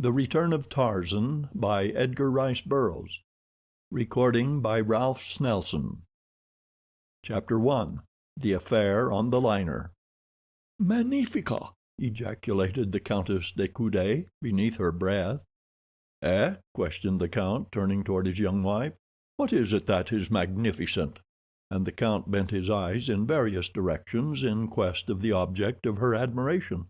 The Return of Tarzan by Edgar Rice Burroughs. Recording by Ralph Snelson. Chapter 1. The Affair on the Liner. "Magnifica!" ejaculated the Countess de Coude beneath her breath. "Eh?" questioned the Count, turning toward his young wife. "What is it that is magnificent?" And the Count bent his eyes in various directions in quest of the object of her admiration.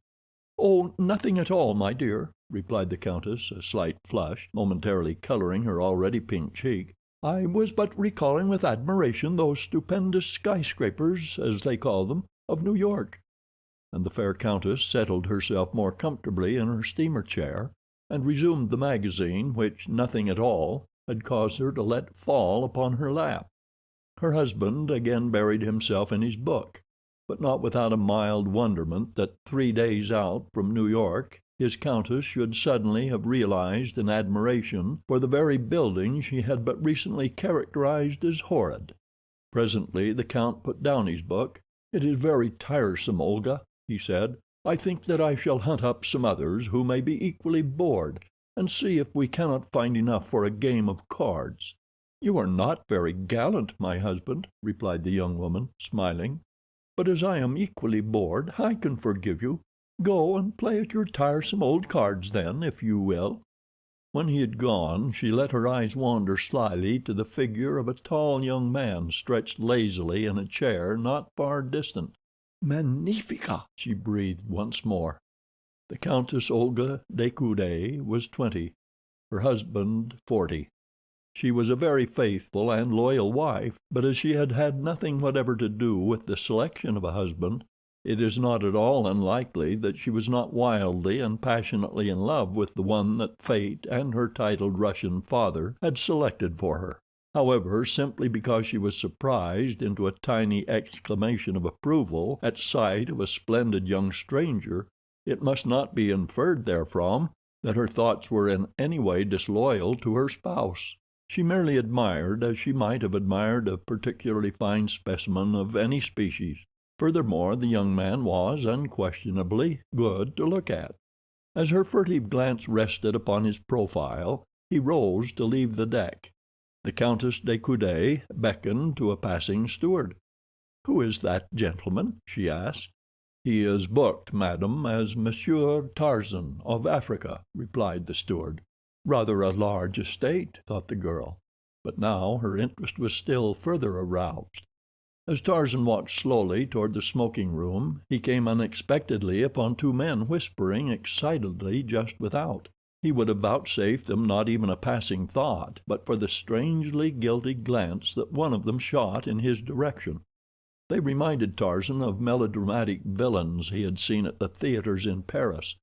"Oh, nothing at all, my dear," replied the Countess, a slight flush momentarily coloring her already pink cheek. "I was but recalling with admiration those stupendous skyscrapers, as they call them, of New York." And the fair Countess settled herself more comfortably in her steamer chair, and resumed the magazine which nothing at all had caused her to let fall upon her lap. Her husband again buried himself in his book, but not without a mild wonderment that 3 days out from New York his Countess should suddenly have realized an admiration for the very building she had but recently characterized as horrid. Presently the Count put down his book. "It is very tiresome, Olga," he said. "I think that I shall hunt up some others who may be equally bored, and see if we cannot find enough for a game of cards." "You are not very gallant, my husband," replied the young woman, smiling. "But as I am equally bored, I can forgive you. Go and play at your tiresome old cards, then, if you will." When he had gone, she let her eyes wander slyly to the figure of a tall young man stretched lazily in a chair not far distant. "Magnifica!" she breathed once more. The Countess Olga de Coude was 20, her husband 40. She was a very faithful and loyal wife, but as she had had nothing whatever to do with the selection of a husband, it is not at all unlikely that she was not wildly and passionately in love with the one that fate and her titled Russian father had selected for her. However, simply because she was surprised into a tiny exclamation of approval at sight of a splendid young stranger, it must not be inferred therefrom that her thoughts were in any way disloyal to her spouse. She merely admired as she might have admired a particularly fine specimen of any species. Furthermore, the young man was unquestionably good to look at. As her furtive glance rested upon his profile, he rose to leave the deck. The Countess de Coude beckoned to a passing steward. "Who is that gentleman?" she asked. "He is booked, madam, as Monsieur Tarzan, of Africa," replied the steward. Rather a large estate, thought the girl, but now her interest was still further aroused. As Tarzan walked slowly toward the smoking room, he came unexpectedly upon two men whispering excitedly just without. He would have vouchsafed them not even a passing thought but for the strangely guilty glance that one of them shot in his direction. They reminded Tarzan of melodramatic villains he had seen at the theaters in Paris.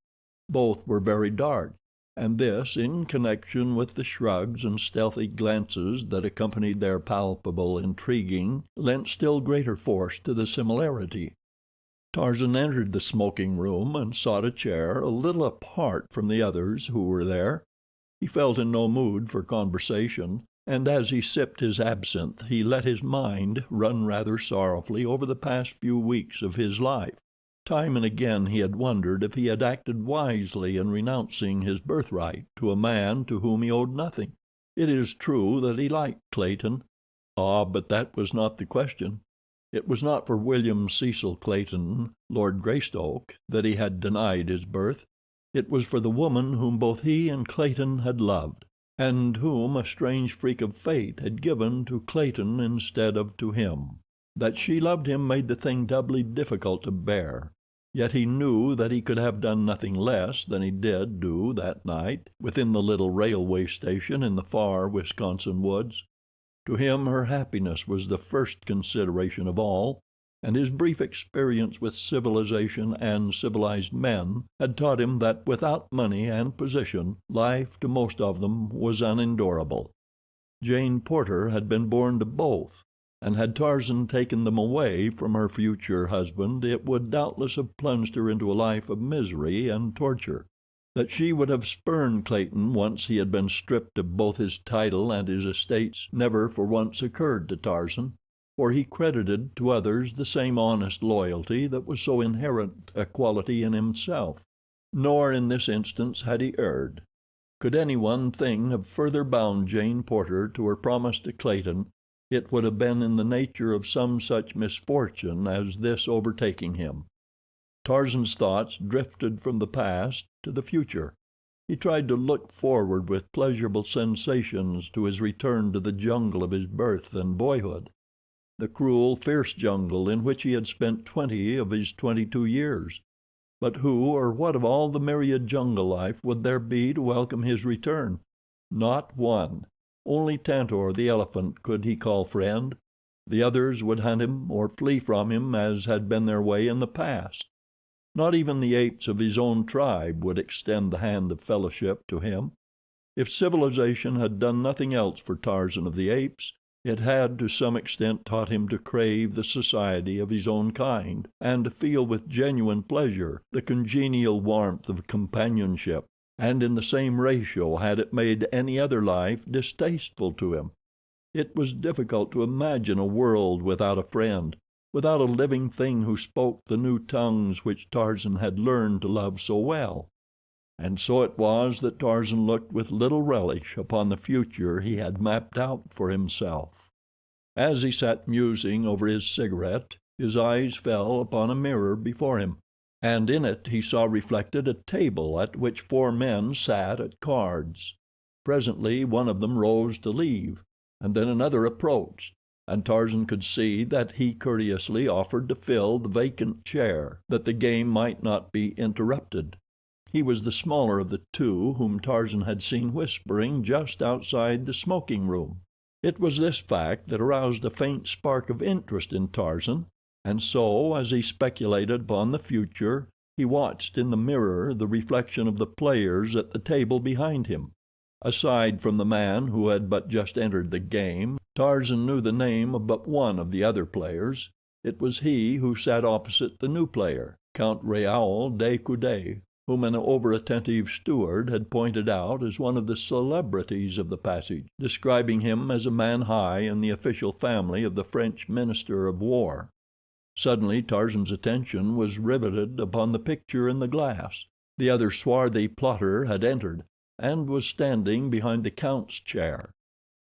Both were very dark, and this, in connection with the shrugs and stealthy glances that accompanied their palpable intriguing, lent still greater force to the similarity. Tarzan entered the smoking room and sought a chair a little apart from the others who were there. He felt in no mood for conversation, and as he sipped his absinthe he let his mind run rather sorrowfully over the past few weeks of his life. Time and again he had wondered if he had acted wisely in renouncing his birthright to a man to whom he owed nothing. It is true that he liked Clayton. But that was not the question. It was not for William Cecil Clayton, Lord Greystoke, that he had denied his birth. It was for the woman whom both he and Clayton had loved, and whom a strange freak of fate had given to Clayton instead of to him. That she loved him made the thing doubly difficult to bear. Yet he knew that he could have done nothing less than he did do that night within the little railway station in the far Wisconsin woods. To him her happiness was the first consideration of all, and his brief experience with civilization and civilized men had taught him that without money and position life to most of them was unendurable. Jane Porter had been born to both, and had Tarzan taken them away from her future husband it would doubtless have plunged her into a life of misery and torture. That she would have spurned Clayton once he had been stripped of both his title and his estates never for once occurred to Tarzan, for he credited to others the same honest loyalty that was so inherent a quality in himself. Nor in this instance had he erred. Could any one thing have further bound Jane Porter to her promise to Clayton, it would have been in the nature of some such misfortune as this overtaking him. Tarzan's thoughts drifted from the past to the future. He tried to look forward with pleasurable sensations to his return to the jungle of his birth and boyhood, the cruel, fierce jungle in which he had spent 20 of his 22 years. But who or what of all the myriad jungle life would there be to welcome his return? Not one. Only Tantor, the elephant, could he call friend. The others would hunt him or flee from him as had been their way in the past. Not even the apes of his own tribe would extend the hand of fellowship to him. If civilization had done nothing else for Tarzan of the Apes, it had to some extent taught him to crave the society of his own kind, and to feel with genuine pleasure the congenial warmth of companionship, and in the same ratio had it made any other life distasteful to him. It was difficult to imagine a world without a friend, without a living thing who spoke the new tongues which Tarzan had learned to love so well. And so it was that Tarzan looked with little relish upon the future he had mapped out for himself. As he sat musing over his cigarette, his eyes fell upon a mirror before him, and in it he saw reflected a table at which 4 men sat at cards. Presently one of them rose to leave, and then another approached, and Tarzan could see that he courteously offered to fill the vacant chair, that the game might not be interrupted. He was the smaller of the 2 whom Tarzan had seen whispering just outside the smoking room. It was this fact that aroused a faint spark of interest in Tarzan, and so, as he speculated upon the future, he watched in the mirror the reflection of the players at the table behind him. Aside from the man who had but just entered the game, Tarzan knew the name of but one of the other players. It was he who sat opposite the new player, Count Raoul de Coude, whom an over-attentive steward had pointed out as one of the celebrities of the passage, describing him as a man high in the official family of the French Minister of War. Suddenly Tarzan's attention was riveted upon the picture in the glass. The other swarthy plotter had entered, and was standing behind the Count's chair.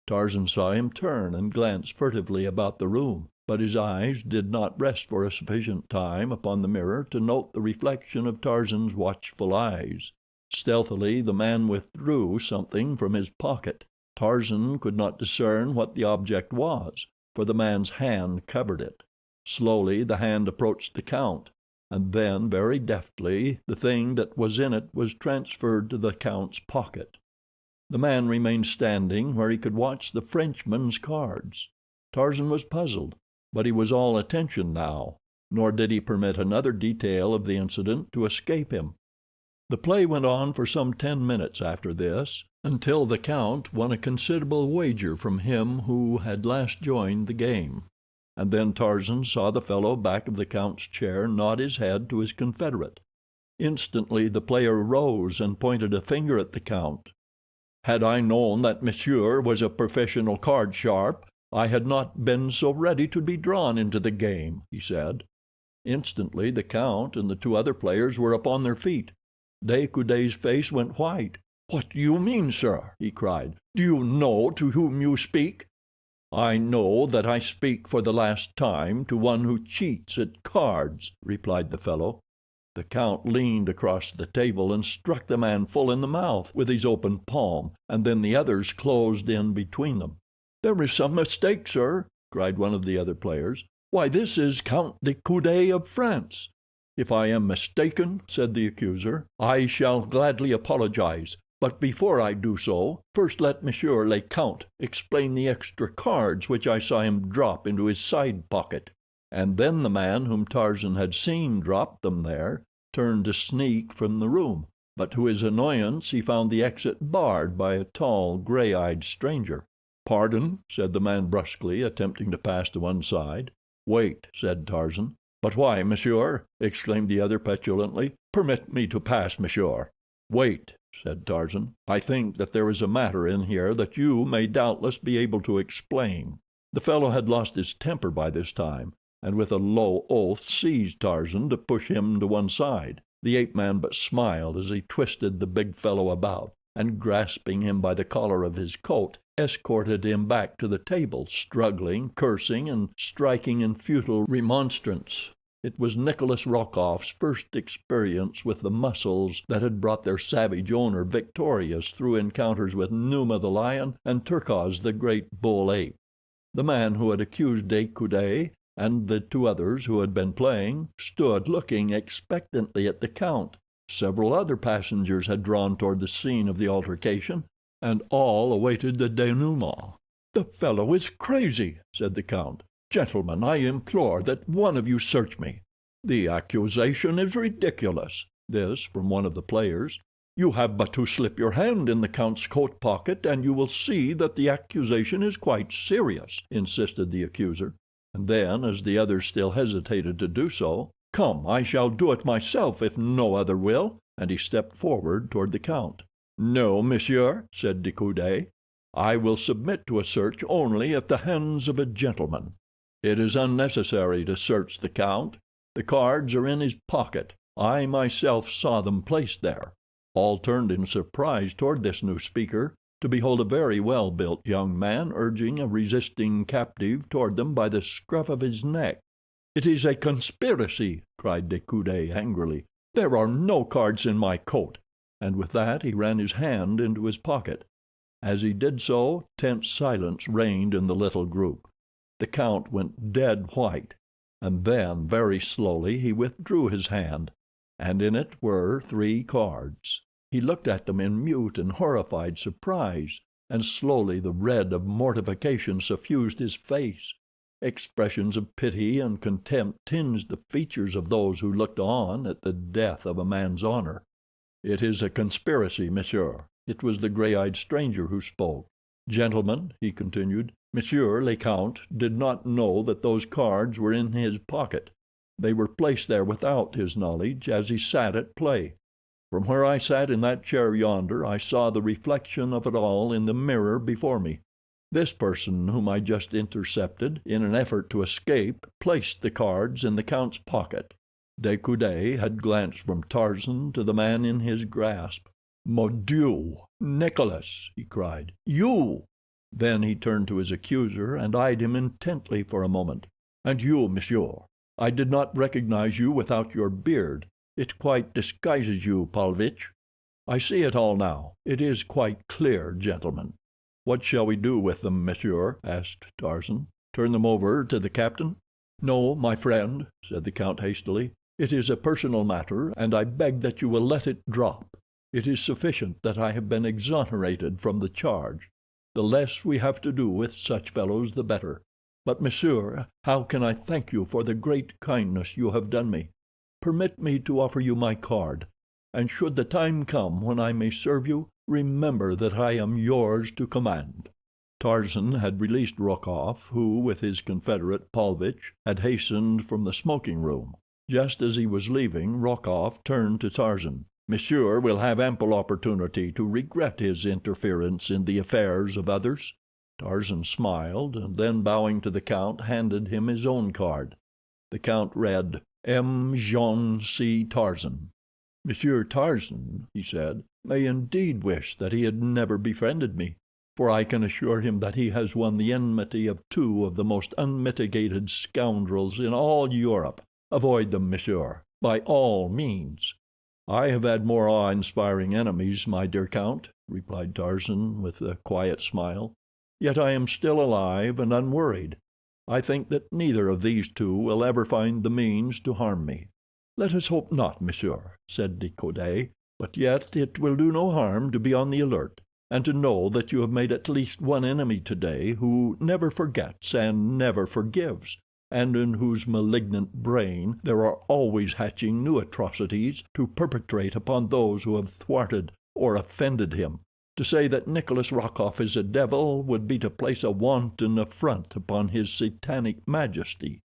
Tarzan saw him turn and glance furtively about the room, but his eyes did not rest for a sufficient time upon the mirror to note the reflection of Tarzan's watchful eyes. Stealthily the man withdrew something from his pocket. Tarzan could not discern what the object was, for the man's hand covered it. Slowly the hand approached the Count, and then, very deftly, the thing that was in it was transferred to the Count's pocket. The man remained standing where he could watch the Frenchman's cards. Tarzan was puzzled, but he was all attention now, nor did he permit another detail of the incident to escape him. The play went on for some 10 minutes after this, until the Count won a considerable wager from him who had last joined the game, and then Tarzan saw the fellow back of the Count's chair nod his head to his confederate. Instantly the player rose and pointed a finger at the Count. "Had I known that monsieur was a professional card sharp, I had not been so ready to be drawn into the game," he said. Instantly the Count and the 2 other players were upon their feet. De Coude's face went white. "What do you mean, sir?" he cried. "Do you know to whom you speak?" "I know that I speak for the last time to one who cheats at cards," replied the fellow. The Count leaned across the table and struck the man full in the mouth with his open palm, and then the others closed in between them. "There is some mistake, sir," cried one of the other players. "Why, this is Count de Coude of France." "If I am mistaken," said the accuser, "I shall gladly apologize. But before I do so, first let Monsieur le Count explain the extra cards which I saw him drop into his side pocket." And then the man whom Tarzan had seen drop them there turned to sneak from the room, but to his annoyance he found the exit barred by a tall, gray-eyed stranger. "Pardon," said the man brusquely, attempting to pass to one side. "Wait," said Tarzan. "But why, monsieur?" exclaimed the other petulantly. "Permit me to pass, monsieur." "Wait," said Tarzan. "I think that there is a matter in here that you may doubtless be able to explain." The fellow had lost his temper by this time, and with a low oath seized Tarzan to push him to one side. The ape-man but smiled as he twisted the big fellow about, and grasping him by the collar of his coat, escorted him back to the table, struggling, cursing, and striking in futile remonstrance. It was Nikolas Rokoff's first experience with the muscles that had brought their savage owner victorious through encounters with Numa the lion and Terkoz the great bull ape. The man who had accused de Coude, and the two others who had been playing, stood looking expectantly at the Count. Several other passengers had drawn toward the scene of the altercation, and all awaited the denouement. "The fellow is crazy," said the Count. "Gentlemen, I implore that one of you search me. The accusation is ridiculous." This from one of the players. "You have but to slip your hand in the Count's coat pocket, and you will see that the accusation is quite serious," insisted the accuser. And then, as the others still hesitated to do so, "Come, I shall do it myself if no other will," and he stepped forward toward the Count. "No, monsieur," said de Coude. "I will submit to a search only at the hands of a gentleman. It is unnecessary to search the Count. The cards are in his pocket. I myself saw them placed there." All turned in surprise toward this new speaker, to behold a very well-built young man urging a resisting captive toward them by the scruff of his neck. "It is a conspiracy," cried de Coude angrily. "There are no cards in my coat," and with that he ran his hand into his pocket. As he did so, tense silence reigned in the little group. The Count went dead white, and then very slowly he withdrew his hand, and in it were 3 cards. He looked at them in mute and horrified surprise, and slowly the red of mortification suffused his face. Expressions of pity and contempt tinged the features of those who looked on at the death of a man's honor. "It is a conspiracy, monsieur." It was the gray-eyed stranger who spoke. "Gentlemen," he continued, "Monsieur le Count did not know that those cards were in his pocket. They were placed there without his knowledge as he sat at play. From where I sat in that chair yonder I saw the reflection of it all in the mirror before me. This person whom I just intercepted, in an effort to escape, placed the cards in the Count's pocket." De Coude had glanced from Tarzan to the man in his grasp. "Mon Dieu! Nikolas!" he cried. "You!" Then he turned to his accuser and eyed him intently for a moment. "And you, monsieur, I did not recognize you without your beard. It quite disguises you, Paulovitch. I see it all now. It is quite clear, gentlemen." "What shall we do with them, monsieur?" asked Tarzan. "Turn them over to the captain?" "No, my friend," said the Count hastily. "It is a personal matter, and I beg that you will let it drop. It is sufficient that I have been exonerated from the charge. The less we have to do with such fellows the better. But, monsieur, how can I thank you for the great kindness you have done me? Permit me to offer you my card, and should the time come when I may serve you, remember that I am yours to command." Tarzan had released Rokoff, who, with his confederate Paulovitch, had hastened from the smoking room. Just as he was leaving, Rokoff turned to Tarzan. "Monsieur will have ample opportunity to regret his interference in the affairs of others." Tarzan smiled, and then bowing to the Count, handed him his own card. The Count read, "M. Jean C. Tarzan." "Monsieur Tarzan," he said, "may indeed wish that he had never befriended me, for I can assure him that he has won the enmity of 2 of the most unmitigated scoundrels in all Europe. Avoid them, monsieur, by all means." "I have had more awe-inspiring enemies, my dear Count," replied Tarzan with a quiet smile. "Yet I am still alive and unworried. I think that neither of these 2 will ever find the means to harm me." "Let us hope not, monsieur," said de Coude. "But yet it will do no harm to be on the alert, and to know that you have made at least one enemy today who never forgets and never forgives, and in whose malignant brain there are always hatching new atrocities to perpetrate upon those who have thwarted or offended him. To say that Nikolas Rokoff is a devil would be to place a wanton affront upon his satanic majesty."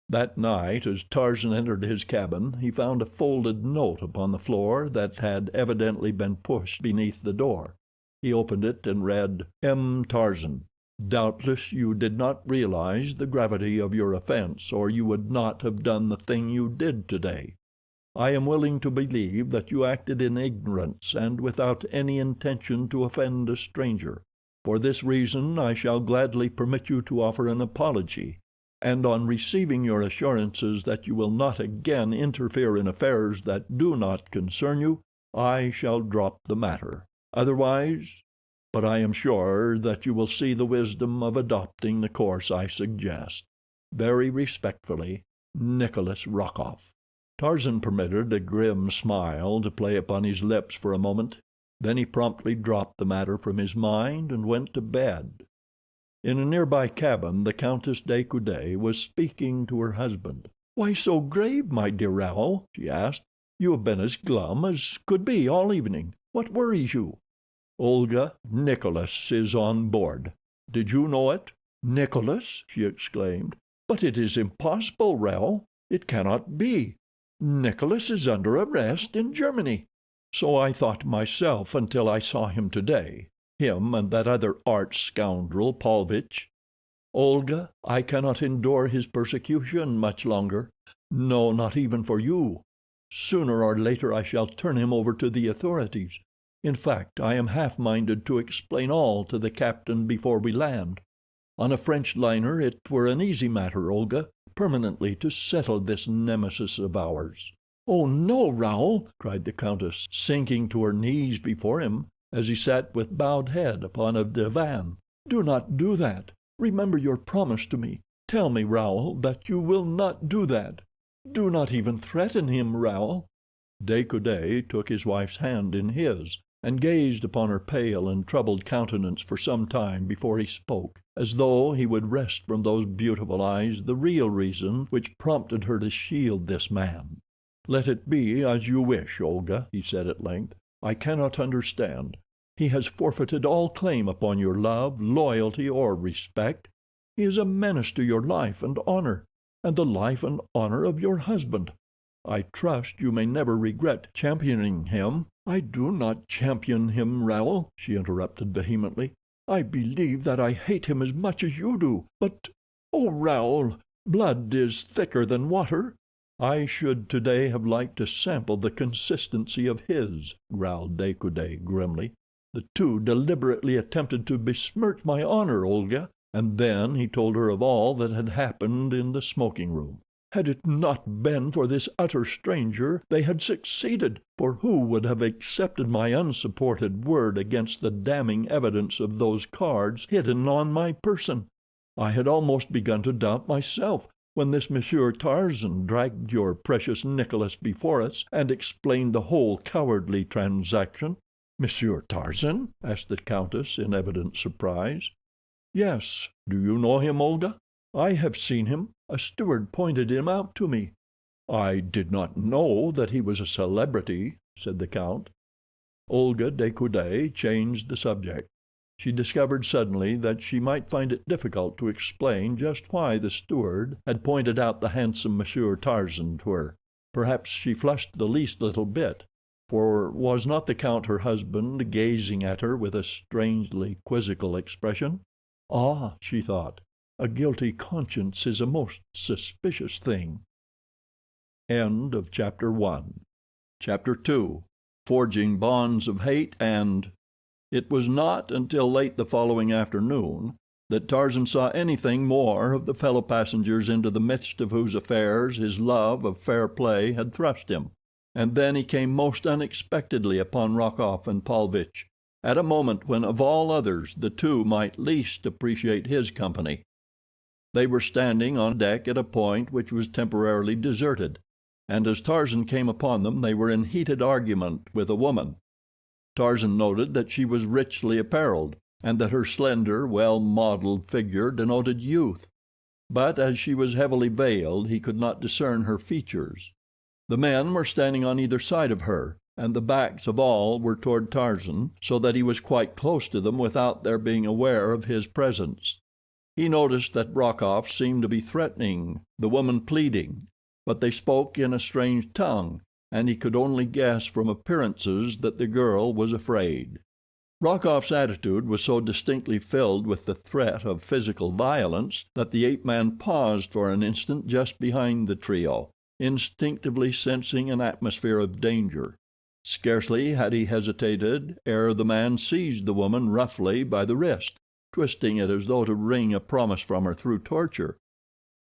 That night, as Tarzan entered his cabin, he found a folded note upon the floor that had evidently been pushed beneath the door. He opened it and read, "M. Tarzan. Doubtless you did not realize the gravity of your offense, or you would not have done the thing you did today. I am willing to believe that you acted in ignorance and without any intention to offend a stranger. For this reason I shall gladly permit you to offer an apology, and on receiving your assurances that you will not again interfere in affairs that do not concern you, I shall drop the matter. Otherwise—but I am sure that you will see the wisdom of adopting the course I suggest. Very respectfully, Nikolas Rokoff." Tarzan permitted a grim smile to play upon his lips for a moment. Then he promptly dropped the matter from his mind and went to bed. In a nearby cabin the Countess de Coude was speaking to her husband. "Why so grave, my dear Raoul?" she asked. "You have been as glum as could be all evening. What worries you?" "Olga, Nikolas is on board. Did you know it?" "Nikolas!" she exclaimed. "But it is impossible, Raoul. It cannot be. Nikolas is under arrest in Germany." "So I thought myself until I saw him today. Him and that other arch scoundrel, Paulovitch. Olga, I cannot endure his persecution much longer. No, not even for you. Sooner or later I shall turn him over to the authorities. In fact, I am half-minded to explain all to the captain before we land. On a French liner it were an easy matter, Olga, permanently to settle this nemesis of ours." "Oh, no, Raoul!" cried the Countess, sinking to her knees before him, as he sat with bowed head upon a divan. "Do not do that. Remember your promise to me. Tell me, Raoul, that you will not do that. Do not even threaten him, Raoul." De Coude took his wife's hand in his, and gazed upon her pale and troubled countenance for some time before he spoke, as though he would wrest from those beautiful eyes the real reason which prompted her to shield this man. "Let it be as you wish, Olga," he said at length. "I cannot understand. He has forfeited all claim upon your love, loyalty, or respect. He is a menace to your life and honor, and the life and honor of your husband. I trust you may never regret championing him." "I do not champion him, Raoul," she interrupted vehemently. "I believe that I hate him as much as you do, but, oh, Raoul, blood is thicker than water." "I should today have liked to sample the consistency of his," growled De Coude grimly. "The two deliberately attempted to besmirch my honor, Olga," and then he told her of all that had happened in the smoking room. "Had it not been for this utter stranger they had succeeded, for who would have accepted my unsupported word against the damning evidence of those cards hidden on my person? I had almost begun to doubt myself when this Monsieur Tarzan dragged your precious Nikolas before us and explained the whole cowardly transaction." "Monsieur Tarzan?" asked the Countess in evident surprise. "Yes. Do you know him, Olga?" "I have seen him. A steward pointed him out to me." "I did not know that he was a celebrity," said the Count. Olga de Coude changed the subject. She discovered suddenly that she might find it difficult to explain just why the steward had pointed out the handsome Monsieur Tarzan to her. Perhaps she flushed the least little bit, for was not the Count, her husband, gazing at her with a strangely quizzical expression? "Ah," she thought, "a guilty conscience is a most suspicious thing." Chapter 2. Forging Bonds of Hate and... It was not until late the following afternoon that Tarzan saw anything more of the fellow passengers into the midst of whose affairs his love of fair play had thrust him, and then he came most unexpectedly upon Rokoff and Paulovitch, at a moment when of all others the two might least appreciate his company. They were standing on deck at a point which was temporarily deserted, and as Tarzan came upon them they were in heated argument with a woman. Tarzan noted that she was richly appareled, and that her slender, well-modeled figure denoted youth, but as she was heavily veiled he could not discern her features. The men were standing on either side of her, and the backs of all were toward Tarzan, so that he was quite close to them without their being aware of his presence. He noticed that Rokoff seemed to be threatening, the woman pleading, but they spoke in a strange tongue, and he could only guess from appearances that the girl was afraid. Rokoff's attitude was so distinctly filled with the threat of physical violence that the ape-man paused for an instant just behind the trio. instinctively sensing an atmosphere of danger. Scarcely had he hesitated ere the man seized the woman roughly by the wrist, twisting it as though to wring a promise from her through torture.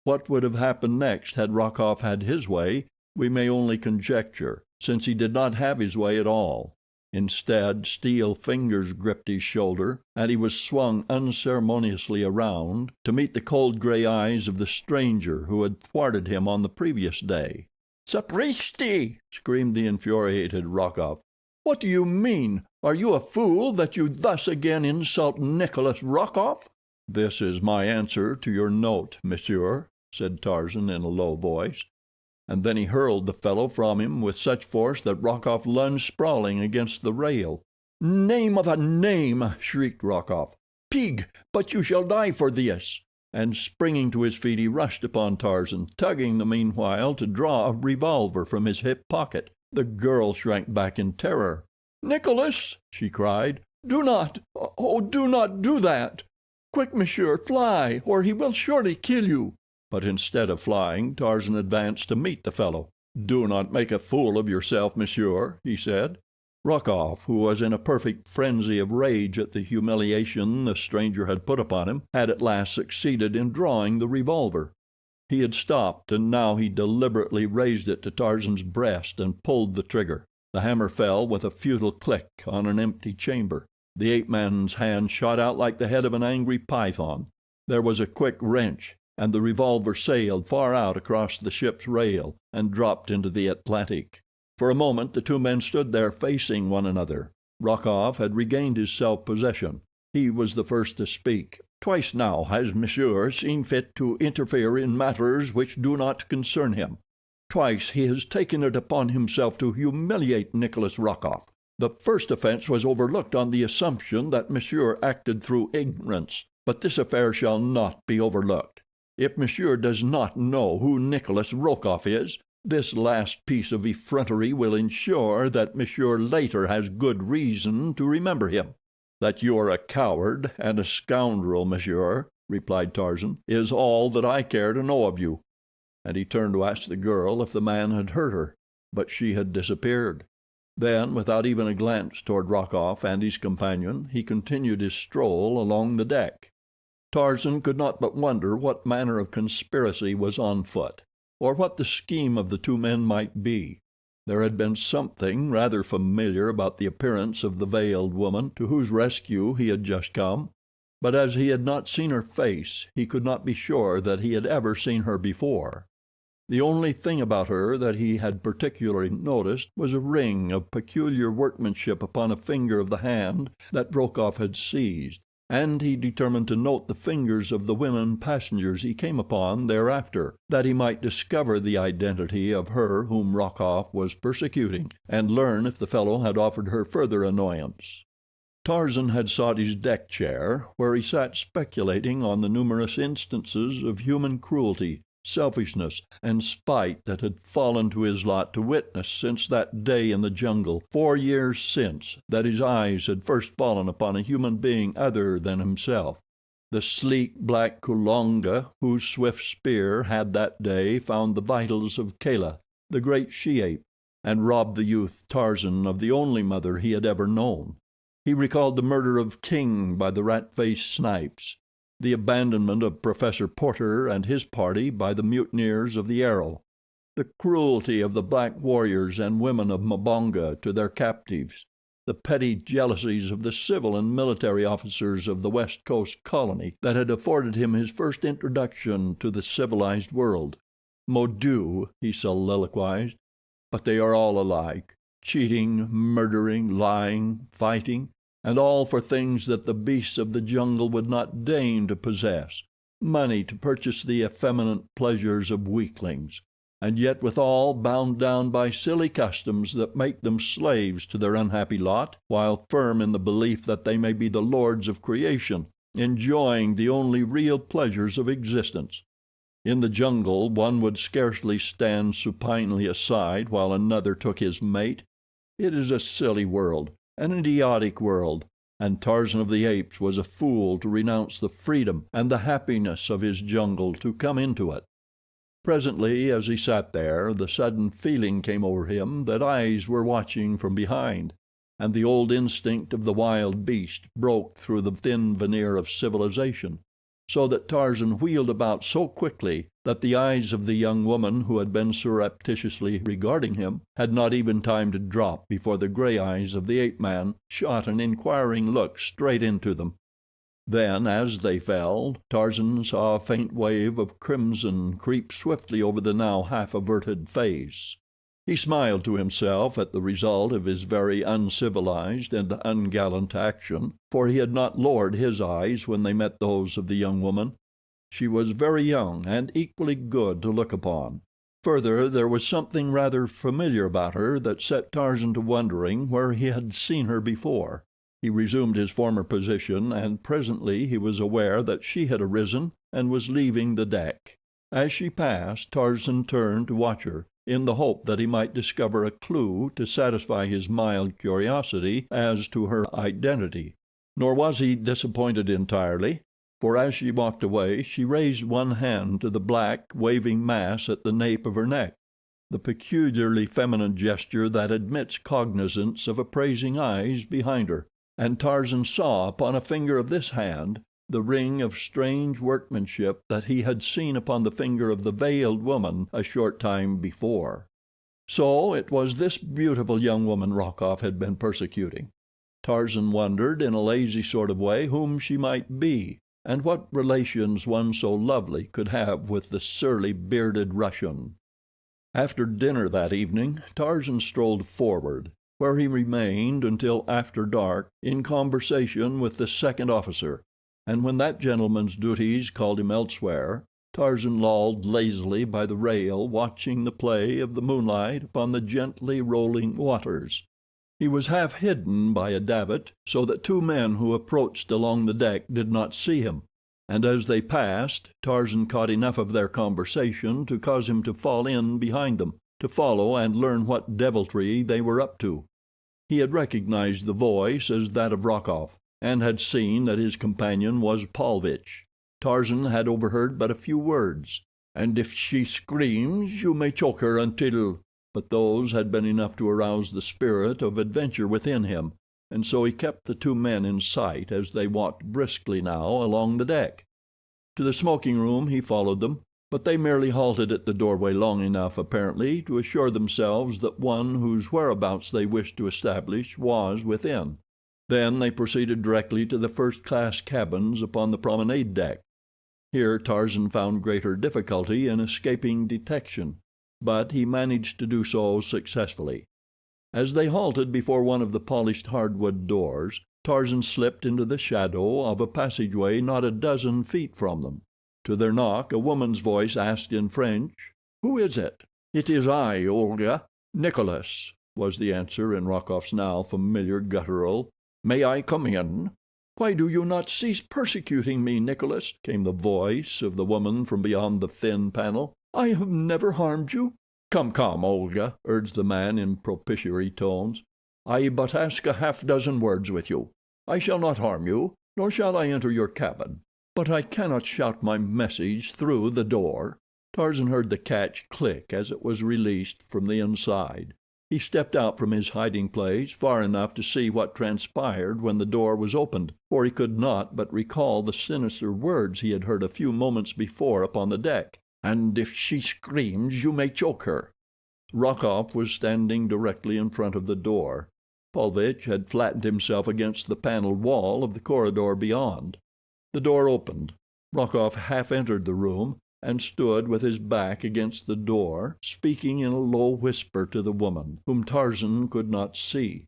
What would have happened next had Rokoff had his way we may only conjecture, since he did not have his way at all. Instead, steel fingers gripped his shoulder, and he was swung unceremoniously around to meet the cold gray eyes of the stranger who had thwarted him on the previous day. "Sapristi!" screamed the infuriated Rokoff. "What do you mean? Are you a fool that you thus again insult Nikolas Rokoff?" "This is my answer to your note, monsieur," said Tarzan in a low voice, and then he hurled the fellow from him with such force that Rokoff lunged sprawling against the rail. "Name of a name!" shrieked Rokoff. "Pig, but you shall die for this!" And springing to his feet he rushed upon Tarzan, tugging the meanwhile to draw a revolver from his hip pocket. The girl shrank back in terror. "Nikolas!" she cried. "Do not, oh, do not do that! Quick, monsieur, fly, or he will surely kill you." But instead of flying, Tarzan advanced to meet the fellow. "Do not make a fool of yourself, monsieur," he said. Rokoff, who was in a perfect frenzy of rage at the humiliation the stranger had put upon him, had at last succeeded in drawing the revolver. He had stopped, and now he deliberately raised it to Tarzan's breast and pulled the trigger. The hammer fell with a futile click on an empty chamber. The ape-man's hand shot out like the head of an angry python. There was a quick wrench, and the revolver sailed far out across the ship's rail and dropped into the Atlantic. For a moment the two men stood there facing one another. Rokoff had regained his self-possession. He was the first to speak. "Twice now has monsieur seen fit to interfere in matters which do not concern him. Twice he has taken it upon himself to humiliate Nikolas Rokoff. The first offense was overlooked on the assumption that monsieur acted through ignorance, but this affair shall not be overlooked. If monsieur does not know who Nikolas Rokoff is, this last piece of effrontery will ensure that monsieur later has good reason to remember him." "That you are a coward and a scoundrel, monsieur," replied Tarzan, "is all that I care to know of you." And he turned to ask the girl if the man had hurt her, but she had disappeared. Then, without even a glance toward Rokoff and his companion, he continued his stroll along the deck. Tarzan could not but wonder what manner of conspiracy was on foot, or what the scheme of the two men might be. There had been something rather familiar about the appearance of the veiled woman to whose rescue he had just come, but as he had not seen her face, he could not be sure that he had ever seen her before. The only thing about her that he had particularly noticed was a ring of peculiar workmanship upon a finger of the hand that Rokoff had seized, and he determined to note the fingers of the women passengers he came upon thereafter, that he might discover the identity of her whom Rokoff was persecuting, and learn if the fellow had offered her further annoyance. Tarzan had sought his deck chair, where he sat speculating on the numerous instances of human cruelty, selfishness, and spite that had fallen to his lot to witness since that day in the jungle 4 years since that his eyes had first fallen upon a human being other than himself. The sleek black Kulonga, whose swift spear had that day found the vitals of Kala, the great she-ape, and robbed the youth Tarzan of the only mother he had ever known. He recalled the murder of King by the rat-faced Snipes, the abandonment of Professor Porter and his party by the mutineers of the Arrow, the cruelty of the black warriors and women of Mbonga to their captives, the petty jealousies of the civil and military officers of the West Coast colony that had afforded him his first introduction to the civilized world. "Mon Dieu," he soliloquized, "but they are all alike, cheating, murdering, lying, fighting, and all for things that the beasts of the jungle would not deign to possess, money to purchase the effeminate pleasures of weaklings, and yet withal bound down by silly customs that make them slaves to their unhappy lot, while firm in the belief that they may be the lords of creation, enjoying the only real pleasures of existence. In the jungle one would scarcely stand supinely aside while another took his mate. It is a silly world, an idiotic world, and Tarzan of the Apes was a fool to renounce the freedom and the happiness of his jungle to come into it. Presently, as he sat there, the sudden feeling came over him that eyes were watching from behind, and the old instinct of the wild beast broke through the thin veneer of civilization, so that Tarzan wheeled about so quickly that the eyes of the young woman who had been surreptitiously regarding him had not even time to drop before the gray eyes of the ape-man shot an inquiring look straight into them. Then, as they fell, Tarzan saw a faint wave of crimson creep swiftly over the now half averted face. He smiled to himself at the result of his very uncivilized and ungallant action, for he had not lowered his eyes when they met those of the young woman. She was very young and equally good to look upon. Further, there was something rather familiar about her that set Tarzan to wondering where he had seen her before. He resumed his former position, and presently he was aware that she had arisen and was leaving the deck. As she passed, Tarzan turned to watch her, in the hope that he might discover a clue to satisfy his mild curiosity as to her identity. Nor was he disappointed entirely, for as she walked away she raised one hand to the black, waving mass at the nape of her neck, the peculiarly feminine gesture that admits cognizance of appraising eyes behind her. And Tarzan saw upon a finger of this hand the ring of strange workmanship that he had seen upon the finger of the veiled woman a short time before. So it was this beautiful young woman Rokoff had been persecuting. Tarzan wondered in a lazy sort of way whom she might be, and what relations one so lovely could have with the surly, bearded Russian. After dinner that evening Tarzan strolled forward, where he remained until after dark in conversation with the second officer, and when that gentleman's duties called him elsewhere, Tarzan lolled lazily by the rail watching the play of the moonlight upon the gently rolling waters. He was half hidden by a davit, so that two men who approached along the deck did not see him, and as they passed Tarzan caught enough of their conversation to cause him to fall in behind them, to follow and learn what deviltry they were up to. He had recognized the voice as that of Rokoff, and had seen that his companion was Paulovitch. Tarzan had overheard but a few words, "And if she screams, you may choke her until—" but those had been enough to arouse the spirit of adventure within him, and so he kept the two men in sight as they walked briskly now along the deck. To the smoking room he followed them, but they merely halted at the doorway long enough, apparently, to assure themselves that one whose whereabouts they wished to establish was within. Then they proceeded directly to the first-class cabins upon the promenade deck. Here Tarzan found greater difficulty in escaping detection, but he managed to do so successfully. As they halted before one of the polished hardwood doors, Tarzan slipped into the shadow of a passageway not a dozen feet from them. To their knock a woman's voice asked in French, "Who is it?" "It is I, Olga. Nikolas," was the answer in Rokoff's now familiar guttural. "May I come in?" "Why do you not cease persecuting me, Nikolas?" came the voice of the woman from beyond the thin panel. "I have never harmed you." "Come, come, Olga," urged the man in propitiatory tones. "I but ask a half-dozen words with you. I shall not harm you, nor shall I enter your cabin. But I cannot shout my message through the door." Tarzan heard the catch click as it was released from the inside. He stepped out from his hiding place far enough to see what transpired when the door was opened, for he could not but recall the sinister words he had heard a few moments before upon the deck. "And if she screams, you may choke her." Rokoff was standing directly in front of the door. Paulovitch had flattened himself against the paneled wall of the corridor beyond. The door opened. Rokoff half entered the room, and stood with his back against the door, speaking in a low whisper to the woman, whom Tarzan could not see.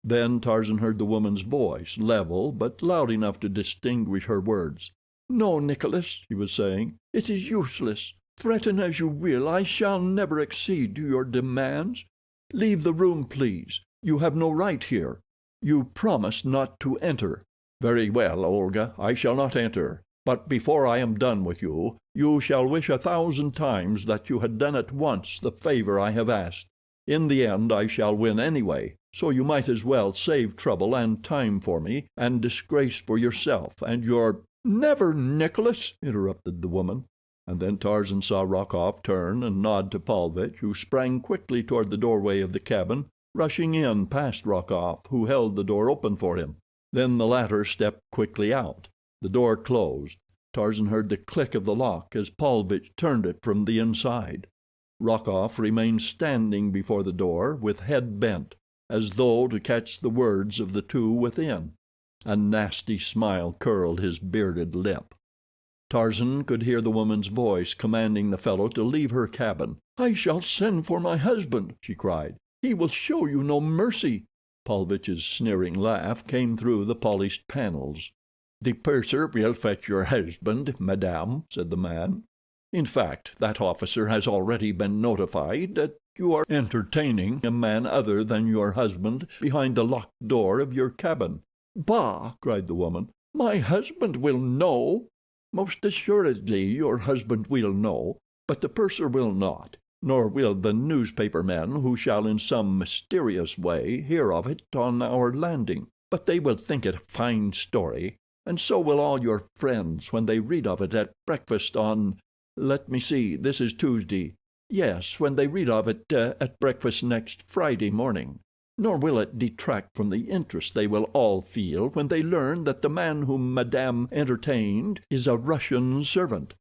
Then Tarzan heard the woman's voice, level but loud enough to distinguish her words. "No, Nikolas," she was saying, "it is useless. Threaten as you will, I shall never accede to your demands. Leave the room, please. You have no right here. You promised not to enter." "Very well, Olga, I shall not enter. But before I am done with you, you shall wish 1,000 times that you had done at once the favor I have asked. In the end I shall win anyway, so you might as well save trouble and time for me, and disgrace for yourself and your—" "Never, Nikolas," interrupted the woman. And then Tarzan saw Rokoff turn and nod to Paulovitch, who sprang quickly toward the doorway of the cabin, rushing in past Rokoff, who held the door open for him. Then the latter stepped quickly out. The door closed. Tarzan heard the click of the lock as Paulovitch turned it from the inside. Rokoff remained standing before the door, with head bent, as though to catch the words of the two within. A nasty smile curled his bearded lip. Tarzan could hear the woman's voice commanding the fellow to leave her cabin. "I shall send for my husband," she cried. "He will show you no mercy." Paulovitch's sneering laugh came through the polished panels. "The purser will fetch your husband, madame," said the man. "In fact, that officer has already been notified that you are entertaining a man other than your husband behind the locked door of your cabin." "Bah!" cried the woman. "My husband will know." "Most assuredly your husband will know, but the purser will not, nor will the newspaper men who shall in some mysterious way hear of it on our landing. But they will think it a fine story, and so will all your friends when they read of it at breakfast on— let me see, this is Tuesday. Yes, when they read of it at breakfast next Friday morning. Nor will it detract from the interest they will all feel when they learn that the man whom Madame entertained is a Russian servant.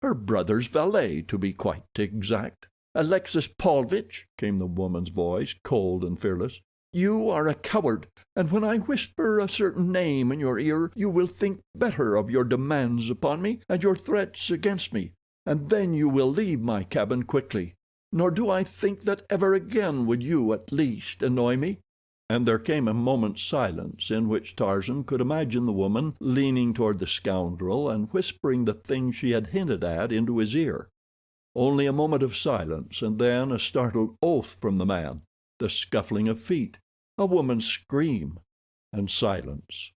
Her brother's valet, to be quite exact." "Alexis Paulovitch," came the woman's voice, cold and fearless, "you are a coward, and when I whisper a certain name in your ear you will think better of your demands upon me and your threats against me, and then you will leave my cabin quickly. Nor do I think that ever again would you, at least, annoy me." And there came a moment's silence in which Tarzan could imagine the woman leaning toward the scoundrel and whispering the thing she had hinted at into his ear. Only a moment of silence, and then a startled oath from the man, the scuffling of feet, a woman's scream, and silence.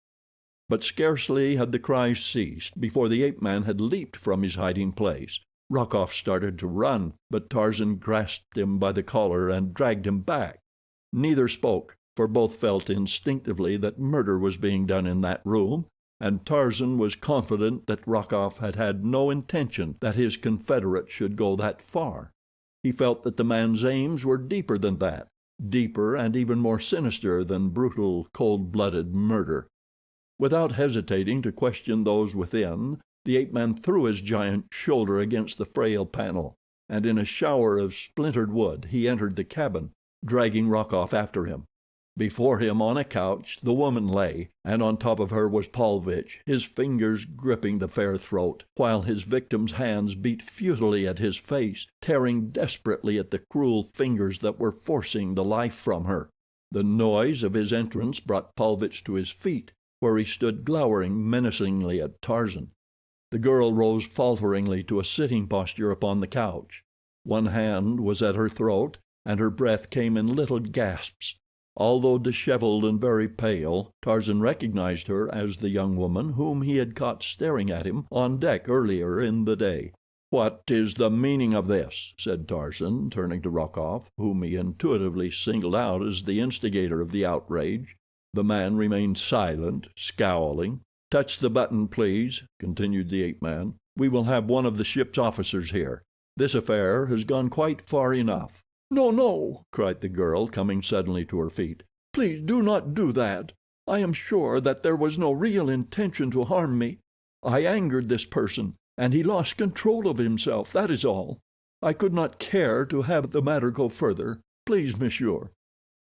But scarcely had the cries ceased before the ape-man had leaped from his hiding place. Rokoff started to run, but Tarzan grasped him by the collar and dragged him back. Neither spoke, for both felt instinctively that murder was being done in that room, and Tarzan was confident that Rokoff had had no intention that his confederate should go that far. He felt that the man's aims were deeper than that, deeper and even more sinister than brutal, cold-blooded murder. Without hesitating to question those within, the ape-man threw his giant shoulder against the frail panel, and in a shower of splintered wood he entered the cabin, dragging Rokoff after him. Before him on a couch the woman lay, and on top of her was Paulovitch, his fingers gripping the fair throat, while his victim's hands beat futilely at his face, tearing desperately at the cruel fingers that were forcing the life from her. The noise of his entrance brought Paulovitch to his feet, where he stood glowering menacingly at Tarzan. The girl rose falteringly to a sitting posture upon the couch. One hand was at her throat, and her breath came in little gasps. Although disheveled and very pale, Tarzan recognized her as the young woman whom he had caught staring at him on deck earlier in the day. "What is the meaning of this?" said Tarzan, turning to Rokoff, whom he intuitively singled out as the instigator of the outrage. The man remained silent, scowling. "Touch the button, please," continued the ape-man. "We will have one of the ship's officers here. This affair has gone quite far enough." "No, no," cried the girl, coming suddenly to her feet. "Please do not do that. I am sure that there was no real intention to harm me. I angered this person, and he lost control of himself, that is all. I could not care to have the matter go further. Please, monsieur."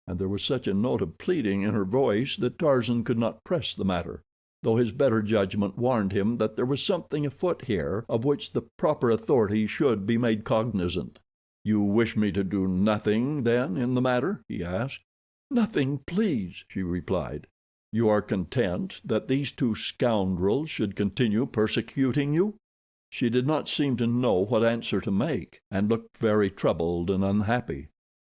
And there was such a note of pleading in her voice that Tarzan could not press the matter, though his better judgment warned him that there was something afoot here of which the proper authorities should be made cognizant. "You wish me to do nothing, then, in the matter?" he asked. "Nothing, please," she replied. "You are content that these two scoundrels should continue persecuting you?" She did not seem to know what answer to make, and looked very troubled and unhappy.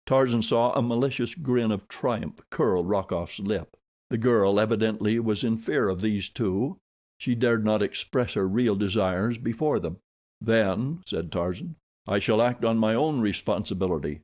Tarzan saw a malicious grin of triumph curl Rokoff's lip. The girl evidently was in fear of these two. She dared not express her real desires before them. "Then," said Tarzan, "I shall act on my own responsibility.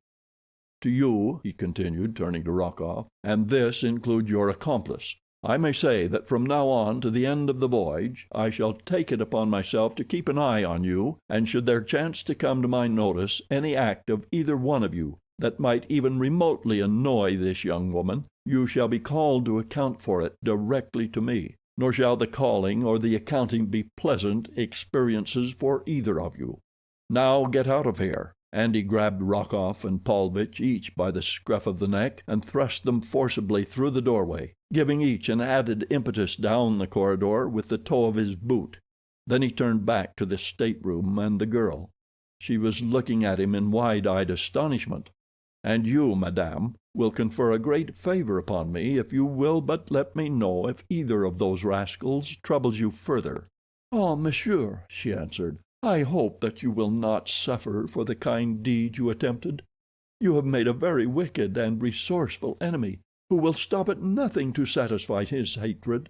To you," he continued, turning to Rokoff, "and this includes your accomplice. I may say that from now on to the end of the voyage I shall take it upon myself to keep an eye on you, and should there chance to come to my notice any act of either one of you that might even remotely annoy this young woman, you shall be called to account for it directly to me, nor shall the calling or the accounting be pleasant experiences for either of you. Now get out of here." And he grabbed Rokoff and Paulovitch each by the scruff of the neck and thrust them forcibly through the doorway, giving each an added impetus down the corridor with the toe of his boot. Then he turned back to the stateroom and the girl. She was looking at him in wide-eyed astonishment. "And you, madame, will confer a great favor upon me if you will but let me know if either of those rascals troubles you further." "Ah, monsieur," she answered, "I hope that you will not suffer for the kind deed you attempted. You have made a very wicked and resourceful enemy, who will stop at nothing to satisfy his hatred.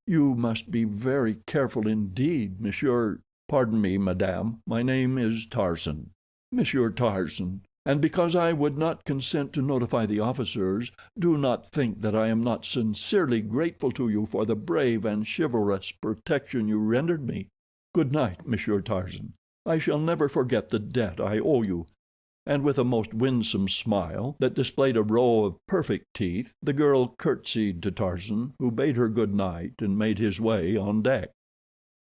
You must be very careful indeed, monsieur—" "Pardon me, madame, my name is Tarzan." "Monsieur Tarzan. And because I would not consent to notify the officers, do not think that I am not sincerely grateful to you for the brave and chivalrous protection you rendered me. Good night, Monsieur Tarzan. I shall never forget the debt I owe you." And with a most winsome smile, that displayed a row of perfect teeth, the girl curtsied to Tarzan, who bade her good night and made his way on deck.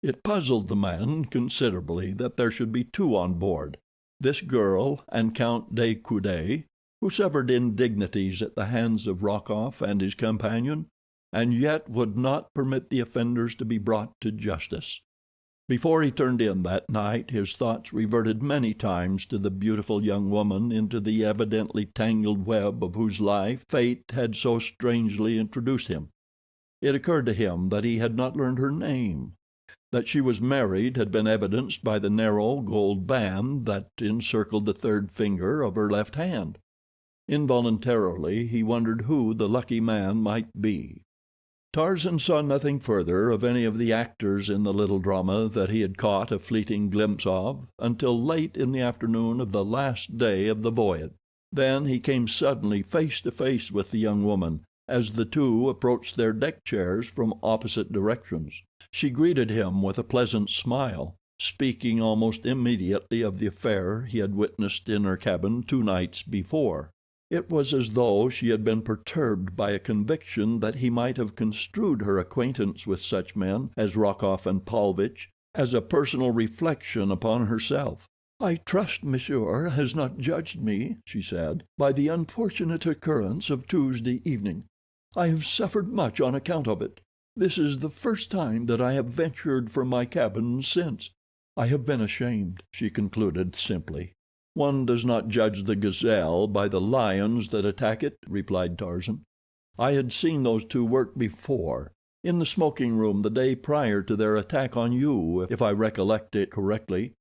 It puzzled the man considerably that there should be two on board, this girl and Count de Coude, who suffered indignities at the hands of Rokoff and his companion, and yet would not permit the offenders to be brought to justice. Before he turned in that night his thoughts reverted many times to the beautiful young woman into the evidently tangled web of whose life fate had so strangely introduced him. It occurred to him that he had not learned her name. That she was married had been evidenced by the narrow gold band that encircled the third finger of her left hand. Involuntarily he wondered who the lucky man might be. Tarzan saw nothing further of any of the actors in the little drama that he had caught a fleeting glimpse of until late in the afternoon of the last day of the voyage. Then he came suddenly face to face with the young woman as the two approached their deck chairs from opposite directions. She greeted him with a pleasant smile, speaking almost immediately of the affair he had witnessed in her cabin 2 nights before. It was as though she had been perturbed by a conviction that he might have construed her acquaintance with such men as Rokoff and Paulovitch as a personal reflection upon herself. "I trust monsieur has not judged me," she said, "by the unfortunate occurrence of Tuesday evening. I have suffered much on account of it. This is the first time that I have ventured from my cabin since. I have been ashamed," she concluded simply. "One does not judge the gazelle by the lions that attack it," replied Tarzan. "I had seen those two work before, in the smoking room the day prior to their attack on you, if I recollect it correctly,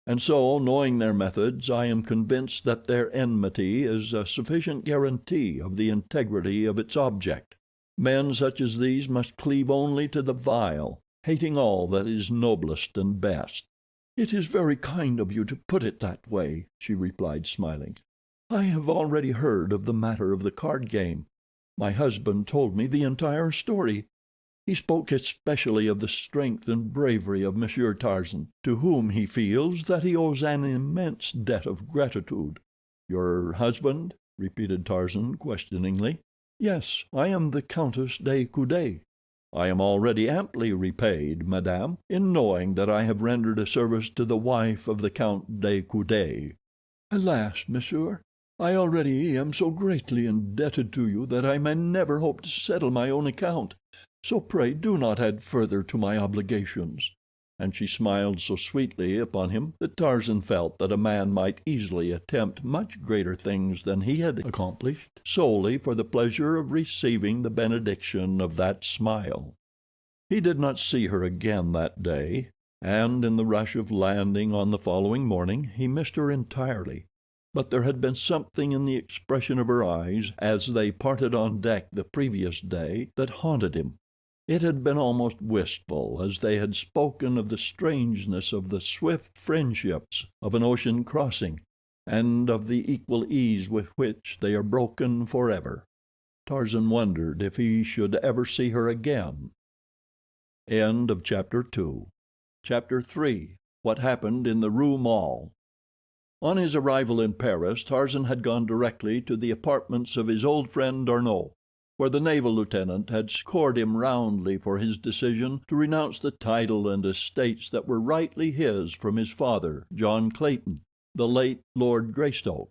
and so, knowing their methods, I am convinced that their enmity is a sufficient guarantee of the integrity of its object. Men such as these must cleave only to the vile, hating all that is noblest and best." "It is very kind of you to put it that way," she replied, smiling. "I have already heard of the matter of the card game. My husband told me the entire story. He spoke especially of the strength and bravery of Monsieur Tarzan, to whom he feels that he owes an immense debt of gratitude." "Your husband?" repeated Tarzan questioningly. "Yes, I am the Countess de Coude." "I am already amply repaid, madame, in knowing that I have rendered a service to the wife of the Count de Coude." "Alas, monsieur, I already am so greatly indebted to you that I may never hope to settle my own account, so pray do not add further to my obligations." And she smiled so sweetly upon him that Tarzan felt that a man might easily attempt much greater things than he had accomplished, solely for the pleasure of receiving the benediction of that smile. He did not see her again that day, and in the rush of landing on the following morning he missed her entirely. But there had been something in the expression of her eyes as they parted on deck the previous day that haunted him. It had been almost wistful, as they had spoken of the strangeness of the swift friendships of an ocean crossing, and of the equal ease with which they are broken forever. Tarzan wondered if he should ever see her again. End of Chapter 2. Chapter 3. What Happened in the Rue Maule. On his arrival in Paris, Tarzan had gone directly to the apartments of his old friend D'Arnot, where the naval lieutenant had scored him roundly for his decision to renounce the title and estates that were rightly his from his father, John Clayton, the late Lord Greystoke.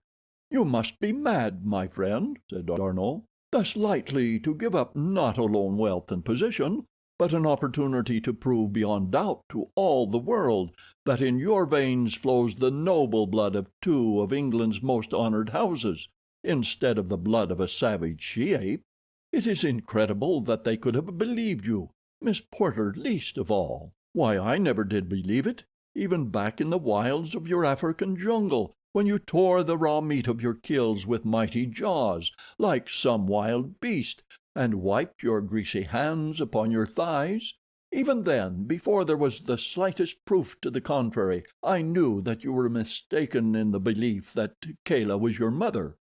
"You must be mad, my friend," said D'Arnot, "thus lightly to give up not alone wealth and position, but an opportunity to prove beyond doubt to all the world that in your veins flows the noble blood of two of England's most honored houses, instead of the blood of a savage she-ape. It is incredible that they could have believed you, Miss Porter least of all. Why, I never did believe it, even back in the wilds of your African jungle, when you tore the raw meat of your kills with mighty jaws, like some wild beast, and wiped your greasy hands upon your thighs. Even then, before there was the slightest proof to the contrary, I knew that you were mistaken in the belief that Kala was your mother.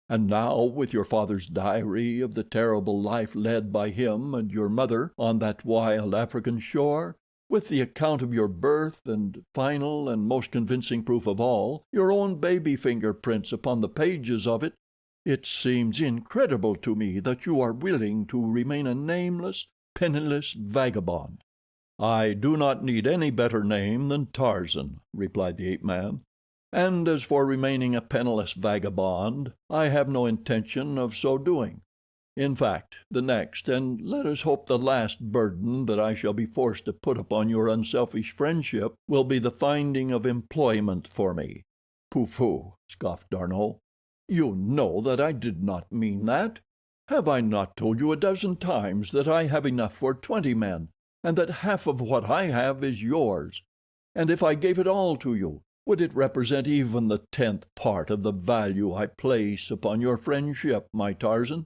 And now, with your father's diary of the terrible life led by him and your mother on that wild African shore, with the account of your birth, and final and most convincing proof of all, your own baby fingerprints upon the pages of it, it seems incredible to me that you are willing to remain a nameless, penniless vagabond." "I do not need any better name than Tarzan," replied the ape-man. "And as for remaining a penniless vagabond, I have no intention of so doing. In fact, the next, and let us hope the last burden that I shall be forced to put upon your unselfish friendship will be the finding of employment for me." "Pooh-pooh," scoffed D'Arnot. "You know that I did not mean that. Have I not told you a dozen times that I have enough for 20 men, and that half of what I have is yours? And if I gave it all to you, would it represent even the 10th part of the value I place upon your friendship, my Tarzan?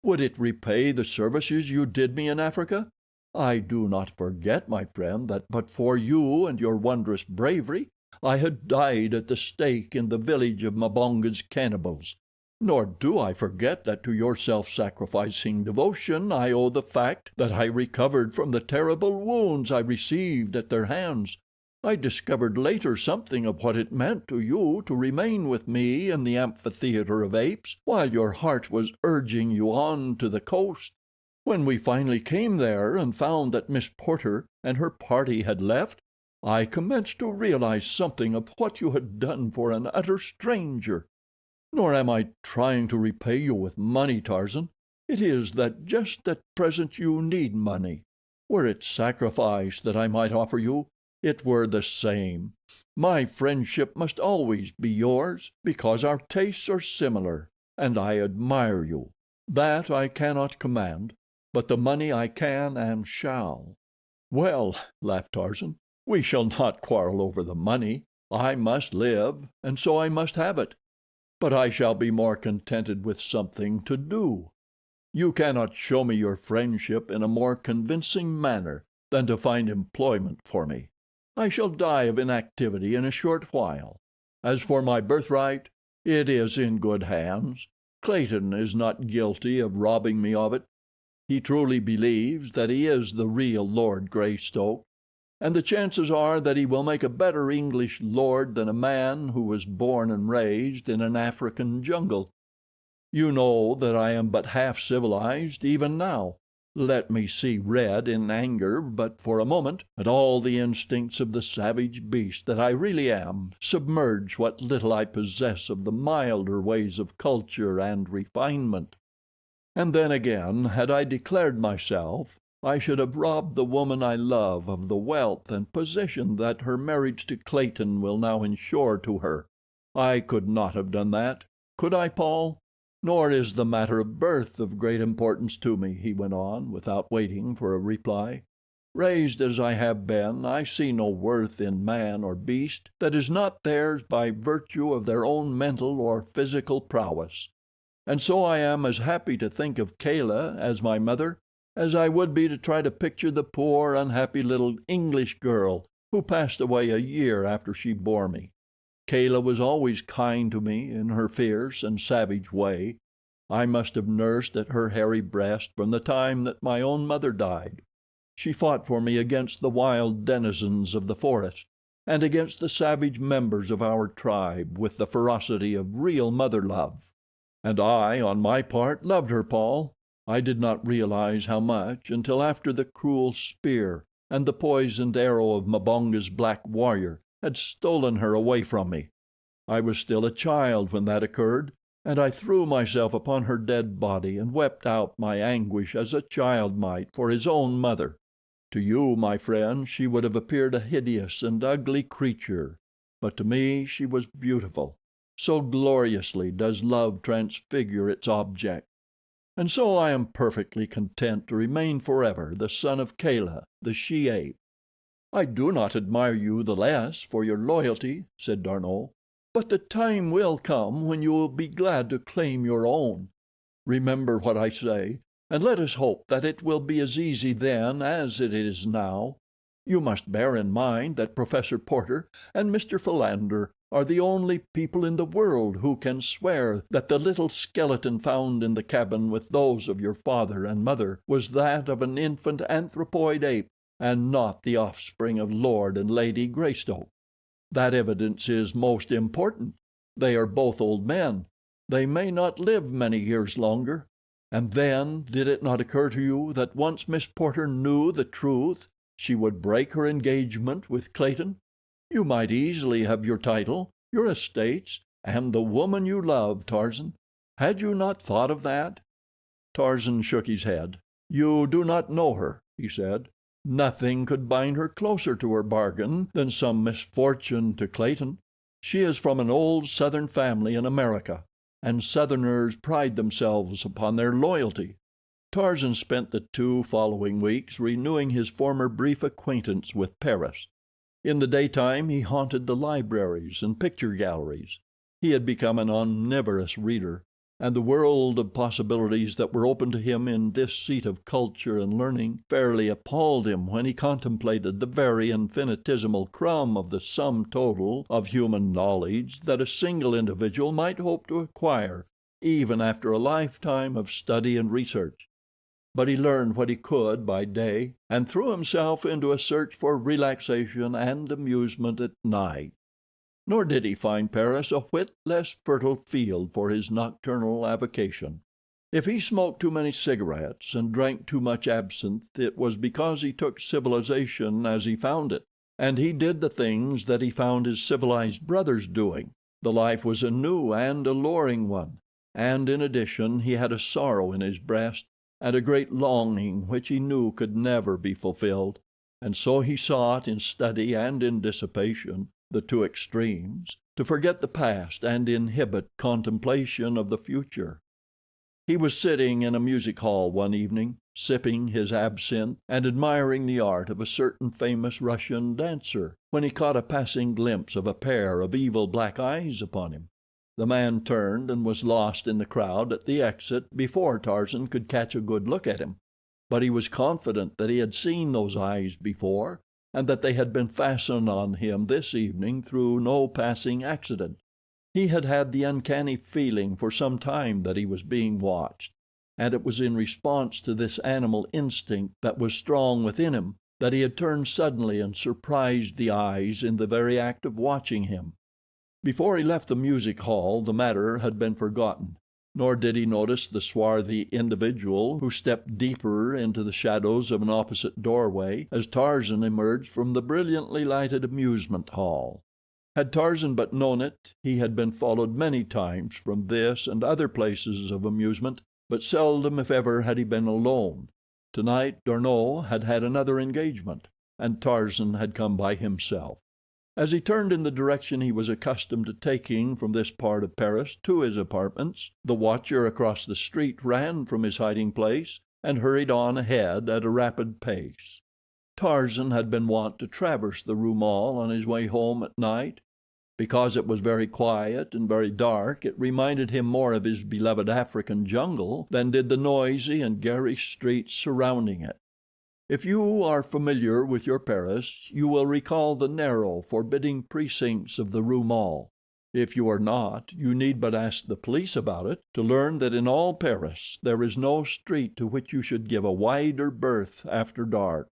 Would it repay the services you did me in Africa? I do not forget, my friend, that but for you and your wondrous bravery, I had died at the stake in the village of Mbonga's cannibals. Nor do I forget that to your self-sacrificing devotion I owe the fact that I recovered from the terrible wounds I received at their hands. I discovered later something of what it meant to you to remain with me in the amphitheater of apes while your heart was urging you on to the coast. When we finally came there and found that Miss Porter and her party had left, I commenced to realize something of what you had done for an utter stranger. Nor am I trying to repay you with money, Tarzan. It is that just at present you need money. Were it sacrifice that I might offer you, it were the same. My friendship must always be yours, because our tastes are similar, and I admire you. That I cannot command, but the money I can and shall." "Well," laughed Tarzan, "we shall not quarrel over the money. I must live, and so I must have it. But I shall be more contented with something to do. You cannot show me your friendship in a more convincing manner than to find employment for me. I shall die of inactivity in a short while. As for my birthright, it is in good hands. Clayton is not guilty of robbing me of it. He truly believes that he is the real Lord Greystoke, and the chances are that he will make a better English lord than a man who was born and raised in an African jungle. You know that I am but half civilized even now. Let me see red in anger but for a moment, and all the instincts of the savage beast that I really am submerge what little I possess of the milder ways of culture and refinement. And then again, had I declared myself, I should have robbed the woman I love of the wealth and position that her marriage to Clayton will now ensure to her. I could not have done that. Could I, Paul? Nor is the matter of birth of great importance to me," he went on, without waiting for a reply. "Raised as I have been, I see no worth in man or beast that is not theirs by virtue of their own mental or physical prowess. And so I am as happy to think of Kala as my mother as I would be to try to picture the poor, unhappy little English girl who passed away a year after she bore me. Kala was always kind to me in her fierce and savage way. I must have nursed at her hairy breast from the time that my own mother died. She fought for me against the wild denizens of the forest, and against the savage members of our tribe with the ferocity of real mother love. And I, on my part, loved her, Paul. I did not realize how much until after the cruel spear and the poisoned arrow of Mbonga's black warrior had stolen her away from me. I was still a child when that occurred, and I threw myself upon her dead body and wept out my anguish as a child might for his own mother. To you, my friend, she would have appeared a hideous and ugly creature, but to me she was beautiful. So gloriously does love transfigure its object. And so I am perfectly content to remain forever the son of Kala, the she-ape." "I do not admire you the less for your loyalty," said D'Arnot, "but the time will come when you will be glad to claim your own. Remember what I say, and let us hope that it will be as easy then as it is now. You must bear in mind that Professor Porter and Mr. Philander are the only people in the world who can swear that the little skeleton found in the cabin with those of your father and mother was that of an infant anthropoid ape, and not the offspring of Lord and Lady Greystoke. That evidence is most important. They are both old men. They may not live many years longer. And then, did it not occur to you that once Miss Porter knew the truth, she would break her engagement with Clayton? You might easily have your title, your estates, and the woman you love, Tarzan. Had you not thought of that?" Tarzan shook his head. "You do not know her," he said. "Nothing could bind her closer to her bargain than some misfortune to Clayton. She is from an old Southern family in America, and Southerners pride themselves upon their loyalty." Tarzan spent the 2 following weeks renewing his former brief acquaintance with Paris. In the daytime he haunted the libraries and picture galleries. He had become an omnivorous reader, and the world of possibilities that were open to him in this seat of culture and learning fairly appalled him when he contemplated the very infinitesimal crumb of the sum total of human knowledge that a single individual might hope to acquire even after a lifetime of study and research. But he learned what he could by day, and threw himself into a search for relaxation and amusement at night. Nor did he find Paris a whit less fertile field for his nocturnal avocation. If he smoked too many cigarettes and drank too much absinthe, it was because he took civilization as he found it, and he did the things that he found his civilized brothers doing. The life was a new and alluring one, and in addition he had a sorrow in his breast and a great longing which he knew could never be fulfilled, and so he sought in study and in dissipation, the 2 extremes, to forget the past and inhibit contemplation of the future. He was sitting in a music hall one evening, sipping his absinthe and admiring the art of a certain famous Russian dancer, when he caught a passing glimpse of a pair of evil black eyes upon him. The man turned and was lost in the crowd at the exit before Tarzan could catch a good look at him, but he was confident that he had seen those eyes before, and that they had been fastened on him this evening through no passing accident. He had had the uncanny feeling for some time that he was being watched, and it was in response to this animal instinct that was strong within him that he had turned suddenly and surprised the eyes in the very act of watching him. Before he left the music hall the matter had been forgotten, nor did he notice the swarthy individual who stepped deeper into the shadows of an opposite doorway as Tarzan emerged from the brilliantly lighted amusement hall. Had Tarzan but known it, he had been followed many times from this and other places of amusement, but seldom if ever had he been alone. Tonight D'Arnot had had another engagement, and Tarzan had come by himself. As he turned in the direction he was accustomed to taking from this part of Paris to his apartments, the watcher across the street ran from his hiding place and hurried on ahead at a rapid pace. Tarzan had been wont to traverse the Rue Maule on his way home at night. Because it was very quiet and very dark, it reminded him more of his beloved African jungle than did the noisy and garish streets surrounding it. If you are familiar with your Paris, you will recall the narrow, forbidding precincts of the Rue Maule. If you are not, you need but ask the police about it to learn that in all Paris there is no street to which you should give a wider berth after dark.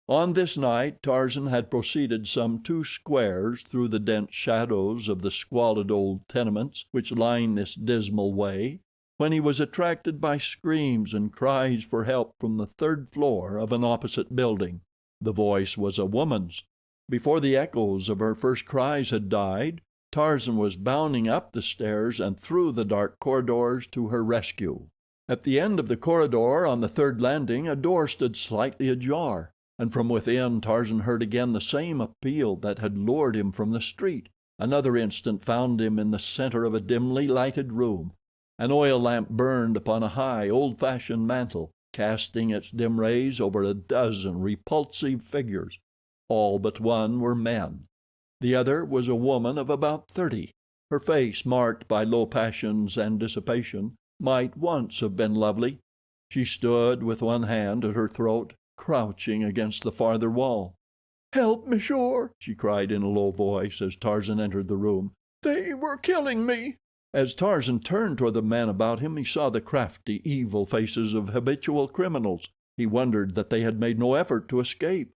On this night Tarzan had proceeded some 2 squares through the dense shadows of the squalid old tenements which line this dismal way, when he was attracted by screams and cries for help from the 3rd floor of an opposite building. The voice was a woman's. Before the echoes of her first cries had died, Tarzan was bounding up the stairs and through the dark corridors to her rescue. At the end of the corridor on the 3rd landing a door stood slightly ajar, and from within Tarzan heard again the same appeal that had lured him from the street. Another instant found him in the center of a dimly lighted room. An oil lamp burned upon a high, old-fashioned mantel, casting its dim rays over a dozen repulsive figures. All but one were men. The other was a woman of about 30. Her face, marked by low passions and dissipation, might once have been lovely. She stood with one hand at her throat, crouching against the farther wall. "Help, monsieur," she cried in a low voice as Tarzan entered the room. "They were killing me." As Tarzan turned toward the men about him, he saw the crafty, evil faces of habitual criminals. He wondered that they had made no effort to escape.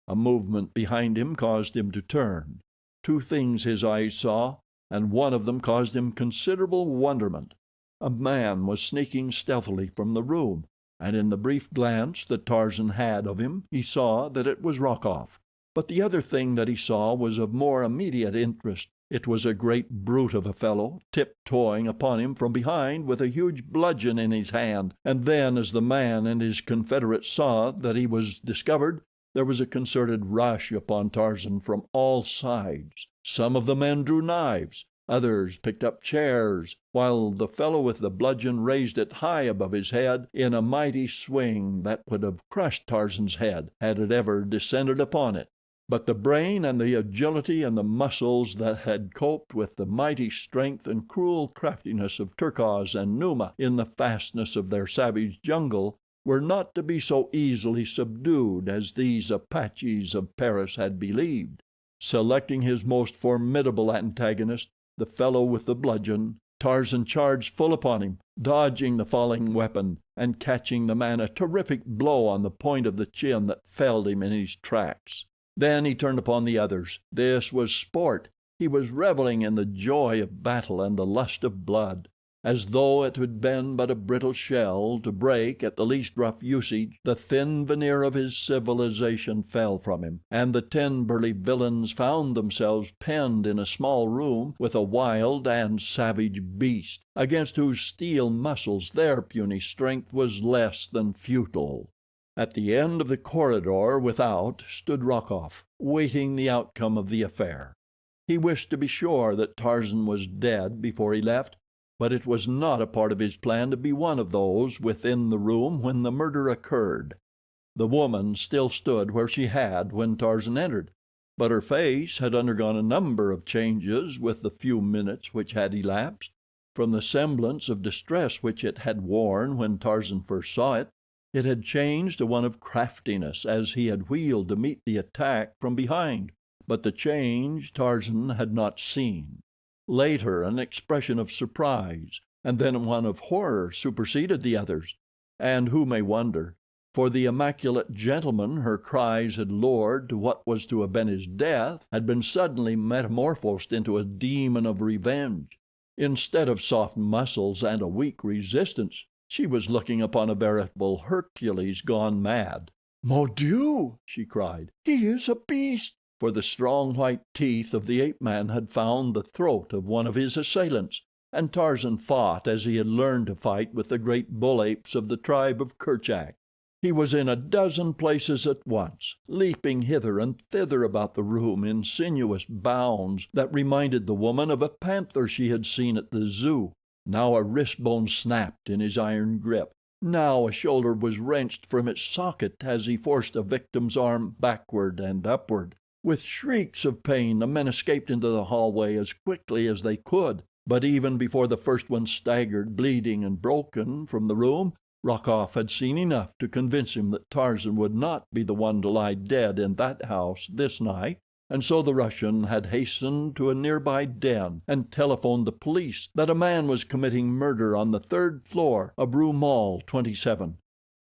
A movement behind him caused him to turn. 2 things his eyes saw, and one of them caused him considerable wonderment. A man was sneaking stealthily from the room, and in the brief glance that Tarzan had of him he saw that it was Rokoff. But the other thing that he saw was of more immediate interest. It was a great brute of a fellow, tiptoeing upon him from behind with a huge bludgeon in his hand, and then as the man and his confederates saw that he was discovered, there was a concerted rush upon Tarzan from all sides. Some of the men drew knives, others picked up chairs, while the fellow with the bludgeon raised it high above his head in a mighty swing that would have crushed Tarzan's head had it ever descended upon it. But the brain and the agility and the muscles that had coped with the mighty strength and cruel craftiness of Terkoz and Numa in the fastness of their savage jungle were not to be so easily subdued as these Apaches of Paris had believed. Selecting his most formidable antagonist, the fellow with the bludgeon, Tarzan charged full upon him, dodging the falling weapon and catching the man a terrific blow on the point of the chin that felled him in his tracks. Then he turned upon the others. This was sport. He was reveling in the joy of battle and the lust of blood. As though it had been but a brittle shell to break at the least rough usage, the thin veneer of his civilization fell from him, and the 10 burly villains found themselves penned in a small room with a wild and savage beast, against whose steel muscles their puny strength was less than futile. At the end of the corridor without stood Rokoff, waiting the outcome of the affair. He wished to be sure that Tarzan was dead before he left, but it was not a part of his plan to be one of those within the room when the murder occurred. The woman still stood where she had when Tarzan entered, but her face had undergone a number of changes with the few minutes which had elapsed. From the semblance of distress which it had worn when Tarzan first saw it, it had changed to one of craftiness as he had wheeled to meet the attack from behind, but the change Tarzan had not seen. Later, an expression of surprise, and then one of horror superseded the others. And who may wonder? For the immaculate gentleman her cries had lured to what was to have been his death had been suddenly metamorphosed into a demon of revenge. Instead of soft muscles and a weak resistance, she was looking upon a veritable Hercules gone mad. "Mon Dieu!" she cried. "He is a beast!" For the strong white teeth of the ape-man had found the throat of one of his assailants, and Tarzan fought as he had learned to fight with the great bull apes of the tribe of Kerchak. He was in a dozen places at once, leaping hither and thither about the room in sinuous bounds that reminded the woman of a panther she had seen at the zoo. Now a wrist bone snapped in his iron grip. Now a shoulder was wrenched from its socket as he forced a victim's arm backward and upward. With shrieks of pain the men escaped into the hallway as quickly as they could, but even before the first one staggered, bleeding and broken, from the room, Rokoff had seen enough to convince him that Tarzan would not be the one to lie dead in that house this night. and so the Russian had hastened to a nearby den and telephoned the police that a man was committing murder on the 3rd floor of Rue Maule 27.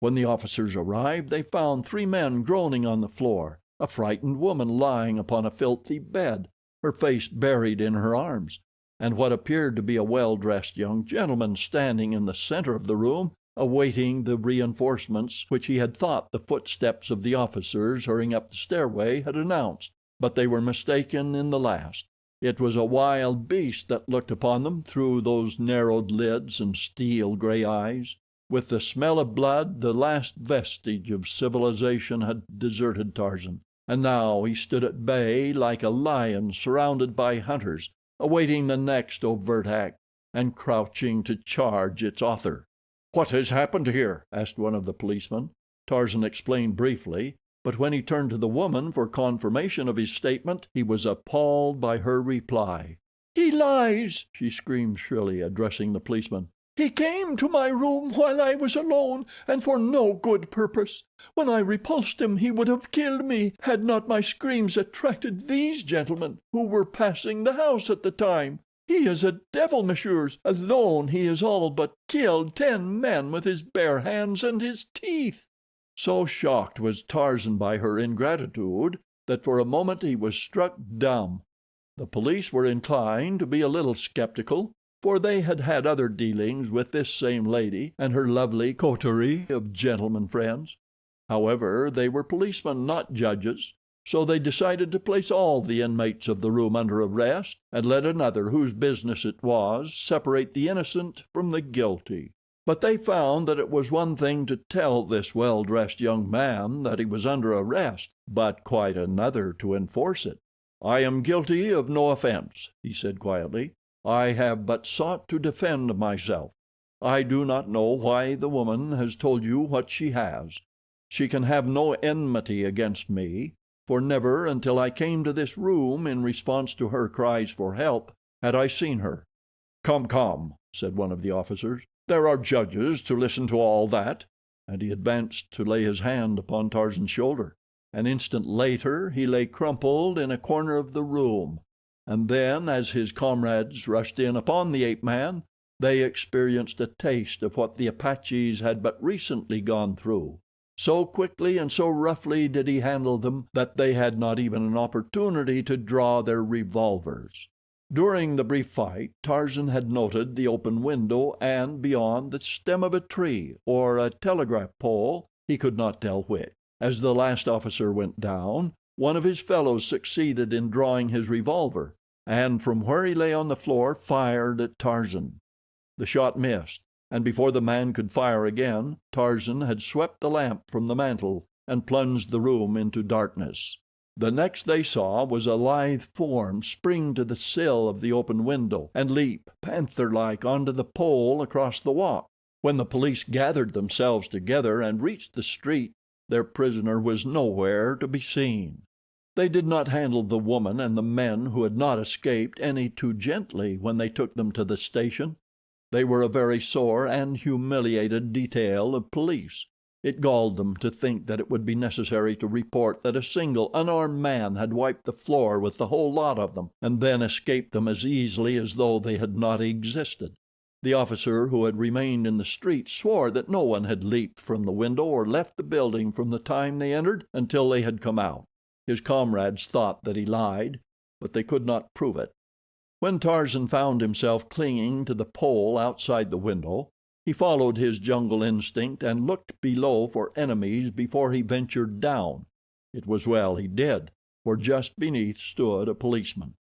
When the officers arrived, they found 3 men groaning on the floor, a frightened woman lying upon a filthy bed, her face buried in her arms, and what appeared to be a well-dressed young gentleman standing in the center of the room, awaiting the reinforcements which he had thought the footsteps of the officers hurrying up the stairway had announced. But they were mistaken in the last. It was a wild beast that looked upon them through those narrowed lids and steel gray eyes. With the smell of blood, the last vestige of civilization had deserted Tarzan, and now he stood at bay like a lion surrounded by hunters, awaiting the next overt act, and crouching to charge its author. "What has happened here?" asked one of the policemen. Tarzan explained briefly, but when he turned to the woman for confirmation of his statement, he was appalled by her reply. "He lies!" she screamed shrilly, addressing the policeman. "He came to my room while I was alone, and for no good purpose. When I repulsed him he would have killed me, had not my screams attracted these gentlemen, who were passing the house at the time. He is a devil, messieurs. Alone he has all but killed 10 men with his bare hands and his teeth." So shocked was Tarzan by her ingratitude that for a moment he was struck dumb. The police were inclined to be a little skeptical, for they had had other dealings with this same lady and her lovely coterie of gentlemen friends. However, they were policemen, not judges, so they decided to place all the inmates of the room under arrest, and let another, whose business it was, separate the innocent from the guilty. But they found that it was one thing to tell this well-dressed young man that he was under arrest, but quite another to enforce it. "I am guilty of no offense," he said quietly. "I have but sought to defend myself. I do not know why the woman has told you what she has. She can have no enmity against me, for never until I came to this room in response to her cries for help had I seen her." "Come, come," said one of the officers. "There are judges to listen to all that," and he advanced to lay his hand upon Tarzan's shoulder. An instant later he lay crumpled in a corner of the room, and then, as his comrades rushed in upon the ape-man, they experienced a taste of what the Apaches had but recently gone through. So quickly and so roughly did he handle them that they had not even an opportunity to draw their revolvers. During the brief fight, Tarzan had noted the open window and, beyond, the stem of a tree or a telegraph pole, he could not tell which. As the last officer went down, one of his fellows succeeded in drawing his revolver, and from where he lay on the floor fired at Tarzan. The shot missed, and before the man could fire again, Tarzan had swept the lamp from the mantel and plunged the room into darkness. The next they saw was a lithe form spring to the sill of the open window and leap, panther-like, onto the pole across the walk. When the police gathered themselves together and reached the street, their prisoner was nowhere to be seen. They did not handle the woman and the men who had not escaped any too gently when they took them to the station. They were a very sore and humiliated detail of police. It galled them to think that it would be necessary to report that a single unarmed man had wiped the floor with the whole lot of them, and then escaped them as easily as though they had not existed. The officer who had remained in the street swore that no one had leaped from the window or left the building from the time they entered until they had come out. His comrades thought that he lied, but they could not prove it. When Tarzan found himself clinging to the pole outside the window, he followed his jungle instinct and looked below for enemies before he ventured down. It was well he did, for just beneath stood a policeman.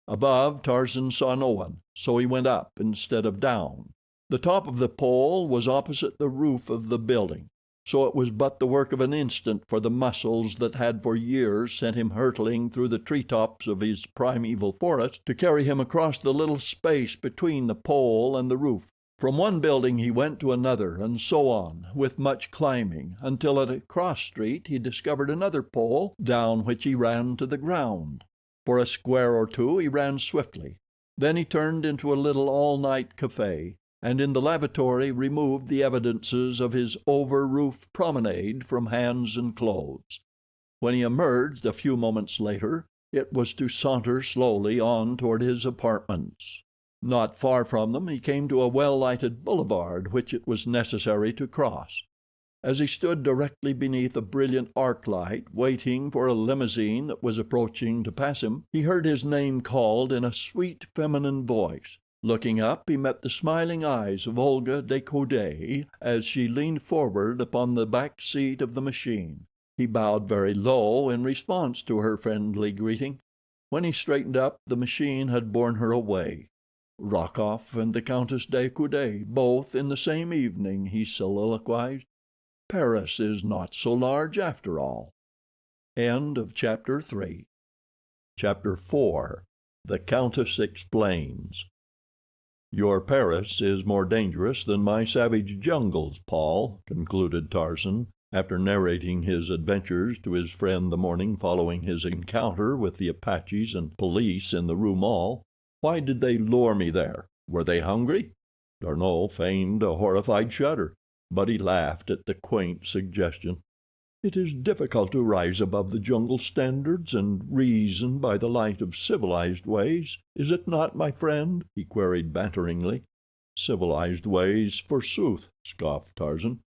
Above, Tarzan saw no one, so he went up instead of down. The top of the pole was opposite the roof of the building, so it was but the work of an instant for the muscles that had for years sent him hurtling through the treetops of his primeval forest to carry him across the little space between the pole and the roof. From one building he went to another, and so on, with much climbing, until at a cross street he discovered another pole, down which he ran to the ground. For a square or two he ran swiftly. Then he turned into a little all-night cafe, and in the lavatory removed the evidences of his over-roof promenade from hands and clothes. When he emerged a few moments later, It was to saunter slowly on toward his apartments. Not far from them he came to a well-lighted boulevard which it was necessary to cross. As he stood directly beneath a brilliant arc light, waiting for a limousine that was approaching to pass him, he heard his name called in a sweet feminine voice. Looking up, he met the smiling eyes of Olga de Coude as she leaned forward upon the back seat of the machine. He bowed very low in response to her friendly greeting. When he straightened up, the machine had borne her away. Rokoff and the Countess de Coude, both in the same evening, he soliloquized. Paris is not so large after all. Chapter 3. Chapter 4. The Countess Explains. "Your Paris is more dangerous than my savage jungles, Paul," concluded Tarzan, after narrating his adventures to his friend the morning following his encounter with the Apaches and police in the Rue Maule. "Why did they lure me there? Were they hungry?" D'Arnot feigned a horrified shudder, but he laughed at the quaint suggestion. "It is difficult to rise above the jungle standards and reason by the light of civilized ways, is it not, my friend?" he queried banteringly. "Civilized ways, forsooth," scoffed Tarzan.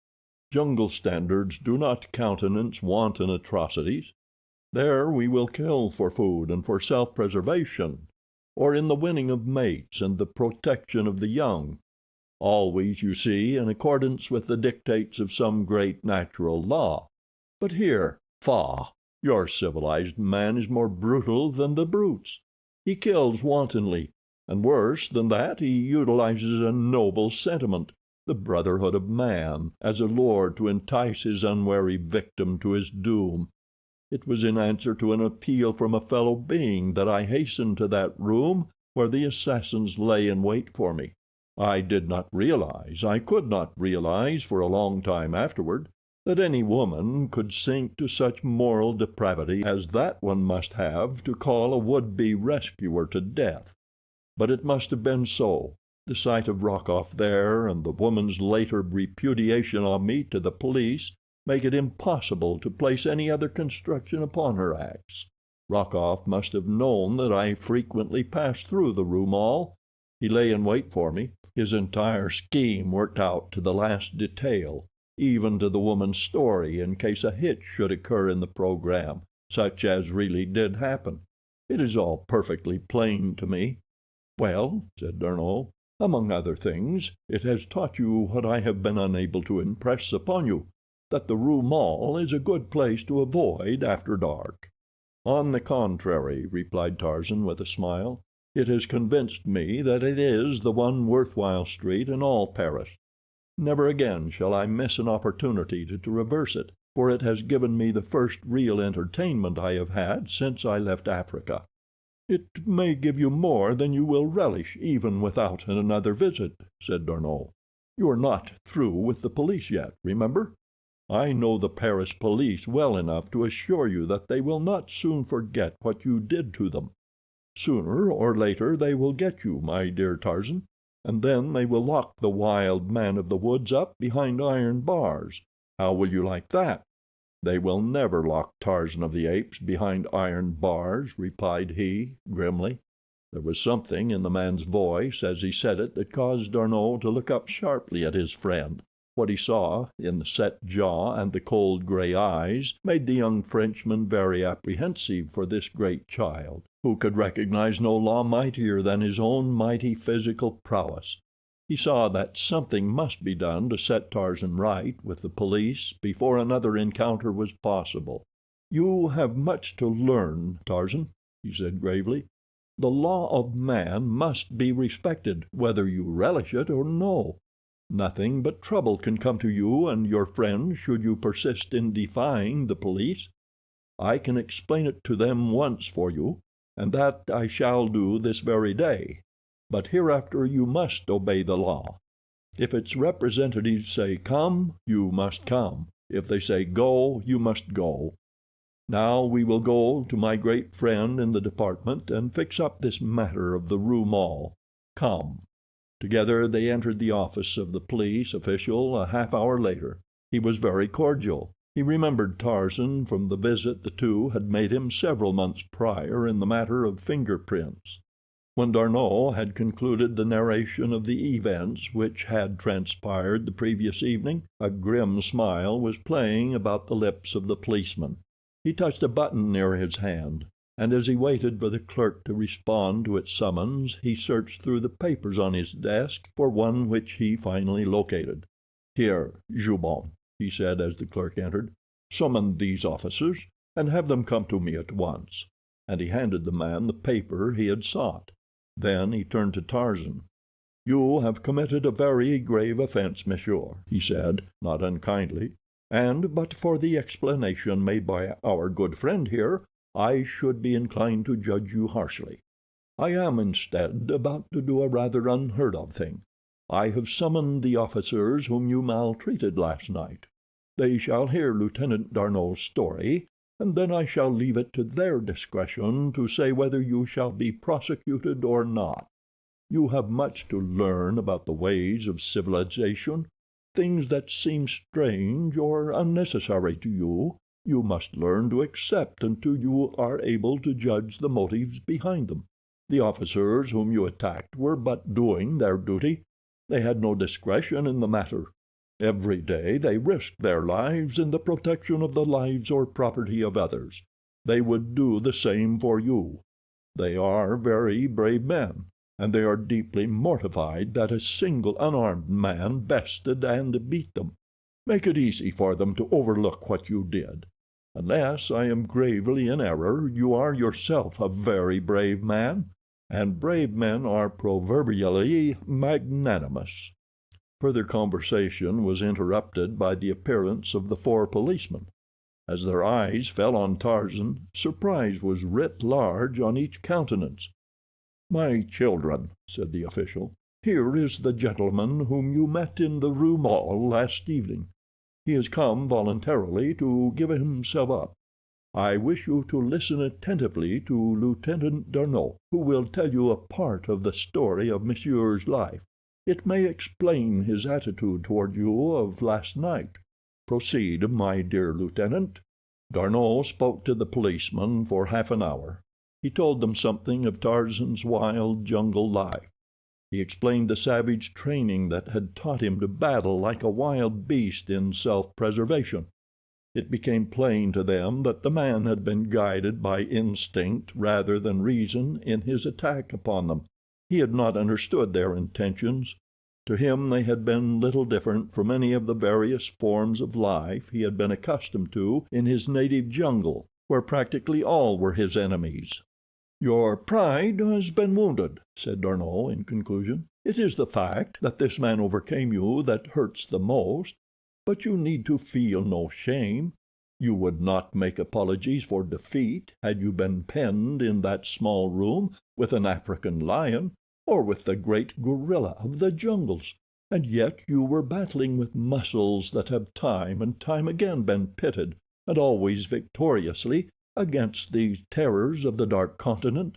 "Jungle standards do not countenance wanton atrocities. There we will kill for food and for self-preservation, or in the winning of mates and the protection of the young. Always, you see, in accordance with the dictates of some great natural law. But here, faugh! Your civilized man is more brutal than the brutes. He kills wantonly, and worse than that, he utilizes a noble sentiment, the brotherhood of man, as a lure to entice his unwary victim to his doom. It was in answer to an appeal from a fellow being that I hastened to that room where the assassins lay in wait for me. I did not realize, I could not realize for a long time afterward, that any woman could sink to such moral depravity as that one must have to call a would-be rescuer to death. But it must have been so. The sight of Rokoff there, and the woman's later repudiation of me to the police, make it impossible to place any other construction upon her acts. Rokoff must have known that I frequently passed through the Rue Maule. He lay in wait for me, his entire scheme worked out to the last detail, even to the woman's story in case a hitch should occur in the program, such as really did happen. It is all perfectly plain to me." "Well," said D'Arnot, "among other things, it has taught you what I have been unable to impress upon you, that the Rue Maule is a good place to avoid after dark." "On the contrary," replied Tarzan with a smile, "it has convinced me that it is the one worthwhile street in all Paris. Never again shall I miss an opportunity to traverse it, for it has given me the first real entertainment I have had since I left Africa." "It may give you more than you will relish, even without another visit," said D'Arnot. "You are not through with the police yet, remember. I know the Paris police well enough to assure you that they will not soon forget what you did to them. Sooner or later they will get you, my dear Tarzan, and then they will lock the wild man of the woods up behind iron bars. How will you like that?" "They will never lock Tarzan of the Apes behind iron bars," replied he, grimly. There was something in the man's voice as he said it that caused D'Arnot to look up sharply at his friend. What he saw in the set jaw and the cold gray eyes made the young Frenchman very apprehensive for this great child, who could recognize no law mightier than his own mighty physical prowess. He saw that something must be done to set Tarzan right with the police before another encounter was possible. "You have much to learn, Tarzan," he said gravely. "The law of man must be respected, whether you relish it or no. Nothing but trouble can come to you and your friends should you persist in defying the police. I can explain it to them once for you, and that I shall do this very day. But hereafter you must obey the law. If its representatives say come, you must come. If they say go, you must go. Now we will go to my great friend in the department and fix up this matter of the Rue Maule. Come." Together they entered the office of the police official a half hour later. He was very cordial. He remembered Tarzan from the visit the two had made him several months prior in the matter of fingerprints. When D'Arnot had concluded the narration of the events which had transpired the previous evening, a grim smile was playing about the lips of the policeman. He touched a button near his hand, and as he waited for the clerk to respond to its summons, he searched through the papers on his desk for one which he finally located. "Here, Joubon," he said as the clerk entered. "Summon these officers, and have them come to me at once." And he handed the man the paper he had sought. Then he turned to Tarzan. "You have committed a very grave offense, monsieur," he said, not unkindly, "and but for the explanation made by our good friend here, I should be inclined to judge you harshly. I am, instead, about to do a rather unheard of thing. I have summoned the officers whom you maltreated last night. They shall hear Lieutenant D'Arnot's story, and then I shall leave it to their discretion to say whether you shall be prosecuted or not. You have much to learn about the ways of civilization. Things that seem strange or unnecessary to you, you must learn to accept until you are able to judge the motives behind them. The officers whom you attacked were but doing their duty. They had no discretion in the matter. Every day they risked their lives in the protection of the lives or property of others. They would do the same for you. They are very brave men, and they are deeply mortified that a single unarmed man bested and beat them. Make it easy for them to overlook what you did. Unless I am gravely in error, you are yourself a very brave man, and brave men are proverbially magnanimous." Further conversation was interrupted by the appearance of the four policemen. As their eyes fell on Tarzan, surprise was writ large on each countenance. "My children," said the official, "here is the gentleman whom you met in the Rue Maule last evening. He has come voluntarily to give himself up. I wish you to listen attentively to Lieutenant D'Arnot, who will tell you a part of the story of Monsieur's life. It may explain his attitude toward you of last night. Proceed, my dear lieutenant." D'Arnot spoke to the policemen for half an hour. He told them something of Tarzan's wild jungle life. He explained the savage training that had taught him to battle like a wild beast in self-preservation. It became plain to them that the man had been guided by instinct rather than reason in his attack upon them. He had not understood their intentions. To him they had been little different from any of the various forms of life he had been accustomed to in his native jungle, where practically all were his enemies. "Your pride has been wounded," said D'Arnot in conclusion. "It is the fact that this man overcame you that hurts the most, but you need to feel no shame. You would not make apologies for defeat had you been penned in that small room with an African lion, or with the great gorilla of the jungles, and yet you were battling with muscles that have time and time again been pitted, and always victoriously, against these terrors of the Dark Continent.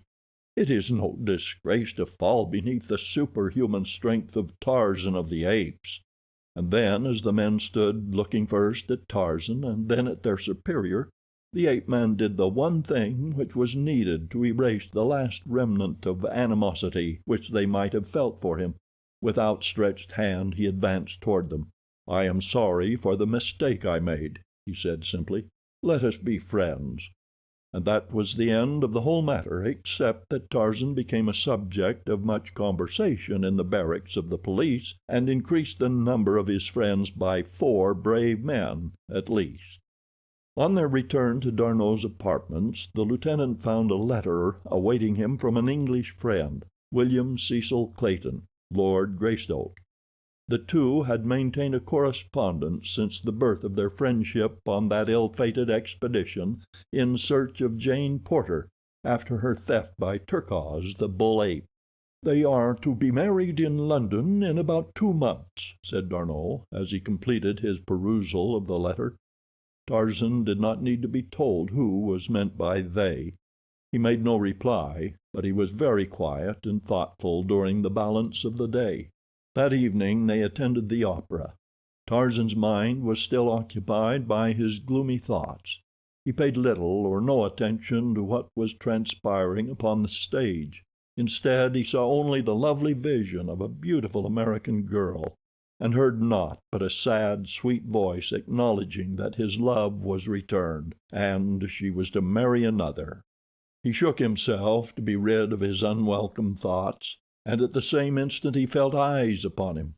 It is no disgrace to fall beneath the superhuman strength of Tarzan of the Apes." And then, as the men stood looking first at Tarzan and then at their superior, the ape-man did the one thing which was needed to erase the last remnant of animosity which they might have felt for him. With outstretched hand he advanced toward them. "I am sorry for the mistake I made," he said simply. "Let us be friends." And that was the end of the whole matter, except that Tarzan became a subject of much conversation in the barracks of the police, and increased the number of his friends by 4 brave men, at least. On their return to D'Arnot's apartments, the lieutenant found a letter awaiting him from an English friend, William Cecil Clayton, Lord Greystoke. The two had maintained a correspondence since the birth of their friendship on that ill-fated expedition in search of Jane Porter after her theft by Terkoz, the bull ape. "They are to be married in London in about 2 months," said D'Arnot, as he completed his perusal of the letter. Tarzan did not need to be told who was meant by they. He made no reply, but he was very quiet and thoughtful during the balance of the day. That evening they attended the opera. Tarzan's mind was still occupied by his gloomy thoughts. He paid little or no attention to what was transpiring upon the stage. Instead, he saw only the lovely vision of a beautiful American girl, and heard naught but a sad, sweet voice acknowledging that his love was returned, and she was to marry another. He shook himself to be rid of his unwelcome thoughts, and at the same instant he felt eyes upon him.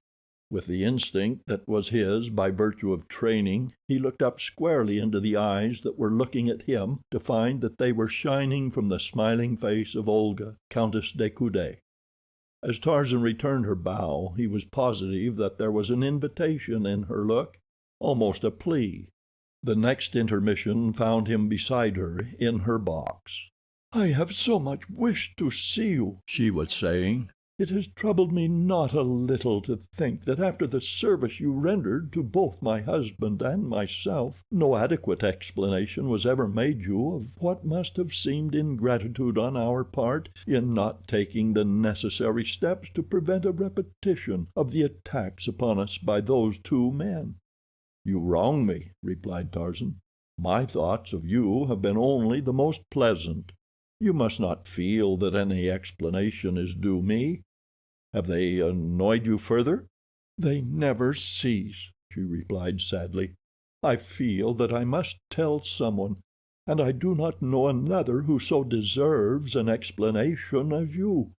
With the instinct that was his by virtue of training, he looked up squarely into the eyes that were looking at him, to find that they were shining from the smiling face of Olga, Countess de Coude. As Tarzan returned her bow, he was positive that there was an invitation in her look, almost a plea. The next intermission found him beside her in her box. "I have so much wished to see you," she was saying. "It has troubled me not a little to think that after the service you rendered to both my husband and myself, no adequate explanation was ever made you of what must have seemed ingratitude on our part in not taking the necessary steps to prevent a repetition of the attacks upon us by those two men." "You wrong me," replied Tarzan. "My thoughts of you have been only the most pleasant. You must not feel that any explanation is due me. Have they annoyed you further?" "They never cease," she replied sadly. "I feel that I must tell someone, and I do not know another who so deserves an explanation as you.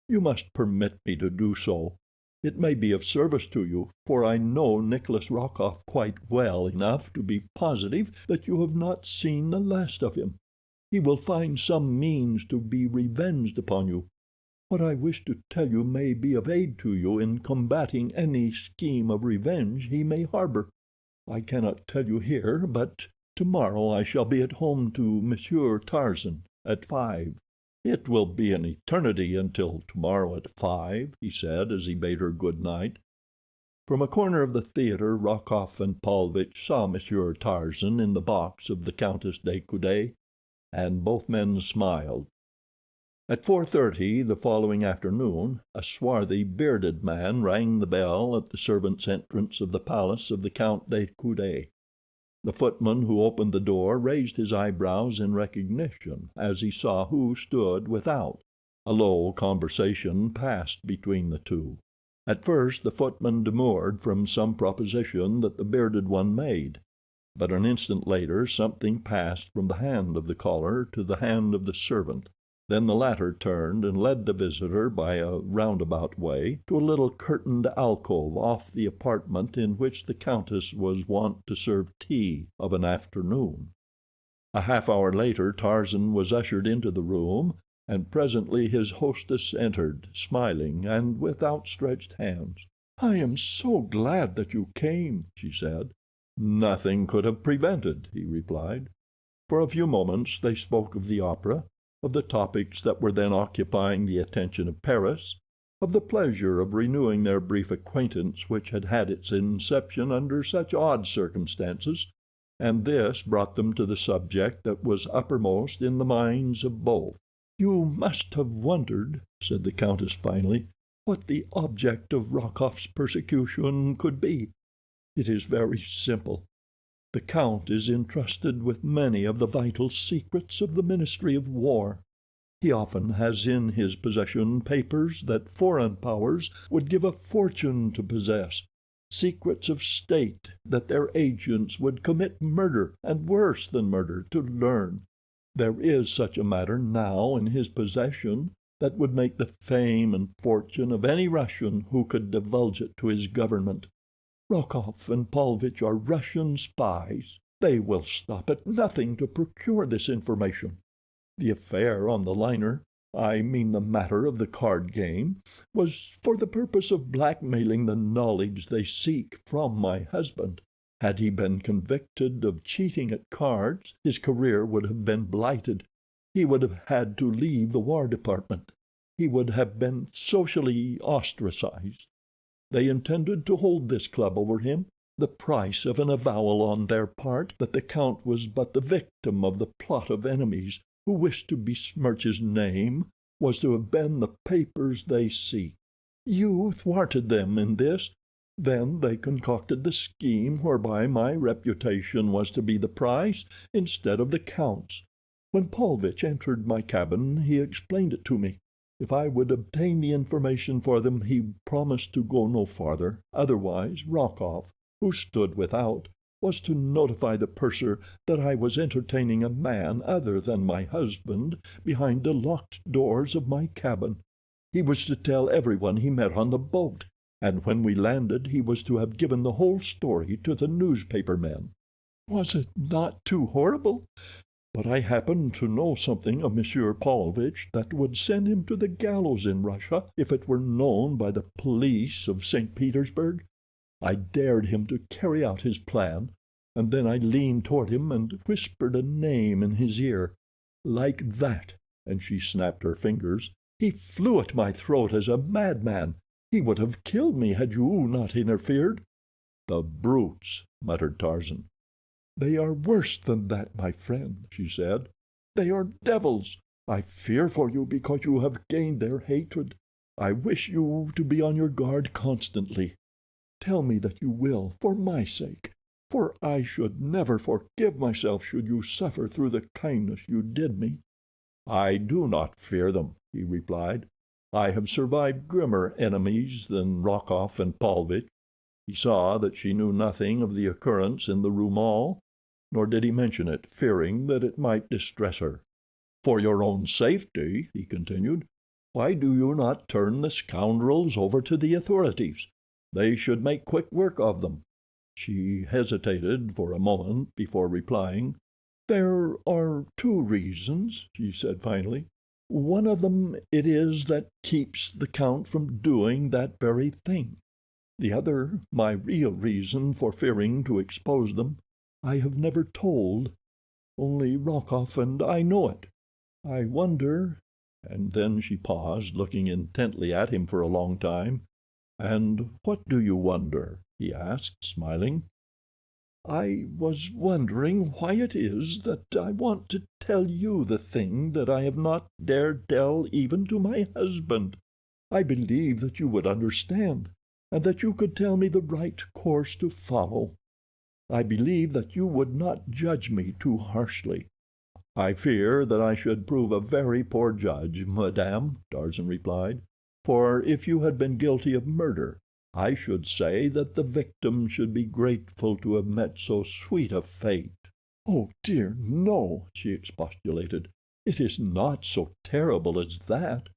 You must permit me to do so. It may be of service to you, for I know Nikolas Rokoff quite well enough to be positive that you have not seen the last of him. He will find some means to be revenged upon you. What I wish to tell you may be of aid to you in combating any scheme of revenge he may harbor. I cannot tell you here, but tomorrow I shall be at home to Monsieur Tarzan at 5. "It will be an eternity until tomorrow at 5, he said as he bade her good night. From a corner of the theater Rokoff and Paulovitch saw Monsieur Tarzan in the box of the Countess de Coude, and both men smiled. At 4:30 the following afternoon a swarthy, bearded man rang the bell at the servants' entrance of the palace of the Count de Coude. The footman who opened the door raised his eyebrows in recognition as he saw who stood without. A low conversation passed between the two. At first the footman demurred from some proposition that the bearded one made, but an instant later something passed from the hand of the caller to the hand of the servant. Then the latter turned and led the visitor by a roundabout way to a little curtained alcove off the apartment in which the Countess was wont to serve tea of an afternoon. A half hour later Tarzan was ushered into the room, and presently his hostess entered, smiling and with outstretched hands. "I am so glad that you came," she said. "Nothing could have prevented," he replied. For a few moments they spoke of the opera, of the topics that were then occupying the attention of Paris, of the pleasure of renewing their brief acquaintance which had had its inception under such odd circumstances, and this brought them to the subject that was uppermost in the minds of both. "You must have wondered," said the Countess finally, "what the object of Rokoff's persecution could be. It is very simple. The Count is entrusted with many of the vital secrets of the Ministry of War. He often has in his possession papers that foreign powers would give a fortune to possess, secrets of state that their agents would commit murder, and worse than murder, to learn. There is such a matter now in his possession that would make the fame and fortune of any Russian who could divulge it to his government. Rokoff and Paulovitch are Russian spies. They will stop at nothing to procure this information. The affair on the liner, I mean the matter of the card game, was for the purpose of blackmailing the knowledge they seek from my husband. Had he been convicted of cheating at cards, his career would have been blighted. He would have had to leave the War Department. He would have been socially ostracized. They intended to hold this club over him. The price of an avowal on their part that the Count was but the victim of the plot of enemies who wished to besmirch his name was to have been the papers they seek. You thwarted them in this. Then they concocted the scheme whereby my reputation was to be the price instead of the Count's. When Paulovitch entered my cabin he explained it to me. If I would obtain the information for them he promised to go no farther. Otherwise Rokoff, who stood without, was to notify the purser that I was entertaining a man other than my husband behind the locked doors of my cabin. He was to tell everyone he met on the boat, and when we landed he was to have given the whole story to the newspaper men. Was it not too horrible? But I happened to know something of Monsieur Paulovitch that would send him to the gallows in Russia if it were known by the police of St. Petersburg. I dared him to carry out his plan, and then I leaned toward him and whispered a name in his ear. Like that, and she snapped her fingers, he flew at my throat as a madman. He would have killed me had you not interfered." "The brutes!" muttered Tarzan. "They are worse than that, my friend," she said. "They are devils. I fear for you because you have gained their hatred. I wish you to be on your guard constantly. Tell me that you will, for my sake, for I should never forgive myself should you suffer through the kindness you did me." "I do not fear them," he replied. "I have survived grimmer enemies than Rokoff and Paulovitch." He saw that she knew nothing of the occurrence in the Rue Maule, nor did he mention it, fearing that it might distress her. "For your own safety," he continued, "why do you not turn the scoundrels over to the authorities? They should make quick work of them." She hesitated for a moment before replying. "There are two reasons," she said finally. "One of them it is that keeps the Count from doing that very thing. The other, my real reason for fearing to expose them, I have never told. Only Rokoff and I know it. I wonder—" And then she paused, looking intently at him for a long time. "And what do you wonder?" he asked, smiling. "I was wondering why it is that I want to tell you the thing that I have not dared tell even to my husband. I believe that you would understand, and that you could tell me the right course to follow. I believe that you would not judge me too harshly." "I fear that I should prove a very poor judge, madame," Tarzan replied. "For if you had been guilty of murder, I should say that the victim should be grateful to have met so sweet a fate." "Oh, dear, no," she expostulated. "It is not so terrible as that.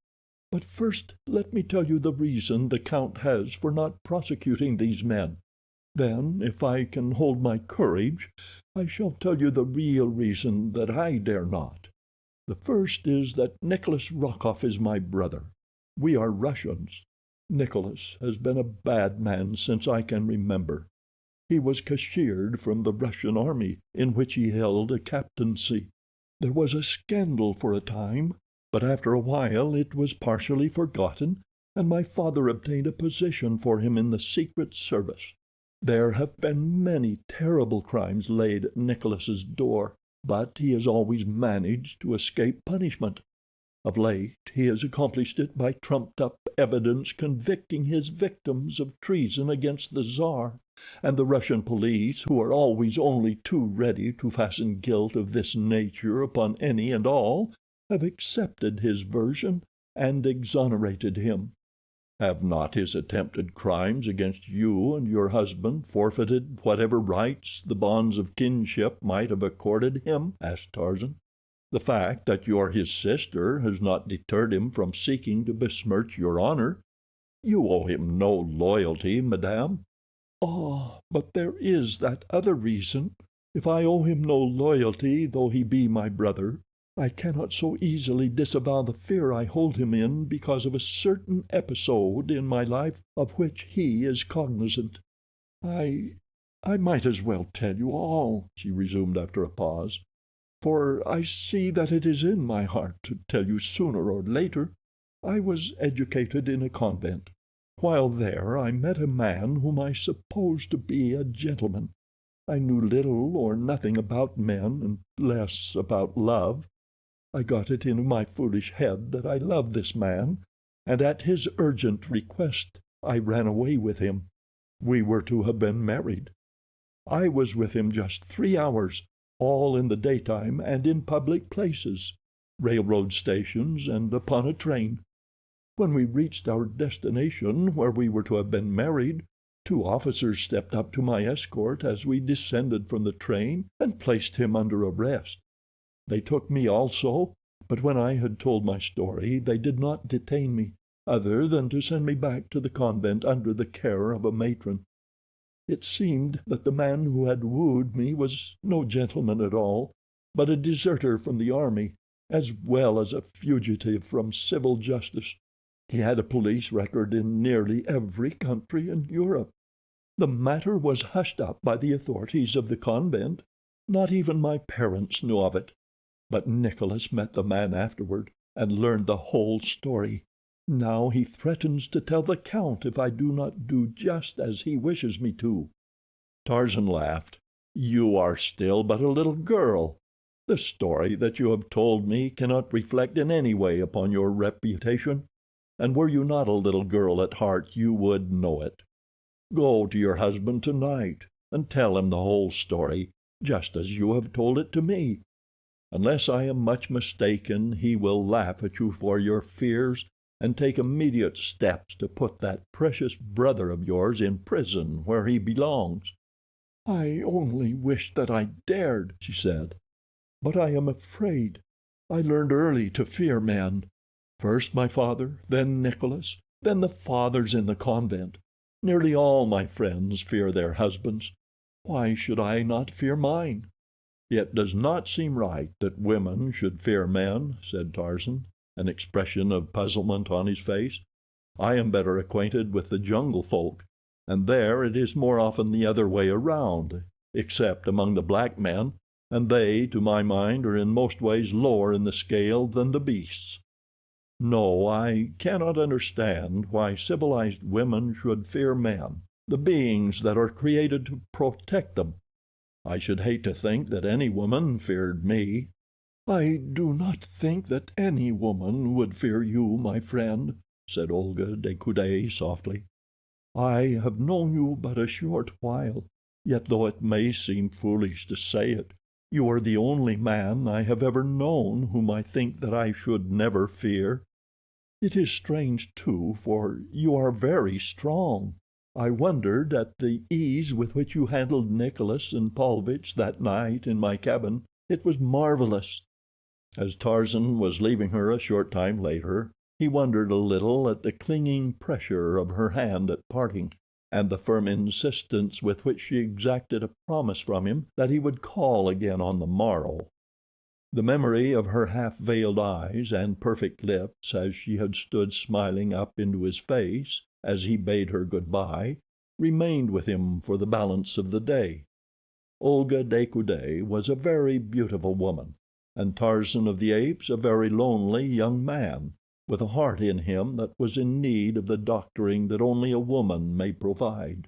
But first let me tell you the reason the Count has for not prosecuting these men. Then, if I can hold my courage, I shall tell you the real reason that I dare not. The first is that Nikolas Rokoff is my brother. We are Russians. Nikolas has been a bad man since I can remember. He was cashiered from the Russian army, in which he held a captaincy. There was a scandal for a time, but after a while it was partially forgotten, and my father obtained a position for him in the secret service. There have been many terrible crimes laid at Nikolas's door, but he has always managed to escape punishment. Of late he has accomplished it by trumped-up evidence convicting his victims of treason against the Czar, and the Russian police, who are always only too ready to fasten guilt of this nature upon any and all, have accepted his version and exonerated him." "Have not his attempted crimes against you and your husband forfeited whatever rights the bonds of kinship might have accorded him?" asked Tarzan. "The fact that you are his sister has not deterred him from seeking to besmirch your honor. You owe him no loyalty, madame." "Ah, but there is that other reason. If I owe him no loyalty, though he be my brother, I cannot so easily disavow the fear I hold him in because of a certain episode in my life of which he is cognizant. I might as well tell you all," she resumed after a pause, "for I see that it is in my heart to tell you sooner or later. I was educated in a convent. While there I met a man whom I supposed to be a gentleman. I knew little or nothing about men, and less about love. I got it into my foolish head that I loved this man, and at his urgent request I ran away with him. We were to have been married. I was with him just 3 hours, all in the daytime and in public places, railroad stations and upon a train. When we reached our destination, where we were to have been married, 2 officers stepped up to my escort as we descended from the train and placed him under arrest. They took me also, but when I had told my story they did not detain me, other than to send me back to the convent under the care of a matron. It seemed that the man who had wooed me was no gentleman at all, but a deserter from the army, as well as a fugitive from civil justice. He had a police record in nearly every country in Europe. The matter was hushed up by the authorities of the convent. Not even my parents knew of it. But Nikolas met the man afterward, and learned the whole story. Now he threatens to tell the Count if I do not do just as he wishes me to." Tarzan laughed. "You are still but a little girl. The story that you have told me cannot reflect in any way upon your reputation, and were you not a little girl at heart you would know it. Go to your husband tonight, and tell him the whole story, just as you have told it to me. Unless I am much mistaken, he will laugh at you for your fears, and take immediate steps to put that precious brother of yours in prison where he belongs." "I only wish that I dared," she said. "But I am afraid. I learned early to fear men. First my father, then Nikolas, then the fathers in the convent. Nearly all my friends fear their husbands. Why should I not fear mine?" "It does not seem right that women should fear men," said Tarzan, an expression of puzzlement on his face. "I am better acquainted with the jungle folk, and there it is more often the other way around, except among the black men, and they, to my mind, are in most ways lower in the scale than the beasts. No, I cannot understand why civilized women should fear men, the beings that are created to protect them. I should hate to think that any woman feared me." "I do not think that any woman would fear you, my friend," said Olga de Coude softly. "I have known you but a short while, yet though it may seem foolish to say it, you are the only man I have ever known whom I think that I should never fear. It is strange, too, for you are very strong. I wondered at the ease with which you handled Nikolas and Paulovitch that night in my cabin. It was marvelous." As Tarzan was leaving her a short time later, he wondered a little at the clinging pressure of her hand at parting, and the firm insistence with which she exacted a promise from him that he would call again on the morrow. The memory of her half-veiled eyes and perfect lips as she had stood smiling up into his face as he bade her good-bye remained with him for the balance of the day. Olga de Coude was a very beautiful woman, and Tarzan of the Apes a very lonely young man, with a heart in him that was in need of the doctoring that only a woman may provide.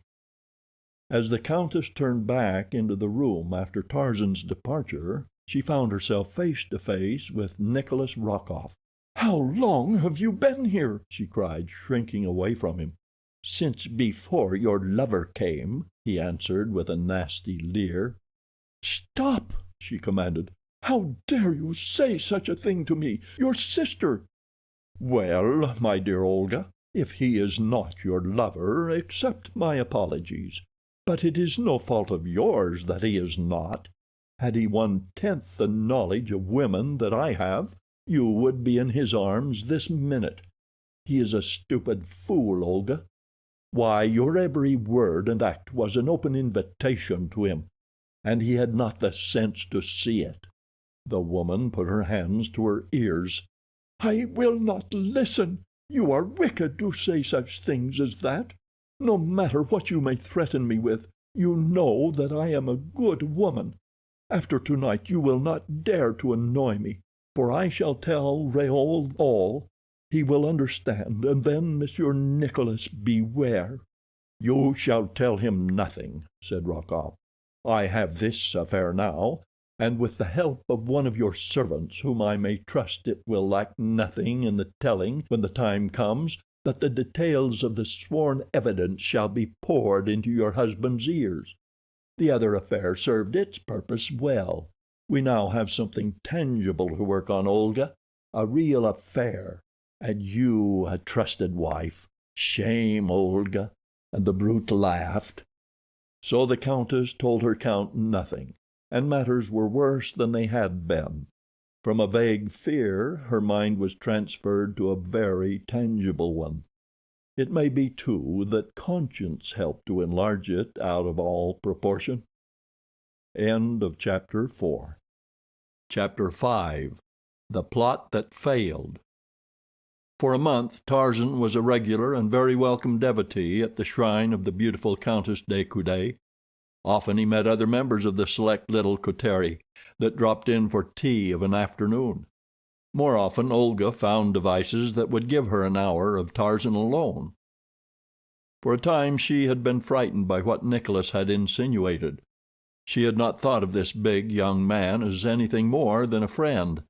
As the Countess turned back into the room after Tarzan's departure, she found herself face to face with Nikolas Rokoff. "How long have you been here?" she cried, shrinking away from him. "Since before your lover came," he answered with a nasty leer. "Stop!" she commanded. "How dare you say such a thing to me, your sister?" "Well, my dear Olga, if he is not your lover, accept my apologies. But it is no fault of yours that he is not. Had he 1/10 the knowledge of women that I have, you would be in his arms this minute. He is a stupid fool, Olga. Why, your every word and act was an open invitation to him, and he had not the sense to see it." The woman put her hands to her ears. "I will not listen. You are wicked to say such things as that. No matter what you may threaten me with, you know that I am a good woman. After tonight you will not dare to annoy me, for I shall tell Raoul all. He will understand, and then, Monsieur Nikolas, beware." "You shall tell him nothing," said Rokoff. "I have this affair now, and with the help of one of your servants, whom I may trust it will lack nothing in the telling when the time comes, that the details of the sworn evidence shall be poured into your husband's ears. The other affair served its purpose well. We now have something tangible to work on, Olga, a real affair, and you a trusted wife. Shame, Olga." And the brute laughed. So the countess told her count nothing, and matters were worse than they had been. From a vague fear her mind was transferred to a very tangible one. It may be, too, that conscience helped to enlarge it out of all proportion. End of Chapter 4. Chapter 5. The Plot That Failed. For a month Tarzan was a regular and very welcome devotee at the shrine of the beautiful Countess de Coude. Often he met other members of the select little coterie that dropped in for tea of an afternoon. More often Olga found devices that would give her an hour of Tarzan alone. For a time she had been frightened by what Nikolas had insinuated. She had not thought of this big young man as anything more than a friend.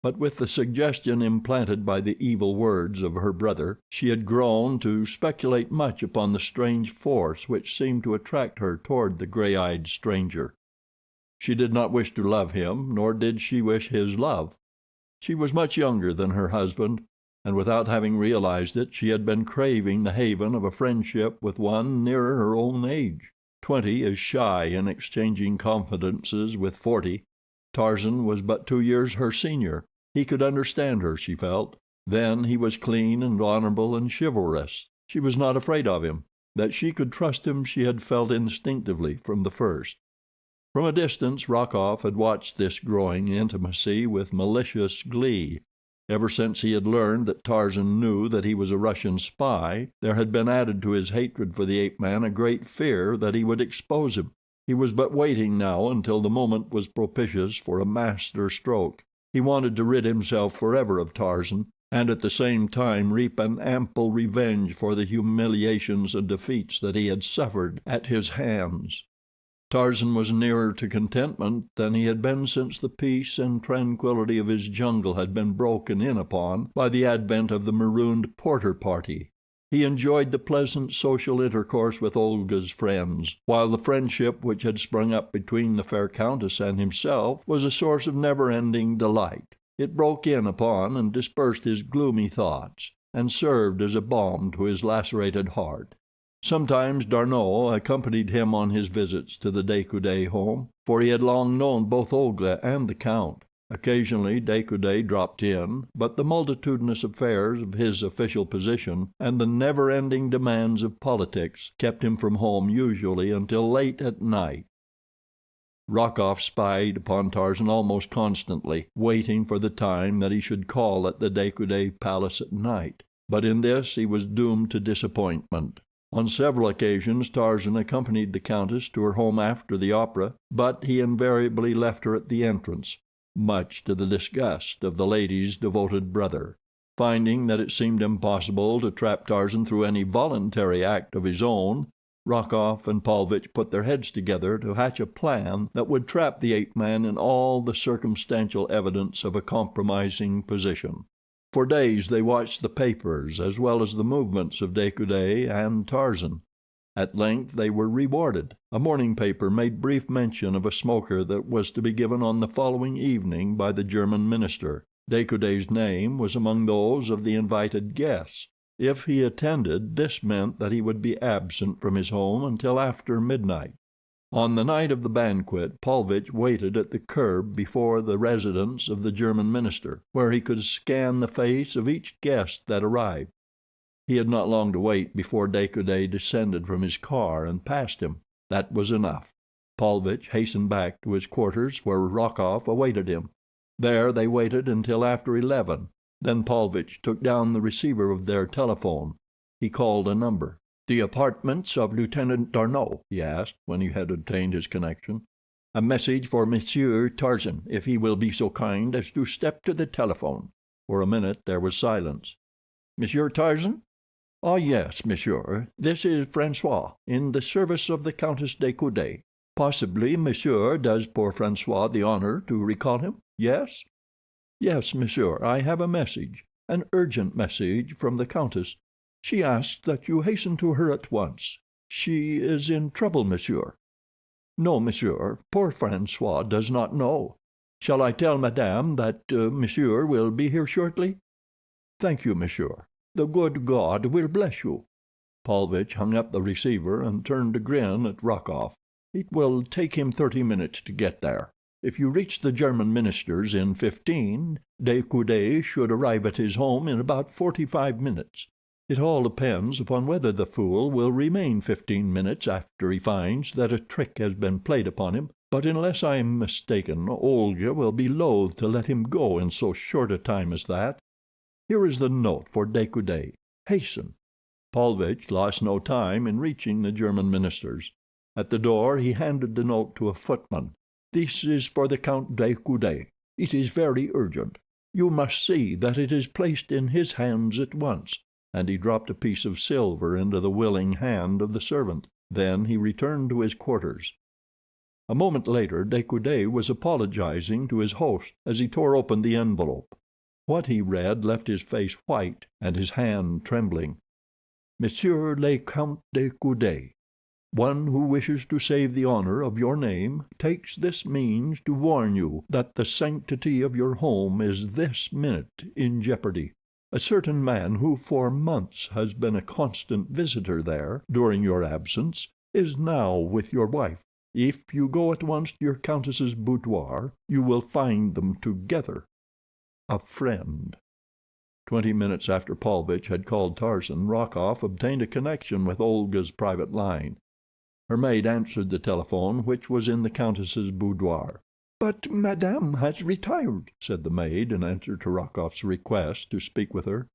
But with the suggestion implanted by the evil words of her brother, she had grown to speculate much upon the strange force which seemed to attract her toward the gray-eyed stranger. She did not wish to love him, nor did she wish his love. She was much younger than her husband, and without having realized it, she had been craving the haven of a friendship with one nearer her own age. 20 is shy in exchanging confidences with 40. Tarzan was but 2 years her senior. He could understand her, she felt. Then he was clean and honorable and chivalrous. She was not afraid of him. That she could trust him she had felt instinctively from the first. From a distance Rokoff had watched this growing intimacy with malicious glee. Ever since he had learned that Tarzan knew that he was a Russian spy, there had been added to his hatred for the ape-man a great fear that he would expose him. He was but waiting now until the moment was propitious for a master stroke. He wanted to rid himself forever of Tarzan, and at the same time reap an ample revenge for the humiliations and defeats that he had suffered at his hands. Tarzan was nearer to contentment than he had been since the peace and tranquility of his jungle had been broken in upon by the advent of the marooned porter party. He enjoyed the pleasant social intercourse with Olga's friends, while the friendship which had sprung up between the fair countess and himself was a source of never-ending delight. It broke in upon and dispersed his gloomy thoughts, and served as a balm to his lacerated heart. Sometimes D'Arnot accompanied him on his visits to the de Coude home, for he had long known both Olga and the Count. Occasionally de Coude dropped in, but the multitudinous affairs of his official position and the never-ending demands of politics kept him from home usually until late at night. Rokoff spied upon Tarzan almost constantly, waiting for the time that he should call at the de Coude palace at night, but in this he was doomed to disappointment. On several occasions Tarzan accompanied the Countess to her home after the opera, but he invariably left her at the entrance, much to the disgust of the lady's devoted brother. Finding that it seemed impossible to trap Tarzan through any voluntary act of his own, Rokoff and Paulovitch put their heads together to hatch a plan that would trap the ape-man in all the circumstantial evidence of a compromising position. For days they watched the papers as well as the movements of de Coude and Tarzan. At length they were rewarded. A morning paper made brief mention of a smoker that was to be given on the following evening by the German minister. De Coude's name was among those of the invited guests. If he attended, this meant that he would be absent from his home until after midnight. On the night of the banquet Paulovitch waited at the curb before the residence of the German minister, where he could scan the face of each guest that arrived. He had not long to wait before de Coude descended from his car and passed him. That was enough. Paulovitch hastened back to his quarters, where Rokoff awaited him. There they waited until after 11. Then Paulovitch took down the receiver of their telephone. He called a number. "The apartments of Lieutenant D'Arnot," he asked, when he had obtained his connection. "A message for Monsieur Tarzan, if he will be so kind as to step to the telephone." For a minute there was silence. "Monsieur Tarzan?" "Ah, yes, monsieur. This is Francois, in the service of the Countess de Coude. Possibly monsieur does poor Francois the honor to recall him? Yes?" "Yes, monsieur. I have a message, an urgent message from the Countess. She asks that you hasten to her at once. She is in trouble, monsieur." "No, monsieur. Poor Francois does not know. Shall I tell madame that monsieur will be here shortly?" "Thank you, monsieur. The good God will bless you." Paulovitch hung up the receiver and turned to grin at Rokoff. "It will take him 30 minutes to get there. If you reach the German minister's in 15, de Coude should arrive at his home in about 45 minutes. It all depends upon whether the fool will remain 15 minutes after he finds that a trick has been played upon him, but unless I am mistaken Olga will be loath to let him go in so short a time as that. Here is the note for de Coude. Hasten." Paulovitch lost no time in reaching the German minister's. At the door he handed the note to a footman. "This is for the Count de Coude. It is very urgent. You must see that it is placed in his hands at once," and he dropped a piece of silver into the willing hand of the servant. Then he returned to his quarters. A moment later de Coude was apologizing to his host as he tore open the envelope. What he read left his face white and his hand trembling. "Monsieur le Count de Coude, one who wishes to save the honor of your name takes this means to warn you that the sanctity of your home is this minute in jeopardy. A certain man who for months has been a constant visitor there during your absence is now with your wife. If you go at once to your countess's boudoir, you will find them together. A friend." 20 minutes after Paulovitch had called Tarzan, Rokoff obtained a connection with Olga's private line. Her maid answered the telephone, which was in the countess's boudoir. "But madame has retired," said the maid in answer to Rokoff's request to speak with her.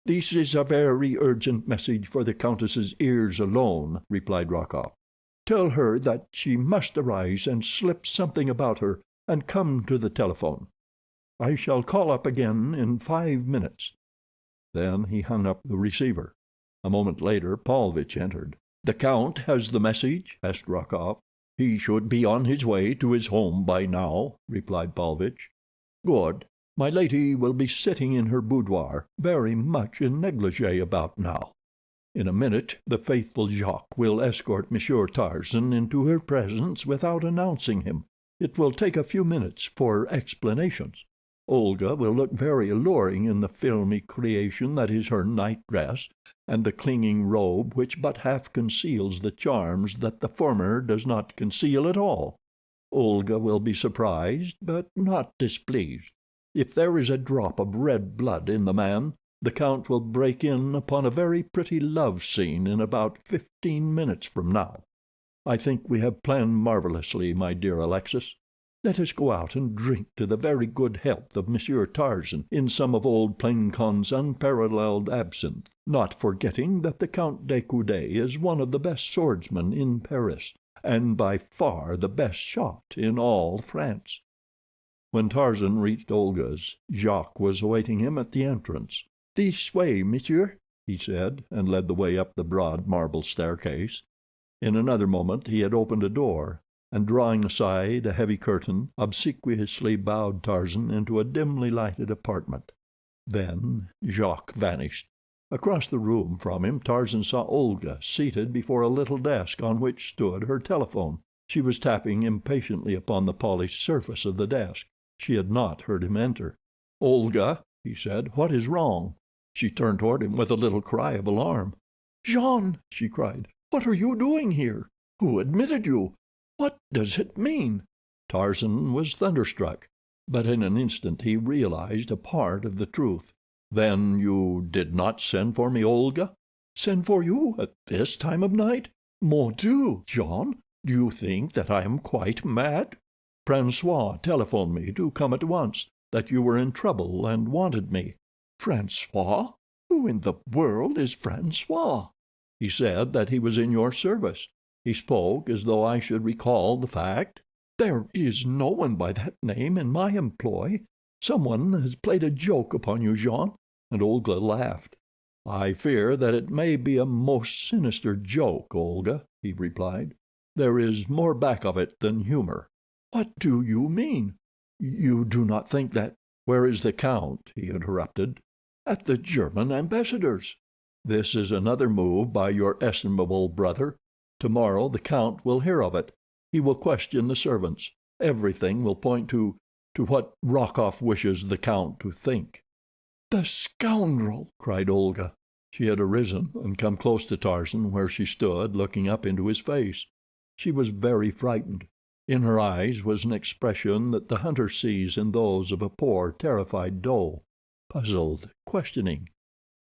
"This is a very urgent message for the countess's ears alone," replied Rokoff. "Tell her that she must arise and slip something about her and come to the telephone. I shall call up again in 5 minutes." Then he hung up the receiver. A moment later Paulovitch entered. "The Count has the message?" asked Rokoff. "He should be on his way to his home by now," replied Paulovitch. "Good. My lady will be sitting in her boudoir, very much in negligee about now. In a minute the faithful Jacques will escort Monsieur Tarzan into her presence without announcing him. It will take a few minutes for explanations. Olga will look very alluring in the filmy creation that is her night-dress, and the clinging robe which but half conceals the charms that the former does not conceal at all. Olga will be surprised, but not displeased. If there is a drop of red blood in the man, the Count will break in upon a very pretty love scene in about 15 minutes from now. I think we have planned marvelously, my dear Alexis. Let us go out and drink to the very good health of Monsieur Tarzan in some of old Plancon's unparalleled absinthe, not forgetting that the Count de Coude is one of the best swordsmen in Paris, and by far the best shot in all France." When Tarzan reached Olga's, Jacques was awaiting him at the entrance. "This way, monsieur," he said, and led the way up the broad marble staircase. In another moment he had opened a door, and drawing aside a heavy curtain, obsequiously bowed Tarzan into a dimly lighted apartment. Then Jacques vanished. Across the room from him Tarzan saw Olga seated before a little desk on which stood her telephone. She was tapping impatiently upon the polished surface of the desk. She had not heard him enter. "Olga," he said, "what is wrong?" She turned toward him with a little cry of alarm. "Jean," she cried, "what are you doing here? Who admitted you? What does it mean?" Tarzan was thunderstruck, but in an instant he realized a part of the truth. "Then you did not send for me, Olga?" "Send for you at this time of night? Mon Dieu, Jean, do you think that I am quite mad? Francois telephoned me to come at once, that you were in trouble and wanted me." "Francois? Who in the world is Francois?" "He said that he was in your service. He spoke as though I should recall the fact." "There is no one by that name in my employ. Someone has played a joke upon you, Jean," and Olga laughed. "I fear that it may be a most sinister joke, Olga," he replied. "There is more back of it than humor." "What do you mean? You do not think that—" "Where is the Count?" he interrupted. "At the German ambassador's." This is another move by your estimable brother. Tomorrow the Count will hear of it. He will question the servants. Everything will point to what Rokoff wishes the Count to think." "The scoundrel!" cried Olga. She had arisen and come close to Tarzan, where she stood looking up into his face. She was very frightened. In her eyes was an expression that the hunter sees in those of a poor, terrified doe, puzzled, questioning.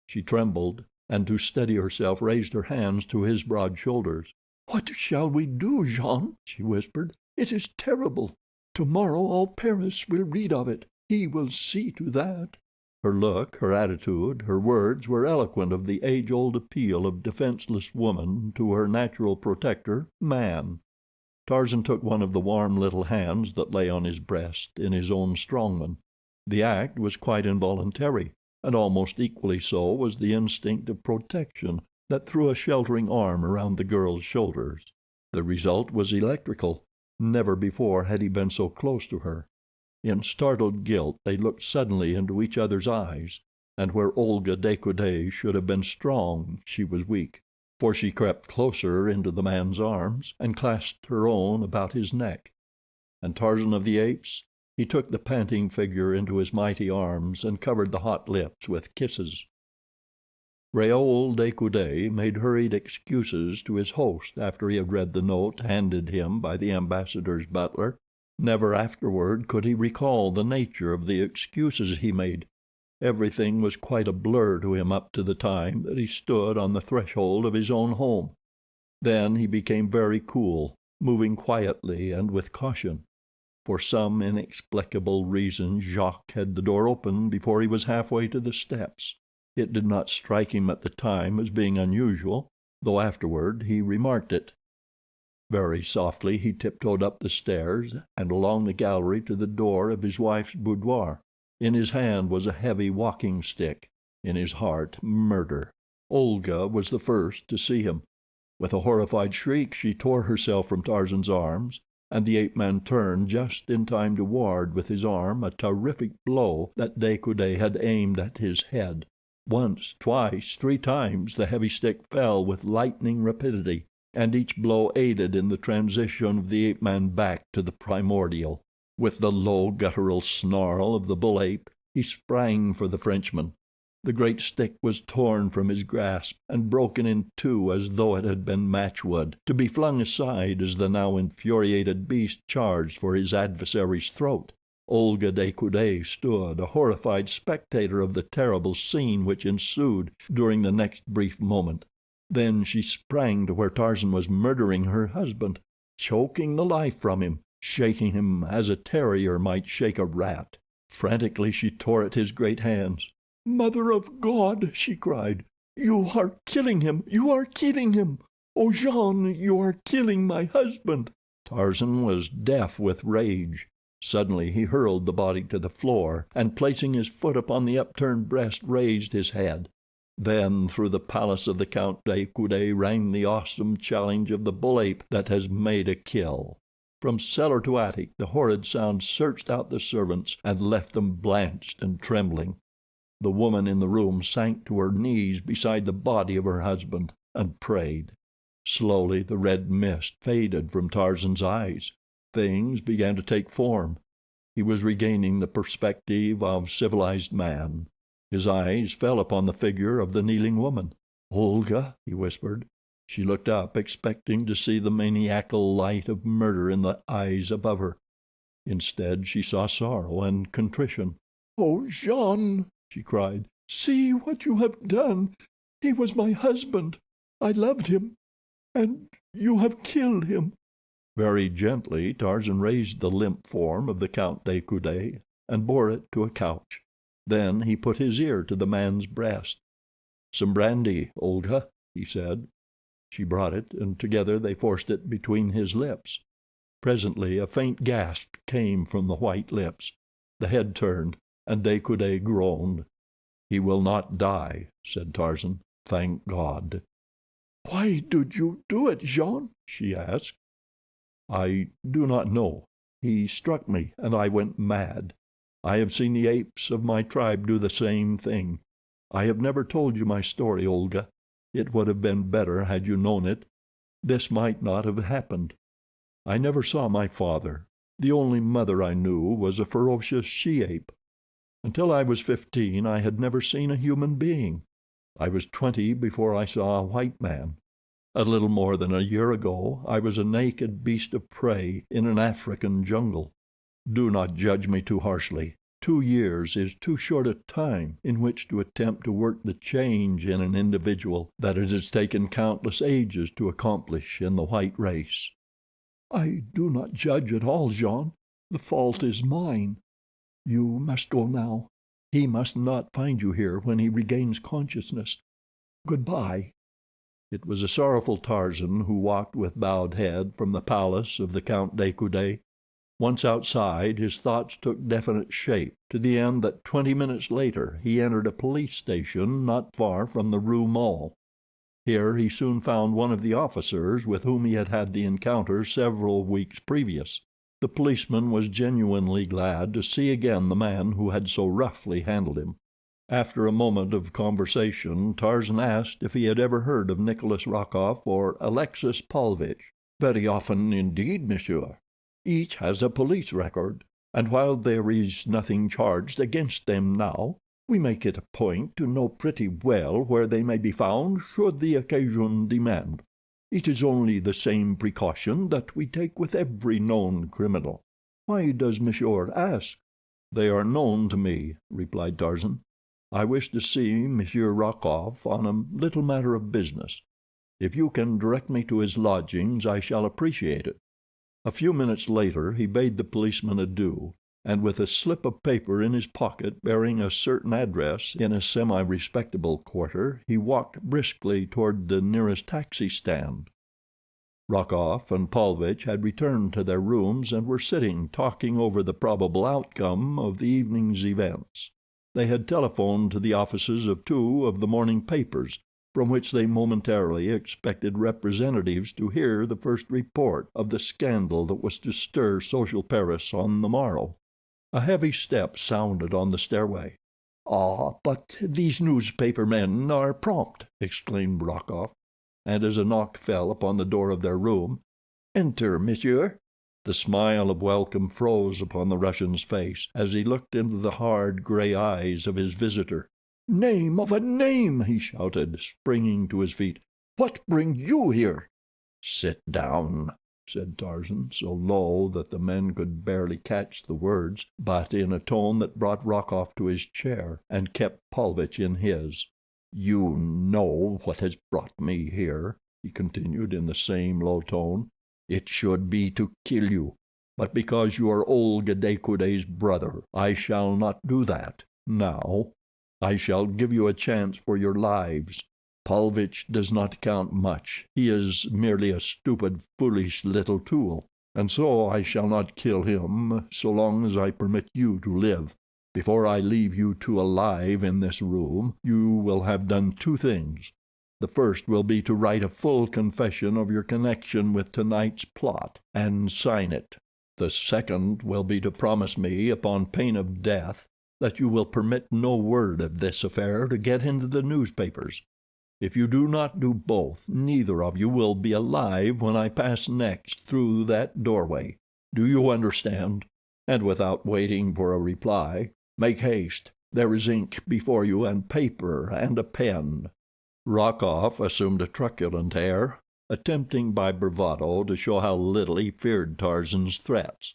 She trembled, and to steady herself raised her hands to his broad shoulders. "What shall we do, Jean?" she whispered. "It is terrible. Tomorrow all Paris will read of it. He will see to that." Her look, her attitude, her words were eloquent of the age-old appeal of defenseless woman to her natural protector, man. Tarzan took one of the warm little hands that lay on his breast in his own strong one. The act was quite involuntary, and almost equally so was the instinct of protection that threw a sheltering arm around the girl's shoulders. The result was electrical. Never before had he been so close to her. In startled guilt they looked suddenly into each other's eyes, and where Olga de Coude should have been strong she was weak, for she crept closer into the man's arms and clasped her own about his neck. And Tarzan of the Apes, he took the panting figure into his mighty arms and covered the hot lips with kisses. Raoul de Coude made hurried excuses to his host after he had read the note handed him by the ambassador's butler. Never afterward could he recall the nature of the excuses he made. Everything was quite a blur to him up to the time that he stood on the threshold of his own home. Then he became very cool, moving quietly and with caution. For some inexplicable reason Jacques had the door open before he was halfway to the steps. It did not strike him at the time as being unusual, though afterward he remarked it. Very softly he tiptoed up the stairs and along the gallery to the door of his wife's boudoir. In his hand was a heavy walking stick, in his heart murder. Olga was the first to see him. With a horrified shriek she tore herself from Tarzan's arms, and the ape-man turned just in time to ward with his arm a terrific blow that De Coude had aimed at his head. Once, twice, 3 times the heavy stick fell with lightning rapidity, and each blow aided in the transition of the ape-man back to the primordial. With the low guttural snarl of the bull ape he sprang for the Frenchman. The great stick was torn from his grasp and broken in two as though it had been matchwood, to be flung aside as the now infuriated beast charged for his adversary's throat. Olga de Coude stood, a horrified spectator of the terrible scene which ensued during the next brief moment. Then she sprang to where Tarzan was murdering her husband, choking the life from him, shaking him as a terrier might shake a rat. Frantically she tore at his great hands. "Mother of God!" she cried. "You are killing him! You are killing him! Oh, Jean, you are killing my husband!" Tarzan was deaf with rage. Suddenly he hurled the body to the floor, and placing his foot upon the upturned breast raised his head. Then through the palace of the Count de Coude rang the awesome challenge of the bull ape that has made a kill. From cellar to attic the horrid sound searched out the servants and left them blanched and trembling. The woman in the room sank to her knees beside the body of her husband and prayed. Slowly the red mist faded from Tarzan's eyes. Things began to take form. He was regaining the perspective of civilized man. His eyes fell upon the figure of the kneeling woman. "Olga," he whispered. She looked up, expecting to see the maniacal light of murder in the eyes above her. Instead she saw sorrow and contrition. "Oh, Jean," she cried, "see what you have done. He was my husband. I loved him, and you have killed him." Very gently Tarzan raised the limp form of the Count de Coude and bore it to a couch. Then he put his ear to the man's breast. "Some brandy, Olga," he said. She brought it, and together they forced it between his lips. Presently a faint gasp came from the white lips. The head turned, and De Coude groaned. "He will not die," said Tarzan. "Thank God." "Why did you do it, Jean?" she asked. "I do not know. He struck me, and I went mad. I have seen the apes of my tribe do the same thing. I have never told you my story, Olga. It would have been better had you known it. This might not have happened. I never saw my father. The only mother I knew was a ferocious she-ape. Until I was 15 I had never seen a human being. I was 20 before I saw a white man. A little more than a year ago I was a naked beast of prey in an African jungle. Do not judge me too harshly. 2 years is too short a time in which to attempt to work the change in an individual that it has taken countless ages to accomplish in the white race. I do not judge at all, Jean. The fault is mine. You must go now. He must not find you here when he regains consciousness. Goodbye." It was a sorrowful Tarzan who walked with bowed head from the palace of the Count de Coude. Once outside, his thoughts took definite shape, to the end that 20 minutes later he entered a police station not far from the Rue Mall. Here he soon found one of the officers with whom he had had the encounter several weeks previous. The policeman was genuinely glad to see again the man who had so roughly handled him. After a moment of conversation, Tarzan asked if he had ever heard of Nikolas Rokoff or Alexis Paulovitch. "Very often indeed, monsieur. Each has a police record, and while there is nothing charged against them now, we make it a point to know pretty well where they may be found should the occasion demand. It is only the same precaution that we take with every known criminal. Why does monsieur ask?" "They are known to me," replied Tarzan. "I wish to see Monsieur Rokoff on a little matter of business. If you can direct me to his lodgings I shall appreciate it." A few minutes later he bade the policeman adieu, and with a slip of paper in his pocket bearing a certain address in a semi-respectable quarter, he walked briskly toward the nearest taxi stand. Rokoff and Paulovitch had returned to their rooms and were sitting talking over the probable outcome of the evening's events. They had telephoned to the offices of 2 of the morning papers, from which they momentarily expected representatives to hear the first report of the scandal that was to stir social Paris on the morrow. A heavy step sounded on the stairway. "Ah, but these newspaper men are prompt," exclaimed Rokoff, and as a knock fell upon the door of their room, "Enter, monsieur." The smile of welcome froze upon the Russian's face as he looked into the hard, gray eyes of his visitor. "Name of a name!" he shouted, springing to his feet. "What brings you here?" "Sit down," said Tarzan, so low that the men could barely catch the words, but in a tone that brought Rokoff to his chair and kept Paulovitch in his. "You know what has brought me here," he continued in the same low tone. "It should be to kill you, but because you are Olga de Coude's brother, I shall not do that now. I shall give you a chance for your lives. Paulovitch does not count much. He is merely a stupid, foolish little tool, and so I shall not kill him so long as I permit you to live. Before I leave you two alive in this room, you will have done 2 things. The first will be to write a full confession of your connection with tonight's plot, and sign it. The second will be to promise me, upon pain of death, that you will permit no word of this affair to get into the newspapers. If you do not do both, neither of you will be alive when I pass next through that doorway. Do you understand? And without waiting for a reply, make haste. There is ink before you, and paper, and a pen." Rokoff assumed a truculent air, attempting by bravado to show how little he feared Tarzan's threats.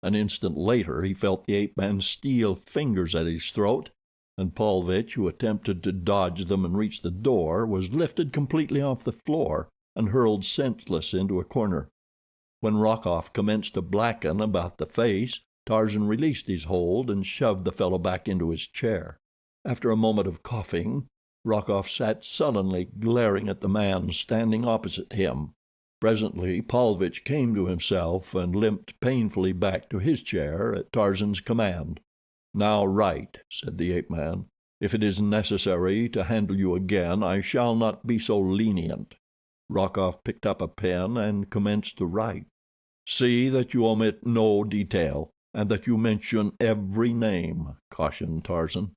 An instant later he felt the ape-man's steel fingers at his throat, and Paulovitch, who attempted to dodge them and reach the door, was lifted completely off the floor and hurled senseless into a corner. When Rokoff commenced to blacken about the face, Tarzan released his hold and shoved the fellow back into his chair. After a moment of coughing, Rokoff sat sullenly glaring at the man standing opposite him. Presently Paulovitch came to himself and limped painfully back to his chair at Tarzan's command. "Now write," said the ape-man. "If it is necessary to handle you again I shall not be so lenient." Rokoff picked up a pen and commenced to write. "See that you omit no detail, and that you mention every name," cautioned Tarzan.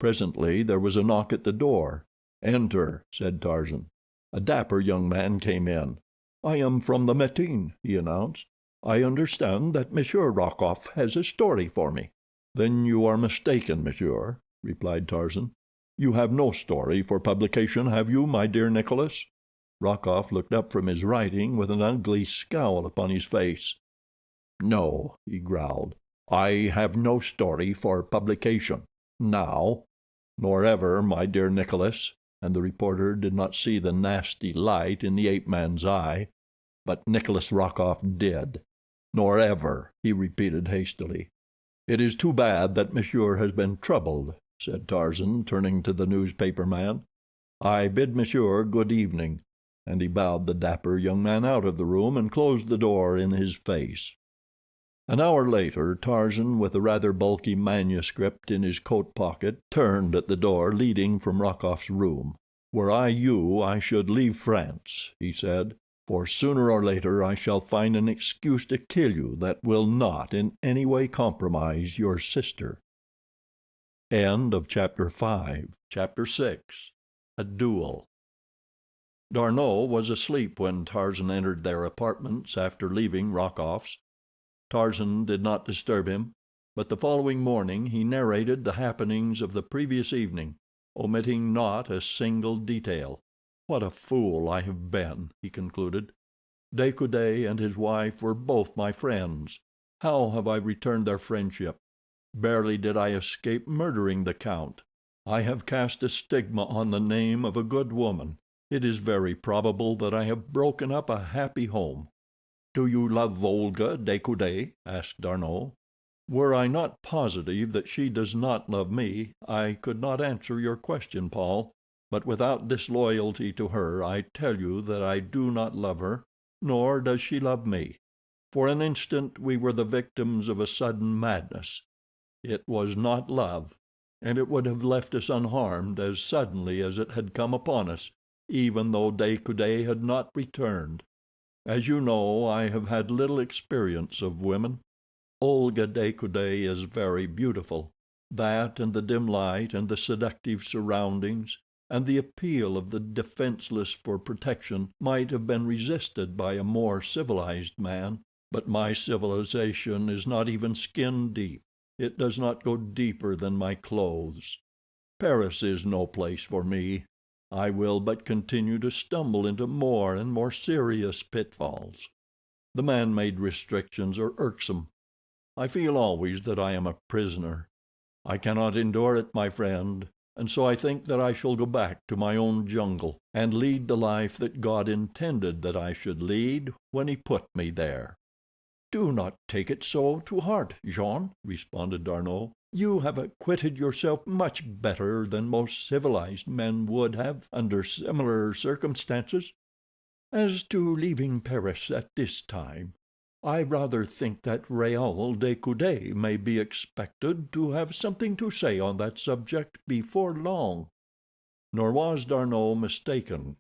Presently there was a knock at the door. "Enter," said Tarzan. A dapper young man came in. "I am from the Matin," he announced. "I understand that Monsieur Rokoff has a story for me." "Then you are mistaken, monsieur," replied Tarzan. "You have no story for publication, have you, my dear Nikolas?" Rokoff looked up from his writing with an ugly scowl upon his face. "No," he growled, "I have no story for publication, now, nor ever, my dear Nikolas," and the reporter did not see the nasty light in the ape-man's eye, but Nikolas Rokoff did. "Nor ever," he repeated hastily. "It is too bad that monsieur has been troubled," said Tarzan, turning to the newspaper man. "I bid monsieur good evening," and he bowed the dapper young man out of the room and closed the door in his face. An hour later Tarzan, with a rather bulky manuscript in his coat pocket, turned at the door leading from Rokoff's room. "Were I you I should leave France," he said, "for sooner or later I shall find an excuse to kill you that will not in any way compromise your sister." Chapter 6. A Duel. D'Arnot was asleep when Tarzan entered their apartments after leaving Rokoff's. Tarzan did not disturb him, but the following morning he narrated the happenings of the previous evening, omitting not a single detail. "What a fool I have been," he concluded. "De Coude and his wife were both my friends. How have I returned their friendship? Barely did I escape murdering the Count. I have cast a stigma on the name of a good woman. It is very probable that I have broken up a happy home." "Do you love Olga de Coude?" asked D'Arnot. "Were I not positive that she does not love me, I could not answer your question, Paul. But without disloyalty to her, I tell you that I do not love her, nor does she love me. For an instant we were the victims of a sudden madness. It was not love, and it would have left us unharmed as suddenly as it had come upon us, even though de Coude had not returned. As you know, I have had little experience of women. Olga de Coude is very beautiful. That and the dim light and the seductive surroundings and the appeal of the defenseless for protection might have been resisted by a more civilized man, but my civilization is not even skin deep. It does not go deeper than my clothes. Paris is no place for me. I will but continue to stumble into more and more serious pitfalls. The man-made restrictions are irksome. I feel always that I am a prisoner. I cannot endure it, my friend, and so I think that I shall go back to my own jungle and lead the life that God intended that I should lead when he put me there." "Do not take it so to heart, Jean," responded D'Arnot. "You have acquitted yourself much better than most civilized men would have under similar circumstances. As to leaving Paris at this time, I rather think that Raoul de Coude may be expected to have something to say on that subject before long." Nor was D'Arnot mistaken.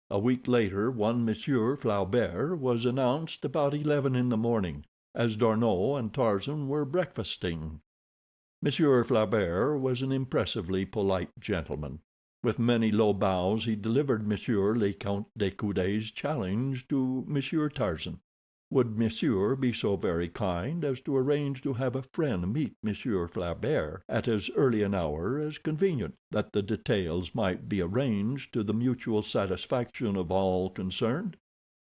A week later one Monsieur Flaubert was announced about 11 in the morning, as D'Arnot and Tarzan were breakfasting. Monsieur Flaubert was an impressively polite gentleman. With many low bows he delivered Monsieur le Count de Coude's challenge to Monsieur Tarzan. Would Monsieur be so very kind as to arrange to have a friend meet Monsieur Flaubert at as early an hour as convenient, that the details might be arranged to the mutual satisfaction of all concerned?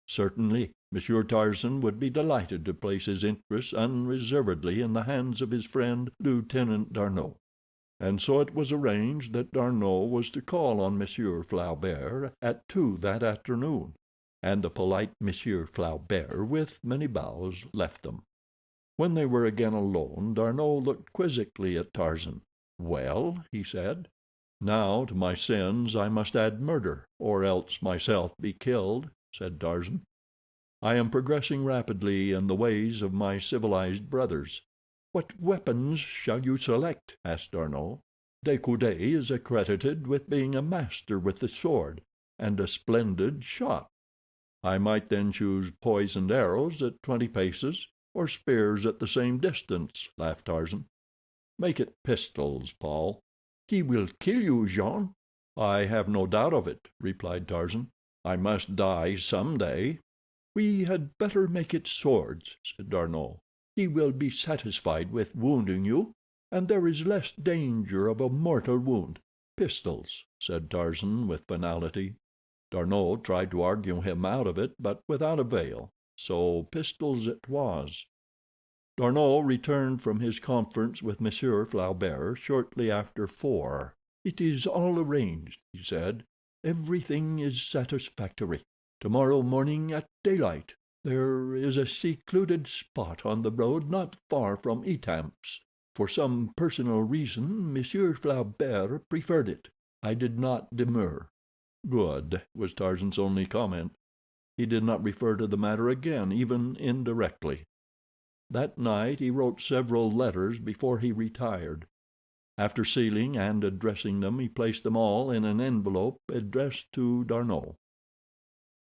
Certainly, Monsieur Tarzan would be delighted to place his interests unreservedly in the hands of his friend Lieutenant D'Arnot. And so it was arranged that D'Arnot was to call on Monsieur Flaubert at 2 that afternoon, and the polite Monsieur Flaubert, with many bows, left them. When they were again alone, D'Arnot looked quizzically at Tarzan. "Well," he said. "Now to my sins I must add murder, or else myself be killed," said Tarzan. "I am progressing rapidly in the ways of my civilized brothers." "What weapons shall you select?" asked D'Arnot. "De Coude is accredited with being a master with the sword, and a splendid shot." "I might then choose poisoned arrows at 20 paces, or spears at the same distance," laughed Tarzan. "Make it pistols, Paul." He will kill you, Jean." "I have no doubt of it," replied Tarzan. "I must die some day." "We had better make it swords," said D'Arnot. "He will be satisfied with wounding you, and there is less danger of a mortal wound." "Pistols," said Tarzan with finality. D'Arnot tried to argue him out of it, but without avail, so pistols it was. D'Arnot returned from his conference with Monsieur Flaubert shortly after 4. "It is all arranged," he said. "Everything is satisfactory. Tomorrow morning at daylight. There is a secluded spot on the road not far from Etamps. For some personal reason Monsieur Flaubert preferred it. I did not demur." "Good," was Tarzan's only comment. He did not refer to the matter again, even indirectly. That night he wrote several letters before he retired. After sealing and addressing them, he placed them all in an envelope addressed to D'Arnot.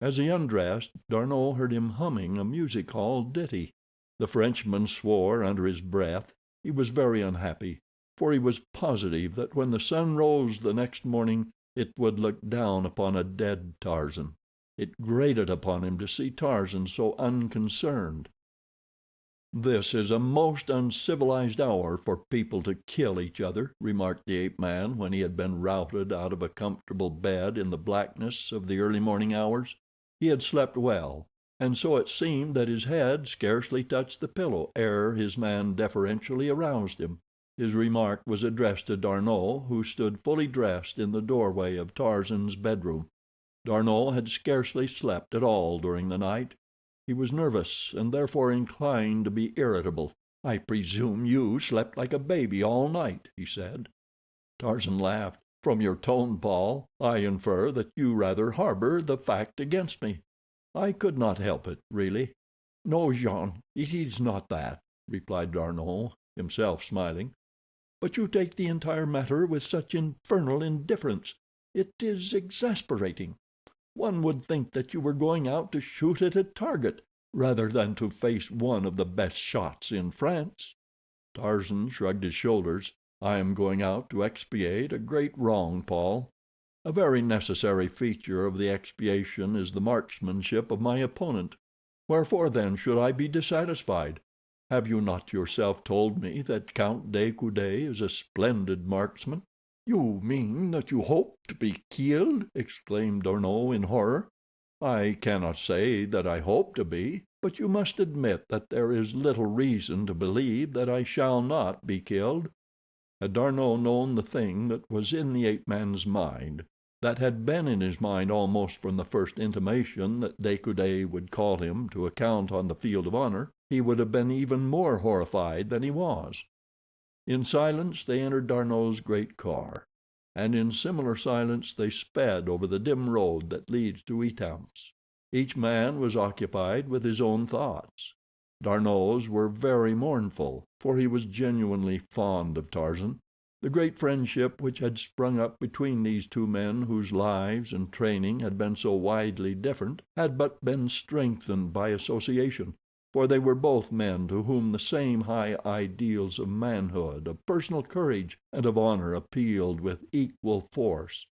As he undressed, D'Arnot heard him humming a music hall ditty. The Frenchman swore under his breath. He was very unhappy, for he was positive that when the sun rose the next morning it would look down upon a dead Tarzan. It grated upon him to see Tarzan so unconcerned. "This is a most uncivilized hour for people to kill each other," remarked the ape-man when he had been routed out of a comfortable bed in the blackness of the early morning hours. He had slept well, and so it seemed that his head scarcely touched the pillow ere his man deferentially aroused him. His remark was addressed to D'Arnot, who stood fully dressed in the doorway of Tarzan's bedroom. D'Arnot had scarcely slept at all during the night. He was nervous, and therefore inclined to be irritable. "I presume you slept like a baby all night," he said. Tarzan laughed. "From your tone, Paul, I infer that you rather harbor the fact against me. I could not help it, really." "No, Jean, it is not that," replied D'Arnot, himself smiling. "But you take the entire matter with such infernal indifference. It is exasperating. One would think that you were going out to shoot at a target, rather than to face one of the best shots in France." Tarzan shrugged his shoulders. "I am going out to expiate a great wrong, Paul. A very necessary feature of the expiation is the marksmanship of my opponent. Wherefore, then, should I be dissatisfied? Have you not yourself told me that Count de Coude is a splendid marksman?" "You mean that you hope to be killed?" exclaimed D'Arnot in horror. "I cannot say that I hope to be, but you must admit that there is little reason to believe that I shall not be killed." Had D'Arnot known the thing that was in the ape-man's mind, that had been in his mind almost from the first intimation that De Coude would call him to account on the field of honor, he would have been even more horrified than he was. In silence they entered D'Arnot's great car, and in similar silence they sped over the dim road that leads to Etamps. Each man was occupied with his own thoughts. D'Arnot's were very mournful, for he was genuinely fond of Tarzan. The great friendship which had sprung up between these two men whose lives and training had been so widely different had but been strengthened by association, for they were both men to whom the same high ideals of manhood, of personal courage, and of honor appealed with equal force.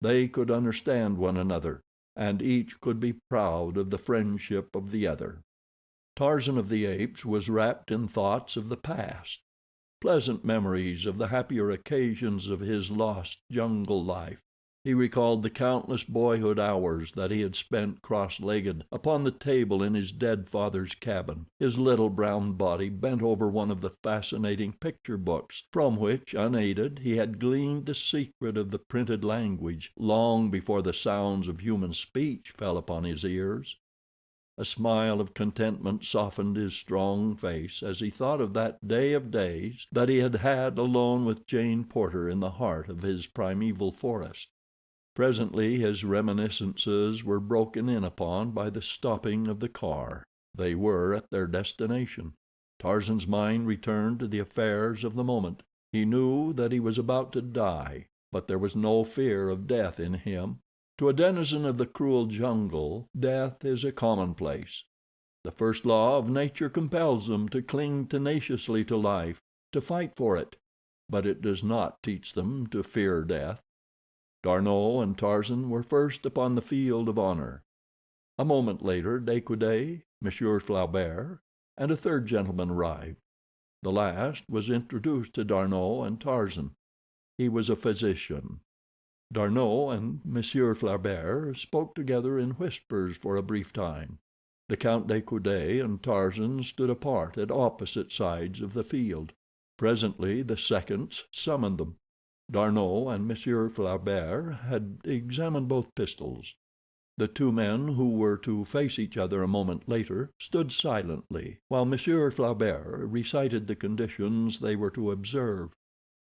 They could understand one another, and each could be proud of the friendship of the other. Tarzan of the Apes was wrapped in thoughts of the past, pleasant memories of the happier occasions of his lost jungle life. He recalled the countless boyhood hours that he had spent cross-legged upon the table in his dead father's cabin, his little brown body bent over one of the fascinating picture books from which, unaided, he had gleaned the secret of the printed language long before the sounds of human speech fell upon his ears. A smile of contentment softened his strong face as he thought of that day of days that he had had alone with Jane Porter in the heart of his primeval forest. Presently his reminiscences were broken in upon by the stopping of the car. They were at their destination. Tarzan's mind returned to the affairs of the moment. He knew that he was about to die, but there was no fear of death in him. To a denizen of the cruel jungle, death is a commonplace. The first law of nature compels them to cling tenaciously to life, to fight for it. but it does not teach them to fear death. D'Arnot and Tarzan were first upon the field of honor. A moment later De Coude, Monsieur Flaubert, and a third gentleman arrived. The last was introduced to D'Arnot and Tarzan. He was a physician. D'Arnot and Monsieur Flaubert spoke together in whispers for a brief time. The Count de Coude and Tarzan stood apart at opposite sides of the field. Presently the seconds summoned them. D'Arnot and Monsieur Flaubert had examined both pistols. The two men who were to face each other a moment later stood silently, while Monsieur Flaubert recited the conditions they were to observe.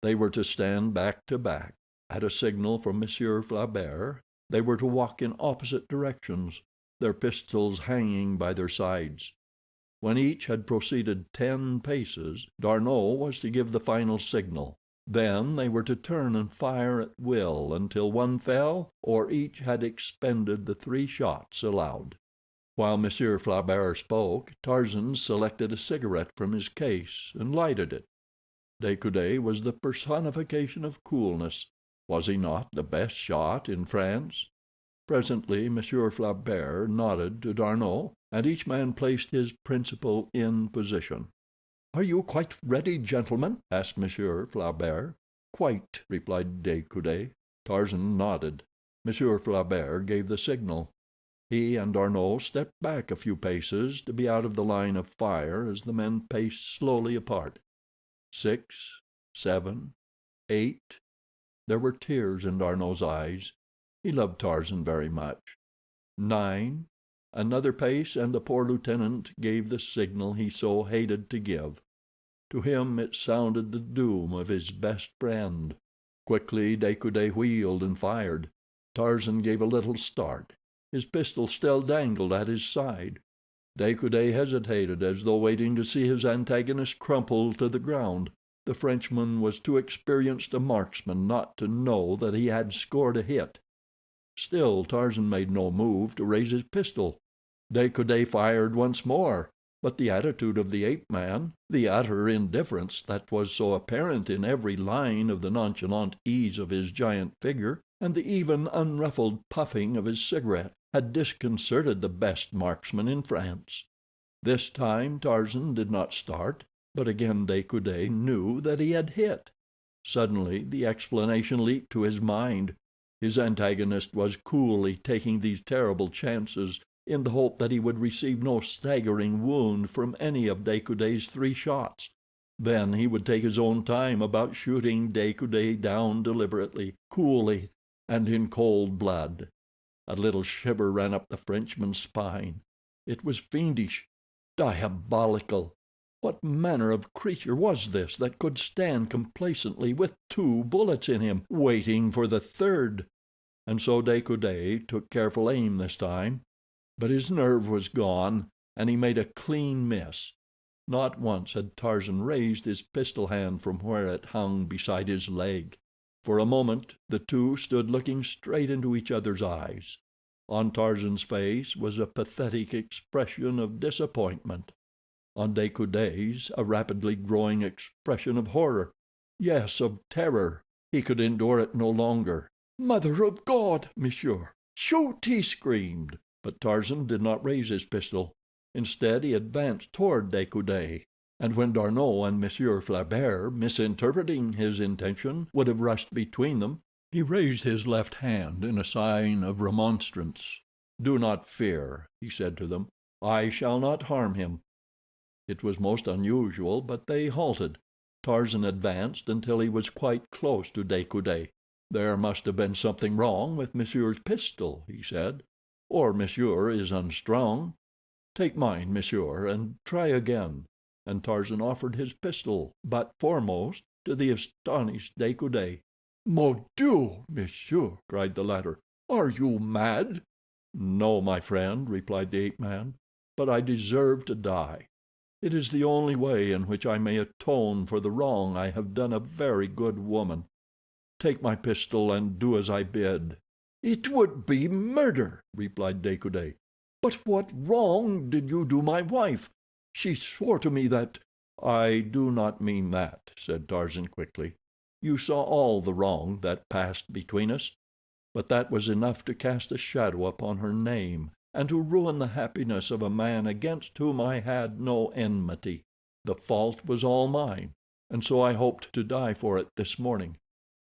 They were to stand back to back. At a signal from Monsieur Flaubert, they were to walk in opposite directions, their pistols hanging by their sides. When each had proceeded 10 paces, D'Arnot was to give the final signal. Then they were to turn and fire at will until one fell or each had expended the 3 shots allowed. While Monsieur Flaubert spoke, Tarzan selected a cigarette from his case and lighted it. De Coude was the personification of coolness. Was he not the best shot in France? Presently Monsieur Flaubert nodded to D'Arnot, and each man placed his principal in position. "Are you quite ready, gentlemen?" asked Monsieur Flaubert. "Quite," replied De Coude. Tarzan nodded. Monsieur Flaubert gave the signal. He and D'Arnot stepped back a few paces to be out of the line of fire as the men paced slowly apart. 6, 7, 8. There were tears in D'Arnot's eyes. He loved Tarzan very much. 9. Another pace and the poor lieutenant gave the signal he so hated to give. To him it sounded the doom of his best friend. Quickly De Coude wheeled and fired. Tarzan gave a little start. His pistol still dangled at his side. De Coude hesitated, as though waiting to see his antagonist crumple to the ground. The Frenchman was too experienced a marksman not to know that he had scored a hit. Still Tarzan made no move to raise his pistol. De Coude fired once more, but the attitude of the ape-man, the utter indifference that was so apparent in every line of the nonchalant ease of his giant figure, and the even, unruffled puffing of his cigarette, had disconcerted the best marksman in France. This time Tarzan did not start, but again De Coude knew that he had hit. Suddenly the explanation leaped to his mind. His antagonist was coolly taking these terrible chances in the hope that he would receive no staggering wound from any of De Coude's 3 shots. Then he would take his own time about shooting De Coude down deliberately, coolly, and in cold blood. A little shiver ran up the Frenchman's spine. It was fiendish, diabolical. What manner of creature was this that could stand complacently with 2 bullets in him, waiting for the 3rd? And so De Coude took careful aim this time, but his nerve was gone, and he made a clean miss. Not once had Tarzan raised his pistol hand from where it hung beside his leg. For a moment the two stood looking straight into each other's eyes. On Tarzan's face was a pathetic expression of disappointment. On De Coude's a rapidly growing expression of horror. Yes, of terror. He could endure it no longer. "Mother of God, monsieur! Shoot!" he screamed. But Tarzan did not raise his pistol. Instead he advanced toward De Coude, and when D'Arnot and Monsieur Flaubert, misinterpreting his intention, would have rushed between them, he raised his left hand in a sign of remonstrance. "Do not fear," he said to them. "I shall not harm him." It was most unusual, but they halted. Tarzan advanced until he was quite close to De Coude. "There must have been something wrong with monsieur's pistol," he said, "or monsieur is unstrung. Take mine, monsieur, and try again." And Tarzan offered his pistol, butt foremost, to the astonished De Coude. "Mon Dieu, monsieur!" cried the latter. "Are you mad?" "No, my friend," replied the ape-man, "but I deserve to die. It is the only way in which I may atone for the wrong I have done a very good woman. Take my pistol and do as I bid." "It would be murder," replied De Coude. "But what wrong did you do my wife? She swore to me that—" "I do not mean that," said Tarzan quickly. You saw all the wrong that passed between us, but that was enough to cast a shadow upon her name, and to ruin the happiness of a man against whom I had no enmity. The fault was all mine, and so I hoped to die for it this morning.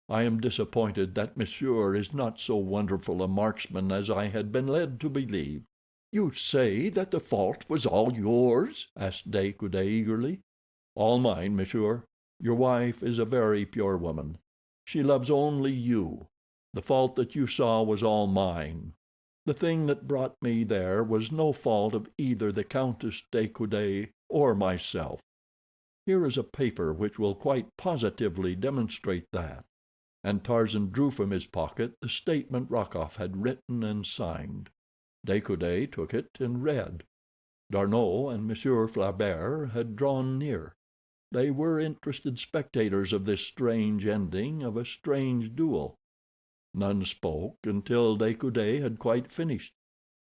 I am disappointed that monsieur is not so wonderful a marksman as I had been led to believe." "You say that the fault was all yours?" asked de Coude eagerly. "All mine, monsieur. Your wife is a very pure woman. She loves only you. The fault that you saw was all mine. The thing that brought me there was no fault of either the Countess de Coude or myself. Here is a paper which will quite positively demonstrate that." And Tarzan drew from his pocket the statement Rokoff had written and signed. De Coude took it and read. D'Arnot and Monsieur Flaubert had drawn near. They were interested spectators of this strange ending of a strange duel. None spoke until de Coude had quite finished.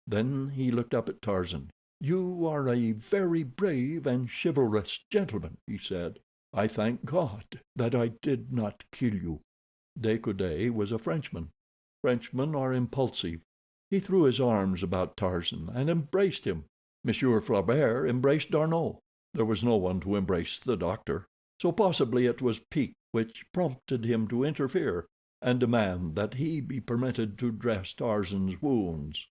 Then he looked up at Tarzan. "You are a very brave and chivalrous gentleman," he said. "I thank God that I did not kill you." De Coude was a Frenchman. Frenchmen are impulsive. He threw his arms about Tarzan and embraced him. Monsieur Flaubert embraced D'Arnot. There was no one to embrace the doctor, so possibly it was pique which prompted him to interfere and demand that he be permitted to dress Tarzan's wounds.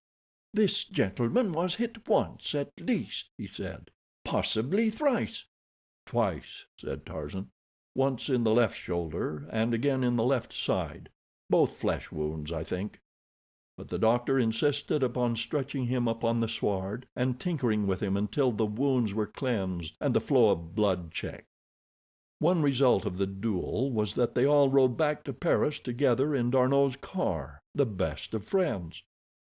"This gentleman was hit once, at least," he said. "Possibly thrice." "Twice," said Tarzan. "Once in the left shoulder, and again in the left side. Both flesh wounds, I think." But the doctor insisted upon stretching him upon the sward and tinkering with him until the wounds were cleansed and the flow of blood checked. One result of the duel was that they all rode back to Paris together in D'Arnot's car, the best of friends.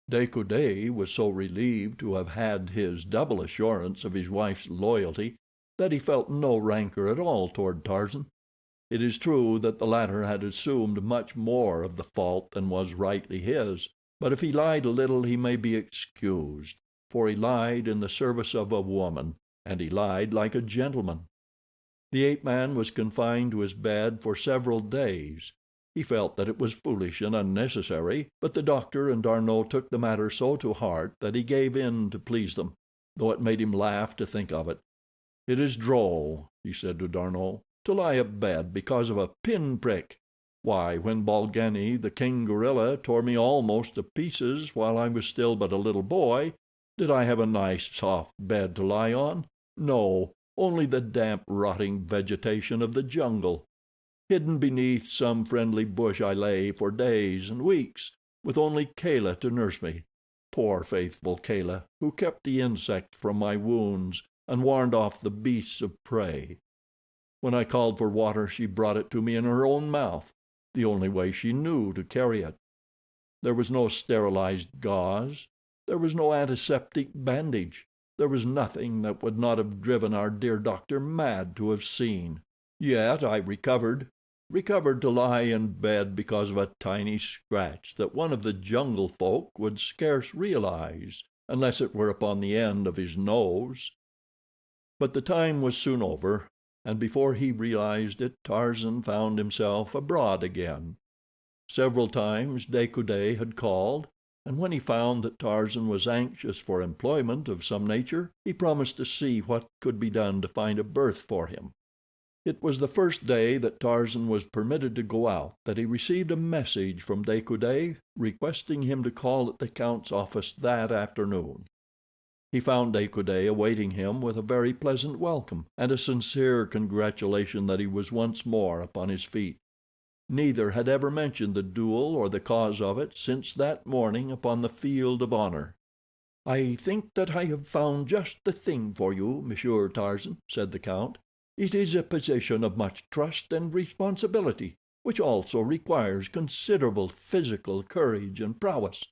De Coude was so relieved to have had his double assurance of his wife's loyalty that he felt no rancor at all toward Tarzan. It is true that the latter had assumed much more of the fault than was rightly his, but if he lied a little he may be excused, for he lied in the service of a woman, and he lied like a gentleman. The ape-man was confined to his bed for several days. He felt that it was foolish and unnecessary, but the doctor and D'Arnot took the matter so to heart that he gave in to please them, though it made him laugh to think of it. "It is droll," he said to D'Arnot, "to lie abed because of a pin-prick. Why, when Bolgani, the king gorilla, tore me almost to pieces while I was still but a little boy, did I have a nice soft bed to lie on? No, only the damp, rotting vegetation of the jungle. Hidden beneath some friendly bush I lay for days and weeks, with only Kala to nurse me. Poor faithful Kala, who kept the insects from my wounds and warned off the beasts of prey. When I called for water she brought it to me in her own mouth, the only way she knew to carry it. There was no sterilized gauze. There was no antiseptic bandage. There was nothing that would not have driven our dear doctor mad to have seen. Yet I recovered to lie in bed because of a tiny scratch that one of the jungle folk would scarce realize, unless it were upon the end of his nose." But the time was soon over, and before he realized it Tarzan found himself abroad again. Several times de Coude had called, and when he found that Tarzan was anxious for employment of some nature, he promised to see what could be done to find a berth for him. It was the first day that Tarzan was permitted to go out that he received a message from de Coude requesting him to call at the Count's office that afternoon. He found de Coude awaiting him with a very pleasant welcome, and a sincere congratulation that he was once more upon his feet. Neither had ever mentioned the duel or the cause of it since that morning upon the field of honor. "I think that I have found just the thing for you, Monsieur Tarzan," said the Count. "It is a position of much trust and responsibility, which also requires considerable physical courage and prowess.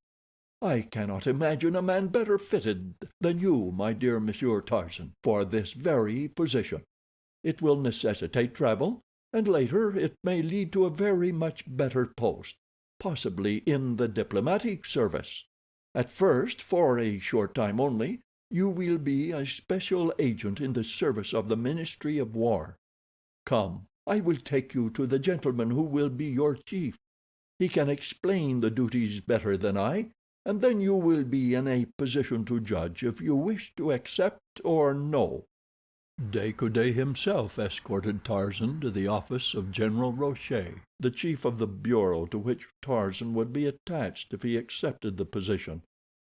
I cannot imagine a man better fitted than you, my dear Monsieur Tarzan, for this very position. It will necessitate travel, and later it may lead to a very much better post, possibly in the diplomatic service. At first, for a short time only, you will be a special agent in the service of the Ministry of War. Come, I will take you to the gentleman who will be your chief. He can explain the duties better than I, and then you will be in a position to judge if you wish to accept or no." De Coude himself escorted Tarzan to the office of General Rochet, the chief of the bureau to which Tarzan would be attached if he accepted the position.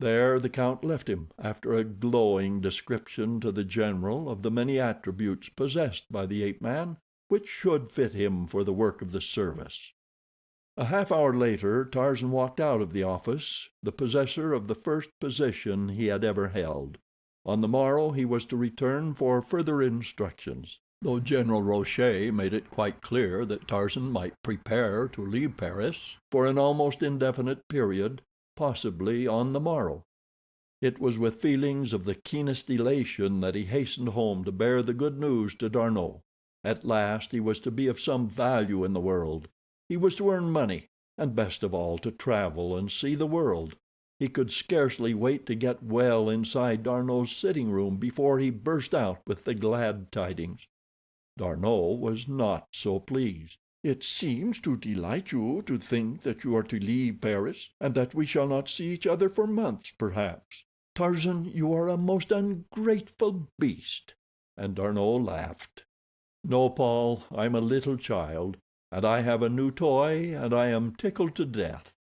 There the Count left him, after a glowing description to the general of the many attributes possessed by the ape-man which should fit him for the work of the service. A half hour later Tarzan walked out of the office, the possessor of the first position he had ever held. On the morrow he was to return for further instructions. Though General Rochet made it quite clear that Tarzan might prepare to leave Paris for an almost indefinite period, possibly on the morrow. It was with feelings of the keenest elation that he hastened home to bear the good news to D'Arnot. At last he was to be of some value in the world. He was to earn money, and best of all to travel and see the world. He could scarcely wait to get well inside D'Arnot's sitting room before he burst out with the glad tidings. D'Arnot was not so pleased. "It seems to delight you to think that you are to leave Paris, and that we shall not see each other for months, perhaps. Tarzan, you are a most ungrateful beast." And D'Arnot laughed. "No, Paul, I'm a little child, and I have a new toy, and I am tickled to death."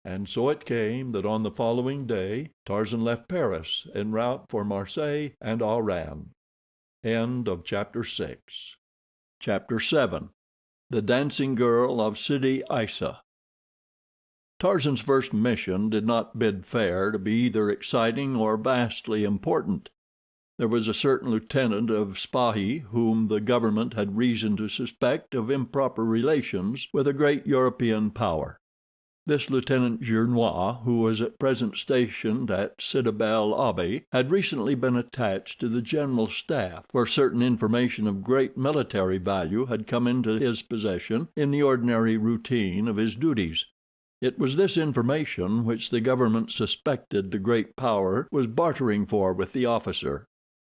And so it came that on the following day Tarzan left Paris en route for Marseilles and Oran. Chapter 7. The Dancing Girl of Sidi Aissa. Tarzan's first mission did not bid fair to be either exciting or vastly important. There was a certain lieutenant of Spahi whom the government had reason to suspect of improper relations with a great European power. This Lieutenant Gernois, who was at present stationed at Sidi Bel Abbes, had recently been attached to the General Staff, where certain information of great military value had come into his possession in the ordinary routine of his duties. It was this information which the government suspected the great power was bartering for with the officer.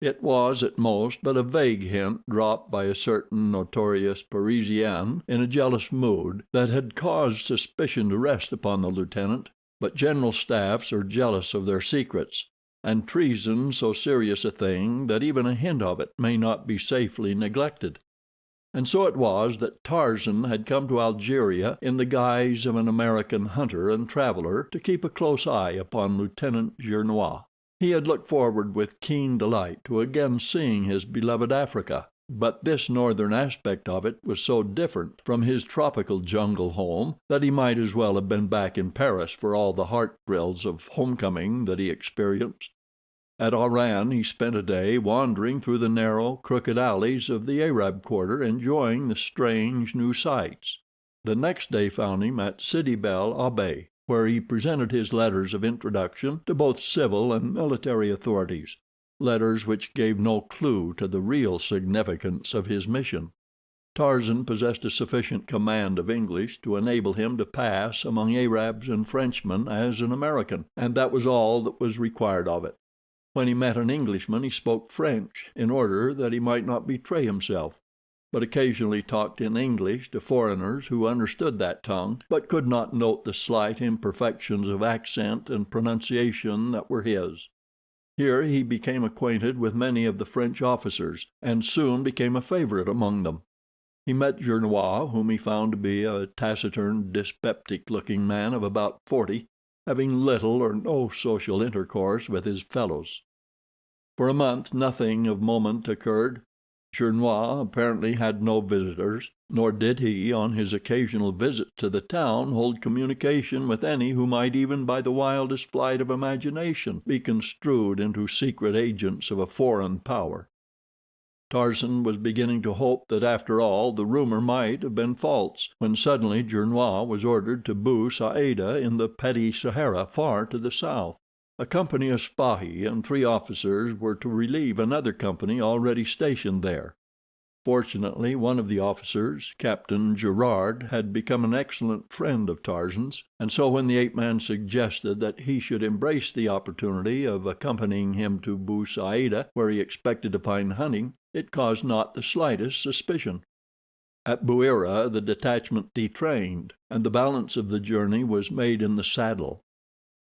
It was, at most, but a vague hint dropped by a certain notorious Parisian in a jealous mood that had caused suspicion to rest upon the lieutenant. But general staffs are jealous of their secrets, and treason so serious a thing that even a hint of it may not be safely neglected. And so it was that Tarzan had come to Algeria in the guise of an American hunter and traveler to keep a close eye upon Lieutenant Gernois. He had looked forward with keen delight to again seeing his beloved Africa, but this northern aspect of it was so different from his tropical jungle home that he might as well have been back in Paris for all the heart thrills of homecoming that he experienced. At Oran he spent a day wandering through the narrow, crooked alleys of the Arab quarter, enjoying the strange new sights. The next day found him at Sidi Bel Abbes, where he presented his letters of introduction to both civil and military authorities, letters which gave no clue to the real significance of his mission. Tarzan possessed a sufficient command of English to enable him to pass among Arabs and Frenchmen as an American, and that was all that was required of it. When he met an Englishman he spoke French, in order that he might not betray himself, but occasionally talked in English to foreigners who understood that tongue, but could not note the slight imperfections of accent and pronunciation that were his. Here he became acquainted with many of the French officers, and soon became a favorite among them. He met Gernois, whom he found to be a taciturn, dyspeptic-looking man of about 40, having little or no social intercourse with his fellows. For a month nothing of moment occurred. Gernois apparently had no visitors, nor did he, on his occasional visit to the town, hold communication with any who might, even by the wildest flight of imagination, be construed into secret agents of a foreign power. Tarzan was beginning to hope that after all the rumor might have been false, when suddenly Gernois was ordered to Bou Saada in the petty Sahara far to the south. A company of Spahi and 3 officers were to relieve another company already stationed there. Fortunately, one of the officers, Captain Gerard, had become an excellent friend of Tarzan's, and so when the ape-man suggested that he should embrace the opportunity of accompanying him to Bou Saada, where he expected to find hunting, it caused not the slightest suspicion. At Bouira the detachment detrained, and the balance of the journey was made in the saddle.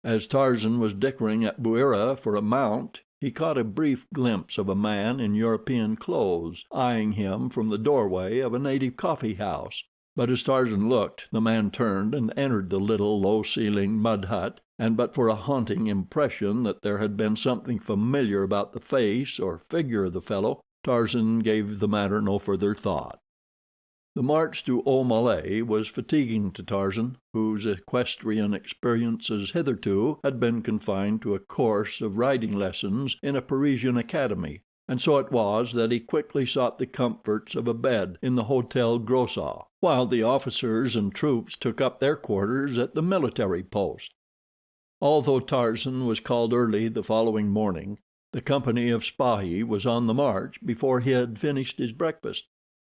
As Tarzan was dickering at Bouira for a mount, he caught a brief glimpse of a man in European clothes eyeing him from the doorway of a native coffee house. But as Tarzan looked, the man turned and entered the little, low-ceilinged mud hut, and but for a haunting impression that there had been something familiar about the face or figure of the fellow, Tarzan gave the matter no further thought. The march to Aumale was fatiguing to Tarzan, whose equestrian experiences hitherto had been confined to a course of riding lessons in a Parisian academy, and so it was that he quickly sought the comforts of a bed in the Hotel Grossac, while the officers and troops took up their quarters at the military post. Although Tarzan was called early the following morning, the company of Spahi was on the march before he had finished his breakfast.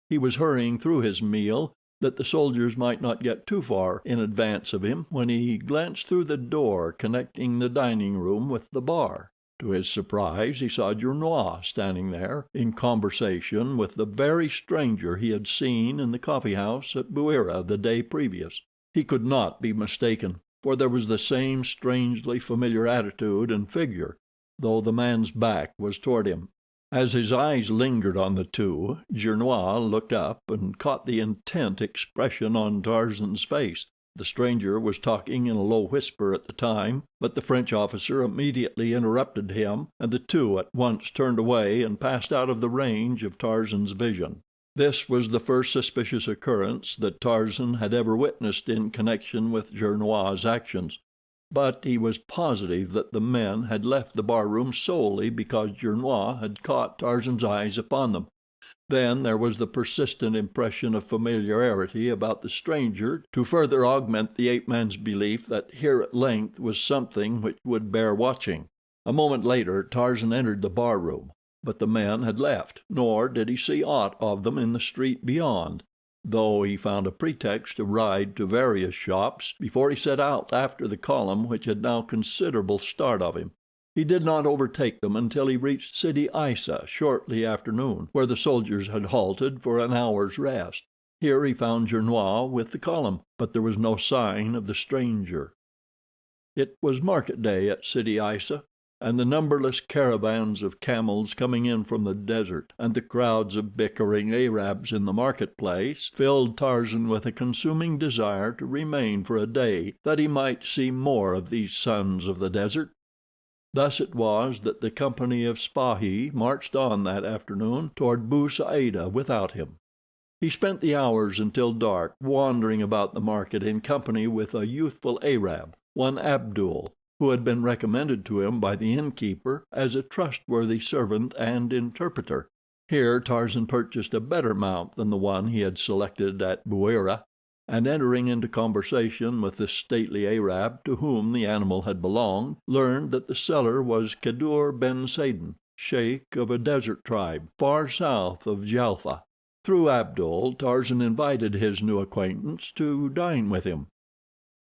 He was hurrying through his meal that the soldiers might not get too far in advance of him when he glanced through the door connecting the dining room with the bar. To his surprise he saw Gernois standing there in conversation with the very stranger he had seen in the coffee house at Bouira the day previous. He could not be mistaken, for there was the same strangely familiar attitude and figure, though the man's back was toward him. As his eyes lingered on the two, Gernois looked up and caught the intent expression on Tarzan's face. The stranger was talking in a low whisper at the time, but the French officer immediately interrupted him, and the two at once turned away and passed out of the range of Tarzan's vision. This was the first suspicious occurrence that Tarzan had ever witnessed in connection with Gernois' actions. But he was positive that the men had left the barroom solely because Gernois had caught Tarzan's eyes upon them. Then there was the persistent impression of familiarity about the stranger to further augment the ape-man's belief that here at length was something which would bear watching. A moment later Tarzan entered the barroom, but the men had left, nor did he see aught of them in the street beyond, though he found a pretext to ride to various shops before he set out after the column which had now considerable start of him. He did not overtake them until he reached Sidi Aissa shortly after noon, where the soldiers had halted for an hour's rest. Here he found Gernois with the column, but there was no sign of the stranger. It was market day at Sidi Aissa, and the numberless caravans of camels coming in from the desert, and the crowds of bickering Arabs in the marketplace, filled Tarzan with a consuming desire to remain for a day that he might see more of these sons of the desert. Thus it was that the company of Spahi marched on that afternoon toward Bou Saada without him. He spent the hours until dark wandering about the market in company with a youthful Arab, one Abdul, who had been recommended to him by the innkeeper as a trustworthy servant and interpreter. Here Tarzan purchased a better mount than the one he had selected at Bouira, and entering into conversation with the stately Arab to whom the animal had belonged, learned that the seller was Kadur ben Saden, sheikh of a desert tribe far south of Djelfa. Through Abdul, Tarzan invited his new acquaintance to dine with him.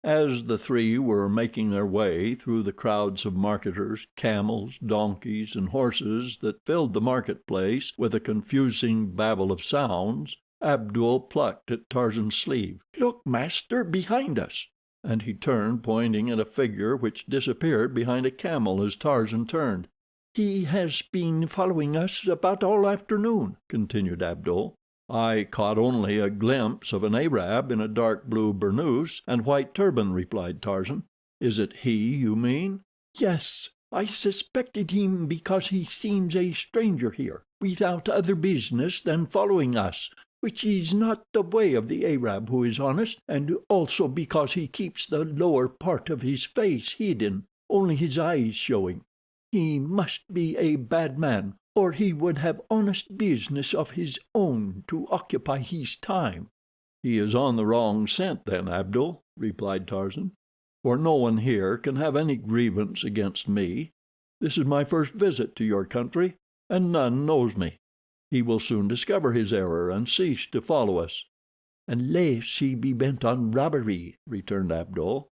As the three were making their way through the crowds of marketers, camels, donkeys, and horses that filled the marketplace with a confusing babel of sounds, Abdul plucked at Tarzan's sleeve. "Look, master, behind us!" and he turned, pointing at a figure which disappeared behind a camel as Tarzan turned. "He has been following us about all afternoon," continued Abdul. "I caught only a glimpse of an Arab in a dark blue burnous and white turban," replied Tarzan. "Is it he you mean?" "Yes. I suspected him because he seems a stranger here, without other business than following us, which is not the way of the Arab who is honest, and also because he keeps the lower part of his face hidden, only his eyes showing. He must be a bad man, or he would have honest business of his own to occupy his time." "He is on the wrong scent, then, Abdul," replied Tarzan, "for no one here can have any grievance against me. This is my first visit to your country, and none knows me. He will soon discover his error and cease to follow us." "Unless he be bent on robbery," returned Abdul.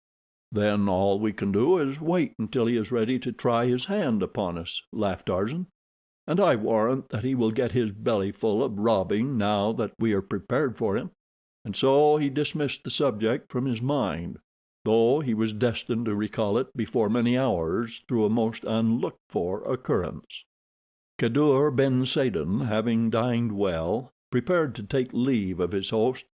"Then all we can do is wait until he is ready to try his hand upon us," laughed Tarzan. and I warrant that he will get his belly full of robbing now that we are prepared for him." And so he dismissed the subject from his mind, though he was destined to recall it before many hours through a most unlooked-for occurrence. Kadour ben Saden, having dined well, prepared to take leave of his host.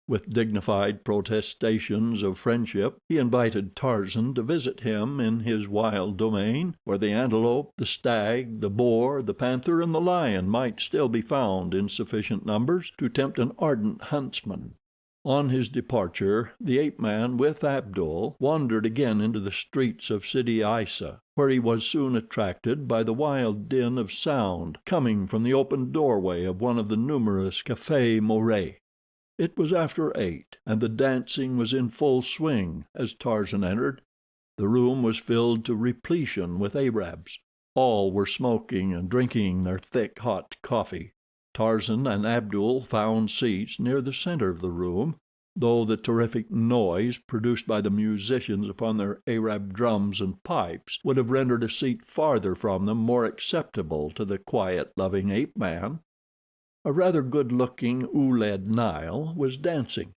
With dignified protestations of friendship, he invited Tarzan to visit him in his wild domain, where the antelope, the stag, the boar, the panther, and the lion might still be found in sufficient numbers to tempt an ardent huntsman. On his departure, the ape-man, with Abdul, wandered again into the streets of Sidi Aissa, where he was soon attracted by the wild din of sound coming from the open doorway of one of the numerous cafés maures. It was after 8, and the dancing was in full swing as Tarzan entered. The room was filled to repletion with Arabs. All were smoking and drinking their thick, hot coffee. Tarzan and Abdul found seats near the center of the room, though the terrific noise produced by the musicians upon their Arab drums and pipes would have rendered a seat farther from them more acceptable to the quiet, loving ape-man. A rather good-looking Ouled Nile was dancing,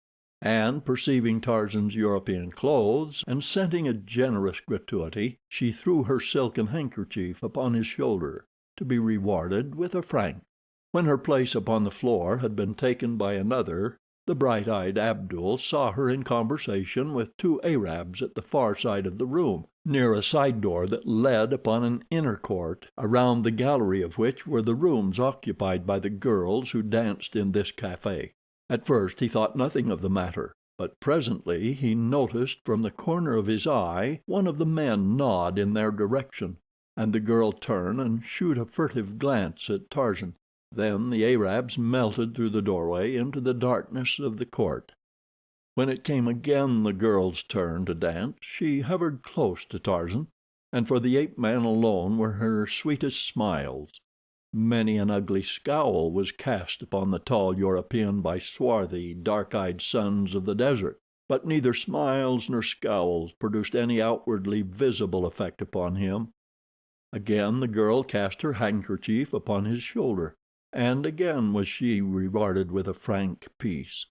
and, perceiving Tarzan's European clothes, and scenting a generous gratuity, she threw her silken handkerchief upon his shoulder, to be rewarded with a franc. When her place upon the floor had been taken by another, the bright-eyed Abdul saw her in conversation with two Arabs at the far side of the room, near a side door that led upon an inner court, around the gallery of which were the rooms occupied by the girls who danced in this café. At first he thought nothing of the matter, but presently he noticed from the corner of his eye one of the men nod in their direction, and the girl turn and shoot a furtive glance at Tarzan. Then the Arabs melted through the doorway into the darkness of the court. When it came again the girl's turn to dance, she hovered close to Tarzan, and for the ape-man alone were her sweetest smiles. Many an ugly scowl was cast upon the tall European by swarthy, dark-eyed sons of the desert, but neither smiles nor scowls produced any outwardly visible effect upon him. Again the girl cast her handkerchief upon his shoulder, and again was she rewarded with a franc piece.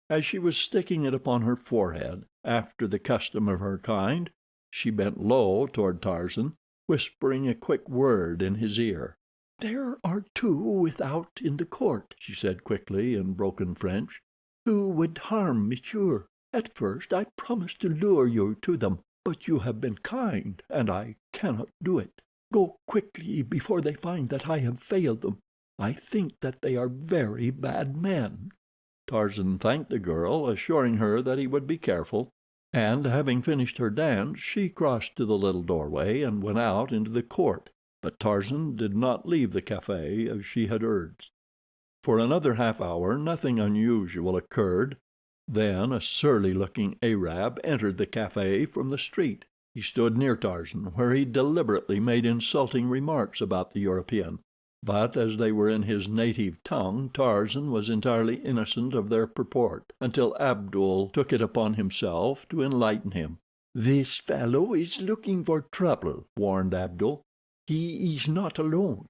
As she was sticking it upon her forehead, after the custom of her kind, she bent low toward Tarzan, whispering a quick word in his ear. "There are two without in the court," she said quickly in broken French, "who would harm monsieur. At first I promised to lure you to them, but you have been kind, and I cannot do it. Go quickly before they find that I have failed them. I think that they are very bad men." Tarzan thanked the girl, assuring her that he would be careful, and having finished her dance she crossed to the little doorway and went out into the court, but Tarzan did not leave the café as she had urged. For another half hour nothing unusual occurred. Then a surly-looking Arab entered the café from the street. He stood near Tarzan, where he deliberately made insulting remarks about the European. But as they were in his native tongue, Tarzan was entirely innocent of their purport, until Abdul took it upon himself to enlighten him. "This fellow is looking for trouble," warned Abdul. "He is not alone.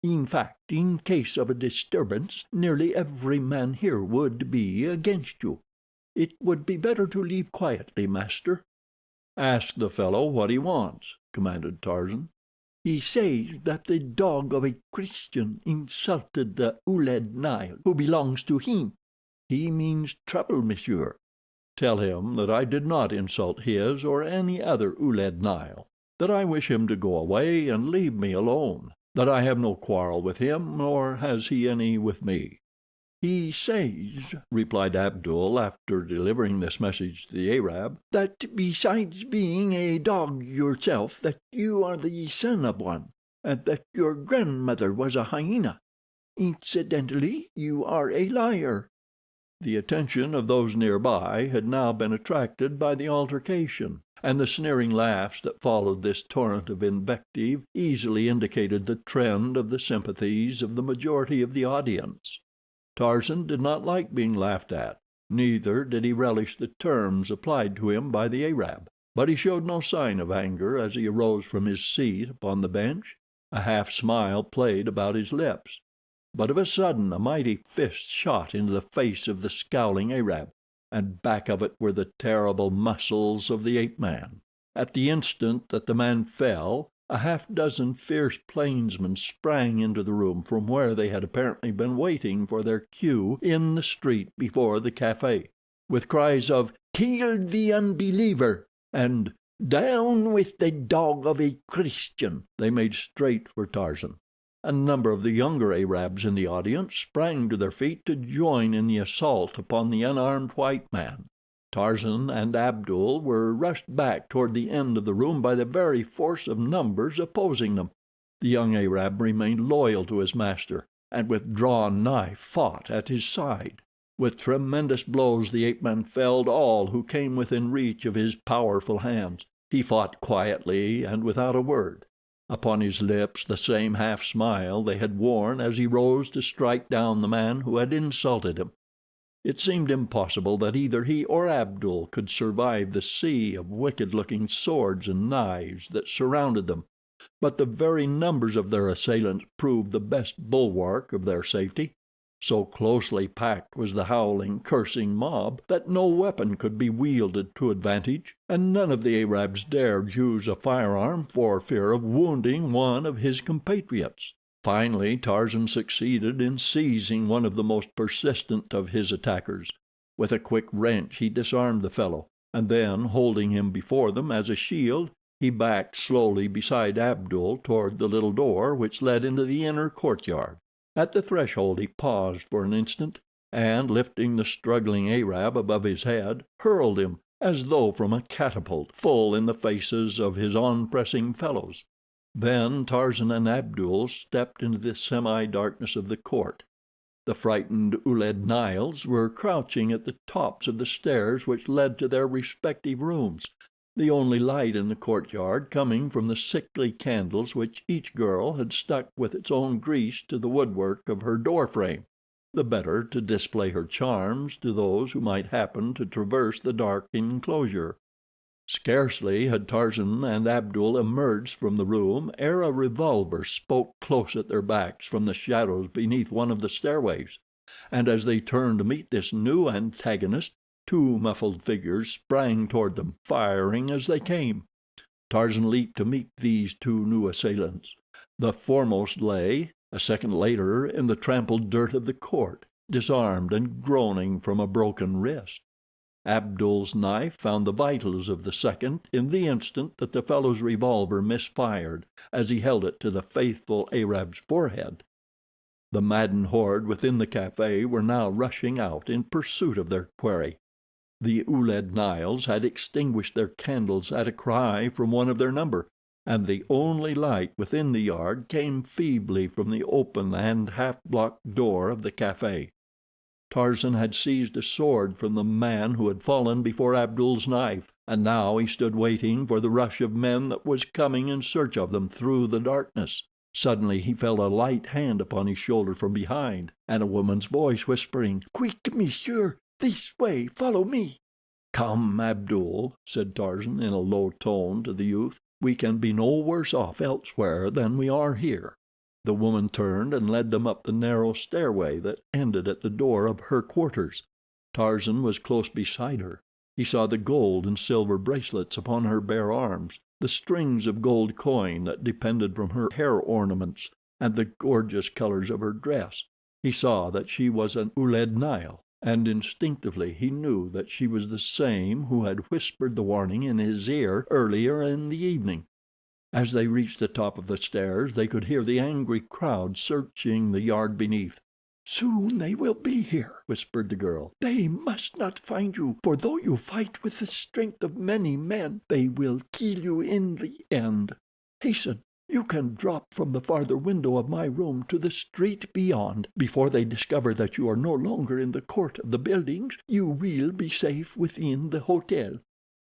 In fact, in case of a disturbance, nearly every man here would be against you. It would be better to leave quietly, master." "Ask the fellow what he wants," commanded Tarzan. "He says that the dog of a Christian insulted the Ouled Nile, who belongs to him. He means trouble, monsieur." "Tell him that I did not insult his or any other Ouled Nile, that I wish him to go away and leave me alone, that I have no quarrel with him, nor has he any with me." "He says," replied Abdul, after delivering this message to the Arab, "that besides being a dog yourself, that you are the son of one, and that your grandmother was a hyena. Incidentally, you are a liar." The attention of those nearby had now been attracted by the altercation, and the sneering laughs that followed this torrent of invective easily indicated the trend of the sympathies of the majority of the audience. Tarzan did not like being laughed at, neither did he relish the terms applied to him by the Arab, but he showed no sign of anger as he arose from his seat upon the bench. A half smile played about his lips. But of a sudden a mighty fist shot into the face of the scowling Arab, and back of it were the terrible muscles of the ape-man. At the instant that the man fell, a half dozen fierce plainsmen sprang into the room from where they had apparently been waiting for their cue in the street before the café. With cries of "Kill the unbeliever!" and "Down with the dog of a Christian!" they made straight for Tarzan. A number of the younger Arabs in the audience sprang to their feet to join in the assault upon the unarmed white man. Tarzan and Abdul were rushed back toward the end of the room by the very force of numbers opposing them. The young Arab remained loyal to his master, and with drawn knife fought at his side. With tremendous blows the ape-man felled all who came within reach of his powerful hands. He fought quietly and without a word, upon his lips the same half smile they had worn as he rose to strike down the man who had insulted him. It seemed impossible that either he or Abdul could survive the sea of wicked-looking swords and knives that surrounded them, but the very numbers of their assailants proved the best bulwark of their safety. So closely packed was the howling, cursing mob that no weapon could be wielded to advantage, and none of the Arabs dared use a firearm for fear of wounding one of his compatriots. Finally Tarzan succeeded in seizing one of the most persistent of his attackers. With a quick wrench he disarmed the fellow, and then, holding him before them as a shield, he backed slowly beside Abdul toward the little door which led into the inner courtyard. At the threshold he paused for an instant, and, lifting the struggling Arab above his head, hurled him, as though from a catapult, full in the faces of his on-pressing fellows. Then Tarzan and Abdul stepped into the semi-darkness of the court. The frightened Ouled Nails were crouching at the tops of the stairs which led to their respective rooms, the only light in the courtyard coming from the sickly candles which each girl had stuck with its own grease to the woodwork of her door frame, the better to display her charms to those who might happen to traverse the dark enclosure. Scarcely had Tarzan and Abdul emerged from the room ere a revolver spoke close at their backs from the shadows beneath one of the stairways, and as they turned to meet this new antagonist, two muffled figures sprang toward them, firing as they came. Tarzan leaped to meet these two new assailants. The foremost lay, a second later, in the trampled dirt of the court, disarmed and groaning from a broken wrist. Abdul's knife found the vitals of the second in the instant that the fellow's revolver misfired as he held it to the faithful Arab's forehead. The maddened horde within the café were now rushing out in pursuit of their quarry. The Ouled Nails had extinguished their candles at a cry from one of their number, and the only light within the yard came feebly from the open and half-blocked door of the café. Tarzan had seized a sword from the man who had fallen before Abdul's knife, and now he stood waiting for the rush of men that was coming in search of them through the darkness. Suddenly he felt a light hand upon his shoulder from behind, and a woman's voice whispering, "Quick, monsieur! This way, follow me." "Come, Abdul," said Tarzan in a low tone to the youth. "We can be no worse off elsewhere than we are here." The woman turned and led them up the narrow stairway that ended at the door of her quarters. Tarzan was close beside her. He saw the gold and silver bracelets upon her bare arms, the strings of gold coin that depended from her hair ornaments, and the gorgeous colors of her dress. He saw that she was an Ouled Nail, and instinctively he knew that she was the same who had whispered the warning in his ear earlier in the evening. As they reached the top of the stairs they could hear the angry crowd searching the yard beneath. "Soon they will be here," whispered the girl. "They must not find you, for though you fight with the strength of many men, they will kill you in the end. Hasten. You can drop from the farther window of my room to the street beyond. Before they discover that you are no longer in the court of the buildings, you will be safe within the hotel."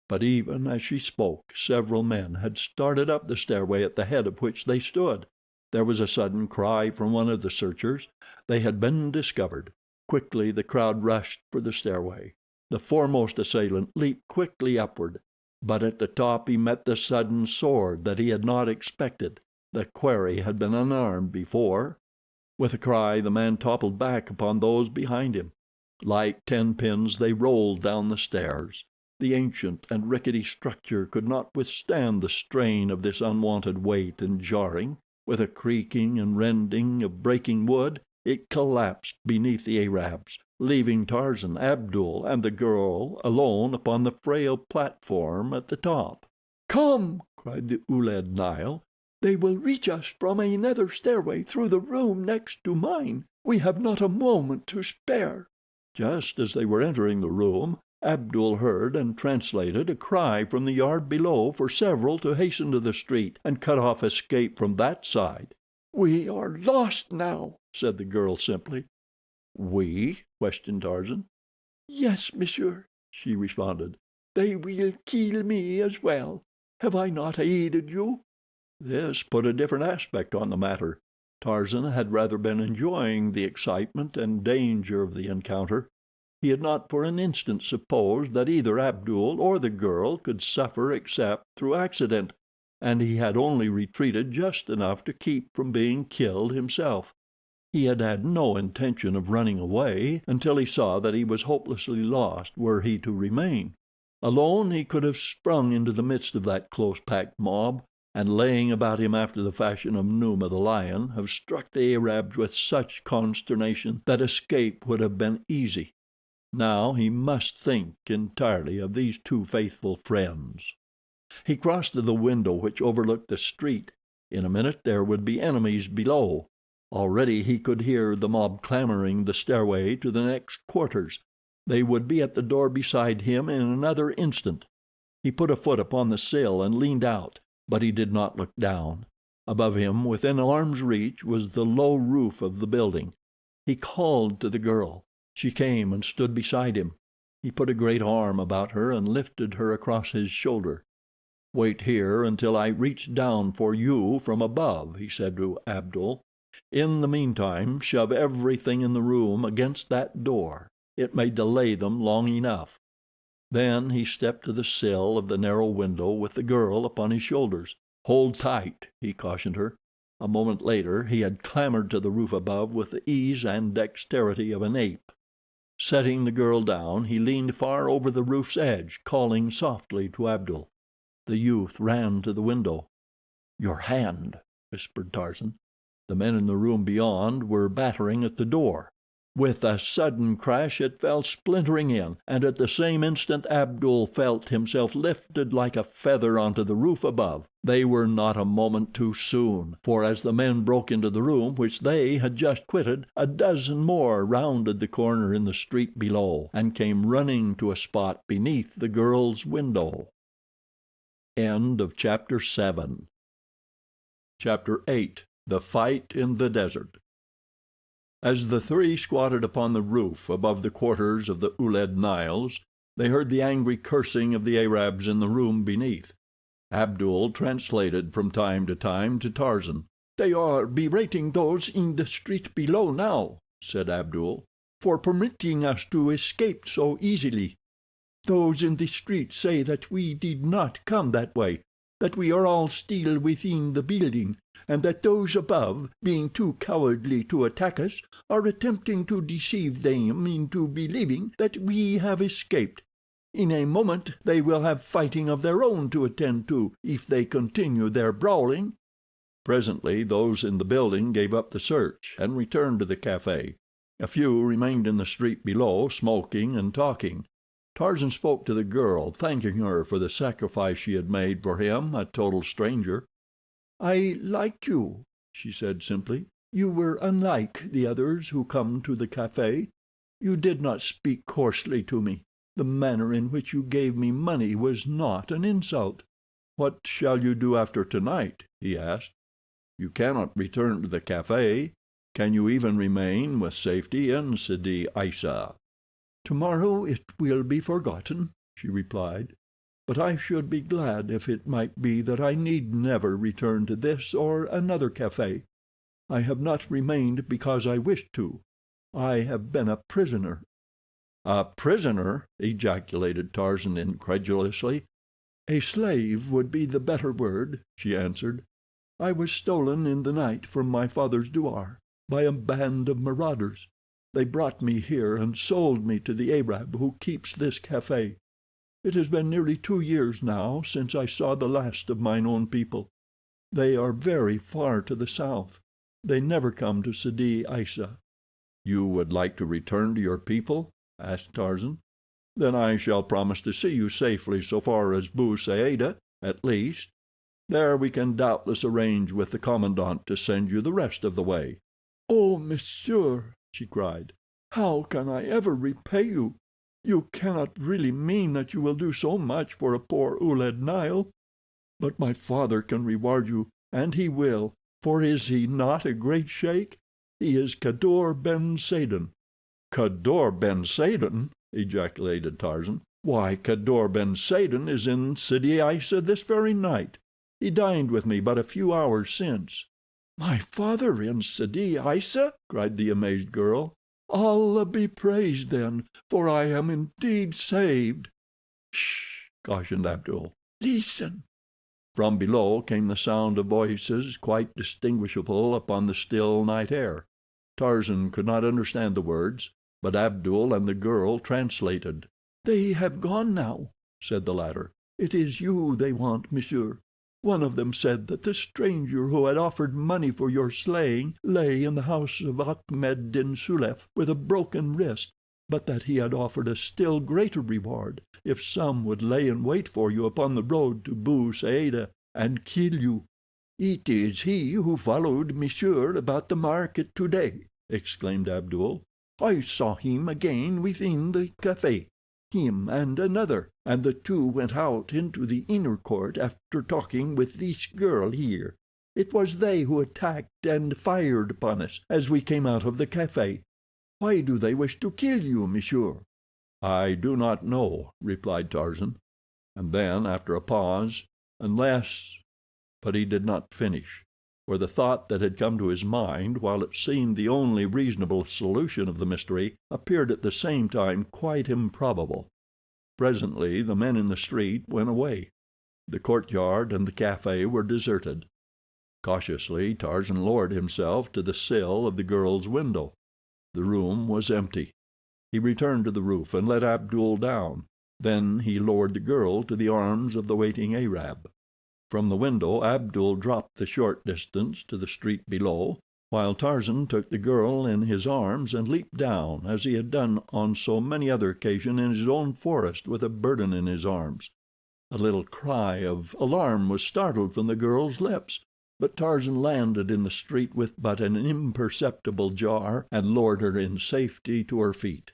But even as she spoke, several men had started up the stairway at the head of which they stood. There was a sudden cry from one of the searchers. They had been discovered. Quickly the crowd rushed for the stairway. The foremost assailant leaped quickly upward, but at the top he met the sudden sword that he had not expected. The quarry had been unarmed before. With a cry the man toppled back upon those behind him. Like 10 pins they rolled down the stairs. The ancient and rickety structure could not withstand the strain of this unwonted weight and jarring. With a creaking and rending of breaking wood, it collapsed beneath the Arabs, leaving Tarzan, Abdul, and the girl alone upon the frail platform at the top. "Come!" cried the Ouled Nail. "They will reach us from another stairway through the room next to mine. We have not a moment to spare." Just as they were entering the room, Abdul heard and translated a cry from the yard below for several to hasten to the street and cut off escape from that side. "We are lost now," said the girl simply. "We?" questioned Tarzan. "Yes, monsieur," she responded. "They will kill me as well. Have I not aided you?" This put a different aspect on the matter. Tarzan had rather been enjoying the excitement and danger of the encounter. He had not for an instant supposed that either Abdul or the girl could suffer except through accident, and he had only retreated just enough to keep from being killed himself. He had had no intention of running away until he saw that he was hopelessly lost were he to remain. Alone he could have sprung into the midst of that close-packed mob, and laying about him after the fashion of Numa the lion, have struck the Arabs with such consternation that escape would have been easy. Now he must think entirely of these 2 faithful friends. He crossed to the window which overlooked the street. In a minute there would be enemies below. Already he could hear the mob clamoring the stairway to the next quarters. They would be at the door beside him in another instant. He put a foot upon the sill and leaned out, but he did not look down. Above him, within arm's reach, was the low roof of the building. He called to the girl. She came and stood beside him. He put a great arm about her and lifted her across his shoulder. "Wait here until I reach down for you from above," he said to Abdul. "In the meantime, shove everything in the room against that door. It may delay them long enough." Then he stepped to the sill of the narrow window with the girl upon his shoulders. "Hold tight," he cautioned her. A moment later he had clambered to the roof above with the ease and dexterity of an ape. Setting the girl down, he leaned far over the roof's edge, calling softly to Abdul. The youth ran to the window. "Your hand," whispered Tarzan. The men in the room beyond were battering at the door. With a sudden crash it fell splintering in, and at the same instant Abdul felt himself lifted like a feather onto the roof above. They were not a moment too soon, for as the men broke into the room which they had just quitted, a dozen more rounded the corner in the street below, and came running to a spot beneath the girl's window. Chapter 8. The Fight in the Desert. As the 3 squatted upon the roof above the quarters of the Ouled Nails, they heard the angry cursing of the Arabs in the room beneath. Abdul translated from time to time to Tarzan. "They are berating those in the street below now," said Abdul, "for permitting us to escape so easily. Those in the street say that we did not come that way, that we are all still within the building, and that those above, being too cowardly to attack us, are attempting to deceive them into believing that we have escaped. In a moment they will have fighting of their own to attend to if they continue their brawling." Presently those in the building gave up the search and returned to the café. A few remained in the street below, smoking and talking. Tarzan spoke to the girl, thanking her for the sacrifice she had made for him, a total stranger. "I liked you," she said simply. "You were unlike the others who come to the café. You did not speak coarsely to me. The manner in which you gave me money was not an insult." "What shall you do after tonight?" he asked. "You cannot return to the café. Can you even remain with safety in Sidi Aissa?" "Tomorrow it will be forgotten," she replied, "but I should be glad if it might be that I need never return to this or another café. I have not remained because I wished to. I have been a prisoner." "A prisoner!" ejaculated Tarzan incredulously. "A slave would be the better word," she answered. I was stolen in the night from my father's douar by a band of marauders. They brought me here and sold me to the Arab who keeps this café. It has been nearly 2 years now since I saw the last of mine own people. They are very far to the south. They never come to Sidi Aissa." "You would like to return to your people?" asked Tarzan. "Then I shall promise to see you safely so far as Bou Saada, at least. There we can doubtless arrange with the commandant to send you the rest of the way." "Oh, monsieur," she cried, "how can I ever repay you? You cannot really mean that you will do so much for a poor Ouled Nail. But my father can reward you, and he will, for is he not a great sheik? He is Kadour ben Saden." "Kadour ben Saden!" ejaculated Tarzan. "Why, Kadour ben Saden is in Sidi Aissa this very night. He dined with me but a few hours since." "My father in Sidi Aissa!" cried the amazed girl. "Allah be praised, then, for I am indeed saved." "Shh!" cautioned Abdul. "Listen." From below came the sound of voices quite distinguishable upon the still night air. Tarzan could not understand the words, but Abdul and the girl translated. "They have gone now," said the latter. "It is you they want, monsieur. One of them said that the stranger who had offered money for your slaying lay in the house of Ahmed din Soulef with a broken wrist, but that he had offered a still greater reward if some would lay in wait for you upon the road to Bou Saada and kill you." "It is he who followed monsieur about the market today," exclaimed Abdul. "I saw him again within the café. Him and another, and the two went out into the inner court after talking with this girl here. It was they who attacked and fired upon us as we came out of the café. Why do they wish to kill you, monsieur?" "I do not know," replied Tarzan, and then, after a pause, "unless—" But he did not finish, for the thought that had come to his mind, while it seemed the only reasonable solution of the mystery, appeared at the same time quite improbable. Presently the men in the street went away. The courtyard and the café were deserted. Cautiously Tarzan lowered himself to the sill of the girl's window. The room was empty. He returned to the roof and let Abdul down. Then he lowered the girl to the arms of the waiting Arab. From the window Abdul dropped the short distance to the street below, while Tarzan took the girl in his arms and leaped down, as he had done on so many other occasions in his own forest with a burden in his arms. A little cry of alarm was startled from the girl's lips, but Tarzan landed in the street with but an imperceptible jar and lowered her in safety to her feet.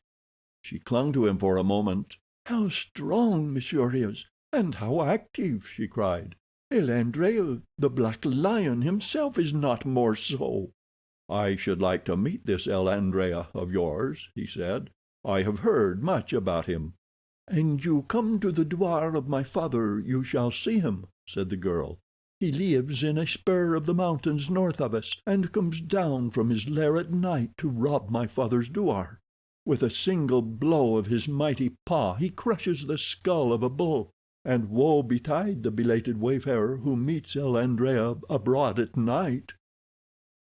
She clung to him for a moment. "How strong monsieur is, and how active!" she cried. "El Andrea, the black lion himself, is not more so." "I should like to meet this El Andrea of yours," he said. "I have heard much about him." "And you come to the douar of my father, you shall see him," said the girl. "He lives in a spur of the mountains north of us, and comes down from his lair at night to rob my father's douar. With a single blow of his mighty paw he crushes the skull of a bull, and woe betide the belated wayfarer who meets El Andrea abroad at night."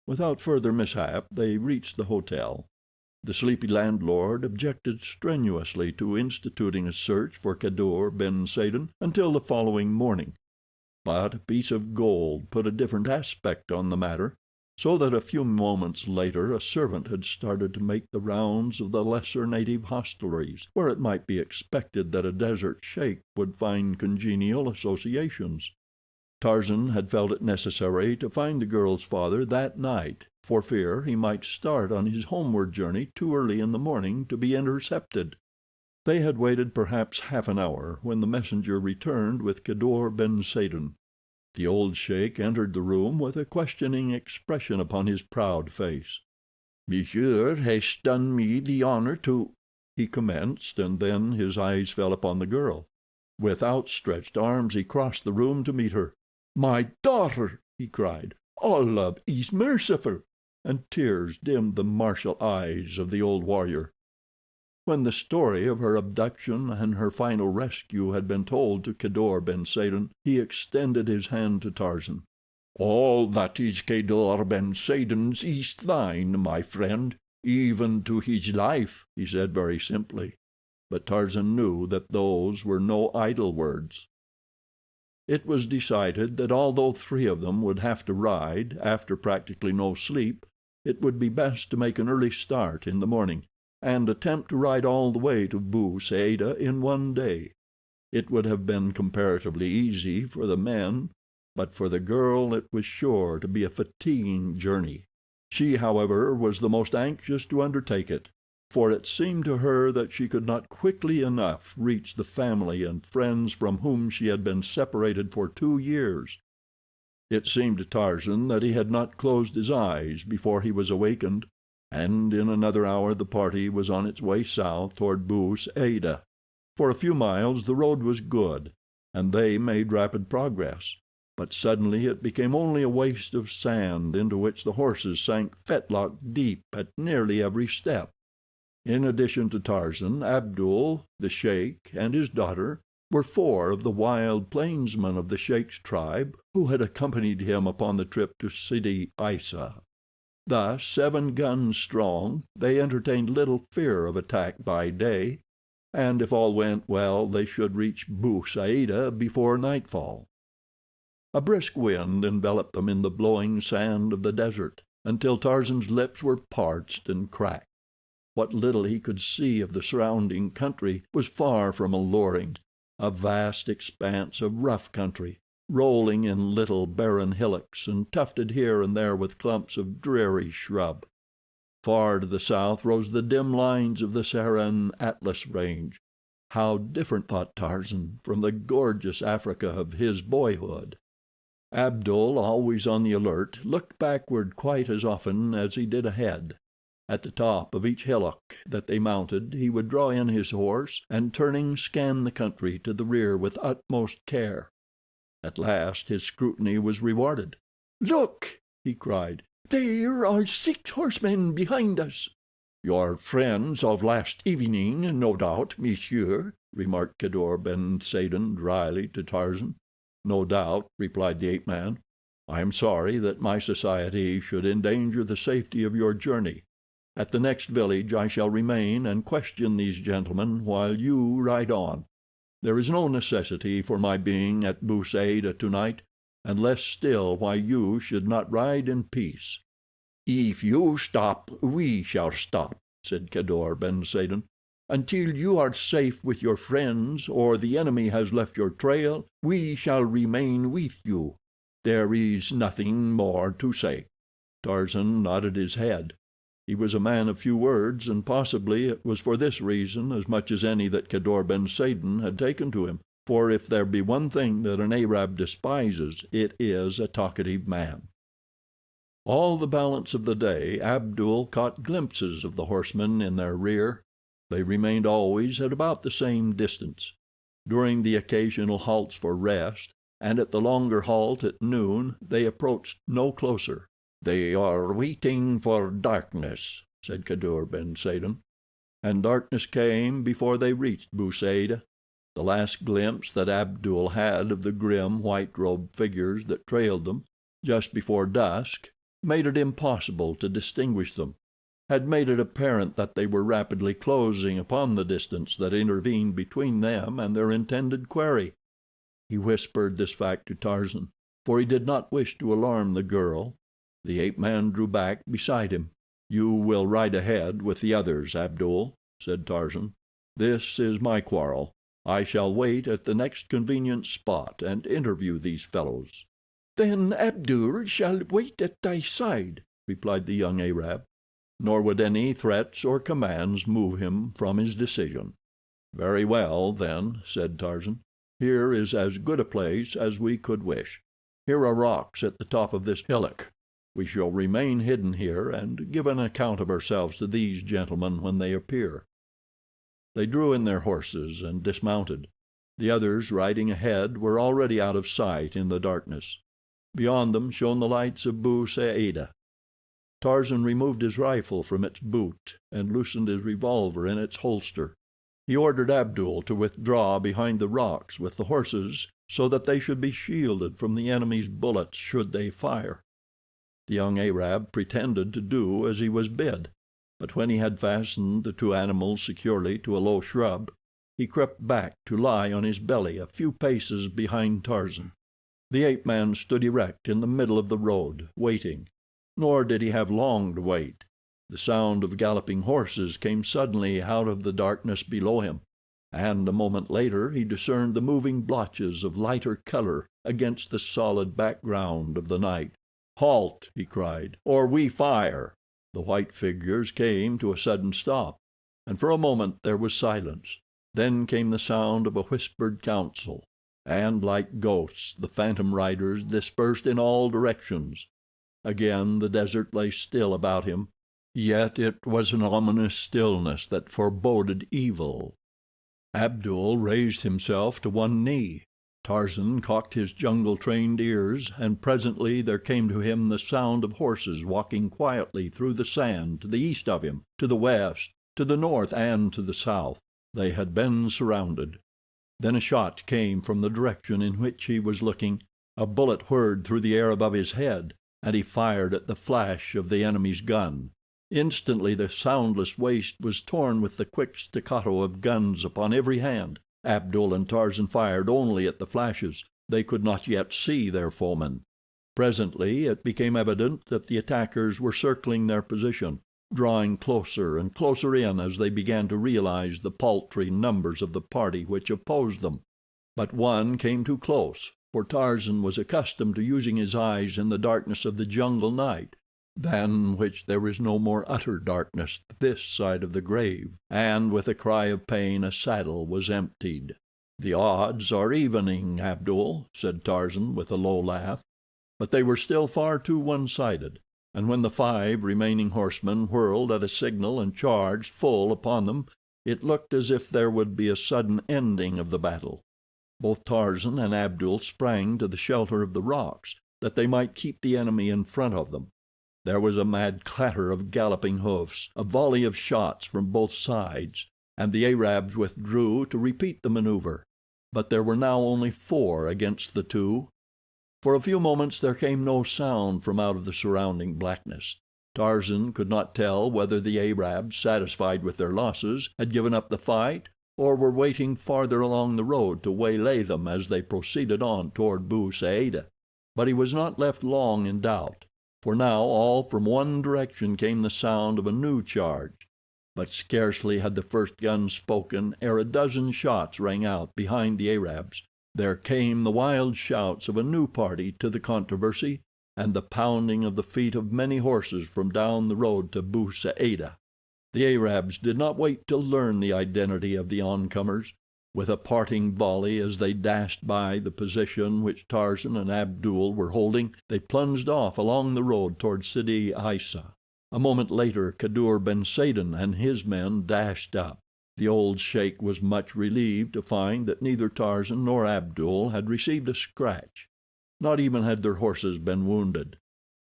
Without further mishap they reached the hotel. The sleepy landlord objected strenuously to instituting a search for Kadour ben Saden until the following morning, but a piece of gold put a different aspect on the matter, so that a few moments later a servant had started to make the rounds of the lesser native hostelries, where it might be expected that a desert sheik would find congenial associations. Tarzan had felt it necessary to find the girl's father that night, for fear he might start on his homeward journey too early in the morning to be intercepted. They had waited perhaps half an hour when the messenger returned with Kadour ben Saden. The old sheik entered the room with a questioning expression upon his proud face. "Monsieur has done me the honor to—" he commenced, and then his eyes fell upon the girl. With outstretched arms he crossed the room to meet her. "My daughter!" he cried. "Allah is merciful!" and tears dimmed the martial eyes of the old warrior. When the story of her abduction and her final rescue had been told to Kadour ben Saden, he extended his hand to Tarzan. "All that is Kedor ben Saden's is thine, my friend, even to his life," he said very simply. But Tarzan knew that those were no idle words. It was decided that although three of them would have to ride, after practically no sleep, it would be best to make an early start in the morning, and attempt to ride all the way to Bou Saada in one day. It would have been comparatively easy for the men, but for the girl it was sure to be a fatiguing journey. She, however, was the most anxious to undertake it, for it seemed to her that she could not quickly enough reach the family and friends from whom she had been separated for 2 years. It seemed to Tarzan that he had not closed his eyes before he was awakened, and in another hour the party was on its way south toward Bou Saada. For a few miles the road was good, and they made rapid progress, but suddenly it became only a waste of sand into which the horses sank fetlock deep at nearly every step. In addition to Tarzan, Abdul, the sheik, and his daughter were 4 of the wild plainsmen of the sheik's tribe who had accompanied him upon the trip to Sidi Aissa. Thus, 7 guns strong, they entertained little fear of attack by day, and if all went well they should reach Bou Saada before nightfall. A brisk wind enveloped them in the blowing sand of the desert, until Tarzan's lips were parched and cracked. What little he could see of the surrounding country was far from alluring, a vast expanse of rough country, rolling in little barren hillocks and tufted here and there with clumps of dreary shrub. Far to the south rose the dim lines of the Saharan Atlas range. How different, thought Tarzan, from the gorgeous Africa of his boyhood. Abdul, always on the alert, looked backward quite as often as he did ahead. At the top of each hillock that they mounted he would draw in his horse, and turning, scan the country to the rear with utmost care. At last his scrutiny was rewarded. "Look!" he cried. "There are 6 horsemen behind us." "Your friends of last evening, no doubt, monsieur," remarked Kedor ben Saden dryly to Tarzan. "No doubt," replied the ape-man. "I am sorry that my society should endanger the safety of your journey. At the next village I shall remain and question these gentlemen while you ride on. There is no necessity for my being at Bou Saada tonight, and less still why you should not ride in peace." "If you stop, we shall stop," said Kedor ben Saden. "Until you are safe with your friends, or the enemy has left your trail, we shall remain with you. There is nothing more to say." Tarzan nodded his head. He was a man of few words, and possibly it was for this reason as much as any that Kedor ben Saden had taken to him, for if there be one thing that an Arab despises, it is a talkative man. All the balance of the day Abdul caught glimpses of the horsemen in their rear. They remained always at about the same distance. During the occasional halts for rest, and at the longer halt at noon, they approached no closer. "They are waiting for darkness," said Kedor ben Saden. And darkness came before they reached Bou Saada. The last glimpse that Abdul had of the grim, white-robed figures that trailed them, just before dusk, made it impossible to distinguish them, had made it apparent that they were rapidly closing upon the distance that intervened between them and their intended quarry. He whispered this fact to Tarzan, for he did not wish to alarm the girl. The ape-man drew back beside him. "You will ride ahead with the others, Abdul," said Tarzan. "This is my quarrel. I shall wait at the next convenient spot and interview these fellows." "Then Abdul shall wait at thy side," replied the young Arab. Nor would any threats or commands move him from his decision. "Very well, then," said Tarzan. "Here is as good a place as we could wish. Here are rocks at the top of this hillock. We shall remain hidden here and give an account of ourselves to these gentlemen when they appear." They drew in their horses and dismounted. The others riding ahead were already out of sight in the darkness. Beyond them shone the lights of Bou Saada. Tarzan removed his rifle from its boot and loosened his revolver in its holster. He ordered Abdul to withdraw behind the rocks with the horses so that they should be shielded from the enemy's bullets should they fire. The young Arab pretended to do as he was bid, but when he had fastened the two animals securely to a low shrub, he crept back to lie on his belly a few paces behind Tarzan. The ape-man stood erect in the middle of the road, waiting. Nor did he have long to wait. The sound of galloping horses came suddenly out of the darkness below him, and a moment later he discerned the moving blotches of lighter color against the solid background of the night. "Halt!" he cried, "or we fire!" The white figures came to a sudden stop, and for a moment there was silence. Then came the sound of a whispered council, and like ghosts the phantom riders dispersed in all directions. Again the desert lay still about him, yet it was an ominous stillness that foreboded evil. Abdul raised himself to one knee. Tarzan cocked his jungle-trained ears, and presently there came to him the sound of horses walking quietly through the sand to the east of him, to the west, to the north, and to the south. They had been surrounded. Then a shot came from the direction in which he was looking. A bullet whirred through the air above his head, and he fired at the flash of the enemy's gun. Instantly the soundless waste was torn with the quick staccato of guns upon every hand. Abdul and Tarzan fired only at the flashes. They could not yet see their foemen. Presently it became evident that the attackers were circling their position, drawing closer and closer in as they began to realize the paltry numbers of the party which opposed them. But one came too close, for Tarzan was accustomed to using his eyes in the darkness of the jungle night, than which there is no more utter darkness this side of the grave, and with a cry of pain a saddle was emptied. "The odds are evening, Abdul," said Tarzan with a low laugh. But they were still far too one-sided, and when the 5 remaining horsemen whirled at a signal and charged full upon them, it looked as if there would be a sudden ending of the battle. Both Tarzan and Abdul sprang to the shelter of the rocks, that they might keep the enemy in front of them. There was a mad clatter of galloping hoofs, a volley of shots from both sides, and the Arabs withdrew to repeat the maneuver. But there were now only 4 against the 2. For a few moments there came no sound from out of the surrounding blackness. Tarzan could not tell whether the Arabs, satisfied with their losses, had given up the fight, or were waiting farther along the road to waylay them as they proceeded on toward Bou Saada. But he was not left long in doubt, for now all from one direction came the sound of a new charge. But scarcely had the first gun spoken ere a dozen shots rang out behind the Arabs. There came the wild shouts of a new party to the controversy, and the pounding of the feet of many horses from down the road to Bou Saada. The Arabs did not wait to learn the identity of the oncomers. With a parting volley as they dashed by the position which Tarzan and Abdul were holding, they plunged off along the road toward Sidi Aissa. A moment later Kadour ben Saden and his men dashed up. The old sheik was much relieved to find that neither Tarzan nor Abdul had received a scratch. Not even had their horses been wounded.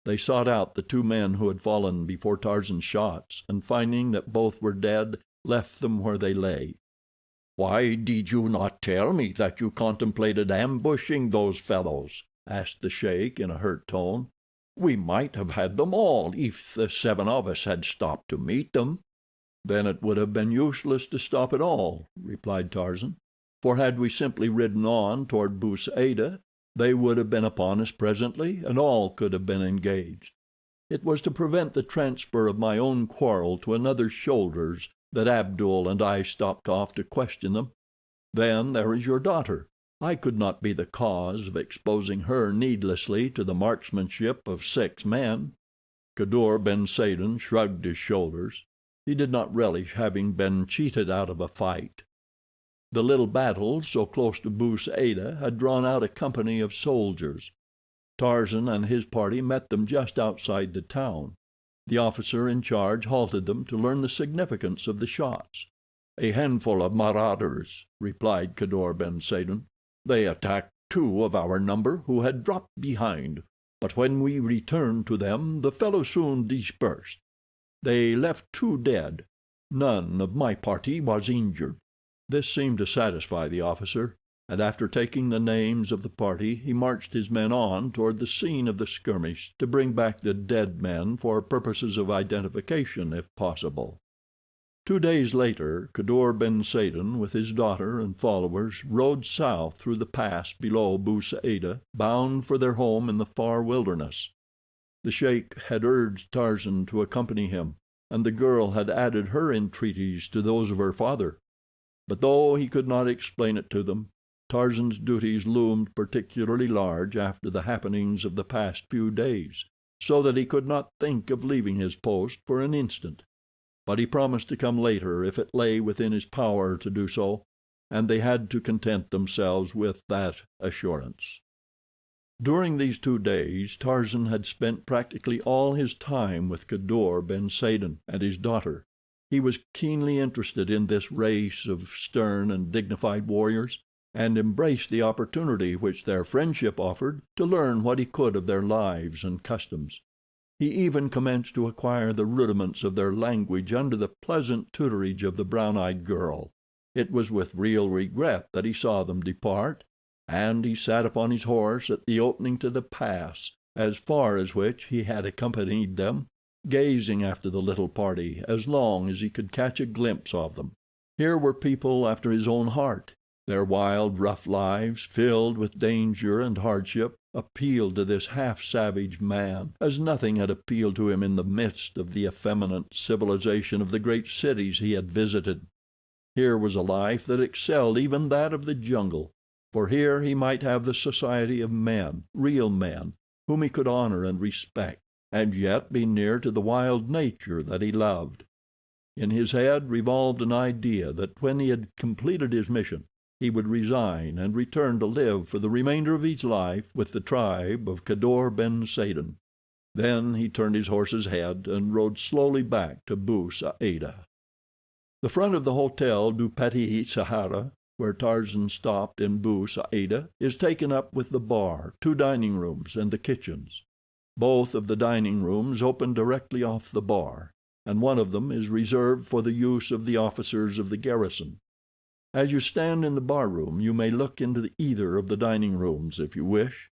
They sought out the 2 men who had fallen before Tarzan's shots, and finding that both were dead, left them where they lay. "Why did you not tell me that you contemplated ambushing those fellows?" asked the sheik in a hurt tone. "We might have had them all if the 7 of us had stopped to meet them." "Then it would have been useless to stop at all," replied Tarzan, "for had we simply ridden on toward Bou Saada, they would have been upon us presently, and all could have been engaged. It was to prevent the transfer of my own quarrel to another's shoulders that Abdul and I stopped off to question them. Then there is your daughter. I could not be the cause of exposing her needlessly to the marksmanship of 6 men." Kadour ben Saden shrugged his shoulders. He did not relish having been cheated out of a fight. The little battle so close to Bou Saada had drawn out a company of soldiers. Tarzan and his party met them just outside the town. The officer in charge halted them to learn the significance of the shots. "A handful of marauders," replied Kadour ben Saden. "They attacked 2 of our number who had dropped behind, but when we returned to them the fellows soon dispersed. They left 2 dead. None of my party was injured." This seemed to satisfy the officer. and after taking the names of the party he marched his men on toward the scene of the skirmish to bring back the dead men for purposes of identification, if possible. 2 days later, Kadour ben Saden, with his daughter and followers, rode south through the pass below Bou Saada, bound for their home in the far wilderness. The sheik had urged Tarzan to accompany him, and the girl had added her entreaties to those of her father. But though he could not explain it to them, Tarzan's duties loomed particularly large after the happenings of the past few days, so that he could not think of leaving his post for an instant. But he promised to come later if it lay within his power to do so, and they had to content themselves with that assurance. During these 2 days Tarzan had spent practically all his time with Kadour ben Saden and his daughter. He was keenly interested in this race of stern and dignified warriors, and embraced the opportunity which their friendship offered to learn what he could of their lives and customs. He even commenced to acquire the rudiments of their language under the pleasant tutorage of the brown-eyed girl. It was with real regret that he saw them depart, and he sat upon his horse at the opening to the pass, as far as which he had accompanied them, gazing after the little party as long as he could catch a glimpse of them. Here were people after his own heart. Their wild, rough lives, filled with danger and hardship, appealed to this half-savage man as nothing had appealed to him in the midst of the effeminate civilization of the great cities he had visited. Here was a life that excelled even that of the jungle, for here he might have the society of men, real men, whom he could honor and respect, and yet be near to the wild nature that he loved. In his head revolved an idea that when he had completed his mission, he would resign and return to live for the remainder of his life with the tribe of Kadour ben Saden. Then he turned his horse's head and rode slowly back to Bou Saada. The front of the Hotel du Petit Sahara, where Tarzan stopped in Bou Saada, is taken up with the bar, 2 dining rooms, and the kitchens. Both of the dining rooms open directly off the bar, and one of them is reserved for the use of the officers of the garrison. As you stand in the bar room you may look into either of the dining rooms if you wish.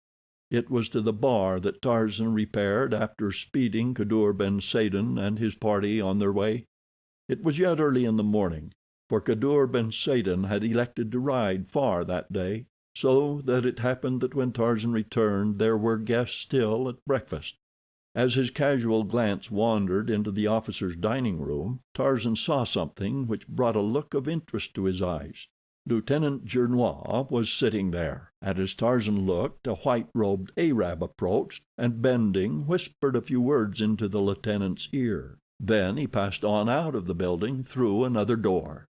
It was to the bar that Tarzan repaired after speeding Kadour ben Saden and his party on their way. It was yet early in the morning, for Kadour ben Saden had elected to ride far that day, so that it happened that when Tarzan returned there were guests still at breakfast. As his casual glance wandered into the officers' dining room, Tarzan saw something which brought a look of interest to his eyes. Lieutenant Gernois was sitting there, and as Tarzan looked, a white-robed Arab approached, and bending, whispered a few words into the lieutenant's ear. Then he passed on out of the building through another door.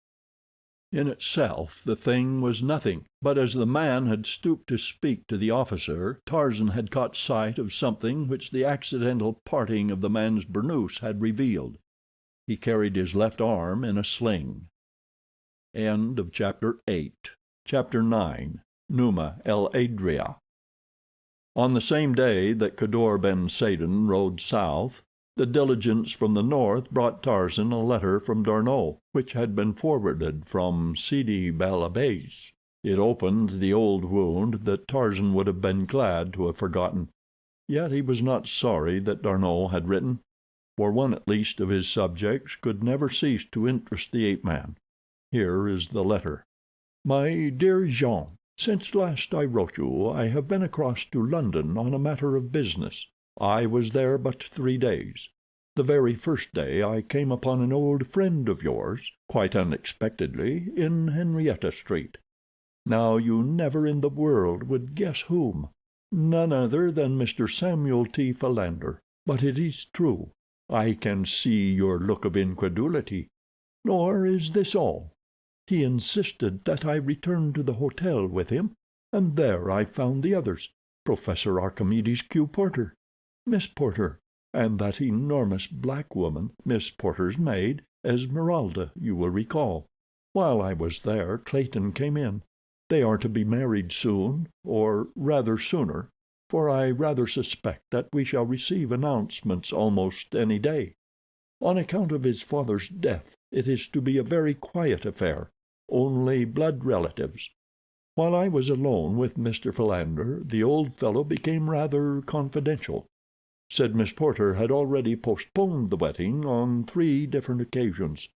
In itself the thing was nothing, but as the man had stooped to speak to the officer, Tarzan had caught sight of something which the accidental parting of the man's burnous had revealed. He carried his left arm in a sling. Chapter 9. Numa el Adria. On the same day that Kadour ben Saden rode south, the diligence from the north brought Tarzan a letter from D'Arnot, which had been forwarded from Sidi bel Abbes. It opened the old wound that Tarzan would have been glad to have forgotten. Yet he was not sorry that D'Arnot had written, for one at least of his subjects could never cease to interest the ape-man. Here is the letter. My dear Jean, since last I wrote you I have been across to London on a matter of business. I was there but 3 days. The very first day I came upon an old friend of yours, quite unexpectedly, in Henrietta Street. Now you never in the world would guess whom. None other than Mr. Samuel T. Philander. But it is true. I can see your look of incredulity. Nor is this all. He insisted that I return to the hotel with him, and there I found the others, Professor Archimedes Q. Porter, Miss Porter, and that enormous black woman, Miss Porter's maid, Esmeralda, you will recall. While I was there, Clayton came in. They are to be married soon, or rather sooner, for I rather suspect that we shall receive announcements almost any day. On account of his father's death, it is to be a very quiet affair, only blood relatives. While I was alone with Mr. Philander, the old fellow became rather confidential. Said Miss Porter had already postponed the wedding on 3 different occasions.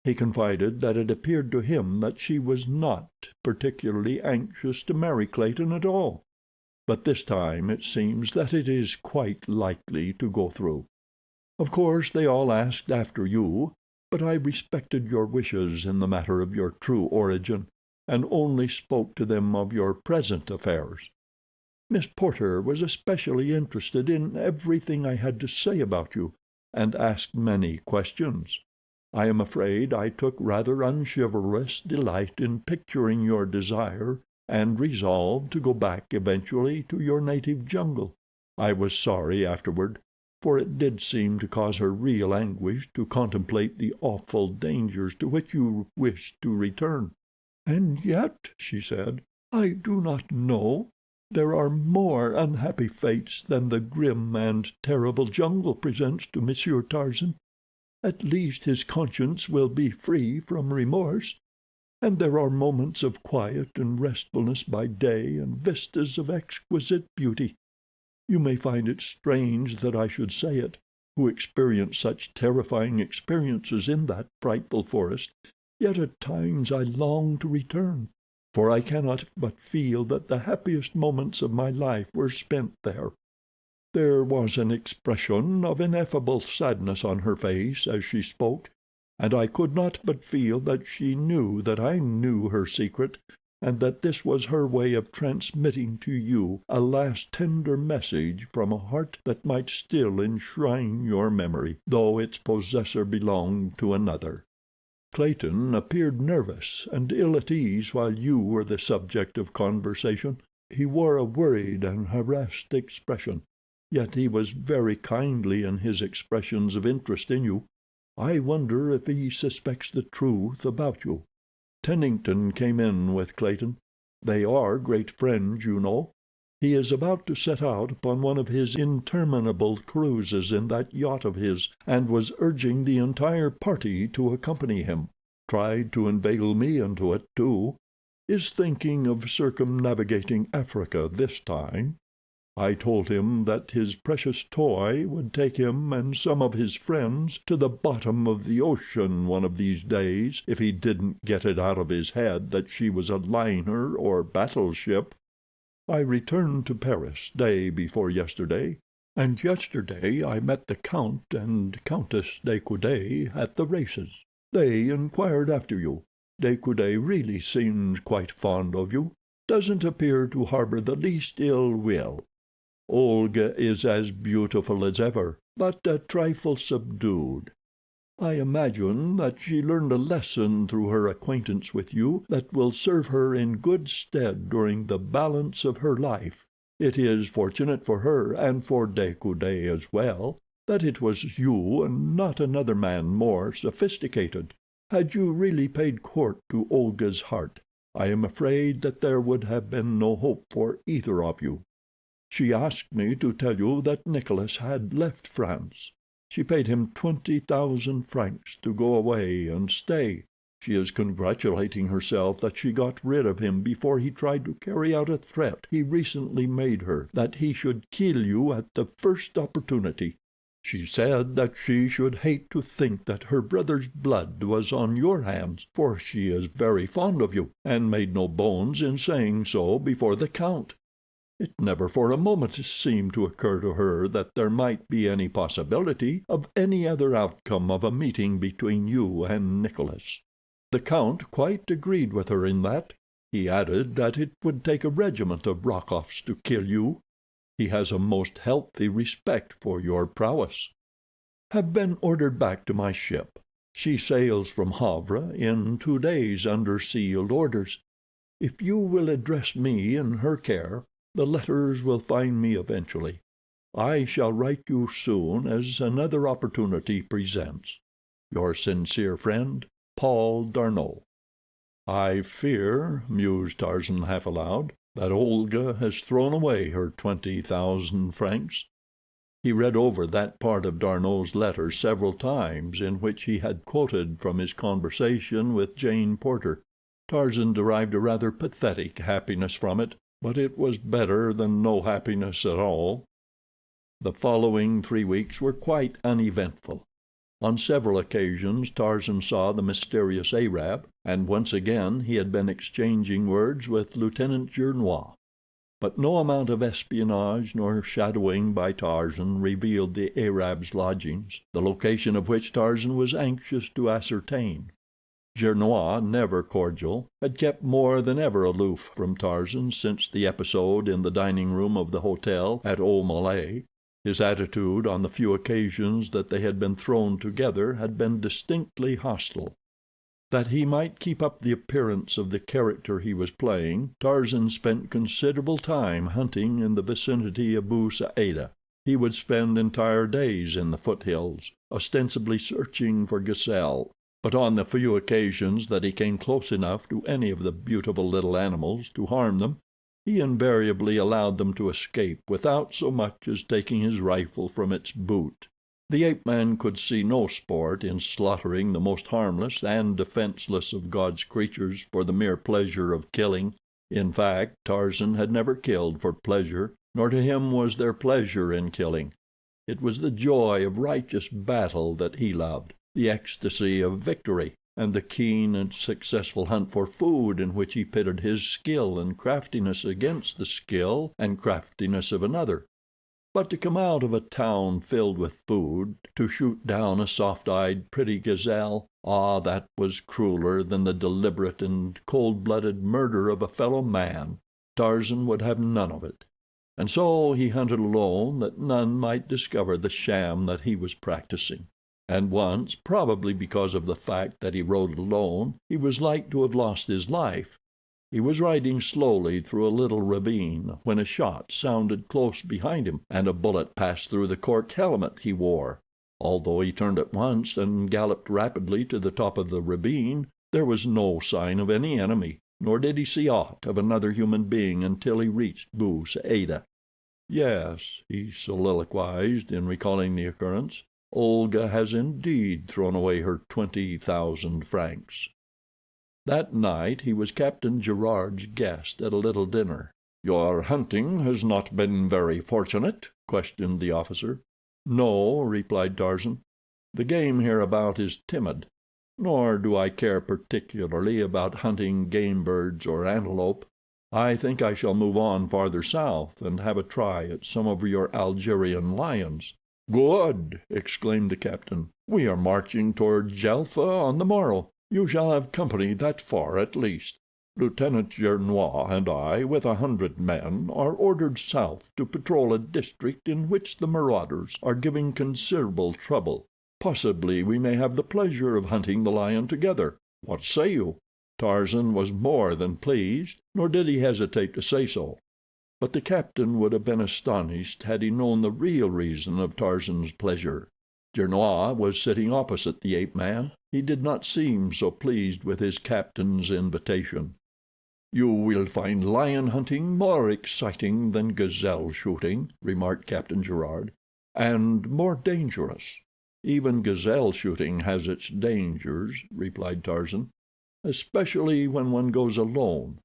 He confided that it appeared to him that she was not particularly anxious to marry Clayton at all, but this time it seems that it is quite likely to go through. Of course they all asked after you, but I respected your wishes in the matter of your true origin, and only spoke to them of your present affairs. Miss Porter was especially interested in everything I had to say about you, and asked many questions. I am afraid I took rather unchivalrous delight in picturing your desire, and resolved to go back eventually to your native jungle. I was sorry afterward, for it did seem to cause her real anguish to contemplate the awful dangers to which you wished to return. "And yet," she said, "I do not know. There are more unhappy fates than the grim and terrible jungle presents to Monsieur Tarzan. At least his conscience will be free from remorse, and there are moments of quiet and restfulness by day and vistas of exquisite beauty. You may find it strange that I should say it, who experienced such terrifying experiences in that frightful forest, yet at times I long to return, for I cannot but feel that the happiest moments of my life were spent there." There was an expression of ineffable sadness on her face as she spoke, and I could not but feel that she knew that I knew her secret, and that this was her way of transmitting to you a last tender message from a heart that might still enshrine your memory, though its possessor belonged to another. Clayton appeared nervous and ill at ease while you were the subject of conversation. He wore a worried and harassed expression, yet he was very kindly in his expressions of interest in you. I wonder if he suspects the truth about you. Tennington came in with Clayton. They are great friends, you know. He is about to set out upon one of his interminable cruises in that yacht of his, and was urging the entire party to accompany him. Tried to inveigle me into it, too. Is thinking of circumnavigating Africa this time. I told him that his precious toy would take him and some of his friends to the bottom of the ocean one of these days if he didn't get it out of his head that she was a liner or battleship. I returned to Paris day before yesterday, and yesterday I met the Count and Countess de Coude at the races. They inquired after you. De Coude really seems quite fond of you, doesn't appear to harbor the least ill will. Olga is as beautiful as ever, but a trifle subdued. I imagine that she learned a lesson through her acquaintance with you that will serve her in good stead during the balance of her life. It is fortunate for her, and for de Coude as well, that it was you and not another man more sophisticated. Had you really paid court to Olga's heart, I am afraid that there would have been no hope for either of you. She asked me to tell you that Nikolas had left France. She paid him 20,000 francs to go away and stay. She is congratulating herself that she got rid of him before he tried to carry out a threat he recently made her that he should kill you at the first opportunity. She said that she should hate to think that her brother's blood was on your hands, for she is very fond of you, and made no bones in saying so before the Count. It never for a moment seemed to occur to her that there might be any possibility of any other outcome of a meeting between you and Nikolas. The Count quite agreed with her in that. He added that it would take a regiment of Rokoffs to kill you. He has a most healthy respect for your prowess. Have been ordered back to my ship. She sails from Havre in 2 days under sealed orders. If you will address me in her care, the letters will find me eventually. I shall write you soon as another opportunity presents. Your sincere friend, Paul D'Arnot. I fear, mused Tarzan half aloud, that Olga has thrown away her 20,000 francs. He read over that part of D'Arnot's letter several times in which he had quoted from his conversation with Jane Porter. Tarzan derived a rather pathetic happiness from it, but it was better than no happiness at all. The following 3 weeks were quite uneventful. On several occasions Tarzan saw the mysterious Arab, and once again he had been exchanging words with Lieutenant Gernois. But no amount of espionage nor shadowing by Tarzan revealed the Arab's lodgings, the location of which Tarzan was anxious to ascertain. Gernois, never cordial, had kept more than ever aloof from Tarzan since the episode in the dining room of the hotel at Aumalay. His attitude on the few occasions that they had been thrown together had been distinctly hostile. That he might keep up the appearance of the character he was playing, Tarzan spent considerable time hunting in the vicinity of Bou Saada. He would spend entire days in the foothills, ostensibly searching for gazelle, but on the few occasions that he came close enough to any of the beautiful little animals to harm them, he invariably allowed them to escape without so much as taking his rifle from its boot. The ape-man could see no sport in slaughtering the most harmless and defenseless of God's creatures for the mere pleasure of killing. In fact, Tarzan had never killed for pleasure, nor to him was there pleasure in killing. It was the joy of righteous battle that he loved, the ecstasy of victory, and the keen and successful hunt for food in which he pitted his skill and craftiness against the skill and craftiness of another. But to come out of a town filled with food, to shoot down a soft-eyed, pretty gazelle, that was crueler than the deliberate and cold-blooded murder of a fellow man. Tarzan would have none of it. And so he hunted alone, that none might discover the sham that he was practicing. And once, probably because of the fact that he rode alone, he was like to have lost his life. He was riding slowly through a little ravine when a shot sounded close behind him, and a bullet passed through the cork helmet he wore. Although he turned at once and galloped rapidly to the top of the ravine, there was no sign of any enemy, nor did he see aught of another human being until he reached Bou Saada. "Yes," he soliloquized in recalling the occurrence, "Olga has indeed thrown away her 20,000 francs." That night he was Captain Gerard's guest at a little dinner. "Your hunting has not been very fortunate?" questioned the officer. "No," replied Tarzan. "The game hereabout is timid, nor do I care particularly about hunting game birds or antelope. I think I shall move on farther south and have a try at some of your Algerian lions." "Good!" exclaimed the captain. "We are marching toward Djelfa on the morrow. You shall have company that far at least. Lieutenant Gernois and I, with 100 men, are ordered south to patrol a district in which the marauders are giving considerable trouble. Possibly we may have the pleasure of hunting the lion together. What say you?" Tarzan was more than pleased, nor did he hesitate to say so. But the captain would have been astonished had he known the real reason of Tarzan's pleasure. Gernois was sitting opposite the ape-man. He did not seem so pleased with his captain's invitation. "You will find lion hunting more exciting than gazelle shooting," remarked Captain Gerard, "and more dangerous." "Even gazelle shooting has its dangers," replied Tarzan, "especially when one goes alone.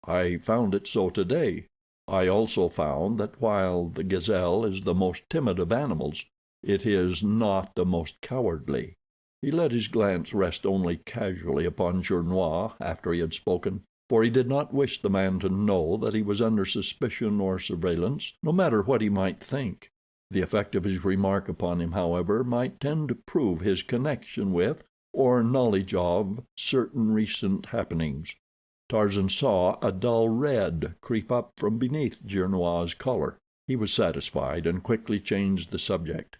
I found it so today. I also found that while the gazelle is the most timid of animals, it is not the most cowardly." He let his glance rest only casually upon Gernois after he had spoken, for he did not wish the man to know that he was under suspicion or surveillance, no matter what he might think. The effect of his remark upon him, however, might tend to prove his connection with, or knowledge of, certain recent happenings. Tarzan saw a dull red creep up from beneath Gernois' collar. He was satisfied, and quickly changed the subject.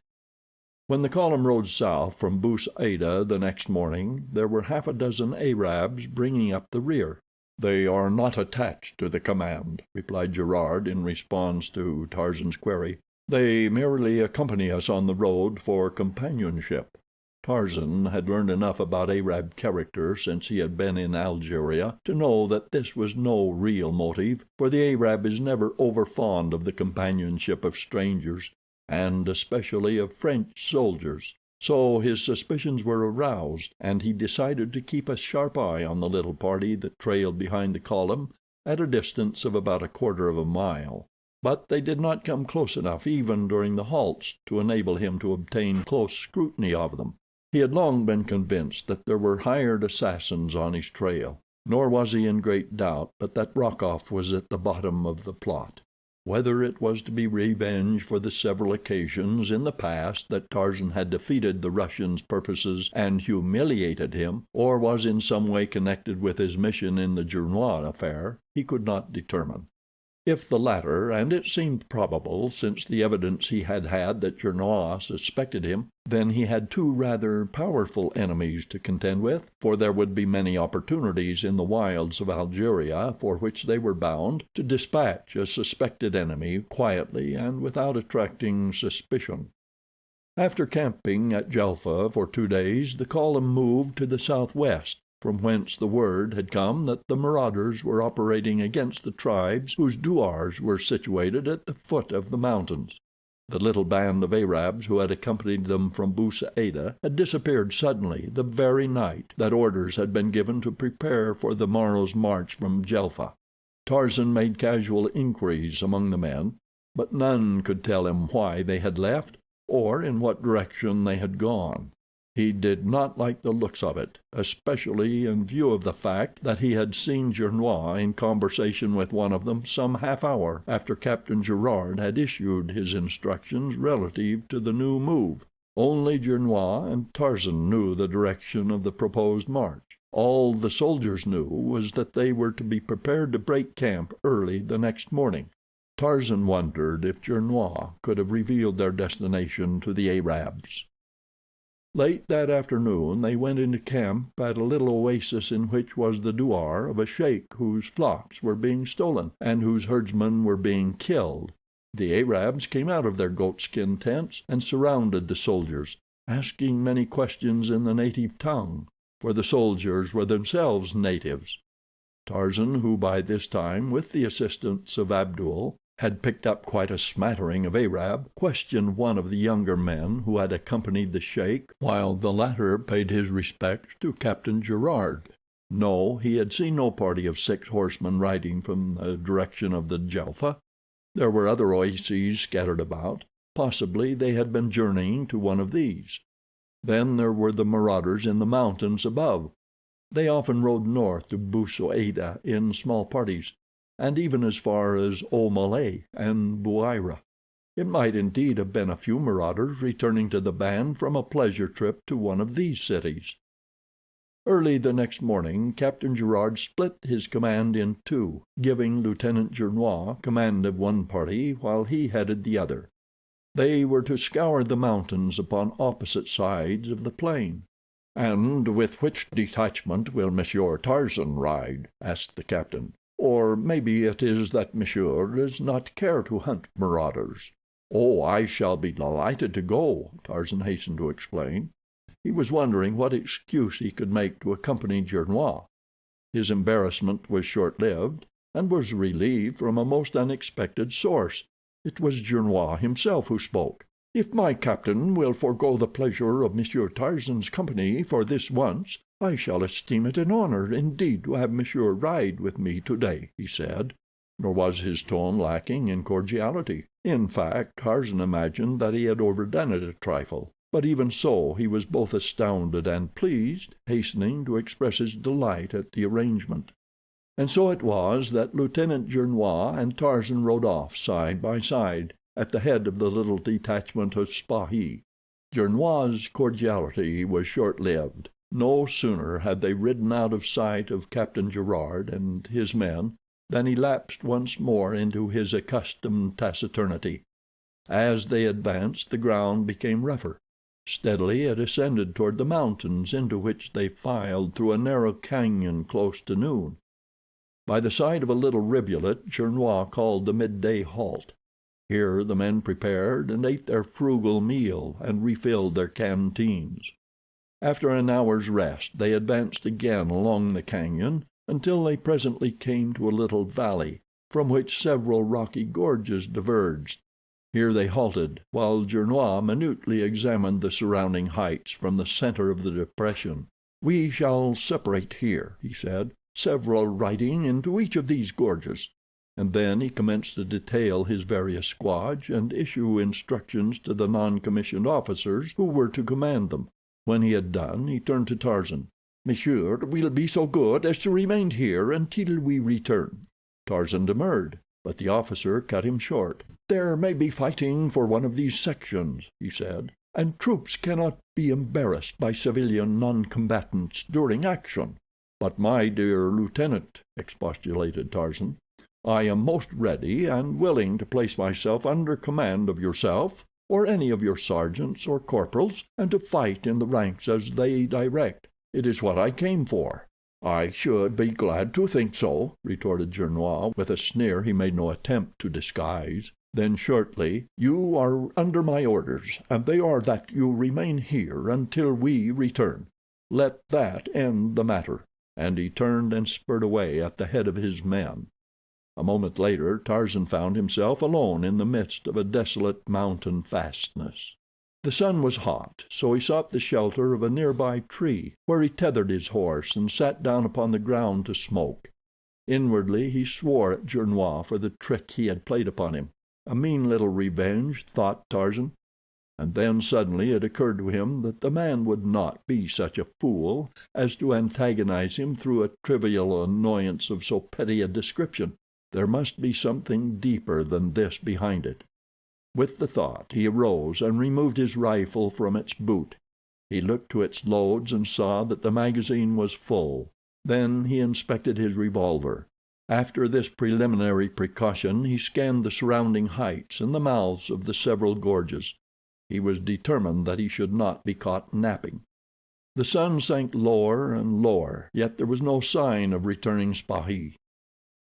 When the column rode south from Bou Saada the next morning, there were half a dozen Arabs bringing up the rear. "They are not attached to the command," replied Gerard in response to Tarzan's query. "They merely accompany us on the road for companionship." Tarzan had learned enough about Arab character since he had been in Algeria to know that this was no real motive, for the Arab is never over fond of the companionship of strangers, and especially of French soldiers. So his suspicions were aroused, and he decided to keep a sharp eye on the little party that trailed behind the column at a distance of about a quarter of a mile. But they did not come close enough even during the halts to enable him to obtain close scrutiny of them. He had long been convinced that there were hired assassins on his trail, nor was he in great doubt but that Rokoff was at the bottom of the plot. Whether it was to be revenge for the several occasions in the past that Tarzan had defeated the Russian's purposes and humiliated him, or was in some way connected with his mission in the Gernois affair, he could not determine. If the latter, and it seemed probable since the evidence he had had that Gernois suspected him, then he had two rather powerful enemies to contend with, for there would be many opportunities in the wilds of Algeria for which they were bound to dispatch a suspected enemy quietly and without attracting suspicion. After camping at Djelfa for 2 days, the column moved to the southwest, from whence the word had come that the marauders were operating against the tribes whose douars were situated at the foot of the mountains. The little band of Arabs who had accompanied them from Bou Saada had disappeared suddenly the very night that orders had been given to prepare for the morrow's march from Djelfa. Tarzan made casual inquiries among the men, but none could tell him why they had left, or in what direction they had gone. He did not like the looks of it, especially in view of the fact that he had seen Gernois in conversation with one of them some half hour after Captain Gerard had issued his instructions relative to the new move. Only Gernois and Tarzan knew the direction of the proposed march. All the soldiers knew was that they were to be prepared to break camp early the next morning. Tarzan wondered if Gernois could have revealed their destination to the Arabs. Late that afternoon they went into camp at a little oasis in which was the douar of a sheik whose flocks were being stolen, and whose herdsmen were being killed. The Arabs came out of their goatskin tents and surrounded the soldiers, asking many questions in the native tongue, for the soldiers were themselves natives. Tarzan, who by this time, with the assistance of Abdul, had picked up quite a smattering of Arab, questioned one of the younger men who had accompanied the sheik, while the latter paid his respects to Captain Gerard. No, he had seen no party of 6 horsemen riding from the direction of the Djelfa. There were other oases scattered about. Possibly they had been journeying to one of these. Then there were the marauders in the mountains above. They often rode north to Bou Saada in small parties, and even as far as Malay and Bouira. It might indeed have been a few marauders returning to the band from a pleasure trip to one of these cities. Early the next morning Captain Gerard split his command in 2, giving Lieutenant Gernois command of one party while he headed the other. They were to scour the mountains upon opposite sides of the plain. "And with which detachment will Monsieur Tarzan ride?" asked the captain. "Or maybe it is that monsieur does not care to hunt marauders." "Oh, I shall be delighted to go," Tarzan hastened to explain. He was wondering what excuse he could make to accompany Gernois. His embarrassment was short-lived, and was relieved from a most unexpected source. It was Gernois himself who spoke. "If my captain will forego the pleasure of Monsieur Tarzan's company for this once, I shall esteem it an honor indeed to have monsieur ride with me today," he said. Nor was his tone lacking in cordiality. In fact, Tarzan imagined that he had overdone it a trifle, but even so he was both astounded and pleased, hastening to express his delight at the arrangement. And so it was that Lieutenant Gernois and Tarzan rode off side by side at the head of the little detachment of Spahi. Gernois' cordiality was short-lived. No sooner had they ridden out of sight of Captain Gerard and his men than he lapsed once more into his accustomed taciturnity. As they advanced, the ground became rougher. Steadily it ascended toward the mountains, into which they filed through a narrow cañon close to noon. By the side of a little rivulet Gernois called the midday halt. Here the men prepared and ate their frugal meal and refilled their canteens. After an hour's rest they advanced again along the cañon until they presently came to a little valley, from which several rocky gorges diverged. Here they halted, while Gernois minutely examined the surrounding heights from the center of the depression. "We shall separate here," he said, "several riding into each of these gorges." And then he commenced to detail his various squads and issue instructions to the non-commissioned officers who were to command them. When he had done, he turned to Tarzan. "Monsieur will be so good as to remain here until we return." Tarzan demurred, but the officer cut him short. "There may be fighting for one of these sections," he said, "and troops cannot be embarrassed by civilian non-combatants during action." "But, my dear lieutenant," expostulated Tarzan, "I am most ready and willing to place myself under command of yourself, or any of your sergeants or corporals, and to fight in the ranks as they direct. It is what I came for." "I should be glad to think so," retorted Gernois, with a sneer he made no attempt to disguise. Then shortly, "You are under my orders, and they are that you remain here until we return. Let that end the matter." And he turned and spurred away at the head of his men. A moment later Tarzan found himself alone in the midst of a desolate mountain fastness. The sun was hot, so he sought the shelter of a nearby tree, where he tethered his horse and sat down upon the ground to smoke. Inwardly he swore at Gernois for the trick he had played upon him. A mean little revenge, thought Tarzan. And then suddenly it occurred to him that the man would not be such a fool as to antagonize him through a trivial annoyance of so petty a description. There must be something deeper than this behind it. With the thought he arose and removed his rifle from its boot. He looked to its loads and saw that the magazine was full. Then he inspected his revolver. After this preliminary precaution he scanned the surrounding heights and the mouths of the several gorges. He was determined that he should not be caught napping. The sun sank lower and lower, yet there was no sign of returning Spahi.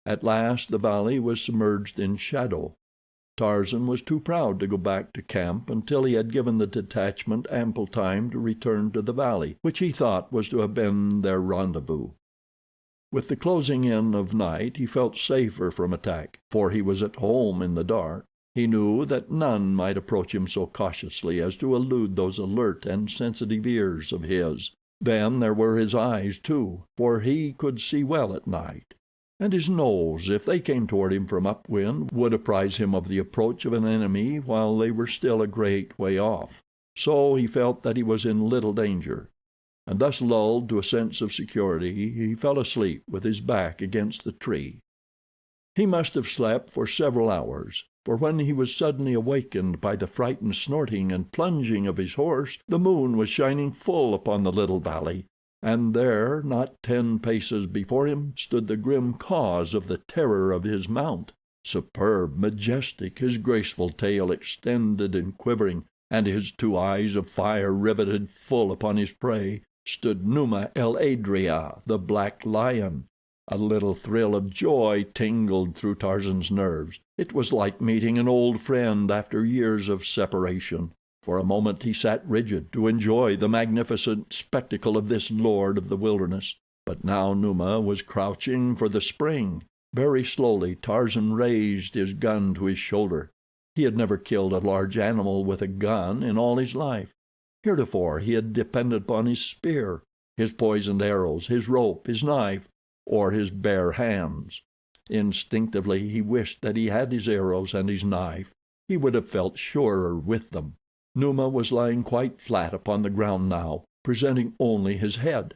At last the valley was submerged in shadow. Tarzan was too proud to go back to camp until he had given the detachment ample time to return to the valley, which he thought was to have been their rendezvous. With the closing in of night he felt safer from attack, for he was at home in the dark. He knew that none might approach him so cautiously as to elude those alert and sensitive ears of his. Then there were his eyes, too, for he could see well at night. And his nose, if they came toward him from upwind, would apprise him of the approach of an enemy while they were still a great way off. So he felt that he was in little danger. And thus lulled to a sense of security, he fell asleep with his back against the tree. He must have slept for several hours, for when he was suddenly awakened by the frightened snorting and plunging of his horse, the moon was shining full upon the little valley, and there, not 10 paces before him, stood the grim cause of the terror of his mount. Superb, majestic, his graceful tail extended and quivering, and his 2 eyes of fire riveted full upon his prey, stood Numa el Adria, the black lion. A little thrill of joy tingled through Tarzan's nerves. It was like meeting an old friend after years of separation. For a moment he sat rigid to enjoy the magnificent spectacle of this lord of the wilderness. But now Numa was crouching for the spring. Very slowly Tarzan raised his gun to his shoulder. He had never killed a large animal with a gun in all his life. Heretofore he had depended upon his spear, his poisoned arrows, his rope, his knife, or his bare hands. Instinctively he wished that he had his arrows and his knife. He would have felt surer with them. Numa was lying quite flat upon the ground now, presenting only his head.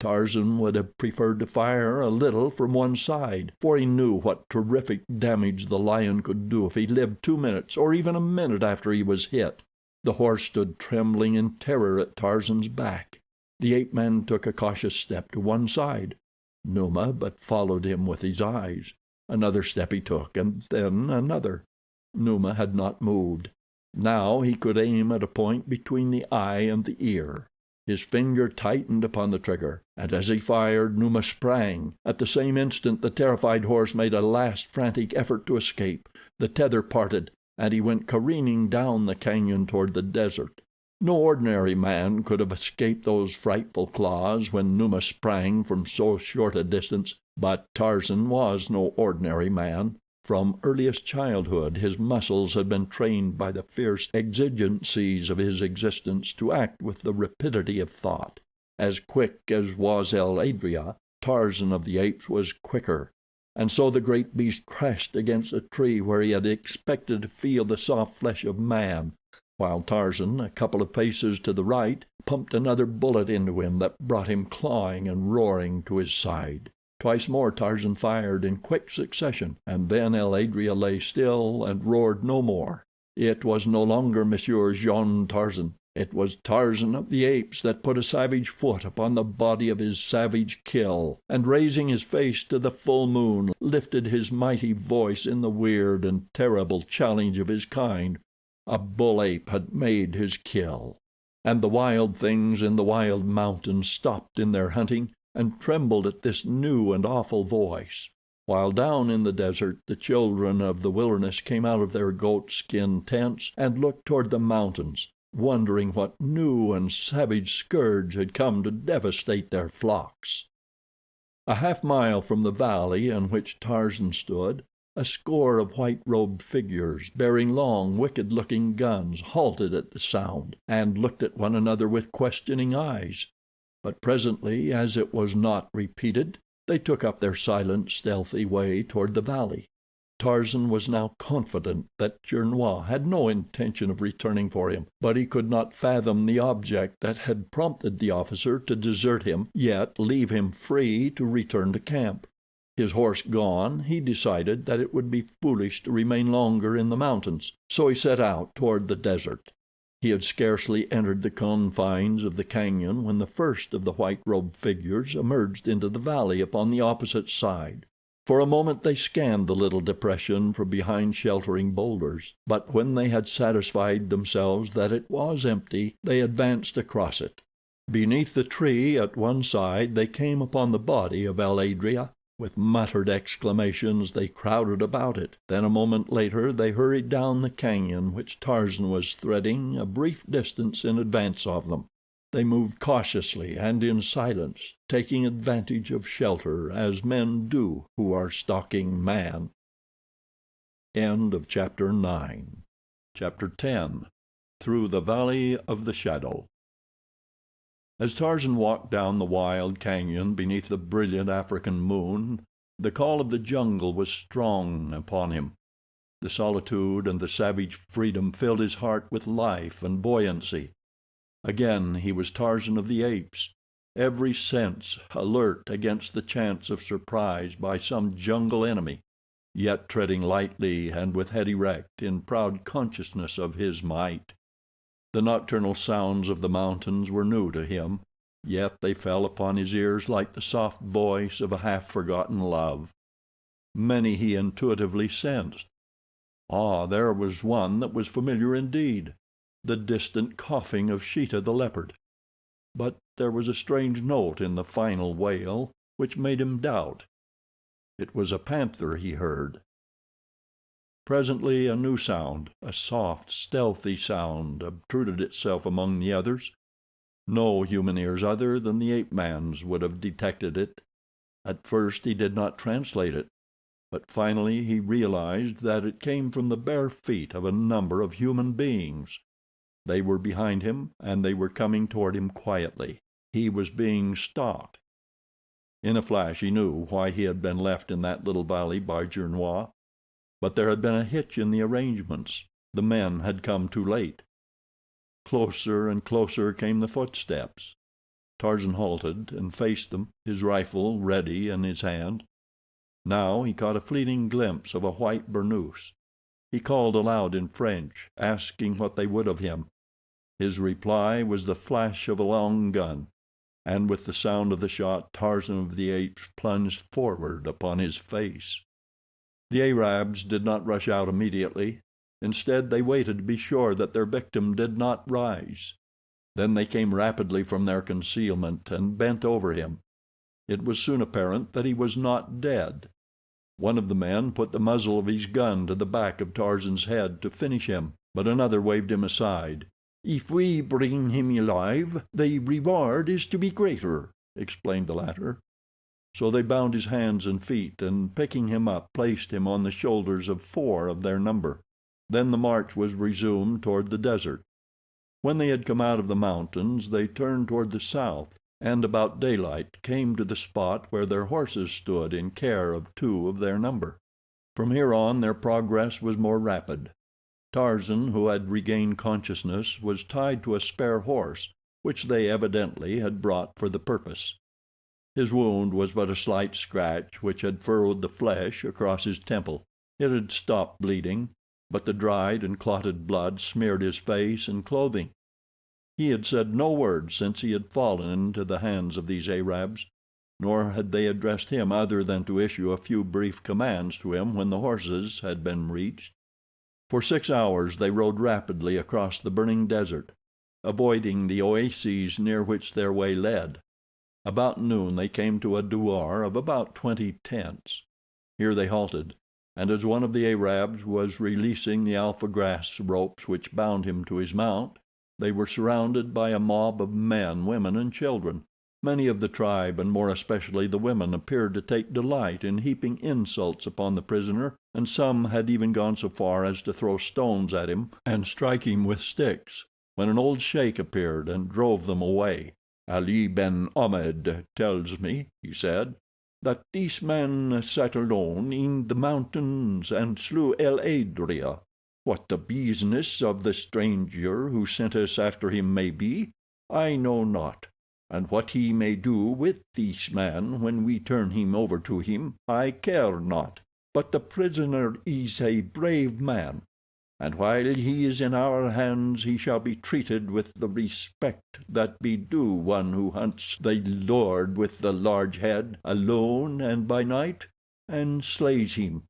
Tarzan would have preferred to fire a little from one side, for he knew what terrific damage the lion could do if he lived 2 minutes or even a minute after he was hit. The horse stood trembling in terror at Tarzan's back. The ape-man took a cautious step to one side. Numa but followed him with his eyes. Another step he took, and then another. Numa had not moved. Now he could aim at a point between the eye and the ear. His finger tightened upon the trigger, and as he fired, Numa sprang. At the same instant the terrified horse made a last frantic effort to escape. The tether parted, and he went careening down the canyon toward the desert. No ordinary man could have escaped those frightful claws when Numa sprang from so short a distance, but Tarzan was no ordinary man. From earliest childhood his muscles had been trained by the fierce exigencies of his existence to act with the rapidity of thought. As quick as was el Adria, Tarzan of the Apes was quicker, and so the great beast crashed against a tree where he had expected to feel the soft flesh of man, while Tarzan, a couple of paces to the right, pumped another bullet into him that brought him clawing and roaring to his side. Twice more Tarzan fired in quick succession, and then el Adria lay still and roared no more. It was no longer Monsieur Jean Tarzan. It was Tarzan of the Apes that put a savage foot upon the body of his savage kill, and raising his face to the full moon, lifted his mighty voice in the weird and terrible challenge of his kind. A bull ape had made his kill. And the wild things in the wild mountains stopped in their hunting and trembled at this new and awful voice, while down in the desert the children of the wilderness came out of their goat-skin tents and looked toward the mountains, wondering what new and savage scourge had come to devastate their flocks. A half-mile from the valley in which Tarzan stood, a score of white-robed figures, bearing long, wicked-looking guns, halted at the sound, and looked at one another with questioning eyes. But presently, as it was not repeated, they took up their silent, stealthy way toward the valley. Tarzan was now confident that Gernois had no intention of returning for him, but he could not fathom the object that had prompted the officer to desert him, yet leave him free to return to camp. His horse gone, he decided that it would be foolish to remain longer in the mountains, so he set out toward the desert. He had scarcely entered the confines of the cañon when the first of the white-robed figures emerged into the valley upon the opposite side. For a moment they scanned the little depression from behind sheltering boulders, but when they had satisfied themselves that it was empty, they advanced across it. Beneath the tree at one side they came upon the body of el Adria. With muttered exclamations they crowded about it. Then a moment later they hurried down the canyon which Tarzan was threading a brief distance in advance of them. They moved cautiously and in silence, taking advantage of shelter as men do who are stalking man. End of Chapter 9. Chapter 10. Through the Valley of the Shadow. As Tarzan walked down the wild canyon beneath the brilliant African moon, the call of the jungle was strong upon him. The solitude and the savage freedom filled his heart with life and buoyancy. Again he was Tarzan of the Apes, every sense alert against the chance of surprise by some jungle enemy, yet treading lightly and with head erect in proud consciousness of his might. The nocturnal sounds of the mountains were new to him, yet they fell upon his ears like the soft voice of a half-forgotten love. Many he intuitively sensed. Ah, there was one that was familiar indeed, the distant coughing of Sheeta the leopard. But there was a strange note in the final wail which made him doubt. It was a panther he heard. Presently a new sound, a soft, stealthy sound, obtruded itself among the others. No human ears other than the ape-man's would have detected it. At first he did not translate it, but finally he realized that it came from the bare feet of a number of human beings. They were behind him, and they were coming toward him quietly. He was being stalked. In a flash he knew why he had been left in that little valley by Gernois. But there had been a hitch in the arrangements. The men had come too late. Closer and closer came the footsteps. Tarzan halted and faced them, his rifle ready in his hand. Now he caught a fleeting glimpse of a white burnous. He called aloud in French, asking what they would of him. His reply was the flash of a long gun, and with the sound of the shot Tarzan of the Apes plunged forward upon his face. The Arabs did not rush out immediately. Instead, they waited to be sure that their victim did not rise. Then they came rapidly from their concealment and bent over him. It was soon apparent that he was not dead. One of the men put the muzzle of his gun to the back of Tarzan's head to finish him, but another waved him aside. "If we bring him alive, the reward is to be greater," explained the latter. So they bound his hands and feet, and picking him up placed him on the shoulders of 4 of their number. Then the march was resumed toward the desert. When they had come out of the mountains they turned toward the south, and about daylight came to the spot where their horses stood in care of 2 of their number. From here on their progress was more rapid. Tarzan, who had regained consciousness, was tied to a spare horse, which they evidently had brought for the purpose. His wound was but a slight scratch which had furrowed the flesh across his temple. It had stopped bleeding, but the dried and clotted blood smeared his face and clothing. He had said no word since he had fallen into the hands of these Arabs, nor had they addressed him other than to issue a few brief commands to him when the horses had been reached. For 6 hours they rode rapidly across the burning desert, avoiding the oases near which their way led. About noon they came to a douar of about 20 tents. Here they halted, and as one of the Arabs was releasing the alfagrass ropes which bound him to his mount, they were surrounded by a mob of men, women, and children. Many of the tribe, and more especially the women, appeared to take delight in heaping insults upon the prisoner, and some had even gone so far as to throw stones at him and strike him with sticks, when an old sheik appeared and drove them away. "Ali ben Ahmed tells me," he said, "that this man sat alone in the mountains and slew El Adria. What the business of the stranger who sent us after him may be, I know not, and what he may do with this man when we turn him over to him, I care not. But the prisoner is a brave man, and while he is in our hands he shall be treated with the respect that be due one who hunts the lord with the large head, alone and by night, and slays him."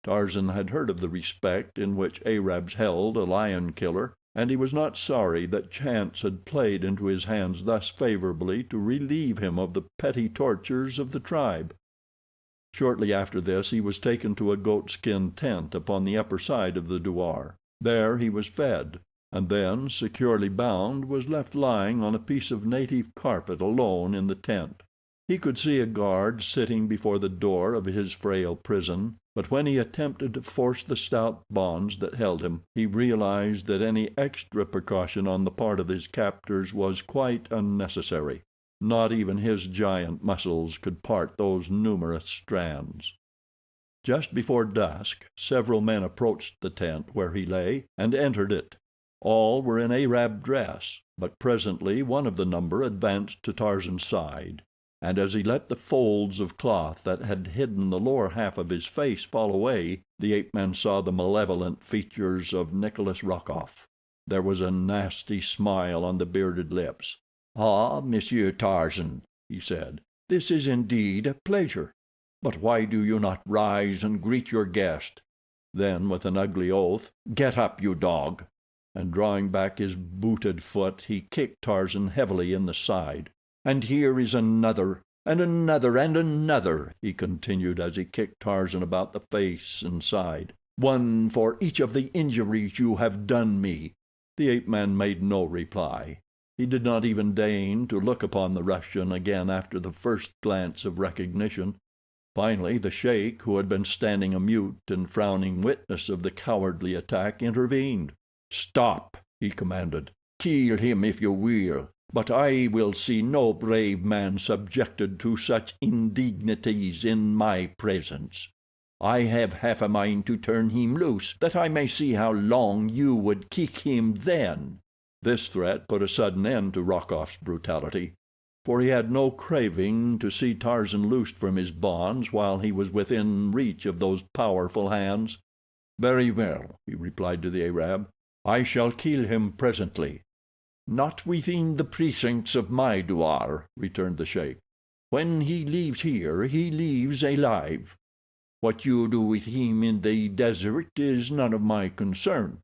Tarzan had heard of the respect in which Arabs held a lion killer, and he was not sorry that chance had played into his hands thus favorably to relieve him of the petty tortures of the tribe. Shortly after this he was taken to a goatskin tent upon the upper side of the douar. There he was fed, and then, securely bound, was left lying on a piece of native carpet alone in the tent. He could see a guard sitting before the door of his frail prison, but when he attempted to force the stout bonds that held him, he realized that any extra precaution on the part of his captors was quite unnecessary. Not even his giant muscles could part those numerous strands. Just before dusk, several men approached the tent where he lay, and entered it. All were in Arab dress, but presently one of the number advanced to Tarzan's side, and as he let the folds of cloth that had hidden the lower half of his face fall away, the ape-man saw the malevolent features of Nikolas Rokoff. There was a nasty smile on the bearded lips. "Ah, Monsieur Tarzan," he said, "this is indeed a pleasure. But why do you not rise and greet your guest?" Then, with an ugly oath, "Get up, you dog!" and drawing back his booted foot, he kicked Tarzan heavily in the side. "And here is another, and another, and another," he continued as he kicked Tarzan about the face and side. "One for each of the injuries you have done me." The ape-man made no reply. He did not even deign to look upon the Russian again after the first glance of recognition. Finally the sheik, who had been standing a mute and frowning witness of the cowardly attack, intervened. "Stop!" he commanded. "Kill him if you will, but I will see no brave man subjected to such indignities in my presence. I have half a mind to turn him loose, that I may see how long you would kick him then." This threat put a sudden end to Rokoff's brutality, for he had no craving to see Tarzan loosed from his bonds while he was within reach of those powerful hands. "Very well," he replied to the Arab. "I shall kill him presently." "Not within the precincts of my douar," returned the sheik. "When he leaves here, he leaves alive. What you do with him in the desert is none of my concern.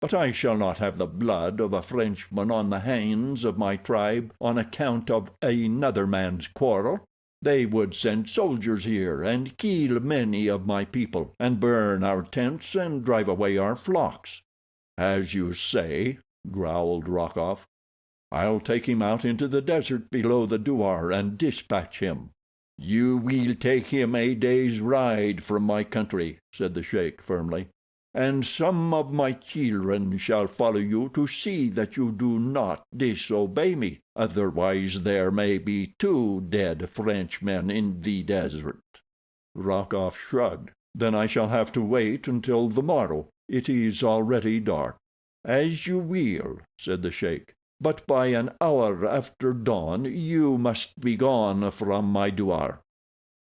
But I shall not have the blood of a Frenchman on the hands of my tribe on account of another man's quarrel. They would send soldiers here and kill many of my people, and burn our tents and drive away our flocks." "As you say," growled Rokoff. "I'll take him out into the desert below the douar and dispatch him." "You will take him a day's ride from my country," said the sheik firmly, "and some of my children shall follow you to see that you do not disobey me. Otherwise there may be 2 dead Frenchmen in the desert." Rokoff shrugged. "Then I shall have to wait until the morrow. It is already dark." "As you will," said the sheik. "But by an hour after dawn you must be gone from my douar.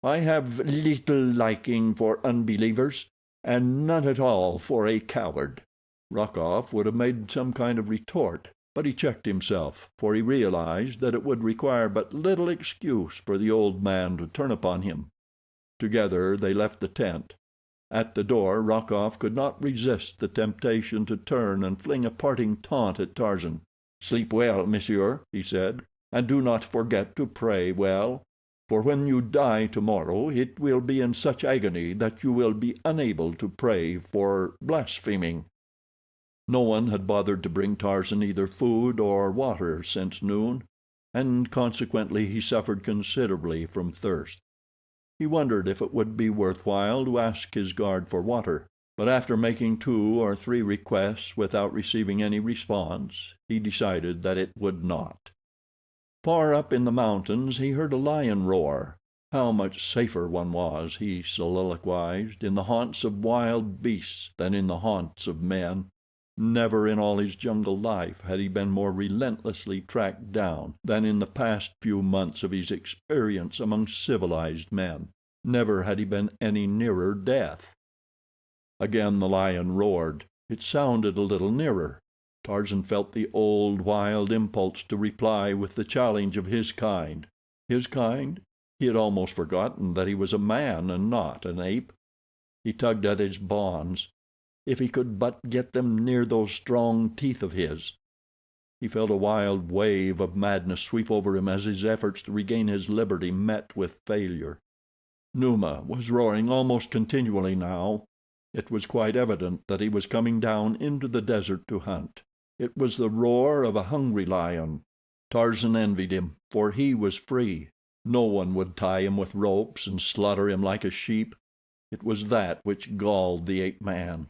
I have little liking for unbelievers, and none at all for a coward." Rokoff would have made some kind of retort, but he checked himself, for he realized that it would require but little excuse for the old man to turn upon him. Together they left the tent. At the door Rokoff could not resist the temptation to turn and fling a parting taunt at Tarzan. "Sleep well, monsieur," he said, "and do not forget to pray well, for when you die tomorrow it will be in such agony that you will be unable to pray for blaspheming." No one had bothered to bring Tarzan either food or water since noon, and consequently he suffered considerably from thirst. He wondered if it would be worth while to ask his guard for water, but after making 2 or 3 requests without receiving any response, he decided that it would not. Far up in the mountains he heard a lion roar. How much safer one was, he soliloquized, in the haunts of wild beasts than in the haunts of men. Never in all his jungle life had he been more relentlessly tracked down than in the past few months of his experience among civilized men. Never had he been any nearer death. Again the lion roared. It sounded a little nearer. Tarzan felt the old wild impulse to reply with the challenge of his kind. His kind? He had almost forgotten that he was a man and not an ape. He tugged at his bonds. If he could but get them near those strong teeth of his. He felt a wild wave of madness sweep over him as his efforts to regain his liberty met with failure. Numa was roaring almost continually now. It was quite evident that he was coming down into the desert to hunt. It was the roar of a hungry lion. Tarzan envied him, for he was free. No one would tie him with ropes and slaughter him like a sheep. It was that which galled the ape-man.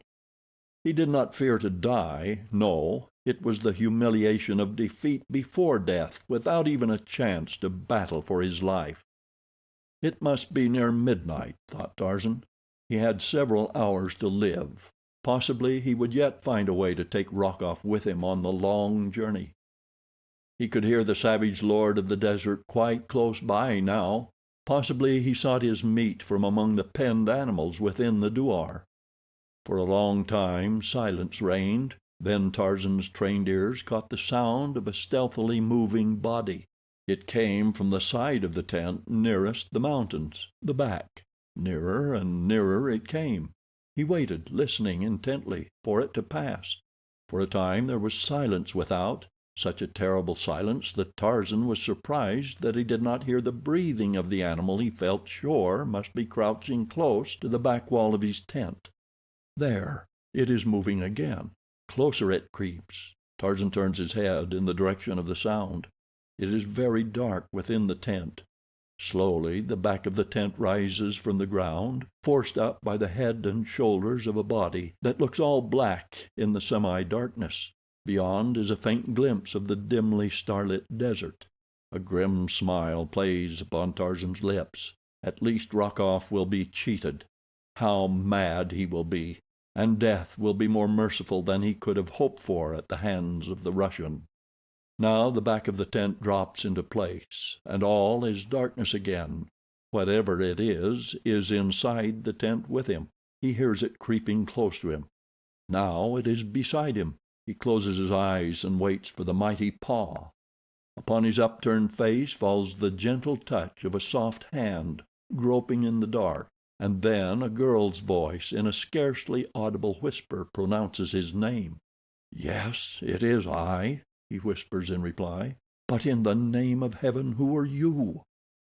He did not fear to die, no, it was the humiliation of defeat before death, without even a chance to battle for his life. It must be near midnight, thought Tarzan. He had several hours to live. Possibly he would yet find a way to take Rokoff with him on the long journey. He could hear the savage lord of the desert quite close by now. Possibly he sought his meat from among the penned animals within the douar. For a long time silence reigned. Then Tarzan's trained ears caught the sound of a stealthily moving body. It came from the side of the tent nearest the mountains, the back. Nearer and nearer it came. He waited, listening intently, for it to pass. For a time there was silence without, such a terrible silence that Tarzan was surprised that he did not hear the breathing of the animal he felt sure must be crouching close to the back wall of his tent. There, it is moving again. Closer it creeps. Tarzan turns his head in the direction of the sound. It is very dark within the tent. Slowly the back of the tent rises from the ground, forced up by the head and shoulders of a body that looks all black in the semi-darkness. Beyond is a faint glimpse of the dimly starlit desert. A grim smile plays upon Tarzan's lips. At least Rokoff will be cheated. How mad he will be, and death will be more merciful than he could have hoped for at the hands of the Russian. Now the back of the tent drops into place, and all is darkness again. Whatever it is inside the tent with him. He hears it creeping close to him. Now it is beside him. He closes his eyes and waits for the mighty paw. Upon his upturned face falls the gentle touch of a soft hand groping in the dark, and then a girl's voice in a scarcely audible whisper pronounces his name. "Yes, it is I," he whispers in reply. "But in the name of heaven, who are you?"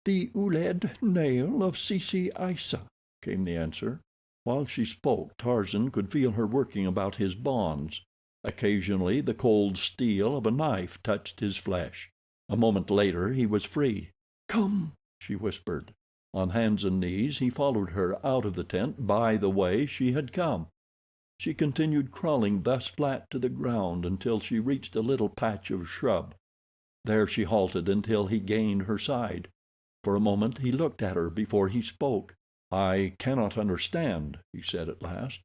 "The Ouled Nail of Sisi Aissa," came the answer. While she spoke, Tarzan could feel her working about his bonds. Occasionally the cold steel of a knife touched his flesh. A moment later he was free. "Come," she whispered. On hands and knees he followed her out of the tent by the way she had come. She continued crawling thus flat to the ground until she reached a little patch of shrub. There she halted until he gained her side. For a moment he looked at her before he spoke. "I cannot understand," he said at last.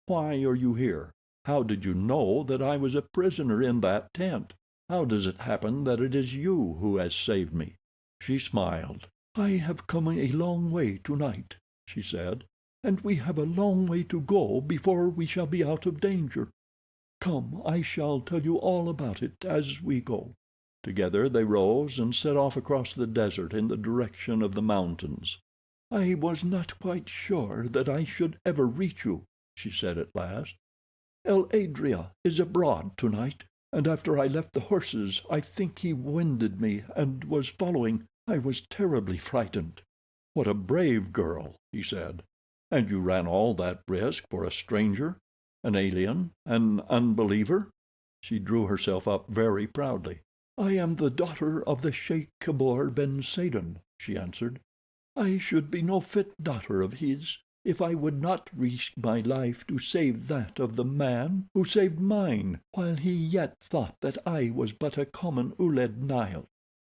"Why are you here? How did you know that I was a prisoner in that tent? How does it happen that it is you who has saved me?" She smiled. "I have come a long way tonight," she said, "and we have a long way to go before we shall be out of danger. Come, I shall tell you all about it as we go." Together they rose and set off across the desert in the direction of the mountains. "I was not quite sure that I should ever reach you," she said at last. "El Adria is abroad tonight, and after I left the horses I think he winded me and was following. I was terribly frightened." "What a brave girl," he said. "And you ran all that risk for a stranger, an alien, an unbeliever?" She drew herself up very proudly. "I am the daughter of the Sheikh Kabor ben Saden," she answered. "I should be no fit daughter of his if I would not risk my life to save that of the man who saved mine while he yet thought that I was but a common Ouled Nail."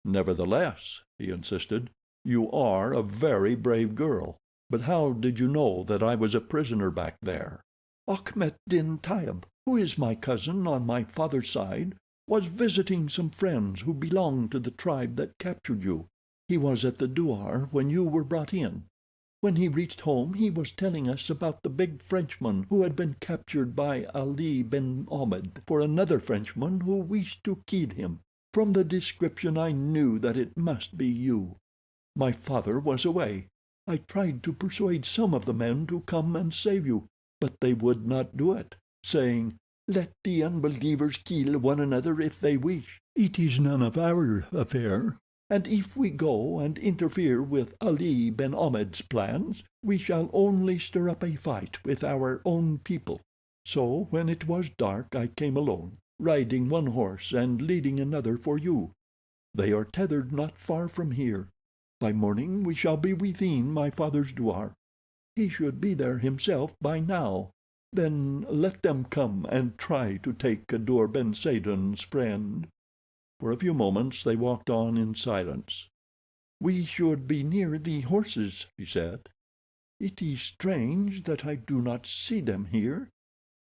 "Nevertheless," he insisted, "you are a very brave girl. But how did you know that I was a prisoner back there?" "Achmet din Tayeb, who is my cousin on my father's side, was visiting some friends who belong to the tribe that captured you. He was at the douar when you were brought in. When he reached home he was telling us about the big Frenchman who had been captured by Ali ben Ahmed for another Frenchman who wished to kill him. From the description I knew that it must be you. My father was away. I tried to persuade some of the men to come and save you, but they would not do it, saying, 'Let the unbelievers kill one another if they wish. It is none of our affair. And if we go and interfere with Ali ben Ahmed's plans, we shall only stir up a fight with our own people.' So when it was dark I came alone, riding one horse and leading another for you. They are tethered not far from here. By morning we shall be within my father's douar. He should be there himself by now. Then let them come and try to take Kadour ben Saden's friend." For a few moments they walked on in silence. "We should be near the horses," she said. "It is strange that I do not see them here."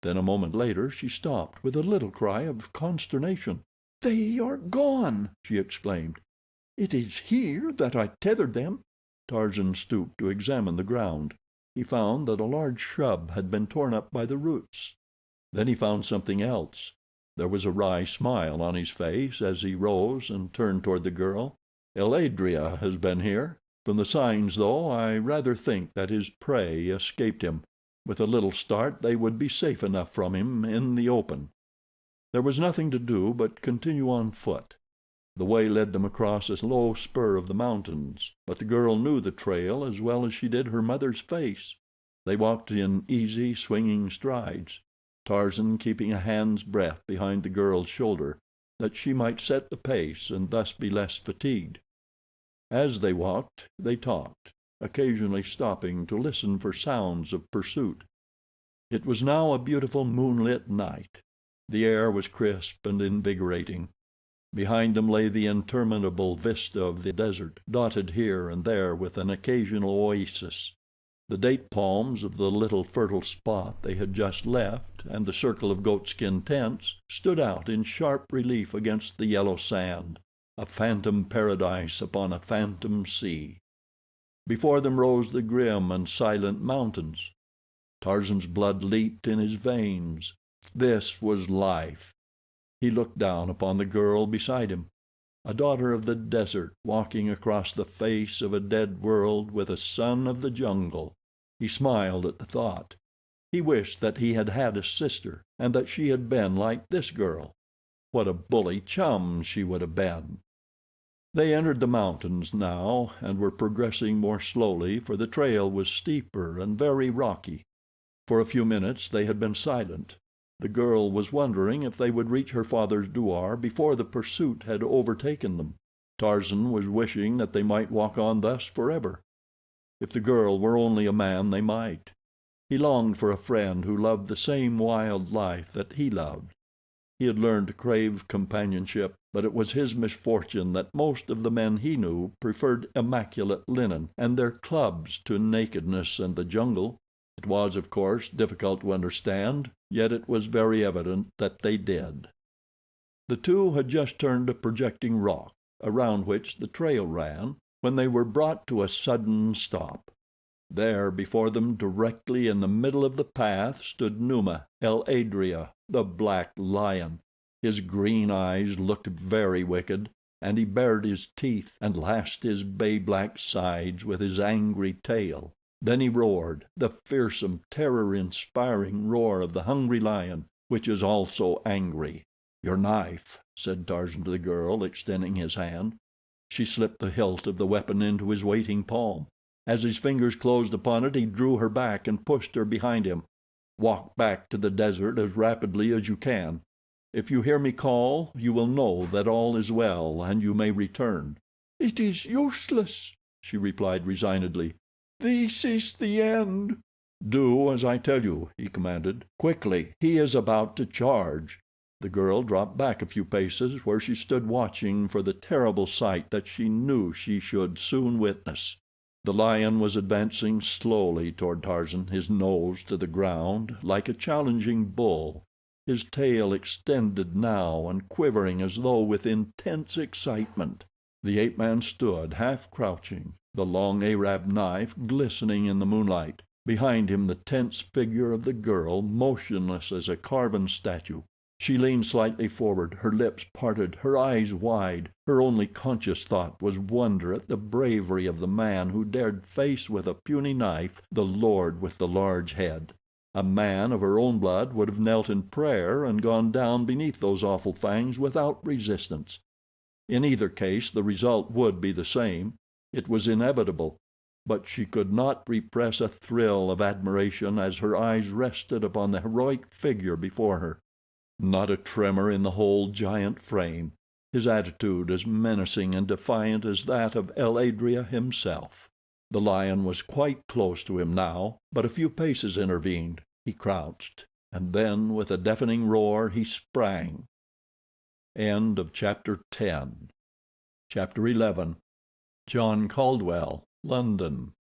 Then a moment later she stopped with a little cry of consternation. "They are gone!" she exclaimed. "It is here that I tethered them." Tarzan stooped to examine the ground. He found that a large shrub had been torn up by the roots. Then he found something else. There was a wry smile on his face as he rose and turned toward the girl. "El Adria has been here. From the signs, though, I rather think that his prey escaped him. With a little start they would be safe enough from him in the open." There was nothing to do but continue on foot. The way led them across a low spur of the mountains, but the girl knew the trail as well as she did her mother's face. They walked in easy, swinging strides, Tarzan keeping a hand's breadth behind the girl's shoulder, that she might set the pace and thus be less fatigued. As they walked, they talked, occasionally stopping to listen for sounds of pursuit. It was now a beautiful moonlit night. The air was crisp and invigorating. Behind them lay the interminable vista of the desert, dotted here and there with an occasional oasis. The date palms of the little fertile spot they had just left, and the circle of goatskin tents, stood out in sharp relief against the yellow sand, a phantom paradise upon a phantom sea. Before them rose the grim and silent mountains. Tarzan's blood leaped in his veins. This was life. He looked down upon the girl beside him, a daughter of the desert walking across the face of a dead world with a son of the jungle. He smiled at the thought. He wished that he had had a sister, and that she had been like this girl. What a bully chum she would have been. They entered the mountains now, and were progressing more slowly, for the trail was steeper and very rocky. For a few minutes they had been silent. The girl was wondering if they would reach her father's douar before the pursuit had overtaken them. Tarzan was wishing that they might walk on thus forever. If the girl were only a man they might. He longed for a friend who loved the same wild life that he loved. He had learned to crave companionship, but it was his misfortune that most of the men he knew preferred immaculate linen and their clubs to nakedness and the jungle. It was, of course, difficult to understand, yet it was very evident that they did. The two had just turned a projecting rock, around which the trail ran, when they were brought to a sudden stop. There before them, directly in the middle of the path, stood Numa el Adrea, the black lion. His green eyes looked very wicked, and he bared his teeth and lashed his bay-black sides with his angry tail. Then he roared, the fearsome, terror-inspiring roar of the hungry lion, which is also angry. "Your knife," said Tarzan to the girl, extending his hand. She slipped the hilt of the weapon into his waiting palm. As his fingers closed upon it he drew her back and pushed her behind him. "Walk back to the desert as rapidly as you can. If you hear me call, you will know that all is well and you may return." "It is useless," she replied resignedly. "This is the end." "Do as I tell you," he commanded. "Quickly, he is about to charge." The girl dropped back a few paces, where she stood watching for the terrible sight that she knew she should soon witness. The lion was advancing slowly toward Tarzan, his nose to the ground, like a challenging bull, his tail extended now and quivering as though with intense excitement. The ape-man stood, half crouching, the long Arab knife glistening in the moonlight. Behind him the tense figure of the girl, motionless as a carven statue. She leaned slightly forward, her lips parted, her eyes wide. Her only conscious thought was wonder at the bravery of the man who dared face with a puny knife the lord with the large head. A man of her own blood would have knelt in prayer and gone down beneath those awful fangs without resistance. In either case the result would be the same. It was inevitable, but she could not repress a thrill of admiration as her eyes rested upon the heroic figure before her. Not a tremor in the whole giant frame, his attitude as menacing and defiant as that of el Adrea himself. The lion was quite close to him now, but a few paces intervened. He crouched, and then with a deafening roar he sprang. End of Chapter 10. Chapter 11. John Caldwell, London.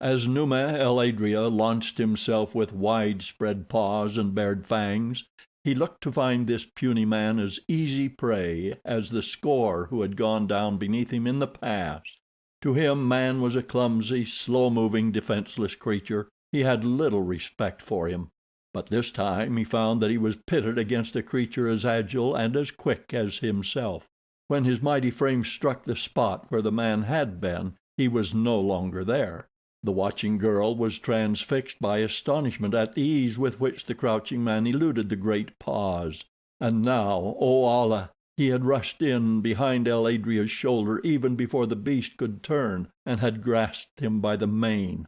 As Numa el Adrea launched himself with wide-spread paws and bared fangs, he looked to find this puny man as easy prey as the score who had gone down beneath him in the past. To him man was a clumsy, slow-moving, defenseless creature. He had little respect for him. But this time he found that he was pitted against a creature as agile and as quick as himself. When his mighty frame struck the spot where the man had been, he was no longer there. The watching girl was transfixed by astonishment at the ease with which the crouching man eluded the great paws. And now, O Allah, he had rushed in behind el Adrea's shoulder even before the beast could turn, and had grasped him by the mane.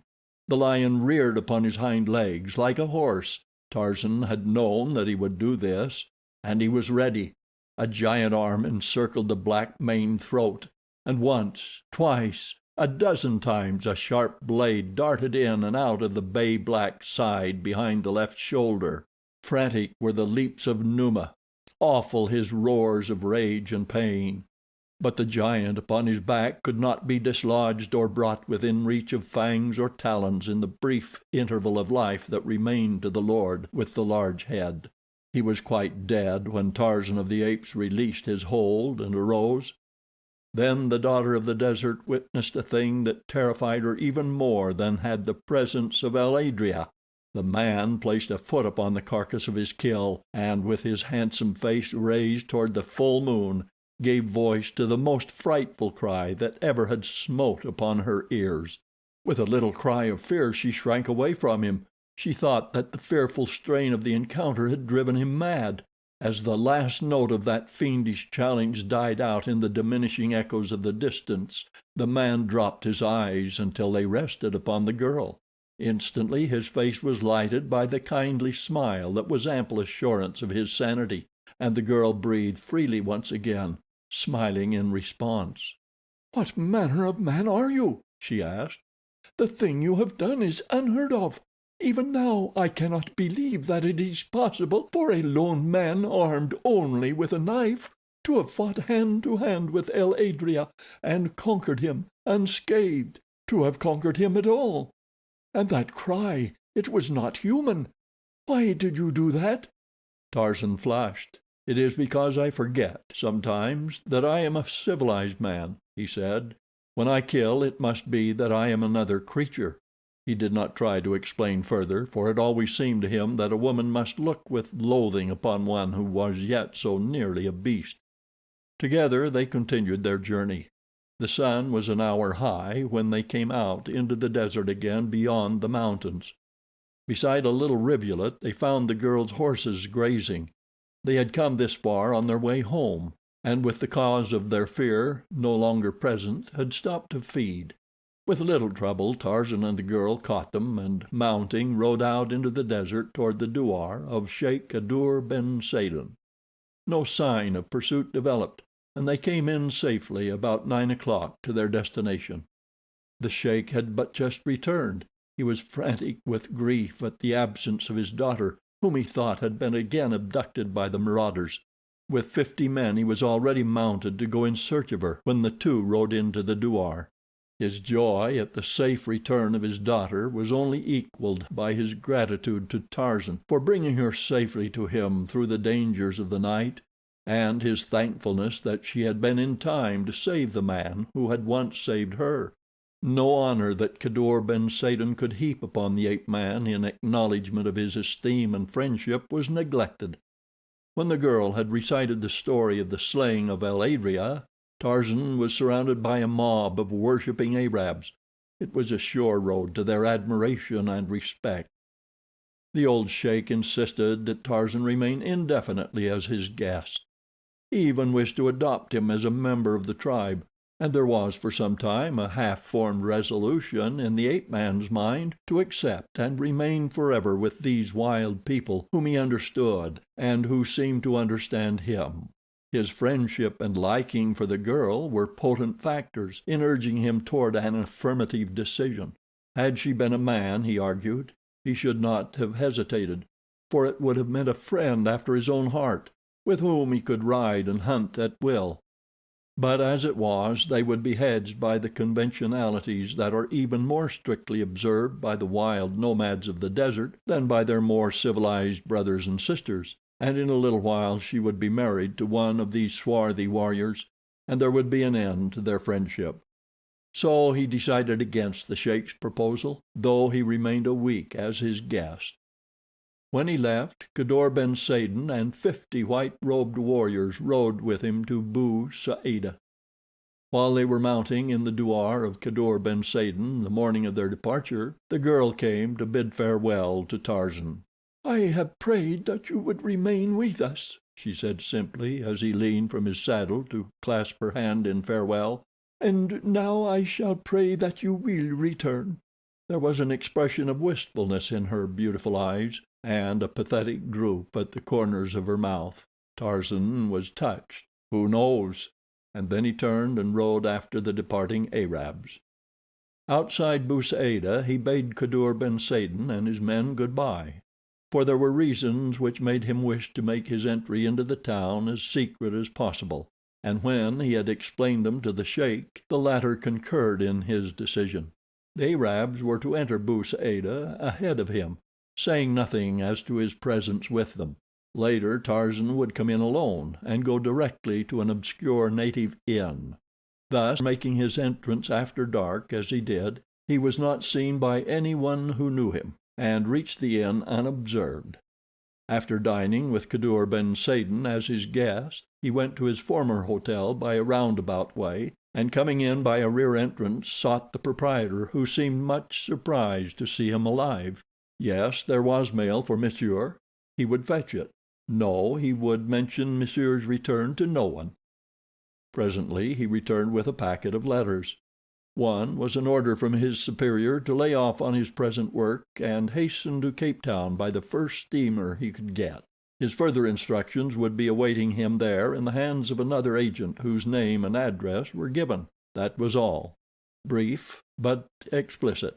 The lion reared upon his hind legs like a horse. Tarzan had known that he would do this, and he was ready. A giant arm encircled the black-maned throat, and once, twice, a dozen times a sharp blade darted in and out of the bay-black side behind the left shoulder. Frantic were the leaps of Numa, awful his roars of rage and pain. But the giant upon his back could not be dislodged or brought within reach of fangs or talons in the brief interval of life that remained to the lord with the large head. He was quite dead when Tarzan of the Apes released his hold and arose. Then the daughter of the desert witnessed a thing that terrified her even more than had the presence of el Adrea. The man placed a foot upon the carcass of his kill, and with his handsome face raised toward the full moon, gave voice to the most frightful cry that ever had smote upon her ears. With a little cry of fear she shrank away from him. She thought that the fearful strain of the encounter had driven him mad. As the last note of that fiendish challenge died out in the diminishing echoes of the distance, the man dropped his eyes until they rested upon the girl. Instantly his face was lighted by the kindly smile that was ample assurance of his sanity, and the girl breathed freely once again, smiling in response. "What manner of man are you?" she asked. The thing you have done is unheard of. Even now I cannot believe that it is possible for a lone man armed only with a knife to have fought hand to hand with El Adria and conquered him unscathed, to have conquered him at all. And that cry, it was not human. Why did you do that?" Tarzan flushed. "It is because I forget, sometimes, that I am a civilized man," he said. "When I kill, it must be that I am another creature." He did not try to explain further, for it always seemed to him that a woman must look with loathing upon one who was yet so nearly a beast. Together they continued their journey. The sun was an hour high when they came out into the desert again beyond the mountains. Beside a little rivulet they found the girl's horses grazing. They had come this far on their way home, and with the cause of their fear no longer present, had stopped to feed. With little trouble Tarzan and the girl caught them, and mounting, rode out into the desert toward the douar of Sheikh Kadur ben Saden. No sign of pursuit developed, and they came in safely about 9 o'clock to their destination. The sheikh had but just returned. He was frantic with grief at the absence of his daughter, whom he thought had been again abducted by the marauders. With 50 men he was already mounted to go in search of her when the two rode into the douar. His joy at the safe return of his daughter was only equaled by his gratitude to Tarzan for bringing her safely to him through the dangers of the night, and his thankfulness that she had been in time to save the man who had once saved her. No honor that Kadur ben Saden could heap upon the ape-man in acknowledgment of his esteem and friendship was neglected. When the girl had recited the story of the slaying of El Adria, Tarzan was surrounded by a mob of worshipping Arabs. It was a sure road to their admiration and respect. The old sheikh insisted that Tarzan remain indefinitely as his guest. He even wished to adopt him as a member of the tribe, and there was for some time a half-formed resolution in the ape-man's mind to accept and remain forever with these wild people whom he understood and who seemed to understand him. His friendship and liking for the girl were potent factors in urging him toward an affirmative decision. Had she been a man, he argued, he should not have hesitated, for it would have meant a friend after his own heart, with whom he could ride and hunt at will. But as it was, they would be hedged by the conventionalities that are even more strictly observed by the wild nomads of the desert than by their more civilized brothers and sisters, and in a little while she would be married to one of these swarthy warriors, and there would be an end to their friendship. So he decided against the sheikh's proposal, though he remained a week as his guest. When he left, Kadur ben Saden and 50 white-robed warriors rode with him to Bou Saada. While they were mounting in the douar of Kadur ben Saden the morning of their departure, the girl came to bid farewell to Tarzan. "I have prayed that you would remain with us," she said simply, as he leaned from his saddle to clasp her hand in farewell, "and now I shall pray that you will return." There was an expression of wistfulness in her beautiful eyes, and a pathetic droop at the corners of her mouth. Tarzan was touched. Who knows? And then he turned and rode after the departing Arabs. Outside Bou Saada he bade Kadur ben Saden and his men good-bye, for there were reasons which made him wish to make his entry into the town as secret as possible, and when he had explained them to the sheikh, the latter concurred in his decision. The Arabs were to enter Bou Saada ahead of him, saying nothing as to his presence with them. Later Tarzan would come in alone and go directly to an obscure native inn. Thus, making his entrance after dark as he did, he was not seen by anyone who knew him, and reached the inn unobserved. After dining with Kadur ben Saden as his guest, he went to his former hotel by a roundabout way, and coming in by a rear entrance sought the proprietor, who seemed much surprised to see him alive. Yes, there was mail for monsieur. He would fetch it. No, he would mention monsieur's return to no one. Presently he returned with a packet of letters. One was an order from his superior to lay off on his present work and hasten to Cape Town by the first steamer he could get. His further instructions would be awaiting him there in the hands of another agent whose name and address were given. That was all. Brief, but explicit.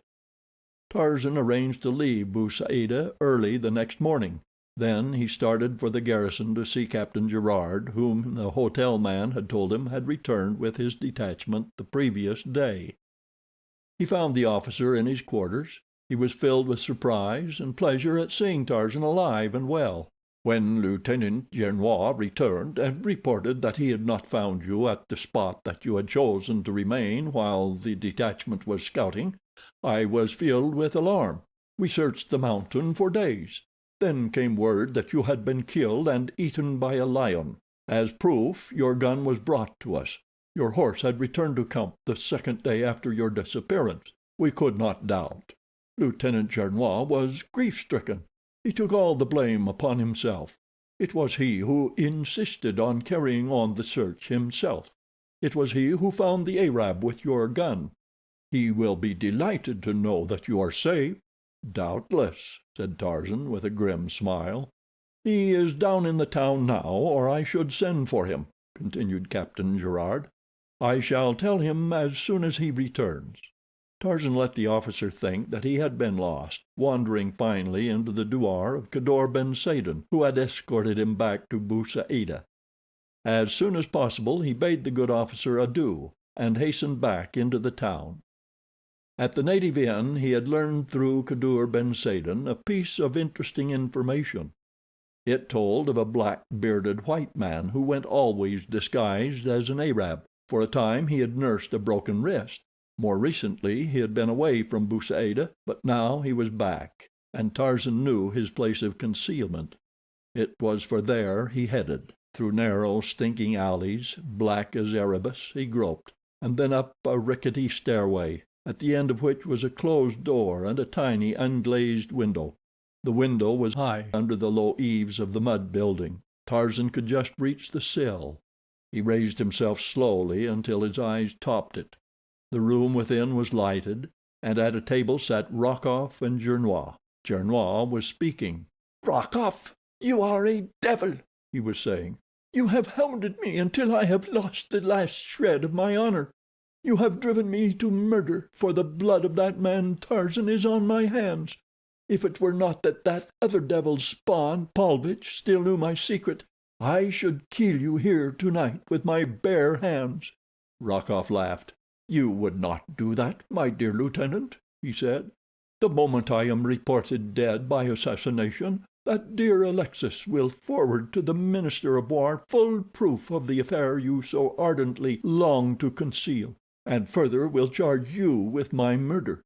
Tarzan arranged to leave Bou Saada early the next morning. Then he started for the garrison to see Captain Gerard, whom the hotel man had told him had returned with his detachment the previous day. He found the officer in his quarters. He was filled with surprise and pleasure at seeing Tarzan alive and well. "When Lieutenant Gernois returned and reported that he had not found you at the spot that you had chosen to remain while the detachment was scouting, I was filled with alarm. We searched the mountain for days. Then came word that you had been killed and eaten by a lion. As proof, your gun was brought to us. Your horse had returned to camp the second day after your disappearance. We could not doubt. Lieutenant Gernois was grief-stricken. He took all the blame upon himself. It was he who insisted on carrying on the search himself. It was he who found the Arab with your gun. He will be delighted to know that you are safe." "Doubtless," said Tarzan, with a grim smile. "He is down in the town now, or I should send for him," continued Captain Gerard. "I shall tell him as soon as he returns." Tarzan let the officer think that he had been lost, wandering finally into the douar of Kadour ben Saden, who had escorted him back to Bou Saada. As soon as possible he bade the good officer adieu, and hastened back into the town. At the native inn he had learned through Kadour ben Saden a piece of interesting information. It told of a black-bearded white man who went always disguised as an Arab. For a time he had nursed a broken wrist. More recently he had been away from Bou Saada, but now he was back, and Tarzan knew his place of concealment. It was for there he headed. Through narrow, stinking alleys, black as Erebus, he groped, and then up a rickety stairway, at the end of which was a closed door and a tiny, unglazed window. The window was high under the low eaves of the mud building. Tarzan could just reach the sill. He raised himself slowly until his eyes topped it. The room within was lighted, and at a table sat Rokoff and Gernois. Gernois was speaking. "Rokoff, you are a devil," he was saying. "You have hounded me until I have lost the last shred of my honor. You have driven me to murder, for the blood of that man Tarzan is on my hands. If it were not that that other devil's spawn, Paulovitch, still knew my secret, I should kill you here tonight with my bare hands." Rokoff laughed. "You would not do that, my dear lieutenant," he said. "The moment I am reported dead by assassination, that dear Alexis will forward to the Minister of War full proof of the affair you so ardently long to conceal, and further will charge you with my murder.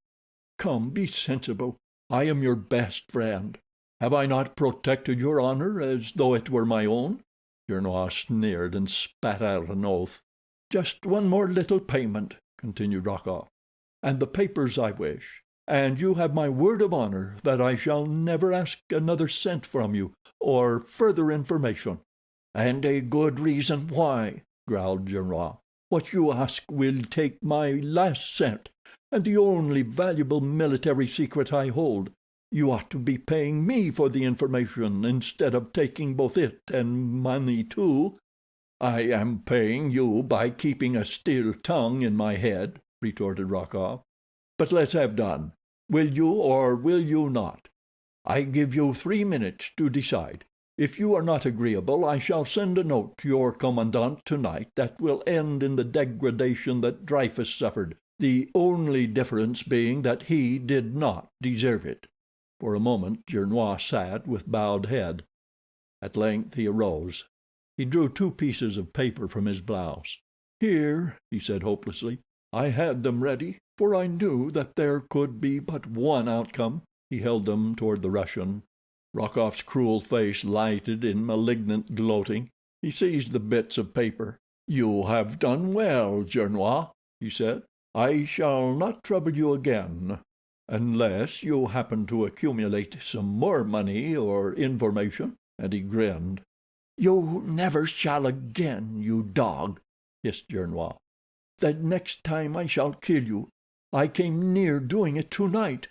Come, be sensible. I am your best friend. Have I not protected your honor as though it were my own?" Gernois sneered and spat out an oath. "Just one more little payment," continued Rokoff, "and the papers I wish, and you have my word of honor that I shall never ask another cent from you, or further information." "And a good reason why," growled Gernois. "What you ask will take my last cent, and the only valuable military secret I hold. You ought to be paying me for the information instead of taking both it and money too." "I am paying you by keeping a still tongue in my head," retorted Rokoff. "But let's have done. Will you or will you not? I give you 3 minutes to decide. If you are not agreeable, I shall send a note to your commandant tonight that will end in the degradation that Dreyfus suffered, the only difference being that he did not deserve it." For a moment Gernois sat with bowed head. At length he arose. He drew 2 pieces of paper from his blouse. "Here," he said hopelessly. "I had them ready, for I knew that there could be but one outcome." He held them toward the Russian. Rokoff's cruel face lighted in malignant gloating. He seized the bits of paper. "You have done well, Gernois," he said. "I shall not trouble you again, unless you happen to accumulate some more money or information," and he grinned. "You never shall again, you dog," hissed Gernois. "The next time I shall kill you. I came near doing it tonight.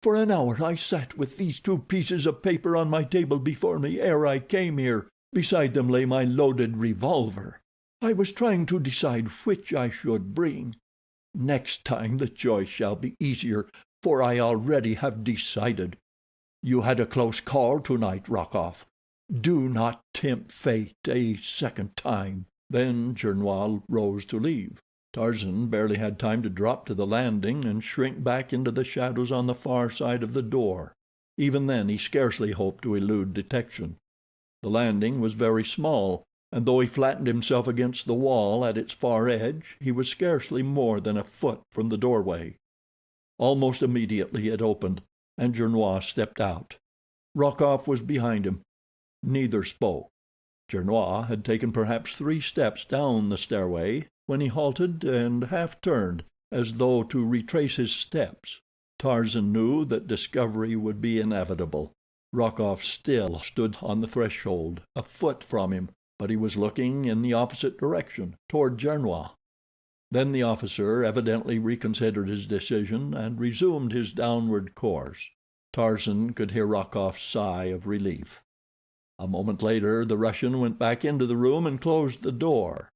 For an hour I sat with these 2 pieces of paper on my table before me ere I came here. Beside them lay my loaded revolver. I was trying to decide which I should bring. Next time the choice shall be easier, for I already have decided. You had a close call tonight, Rokoff. Do not tempt fate a second time." Then Gernois rose to leave. Tarzan barely had time to drop to the landing and shrink back into the shadows on the far side of the door. Even then he scarcely hoped to elude detection. The landing was very small, and though he flattened himself against the wall at its far edge, he was scarcely more than a foot from the doorway. Almost immediately it opened, and Gernois stepped out. Rokoff was behind him. Neither spoke. Gernois had taken perhaps 3 steps down the stairway when he halted and half turned, as though to retrace his steps. Tarzan knew that discovery would be inevitable. Rokoff still stood on the threshold, a foot from him, but he was looking in the opposite direction, toward Gernois. Then the officer evidently reconsidered his decision and resumed his downward course. Tarzan could hear Rokoff's sigh of relief. A moment later the Russian went back into the room and closed the door.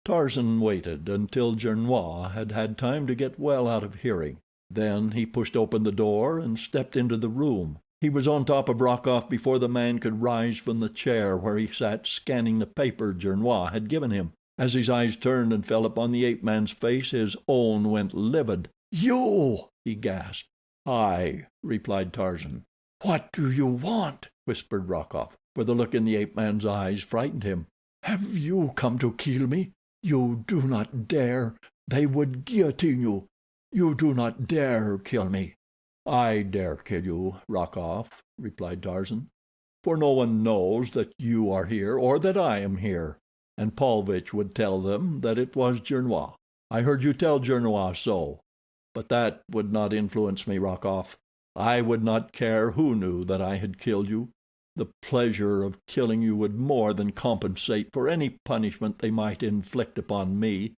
Tarzan waited until Gernois had had time to get well out of hearing. Then he pushed open the door and stepped into the room. He was on top of Rokoff before the man could rise from the chair where he sat scanning the paper Gernois had given him. As his eyes turned and fell upon the ape-man's face, his own went livid. "You!" he gasped. "I," replied Tarzan. "What do you want?" whispered Rokoff, for the look in the ape-man's eyes frightened him. "Have you come to kill me? You do not dare. They would guillotine you. You do not dare kill me." "I dare kill you, Rokoff," replied Tarzan, "for no one knows that you are here or that I am here, and Paulovitch would tell them that it was Gernois. I heard you tell Gernois so, but that would not influence me, Rokoff. I would not care who knew that I had killed you. The pleasure of killing you would more than compensate for any punishment they might inflict upon me.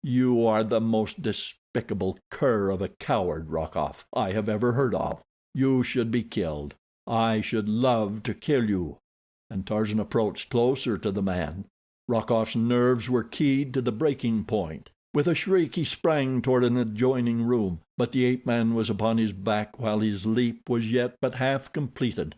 You are the most despicable cur of a coward, Rokoff, I have ever heard of. You should be killed. I should love to kill you." And Tarzan approached closer to the man. Rokoff's nerves were keyed to the breaking point. With a shriek he sprang toward an adjoining room, but the ape-man was upon his back while his leap was yet but half completed.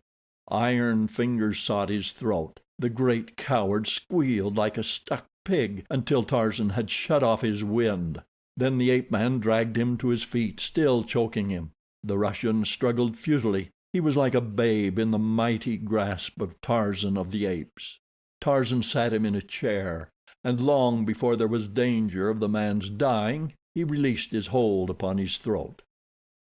Iron fingers sought his throat. The great coward squealed like a stuck pig until Tarzan had shut off his wind. Then the ape-man dragged him to his feet, still choking him. The Russian struggled futilely. He was like a babe in the mighty grasp of Tarzan of the Apes. Tarzan sat him in a chair, and long before there was danger of the man's dying, he released his hold upon his throat.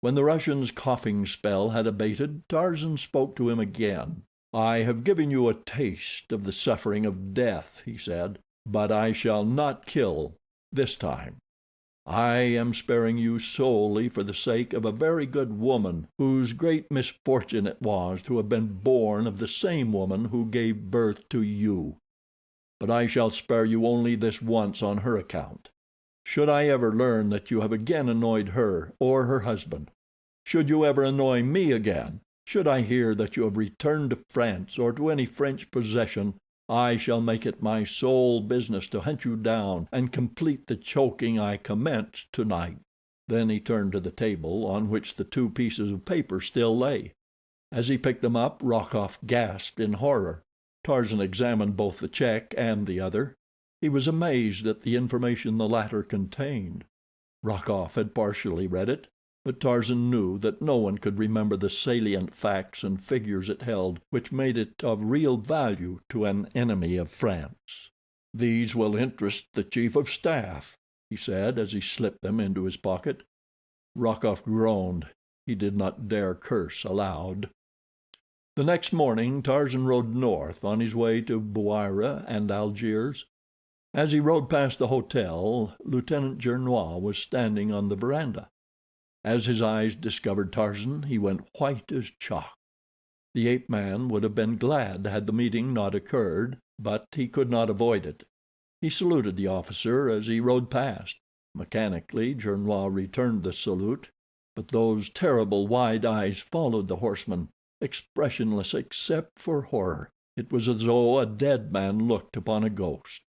When the Russian's coughing spell had abated, Tarzan spoke to him again. "I have given you a taste of the suffering of death," he said, "but I shall not kill this time. I am sparing you solely for the sake of a very good woman whose great misfortune it was to have been born of the same woman who gave birth to you. But I shall spare you only this once on her account. Should I ever learn that you have again annoyed her or her husband, should you ever annoy me again, should I hear that you have returned to France or to any French possession, I shall make it my sole business to hunt you down and complete the choking I commenced tonight." Then he turned to the table on which the 2 pieces of paper still lay. As he picked them up, Rokoff gasped in horror. Tarzan examined both the check and the other. He was amazed at the information the latter contained. Rokoff had partially read it, but Tarzan knew that no one could remember the salient facts and figures it held which made it of real value to an enemy of France. "These will interest the chief of staff," he said as he slipped them into his pocket. Rokoff groaned. He did not dare curse aloud. The next morning Tarzan rode north on his way to Bouira and Algiers. As he rode past the hotel, Lieutenant Gernois was standing on the veranda. As his eyes discovered Tarzan, he went white as chalk. The ape-man would have been glad had the meeting not occurred, but he could not avoid it. He saluted the officer as he rode past. Mechanically Gernois returned the salute, but those terrible wide eyes followed the horseman, expressionless except for horror. It was as though a dead man looked upon a ghost.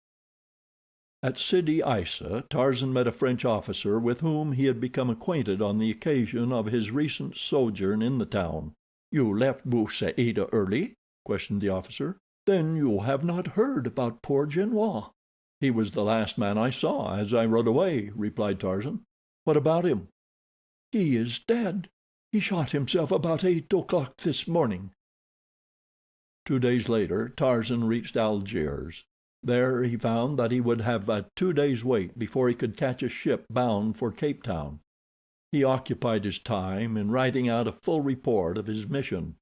At Sidi Aissa, Tarzan met a French officer with whom he had become acquainted on the occasion of his recent sojourn in the town. "You left Bou Saada early?" questioned the officer. "Then you have not heard about poor Gernois?" "He was the last man I saw as I rode away," replied Tarzan. "What about him?" "He is dead. He shot himself about 8 o'clock this morning." 2 days later Tarzan reached Algiers. There he found that he would have a 2 days' wait before he could catch a ship bound for Cape Town. He occupied his time in writing out a full report of his mission.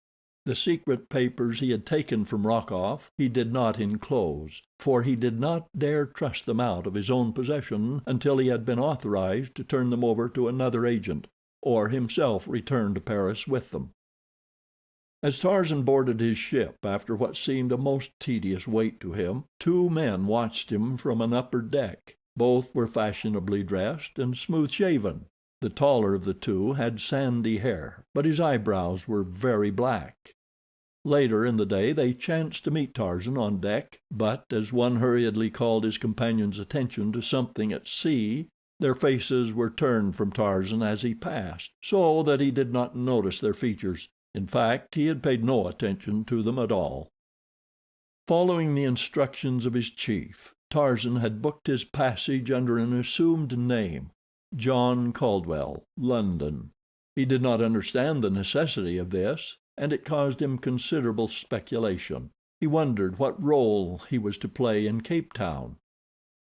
The secret papers he had taken from Rokoff he did not enclose, for he did not dare trust them out of his own possession until he had been authorized to turn them over to another agent, or himself return to Paris with them. As Tarzan boarded his ship after what seemed a most tedious wait to him, 2 men watched him from an upper deck. Both were fashionably dressed and smooth-shaven. The taller of the 2 had sandy hair, but his eyebrows were very black. Later in the day they chanced to meet Tarzan on deck, but as one hurriedly called his companion's attention to something at sea, their faces were turned from Tarzan as he passed, so that he did not notice their features. In fact, he had paid no attention to them at all. Following the instructions of his chief, Tarzan had booked his passage under an assumed name, John Caldwell, London. He did not understand the necessity of this, and it caused him considerable speculation. He wondered what role he was to play in Cape Town.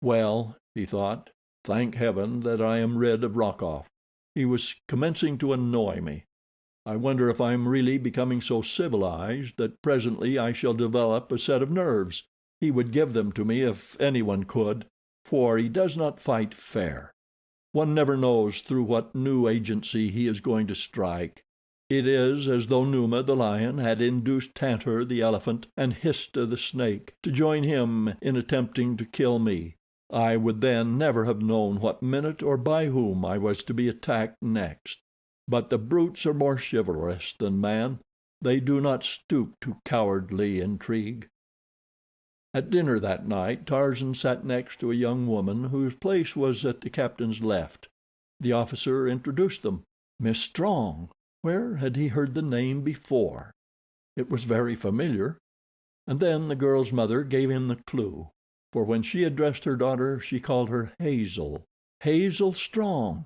"Well," he thought, "thank heaven that I am rid of Rokoff. He was commencing to annoy me. I wonder if I am really becoming so civilized that presently I shall develop a set of nerves. He would give them to me if anyone could, for he does not fight fair. One never knows through what new agency he is going to strike. It is as though Numa the lion had induced Tantor the elephant and Hista the snake to join him in attempting to kill me. I would then never have known what minute or by whom I was to be attacked next. But the brutes are more chivalrous than man. They do not stoop to cowardly intrigue." At dinner that night Tarzan sat next to a young woman whose place was at the captain's left. The officer introduced them. Miss Strong. Where had he heard the name before? It was very familiar. And then the girl's mother gave him the clue, for when she addressed her daughter she called her Hazel. Hazel Strong.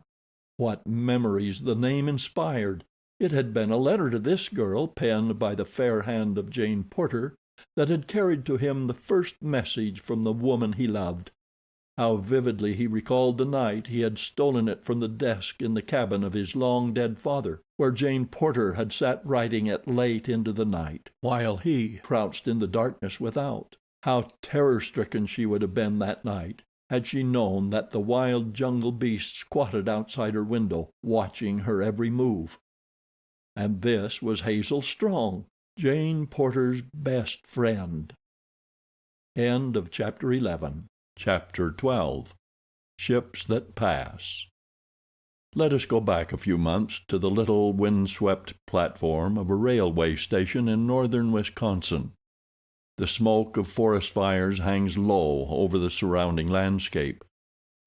What memories the name inspired! It had been a letter to this girl, penned by the fair hand of Jane Porter, that had carried to him the first message from the woman he loved. How vividly he recalled the night he had stolen it from the desk in the cabin of his long-dead father, where Jane Porter had sat writing it late into the night, while he crouched in the darkness without. How terror-stricken she would have been that night, had she known that the wild jungle beast squatted outside her window, watching her every move. And this was Hazel Strong, Jane Porter's best friend. End of Chapter 11. Chapter 12. Ships That Pass. Let us go back a few months to the little wind-swept platform of a railway station in northern Wisconsin. The smoke of forest fires hangs low over the surrounding landscape,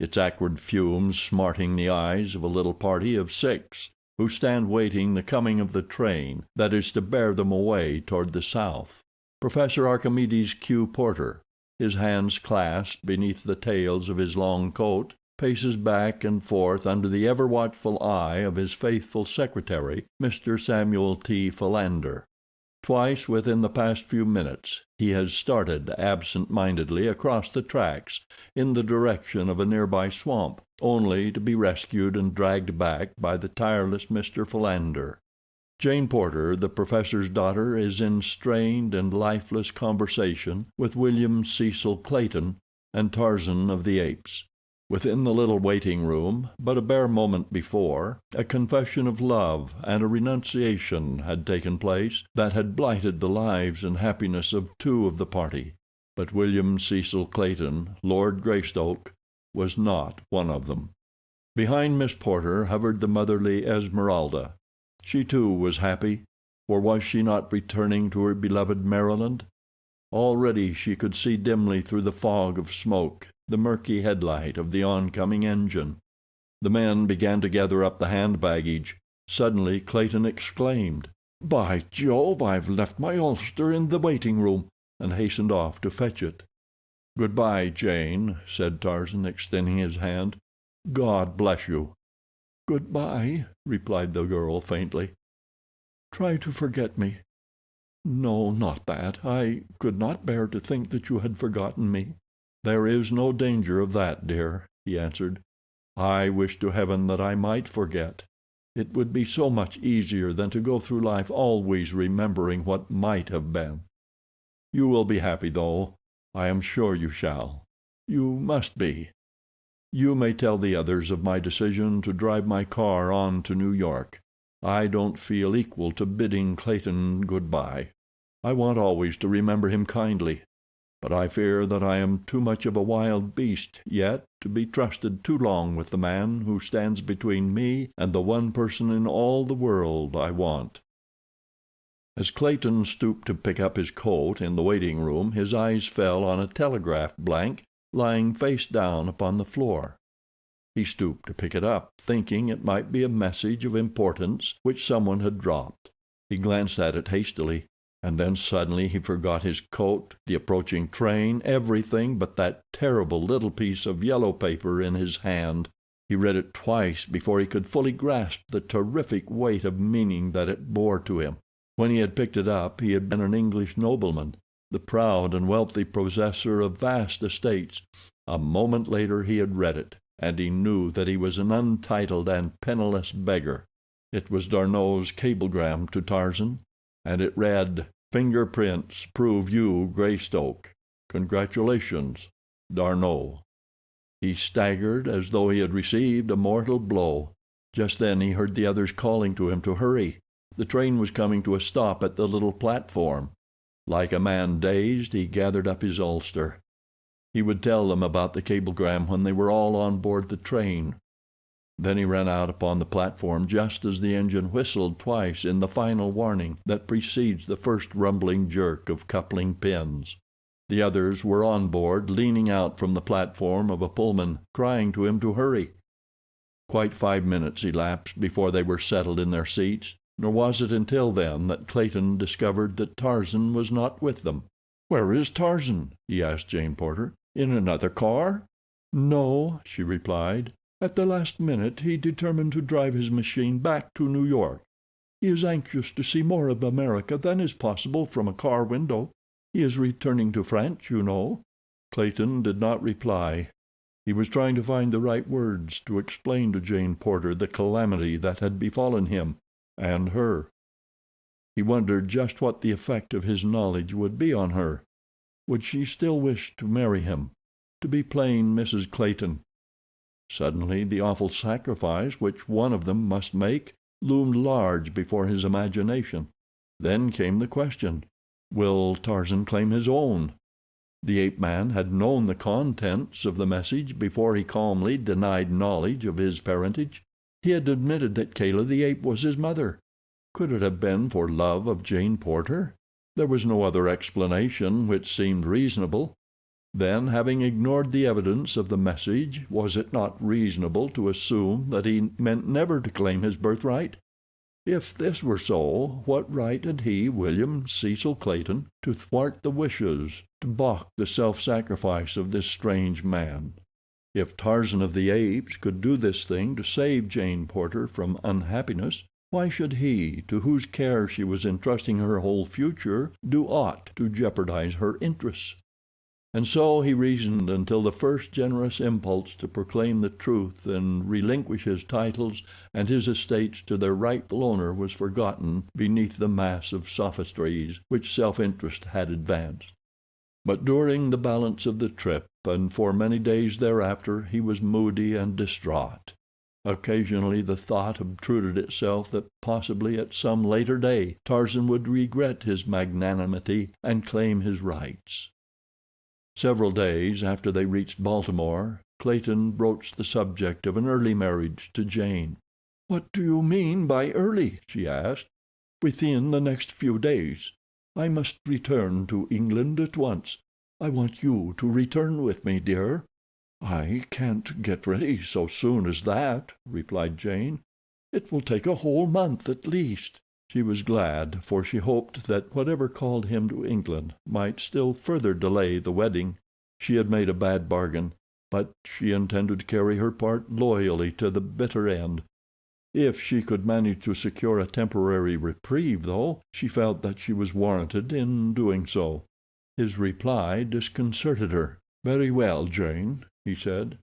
its acrid fumes smarting the eyes of a little party of 6 who stand waiting the coming of the train that is to bear them away toward the south. Professor Archimedes Q. Porter, his hands clasped beneath the tails of his long coat, paces back and forth under the ever-watchful eye of his faithful secretary, Mr. Samuel T. Philander. Twice within the past few minutes he has started absent-mindedly across the tracks in the direction of a nearby swamp, only to be rescued and dragged back by the tireless Mr. Philander. Jane Porter, the professor's daughter, is in strained and lifeless conversation with William Cecil Clayton and Tarzan of the Apes. Within the little waiting room, but a bare moment before, a confession of love and a renunciation had taken place that had blighted the lives and happiness of 2 of the party. But William Cecil Clayton, Lord Greystoke, was not one of them. Behind Miss Porter hovered the motherly Esmeralda. She too was happy, for was she not returning to her beloved Maryland? Already she could see dimly through the fog of smoke the murky headlight of the oncoming engine. The men began to gather up the hand baggage. Suddenly Clayton exclaimed, "By Jove, I've left my ulster in the waiting room," and hastened off to fetch it. "Goodbye, Jane," said Tarzan, extending his hand. "God bless you." "Goodbye," replied the girl faintly. "Try to forget me." "No, not that. I could not bear to think that you had forgotten me." "There is no danger of that, dear," he answered. "I wish to heaven that I might forget. It would be so much easier than to go through life always remembering what might have been. You will be happy, though. I am sure you shall. You must be. You may tell the others of my decision to drive my car on to New York. I don't feel equal to bidding Clayton good-bye. I want always to remember him kindly, but I fear that I am too much of a wild beast yet to be trusted too long with the man who stands between me and the one person in all the world I want." As Clayton stooped to pick up his coat in the waiting room, his eyes fell on a telegraph blank lying face down upon the floor. He stooped to pick it up, thinking it might be a message of importance which someone had dropped. He glanced at it hastily, and then suddenly he forgot his coat, the approaching train, everything but that terrible little piece of yellow paper in his hand. He read it twice before he could fully grasp the terrific weight of meaning that it bore to him. When he had picked it up he had been an English nobleman, the proud and wealthy possessor of vast estates. A moment later he had read it, and he knew that he was an untitled and penniless beggar. It was D'Arnot's cablegram to Tarzan, and it read, "Fingerprints prove you Greystoke. Congratulations, D'Arnot." He staggered as though he had received a mortal blow. Just then he heard the others calling to him to hurry. The train was coming to a stop at the little platform. Like a man dazed, he gathered up his ulster. He would tell them about the cablegram when they were all on board the train. Then he ran out upon the platform just as the engine whistled twice in the final warning that precedes the first rumbling jerk of coupling pins. The others were on board, leaning out from the platform of a Pullman, crying to him to hurry. Quite 5 minutes elapsed before they were settled in their seats, nor was it until then that Clayton discovered that Tarzan was not with them. "Where is Tarzan?" he asked Jane Porter. "In another car?" "No," she replied. "At the last minute he determined to drive his machine back to New York. He is anxious to see more of America than is possible from a car window. He is returning to France, you know." Clayton did not reply. He was trying to find the right words to explain to Jane Porter the calamity that had befallen him and her. He wondered just what the effect of his knowledge would be on her. Would she still wish to marry him, to be plain Mrs. Clayton? Suddenly the awful sacrifice which one of them must make loomed large before his imagination. Then came the question, will Tarzan claim his own? The ape-man had known the contents of the message before he calmly denied knowledge of his parentage. He had admitted that Kala the ape was his mother. Could it have been for love of Jane Porter? There was no other explanation which seemed reasonable. Then, having ignored the evidence of the message, was it not reasonable to assume that he meant never to claim his birthright? If this were so, what right had he, William Cecil Clayton, to thwart the wishes, to balk the self-sacrifice of this strange man? If Tarzan of the Apes could do this thing to save Jane Porter from unhappiness, why should he, to whose care she was entrusting her whole future, do aught to jeopardize her interests? And so he reasoned until the first generous impulse to proclaim the truth and relinquish his titles and his estates to their rightful owner was forgotten beneath the mass of sophistries which self-interest had advanced. But during the balance of the trip, and for many days thereafter, he was moody and distraught. Occasionally the thought obtruded itself that possibly at some later day Tarzan would regret his magnanimity and claim his rights. Several days after they reached Baltimore, Clayton broached the subject of an early marriage to Jane. "What do you mean by early?" she asked. "Within the next few days. I must return to England at once. I want you to return with me, dear." "I can't get ready so soon as that," replied Jane. "It will take a whole month at least." She was glad, for she hoped that whatever called him to England might still further delay the wedding. She had made a bad bargain, but she intended to carry her part loyally to the bitter end. If she could manage to secure a temporary reprieve, though, she felt that she was warranted in doing so. His reply disconcerted her. "Very well, Jane," he said.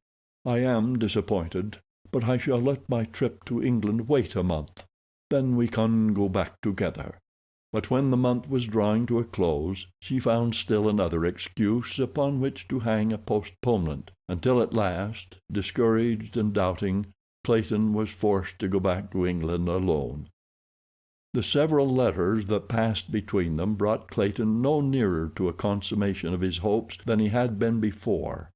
"I am disappointed, but I shall let my trip to England wait a month. Then we can go back together." But when the month was drawing to a close, she found still another excuse upon which to hang a postponement, until at last, discouraged and doubting, Clayton was forced to go back to England alone. The several letters that passed between them brought Clayton no nearer to a consummation of his hopes than he had been before,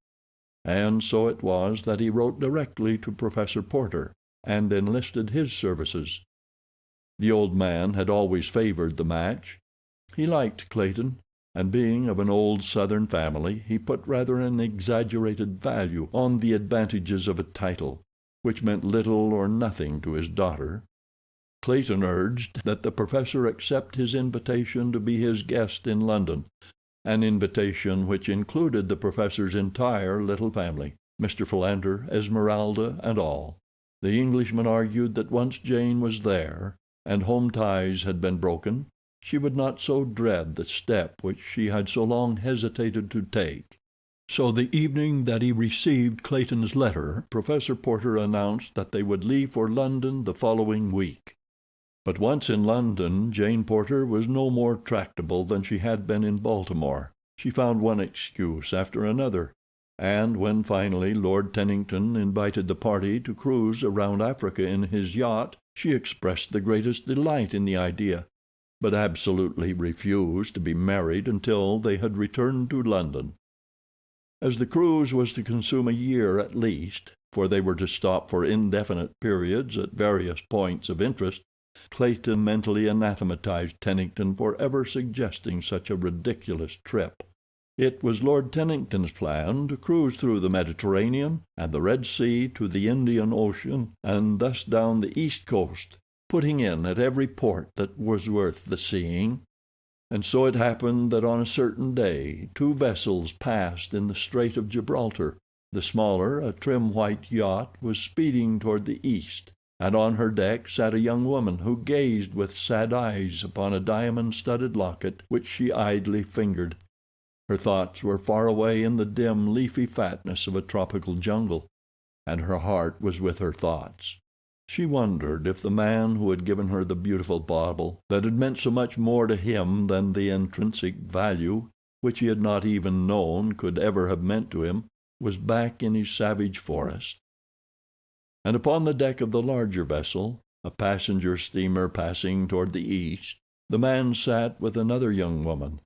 and so it was that he wrote directly to Professor Porter, and enlisted his services. The old man had always favored the match. He liked Clayton, and being of an old Southern family, he put rather an exaggerated value on the advantages of a title, which meant little or nothing to his daughter. Clayton urged that the professor accept his invitation to be his guest in London, an invitation which included the professor's entire little family, Mr. Philander, Esmeralda, and all. The Englishman argued that once Jane was there, and home ties had been broken, she would not so dread the step which she had so long hesitated to take. So the evening that he received Clayton's letter, Professor Porter announced that they would leave for London the following week. But once in London, Jane Porter was no more tractable than she had been in Baltimore. She found one excuse after another, and when finally Lord Tennington invited the party to cruise around Africa in his yacht, she expressed the greatest delight in the idea, but absolutely refused to be married until they had returned to London. As the cruise was to consume a year at least, for they were to stop for indefinite periods at various points of interest, Clayton mentally anathematized Tennington for ever suggesting such a ridiculous trip. It was Lord Tennington's plan to cruise through the Mediterranean and the Red Sea to the Indian Ocean, and thus down the east coast, putting in at every port that was worth the seeing. And so it happened that on a certain day 2 vessels passed in the Strait of Gibraltar. The smaller, a trim white yacht, was speeding toward the east, and on her deck sat a young woman who gazed with sad eyes upon a diamond-studded locket which she idly fingered. Her thoughts were far away in the dim, leafy fatness of a tropical jungle, and her heart was with her thoughts. She wondered if the man who had given her the beautiful bauble, that had meant so much more to him than the intrinsic value, which he had not even known, could ever have meant to him, was back in his savage forest. And upon the deck of the larger vessel, a passenger steamer passing toward the east, the man sat with another young woman,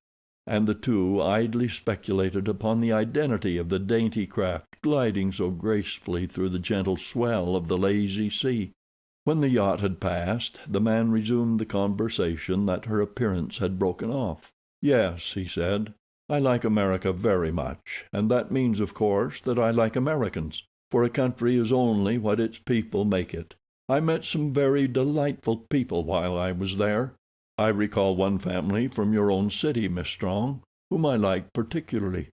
and the two idly speculated upon the identity of the dainty craft gliding so gracefully through the gentle swell of the lazy sea. When the yacht had passed, the man resumed the conversation that her appearance had broken off. "Yes," he said, "I like America very much, and that means, of course, that I like Americans, for a country is only what its people make it. I met some very delightful people while I was there. I recall one family from your own city, Miss Strong, whom I liked particularly,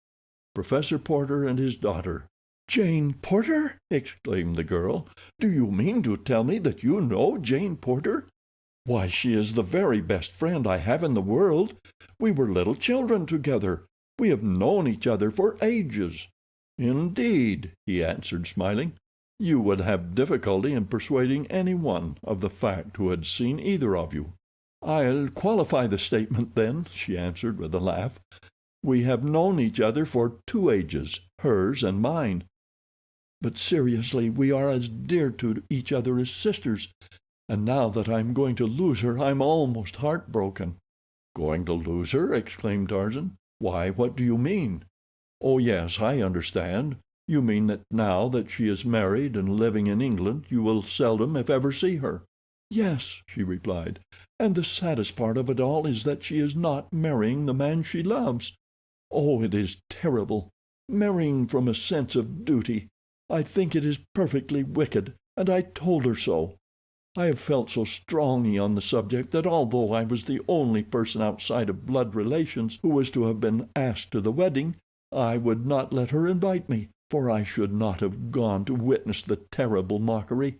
Professor Porter and his daughter." "Jane Porter!" exclaimed the girl. "Do you mean to tell me that you know Jane Porter? Why, she is the very best friend I have in the world. We were little children together. We have known each other for ages." "Indeed," he answered, smiling. "You would have difficulty in persuading any one of the fact who had seen either of you." "I'll qualify the statement, then," she answered with a laugh. "We have known each other for 2 ages, hers and mine. But seriously, we are as dear to each other as sisters, and now that I'm going to lose her, I'm almost heartbroken." "Going to lose her?" exclaimed Tarzan. "Why, what do you mean?" "Oh, yes, I understand. You mean that now that she is married and living in England, you will seldom, if ever, see her." "Yes," she replied, "and the saddest part of it all is that she is not marrying the man she loves. Oh, it is terrible! marrying from a sense of duty. I think it is perfectly wicked, and I told her so. I have felt so strongly on the subject that although I was the only person outside of blood relations who was to have been asked to the wedding, I would not let her invite me, for I should not have gone to witness the terrible mockery.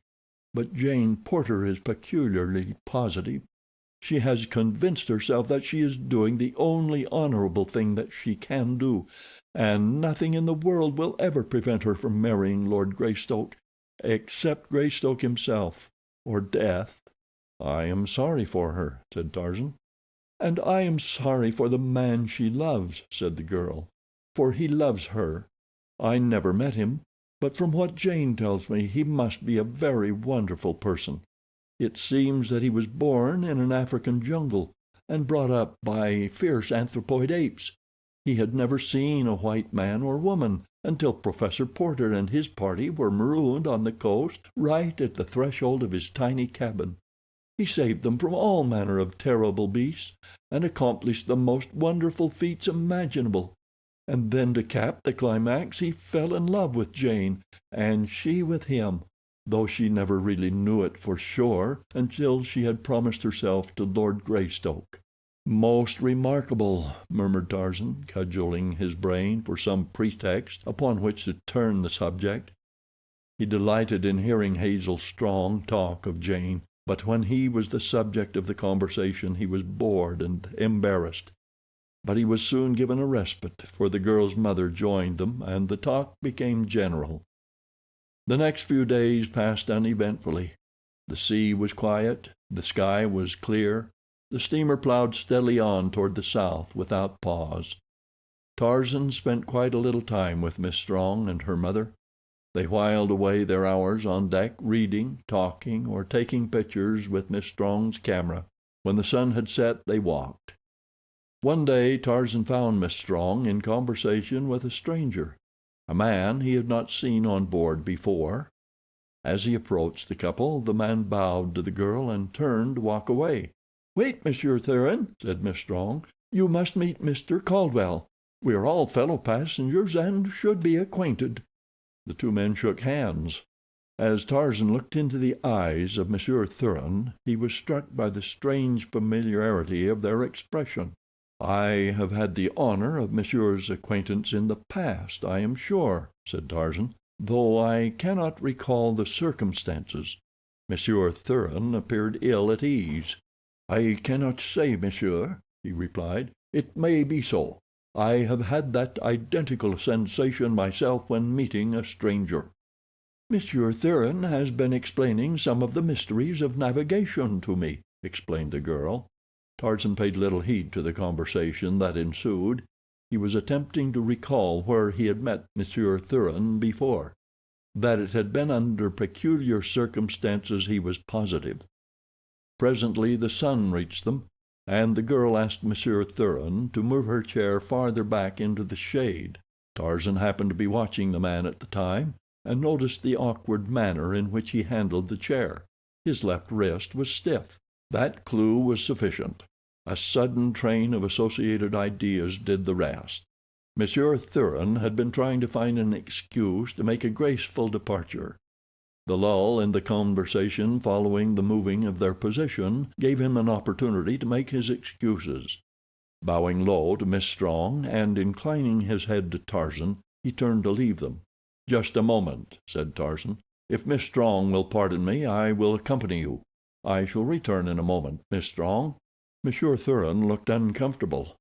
But Jane Porter is peculiarly positive. She has convinced herself that she is doing the only honorable thing that she can do, and nothing in the world will ever prevent her from marrying Lord Greystoke, except Greystoke himself, or death." "I am sorry for her," said Tarzan. "And I am sorry for the man she loves," said the girl, "for he loves her. I never met him, but from what Jane tells me he must be a very wonderful person. It seems that he was born in an African jungle, and brought up by fierce anthropoid apes. He had never seen a white man or woman until Professor Porter and his party were marooned on the coast right at the threshold of his tiny cabin. He saved them from all manner of terrible beasts, and accomplished the most wonderful feats imaginable. And then, to cap the climax, he fell in love with Jane, and she with him, though she never really knew it for sure until she had promised herself to Lord Greystoke." "Most remarkable," murmured Tarzan, cudgelling his brain for some pretext upon which to turn the subject. He delighted in hearing Hazel Strong talk of Jane, but when he was the subject of the conversation he was bored and embarrassed. But he was soon given a respite, for the girl's mother joined them, and the talk became general. The next few days passed uneventfully. The sea was quiet, the sky was clear, the steamer plowed steadily on toward the south without pause. Tarzan spent quite a little time with Miss Strong and her mother. They whiled away their hours on deck reading, talking, or taking pictures with Miss Strong's camera. When the sun had set they walked. One day Tarzan found Miss Strong in conversation with a stranger, a man he had not seen on board before. As he approached the couple, the man bowed to the girl and turned to walk away. "Wait, Monsieur Thuran," said Miss Strong. "You must meet Mr. Caldwell. We are all fellow passengers and should be acquainted." The two men shook hands. As Tarzan looked into the eyes of Monsieur Thuran, he was struck by the strange familiarity of their expression. "I have had the honor of Monsieur's acquaintance in the past, I am sure," said Tarzan, "though I cannot recall the circumstances." Monsieur Thuran appeared ill at ease. "I cannot say, monsieur," he replied. "It may be so. I have had that identical sensation myself when meeting a stranger." "Monsieur Thuran has been explaining some of the mysteries of navigation to me," explained the girl. Tarzan paid little heed to the conversation that ensued. He was attempting to recall where he had met Monsieur Thuran before. That it had been under peculiar circumstances he was positive. Presently the sun reached them, and the girl asked Monsieur Thuran to move her chair farther back into the shade. Tarzan happened to be watching the man at the time, and noticed the awkward manner in which he handled the chair. His left wrist was stiff. That clue was sufficient. A sudden train of associated ideas did the rest. Monsieur Thuran had been trying to find an excuse to make a graceful departure. The lull in the conversation following the moving of their position gave him an opportunity to make his excuses. Bowing low to Miss Strong and inclining his head to Tarzan, he turned to leave them. "Just a moment," said Tarzan. "If Miss Strong will pardon me, I will accompany you. I shall return in a moment, Miss Strong." Monsieur Thuran looked uncomfortable.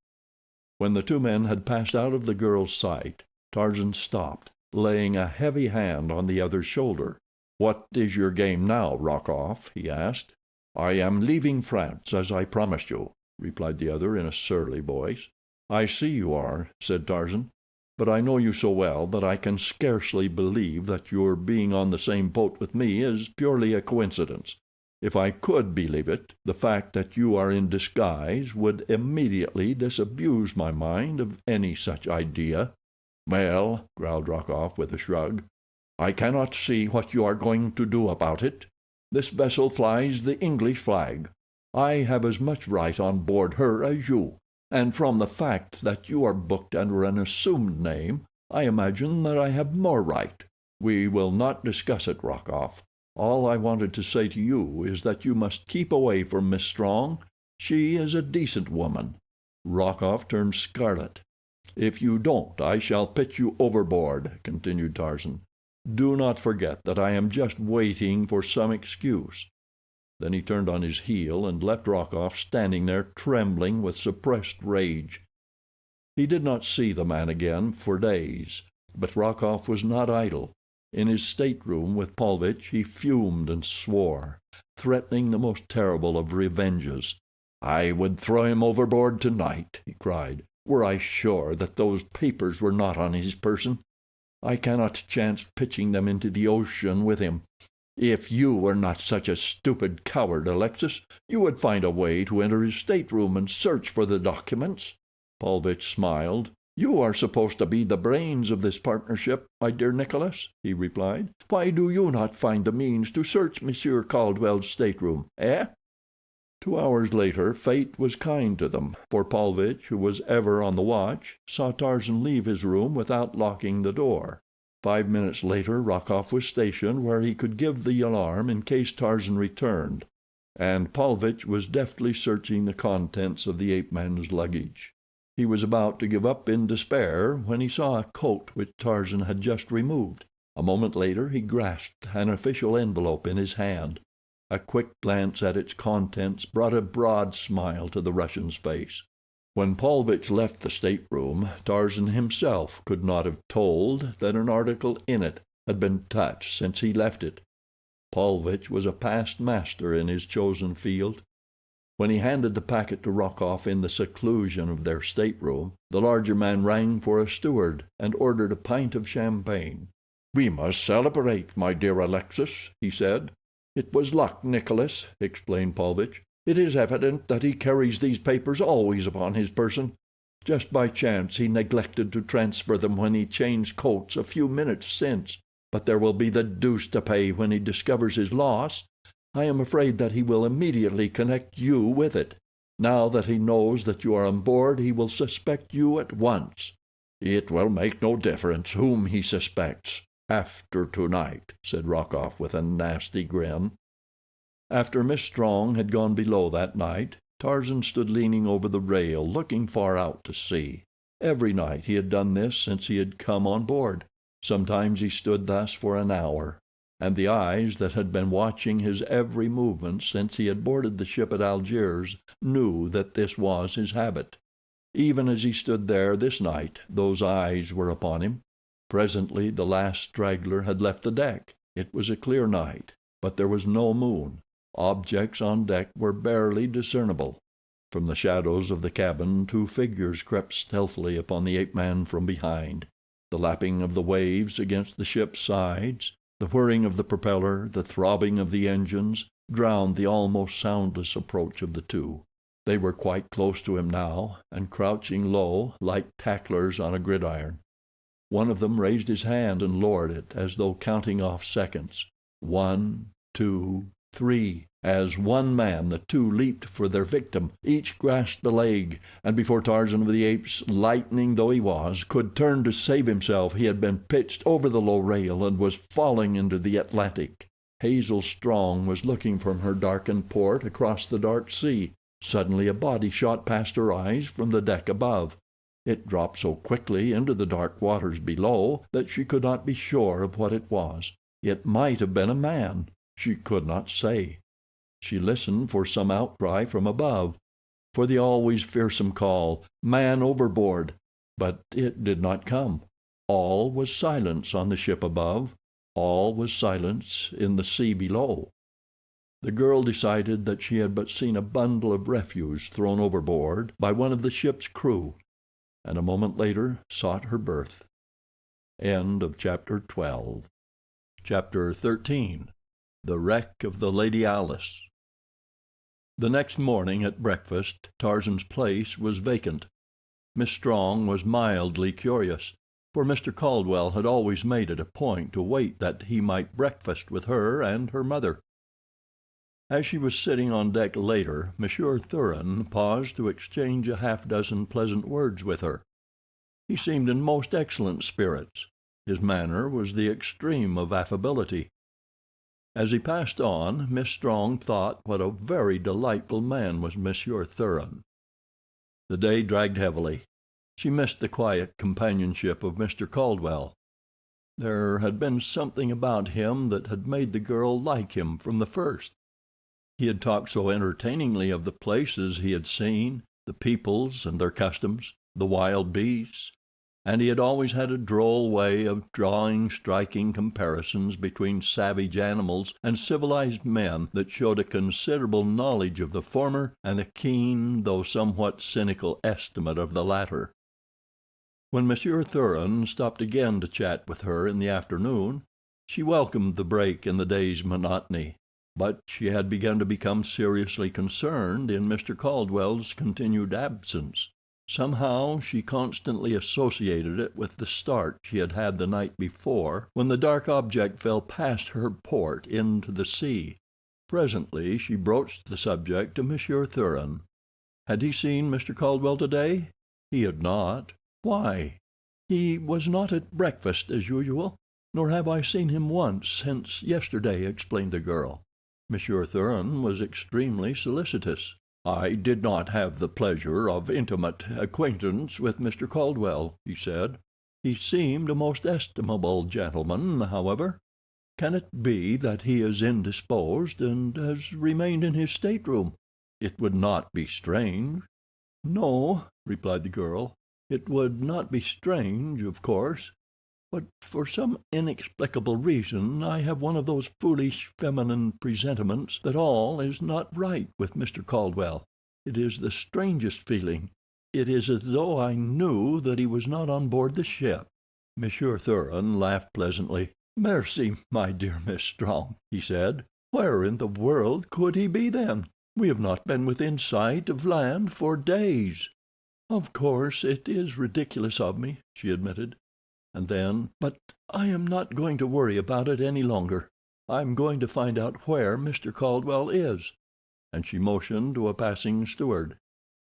When the two men had passed out of the girl's sight, Tarzan stopped, laying a heavy hand on the other's shoulder. "What is your game now, Rokoff?" he asked. "I am leaving France, as I promised you," replied the other in a surly voice. "I see you are," said Tarzan, "but I know you so well that I can scarcely believe that your being on the same boat with me is purely a coincidence. If I could believe it, the fact that you are in disguise would immediately disabuse my mind of any such idea." "Well," growled Rokoff with a shrug, "I cannot see what you are going to do about it. This vessel flies the English flag. I have as much right on board her as you, and from the fact that you are booked under an assumed name, I imagine that I have more right. We will not discuss it, Rokoff. All I wanted to say to you is that you must keep away from Miss Strong. She is a decent woman." Rokoff turned scarlet. "If you don't, I shall pitch you overboard," continued Tarzan. "Do not forget that I am just waiting for some excuse." Then he turned on his heel and left Rokoff standing there trembling with suppressed rage. He did not see the man again for days, but Rokoff was not idle. In his stateroom with Paulovitch he fumed and swore, threatening the most terrible of revenges. "I would throw him overboard tonight," he cried, "were I sure that those papers were not on his person. I cannot chance pitching them into the ocean with him. If you were not such a stupid coward, Alexis, you would find a way to enter his stateroom and search for the documents." Paulovitch smiled. "You are supposed to be the brains of this partnership, my dear Nikolas," he replied. "Why do you not find the means to search Monsieur Caldwell's stateroom, eh?" 2 hours later fate was kind to them, for Paulovitch, who was ever on the watch, saw Tarzan leave his room without locking the door. 5 minutes later Rokoff was stationed where he could give the alarm in case Tarzan returned, and Paulovitch was deftly searching the contents of the ape-man's luggage. He was about to give up in despair when he saw a coat which Tarzan had just removed. A moment later he grasped an official envelope in his hand. A quick glance at its contents brought a broad smile to the Russian's face. When Paulovitch left the stateroom, Tarzan himself could not have told that an article in it had been touched since he left it. Paulovitch was a past master in his chosen field. When he handed the packet to Rokoff in the seclusion of their stateroom, the larger man rang for a steward and ordered a pint of champagne. "We must celebrate, my dear Alexis," he said. "It was luck, Nikolas," explained Paulovitch. "It is evident that he carries these papers always upon his person. Just by chance he neglected to transfer them when he changed coats a few minutes since. But there will be the deuce to pay when he discovers his loss. I am afraid that he will immediately connect you with it. Now that he knows that you are on board he will suspect you at once." "It will make no difference whom he suspects after tonight," said Rokoff with a nasty grin. After Miss Strong had gone below that night, Tarzan stood leaning over the rail looking far out to sea. Every night he had done this since he had come on board. Sometimes he stood thus for an hour, and the eyes that had been watching his every movement since he had boarded the ship at Algiers knew that this was his habit. Even as he stood there this night, those eyes were upon him. Presently the last straggler had left the deck. It was a clear night, but there was no moon. Objects on deck were barely discernible. From the shadows of the cabin 2 figures crept stealthily upon the ape-man from behind. The lapping of the waves against the ship's sides, the whirring of the propeller, the throbbing of the engines, drowned the almost soundless approach of the 2. They were quite close to him now, and crouching low, like tacklers on a gridiron. One of them raised his hand and lowered it, as though counting off seconds. 1, 2, 3. As one man the 2 leaped for their victim. Each grasped a leg, and before Tarzan of the Apes, lightning though he was, could turn to save himself, he had been pitched over the low rail and was falling into the Atlantic. Hazel Strong was looking from her darkened port across the dark sea. Suddenly a body shot past her eyes from the deck above. It dropped so quickly into the dark waters below that she could not be sure of what it was. It might have been a man. She could not say. She listened for some outcry from above, for the always fearsome call, "Man overboard!" but it did not come. All was silence on the ship above. All was silence in the sea below. The girl decided that she had but seen a bundle of refuse thrown overboard by one of the ship's crew, and a moment later sought her berth. End of chapter 12. Chapter 13. The Wreck of the Lady Alice. The next morning at breakfast Tarzan's place was vacant. Miss Strong was mildly curious, for Mr. Caldwell had always made it a point to wait that he might breakfast with her and her mother. As she was sitting on deck later, Monsieur Thuran paused to exchange a half-dozen pleasant words with her. He seemed in most excellent spirits. His manner was the extreme of affability. As he passed on, Miss Strong thought what a very delightful man was Monsieur Thuran. The day dragged heavily. She missed the quiet companionship of Mr. Caldwell. There had been something about him that had made the girl like him from the first. He had talked so entertainingly of the places he had seen, the peoples and their customs, the wild beasts, and he had always had a droll way of drawing striking comparisons between savage animals and civilized men that showed a considerable knowledge of the former and a keen, though somewhat cynical, estimate of the latter. When Monsieur Thuran stopped again to chat with her in the afternoon, she welcomed the break in the day's monotony, but she had begun to become seriously concerned in Mr. Caldwell's continued absence. Somehow she constantly associated it with the start she had had the night before, when the dark object fell past her port into the sea. Presently she broached the subject to Monsieur Thuran. Had he seen Mr. Caldwell today? He had not. Why? He was not at breakfast as usual, nor have I seen him once since yesterday, explained the girl. Monsieur Thuran was extremely solicitous. "I did not have the pleasure of intimate acquaintance with Mr. Caldwell," he said. "He seemed a most estimable gentleman, however. Can it be that he is indisposed, and has remained in his stateroom? It would not be strange." "No," replied the girl, "it would not be strange, of course. But for some inexplicable reason I have one of those foolish feminine presentiments that all is not right with Mr. Caldwell. It is the strangest feeling. It is as though I knew that he was not on board the ship." Monsieur Thuran laughed pleasantly. "Mercy, my dear Miss Strong," he said. "Where in the world could he be, then? We have not been within sight of land for days." "Of course it is ridiculous of me," she admitted. And then, "But I am not going to worry about it any longer. I am going to find out where Mr. Caldwell is." And she motioned to a passing steward.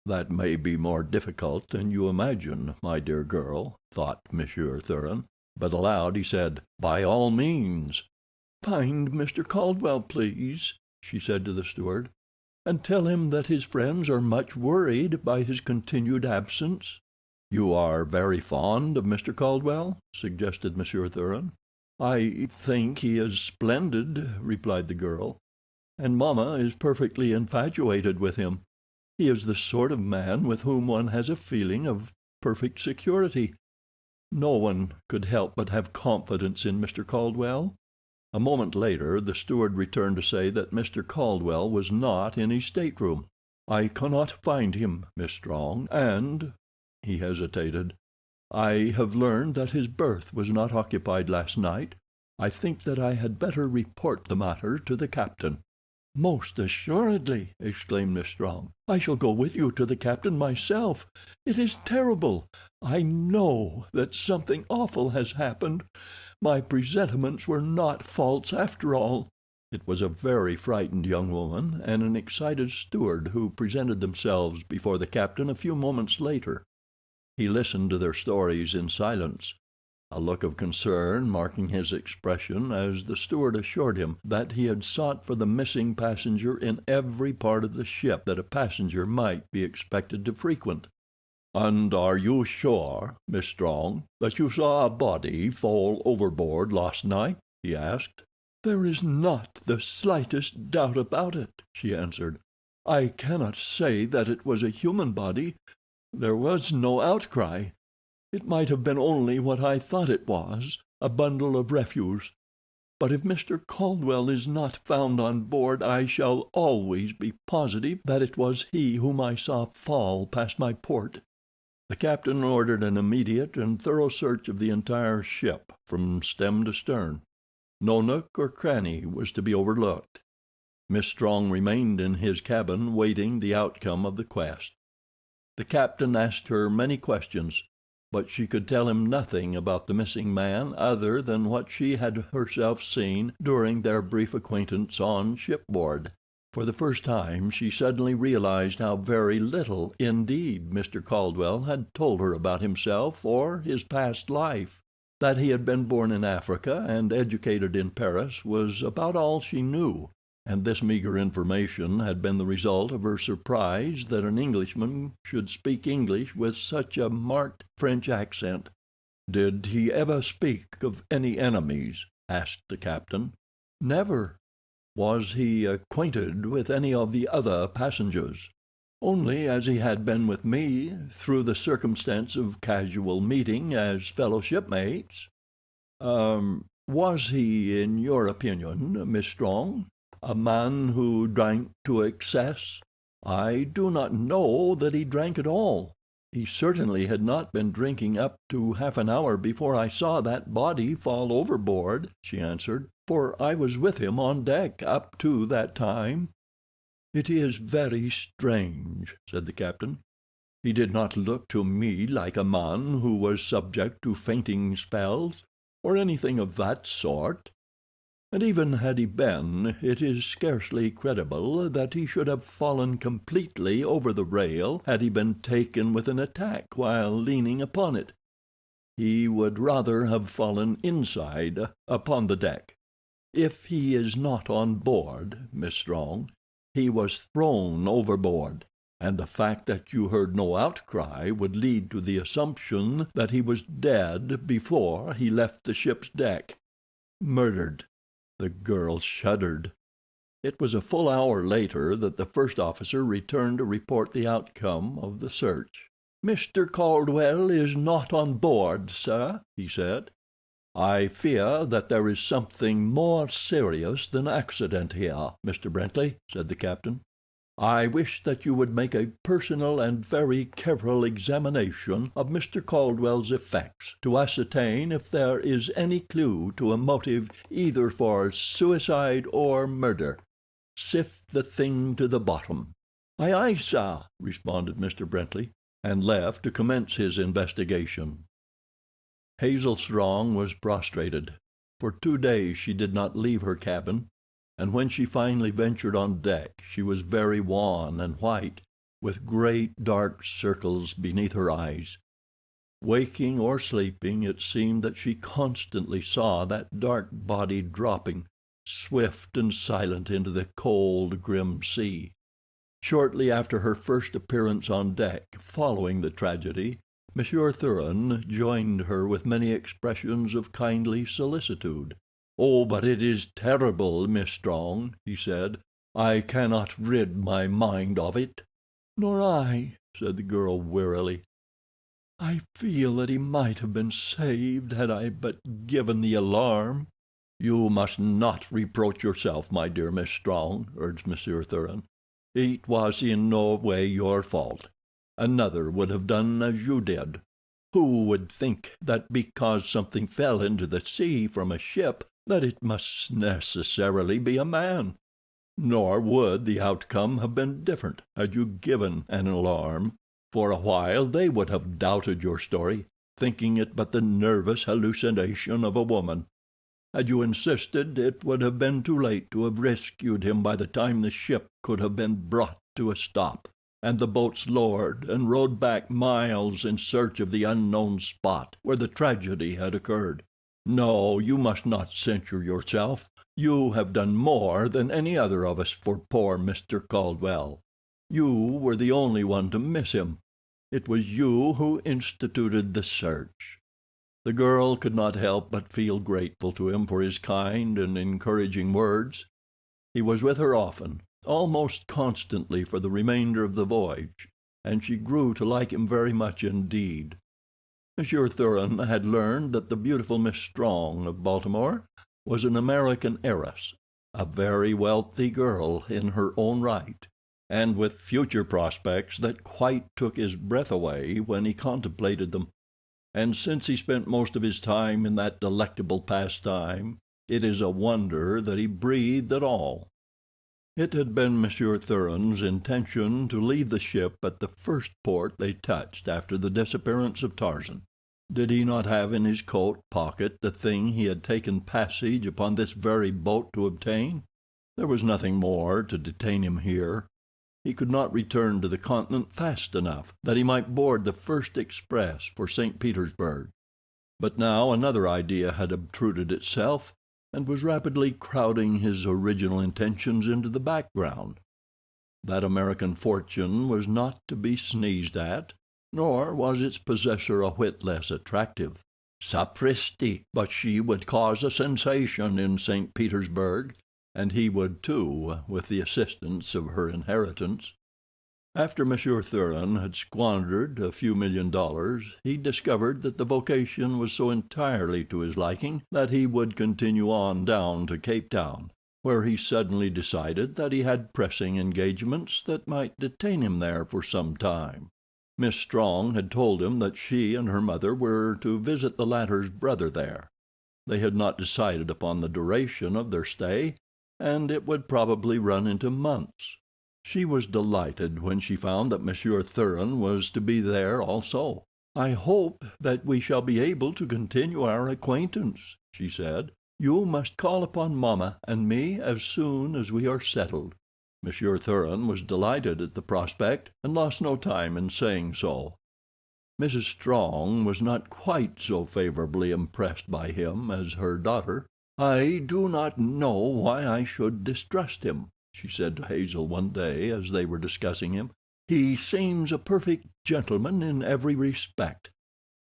"That may be more difficult than you imagine, my dear girl," thought Monsieur Thuran, but aloud he said, "By all means." "Find Mr. Caldwell, please," she said to the steward, "and tell him that his friends are much worried by his continued absence." "You are very fond of Mr. Caldwell?" suggested Monsieur Thuran. "I think he is splendid," replied the girl, "and Mamma is perfectly infatuated with him. He is the sort of man with whom one has a feeling of perfect security. No one could help but have confidence in Mr. Caldwell." A moment later the steward returned to say that Mr. Caldwell was not in his stateroom. "I cannot find him, Miss Strong, and—" he hesitated. "I have learned that his berth was not occupied last night. I think that I had better report the matter to the captain." "Most assuredly," exclaimed Miss Strong. "I shall go with you to the captain myself. It is terrible. I know that something awful has happened. My presentiments were not false after all." It was a very frightened young woman and an excited steward who presented themselves before the captain a few moments later. He listened to their stories in silence, a look of concern marking his expression as the steward assured him that he had sought for the missing passenger in every part of the ship that a passenger might be expected to frequent. "And are you sure, Miss Strong, that you saw a body fall overboard last night?" he asked. "There is not the slightest doubt about it," she answered. "I cannot say that it was a human body. There was no outcry. It might have been only what I thought it was, a bundle of refuse. But if Mr. Caldwell is not found on board, I shall always be positive that it was he whom I saw fall past my port." The captain ordered an immediate and thorough search of the entire ship, from stem to stern. No nook or cranny was to be overlooked. Miss Strong remained in his cabin, waiting the outcome of the quest. The captain asked her many questions, but she could tell him nothing about the missing man other than what she had herself seen during their brief acquaintance on shipboard. For the first time she suddenly realized how very little, indeed, Mr. Caldwell had told her about himself or his past life. That he had been born in Africa and educated in Paris was about all she knew, and this meager information had been the result of her surprise that an Englishman should speak English with such a marked French accent. "Did he ever speak of any enemies?" asked the captain. "Never." "Was he acquainted with any of the other passengers?" "Only as he had been with me, through the circumstance of casual meeting as fellow shipmates." "Was he, in your opinion, Miss Strong, a man who drank to excess?" "I do not know that he drank at all. He certainly had not been drinking up to half an hour before I saw that body fall overboard," she answered, "for I was with him on deck up to that time." "It is very strange," said the captain. "He did not look to me like a man who was subject to fainting spells, or anything of that sort. And even had he been, it is scarcely credible that he should have fallen completely over the rail had he been taken with an attack while leaning upon it. He would rather have fallen inside upon the deck. If he is not on board, Miss Strong, he was thrown overboard, and the fact that you heard no outcry would lead to the assumption that he was dead before he left the ship's deck. Murdered." The girl shuddered. It was a full hour later that the first officer returned to report the outcome of the search. "Mr. Caldwell is not on board, sir," he said. "I fear that there is something more serious than accident here, Mr. Brently," said the captain. "I wish that you would make a personal and very careful examination of Mr. Caldwell's effects, to ascertain if there is any clue to a motive either for suicide or murder. Sift the thing to the bottom." "Aye, aye, sir," responded Mr. Brently, and left to commence his investigation. Hazel Strong was prostrated. For 2 days she did not leave her cabin, and when she finally ventured on deck she was very wan and white, with great dark circles beneath her eyes. Waking or sleeping, it seemed that she constantly saw that dark body dropping, swift and silent, into the cold, grim sea. Shortly after her first appearance on deck, following the tragedy, Monsieur Thuran joined her with many expressions of kindly solicitude. "Oh, but it is terrible, Miss Strong," he said. "I cannot rid my mind of it." "Nor I," said the girl wearily. "I feel that he might have been saved had I but given the alarm." "You must not reproach yourself, my dear Miss Strong," urged Monsieur Thuran. "It was in no way your fault. Another would have done as you did. Who would think that because something fell into the sea from a ship that it must necessarily be a man? Nor would the outcome have been different had you given an alarm. For a while they would have doubted your story, thinking it but the nervous hallucination of a woman. Had you insisted, it would have been too late to have rescued him by the time the ship could have been brought to a stop, and the boats lowered and rowed back miles in search of the unknown spot where the tragedy had occurred. No, you must not censure yourself. You have done more than any other of us for poor Mr. Caldwell. You were the only one to miss him. It was you who instituted the search." The girl could not help but feel grateful to him for his kind and encouraging words. He was with her often, almost constantly for the remainder of the voyage, and she grew to like him very much indeed. Monsieur Thuran had learned that the beautiful Miss Strong of Baltimore was an American heiress, a very wealthy girl in her own right, and with future prospects that quite took his breath away when he contemplated them. And since he spent most of his time in that delectable pastime, it is a wonder that he breathed at all. It had been Monsieur Thuran's intention to leave the ship at the first port they touched after the disappearance of Tarzan. Did he not have in his coat pocket the thing he had taken passage upon this very boat to obtain? There was nothing more to detain him here. He could not return to the continent fast enough that he might board the first express for St. Petersburg. But now another idea had obtruded itself, and was rapidly crowding his original intentions into the background. That American fortune was not to be sneezed at, nor was its possessor a whit less attractive. Sapristi! But she would cause a sensation in St. Petersburg, and he would too, with the assistance of her inheritance. After Monsieur Thuran had squandered a few $1,000,000, he discovered that the vocation was so entirely to his liking that he would continue on down to Cape Town, where he suddenly decided that he had pressing engagements that might detain him there for some time. Miss Strong had told him that she and her mother were to visit the latter's brother there. They had not decided upon the duration of their stay, and it would probably run into months. She was delighted when she found that Monsieur Thuran was to be there also. "I hope that we shall be able to continue our acquaintance," she said. "You must call upon mamma and me as soon as we are settled." Monsieur Thuran was delighted at the prospect, and lost no time in saying so. Mrs. Strong was not quite so favorably impressed by him as her daughter. "I do not know why I should distrust him," she said to Hazel one day as they were discussing him. "He seems a perfect gentleman in every respect,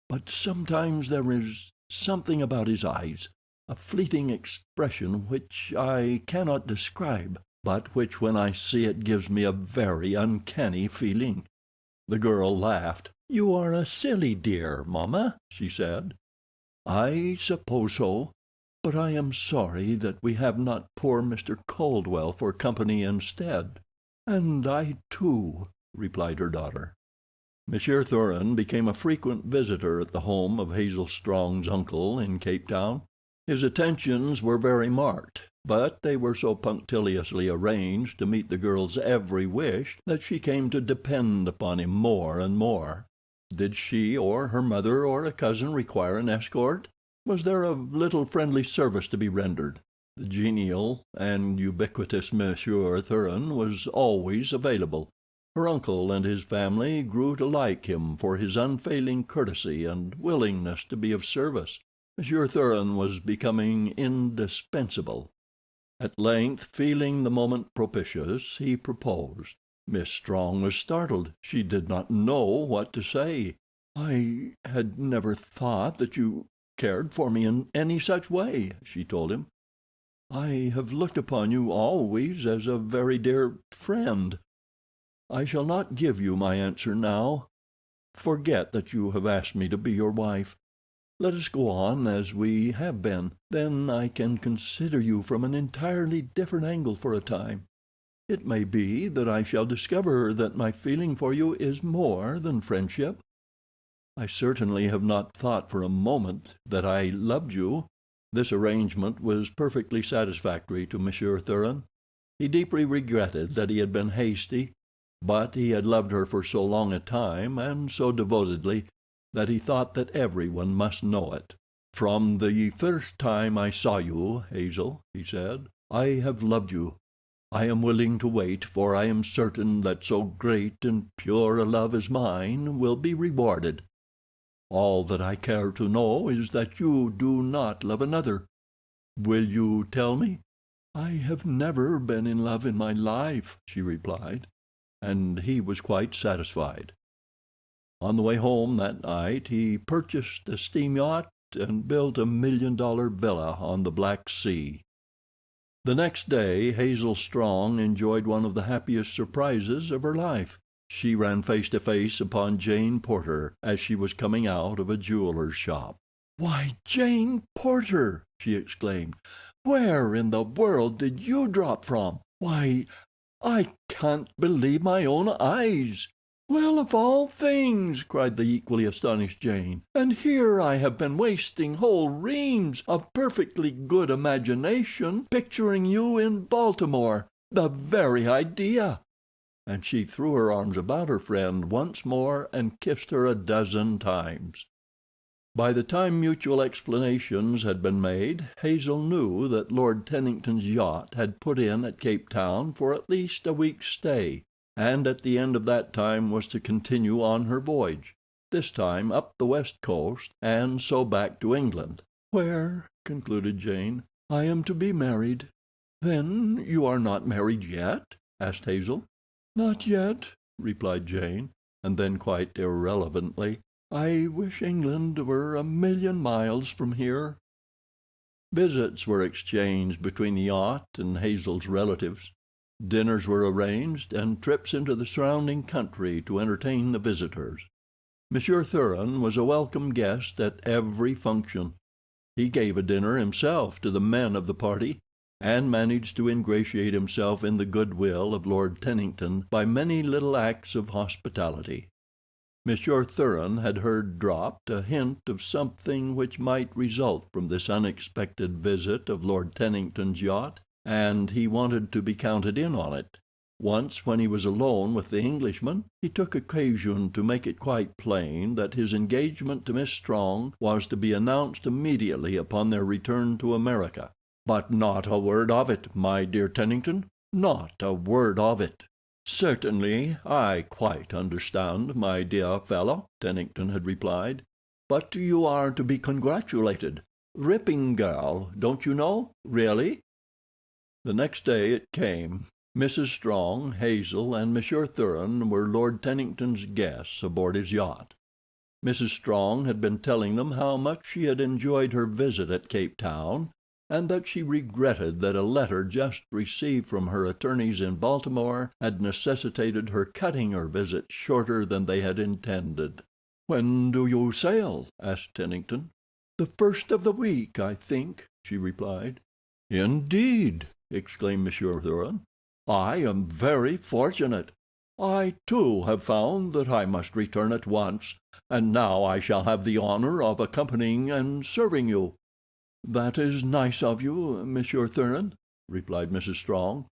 but sometimes there is something about his eyes, a fleeting expression which I cannot describe, but which when I see it gives me a very uncanny feeling." The girl laughed. "You are a silly dear, mamma," she said. "I suppose so. But I am sorry that we have not poor Mr. Caldwell for company instead." "And I, too," replied her daughter. Monsieur Thuran became a frequent visitor at the home of Hazel Strong's uncle in Cape Town. His attentions were very marked, but they were so punctiliously arranged to meet the girl's every wish that she came to depend upon him more and more. Did she or her mother or a cousin require an escort? Was there a little friendly service to be rendered? The genial and ubiquitous Monsieur Thuran was always available. Her uncle and his family grew to like him for his unfailing courtesy and willingness to be of service. Monsieur Thuran was becoming indispensable. At length, feeling the moment propitious, he proposed. Miss Strong was startled. She did not know what to say. "I had never thought that you cared for me in any such way," she told him. "I have looked upon you always as a very dear friend. I shall not give you my answer now. Forget that you have asked me to be your wife. Let us go on as we have been. Then I can consider you from an entirely different angle for a time. It may be that I shall discover that my feeling for you is more than friendship. I certainly have not thought for a moment that I loved you." This arrangement was perfectly satisfactory to Monsieur Thuran. He deeply regretted that he had been hasty, but he had loved her for so long a time and so devotedly that he thought that everyone must know it. "From the first time I saw you, Hazel," he said, "I have loved you. I am willing to wait, for I am certain that so great and pure a love as mine will be rewarded. All that I care to know is that you do not love another. Will you tell me?" "I have never been in love in my life," she replied, and he was quite satisfied. On the way home that night he purchased a steam yacht and built a $1,000,000 villa on the Black Sea. The next day Hazel Strong enjoyed one of the happiest surprises of her life. She ran face to face upon Jane Porter as she was coming out of a jeweler's shop. "Why, Jane Porter!" she exclaimed. "Where in the world did you drop from? Why, I can't believe my own eyes." "Well, of all things!" cried the equally astonished Jane. "And here I have been wasting whole reams of perfectly good imagination picturing you in Baltimore. The very idea!" And she threw her arms about her friend once more and kissed her a dozen times. By the time mutual explanations had been made, Hazel knew that Lord Tennington's yacht had put in at Cape Town for at least a week's stay, and at the end of that time was to continue on her voyage, this time up the west coast, and so back to England. "Where," concluded Jane, "I am to be married." "Then you are not married yet?" asked Hazel. "Not yet," replied Jane, and then quite irrelevantly, "I wish England were 1,000,000 miles from here." Visits were exchanged between the yacht and Hazel's relatives. Dinners were arranged, and trips into the surrounding country to entertain the visitors. Monsieur Thuran was a welcome guest at every function. He gave a dinner himself to the men of the party, and managed to ingratiate himself in the goodwill of Lord Tennington by many little acts of hospitality. Monsieur Thuran had heard dropped a hint of something which might result from this unexpected visit of Lord Tennington's yacht, and he wanted to be counted in on it. Once, when he was alone with the Englishman, he took occasion to make it quite plain that his engagement to Miss Strong was to be announced immediately upon their return to America. "But not a word of it, my dear Tennington, not a word of it." "Certainly, I quite understand, my dear fellow," Tennington had replied. "But you are to be congratulated. Ripping girl, don't you know, really?" The next day it came. Mrs. Strong, Hazel, and Monsieur Thuran were Lord Tennington's guests aboard his yacht. Mrs. Strong had been telling them how much she had enjoyed her visit at Cape Town, and that she regretted that a letter just received from her attorneys in Baltimore had necessitated her cutting her visit shorter than they had intended. "When do you sail?" asked Tennington. "The first of the week, I think," she replied. "Indeed!" exclaimed Monsieur Thuran. "I am very fortunate. I, too, have found that I must return at once, and now I shall have the honor of accompanying and serving you." "That is nice of you, Monsieur Thuran," replied Mrs. Strong.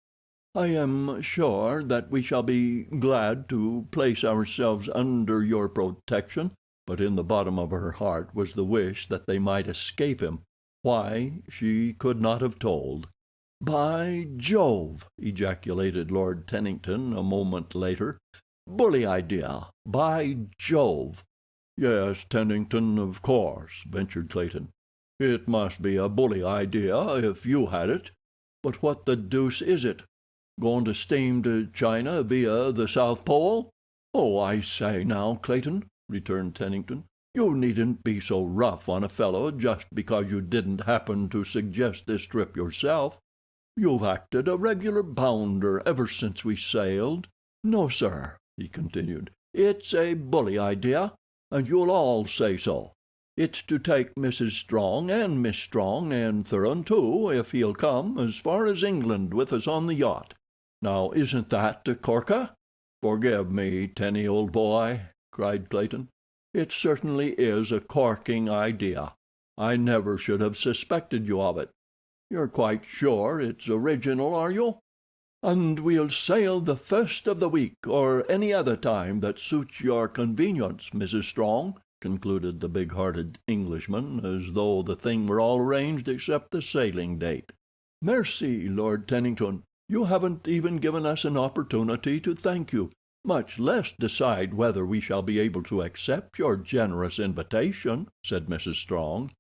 "I am sure that we shall be glad to place ourselves under your protection." But in the bottom of her heart was the wish that they might escape him. Why, she could not have told. "By Jove!" ejaculated Lord Tennington a moment later. "Bully idea, by Jove!" "Yes, Tennington, of course," ventured Clayton. "It must be a bully idea if you had it. But what the deuce is it? Going to steam to China via the South Pole?" "Oh, I say now, Clayton," returned Tennington, "you needn't be so rough on a fellow just because you didn't happen to suggest this trip yourself. You've acted a regular bounder ever since we sailed. No, sir," he continued, "it's a bully idea, and you'll all say so. It's to take Mrs. Strong and Miss Strong and Thuran, too, if he'll come as far as England with us on the yacht. Now, isn't that a corker?" "Forgive me, Tenny, old boy," cried Clayton. "It certainly is a corking idea. I never should have suspected you of it. You're quite sure it's original, are you?" "And we'll sail the first of the week, or any other time that suits your convenience, Mrs. Strong," concluded the big-hearted Englishman, as though the thing were all arranged except the sailing date. "Merci, Lord Tennington. You haven't even given us an opportunity to thank you, much less decide whether we shall be able to accept your generous invitation," said Mrs. Strong.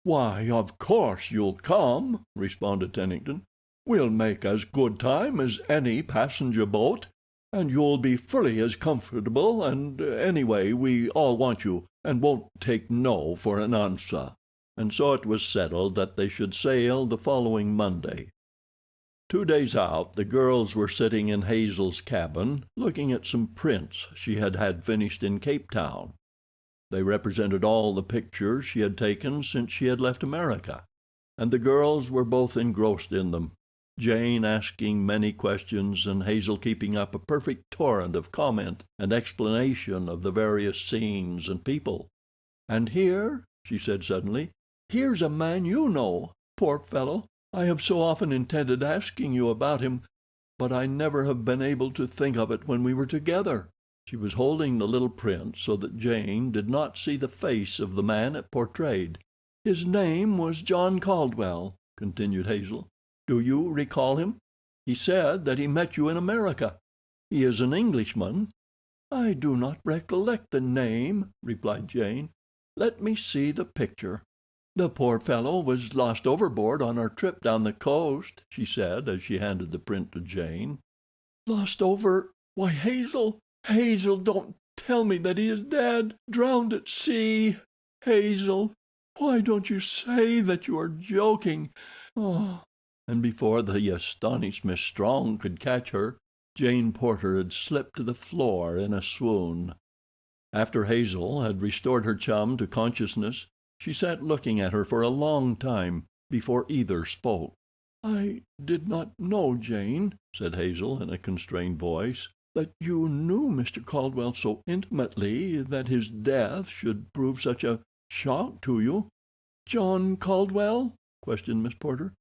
"Why, of course you'll come," responded Tennington. "We'll make as good time as any passenger boat, and you'll be fully as comfortable, and anyway we all want you, and won't take no for an answer." And so it was settled that they should sail the following Monday. 2 days out, the girls were sitting in Hazel's cabin, looking at some prints she had had finished in Cape Town. They represented all the pictures she had taken since she had left America, and the girls were both engrossed in them, Jane asking many questions and Hazel keeping up a perfect torrent of comment and explanation of the various scenes and people. "And here," she said suddenly, "here's a man you know. Poor fellow, I have so often intended asking you about him, but I never have been able to think of it when we were together. She was holding the little print so that Jane did not see the face of the man it portrayed. "His name was John Caldwell," continued Hazel. "Do you recall him? He said that he met you in America. He is an Englishman." "I do not recollect the name," replied Jane. "Let me see the picture. The poor fellow was lost overboard on our trip down the coast," she said, as she handed the print to Jane. "Lost over? Why, Hazel, Hazel, don't tell me that he is dead, drowned at sea. Hazel, why don't you say that you are joking? Oh!" And before the astonished Miss Strong could catch her, Jane Porter had slipped to the floor in a swoon. After Hazel had restored her chum to consciousness, she sat looking at her for a long time before either spoke. "I did not know, Jane," said Hazel in a constrained voice, "that you knew Mr. Caldwell so intimately that his death should prove such a shock to you." "John Caldwell?" questioned Miss Porter.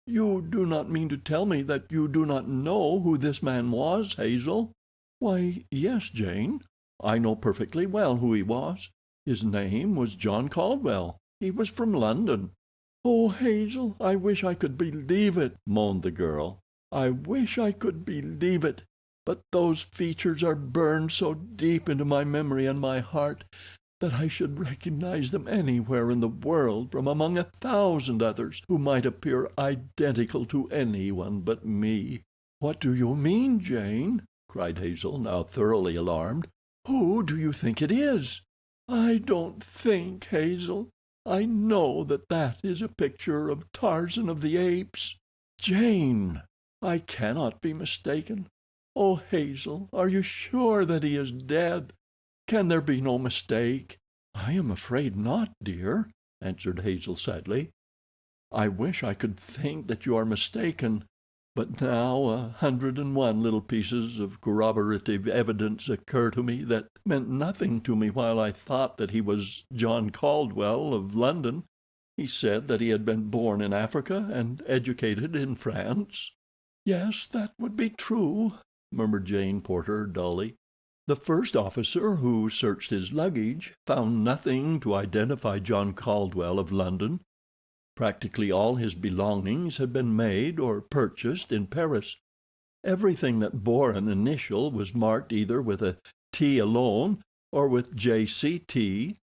"You do not mean to tell me that you do not know who this man was, Hazel?" "Why, yes, Jane. I know perfectly well who he was. His name was John Caldwell. He was from London." "Oh, Hazel, I wish I could believe it," moaned the girl. "I wish I could believe it. But those features are burned so deep into my memory and my heart that I should recognize them anywhere in the world from among 1,000 others who might appear identical to anyone but me." "What do you mean, Jane?" cried Hazel, now thoroughly alarmed. "Who do you think it is?" "I don't think, Hazel. I know that that is a picture of Tarzan of the Apes." "Jane! I cannot be mistaken. Oh, Hazel, are you sure that he is dead? Can there be no mistake?" "I am afraid not, dear," answered Hazel sadly. "I wish I could think that you are mistaken, but now 101 little pieces of corroborative evidence occur to me that meant nothing to me while I thought that he was John Caldwell of London. He said that he had been born in Africa and educated in France." "Yes, that would be true," murmured Jane Porter dully. "The first officer who searched his luggage found nothing to identify John Caldwell of London. Practically all his belongings had been made or purchased in Paris. Everything that bore an initial was marked either with a T alone or with JCT.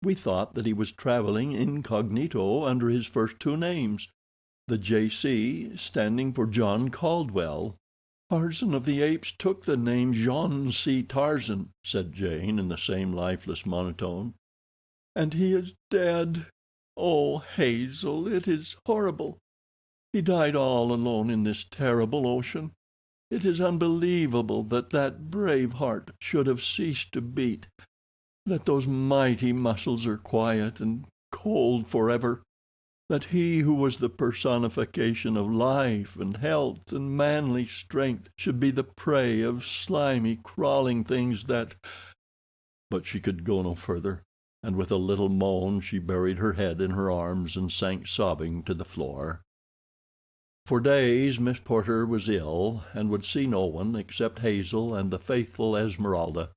We thought that he was traveling incognito under his first two names, the JC standing for John Caldwell." "Tarzan of the Apes took the name Jean C. Tarzan," said Jane in the same lifeless monotone. "And he is dead. Oh, Hazel, it is horrible. He died all alone in this terrible ocean. It is unbelievable that that brave heart should have ceased to beat, that those mighty muscles are quiet and cold forever, that he who was the personification of life and health and manly strength should be the prey of slimy, crawling things that—" But she could go no further, and with a little moan she buried her head in her arms and sank sobbing to the floor. For days Miss Porter was ill, and would see no one except Hazel and the faithful Esmeralda.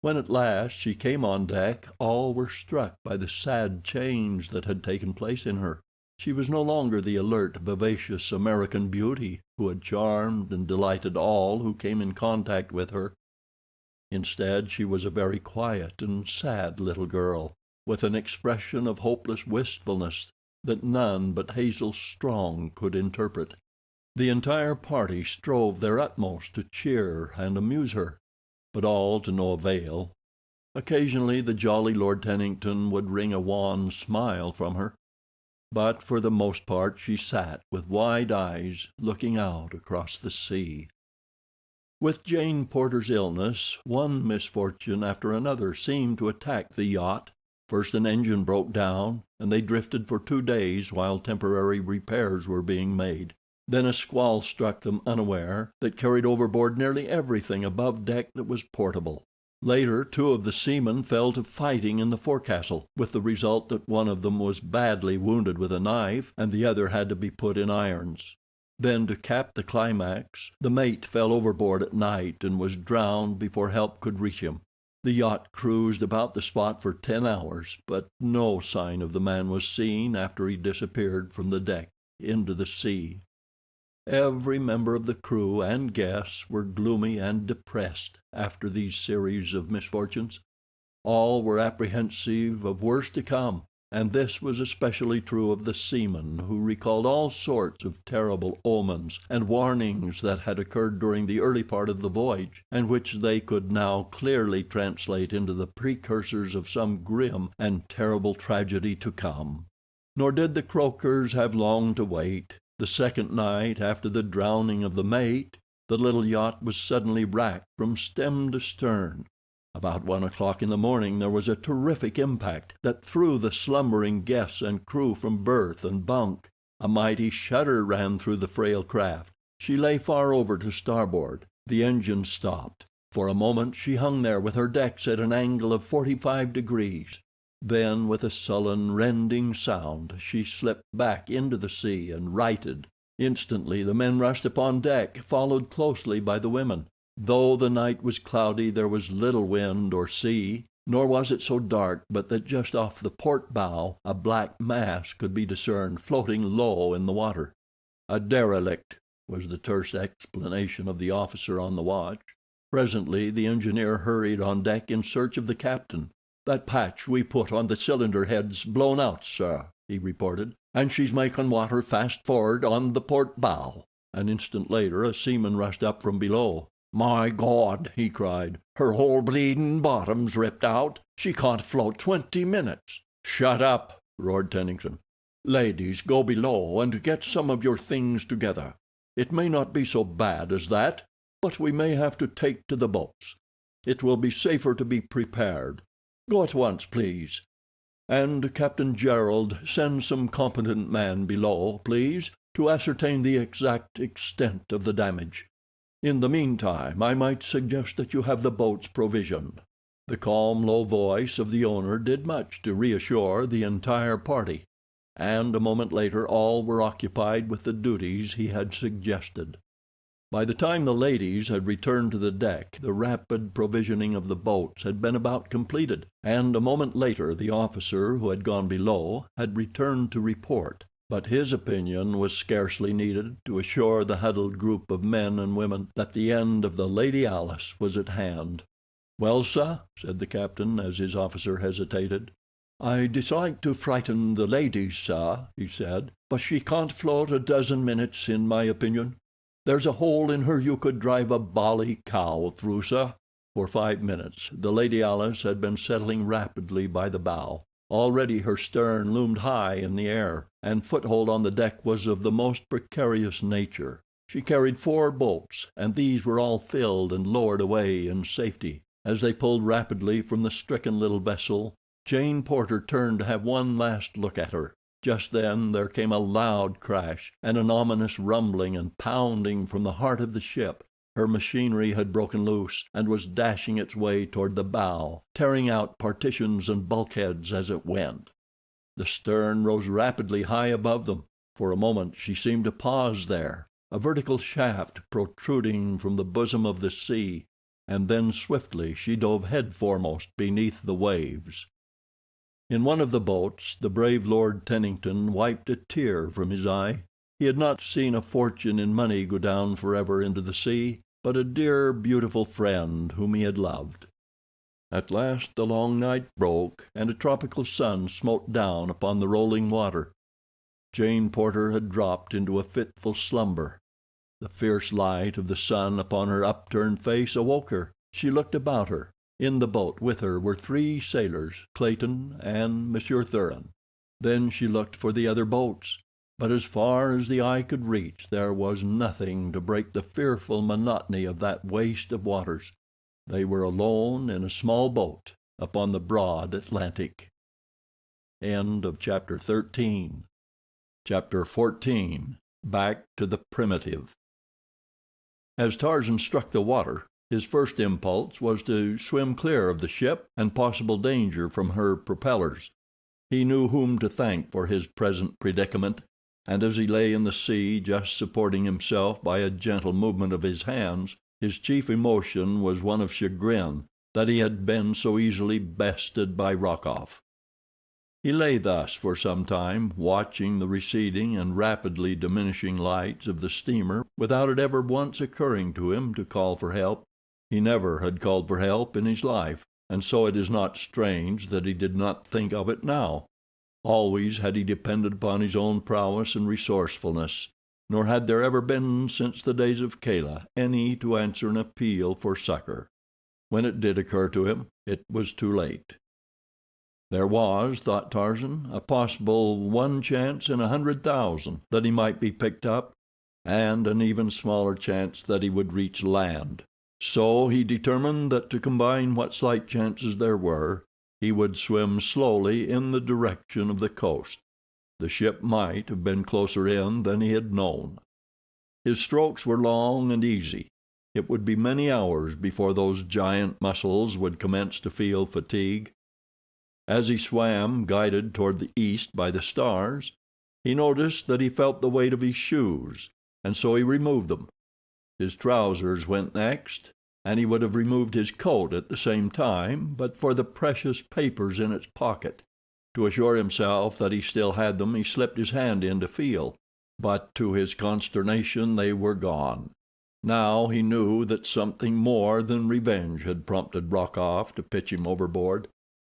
When at last she came on deck, all were struck by the sad change that had taken place in her. She was no longer the alert, vivacious American beauty who had charmed and delighted all who came in contact with her. Instead, she was a very quiet and sad little girl, with an expression of hopeless wistfulness that none but Hazel Strong could interpret. The entire party strove their utmost to cheer and amuse her, but all to no avail. Occasionally the jolly Lord Tennington would wring a wan smile from her, but for the most part she sat with wide eyes looking out across the sea. With Jane Porter's illness, one misfortune after another seemed to attack the yacht. First an engine broke down, and they drifted for 2 days while temporary repairs were being made. Then a squall struck them unaware that carried overboard nearly everything above deck that was portable. Later 2 of the seamen fell to fighting in the forecastle, with the result that one of them was badly wounded with a knife, and the other had to be put in irons. Then, to cap the climax, the mate fell overboard at night and was drowned before help could reach him. The yacht cruised about the spot for 10 hours, but no sign of the man was seen after he disappeared from the deck into the sea. Every member of the crew and guests were gloomy and depressed after these series of misfortunes. All were apprehensive of worse to come, and this was especially true of the seamen, who recalled all sorts of terrible omens and warnings that had occurred during the early part of the voyage, and which they could now clearly translate into the precursors of some grim and terrible tragedy to come. Nor did the croakers have long to wait. The second night after the drowning of the mate, the little yacht was suddenly racked from stem to stern. About 1 o'clock in the morning there was a terrific impact that threw the slumbering guests and crew from berth and bunk. A mighty shudder ran through the frail craft. She lay far over to starboard. The engine stopped. For a moment she hung there with her decks at an angle of 45 degrees. Then, with a sullen, rending sound, she slipped back into the sea and righted. Instantly the men rushed upon deck, followed closely by the women. Though the night was cloudy, there was little wind or sea, nor was it so dark but that just off the port bow a black mass could be discerned floating low in the water. "A derelict," was the terse explanation of the officer on the watch. Presently the engineer hurried on deck in search of the captain. "That patch we put on the cylinder head's blown out, sir," he reported, "and she's making water fast for'ard on the port bow." An instant later a seaman rushed up from below. "My God!" he cried, "her whole bleeding bottom's ripped out. She can't float 20 minutes." "Shut up!" roared Tennington. "Ladies, go below and get some of your things together. It may not be so bad as that, but we may have to take to the boats. It will be safer to be prepared. Go at once, please. And, Captain Gerald, send some competent man below, please, to ascertain the exact extent of the damage. In the meantime, I might suggest that you have the boats provisioned." The calm, low voice of the owner did much to reassure the entire party, and a moment later all were occupied with the duties he had suggested. By the time the ladies had returned to the deck, the rapid provisioning of the boats had been about completed, and a moment later the officer who had gone below had returned to report. But his opinion was scarcely needed to assure the huddled group of men and women that the end of the Lady Alice was at hand. "Well, sir," said the captain, as his officer hesitated. "I dislike to frighten the ladies, sir," he said, "but she can't float a dozen minutes, in my opinion. There's a hole in her you could drive a bally cow through, sir." For 5 minutes the Lady Alice had been settling rapidly by the bow. Already her stern loomed high in the air, and foothold on the deck was of the most precarious nature. She carried 4 boats, and these were all filled and lowered away in safety. As they pulled rapidly from the stricken little vessel, Jane Porter turned to have one last look at her. Just then there came a loud crash and an ominous rumbling and pounding from the heart of the ship. Her machinery had broken loose, and was dashing its way toward the bow, tearing out partitions and bulkheads as it went. The stern rose rapidly high above them. For a moment she seemed to pause there, a vertical shaft protruding from the bosom of the sea, and then swiftly she dove head foremost beneath the waves. In one of the boats the brave Lord Tennington wiped a tear from his eye. He had not seen a fortune in money go down forever into the sea, but a dear, beautiful friend whom he had loved. At last the long night broke, and a tropical sun smote down upon the rolling water. Jane Porter had dropped into a fitful slumber. The fierce light of the sun upon her upturned face awoke her. She looked about her. In the boat with her were 3 sailors, Clayton and Monsieur Thuran. Then she looked for the other boats, but as far as the eye could reach there was nothing to break the fearful monotony of that waste of waters. They were alone in a small boat upon the broad Atlantic. End of chapter 13. Chapter 14. Back to the Primitive. As Tarzan struck the water, his first impulse was to swim clear of the ship and possible danger from her propellers. He knew whom to thank for his present predicament. and as he lay in the sea, just supporting himself by a gentle movement of his hands, his chief emotion was one of chagrin that he had been so easily bested by Rokoff. He lay thus for some time, watching the receding and rapidly diminishing lights of the steamer without it ever once occurring to him to call for help. He never had called for help in his life, and so it is not strange that he did not think of it now. Always had he depended upon his own prowess and resourcefulness, nor had there ever been since the days of Kala any to answer an appeal for succor. When it did occur to him, it was too late. There was, thought Tarzan, a possible 1 chance in 100,000 that he might be picked up, and an even smaller chance that he would reach land. So he determined that to combine what slight chances there were, he would swim slowly in the direction of the coast. The ship might have been closer in than he had known. His strokes were long and easy. It would be many hours before those giant muscles would commence to feel fatigue. As he swam, guided toward the east by the stars, he noticed that he felt the weight of his shoes, and so he removed them. His trousers went next, and he would have removed his coat at the same time but for the precious papers in its pocket. To assure himself that he still had them, he slipped his hand in to feel, but to his consternation they were gone. Now he knew that something more than revenge had prompted Rokoff to pitch him overboard.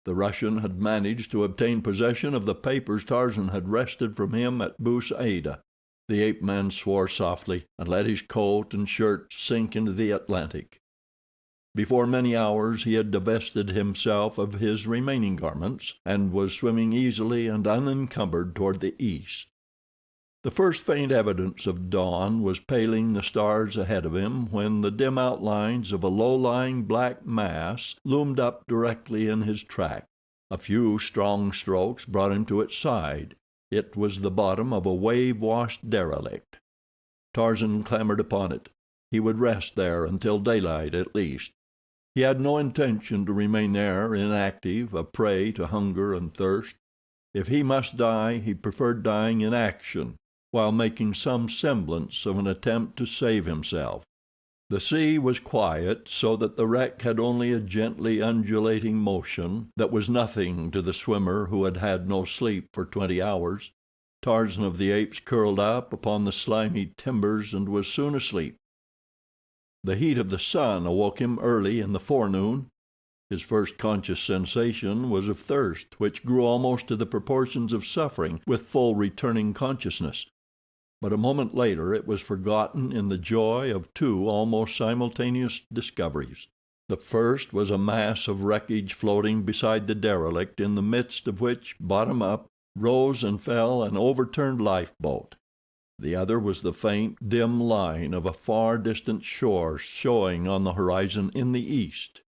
The Russian had managed to obtain possession of the papers Tarzan had wrested from him at Busuli. The ape-man swore softly, and let his coat and shirt sink into the Atlantic. Before many hours he had divested himself of his remaining garments, and was swimming easily and unencumbered toward the east. The first faint evidence of dawn was paling the stars ahead of him when the dim outlines of a low-lying black mass loomed up directly in his track. A few strong strokes brought him to its side. It was the bottom of a wave-washed derelict. Tarzan clambered upon it. He would rest there until daylight at least. He had no intention to remain there inactive, a prey to hunger and thirst. If he must die, he preferred dying in action, while making some semblance of an attempt to save himself. The sea was quiet, so that the wreck had only a gently undulating motion that was nothing to the swimmer who had had no sleep for 20 hours. Tarzan of the Apes curled up upon the slimy timbers and was soon asleep. The heat of the sun awoke him early in the forenoon. His first conscious sensation was of thirst, which grew almost to the proportions of suffering with full returning consciousness. But a moment later it was forgotten in the joy of 2 almost simultaneous discoveries. The first was a mass of wreckage floating beside the derelict, in the midst of which, bottom up, rose and fell an overturned lifeboat. The other was the faint, dim line of a far distant shore showing on the horizon in the east.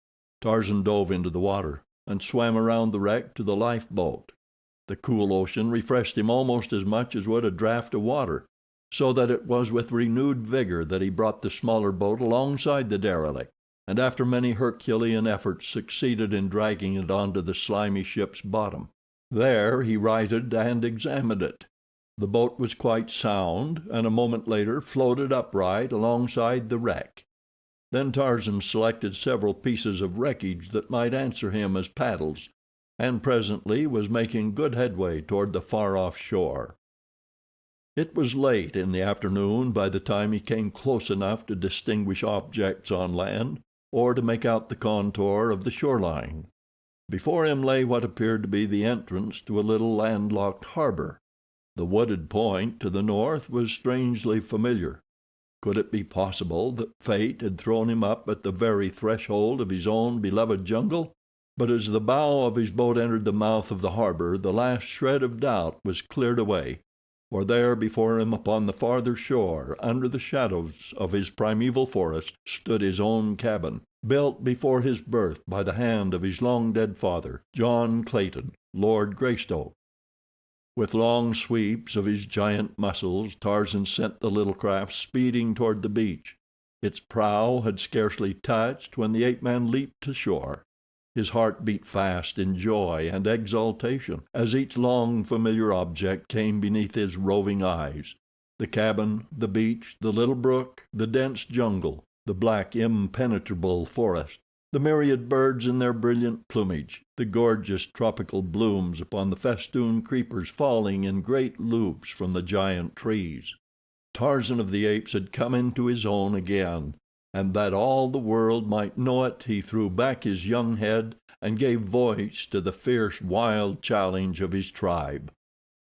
Tarzan dove into the water and swam around the wreck to the lifeboat. The cool ocean refreshed him almost as much as would a draught of water, so that it was with renewed vigor that he brought the smaller boat alongside the derelict, and after many Herculean efforts succeeded in dragging it onto the slimy ship's bottom. There he righted and examined it. The boat was quite sound, and a moment later floated upright alongside the wreck. Then Tarzan selected several pieces of wreckage that might answer him as paddles, and presently was making good headway toward the far-off shore. It was late in the afternoon by the time he came close enough to distinguish objects on land, or to make out the contour of the shoreline. Before him lay what appeared to be the entrance to a little landlocked harbor. The wooded point to the north was strangely familiar. Could it be possible that fate had thrown him up at the very threshold of his own beloved jungle? But as the bow of his boat entered the mouth of the harbor, the last shred of doubt was cleared away. For there before him upon the farther shore, under the shadows of his primeval forest, stood his own cabin, built before his birth by the hand of his long-dead father, John Clayton, Lord Greystoke. With long sweeps of his giant muscles, Tarzan sent the little craft speeding toward the beach. Its prow had scarcely touched when the ape-man leaped to shore. His heart beat fast in joy and exultation as each long familiar object came beneath his roving eyes: the cabin, the beach, the little brook, the dense jungle, the black impenetrable forest, the myriad birds in their brilliant plumage, the gorgeous tropical blooms upon the festooned creepers falling in great loops from the giant trees. Tarzan of the Apes had come into his own again, and that all the world might know it he threw back his young head and gave voice to the fierce, wild challenge of his tribe.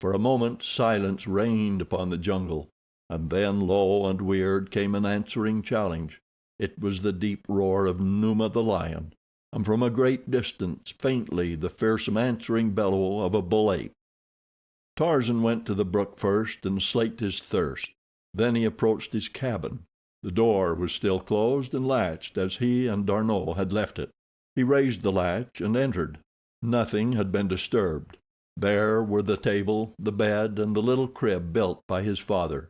For a moment silence reigned upon the jungle, and then, low and weird, came an answering challenge. It was the deep roar of Numa the lion, and from a great distance, faintly, the fearsome answering bellow of a bull ape. Tarzan went to the brook first and slaked his thirst. Then he approached his cabin. The door was still closed and latched as he and D'Arnot had left it. He raised the latch and entered. Nothing had been disturbed. There were the table, the bed, and the little crib built by his father.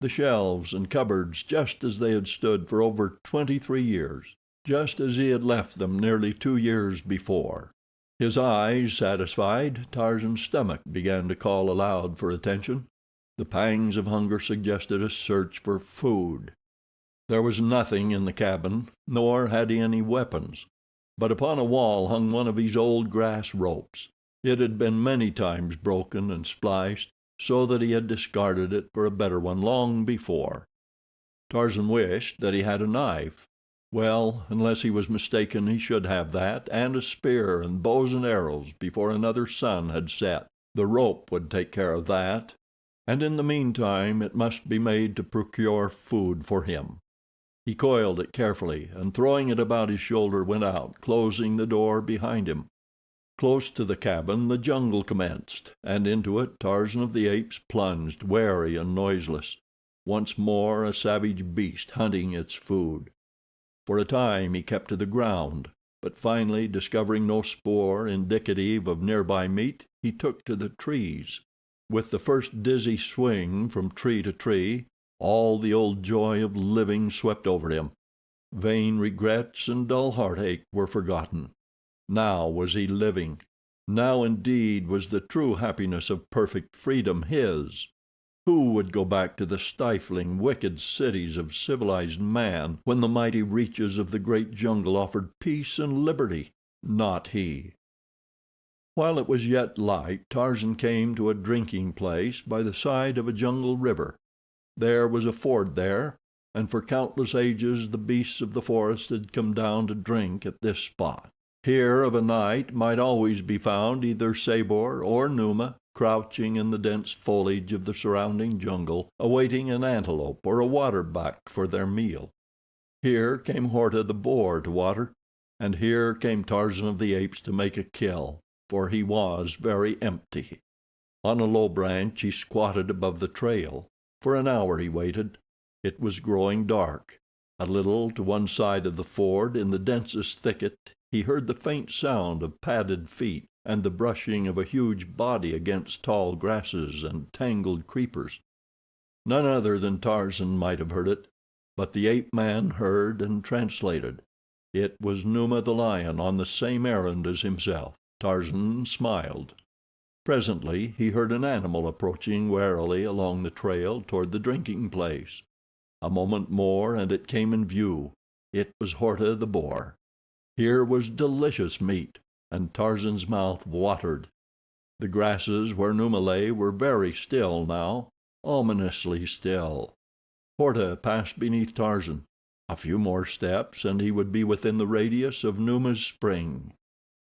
The shelves and cupboards just as they had stood for over 23 years, just as he had left them nearly 2 years before. His eyes satisfied, Tarzan's stomach began to call aloud for attention. The pangs of hunger suggested a search for food. There was nothing in the cabin, nor had he any weapons, but upon a wall hung one of his old grass ropes. It had been many times broken and spliced, so that he had discarded it for a better one long before. Tarzan wished that he had a knife. Well, unless he was mistaken, he should have that, and a spear and bows and arrows before another sun had set. The rope would take care of that, and in the meantime it must be made to procure food for him. He coiled it carefully, and throwing it about his shoulder went out, closing the door behind him. Close to the cabin the jungle commenced, and into it Tarzan of the Apes plunged, wary and noiseless, once more a savage beast hunting its food. For a time he kept to the ground, but finally, discovering no spoor indicative of nearby meat, he took to the trees. With the first dizzy swing from tree to tree, all the old joy of living swept over him. Vain regrets and dull heartache were forgotten. Now was he living. Now indeed was the true happiness of perfect freedom his. Who would go back to the stifling, wicked cities of civilized man when the mighty reaches of the great jungle offered peace and liberty? Not he. While it was yet light, Tarzan came to a drinking place by the side of a jungle river. There was a ford there, and for countless ages the beasts of the forest had come down to drink at this spot. Here of a night might always be found either Sabor or Numa, crouching in the dense foliage of the surrounding jungle, awaiting an antelope or a water buck for their meal. Here came Horta the boar to water, and here came Tarzan of the Apes to make a kill, for he was very empty. On a low branch he squatted above the trail. For an hour he waited. It was growing dark. A little to one side of the ford, in the densest thicket, he heard the faint sound of padded feet and the brushing of a huge body against tall grasses and tangled creepers. None other than Tarzan might have heard it, but the ape-man heard and translated. It was Numa the lion on the same errand as himself. Tarzan smiled. Presently he heard an animal approaching warily along the trail toward the drinking place. A moment more and it came in view. It was Horta the boar. Here was delicious meat, and Tarzan's mouth watered. The grasses where Numa lay were very still now, ominously still. Horta passed beneath Tarzan. A few more steps and he would be within the radius of Numa's spring.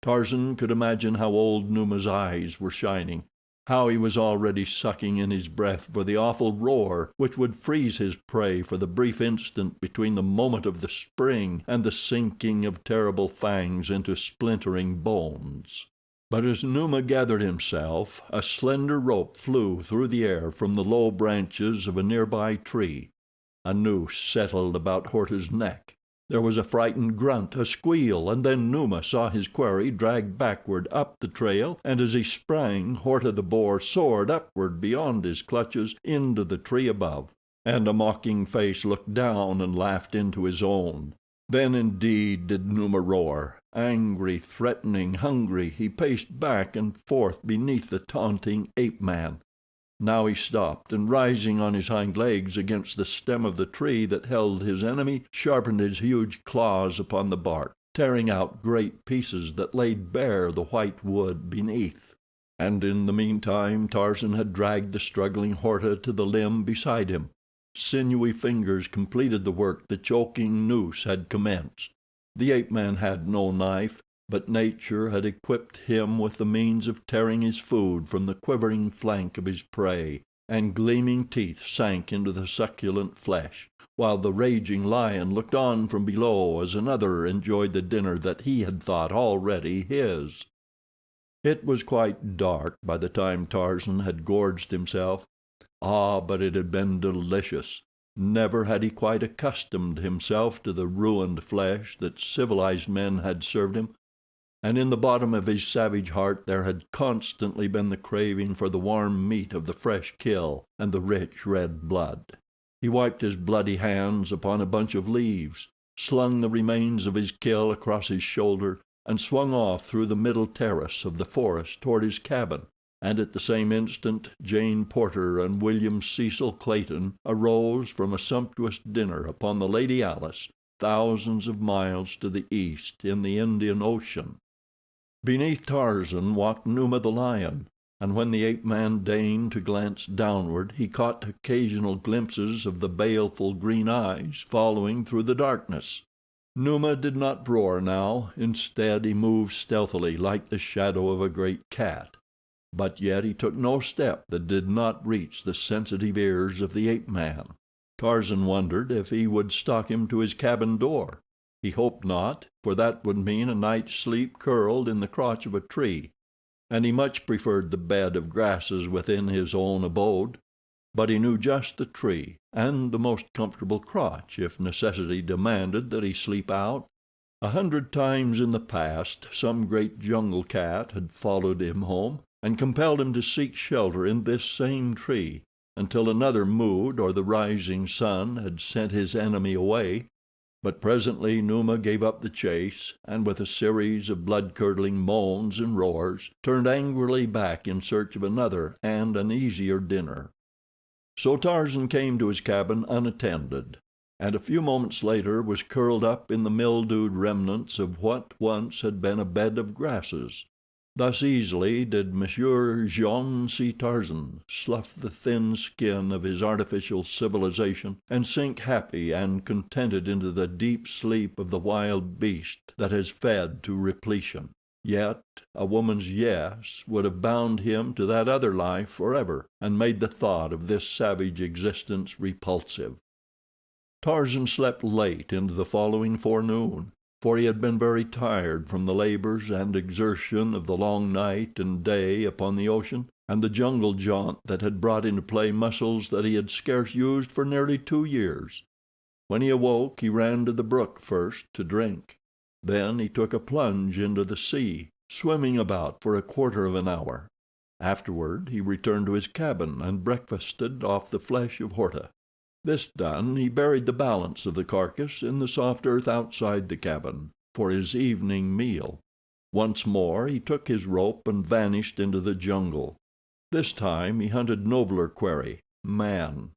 Tarzan could imagine how old Numa's eyes were shining, how he was already sucking in his breath for the awful roar which would freeze his prey for the brief instant between the moment of the spring and the sinking of terrible fangs into splintering bones. But as Numa gathered himself, a slender rope flew through the air from the low branches of a nearby tree. A noose settled about Horta's neck. There was a frightened grunt, a squeal, and then Numa saw his quarry dragged backward up the trail, and as he sprang, Horta the boar soared upward beyond his clutches into the tree above, and a mocking face looked down and laughed into his own. Then indeed did Numa roar. Angry, threatening, hungry, he paced back and forth beneath the taunting ape-man. Now he stopped, and rising on his hind legs against the stem of the tree that held his enemy, sharpened his huge claws upon the bark, tearing out great pieces that laid bare the white wood beneath. And in the meantime Tarzan had dragged the struggling Horta to the limb beside him. Sinewy fingers completed the work the choking noose had commenced. The ape-man had no knife, but nature had equipped him with the means of tearing his food from the quivering flank of his prey, and gleaming teeth sank into the succulent flesh, while the raging lion looked on from below as another enjoyed the dinner that he had thought already his. It was quite dark by the time Tarzan had gorged himself. Ah, but it had been delicious. Never had he quite accustomed himself to the ruined flesh that civilized men had served him, and in the bottom of his savage heart there had constantly been the craving for the warm meat of the fresh kill and the rich red blood. He wiped his bloody hands upon a bunch of leaves, slung the remains of his kill across his shoulder, and swung off through the middle terrace of the forest toward his cabin. And at the same instant Jane Porter and William Cecil Clayton arose from a sumptuous dinner upon the Lady Alice, thousands of miles to the east in the Indian Ocean. Beneath Tarzan walked Numa the lion, and when the ape-man deigned to glance downward he caught occasional glimpses of the baleful green eyes following through the darkness. Numa did not roar now. Instead he moved stealthily like the shadow of a great cat. But yet he took no step that did not reach the sensitive ears of the ape-man. Tarzan wondered if he would stalk him to his cabin door. He hoped not, for that would mean a night's sleep curled in the crotch of a tree, and he much preferred the bed of grasses within his own abode. But he knew just the tree, and the most comfortable crotch, if necessity demanded that he sleep out. 100 times in the past some great jungle cat had followed him home, and compelled him to seek shelter in this same tree, until another mood or the rising sun had sent his enemy away. But presently Numa gave up the chase, and with a series of blood-curdling moans and roars, turned angrily back in search of another and an easier dinner. So Tarzan came to his cabin unattended, and a few moments later was curled up in the mildewed remnants of what once had been a bed of grasses. Thus easily did Monsieur Jean C. Tarzan slough the thin skin of his artificial civilization and sink happy and contented into the deep sleep of the wild beast that has fed to repletion. Yet a woman's yes would have bound him to that other life forever, and made the thought of this savage existence repulsive. Tarzan slept late into the following forenoon, for he had been very tired from the labors and exertion of the long night and day upon the ocean, and the jungle jaunt that had brought into play muscles that he had scarce used for nearly 2 years. When he awoke he ran to the brook first to drink. Then he took a plunge into the sea, swimming about for a quarter of an hour. Afterward he returned to his cabin and breakfasted off the flesh of Horta. This done, he buried the balance of the carcass in the soft earth outside the cabin, for his evening meal. Once more he took his rope and vanished into the jungle. This time he hunted nobler quarry, man.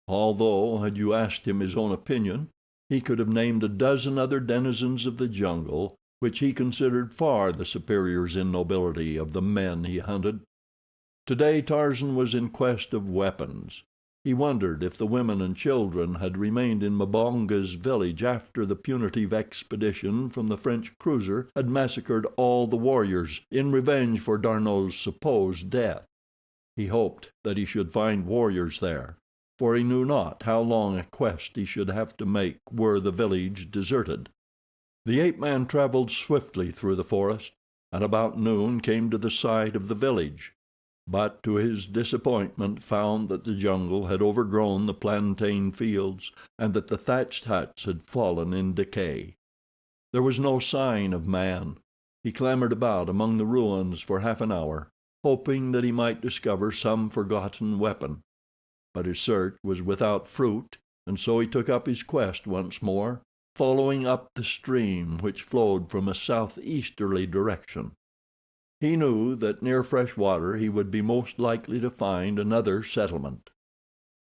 Although, had you asked him his own opinion, he could have named a dozen other denizens of the jungle, which he considered far the superiors in nobility of the men he hunted. Today Tarzan was in quest of weapons. He wondered if the women and children had remained in Mbonga's village after the punitive expedition from the French cruiser had massacred all the warriors in revenge for D'Arnot's supposed death. He hoped that he should find warriors there, for he knew not how long a quest he should have to make were the village deserted. The ape-man traveled swiftly through the forest, and about noon came to the site of the village, but to his disappointment found that the jungle had overgrown the plantain fields, and that the thatched huts had fallen in decay. There was no sign of man. He clambered about among the ruins for half an hour, hoping that he might discover some forgotten weapon. But his search was without fruit, and so he took up his quest once more, following up the stream which flowed from a southeasterly direction. He knew that near fresh water he would be most likely to find another settlement.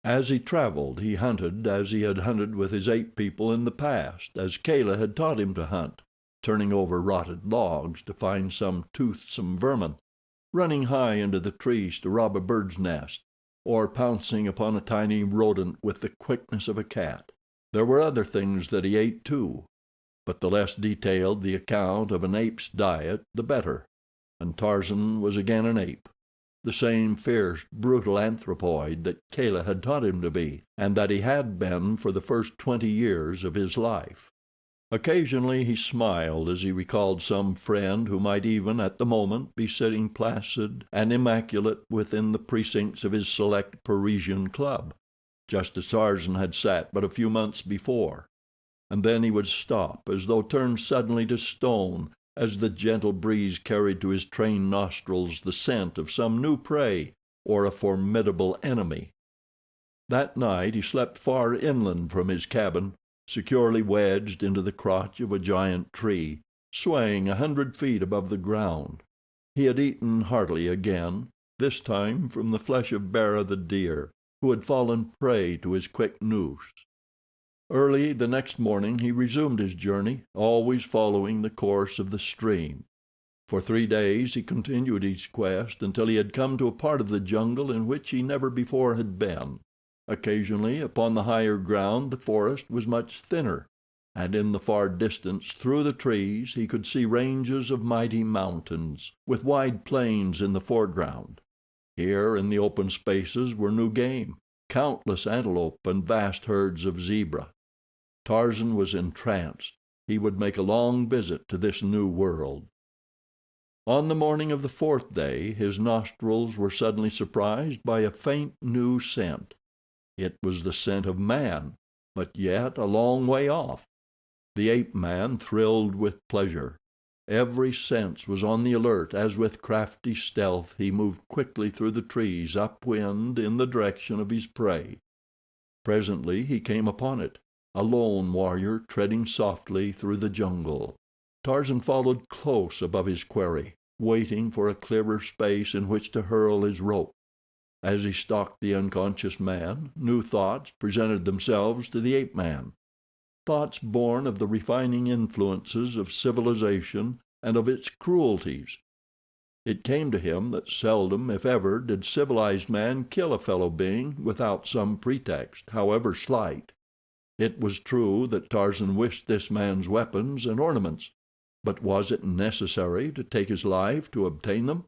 As he traveled, he hunted as he had hunted with his ape people in the past, as Kala had taught him to hunt, turning over rotted logs to find some toothsome vermin, running high into the trees to rob a bird's nest, or pouncing upon a tiny rodent with the quickness of a cat. There were other things that he ate too, but the less detailed the account of an ape's diet the better, and Tarzan was again an ape, the same fierce, brutal anthropoid that Kala had taught him to be, and that he had been for the first 20 years of his life. Occasionally he smiled as he recalled some friend who might even at the moment be sitting placid and immaculate within the precincts of his select Parisian club, just as Tarzan had sat but a few months before, and then he would stop as though turned suddenly to stone as the gentle breeze carried to his trained nostrils the scent of some new prey or a formidable enemy. That night he slept far inland from his cabin, securely wedged into the crotch of a giant tree, swaying 100 feet above the ground. He had eaten heartily again, this time from the flesh of Bara the deer, who had fallen prey to his quick noose. Early the next morning he resumed his journey, always following the course of the stream. For 3 days he continued his quest until he had come to a part of the jungle in which he never before had been. Occasionally, upon the higher ground, the forest was much thinner, and in the far distance, through the trees, he could see ranges of mighty mountains, with wide plains in the foreground. Here, in the open spaces, were new game, countless antelope and vast herds of zebra. Tarzan was entranced. He would make a long visit to this new world. On the morning of the 4th day, his nostrils were suddenly surprised by a faint new scent. It was the scent of man, but yet a long way off. The ape-man thrilled with pleasure. Every sense was on the alert as with crafty stealth he moved quickly through the trees upwind in the direction of his prey. Presently he came upon it, a lone warrior treading softly through the jungle. Tarzan followed close above his quarry, waiting for a clearer space in which to hurl his rope. As he stalked the unconscious man, new thoughts presented themselves to the ape-man, thoughts born of the refining influences of civilization and of its cruelties. It came to him that seldom, if ever, did civilized man kill a fellow being without some pretext, however slight. It was true that Tarzan wished this man's weapons and ornaments, but was it necessary to take his life to obtain them?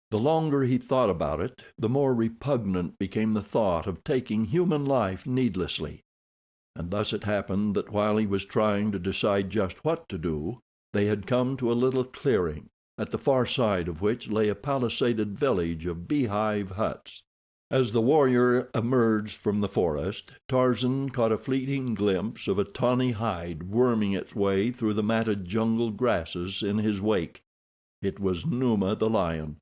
The longer he thought about it, the more repugnant became the thought of taking human life needlessly. And thus it happened that while he was trying to decide just what to do, they had come to a little clearing, at the far side of which lay a palisaded village of beehive huts. As the warrior emerged from the forest, Tarzan caught a fleeting glimpse of a tawny hide worming its way through the matted jungle grasses in his wake. It was Numa the lion.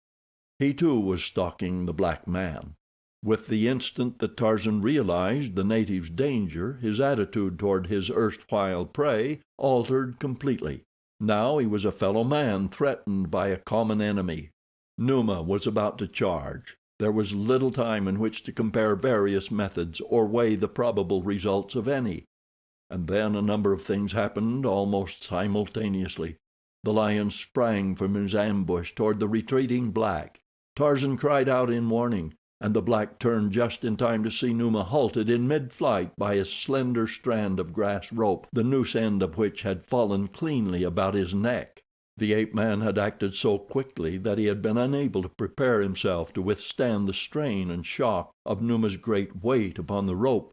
He too was stalking the black man. With the instant that Tarzan realized the native's danger, his attitude toward his erstwhile prey altered completely. Now he was a fellow man threatened by a common enemy. Numa was about to charge. There was little time in which to compare various methods or weigh the probable results of any. And then a number of things happened almost simultaneously. The lion sprang from his ambush toward the retreating black. Tarzan cried out in warning, and the black turned just in time to see Numa halted in mid-flight by a slender strand of grass rope, the noose end of which had fallen cleanly about his neck. The ape-man had acted so quickly that he had been unable to prepare himself to withstand the strain and shock of Numa's great weight upon the rope,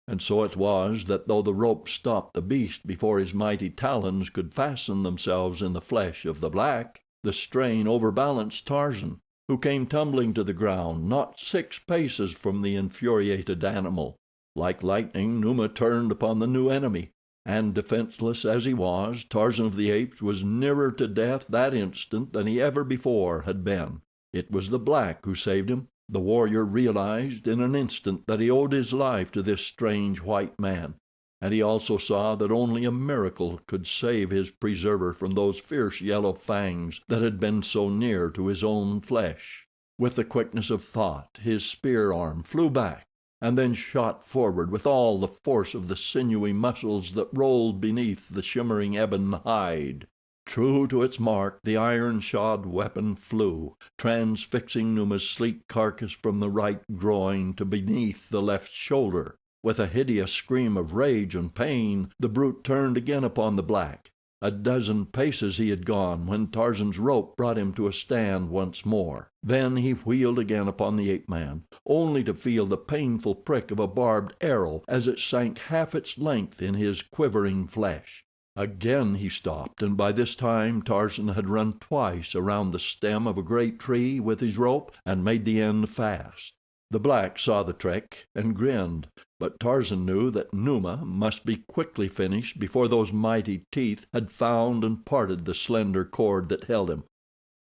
and so it was that though the rope stopped the beast before his mighty talons could fasten themselves in the flesh of the black, the strain overbalanced Tarzan, who came tumbling to the ground not 6 paces from the infuriated animal. Like lightning, Numa turned upon the new enemy, and defenseless as he was, Tarzan of the Apes was nearer to death that instant than he ever before had been. It was the black who saved him. The warrior realized in an instant that he owed his life to this strange white man. and he also saw that only a miracle could save his preserver from those fierce yellow fangs that had been so near to his own flesh. With the quickness of thought, his spear arm flew back, and then shot forward with all the force of the sinewy muscles that rolled beneath the shimmering ebon hide. True to its mark, the iron-shod weapon flew, transfixing Numa's sleek carcass from the right groin to beneath the left shoulder. With a hideous scream of rage and pain, the brute turned again upon the black. A dozen paces he had gone when Tarzan's rope brought him to a stand once more. Then he wheeled again upon the ape-man, only to feel the painful prick of a barbed arrow as it sank half its length in his quivering flesh. Again he stopped, and by this time Tarzan had run twice around the stem of a great tree with his rope and made the end fast. The black saw the trick and grinned, but Tarzan knew that Numa must be quickly finished before those mighty teeth had found and parted the slender cord that held him.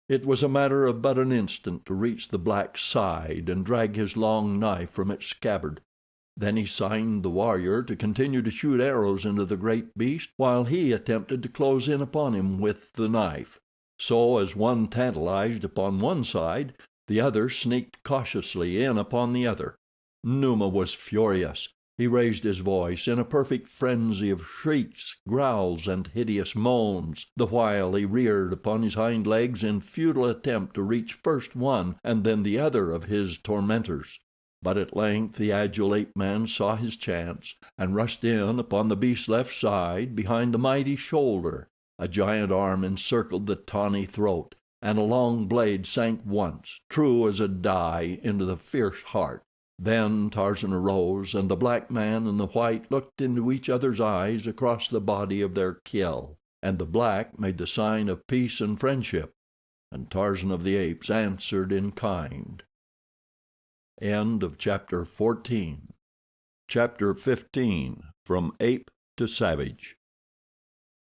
It was a matter of but an instant to reach the black's side and drag his long knife from its scabbard. Then he signed the warrior to continue to shoot arrows into the great beast while he attempted to close in upon him with the knife. So, as one tantalized upon one side, the other sneaked cautiously in upon the other. Numa was furious. He raised his voice in a perfect frenzy of shrieks, growls, and hideous moans, the while he reared upon his hind legs in futile attempt to reach first one and then the other of his tormentors. But at length the agile ape-man saw his chance, and rushed in upon the beast's left side behind the mighty shoulder. A giant arm encircled the tawny throat, and a long blade sank once, true as a die, into the fierce heart. Then Tarzan arose, and the black man and the white looked into each other's eyes across the body of their kill, and the black made the sign of peace and friendship, and Tarzan of the Apes answered in kind. End of chapter 14. Chapter 15. From Ape to Savage.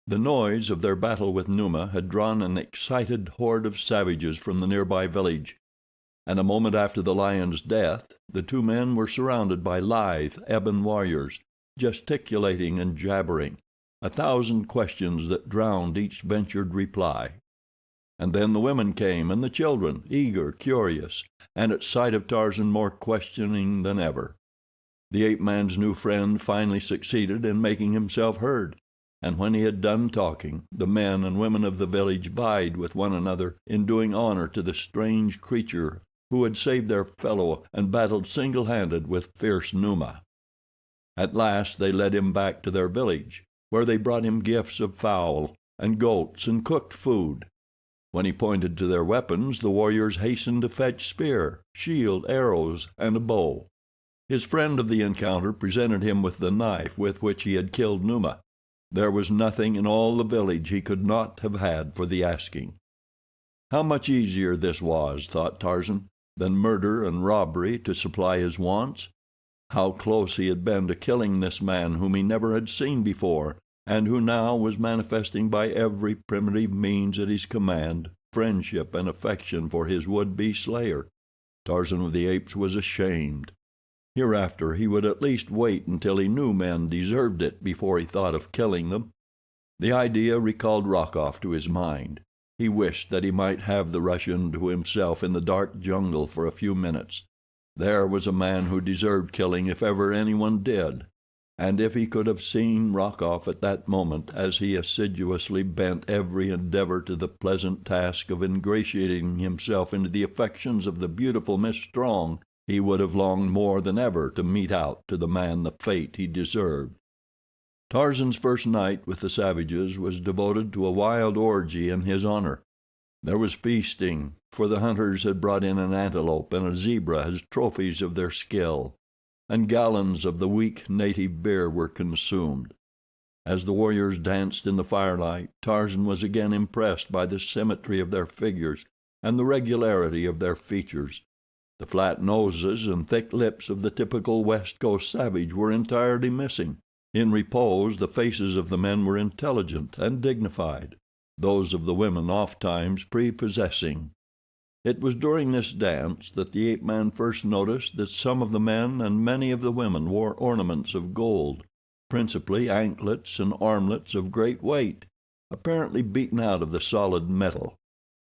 The noise of their battle with Numa had drawn an excited horde of savages from the nearby village, and a moment after the lion's death the two men were surrounded by lithe, ebon warriors, gesticulating and jabbering, 1,000 questions that drowned each ventured reply. And then the women came, and the children, eager, curious, and at sight of Tarzan more questioning than ever. The ape-man's new friend finally succeeded in making himself heard, and when he had done talking, the men and women of the village vied with one another in doing honor to the strange creature who had saved their fellow and battled single-handed with fierce Numa. At last they led him back to their village, where they brought him gifts of fowl and goats and cooked food. When he pointed to their weapons, the warriors hastened to fetch spear, shield, arrows, and a bow. His friend of the encounter presented him with the knife with which he had killed Numa. There was nothing in all the village he could not have had for the asking. How much easier this was, thought Tarzan, than murder and robbery to supply his wants. How close he had been to killing this man whom he never had seen before, and who now was manifesting by every primitive means at his command friendship and affection for his would-be slayer. Tarzan of the Apes was ashamed. Hereafter he would at least wait until he knew men deserved it before he thought of killing them. The idea recalled Rokoff to his mind. He wished that he might have the Russian to himself in the dark jungle for a few minutes. There was a man who deserved killing if ever anyone did. And if he could have seen Rokoff at that moment as he assiduously bent every endeavor to the pleasant task of ingratiating himself into the affections of the beautiful Miss Strong, he would have longed more than ever to mete out to the man the fate he deserved. Tarzan's first night with the savages was devoted to a wild orgy in his honor. There was feasting, for the hunters had brought in an antelope and a zebra as trophies of their skill, and gallons of the weak native beer were consumed. As the warriors danced in the firelight, Tarzan was again impressed by the symmetry of their figures and the regularity of their features. The flat noses and thick lips of the typical West Coast savage were entirely missing. In repose, the faces of the men were intelligent and dignified, those of the women ofttimes prepossessing. It was during this dance that the ape-man first noticed that some of the men and many of the women wore ornaments of gold. principally anklets and armlets of great weight, apparently beaten out of the solid metal.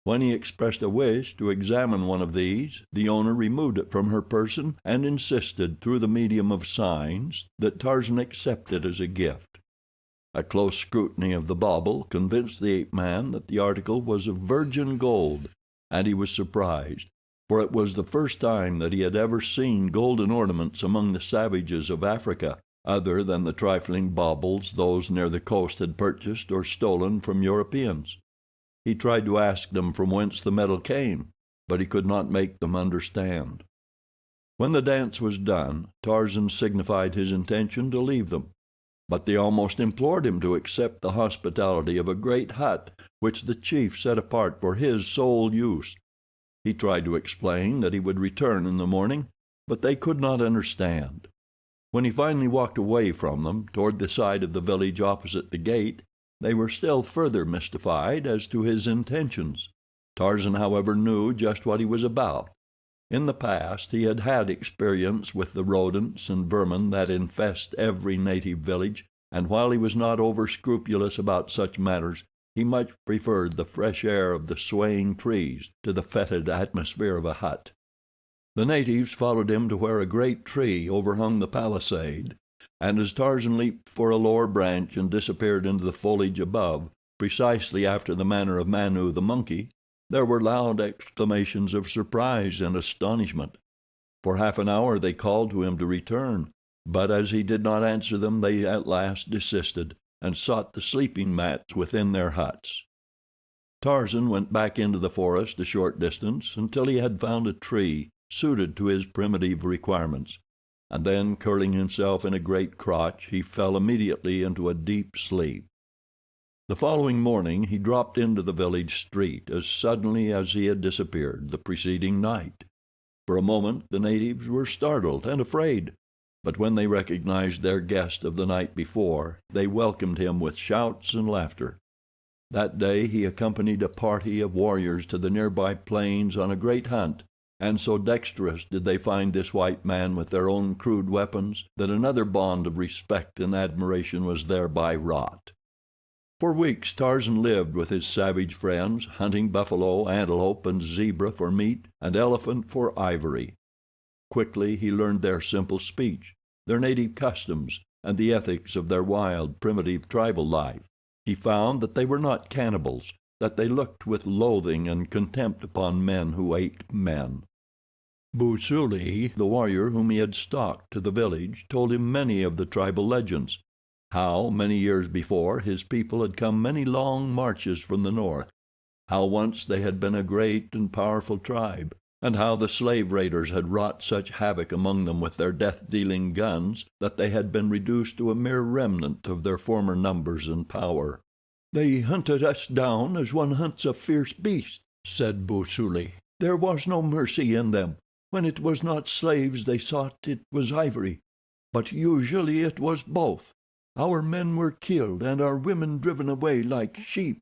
When he expressed a wish to examine one of these, the owner removed it from her person and insisted, through the medium of signs, that Tarzan accept it as a gift. A close scrutiny of the bauble convinced the ape-man that the article was of virgin gold, and he was surprised, for it was the first time that he had ever seen golden ornaments among the savages of Africa, other than the trifling baubles those near the coast had purchased or stolen from Europeans. He tried to ask them from whence the metal came, but he could not make them understand. When the dance was done, Tarzan signified his intention to leave them, but they almost implored him to accept the hospitality of a great hut which the chief set apart for his sole use. He tried to explain that he would return in the morning, but they could not understand. When he finally walked away from them, toward the side of the village opposite the gate, they were still further mystified as to his intentions. Tarzan, however, knew just what he was about. In the past he had had experience with the rodents and vermin that infest every native village, and while he was not over-scrupulous about such matters, he much preferred the fresh air of the swaying trees to the fetid atmosphere of a hut. The natives followed him to where a great tree overhung the palisade, and as Tarzan leaped for a lower branch and disappeared into the foliage above, precisely after the manner of Manu the monkey, there were loud exclamations of surprise and astonishment. For half an hour they called to him to return, but as he did not answer them, they at last desisted, and sought the sleeping mats within their huts. Tarzan went back into the forest a short distance until he had found a tree suited to his primitive requirements, and then, curling himself in a great crotch, he fell immediately into a deep sleep. The following morning he dropped into the village street as suddenly as he had disappeared the preceding night. For a moment the natives were startled and afraid, but when they recognized their guest of the night before, they welcomed him with shouts and laughter. That day he accompanied a party of warriors to the nearby plains on a great hunt, and so dexterous did they find this white man with their own crude weapons that another bond of respect and admiration was thereby wrought. For weeks Tarzan lived with his savage friends, hunting buffalo, antelope, and zebra for meat, and elephant for ivory. Quickly he learned their simple speech, their native customs, and the ethics of their wild, primitive tribal life. He found that they were not cannibals, that they looked with loathing and contempt upon men who ate men. Busuli, the warrior whom he had stalked to the village, told him many of the tribal legends. How, many years before, his people had come many long marches from the north, how once they had been a great and powerful tribe, and how the slave raiders had wrought such havoc among them with their death-dealing guns that they had been reduced to a mere remnant of their former numbers and power. "They hunted us down as one hunts a fierce beast," said Busuli. "There was no mercy in them. When it was not slaves they sought, it was ivory, but usually it was both. Our men were killed and our women driven away like sheep.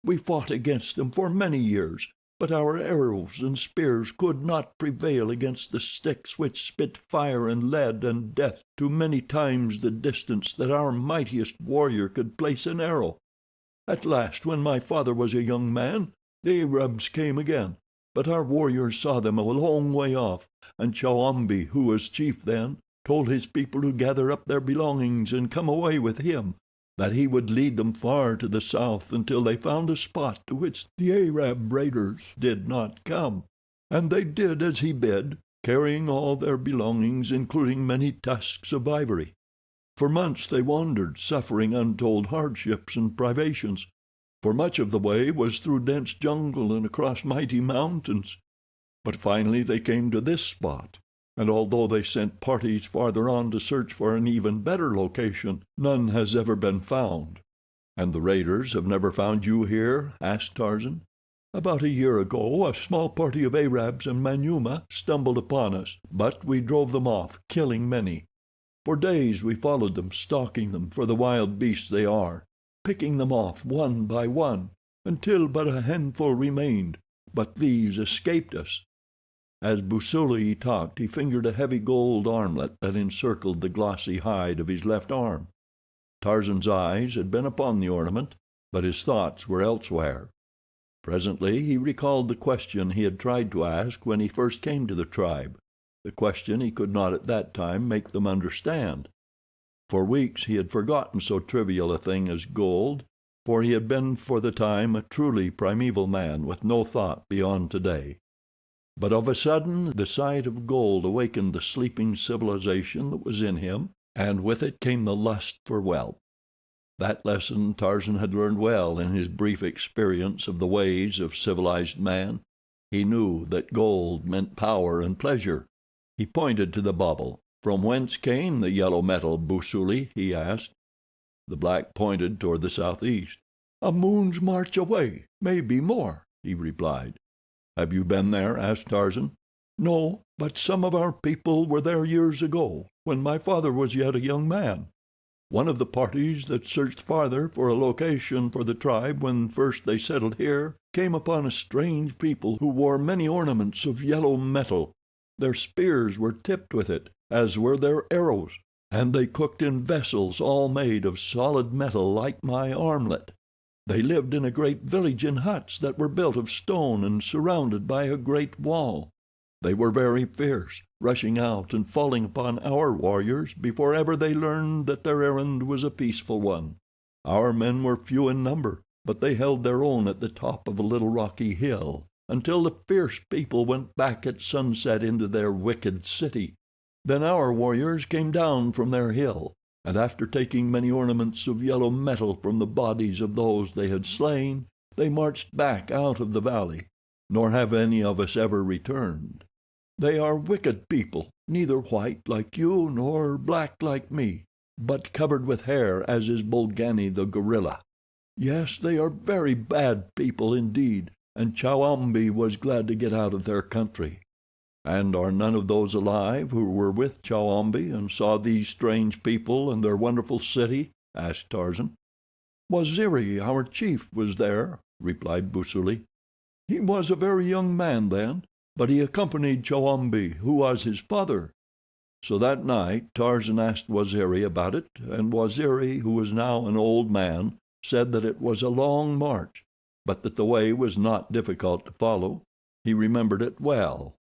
We fought against them for many years, but our arrows and spears could not prevail against the sticks which spit fire and lead and death to many times the distance that our mightiest warrior could place an arrow. At last, when my father was a young man, the Arabs came again, but our warriors saw them a long way off, and Chowambi, who was chief then, told his people to gather up their belongings and come away with him, that he would lead them far to the south until they found a spot to which the Arab raiders did not come. And they did as he bid, carrying all their belongings, including many tusks of ivory. For months they wandered, suffering untold hardships and privations, for much of the way was through dense jungle and across mighty mountains. But finally they came to this spot, and although they sent parties farther on to search for an even better location, none has ever been found." "And the raiders have never found you here?" asked Tarzan. "About a year ago a small party of Arabs and Manyuema stumbled upon us, but we drove them off, killing many. For days we followed them, stalking them for the wild beasts they are, picking them off one by one, until but a handful remained, but these escaped us." As Busuli talked he fingered a heavy gold armlet that encircled the glossy hide of his left arm. Tarzan's eyes had been upon the ornament, but his thoughts were elsewhere. Presently he recalled the question he had tried to ask when he first came to the tribe, the question he could not at that time make them understand. For weeks he had forgotten so trivial a thing as gold, for he had been for the time a truly primeval man with no thought beyond today. But of a sudden the sight of gold awakened the sleeping civilization that was in him, and with it came the lust for wealth. That lesson Tarzan had learned well in his brief experience of the ways of civilized man. He knew that gold meant power and pleasure. He pointed to the bauble. "From whence came the yellow metal, Busuli?" he asked. The black pointed toward the southeast. "A moon's march away, maybe more," he replied. "Have you been there?" asked Tarzan. "No, but some of our people were there years ago, when my father was yet a young man. One of the parties that searched farther for a location for the tribe when first they settled here came upon a strange people who wore many ornaments of yellow metal. Their spears were tipped with it, as were their arrows, and they cooked in vessels all made of solid metal like my armlet. They lived in a great village in huts that were built of stone and surrounded by a great wall. They were very fierce, rushing out and falling upon our warriors before ever they learned that their errand was a peaceful one. Our men were few in number, but they held their own at the top of a little rocky hill until the fierce people went back at sunset into their wicked city. Then our warriors came down from their hill, and after taking many ornaments of yellow metal from the bodies of those they had slain, they marched back out of the valley, nor have any of us ever returned. They are wicked people, neither white like you nor black like me, but covered with hair as is Bolgani the gorilla. Yes, they are very bad people indeed, and Chowambi was glad to get out of their country." "And are none of those alive who were with Chowambi and saw these strange people and their wonderful city?" asked Tarzan. "Waziri, our chief, was there," replied Busuli. "He was a very young man then, but he accompanied Chowambi, who was his father." So that night Tarzan asked Waziri about it, and Waziri, who was now an old man, said that it was a long march, but that the way was not difficult to follow. He remembered it well.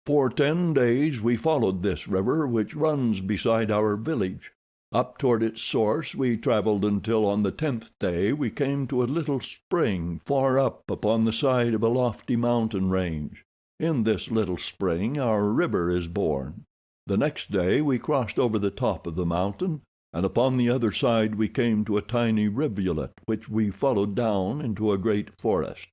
"For 10 days we followed this river which runs beside our village. Up toward its source we traveled until on the 10th day we came to a little spring far up upon the side of a lofty mountain range. In this little spring our river is born. The next day we crossed over the top of the mountain, and upon the other side we came to a tiny rivulet which we followed down into a great forest.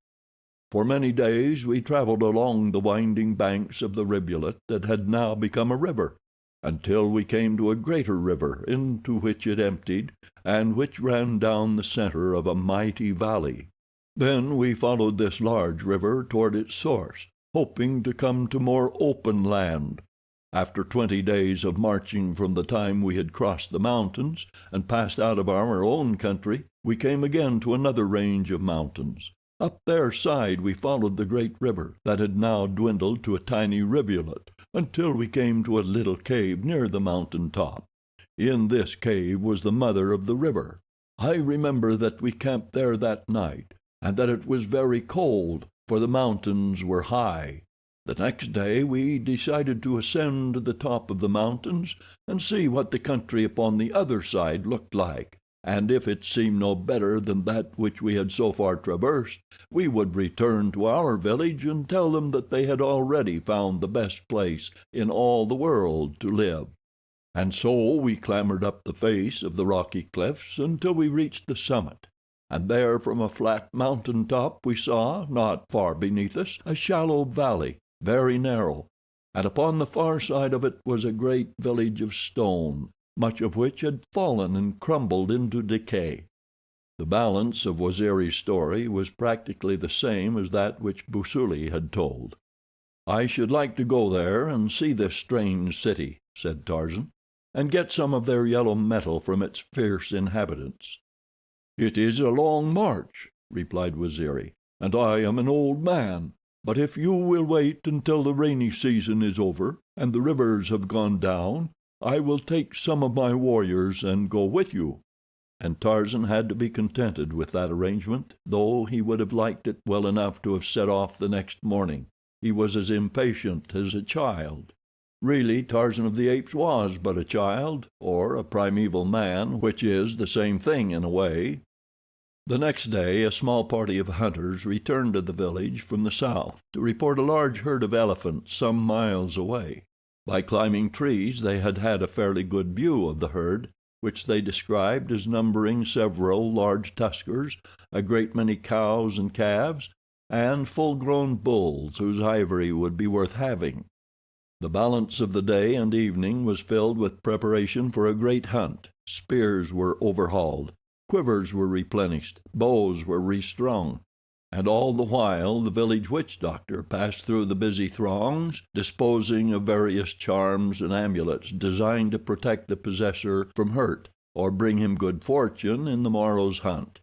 For many days we traveled along the winding banks of the rivulet that had now become a river, until we came to a greater river into which it emptied, and which ran down the center of a mighty valley. Then we followed this large river toward its source, hoping to come to more open land. After 20 days of marching from the time we had crossed the mountains and passed out of our own country, we came again to another range of mountains. Up their side we followed the great river, that had now dwindled to a tiny rivulet, until we came to a little cave near the mountain top. In this cave was the mother of the river. I remember that we camped there that night, and that it was very cold, for the mountains were high. The next day we decided to ascend to the top of the mountains and see what the country upon the other side looked like, and if it seemed no better than that which we had so far traversed, we would return to our village and tell them that they had already found the best place in all the world to live. And so we clambered up the face of the rocky cliffs until we reached the summit. And there from a flat mountain top we saw, not far beneath us, a shallow valley, very narrow, and upon the far side of it was a great village of stone, much of which had fallen and crumbled into decay. The balance of Waziri's story was practically the same as that which Busuli had told. "I should like to go there and see this strange city," said Tarzan, "and get some of their yellow metal from its fierce inhabitants." "It is a long march," replied Waziri, "and I am an old man, but if you will wait until the rainy season is over and the rivers have gone down, I will take some of my warriors and go with you." and Tarzan had to be contented with that arrangement, though he would have liked it well enough to have set off the next morning. He was as impatient as a child. Really, Tarzan of the Apes was but a child, or a primeval man, which is the same thing in a way. The next day a small party of hunters returned to the village from the south to report a large herd of elephants some miles away. By climbing trees they had had a fairly good view of the herd, which they described as numbering several large tuskers, a great many cows and calves, and full-grown bulls whose ivory would be worth having. The balance of the day and evening was filled with preparation for a great hunt. Spears were overhauled, quivers were replenished, bows were restrung, and all the while the village witch doctor passed through the busy throngs, disposing of various charms and amulets designed to protect the possessor from hurt, or bring him good fortune in the morrow's hunt.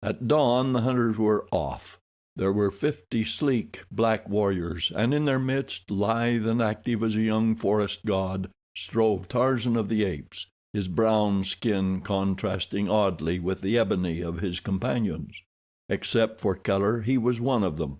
At dawn the hunters were off. There were 50 sleek, black warriors, and in their midst, lithe and active as a young forest god, strode Tarzan of the Apes, his brown skin contrasting oddly with the ebony of his companions. Except for color, he was one of them.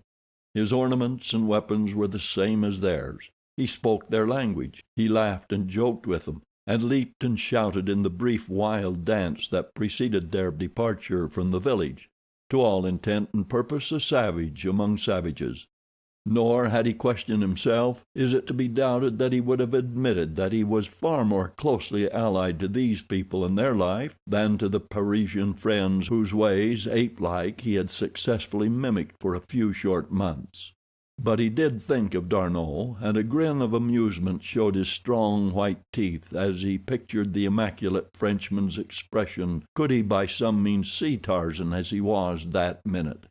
His ornaments and weapons were the same as theirs. He spoke their language. He laughed and joked with them, and leaped and shouted in the brief wild dance that preceded their departure from the village. To all intent and purpose a savage among savages. Nor, had he questioned himself, is it to be doubted that he would have admitted that he was far more closely allied to these people and their life than to the Parisian friends whose ways, ape-like, he had successfully mimicked for a few short months. But he did think of D'Arnot, and a grin of amusement showed his strong white teeth as he pictured the immaculate Frenchman's expression could he by some means see Tarzan as he was that minute.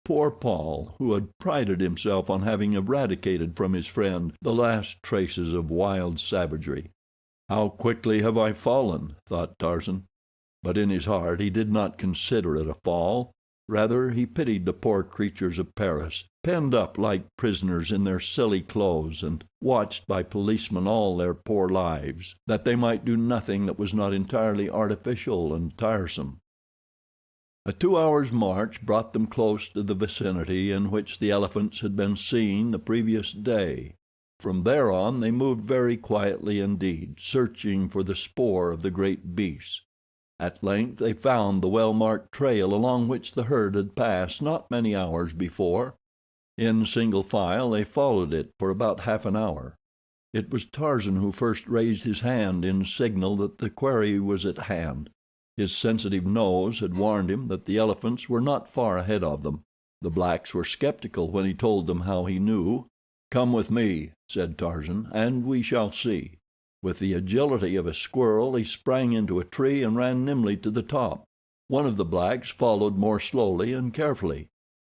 Poor Paul, who had prided himself on having eradicated from his friend the last traces of wild savagery. "How quickly have I fallen," thought Tarzan. But in his heart he did not consider it a fall. Rather, he pitied the poor creatures of Paris, penned up like prisoners in their silly clothes and watched by policemen all their poor lives, that they might do nothing that was not entirely artificial and tiresome. A 2 hours' march brought them close to the vicinity in which the elephants had been seen the previous day. From there on they moved very quietly indeed, searching for the spoor of the great beasts. At length they found the well-marked trail along which the herd had passed not many hours before. In single file they followed it for about half an hour. It was Tarzan who first raised his hand in signal that the quarry was at hand. His sensitive nose had warned him that the elephants were not far ahead of them. The blacks were skeptical when he told them how he knew. "Come with me," said Tarzan, "and we shall see." With the agility of a squirrel he sprang into a tree and ran nimbly to the top. One of the blacks followed more slowly and carefully.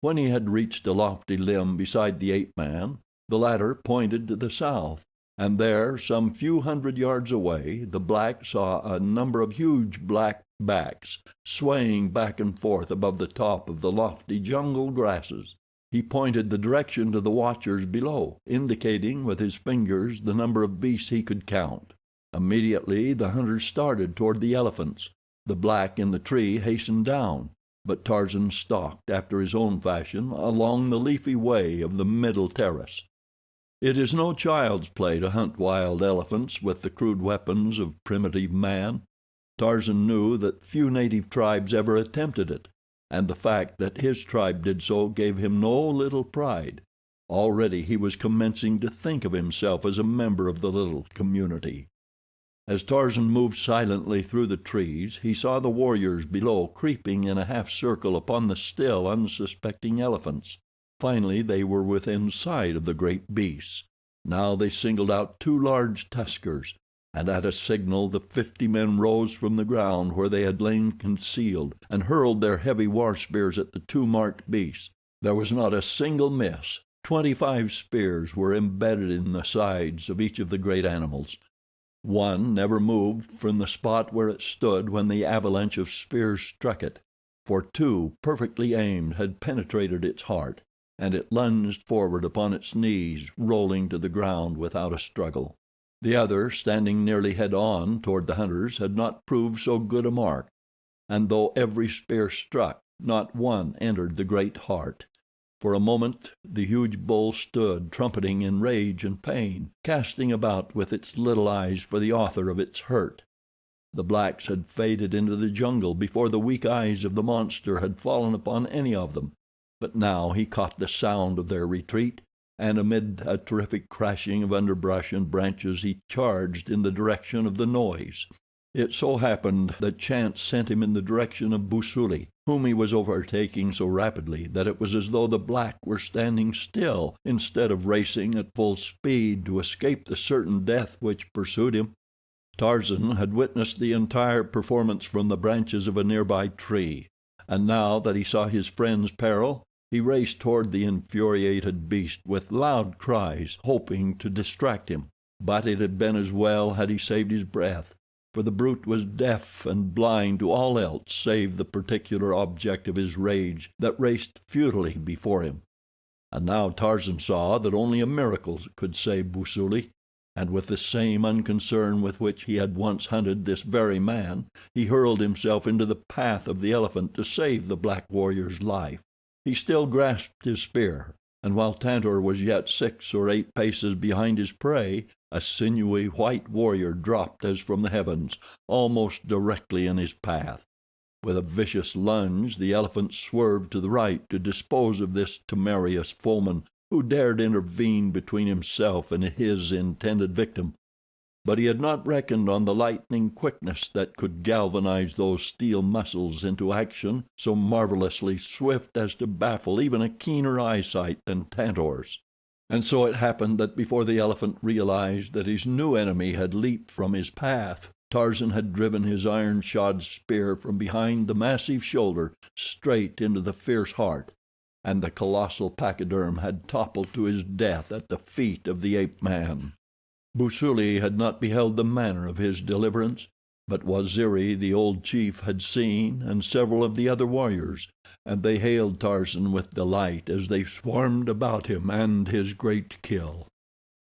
When he had reached a lofty limb beside the ape-man, the latter pointed to the south, and there, some few hundred yards away, the black saw a number of huge black backs swaying back and forth above the top of the lofty jungle grasses. He pointed the direction to the watchers below, indicating with his fingers the number of beasts he could count. Immediately the hunters started toward the elephants. The black in the tree hastened down, but Tarzan stalked, after his own fashion, along the leafy way of the middle terrace. It is no child's play to hunt wild elephants with the crude weapons of primitive man. Tarzan knew that few native tribes ever attempted it, and the fact that his tribe did so gave him no little pride. Already he was commencing to think of himself as a member of the little community. As Tarzan moved silently through the trees, he saw the warriors below creeping in a half circle upon the still unsuspecting elephants. Finally they were within sight of the great beasts. Now they singled out 2 large tuskers, and at a signal the 50 men rose from the ground where they had lain concealed and hurled their heavy war spears at the 2 marked beasts. There was not a single miss. 25 spears were embedded in the sides of each of the great animals. One never moved from the spot where it stood when the avalanche of spears struck it, for 2, perfectly aimed, had penetrated its heart, and it lunged forward upon its knees, rolling to the ground without a struggle. The other, standing nearly head on toward the hunters, had not proved so good a mark. and though every spear struck, not one entered the great heart. For a moment the huge bull stood, trumpeting in rage and pain, casting about with its little eyes for the author of its hurt. The blacks had faded into the jungle before the weak eyes of the monster had fallen upon any of them, but now he caught the sound of their retreat, and amid a terrific crashing of underbrush and branches he charged in the direction of the noise. It so happened that chance sent him in the direction of Busuli, whom he was overtaking so rapidly that it was as though the black were standing still instead of racing at full speed to escape the certain death which pursued him. Tarzan had witnessed the entire performance from the branches of a nearby tree, and now that he saw his friend's peril, he raced toward the infuriated beast with loud cries, hoping to distract him. But it had been as well had he saved his breath, for the brute was deaf and blind to all else save the particular object of his rage that raced futilely before him. And now Tarzan saw that only a miracle could save Busuli, and with the same unconcern with which he had once hunted this very man, he hurled himself into the path of the elephant to save the black warrior's life. He still grasped his spear, and while Tantor was yet 6 or 8 paces behind his prey, a sinewy white warrior dropped as from the heavens, almost directly in his path. With a vicious lunge the elephant swerved to the right to dispose of this temerarious foeman who dared intervene between himself and his intended victim. But he had not reckoned on the lightning quickness that could galvanize those steel muscles into action so marvelously swift as to baffle even a keener eyesight than Tantor's. And so it happened that before the elephant realized that his new enemy had leaped from his path, Tarzan had driven his iron-shod spear from behind the massive shoulder straight into the fierce heart, and the colossal pachyderm had toppled to his death at the feet of the ape-man. Busuli had not beheld the manner of his deliverance, but Waziri, the old chief, had seen, and several of the other warriors, and they hailed Tarzan with delight as they swarmed about him and his great kill.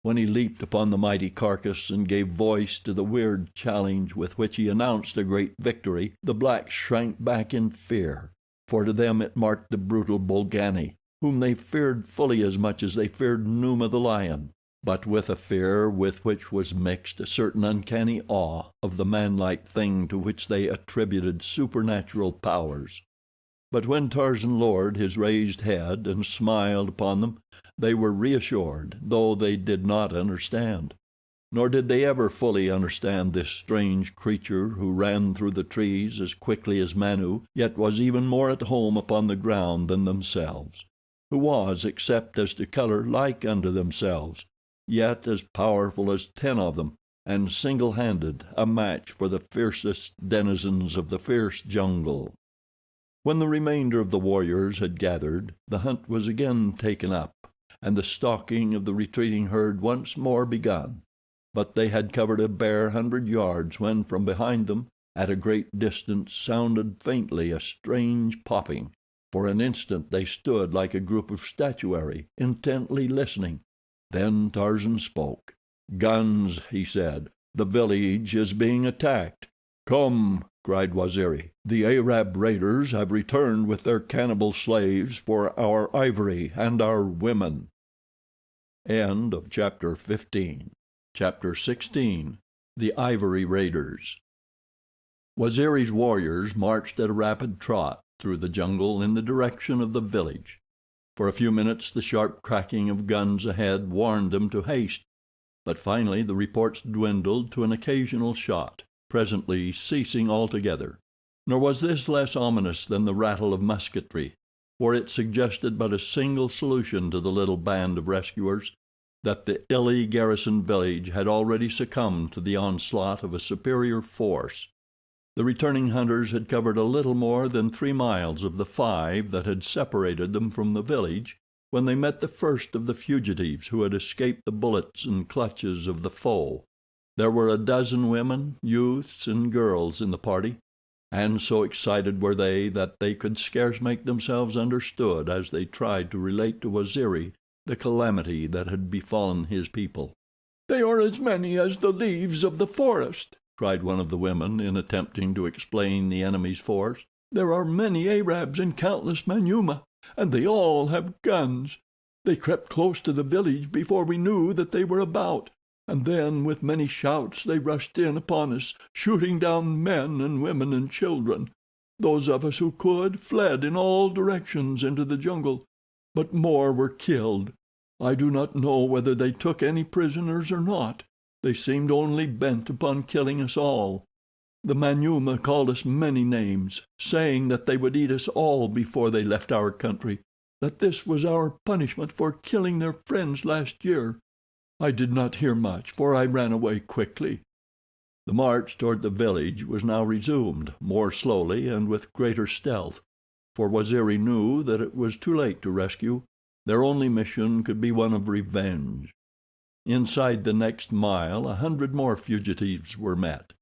When he leaped upon the mighty carcass and gave voice to the weird challenge with which he announced a great victory, the blacks shrank back in fear, for to them it marked the brutal Bolgani, whom they feared fully as much as they feared Numa the lion, but with a fear with which was mixed a certain uncanny awe of the manlike thing to which they attributed supernatural powers. But when Tarzan lowered his raised head and smiled upon them, they were reassured, though they did not understand. Nor did they ever fully understand this strange creature who ran through the trees as quickly as Manu, yet was even more at home upon the ground than themselves, who was, except as to color, like unto themselves, yet as powerful as 10 of them, and single-handed a match for the fiercest denizens of the fierce jungle. When the remainder of the warriors had gathered, the hunt was again taken up, and the stalking of the retreating herd once more begun. But they had covered a bare 100 yards when from behind them, at a great distance, sounded faintly a strange popping. For an instant they stood like a group of statuary, intently listening. Then Tarzan spoke. "Guns," he said. "The village is being attacked." "Come," cried Waziri. "The Arab raiders have returned with their cannibal slaves for our ivory and our women." Chapter 16. The Ivory Raiders. Waziri's warriors marched at a rapid trot through the jungle in the direction of the village. For a few minutes the sharp cracking of guns ahead warned them to haste, but finally the reports dwindled to an occasional shot, presently ceasing altogether. Nor was this less ominous than the rattle of musketry, for it suggested but a single solution to the little band of rescuers, that the illy garrisoned village had already succumbed to the onslaught of a superior force. The returning hunters had covered a little more than 3 miles of the 5 that had separated them from the village when they met the first of the fugitives who had escaped the bullets and clutches of the foe. There were a dozen women, youths, and girls in the party, and so excited were they that they could scarce make themselves understood as they tried to relate to Waziri the calamity that had befallen his people. "They are as many as the leaves of the forest," cried one of the women in attempting to explain the enemy's force. "There are many Arabs and countless Manyuema, and they all have guns. They crept close to the village before we knew that they were about, and then with many shouts they rushed in upon us, shooting down men and women and children. Those of us who could fled in all directions into the jungle, but more were killed. I do not know whether they took any prisoners or not. They seemed only bent upon killing us all. The Manyuema called us many names, saying that they would eat us all before they left our country, that this was our punishment for killing their friends last year. I did not hear much, for I ran away quickly." The march toward the village was now resumed, more slowly and with greater stealth, for Waziri knew that it was too late to rescue. Their only mission could be one of revenge. Inside the next mile 100 more fugitives were met.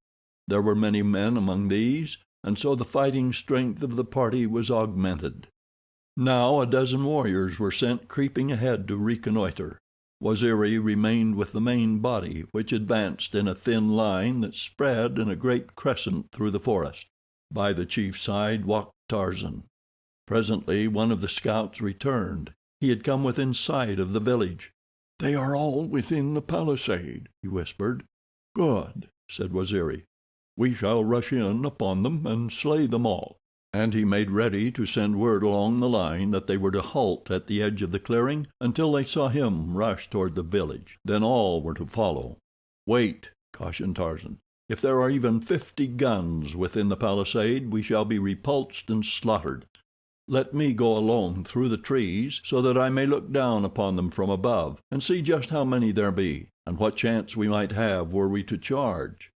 There were many men among these, and so the fighting strength of the party was augmented. Now a dozen warriors were sent creeping ahead to reconnoiter. Waziri remained with the main body, which advanced in a thin line that spread in a great crescent through the forest. By the chief's side walked Tarzan. Presently one of the scouts returned. He had come within sight of the village. "They are all within the palisade," he whispered. "Good," said Waziri. "We shall rush in upon them and slay them all." And he made ready to send word along the line that they were to halt at the edge of the clearing until they saw him rush toward the village. Then all were to follow. "Wait," cautioned Tarzan. "If there are even 50 guns within the palisade, we shall be repulsed and slaughtered. Let me go alone through the trees, so that I may look down upon them from above, and see just how many there be, and what chance we might have were we to charge.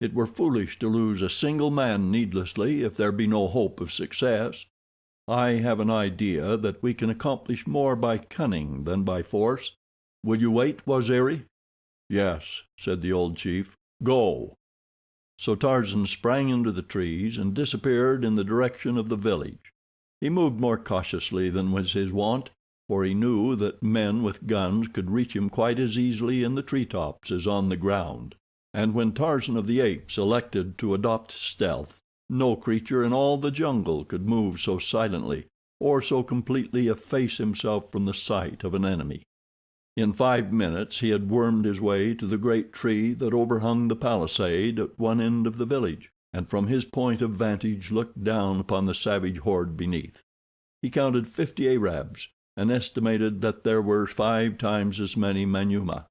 It were foolish to lose a single man needlessly if there be no hope of success. I have an idea that we can accomplish more by cunning than by force. Will you wait, Waziri?" "Yes," said the old chief. "Go." So Tarzan sprang into the trees and disappeared in the direction of the village. He moved more cautiously than was his wont, for he knew that men with guns could reach him quite as easily in the treetops as on the ground. And when Tarzan of the Apes elected to adopt stealth, no creature in all the jungle could move so silently or so completely efface himself from the sight of an enemy. In 5 minutes he had wormed his way to the great tree that overhung the palisade at one end of the village, and from his point of vantage looked down upon the savage horde beneath. He counted 50 Arabs, and estimated that there were 5 times as many Manyuema.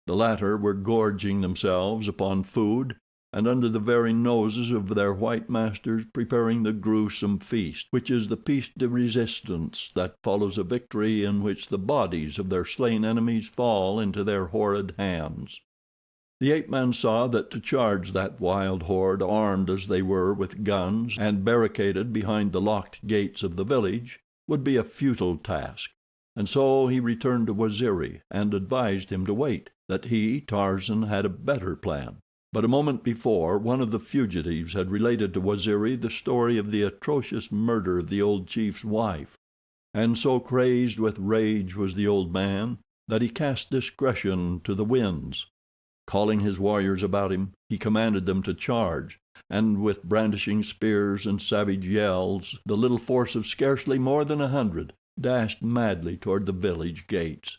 The latter were gorging themselves upon food, and under the very noses of their white masters preparing the gruesome feast which is the piece de resistance that follows a victory in which the bodies of their slain enemies fall into their horrid hands. The ape-man saw that to charge that wild horde, armed as they were with guns and barricaded behind the locked gates of the village, would be a futile task, and so he returned to Waziri and advised him to wait, that he, Tarzan, had a better plan. But a moment before, one of the fugitives had related to Waziri the story of the atrocious murder of the old chief's wife, and so crazed with rage was the old man that he cast discretion to the winds. Calling his warriors about him, he commanded them to charge, and with brandishing spears and savage yells, the little force of scarcely more than 100 dashed madly toward the village gates.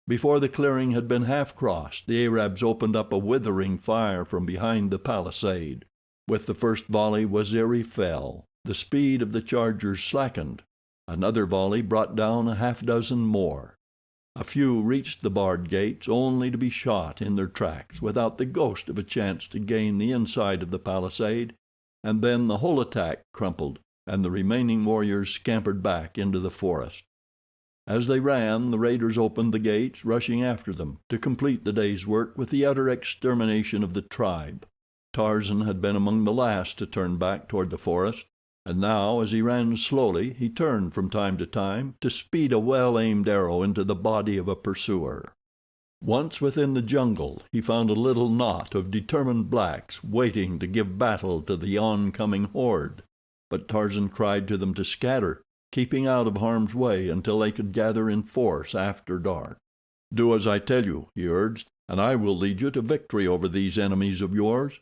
Before the clearing had been half crossed, the Arabs opened up a withering fire from behind the palisade. With the first volley Waziri fell. The speed of the chargers slackened. Another volley brought down a half dozen more. A few reached the barred gates only to be shot in their tracks without the ghost of a chance to gain the inside of the palisade, and then the whole attack crumpled, and the remaining warriors scampered back into the forest. As they ran, the raiders opened the gates, rushing after them, to complete the day's work with the utter extermination of the tribe. Tarzan had been among the last to turn back toward the forest, and now, as he ran slowly, he turned from time to time to speed a well-aimed arrow into the body of a pursuer. Once within the jungle, he found a little knot of determined blacks waiting to give battle to the oncoming horde, but Tarzan cried to them to scatter, keeping out of harm's way until they could gather in force after dark. "Do as I tell you," he urged, "and I will lead you to victory over these enemies of yours.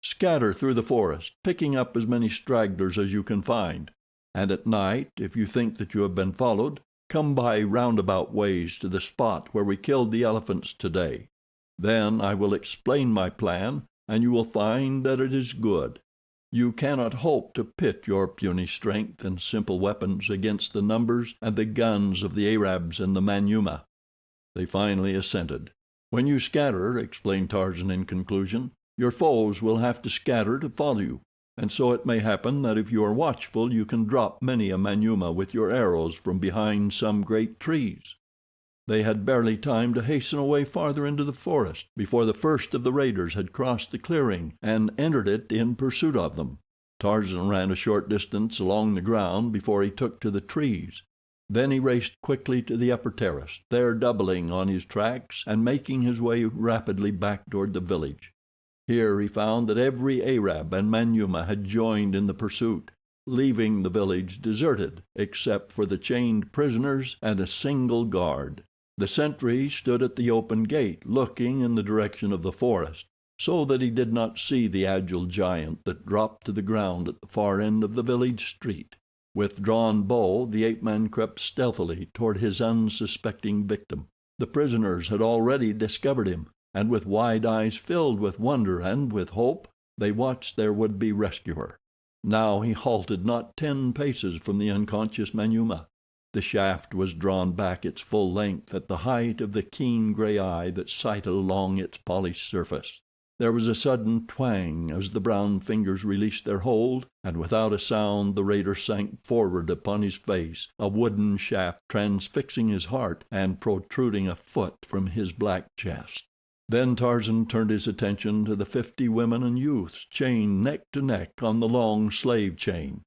Scatter through the forest, picking up as many stragglers as you can find, and at night, if you think that you have been followed, come by roundabout ways to the spot where we killed the elephants today. Then I will explain my plan, and you will find that it is good. You cannot hope to pit your puny strength and simple weapons against the numbers and the guns of the Arabs and the Manyuema." They finally assented. "When you scatter," explained Tarzan in conclusion, "your foes will have to scatter to follow you, and so it may happen that if you are watchful you can drop many a Manyuema with your arrows from behind some great trees." They had barely time to hasten away farther into the forest before the first of the raiders had crossed the clearing and entered it in pursuit of them. Tarzan ran a short distance along the ground before he took to the trees. Then he raced quickly to the upper terrace, there doubling on his tracks and making his way rapidly back toward the village. Here he found that every Arab and Manyuema had joined in the pursuit, leaving the village deserted except for the chained prisoners and a single guard. The sentry stood at the open gate, looking in the direction of the forest, so that he did not see the agile giant that dropped to the ground at the far end of the village street. With drawn bow, the ape-man crept stealthily toward his unsuspecting victim. The prisoners had already discovered him, and with wide eyes filled with wonder and with hope, they watched their would-be rescuer. Now he halted not 10 paces from the unconscious Manyuema. The shaft was drawn back its full length at the height of the keen gray eye that sighted along its polished surface. There was a sudden twang as the brown fingers released their hold, and without a sound the raider sank forward upon his face, a wooden shaft transfixing his heart and protruding a foot from his black chest. Then Tarzan turned his attention to the 50 women and youths chained neck to neck on the long slave chain.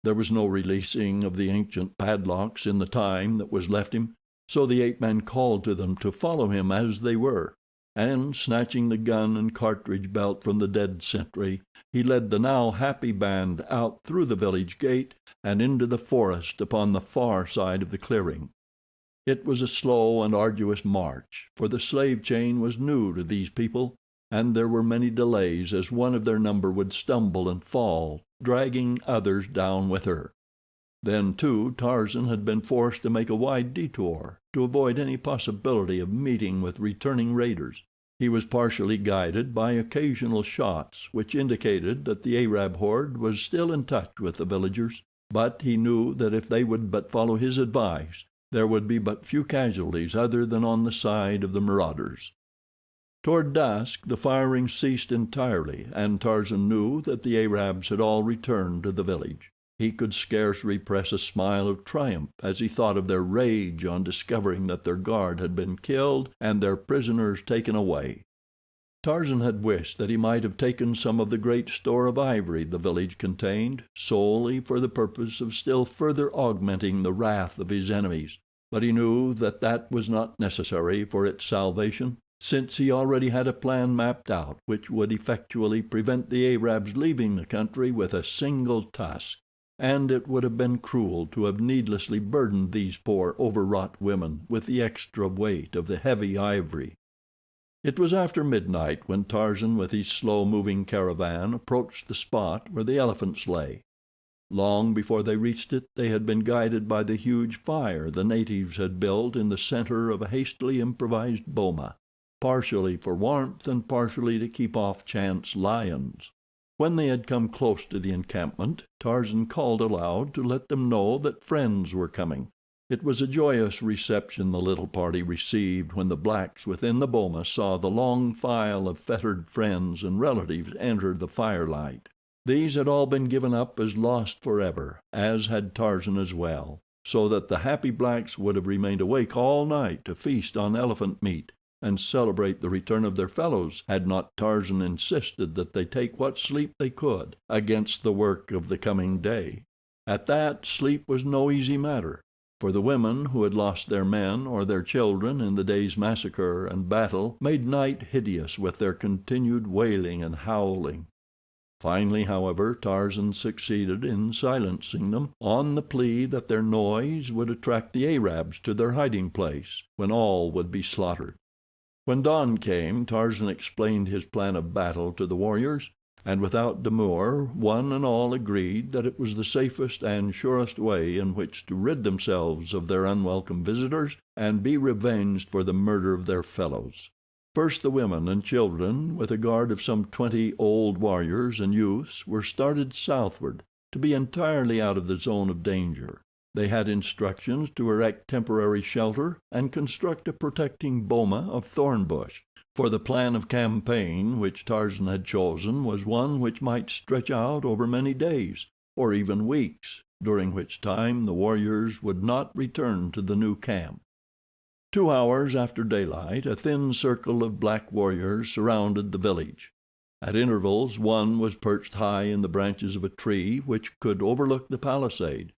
There was no releasing of the ancient padlocks in the time that was left him, so the ape-man called to them to follow him as they were, and snatching the gun and cartridge belt from the dead sentry, he led the now happy band out through the village gate and into the forest upon the far side of the clearing. It was a slow and arduous march, for the slave chain was new to these people, and there were many delays as one of their number would stumble and fall, dragging others down with her. Then, too, Tarzan had been forced to make a wide detour to avoid any possibility of meeting with returning raiders. He was partially guided by occasional shots which indicated that the Arab horde was still in touch with the villagers, but he knew that if they would but follow his advice, there would be but few casualties other than on the side of the marauders. Toward dusk the firing ceased entirely, and Tarzan knew that the Arabs had all returned to the village. He could scarce repress a smile of triumph as he thought of their rage on discovering that their guard had been killed and their prisoners taken away. Tarzan had wished that he might have taken some of the great store of ivory the village contained, solely for the purpose of still further augmenting the wrath of his enemies, but he knew that that was not necessary for its salvation, since he already had a plan mapped out which would effectually prevent the Arabs leaving the country with a single tusk, and it would have been cruel to have needlessly burdened these poor overwrought women with the extra weight of the heavy ivory. It was after midnight when Tarzan with his slow-moving caravan approached the spot where the elephants lay. Long before they reached it they had been guided by the huge fire the natives had built in the center of a hastily improvised boma, partially for warmth and partially to keep off chance lions. When they had come close to the encampment, Tarzan called aloud to let them know that friends were coming. It was a joyous reception the little party received when the blacks within the boma saw the long file of fettered friends and relatives enter the firelight. These had all been given up as lost forever, as had Tarzan as well, so that the happy blacks would have remained awake all night to feast on elephant meat and celebrate the return of their fellows had not Tarzan insisted that they take what sleep they could against the work of the coming day. At that, sleep was no easy matter, for the women who had lost their men or their children in the day's massacre and battle made night hideous with their continued wailing and howling. Finally, however, Tarzan succeeded in silencing them on the plea that their noise would attract the Arabs to their hiding place, when all would be slaughtered. When dawn came, Tarzan explained his plan of battle to the warriors, and without demur one and all agreed that it was the safest and surest way in which to rid themselves of their unwelcome visitors and be revenged for the murder of their fellows. First the women and children, with a guard of some 20 old warriors and youths, were started southward, to be entirely out of the zone of danger. They had instructions to erect temporary shelter and construct a protecting boma of thorn bush, for the plan of campaign which Tarzan had chosen was one which might stretch out over many days, or even weeks, during which time the warriors would not return to the new camp. 2 hours after daylight a thin circle of black warriors surrounded the village. At intervals one was perched high in the branches of a tree which could overlook the palisade.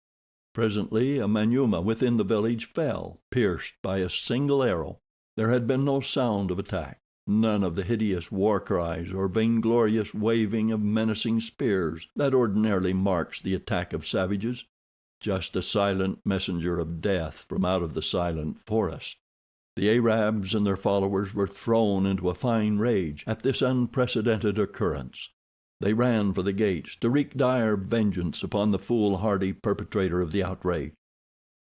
Presently a Manyuema within the village fell, pierced by a single arrow. There had been no sound of attack, none of the hideous war cries or vainglorious waving of menacing spears that ordinarily marks the attack of savages, just a silent messenger of death from out of the silent forest. The Arabs and their followers were thrown into a fine rage at this unprecedented occurrence. They ran for the gates to wreak dire vengeance upon the foolhardy perpetrator of the outrage.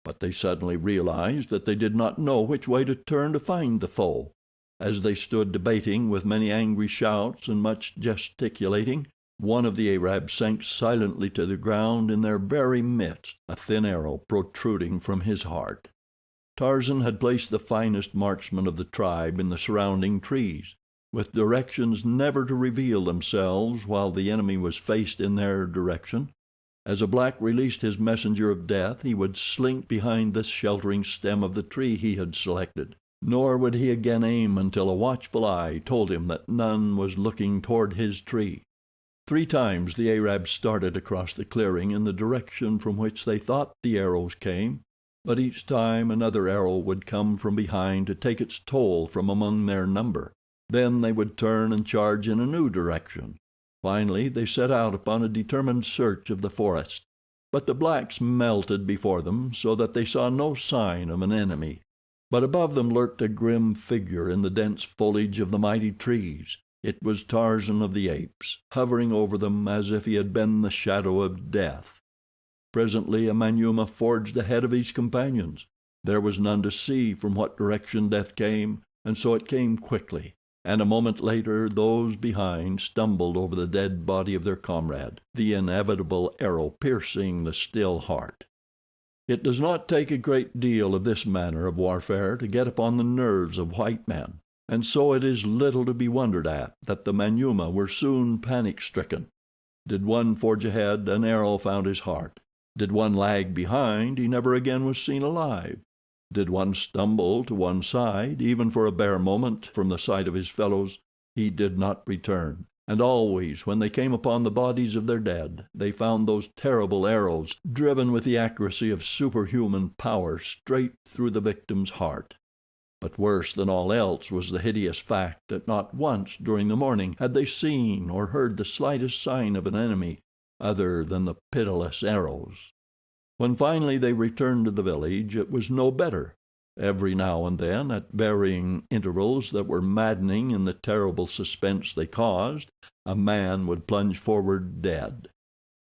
But they suddenly realized that they did not know which way to turn to find the foe. As they stood debating with many angry shouts and much gesticulating, one of the Arabs sank silently to the ground in their very midst, a thin arrow protruding from his heart. Tarzan had placed the finest marksmen of the tribe in the surrounding trees, with directions never to reveal themselves while the enemy was faced in their direction. As a black released his messenger of death he would slink behind the sheltering stem of the tree he had selected, nor would he again aim until a watchful eye told him that none was looking toward his tree. 3 times the Arabs started across the clearing in the direction from which they thought the arrows came, but each time another arrow would come from behind to take its toll from among their number. Then they would turn and charge in a new direction. Finally they set out upon a determined search of the forest, but the blacks melted before them so that they saw no sign of an enemy. But above them lurked a grim figure in the dense foliage of the mighty trees. It was Tarzan of the Apes, hovering over them as if he had been the shadow of death. Presently a Manyuema forged ahead of his companions. There was none to see from what direction death came, and so it came quickly, and a moment later those behind stumbled over the dead body of their comrade, the inevitable arrow piercing the still heart. It does not take a great deal of this manner of warfare to get upon the nerves of white men, and so it is little to be wondered at that the Manyuema were soon panic-stricken. Did one forge ahead, an arrow found his heart. Did one lag behind, he never again was seen alive. Did one stumble to one side, even for a bare moment, from the sight of his fellows, he did not return, and always when they came upon the bodies of their dead, they found those terrible arrows driven with the accuracy of superhuman power straight through the victim's heart. But worse than all else was the hideous fact that not once during the morning had they seen or heard the slightest sign of an enemy other than the pitiless arrows. When finally they returned to the village, it was no better. Every now and then, at varying intervals that were maddening in the terrible suspense they caused, a man would plunge forward dead.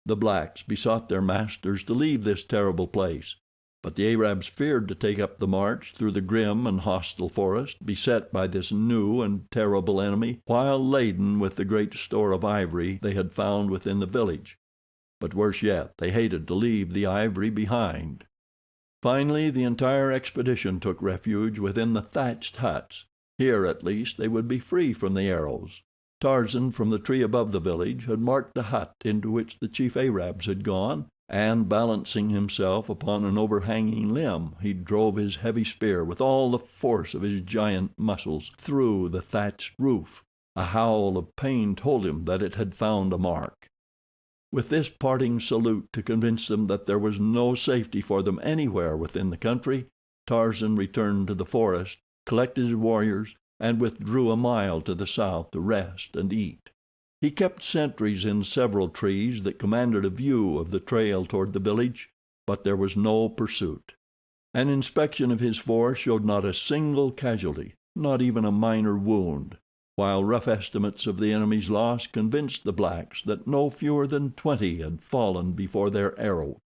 The blacks besought their masters to leave this terrible place, but the Arabs feared to take up the march through the grim and hostile forest, beset by this new and terrible enemy, while laden with the great store of ivory they had found within the village. But worse yet, they hated to leave the ivory behind. Finally, the entire expedition took refuge within the thatched huts. Here, at least, they would be free from the arrows. Tarzan, from the tree above the village, had marked the hut into which the chief Arabs had gone, and, balancing himself upon an overhanging limb, he drove his heavy spear with all the force of his giant muscles through the thatched roof. A howl of pain told him that it had found a mark. With this parting salute to convince them that there was no safety for them anywhere within the country, Tarzan returned to the forest, collected his warriors, and withdrew a mile to the south to rest and eat. He kept sentries in several trees that commanded a view of the trail toward the village, but there was no pursuit. An inspection of his force showed not a single casualty, not even a minor wound. while rough estimates of the enemy's loss convinced the blacks that no fewer than 20 had fallen before their arrow.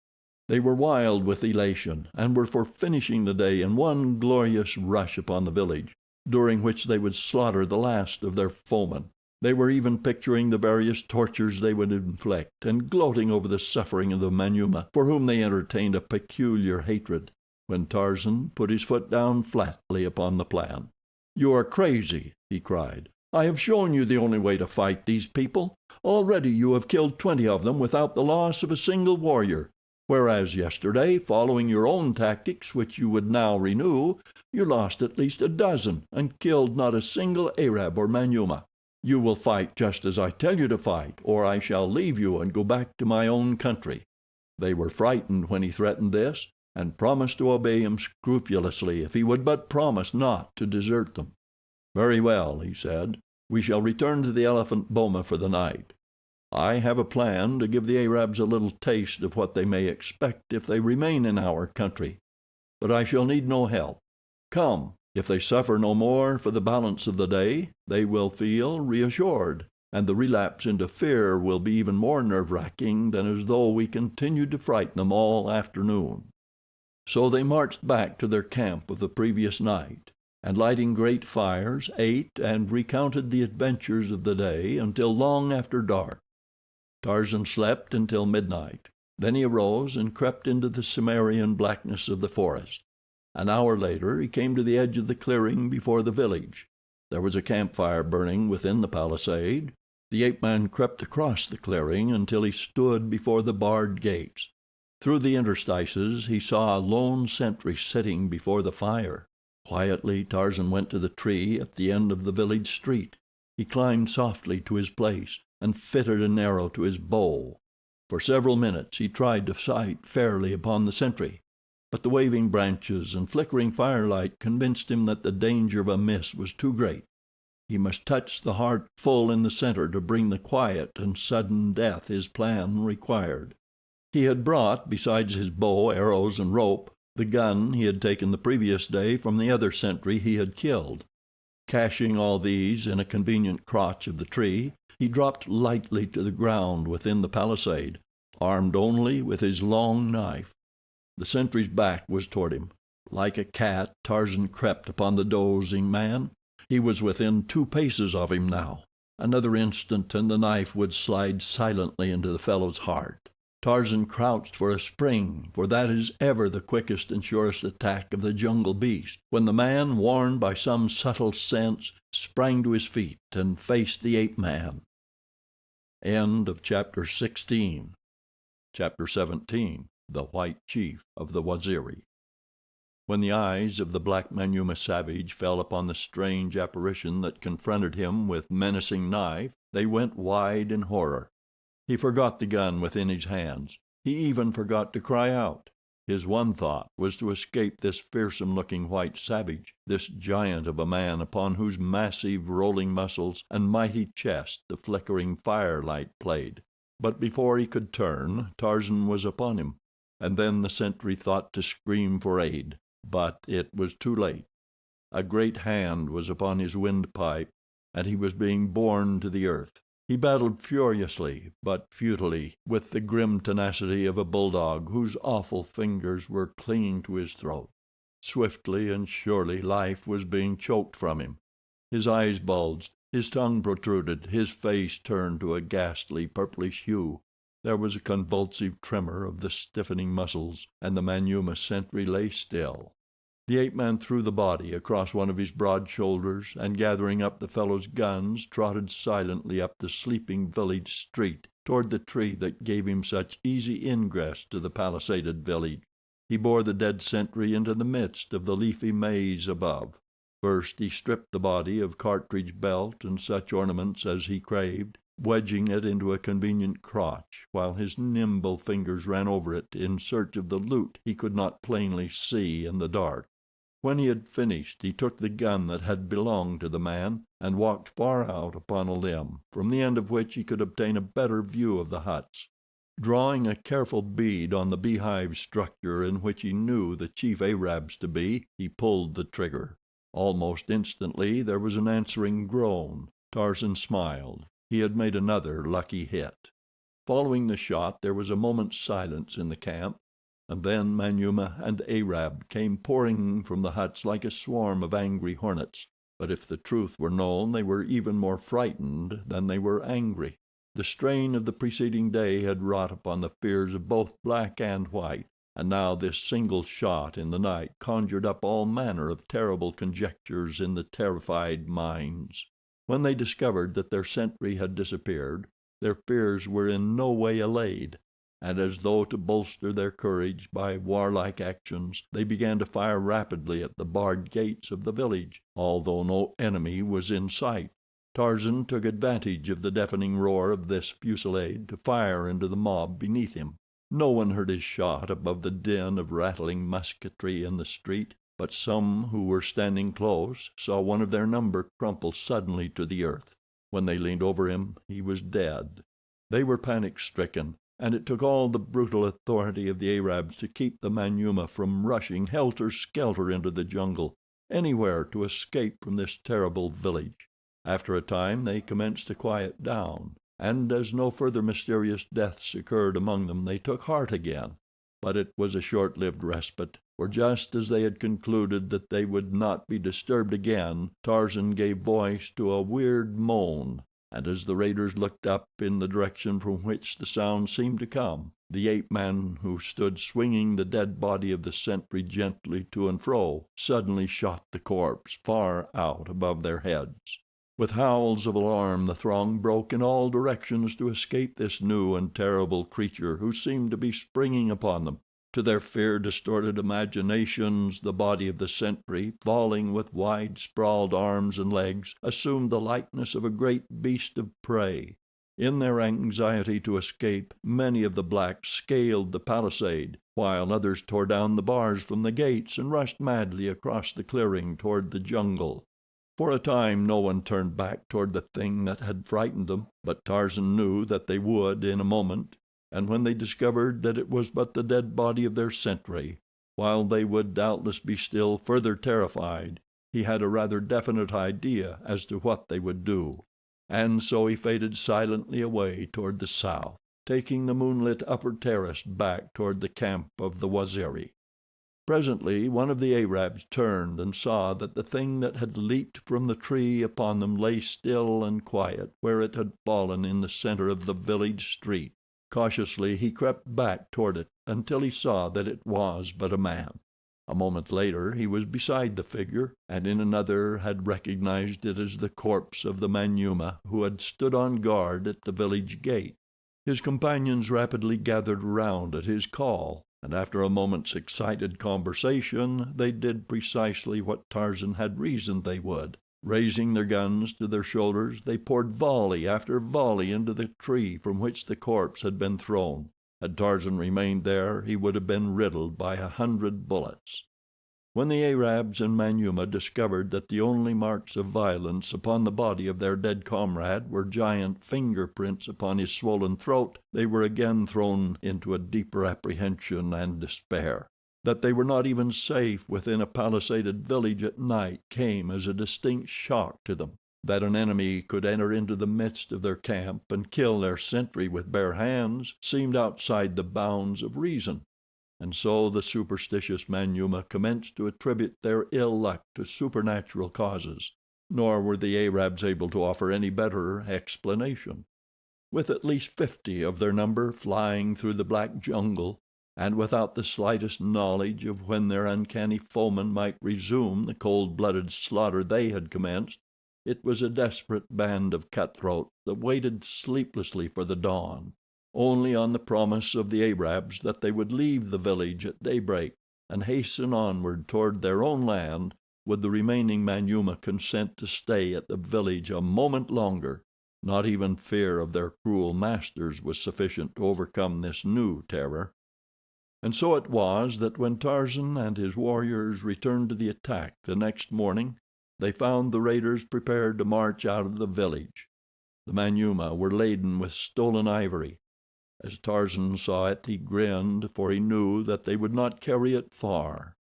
They were wild with elation, and were for finishing the day in one glorious rush upon the village, during which they would slaughter the last of their foemen. They were even picturing the various tortures they would inflict, and gloating over the suffering of the Manyuema, for whom they entertained a peculiar hatred, when Tarzan put his foot down flatly upon the plan. "You are crazy," he cried. "I have shown you the only way to fight these people. Already you have killed 20 of them without the loss of a single warrior, whereas yesterday, following your own tactics, which you would now renew, you lost at least a dozen and killed not a single Arab or Manyuema. You will fight just as I tell you to fight, or I shall leave you and go back to my own country." They were frightened when he threatened this, and promised to obey him scrupulously if he would but promise not to desert them. "Very well," he said, "we shall return to the elephant boma for the night. I have a plan to give the Arabs a little taste of what they may expect if they remain in our country, but I shall need no help. Come, if they suffer no more for the balance of the day, they will feel reassured, and the relapse into fear will be even more nerve-wracking than as though we continued to frighten them all afternoon." So they marched back to their camp of the previous night, and lighting great fires, ate and recounted the adventures of the day until long after dark. Tarzan slept until midnight. Then he arose and crept into the Cimmerian blackness of the forest. An hour later he came to the edge of the clearing before the village. There was a campfire burning within the palisade. The ape-man crept across the clearing until he stood before the barred gates. Through the interstices he saw a lone sentry sitting before the fire. Quietly Tarzan went to the tree at the end of the village street. He climbed softly to his place and fitted an arrow to his bow. For several minutes he tried to sight fairly upon the sentry, but the waving branches and flickering firelight convinced him that the danger of a miss was too great. He must touch the heart full in the center to bring the quiet and sudden death his plan required. He had brought, besides his bow, arrows, and rope, the gun he had taken the previous day from the other sentry he had killed. Caching all these in a convenient crotch of the tree, he dropped lightly to the ground within the palisade, armed only with his long knife. The sentry's back was toward him. Like a cat, Tarzan crept upon the dozing man. He was within 2 paces of him now. Another instant and the knife would slide silently into the fellow's heart. Tarzan crouched for a spring, for that is ever the quickest and surest attack of the jungle beast, when the man, warned by some subtle sense, sprang to his feet and faced the ape-man. End of Chapter 16. Chapter 17. The White Chief of the Waziri. When the eyes of the black Manyuema savage fell upon the strange apparition that confronted him with menacing knife, they went wide in horror. He forgot the gun within his hands. He even forgot to cry out. His one thought was to escape this fearsome-looking white savage, this giant of a man upon whose massive, rolling muscles and mighty chest the flickering firelight played. But before he could turn, Tarzan was upon him, and then the sentry thought to scream for aid, but it was too late. A great hand was upon his windpipe, and he was being borne to the earth. He battled furiously, but futilely, with the grim tenacity of a bulldog whose awful fingers were clinging to his throat. Swiftly and surely life was being choked from him. His eyes bulged, his tongue protruded, his face turned to a ghastly purplish hue. There was a convulsive tremor of the stiffening muscles, and the Manyuema sentry lay still. The ape-man threw the body across one of his broad shoulders, and gathering up the fellow's guns, trotted silently up the sleeping village street toward the tree that gave him such easy ingress to the palisaded village. He bore the dead sentry into the midst of the leafy maze above. First he stripped the body of cartridge belt and such ornaments as he craved, wedging it into a convenient crotch, while his nimble fingers ran over it in search of the loot he could not plainly see in the dark. When he had finished, he took the gun that had belonged to the man and walked far out upon a limb, from the end of which he could obtain a better view of the huts. Drawing a careful bead on the beehive structure in which he knew the chief Arabs to be, he pulled the trigger. Almost instantly there was an answering groan. Tarzan smiled. He had made another lucky hit. Following the shot there was a moment's silence in the camp, and then Manyuema and Arab came pouring from the huts like a swarm of angry hornets. But if the truth were known, they were even more frightened than they were angry. The strain of the preceding day had wrought upon the fears of both black and white, and now this single shot in the night conjured up all manner of terrible conjectures in the terrified minds. When they discovered that their sentry had disappeared, their fears were in no way allayed, and as though to bolster their courage by warlike actions, they began to fire rapidly at the barred gates of the village, although no enemy was in sight. Tarzan took advantage of the deafening roar of this fusillade to fire into the mob beneath him. No one heard his shot above the din of rattling musketry in the street, but some who were standing close saw one of their number crumple suddenly to the earth. When they leaned over him, he was dead. They were panic-stricken, and it took all the brutal authority of the Arabs to keep the Manyuema from rushing helter-skelter into the jungle, anywhere to escape from this terrible village. After a time they commenced to quiet down, and as no further mysterious deaths occurred among them, they took heart again. But it was a short-lived respite, for just as they had concluded that they would not be disturbed again, Tarzan gave voice to a weird moan, and as the raiders looked up in the direction from which the sound seemed to come, the ape-man who stood swinging the dead body of the sentry gently to and fro suddenly shot the corpse far out above their heads. With howls of alarm the throng broke in all directions to escape this new and terrible creature who seemed to be springing upon them. To their fear-distorted imaginations the body of the sentry, falling with wide-sprawled arms and legs, assumed the likeness of a great beast of prey. In their anxiety to escape, many of the blacks scaled the palisade, while others tore down the bars from the gates and rushed madly across the clearing toward the jungle. For a time no one turned back toward the thing that had frightened them, but Tarzan knew that they would in a moment, and when they discovered that it was but the dead body of their sentry, while they would doubtless be still further terrified, he had a rather definite idea as to what they would do. And so he faded silently away toward the south, taking the moonlit upper terrace back toward the camp of the Waziri. Presently one of the Arabs turned and saw that the thing that had leaped from the tree upon them lay still and quiet where it had fallen in the center of the village street. Cautiously he crept back toward it until he saw that it was but a man. A moment later he was beside the figure, and in another had recognized it as the corpse of the Manyuema who had stood on guard at the village gate. His companions rapidly gathered around at his call, and after a moment's excited conversation they did precisely what Tarzan had reasoned they would. Raising their guns to their shoulders, they poured volley after volley into the tree from which the corpse had been thrown. Had Tarzan remained there, he would have been riddled by 100 bullets. When the Arabs and Manyuema discovered that the only marks of violence upon the body of their dead comrade were giant fingerprints upon his swollen throat, they were again thrown into a deeper apprehension and despair. That they were not even safe within a palisaded village at night came as a distinct shock to them. That an enemy could enter into the midst of their camp and kill their sentry with bare hands seemed outside the bounds of reason. And so the superstitious Manyuema commenced to attribute their ill luck to supernatural causes, nor were the Arabs able to offer any better explanation. With at least 50 of their number flying through the black jungle, and without the slightest knowledge of when their uncanny foemen might resume the cold-blooded slaughter they had commenced, it was a desperate band of cutthroats that waited sleeplessly for the dawn. Only on the promise of the Arabs that they would leave the village at daybreak and hasten onward toward their own land would the remaining Manyuema consent to stay at the village a moment longer. Not even fear of their cruel masters was sufficient to overcome this new terror. And so it was that when Tarzan and his warriors returned to the attack the next morning, they found the raiders prepared to march out of the village. The Manyuema were laden with stolen ivory. As Tarzan saw it, he grinned, for he knew that they would not carry it far.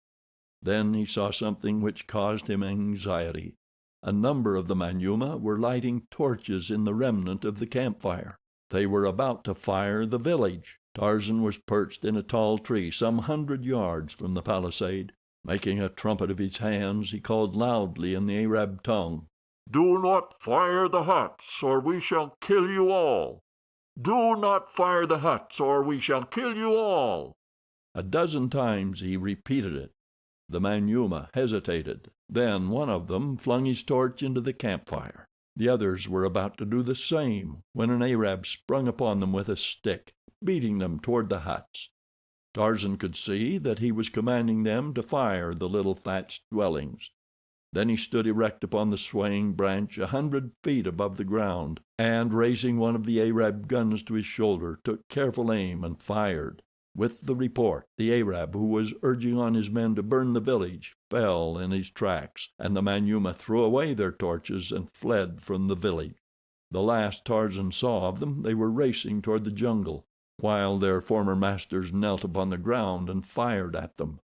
Then he saw something which caused him anxiety. A number of the Manyuema were lighting torches in the remnant of the campfire. They were about to fire the village. Tarzan was perched in a tall tree some 100 yards from the palisade. Making a trumpet of his hands, he called loudly in the Arab tongue, "Do not fire the huts, or we shall kill you all. Do not fire the huts, or we shall kill you all." A dozen times he repeated it. The Manyuema hesitated. Then one of them flung his torch into the campfire. The others were about to do the same when an Arab sprung upon them with a stick, beating them toward the huts. Tarzan could see that he was commanding them to fire the little thatched dwellings. Then he stood erect upon the swaying branch 100 feet above the ground, and, raising one of the Arab guns to his shoulder, took careful aim and fired. With the report, the Arab, who was urging on his men to burn the village, fell in his tracks, and the Manyuema threw away their torches and fled from the village. The last Tarzan saw of them, they were racing toward the jungle, while their former masters knelt upon the ground and fired at them.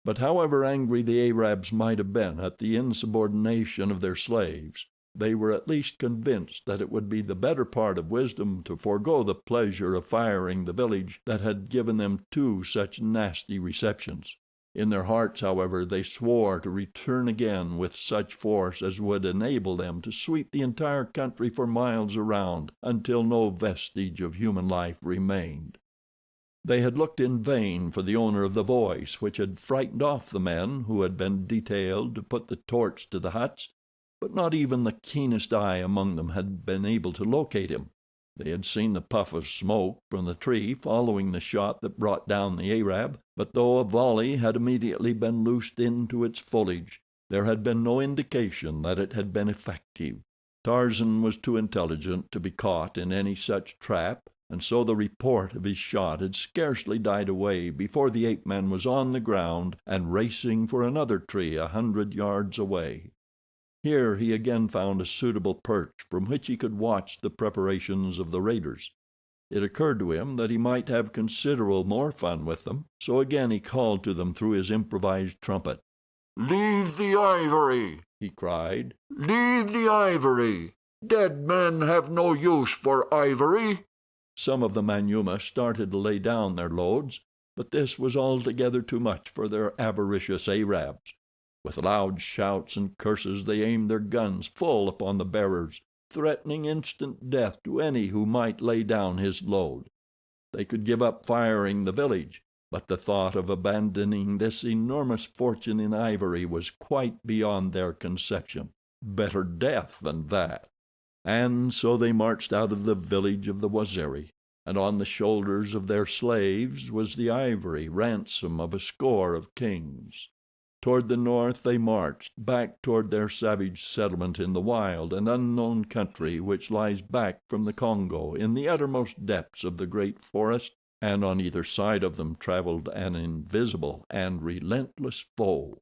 But however angry the Arabs might have been at the insubordination of their slaves, they were at least convinced that it would be the better part of wisdom to forego the pleasure of firing the village that had given them 2 such nasty receptions. In their hearts, however, they swore to return again with such force as would enable them to sweep the entire country for miles around until no vestige of human life remained. They had looked in vain for the owner of the voice which had frightened off the men who had been detailed to put the torch to the huts, but not even the keenest eye among them had been able to locate him. They had seen the puff of smoke from the tree following the shot that brought down the Arab, but though a volley had immediately been loosed into its foliage, there had been no indication that it had been effective. Tarzan was too intelligent to be caught in any such trap, and so the report of his shot had scarcely died away before the ape-man was on the ground and racing for another tree 100 yards away. Here he again found a suitable perch from which he could watch the preparations of the raiders. It occurred to him that he might have considerable more fun with them, so again he called to them through his improvised trumpet. "Leave the ivory," he cried. "Leave the ivory. Dead men have no use for ivory." Some of the Manyuema started to lay down their loads, but this was altogether too much for their avaricious Arabs. With loud shouts and curses they aimed their guns full upon the bearers, threatening instant death to any who might lay down his load. They could give up firing the village, but the thought of abandoning this enormous fortune in ivory was quite beyond their conception. Better death than that. And so they marched out of the village of the Waziri, and on the shoulders of their slaves was the ivory ransom of a score of kings. Toward the north they marched, back toward their savage settlement in the wild and unknown country which lies back from the Congo in the uttermost depths of the great forest, and on either side of them traveled an invisible and relentless foe.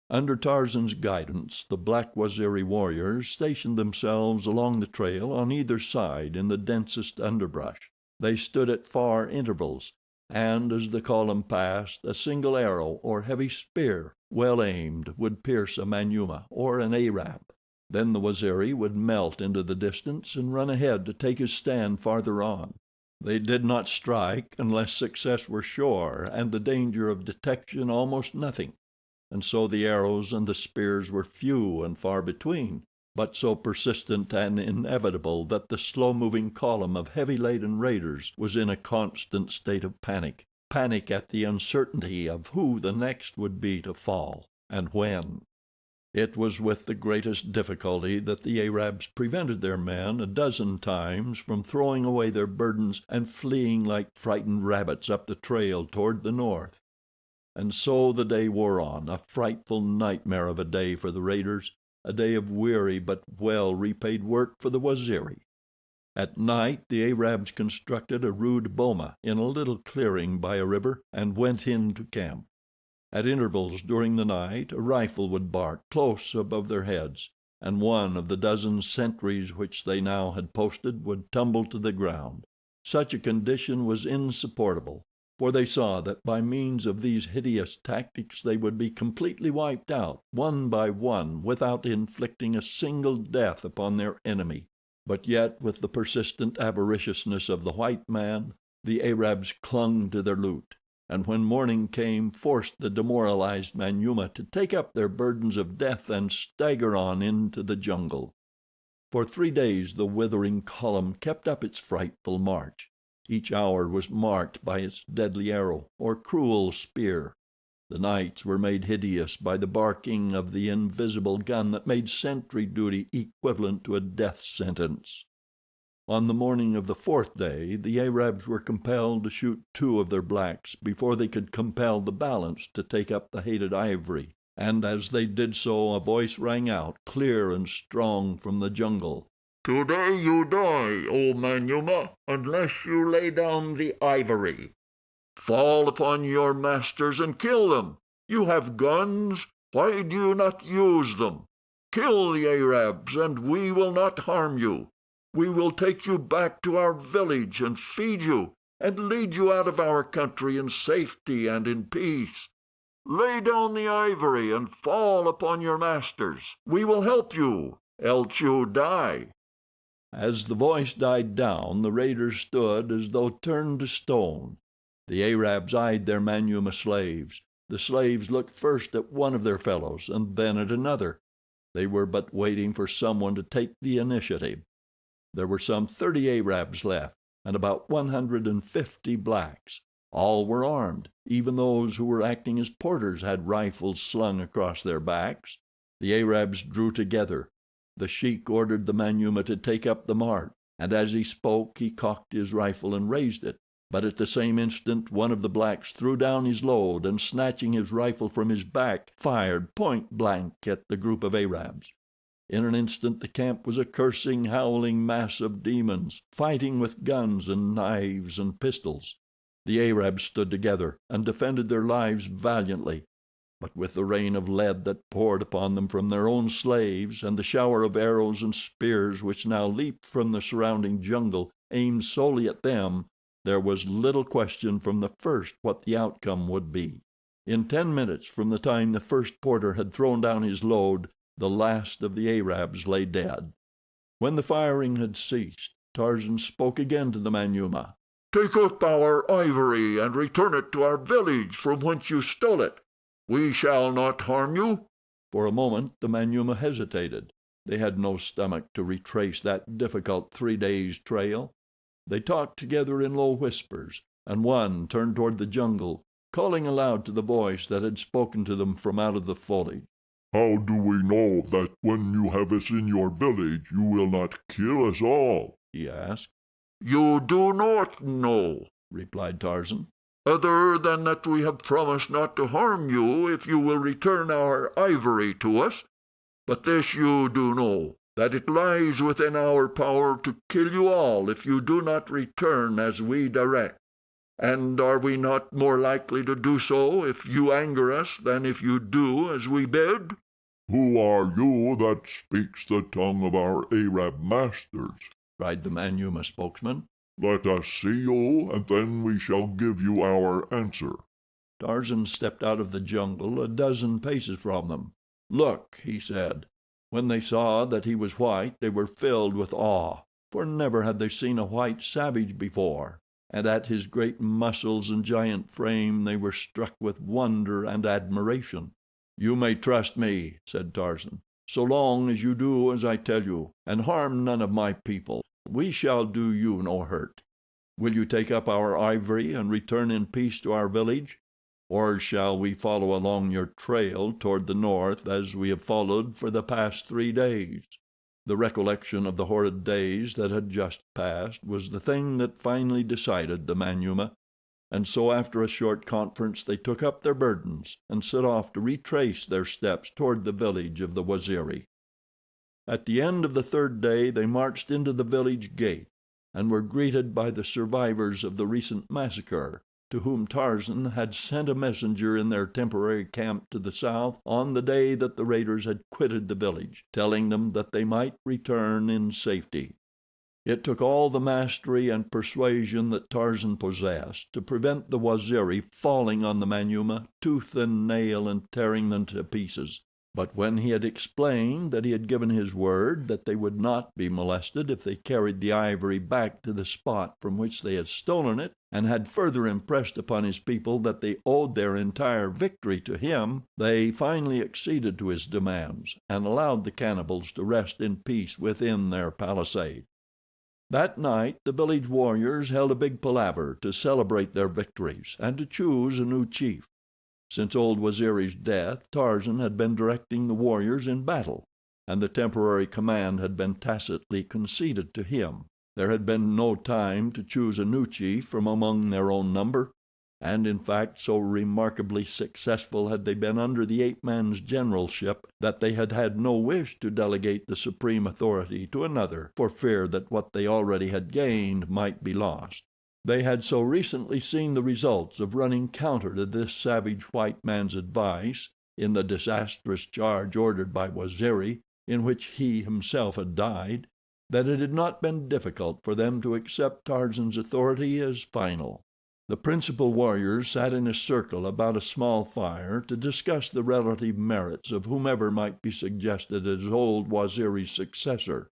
Under Tarzan's guidance, the black Waziri warriors stationed themselves along the trail on either side in the densest underbrush. They stood at far intervals, and as the column passed, a single arrow or heavy spear, well aimed, would pierce a Manyuema or an Arab. Then the Waziri would melt into the distance and run ahead to take his stand farther on. They did not strike unless success were sure and the danger of detection almost nothing, and so the arrows and the spears were few and far between, but so persistent and inevitable that the slow-moving column of heavy-laden raiders was in a constant state of panic at the uncertainty of who the next would be to fall, and when. It was with the greatest difficulty that the Arabs prevented their men a dozen times from throwing away their burdens and fleeing like frightened rabbits up the trail toward the north. And so the day wore on, a frightful nightmare of a day for the raiders, a day of weary but well repaid work for the Waziri. At night the Arabs constructed a rude boma in a little clearing by a river and went into camp. At intervals during the night a rifle would bark close above their heads, and one of the dozen sentries which they now had posted would tumble to the ground. Such a condition was insupportable. for they saw that by means of these hideous tactics they would be completely wiped out, one by one, without inflicting a single death upon their enemy. But yet, with the persistent avariciousness of the white man, the Arabs clung to their loot, and when morning came forced the demoralized Manyuema to take up their burdens of death and stagger on into the jungle. For 3 days the withering column kept up its frightful march. Each hour was marked by its deadly arrow or cruel spear. The nights were made hideous by the barking of the invisible gun that made sentry duty equivalent to a death sentence. On the morning of the 4th day the Arabs were compelled to shoot 2 of their blacks before they could compel the balance to take up the hated ivory, and as they did so a voice rang out clear and strong from the jungle. "Today you die, O Manyuema, unless you lay down the ivory. Fall upon your masters and kill them. You have guns. Why do you not use them? Kill the Arabs, and we will not harm you. We will take you back to our village and feed you, and lead you out of our country in safety and in peace. Lay down the ivory and fall upon your masters. We will help you, else you die." As the voice died down, the raiders stood as though turned to stone. The Arabs eyed their Manyuema slaves. The slaves looked first at one of their fellows and then at another. They were but waiting for someone to take the initiative. There were some 30 Arabs left, and about 150 blacks. All were armed. Even those who were acting as porters had rifles slung across their backs. The Arabs drew together. The sheik ordered the Manyuema to take up the march, and as he spoke he cocked his rifle and raised it. But at the same instant one of the blacks threw down his load and, snatching his rifle from his back, fired point blank at the group of Arabs. In an instant the camp was a cursing, howling mass of demons, fighting with guns and knives and pistols. The Arabs stood together and defended their lives valiantly, but with the rain of lead that poured upon them from their own slaves, and the shower of arrows and spears which now leaped from the surrounding jungle aimed solely at them, there was little question from the first what the outcome would be. In 10 minutes from the time the first porter had thrown down his load, the last of the Arabs lay dead. When the firing had ceased, Tarzan spoke again to the Manyuema. "Take up our ivory and return it to our village from whence you stole it. We shall not harm you." For a moment the Manyuema hesitated. They had no stomach to retrace that difficult 3 days' trail. They talked together in low whispers, and one turned toward the jungle, calling aloud to the voice that had spoken to them from out of the foliage. "How do we know that when you have us in your village you will not kill us all?" he asked. "You do not know," replied Tarzan, "other than that we have promised not to harm you if you will return our ivory to us. But this you do know, that it lies within our power to kill you all if you do not return as we direct. And are we not more likely to do so if you anger us than if you do as we bid?" "Who are you that speaks the tongue of our Arab masters?" cried the Manyuema spokesman. "Let us see you, and then we shall give you our answer." Tarzan stepped out of the jungle a dozen paces from them. "Look," he said. When they saw that he was white they were filled with awe, for never had they seen a white savage before, and at his great muscles and giant frame they were struck with wonder and admiration. "You may trust me," said Tarzan, "so long as you do as I tell you, and harm none of my people. We shall do you no hurt. Will you take up our ivory and return in peace to our village? Or shall we follow along your trail toward the north as we have followed for the past 3 days?" The recollection of the horrid days that had just passed was the thing that finally decided the Manyuema, and so after a short conference they took up their burdens and set off to retrace their steps toward the village of the Waziri. At the end of the 3rd day they marched into the village gate, and were greeted by the survivors of the recent massacre, to whom Tarzan had sent a messenger in their temporary camp to the south on the day that the raiders had quitted the village, telling them that they might return in safety. It took all the mastery and persuasion that Tarzan possessed to prevent the Waziri falling on the Manyuema tooth and nail and tearing them to pieces. But when he had explained that he had given his word that they would not be molested if they carried the ivory back to the spot from which they had stolen it, and had further impressed upon his people that they owed their entire victory to him, they finally acceded to his demands and allowed the cannibals to rest in peace within their palisade. That night the village warriors held a big palaver to celebrate their victories and to choose a new chief. Since old Waziri's death, Tarzan had been directing the warriors in battle, and the temporary command had been tacitly conceded to him. There had been no time to choose a new chief from among their own number, and in fact so remarkably successful had they been under the ape-man's generalship that they had had no wish to delegate the supreme authority to another, for fear that what they already had gained might be lost. They had so recently seen the results of running counter to this savage white man's advice in the disastrous charge ordered by Waziri, in which he himself had died, that it had not been difficult for them to accept Tarzan's authority as final. The principal warriors sat in a circle about a small fire to discuss the relative merits of whomever might be suggested as old Waziri's successor.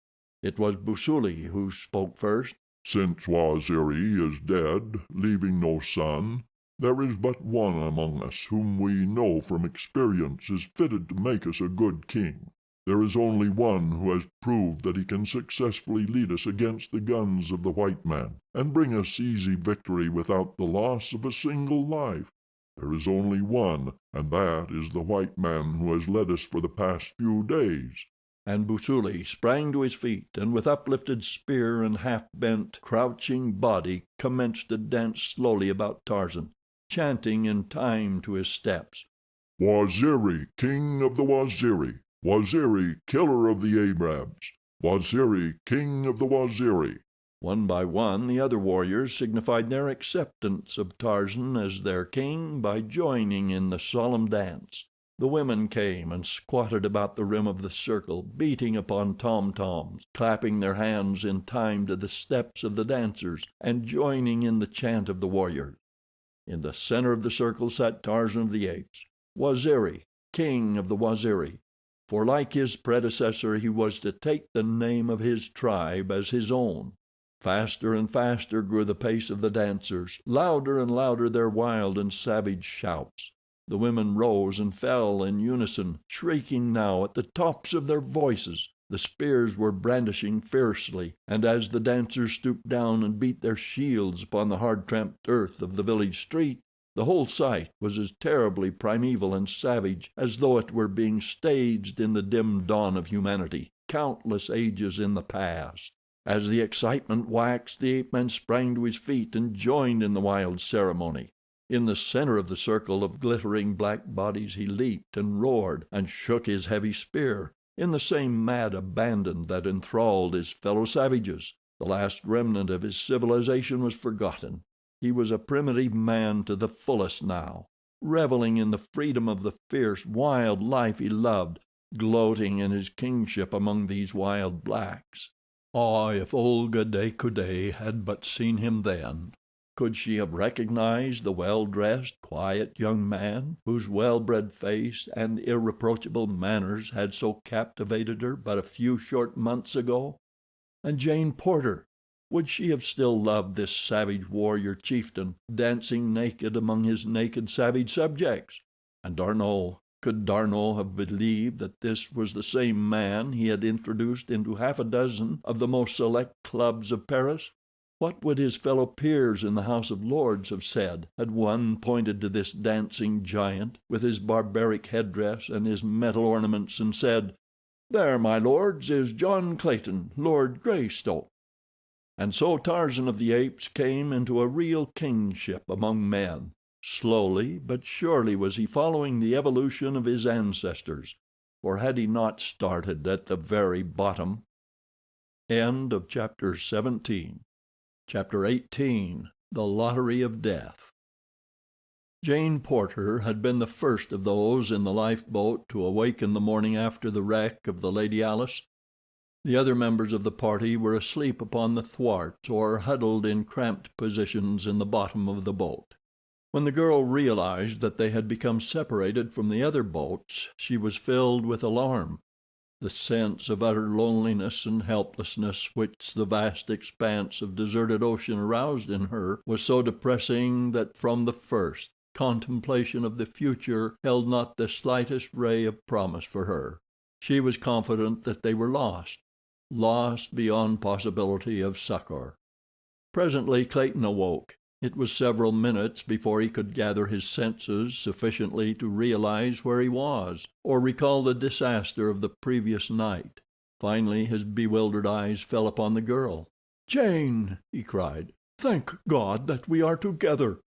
It was Busuli who spoke first. Since Waziri is dead, leaving no son, there is but one among us whom we know from experience is fitted to make us a good king. There is only one who has proved that he can successfully lead us against the guns of the white man, and bring us easy victory without the loss of a single life. There is only one, and that is the white man who has led us for the past few days." And Busuli sprang to his feet, and with uplifted spear and half-bent, crouching body commenced to dance slowly about Tarzan, chanting in time to his steps: "Waziri, king of the Waziri. Waziri, killer of the Arabs. Waziri, king of the Waziri." One by one the other warriors signified their acceptance of Tarzan as their king by joining in the solemn dance. The women came and squatted about the rim of the circle, beating upon tom-toms, clapping their hands in time to the steps of the dancers, and joining in the chant of the warriors. In the center of the circle sat Tarzan of the Apes, Waziri, king of the Waziri, for like his predecessor he was to take the name of his tribe as his own. Faster and faster grew the pace of the dancers, louder and louder their wild and savage shouts. The women rose and fell in unison, shrieking now at the tops of their voices. The spears were brandishing fiercely, and as the dancers stooped down and beat their shields upon the hard-tramped earth of the village street, the whole sight was as terribly primeval and savage as though it were being staged in the dim dawn of humanity, countless ages in the past. As the excitement waxed, the ape-man sprang to his feet and joined in the wild ceremony. In the center of the circle of glittering black bodies he leaped and roared and shook his heavy spear, in the same mad abandon that enthralled his fellow savages. The last remnant of his civilization was forgotten. He was a primitive man to the fullest now, reveling in the freedom of the fierce, wild life he loved, gloating in his kingship among these wild blacks. Ah, if Olga de Coude had but seen him then! Could she have recognized the well-dressed, quiet young man whose well-bred face and irreproachable manners had so captivated her but a few short months ago? And Jane Porter, would she have still loved this savage warrior chieftain, dancing naked among his naked savage subjects? And D'Arnot, could D'Arnot have believed that this was the same man he had introduced into half a dozen of the most select clubs of Paris? What would his fellow peers in the House of Lords have said, had one pointed to this dancing giant, with his barbaric headdress and his metal ornaments, and said, "There, my lords, is John Clayton, Lord Greystoke"? And so Tarzan of the Apes came into a real kingship among men. Slowly but surely was he following the evolution of his ancestors, for had he not started at the very bottom? Chapter 17. Chapter 18. The Lottery of Death. Jane Porter had been the first of those in the lifeboat to awaken the morning after the wreck of the Lady Alice. The other members of the party were asleep upon the thwarts or huddled in cramped positions in the bottom of the boat. When the girl realized that they had become separated from the other boats, she was filled with alarm. The sense of utter loneliness and helplessness which the vast expanse of deserted ocean aroused in her was so depressing that from the first, contemplation of the future held not the slightest ray of promise for her. She was confident that they were lost beyond possibility of succor. Presently Clayton awoke. It was several minutes before he could gather his senses sufficiently to realize where he was, or recall the disaster of the previous night. Finally his bewildered eyes fell upon the girl. "Jane!" he cried. "Thank God that we are together."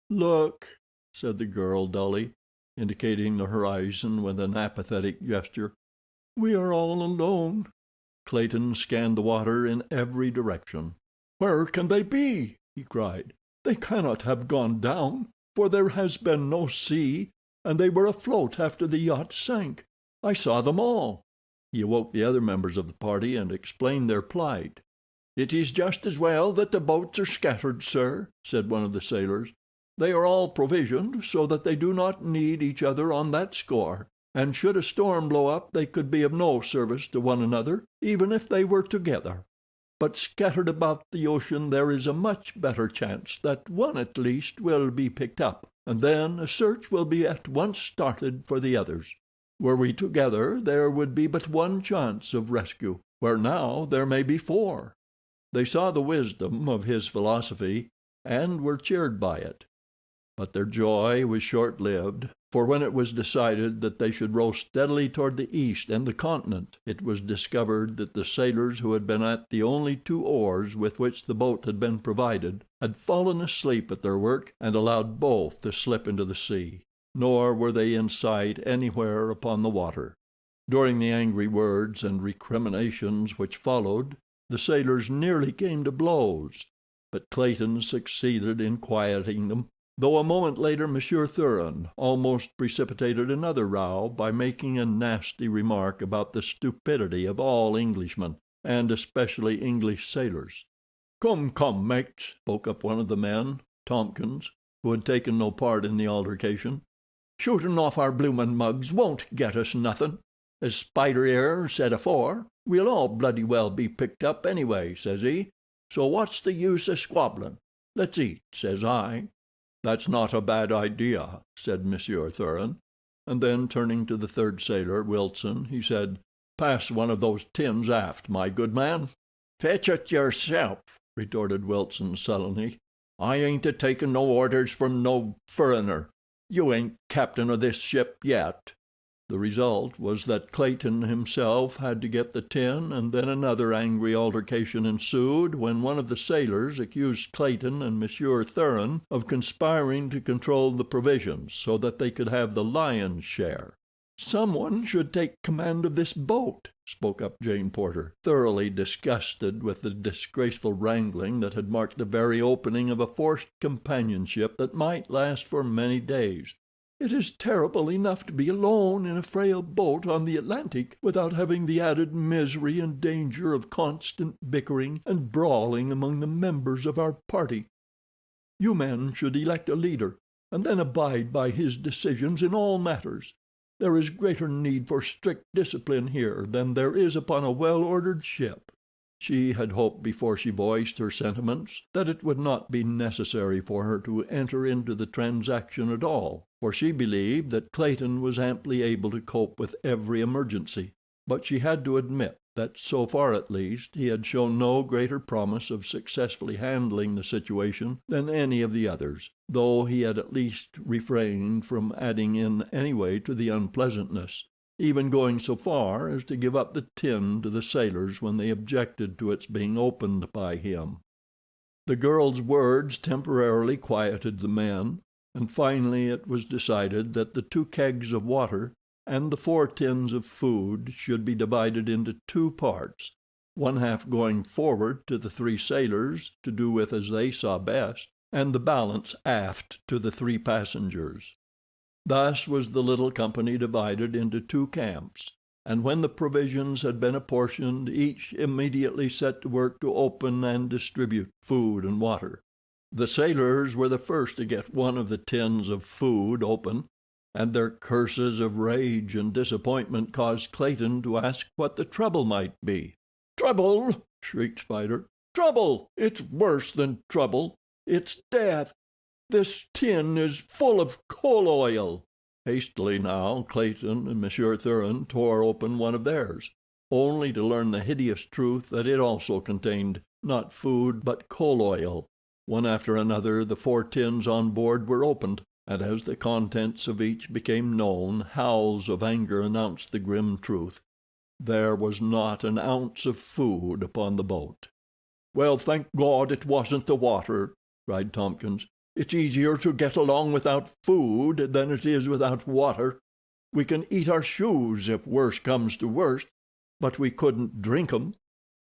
"Look," said the girl dully, indicating the horizon with an apathetic gesture. "We are all alone." Clayton scanned the water in every direction. "Where can they be?" he cried. "They cannot have gone down, for there has been no sea, and they were afloat after the yacht sank. I saw them all." He awoke the other members of the party and explained their plight. "It is just as well that the boats are scattered, sir," said one of the sailors. "They are all provisioned, so that they do not need each other on that score, and should a storm blow up they could be of no service to one another, even if they were together. But scattered about the ocean there is a much better chance that one at least will be picked up, and then a search will be at once started for the others. Were we together there would be but one chance of rescue, where now there may be four." They saw the wisdom of his philosophy and were cheered by it. But their joy was short-lived, for when it was decided that they should row steadily toward the east and the continent, it was discovered that the sailors who had been at the only 2 oars with which the boat had been provided had fallen asleep at their work and allowed both to slip into the sea, nor were they in sight anywhere upon the water. During the angry words and recriminations which followed, the sailors nearly came to blows, but Clayton succeeded in quieting them, though a moment later Monsieur Thuran almost precipitated another row by making a nasty remark about the stupidity of all Englishmen, and especially English sailors. "Come, come, mates," spoke up one of the men, Tompkins, who had taken no part in the altercation. "Shooting off our bloomin' mugs won't get us nothin'. As Spider 'ere said afore, we'll all bloody well be picked up anyway, says he. So what's the use of squabblin'? Let's eat, says I." "That's not a bad idea," said Monsieur Thuran, and then turning to the third sailor, Wilson, he said, "Pass one of those tins aft, my good man." "Fetch it yourself," retorted Wilson sullenly. "I ain't a-taking no orders from no furriner. You ain't captain of this ship yet." The result was that Clayton himself had to get the tin, and then another angry altercation ensued when one of the sailors accused Clayton and Monsieur Thuran of conspiring to control the provisions so that they could have the lion's share. "Someone should take command of this boat," spoke up Jane Porter, thoroughly disgusted with the disgraceful wrangling that had marked the very opening of a forced companionship that might last for many days. "It is terrible enough to be alone in a frail boat on the Atlantic without having the added misery and danger of constant bickering and brawling among the members of our party. You men should elect a leader, and then abide by his decisions in all matters. There is greater need for strict discipline here than there is upon a well-ordered ship." She had hoped before she voiced her sentiments that it would not be necessary for her to enter into the transaction at all, for she believed that Clayton was amply able to cope with every emergency, but she had to admit that, so far at least, he had shown no greater promise of successfully handling the situation than any of the others, though he had at least refrained from adding in any way to the unpleasantness, even going so far as to give up the tin to the sailors when they objected to its being opened by him. The girl's words temporarily quieted the men, and finally it was decided that the 2 kegs of water and the 4 tins of food should be divided into 2 parts, one half going forward to the 3 sailors to do with as they saw best, and the balance aft to the 3 passengers. Thus was the little company divided into 2 camps. and when the provisions had been apportioned, each immediately set to work to open and distribute food and water. The sailors were the first to get one of the tins of food open, and their curses of rage and disappointment caused Clayton to ask what the trouble might be. "Trouble!" shrieked Spider. "Trouble! It's worse than trouble. It's death. This tin is full of coal oil." Hastily now, Clayton and Monsieur Thuran tore open one of theirs, only to learn the hideous truth that it also contained not food but coal oil. One after another the 4 tins on board were opened, and as the contents of each became known, howls of anger announced the grim truth. There was not an ounce of food upon the boat. "Well, thank God it wasn't the water," cried Tompkins. "It's easier to get along without food than it is without water. We can eat our shoes if worse comes to worst, but we couldn't drink 'em."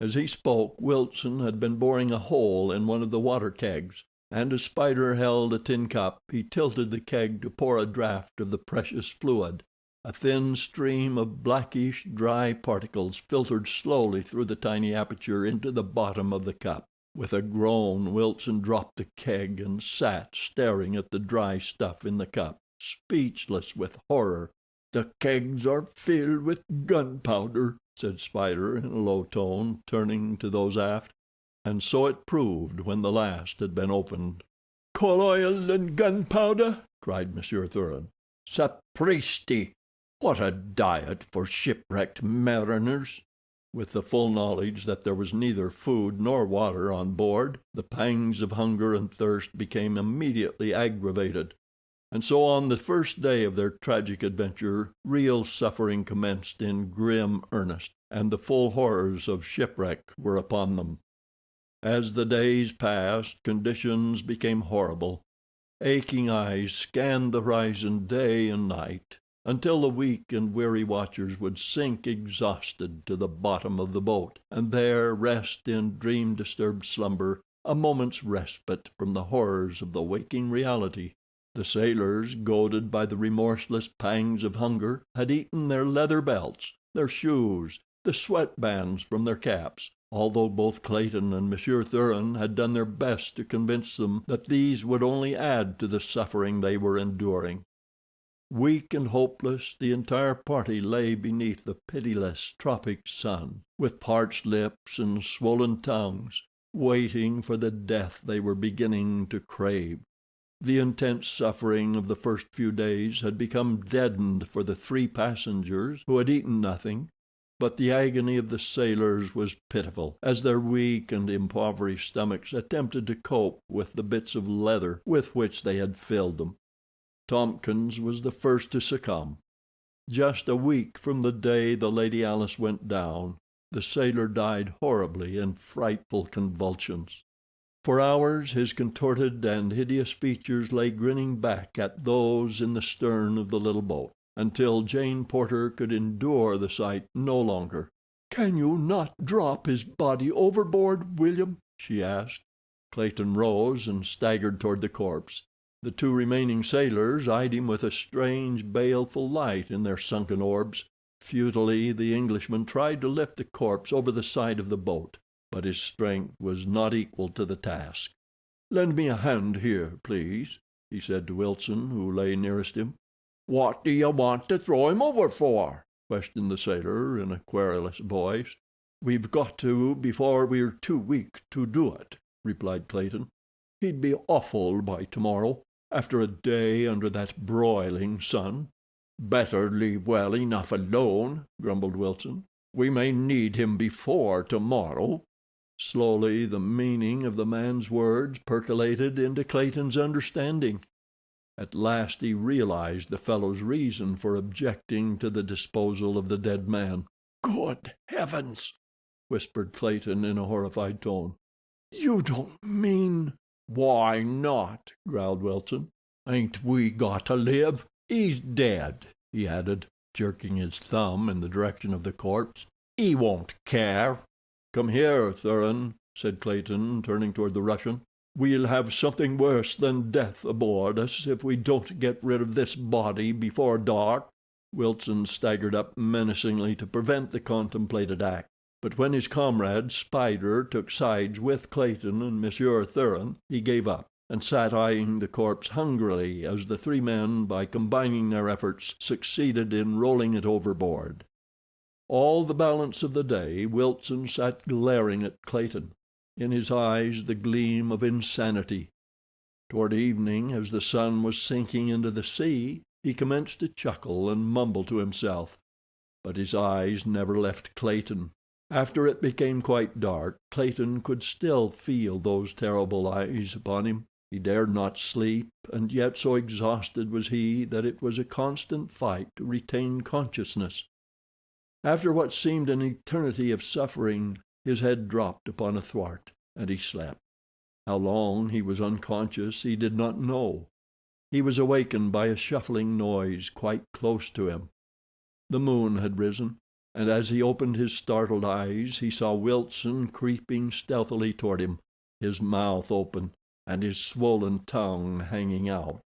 As he spoke, Wilson had been boring a hole in one of the water kegs, and as Spider held a tin cup, he tilted the keg to pour a draught of the precious fluid. A thin stream of blackish, dry particles filtered slowly through the tiny aperture into the bottom of the cup. With a groan, Wilson dropped the keg and sat staring at the dry stuff in the cup, speechless with horror. "The kegs are filled with gunpowder," said Spider in a low tone, turning to those aft. And so it proved when the last had been opened. "Coal oil and gunpowder!" cried Monsieur Thuran. "Sapristi! What a diet for shipwrecked mariners!" With the full knowledge that there was neither food nor water on board, the pangs of hunger and thirst became immediately aggravated. And so on the first day of their tragic adventure, real suffering commenced in grim earnest, and the full horrors of shipwreck were upon them. As the days passed, conditions became horrible. Aching eyes scanned the horizon day and night, until the weak and weary watchers would sink exhausted to the bottom of the boat, and there rest in dream-disturbed slumber, a moment's respite from the horrors of the waking reality. The sailors, goaded by the remorseless pangs of hunger, had eaten their leather belts, their shoes, the sweat bands from their caps, although both Clayton and Monsieur Thuran had done their best to convince them that these would only add to the suffering they were enduring. Weak and hopeless, the entire party lay beneath the pitiless tropic sun, with parched lips and swollen tongues, waiting for the death they were beginning to crave. The intense suffering of the first few days had become deadened for the 3 passengers who had eaten nothing, but the agony of the sailors was pitiful, as their weak and impoverished stomachs attempted to cope with the bits of leather with which they had filled them. Tompkins was the first to succumb. Just a week from the day the Lady Alice went down, the sailor died horribly in frightful convulsions. For hours his contorted and hideous features lay grinning back at those in the stern of the little boat, until Jane Porter could endure the sight no longer. "Can you not drop his body overboard, William?" she asked. Clayton rose and staggered toward the corpse. The 2 remaining sailors eyed him with a strange, baleful light in their sunken orbs. Futilely the Englishman tried to lift the corpse over the side of the boat, but his strength was not equal to the task. "Lend me a hand here, please," he said to Wilson, who lay nearest him. "What do you want to throw him over for?" questioned the sailor in a querulous voice. "We've got to before we're too weak to do it," replied Clayton. "He'd be awful by tomorrow, after a day under that broiling sun." "Better leave well enough alone," grumbled Wilson. "We may need him before tomorrow." Slowly the meaning of the man's words percolated into Clayton's understanding. At last he realized the fellow's reason for objecting to the disposal of the dead man. "Good heavens!" whispered Clayton in a horrified tone. "You don't mean—" "Why not?" growled Wilson. "Ain't we got to live? He's dead," he added, jerking his thumb in the direction of the corpse. "He won't care." "Come here, Thuran," said Clayton, turning toward the Russian. "We'll have something worse than death aboard us if we don't get rid of this body before dark." Wilson staggered up menacingly to prevent the contemplated act, but when his comrade Spider took sides with Clayton and Monsieur Thuran, he gave up, and sat eyeing the corpse hungrily as the three men, by combining their efforts, succeeded in rolling it overboard. All the balance of the day Wilson sat glaring at Clayton, in his eyes the gleam of insanity. Toward evening, as the sun was sinking into the sea, he commenced to chuckle and mumble to himself, but his eyes never left Clayton. After it became quite dark, Clayton could still feel those terrible eyes upon him. He dared not sleep, and yet so exhausted was he that it was a constant fight to retain consciousness. After what seemed an eternity of suffering, his head dropped upon a thwart, and he slept. How long he was unconscious he did not know. He was awakened by a shuffling noise quite close to him. The moon had risen, and as he opened his startled eyes he saw Wilson creeping stealthily toward him, his mouth open and his swollen tongue hanging out.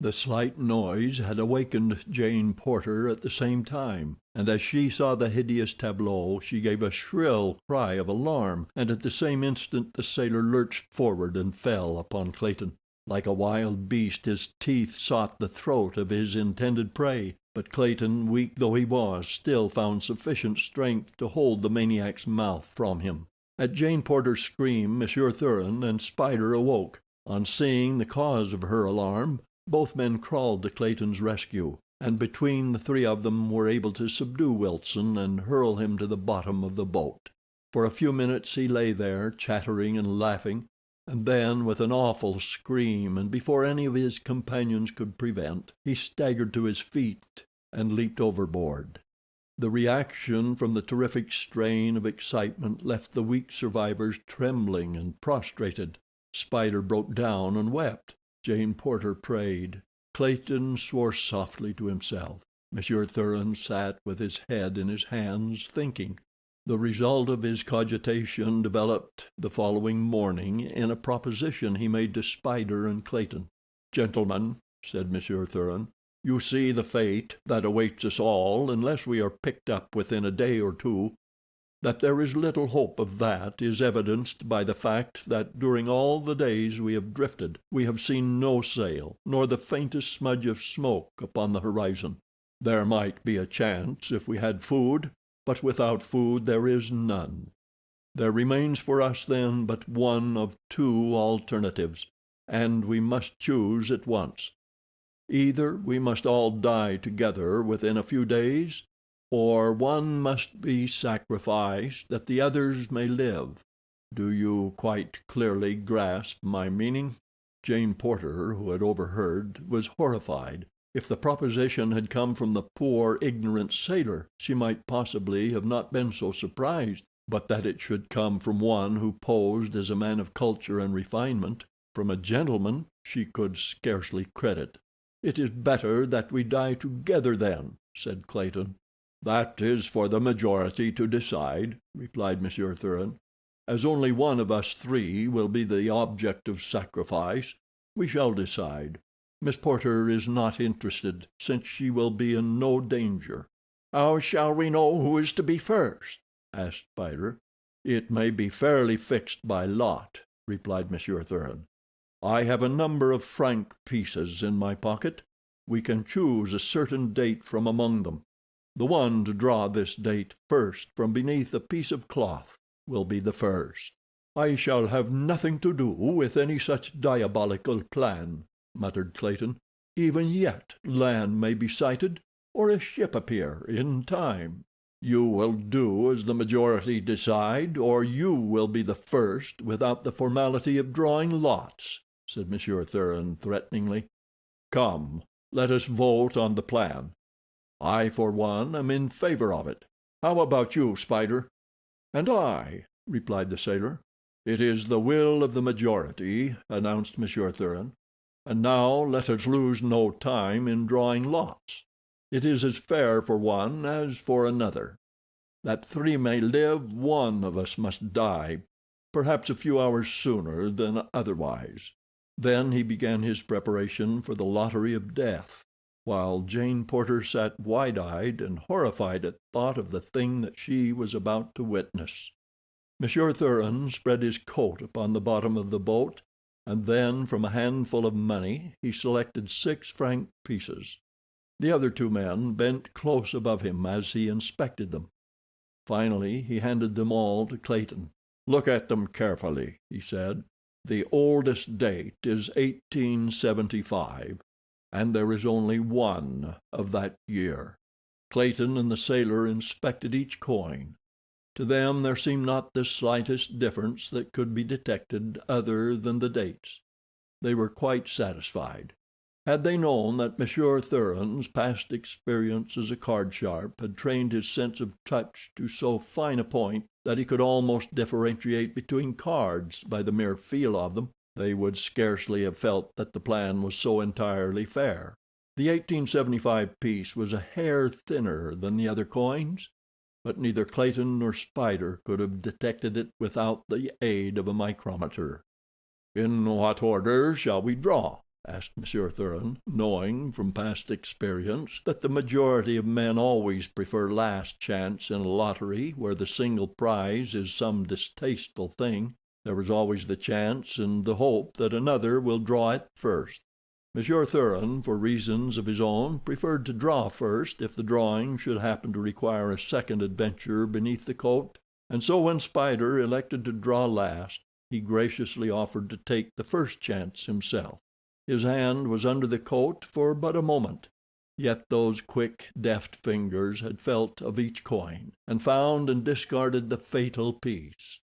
The slight noise had awakened Jane Porter at the same time, and as she saw the hideous tableau she gave a shrill cry of alarm, and at the same instant the sailor lurched forward and fell upon Clayton. Like a wild beast his teeth sought the throat of his intended prey, but Clayton, weak though he was, still found sufficient strength to hold the maniac's mouth from him. At Jane Porter's scream Monsieur Thuran and Spider awoke. On seeing the cause of her alarm, both men crawled to Clayton's rescue, and between the three of them were able to subdue Wilson and hurl him to the bottom of the boat. For a few minutes he lay there, chattering and laughing, and then, with an awful scream, and before any of his companions could prevent, he staggered to his feet and leaped overboard. The reaction from the terrific strain of excitement left the weak survivors trembling and prostrated. Spider broke down and wept. Jane Porter prayed. Clayton swore softly to himself. Monsieur Thuran sat with his head in his hands, thinking. The result of his cogitation developed the following morning in a proposition he made to Spider and Clayton. "Gentlemen," said Monsieur Thuran, "you see the fate that awaits us all unless we are picked up within a day or two. That there is little hope of that is evidenced by the fact that during all the days we have drifted we have seen no sail, nor the faintest smudge of smoke upon the horizon. There might be a chance if we had food, but without food there is none. There remains for us then but one of two alternatives, and we must choose at once. Either we must all die together within a few days, or one must be sacrificed that the others may live. Do you quite clearly grasp my meaning?" Jane Porter, who had overheard, was horrified. If the proposition had come from the poor, ignorant sailor, she might possibly have not been so surprised, but that it should come from one who posed as a man of culture and refinement, from a gentleman, she could scarcely credit. "It is better that we die together, then," said Clayton. "That is for the majority to decide," replied Monsieur Thuran. "As only one of us three will be the object of sacrifice, we shall decide. Miss Porter is not interested, since she will be in no danger." "How shall we know who is to be first?" asked Spider. "It may be fairly fixed by lot," replied Monsieur Thuran. "I have a number of franc pieces in my pocket. We can choose a certain date from among them. The one to draw this date first from beneath a piece of cloth will be the first." "I shall have nothing to do with any such diabolical plan," muttered Clayton. "Even yet land may be sighted, or a ship appear, in time." "You will do as the majority decide, or you will be the first without the formality of drawing lots," said Monsieur Thuran threateningly. "Come, let us vote on the plan. I, for one, am in favor of it. How about you, Spider?" "And I," replied the sailor. "It is the will of the majority," announced Monsieur Thuran. "And now let us lose no time in drawing lots. It is as fair for one as for another. That three may live, one of us must die, perhaps a few hours sooner than otherwise." Then he began his preparation for the lottery of death. while Jane Porter sat wide-eyed and horrified at thought of the thing that she was about to witness. Monsieur Thuran spread his coat upon the bottom of the boat, and then from a handful of money he selected 6 franc pieces. The other 2 men bent close above him as he inspected them. Finally he handed them all to Clayton. "Look at them carefully," he said. "The oldest date is 1875, and there is only one of that year." Clayton and the sailor inspected each coin. To them there seemed not the slightest difference that could be detected other than the dates. They were quite satisfied. Had they known that Monsieur Thuran's past experience as a card sharp had trained his sense of touch to so fine a point that he could almost differentiate between cards by the mere feel of them, they would scarcely have felt that the plan was so entirely fair. The 1875 piece was a hair thinner than the other coins, but neither Clayton nor Spider could have detected it without the aid of a micrometer. "In what order shall we draw?" asked Monsieur Thuran, knowing from past experience that the majority of men always prefer last chance in a lottery where the single prize is some distasteful thing. There is always the chance and the hope that another will draw it first. Monsieur Thuran, for reasons of his own, preferred to draw first if the drawing should happen to require a second adventure beneath the coat, and so when Spider elected to draw last, he graciously offered to take the first chance himself. His hand was under the coat for but a moment, yet those quick, deft fingers had felt of each coin, and found and discarded the fatal piece.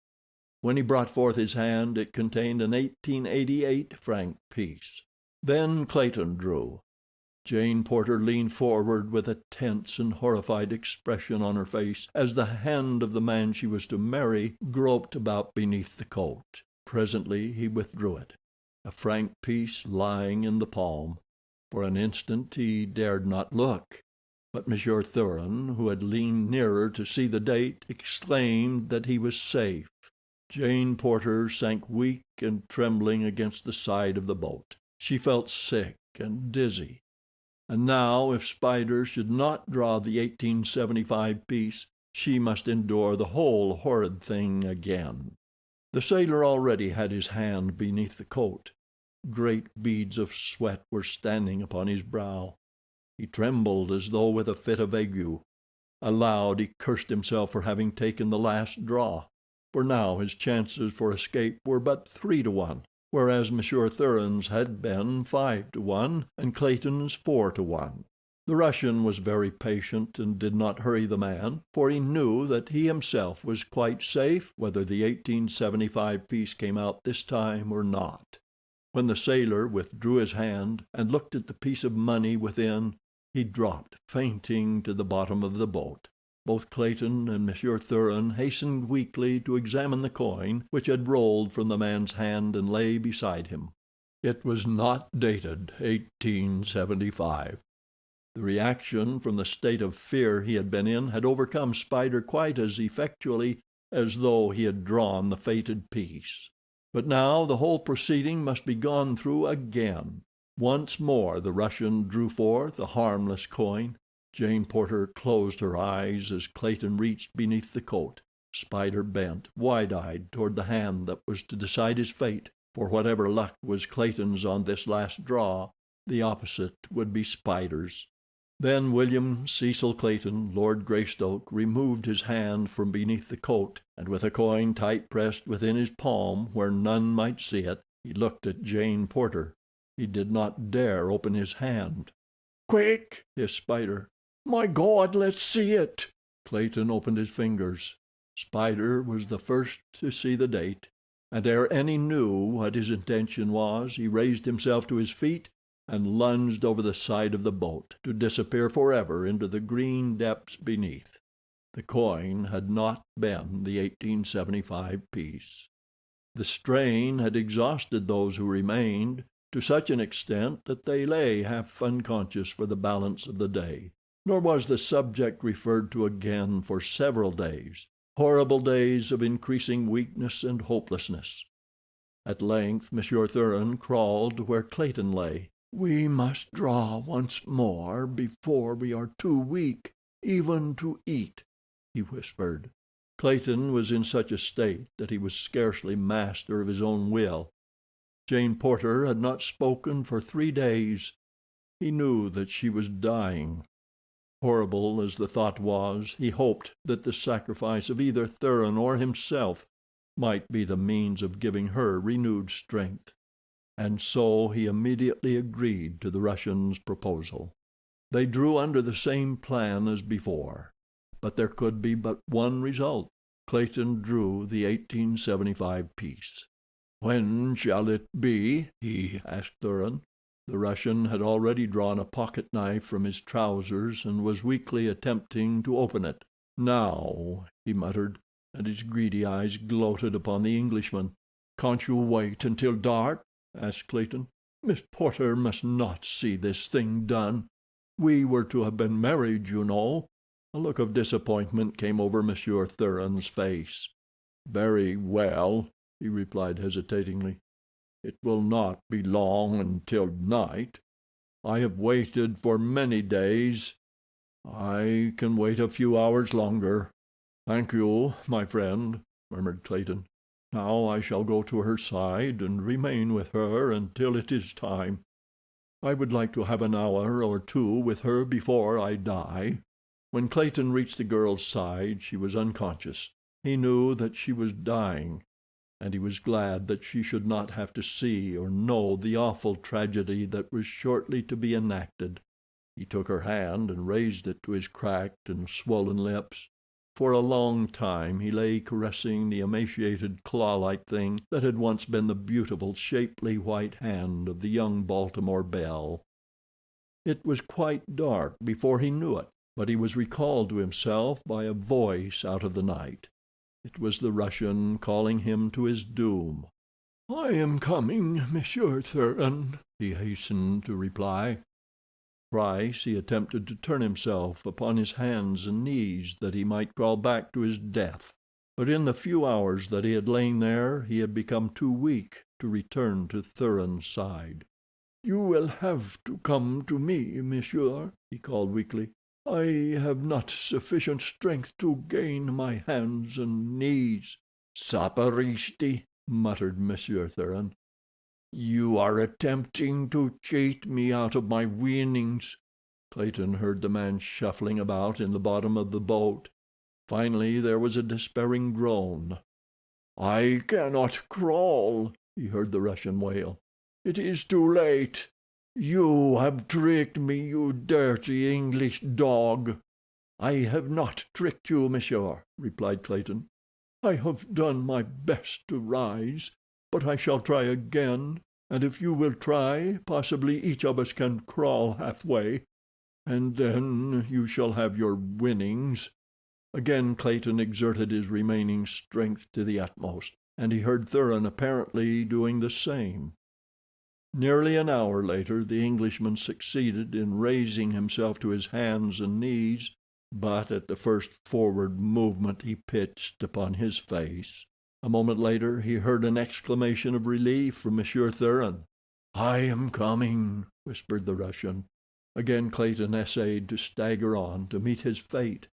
When he brought forth his hand, it contained an 1888 franc piece. Then Clayton drew. Jane Porter leaned forward with a tense and horrified expression on her face as the hand of the man she was to marry groped about beneath the coat. Presently he withdrew it, a franc piece lying in the palm. For an instant he dared not look, but Monsieur Thuran, who had leaned nearer to see the date, exclaimed that he was safe. Jane Porter sank weak and trembling against the side of the boat. She felt sick and dizzy. And now, if Spider should not draw the 1875 piece, she must endure the whole horrid thing again. The sailor already had his hand beneath the coat. Great beads of sweat were standing upon his brow. He trembled as though with a fit of ague. Aloud he cursed himself for having taken the last draw, for now his chances for escape were but 3 to 1, whereas Monsieur Thuran's had been 5 to 1 and Clayton's 4 to 1. The Russian was very patient and did not hurry the man, for he knew that he himself was quite safe whether the 1875 piece came out this time or not. When the sailor withdrew his hand and looked at the piece of money within, he dropped fainting to the bottom of the boat. Both Clayton and Monsieur Thuran hastened weakly to examine the coin which had rolled from the man's hand and lay beside him. It was not dated 1875. The reaction from the state of fear he had been in had overcome Spider quite as effectually as though he had drawn the fated piece. But now the whole proceeding must be gone through again. Once more the Russian drew forth a harmless coin. Jane Porter closed her eyes as Clayton reached beneath the coat. Spider bent, wide-eyed, toward the hand that was to decide his fate, for whatever luck was Clayton's on this last draw, the opposite would be Spider's. Then William Cecil Clayton, Lord Greystoke, removed his hand from beneath the coat, and with a coin tight pressed within his palm where none might see it, he looked at Jane Porter. He did not dare open his hand. "Quick!" hissed Spider. "My God, let's see it!" Clayton opened his fingers. Spider was the first to see the date, and ere any knew what his intention was, he raised himself to his feet and lunged over the side of the boat, to disappear forever into the green depths beneath. The coin had not been the 1875 piece. The strain had exhausted those who remained, to such an extent that they lay half unconscious for the balance of the day. Nor was the subject referred to again for several days, horrible days of increasing weakness and hopelessness. At length Monsieur Thuran crawled to where Clayton lay. "We must draw once more before we are too weak even to eat," he whispered. Clayton was in such a state that he was scarcely master of his own will. Jane Porter had not spoken for 3 days. He knew that she was dying. Horrible as the thought was, he hoped that the sacrifice of either Thuran or himself might be the means of giving her renewed strength, and so he immediately agreed to the Russian's proposal. They drew under the same plan as before, but there could be but one result. Clayton drew the 1875 piece. "When shall it be?" he asked Thuran. The Russian had already drawn a pocket-knife from his trousers and was weakly attempting to open it. "Now," he muttered, and his greedy eyes gloated upon the Englishman. "Can't you wait until dark?" asked Clayton. "Miss Porter must not see this thing done. We were to have been married, you know." A look of disappointment came over Monsieur Thuran's face. "Very well," he replied hesitatingly. "It will not be long until night. I have waited for many days. I can wait a few hours longer." "Thank you, my friend," murmured Clayton. "Now I shall go to her side and remain with her until it is time. I would like to have an hour or two with her before I die." When Clayton reached the girl's side she was unconscious. He knew that she was dying, and he was glad that she should not have to see or know the awful tragedy that was shortly to be enacted. He took her hand and raised it to his cracked and swollen lips. For a long time he lay caressing the emaciated claw-like thing that had once been the beautiful, shapely white hand of the young Baltimore belle. It was quite dark before he knew it, but he was recalled to himself by a voice out of the night. It was the Russian calling him to his doom. "I am coming, Monsieur Thuran," he hastened to reply. Thrice he attempted to turn himself upon his hands and knees that he might crawl back to his death, but in the few hours that he had lain there he had become too weak to return to Thuran's side. "You will have to come to me, monsieur," he called weakly. "I have not sufficient strength to gain my hands and knees." "Saperisti," muttered Monsieur Thuran. "You are attempting to cheat me out of my winnings." Clayton heard the man shuffling about in the bottom of the boat. Finally there was a despairing groan. "I cannot crawl," he heard the Russian wail. "It is too late. You have tricked me, you dirty English dog." "I have not tricked you, monsieur," replied Clayton. "I have done my best to rise, but I shall try again, and if you will try, possibly each of us can crawl halfway, and then you shall have your winnings." Again Clayton exerted his remaining strength to the utmost, and he heard Thuran apparently doing the same. Nearly an hour later the Englishman succeeded in raising himself to his hands and knees, but at the first forward movement he pitched upon his face. A moment later he heard an exclamation of relief from Monsieur Thuran. "I am coming," whispered the Russian. Again Clayton essayed to stagger on to meet his fate,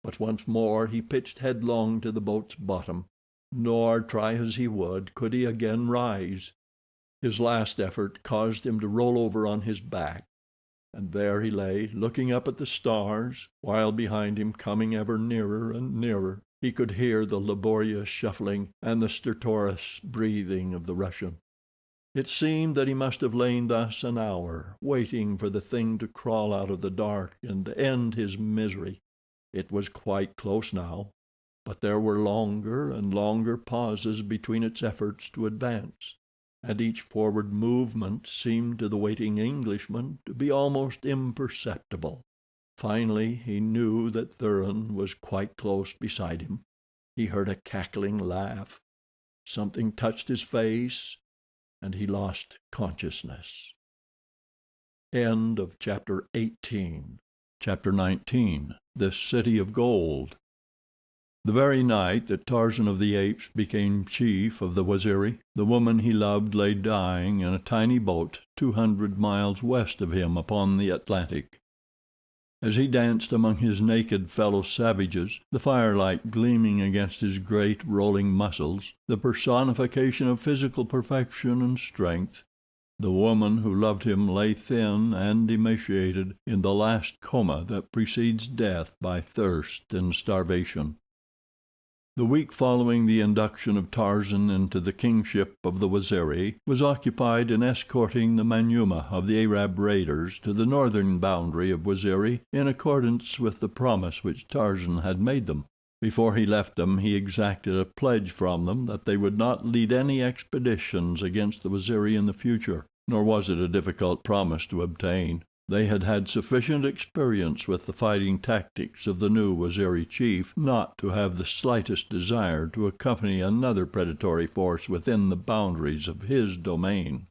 but once more he pitched headlong to the boat's bottom, nor, try as he would, could he again rise. His last effort caused him to roll over on his back, and there he lay, looking up at the stars, while behind him, coming ever nearer and nearer, he could hear the laborious shuffling and the stertorous breathing of the Russian. It seemed that he must have lain thus an hour, waiting for the thing to crawl out of the dark and end his misery. It was quite close now, but there were longer and longer pauses between its efforts to advance, and each forward movement seemed to the waiting Englishman to be almost imperceptible. Finally he knew that Thuran was quite close beside him. He heard a cackling laugh. Something touched his face, and he lost consciousness. End of chapter 18. Chapter 19. The City of Gold. The very night that Tarzan of the Apes became chief of the Waziri, the woman he loved lay dying in a tiny boat 200 miles west of him upon the Atlantic. As he danced among his naked fellow savages, the firelight gleaming against his great rolling muscles, the personification of physical perfection and strength, the woman who loved him lay thin and emaciated in the last coma that precedes death by thirst and starvation. The week following the induction of Tarzan into the kingship of the Waziri was occupied in escorting the Manyuema of the Arab raiders to the northern boundary of Waziri in accordance with the promise which Tarzan had made them. Before he left them he exacted a pledge from them that they would not lead any expeditions against the Waziri in the future, nor was it a difficult promise to obtain. They had had sufficient experience with the fighting tactics of the new Waziri chief not to have the slightest desire to accompany another predatory force within the boundaries of his domain.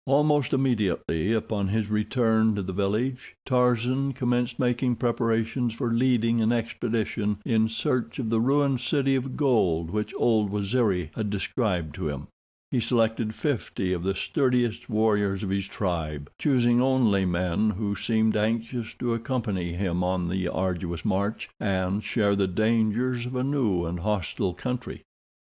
Almost immediately upon his return to the village, Tarzan commenced making preparations for leading an expedition in search of the ruined city of gold which old Waziri had described to him. He selected 50 of the sturdiest warriors of his tribe, choosing only men who seemed anxious to accompany him on the arduous march and share the dangers of a new and hostile country.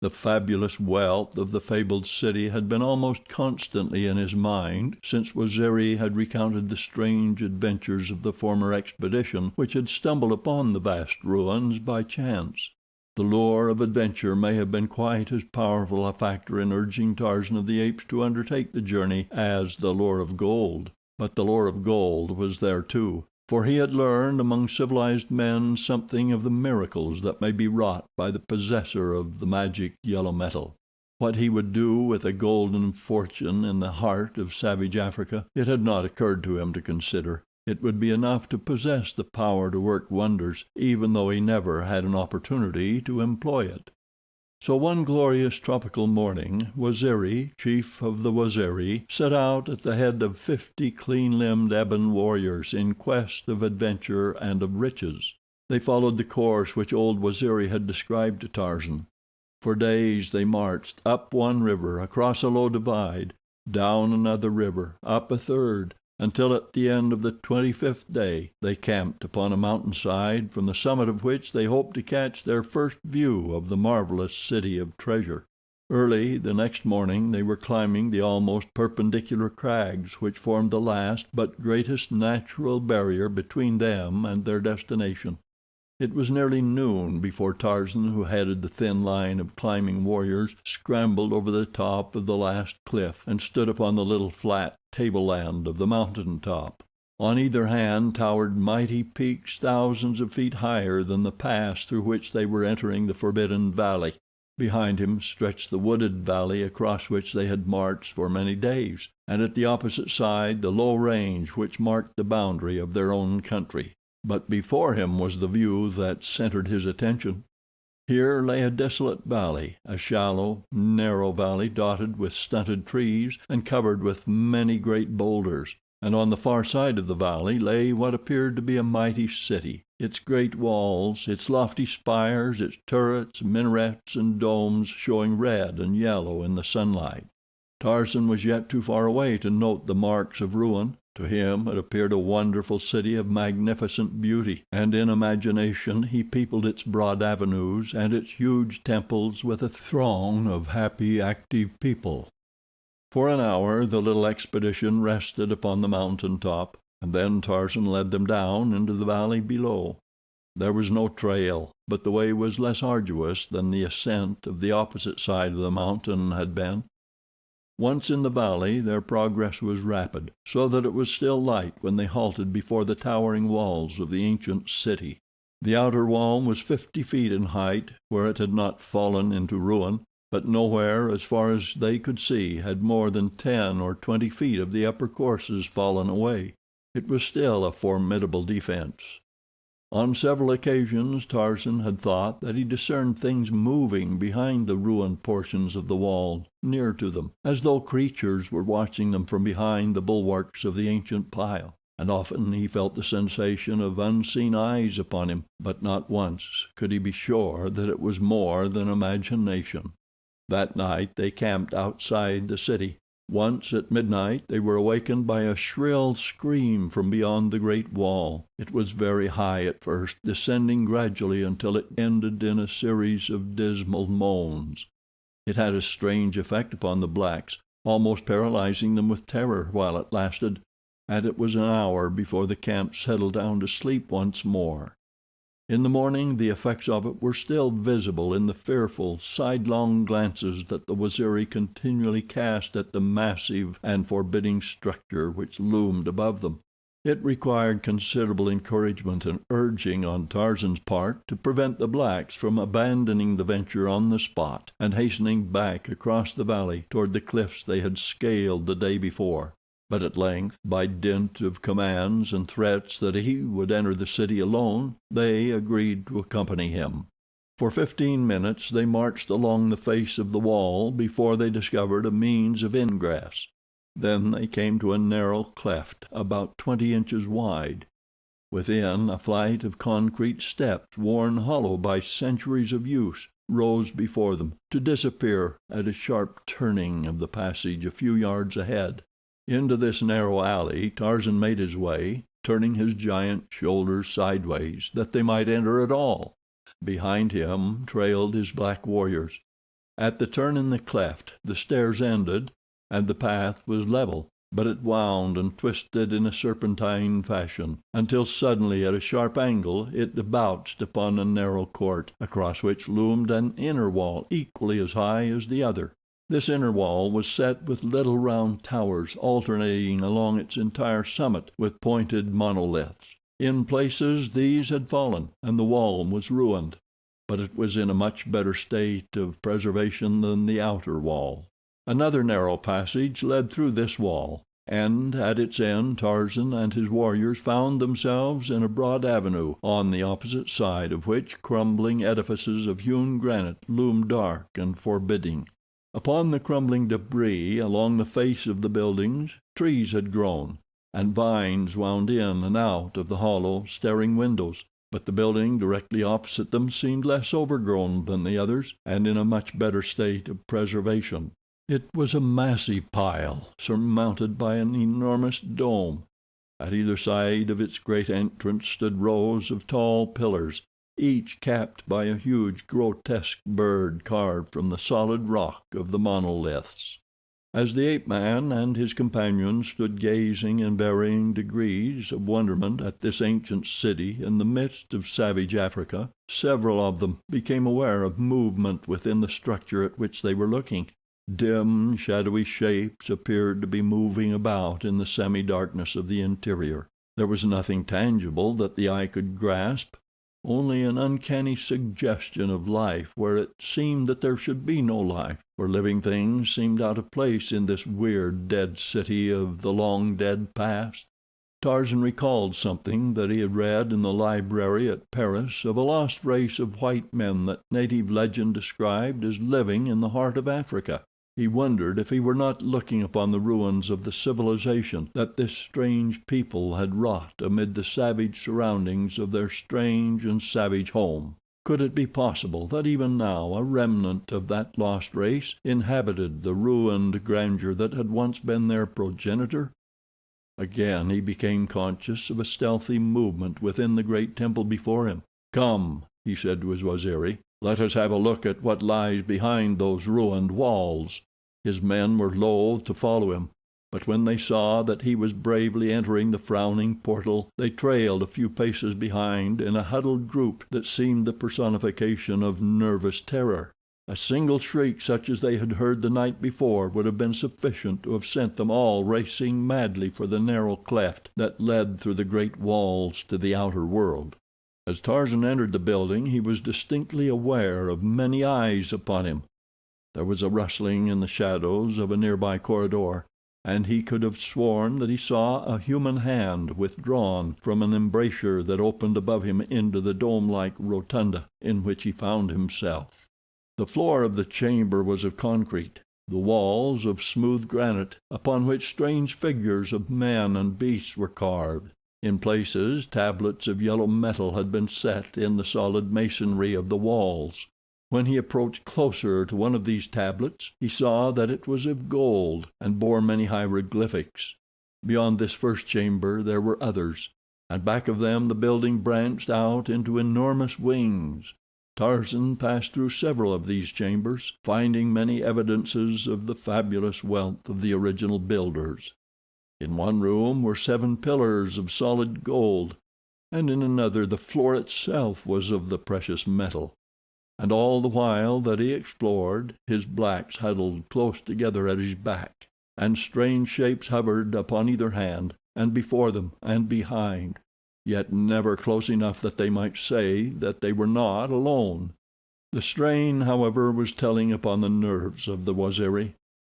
The fabulous wealth of the fabled city had been almost constantly in his mind since Waziri had recounted the strange adventures of the former expedition which had stumbled upon the vast ruins by chance. The lure of adventure may have been quite as powerful a factor in urging Tarzan of the Apes to undertake the journey as the lure of gold, but the lure of gold was there too, for he had learned among civilized men something of the miracles that may be wrought by the possessor of the magic yellow metal. What he would do with a golden fortune in the heart of savage Africa, it had not occurred to him to consider. It would be enough to possess the power to work wonders, even though he never had an opportunity to employ it. So one glorious tropical morning, Waziri, chief of the Waziri, set out at the head of 50 clean-limbed ebon warriors in quest of adventure and of riches. They followed the course which old Waziri had described to Tarzan. For days they marched, up one river, across a low divide, down another river, up a third, until at the end of the 25th day they camped upon a mountainside from the summit of which they hoped to catch their first view of the marvelous city of treasure. Early the next morning they were climbing the almost perpendicular crags which formed the last but greatest natural barrier between them and their destination. It was nearly noon before Tarzan, who headed the thin line of climbing warriors, scrambled over the top of the last cliff and stood upon the little flat tableland of the mountain top. On either hand towered mighty peaks thousands of feet higher than the pass through which they were entering the forbidden valley. Behind him stretched the wooded valley across which they had marched for many days, and at the opposite side the low range which marked the boundary of their own country. But before him was the view that centered his attention. Here lay a desolate valley, a shallow, narrow valley dotted with stunted trees and covered with many great boulders, and on the far side of the valley lay what appeared to be a mighty city, its great walls, its lofty spires, its turrets, minarets, and domes showing red and yellow in the sunlight. Tarzan was yet too far away to note the marks of ruin. To him it appeared a wonderful city of magnificent beauty, and in imagination he peopled its broad avenues and its huge temples with a throng of happy, active people. For an hour the little expedition rested upon the mountain top, and then Tarzan led them down into the valley below. There was no trail, but the way was less arduous than the ascent of the opposite side of the mountain had been. Once in the valley their progress was rapid, so that it was still light when they halted before the towering walls of the ancient city. The outer wall was 50 feet in height, where it had not fallen into ruin, but nowhere, as far as they could see, had more than 10 or 20 feet of the upper courses fallen away. It was still a formidable defense. On several occasions Tarzan had thought that he discerned things moving behind the ruined portions of the wall near to them, as though creatures were watching them from behind the bulwarks of the ancient pile. and often he felt the sensation of unseen eyes upon him, but not once could he be sure that it was more than imagination. That night they camped outside the city. Once at midnight they were awakened by a shrill scream from beyond the great wall. It was very high at first, descending gradually until it ended in a series of dismal moans. It had a strange effect upon the blacks, almost paralyzing them with terror while it lasted, and it was an hour before the camp settled down to sleep once more. In the morning the effects of it were still visible in the fearful, sidelong glances that the Waziri continually cast at the massive and forbidding structure which loomed above them. It required considerable encouragement and urging on Tarzan's part to prevent the blacks from abandoning the venture on the spot, and hastening back across the valley toward the cliffs they had scaled the day before. But at length, by dint of commands and threats that he would enter the city alone, they agreed to accompany him. For 15 minutes they marched along the face of the wall before they discovered a means of ingress. Then they came to a narrow cleft about 20 inches wide. Within, a flight of concrete steps, worn hollow by centuries of use, rose before them, to disappear at a sharp turning of the passage a few yards ahead. Into this narrow alley Tarzan made his way, turning his giant shoulders sideways that they might enter at all. Behind him trailed his black warriors. At the turn in the cleft the stairs ended, and the path was level, but it wound and twisted in a serpentine fashion, until suddenly at a sharp angle it debouched upon a narrow court, across which loomed an inner wall equally as high as the other. This inner wall was set with little round towers alternating along its entire summit with pointed monoliths. In places these had fallen, and the wall was ruined, but it was in a much better state of preservation than the outer wall. Another narrow passage led through this wall, and at its end Tarzan and his warriors found themselves in a broad avenue, on the opposite side of which crumbling edifices of hewn granite loomed dark and forbidding. Upon the crumbling debris along the face of the buildings trees had grown, and vines wound in and out of the hollow, staring windows, but the building directly opposite them seemed less overgrown than the others, and in a much better state of preservation. It was a massive pile, surmounted by an enormous dome. At either side of its great entrance stood rows of tall pillars, each capped by a huge, grotesque bird carved from the solid rock of the monoliths. As the ape-man and his companions stood gazing in varying degrees of wonderment at this ancient city in the midst of savage Africa, several of them became aware of movement within the structure at which they were looking. Dim, shadowy shapes appeared to be moving about in the semi-darkness of the interior. There was nothing tangible that the eye could grasp, only an uncanny suggestion of life where it seemed that there should be no life, for living things seemed out of place in this weird, dead city of the long-dead past. Tarzan recalled something that he had read in the library at Paris of a lost race of white men that native legend described as living in the heart of Africa. He wondered if he were not looking upon the ruins of the civilization that this strange people had wrought amid the savage surroundings of their strange and savage home. Could it be possible that even now a remnant of that lost race inhabited the ruined grandeur that had once been their progenitor? Again he became conscious of a stealthy movement within the great temple before him. "Come," he said to his Waziri, "let us have a look at what lies behind those ruined walls." His men were loath to follow him, but when they saw that he was bravely entering the frowning portal, they trailed a few paces behind in a huddled group that seemed the personification of nervous terror. A single shriek such as they had heard the night before would have been sufficient to have sent them all racing madly for the narrow cleft that led through the great walls to the outer world. As Tarzan entered the building he was distinctly aware of many eyes upon him. There was a rustling in the shadows of a nearby corridor, and he could have sworn that he saw a human hand withdrawn from an embrasure that opened above him into the dome-like rotunda in which he found himself. The floor of the chamber was of concrete, the walls of smooth granite, upon which strange figures of men and beasts were carved. In places tablets of yellow metal had been set in the solid masonry of the walls. When he approached closer to one of these tablets, he saw that it was of gold, and bore many hieroglyphics. Beyond this first chamber there were others, and back of them the building branched out into enormous wings. Tarzan passed through several of these chambers, finding many evidences of the fabulous wealth of the original builders. In one room were 7 pillars of solid gold, and in another the floor itself was of the precious metal. And all the while that he explored, his blacks huddled close together at his back, and strange shapes hovered upon either hand, and before them, and behind, yet never close enough that they might say that they were not alone. The strain, however, was telling upon the nerves of the Waziri.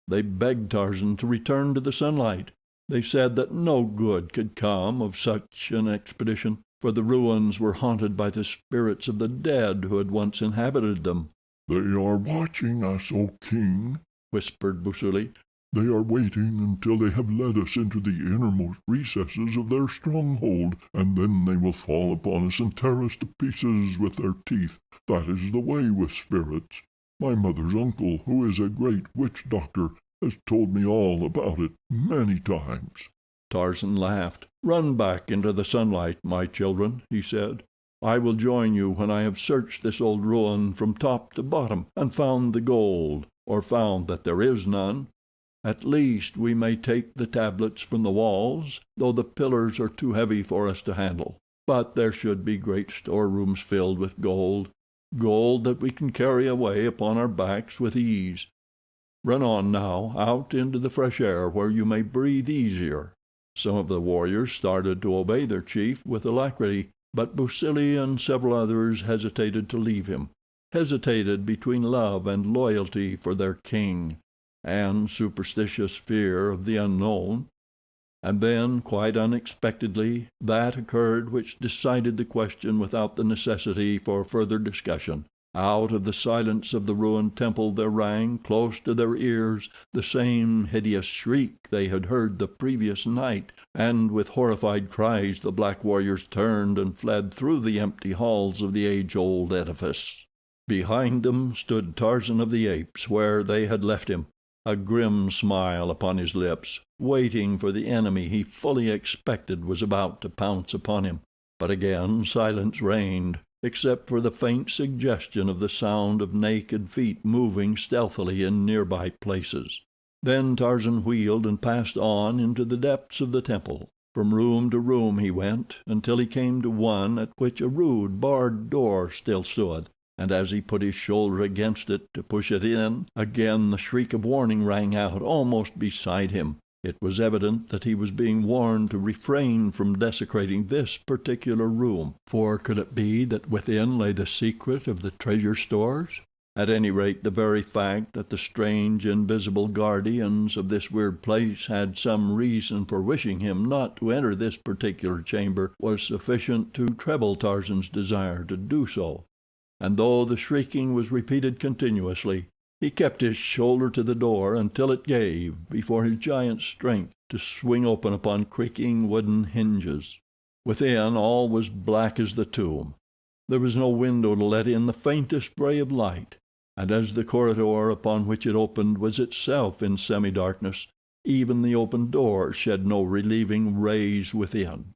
They begged Tarzan to return to the sunlight. They said that no good could come of such an expedition, for the ruins were haunted by the spirits of the dead who had once inhabited them. "They are watching us, O king," whispered Busuli. "They are waiting until they have led us into the innermost recesses of their stronghold, and then they will fall upon us and tear us to pieces with their teeth. That is the way with spirits. My mother's uncle, who is a great witch doctor, has told me all about it many times." Tarzan laughed. "Run back into the sunlight, my children," he said. "I will join you when I have searched this old ruin from top to bottom, and found the gold, or found that there is none. At least we may take the tablets from the walls, though the pillars are too heavy for us to handle. But there should be great storerooms filled with gold, gold that we can carry away upon our backs with ease. Run on now, out into the fresh air where you may breathe easier." Some of the warriors started to obey their chief with alacrity, but Busuli and several others hesitated to leave him, hesitated between love and loyalty for their king, and superstitious fear of the unknown. And then, quite unexpectedly, that occurred which decided the question without the necessity for further discussion. Out of the silence of the ruined temple there rang, close to their ears, the same hideous shriek they had heard the previous night, and with horrified cries the black warriors turned and fled through the empty halls of the age-old edifice. Behind them stood Tarzan of the Apes, where they had left him, a grim smile upon his lips, waiting for the enemy he fully expected was about to pounce upon him. But again silence reigned, except for the faint suggestion of the sound of naked feet moving stealthily in nearby places. Then Tarzan wheeled and passed on into the depths of the temple. From room to room he went, until he came to one at which a rude, barred door still stood, and as he put his shoulder against it to push it in, again the shriek of warning rang out almost beside him. It was evident that he was being warned to refrain from desecrating this particular room, for could it be that within lay the secret of the treasure stores? At any rate, the very fact that the strange, invisible guardians of this weird place had some reason for wishing him not to enter this particular chamber was sufficient to treble Tarzan's desire to do so. And though the shrieking was repeated continuously, he kept his shoulder to the door until it gave before his giant strength to swing open upon creaking wooden hinges. Within, all was black as the tomb. There was no window to let in the faintest ray of light, and as the corridor upon which it opened was itself in semi-darkness, even the open door shed no relieving rays within.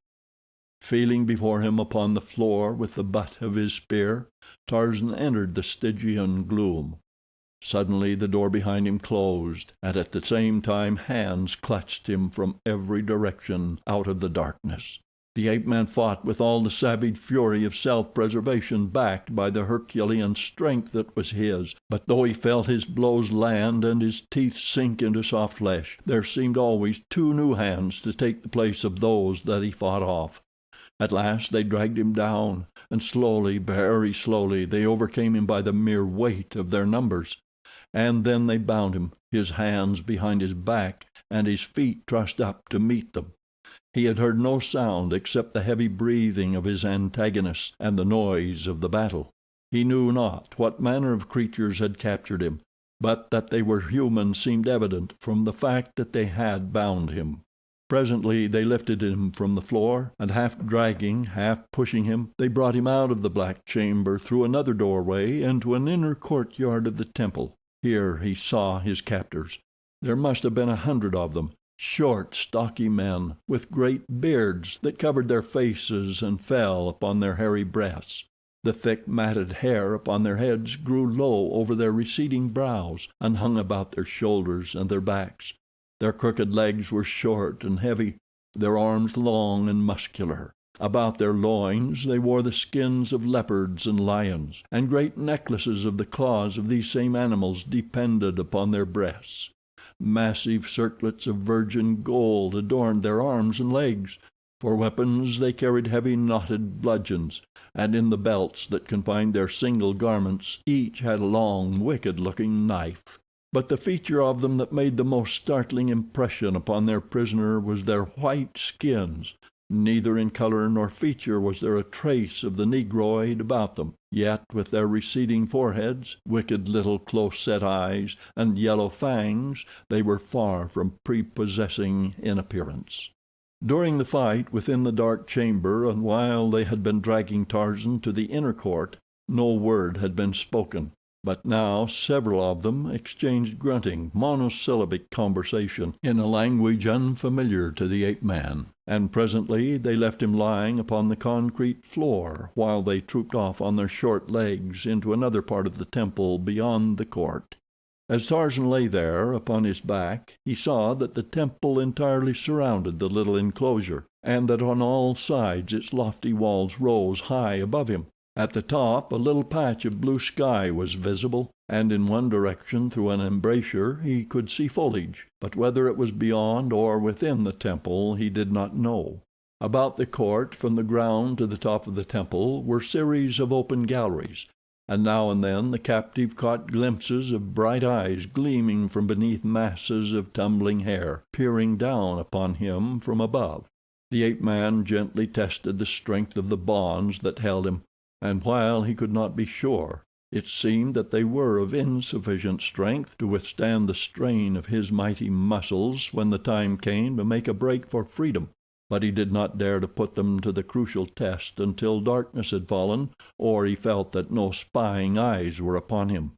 Feeling before him upon the floor with the butt of his spear, Tarzan entered the Stygian gloom. Suddenly the door behind him closed, and at the same time hands clutched him from every direction out of the darkness. The ape-man fought with all the savage fury of self-preservation, backed by the Herculean strength that was his, but though he felt his blows land and his teeth sink into soft flesh, there seemed always 2 new hands to take the place of those that he fought off. At last they dragged him down, and slowly, very slowly, they overcame him by the mere weight of their numbers. And then they bound him, his hands behind his back and his feet trussed up to meet them. He had heard no sound except the heavy breathing of his antagonists and the noise of the battle. He knew not what manner of creatures had captured him, but that they were human seemed evident from the fact that they had bound him. Presently they lifted him from the floor, and half dragging, half pushing him, they brought him out of the black chamber through another doorway into an inner courtyard of the temple. Here he saw his captors. There must have been 100 of them, short, stocky men, with great beards that covered their faces and fell upon their hairy breasts. The thick matted hair upon their heads grew low over their receding brows and hung about their shoulders and their backs. Their crooked legs were short and heavy, their arms long and muscular. About their loins they wore the skins of leopards and lions, and great necklaces of the claws of these same animals depended upon their breasts. Massive circlets of virgin gold adorned their arms and legs. For weapons they carried heavy knotted bludgeons, and in the belts that confined their single garments each had a long, wicked-looking knife. But the feature of them that made the most startling impression upon their prisoner was their white skins. Neither in color nor feature was there a trace of the negroid about them, yet with their receding foreheads, wicked little close-set eyes, and yellow fangs, they were far from prepossessing in appearance. During the fight within the dark chamber, and while they had been dragging Tarzan to the inner court, no word had been spoken. But now several of them exchanged grunting, monosyllabic conversation in a language unfamiliar to the ape-man, and presently they left him lying upon the concrete floor while they trooped off on their short legs into another part of the temple beyond the court. As Tarzan lay there upon his back, he saw that the temple entirely surrounded the little enclosure, and that on all sides its lofty walls rose high above him. At the top a little patch of blue sky was visible, and in one direction through an embrasure he could see foliage, but whether it was beyond or within the temple he did not know. About the court, from the ground to the top of the temple, were series of open galleries, and now and then the captive caught glimpses of bright eyes gleaming from beneath masses of tumbling hair, peering down upon him from above. The ape-man gently tested the strength of the bonds that held him, and while he could not be sure, it seemed that they were of insufficient strength to withstand the strain of his mighty muscles when the time came to make a break for freedom. But he did not dare to put them to the crucial test until darkness had fallen, or he felt that no spying eyes were upon him.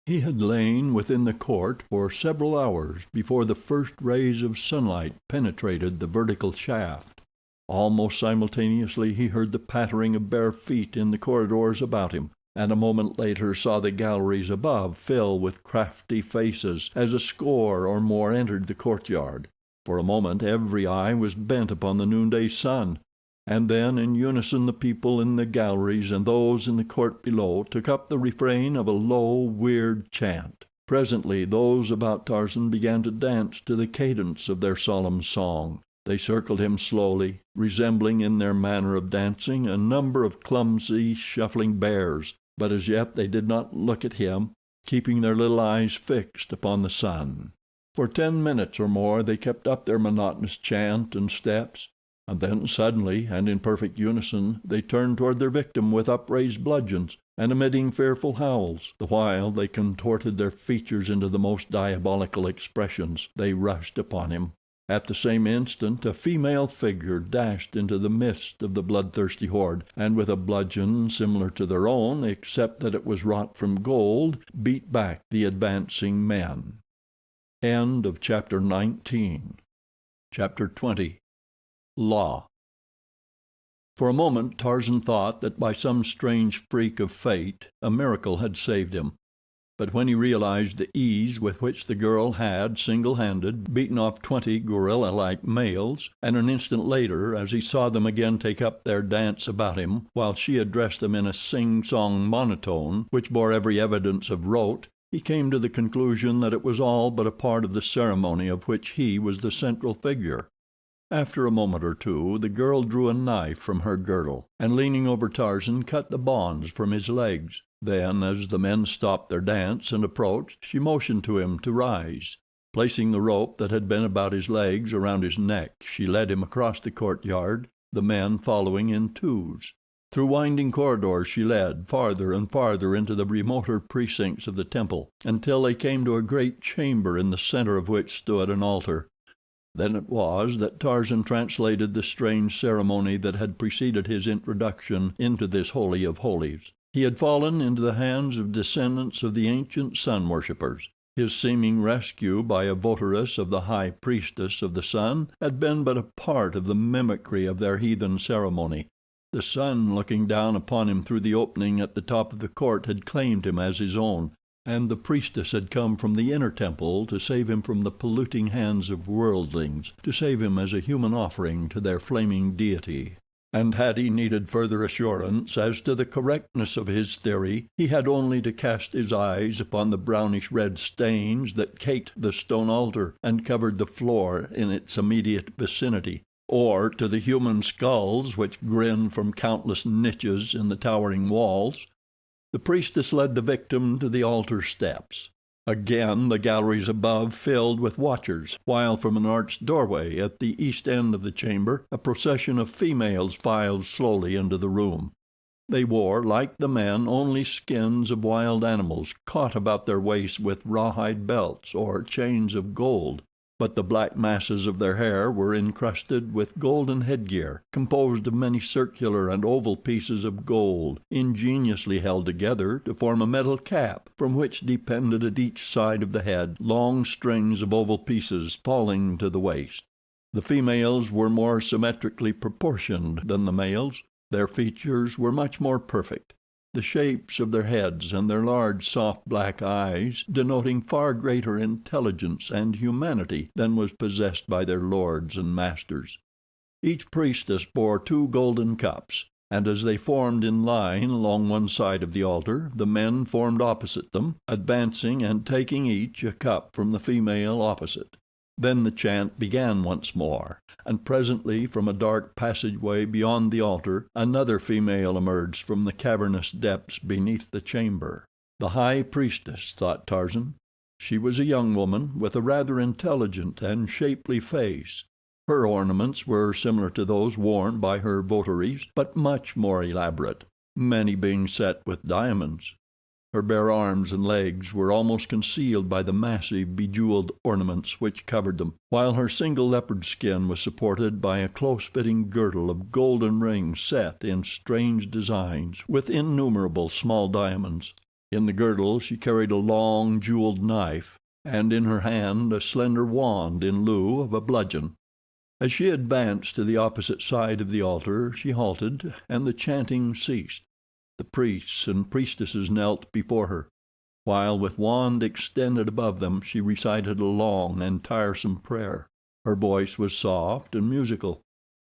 He had lain within the court for several hours before the first rays of sunlight penetrated the vertical shaft. Almost simultaneously he heard the pattering of bare feet in the corridors about him, and a moment later saw the galleries above fill with crafty faces as a score or more entered the courtyard. For a moment every eye was bent upon the noonday sun, and then in unison the people in the galleries and those in the court below took up the refrain of a low, weird chant. Presently those about Tarzan began to dance to the cadence of their solemn song. They circled him slowly, resembling in their manner of dancing a number of clumsy, shuffling bears, but as yet they did not look at him, keeping their little eyes fixed upon the sun. For 10 minutes or more they kept up their monotonous chant and steps, and then suddenly, and in perfect unison, they turned toward their victim with upraised bludgeons, and emitting fearful howls, the while they contorted their features into the most diabolical expressions, they rushed upon him. At the same instant a female figure dashed into the midst of the bloodthirsty horde, and with a bludgeon similar to their own, except that it was wrought from gold, beat back the advancing men. End of Chapter 19. Chapter 20. Law. For a moment Tarzan thought that by some strange freak of fate a miracle had saved him. But when he realized the ease with which the girl had, single-handed, beaten off 20 gorilla-like males, and an instant later, as he saw them again take up their dance about him, while she addressed them in a sing-song monotone, which bore every evidence of rote, he came to the conclusion that it was all but a part of the ceremony of which he was the central figure. After a moment or two, the girl drew a knife from her girdle, and leaning over Tarzan, cut the bonds from his legs. Then, as the men stopped their dance and approached, she motioned to him to rise. Placing the rope that had been about his legs around his neck, she led him across the courtyard, the men following in twos. Through winding corridors she led, farther and farther into the remoter precincts of the temple, until they came to a great chamber in the center of which stood an altar. Then it was that Tarzan translated the strange ceremony that had preceded his introduction into this holy of holies. He had fallen into the hands of descendants of the ancient sun worshippers. His seeming rescue by a votaress of the high priestess of the sun had been but a part of the mimicry of their heathen ceremony. The sun, looking down upon him through the opening at the top of the court, had claimed him as his own, and the priestess had come from the inner temple to save him from the polluting hands of worldlings, to save him as a human offering to their flaming deity. And had he needed further assurance as to the correctness of his theory, he had only to cast his eyes upon the brownish-red stains that caked the stone altar and covered the floor in its immediate vicinity, or to the human skulls which grinned from countless niches in the towering walls. The priestess led the victim to the altar steps. Again the galleries above filled with watchers, while from an arched doorway at the east end of the chamber a procession of females filed slowly into the room. They wore, like the men, only skins of wild animals caught about their waists with rawhide belts or chains of gold, but the black masses of their hair were encrusted with golden headgear, composed of many circular and oval pieces of gold, ingeniously held together to form a metal cap, from which depended at each side of the head long strings of oval pieces falling to the waist. The females were more symmetrically proportioned than the males. Their features were much more perfect, the shapes of their heads and their large soft black eyes denoting far greater intelligence and humanity than was possessed by their lords and masters. Each priestess bore 2 golden cups, and as they formed in line along one side of the altar, the men formed opposite them, advancing and taking each a cup from the female opposite. Then the chant began once more, and presently from a dark passageway beyond the altar another female emerged from the cavernous depths beneath the chamber. The high priestess, thought Tarzan. She was a young woman with a rather intelligent and shapely face. Her ornaments were similar to those worn by her votaries, but much more elaborate, many being set with diamonds. Her bare arms and legs were almost concealed by the massive, bejeweled ornaments which covered them, while her single leopard skin was supported by a close-fitting girdle of golden rings set in strange designs, with innumerable small diamonds. In the girdle she carried a long, jeweled knife, and in her hand a slender wand in lieu of a bludgeon. As she advanced to the opposite side of the altar, she halted, and the chanting ceased. The priests and priestesses knelt before her, while with wand extended above them she recited a long and tiresome prayer. Her voice was soft and musical.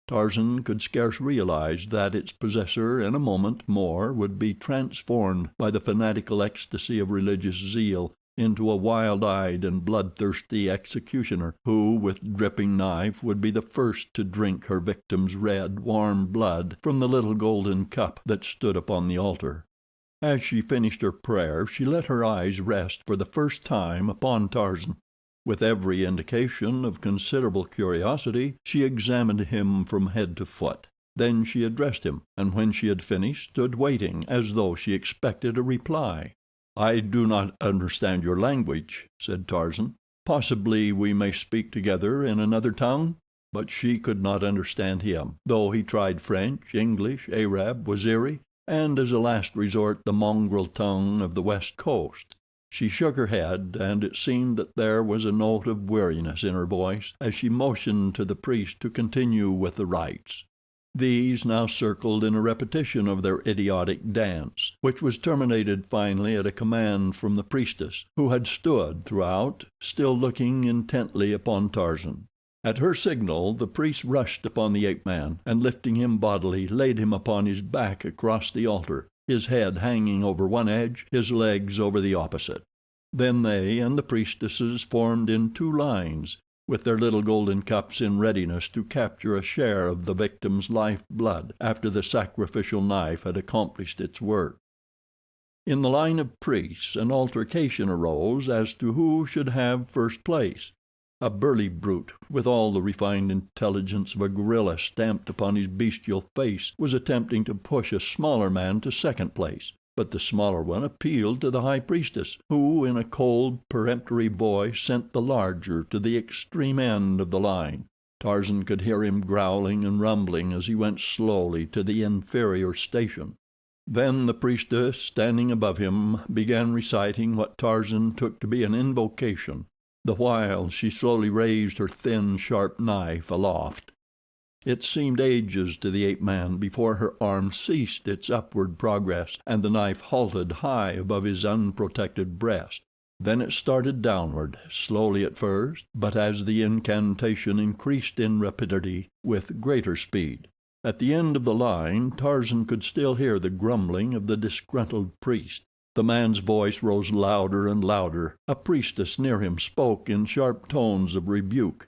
Tarzan could scarce realize that its possessor in a moment more would be transformed by the fanatical ecstasy of religious zeal into a wild-eyed and bloodthirsty executioner, who, with dripping knife, would be the first to drink her victim's red, warm blood from the little golden cup that stood upon the altar. As she finished her prayer she let her eyes rest for the first time upon Tarzan. With every indication of considerable curiosity she examined him from head to foot. Then she addressed him, and when she had finished stood waiting as though she expected a reply. "I do not understand your language," said Tarzan. "Possibly we may speak together in another tongue?" But she could not understand him, though he tried French, English, Arab, Waziri, and as a last resort the mongrel tongue of the west coast. She shook her head, and it seemed that there was a note of weariness in her voice as she motioned to the priest to continue with the rites. These now circled in a repetition of their idiotic dance, which was terminated finally at a command from the priestess, who had stood throughout, still looking intently upon Tarzan. At her signal the priest rushed upon the ape-man, and lifting him bodily laid him upon his back across the altar, his head hanging over one edge, his legs over the opposite. Then they and the priestesses formed in 2 lines, with their little golden cups in readiness to capture a share of the victim's life blood after the sacrificial knife had accomplished its work. In the line of priests an altercation arose as to who should have first place. A burly brute, with all the refined intelligence of a gorilla stamped upon his bestial face, was attempting to push a smaller man to second place. But the smaller one appealed to the high priestess, who, in a cold, peremptory voice, sent the larger to the extreme end of the line. Tarzan could hear him growling and rumbling as he went slowly to the inferior station. Then the priestess, standing above him, began reciting what Tarzan took to be an invocation, the while she slowly raised her thin, sharp knife aloft. It seemed ages to the ape-man before her arm ceased its upward progress and the knife halted high above his unprotected breast. Then it started downward, slowly at first, but as the incantation increased in rapidity, with greater speed. At the end of the line Tarzan could still hear the grumbling of the disgruntled priest. The man's voice rose louder and louder. A priestess near him spoke in sharp tones of rebuke.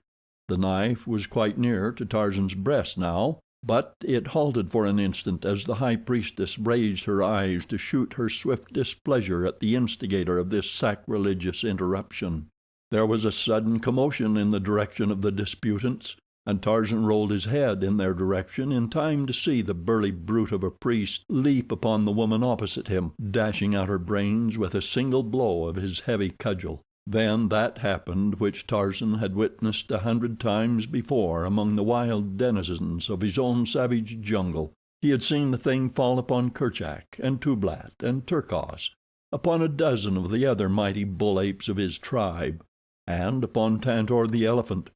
The knife was quite near to Tarzan's breast now, but it halted for an instant as the high priestess raised her eyes to shoot her swift displeasure at the instigator of this sacrilegious interruption. There was a sudden commotion in the direction of the disputants, and Tarzan rolled his head in their direction in time to see the burly brute of a priest leap upon the woman opposite him, dashing out her brains with a single blow of his heavy cudgel. Then that happened which Tarzan had witnessed 100 times before among the wild denizens of his own savage jungle. He had seen the thing fall upon Kerchak and Tublat and Terkoz, upon a dozen of the other mighty bull apes of his tribe, and upon Tantor the elephant.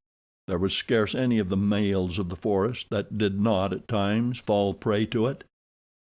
There was scarce any of the males of the forest that did not at times fall prey to it.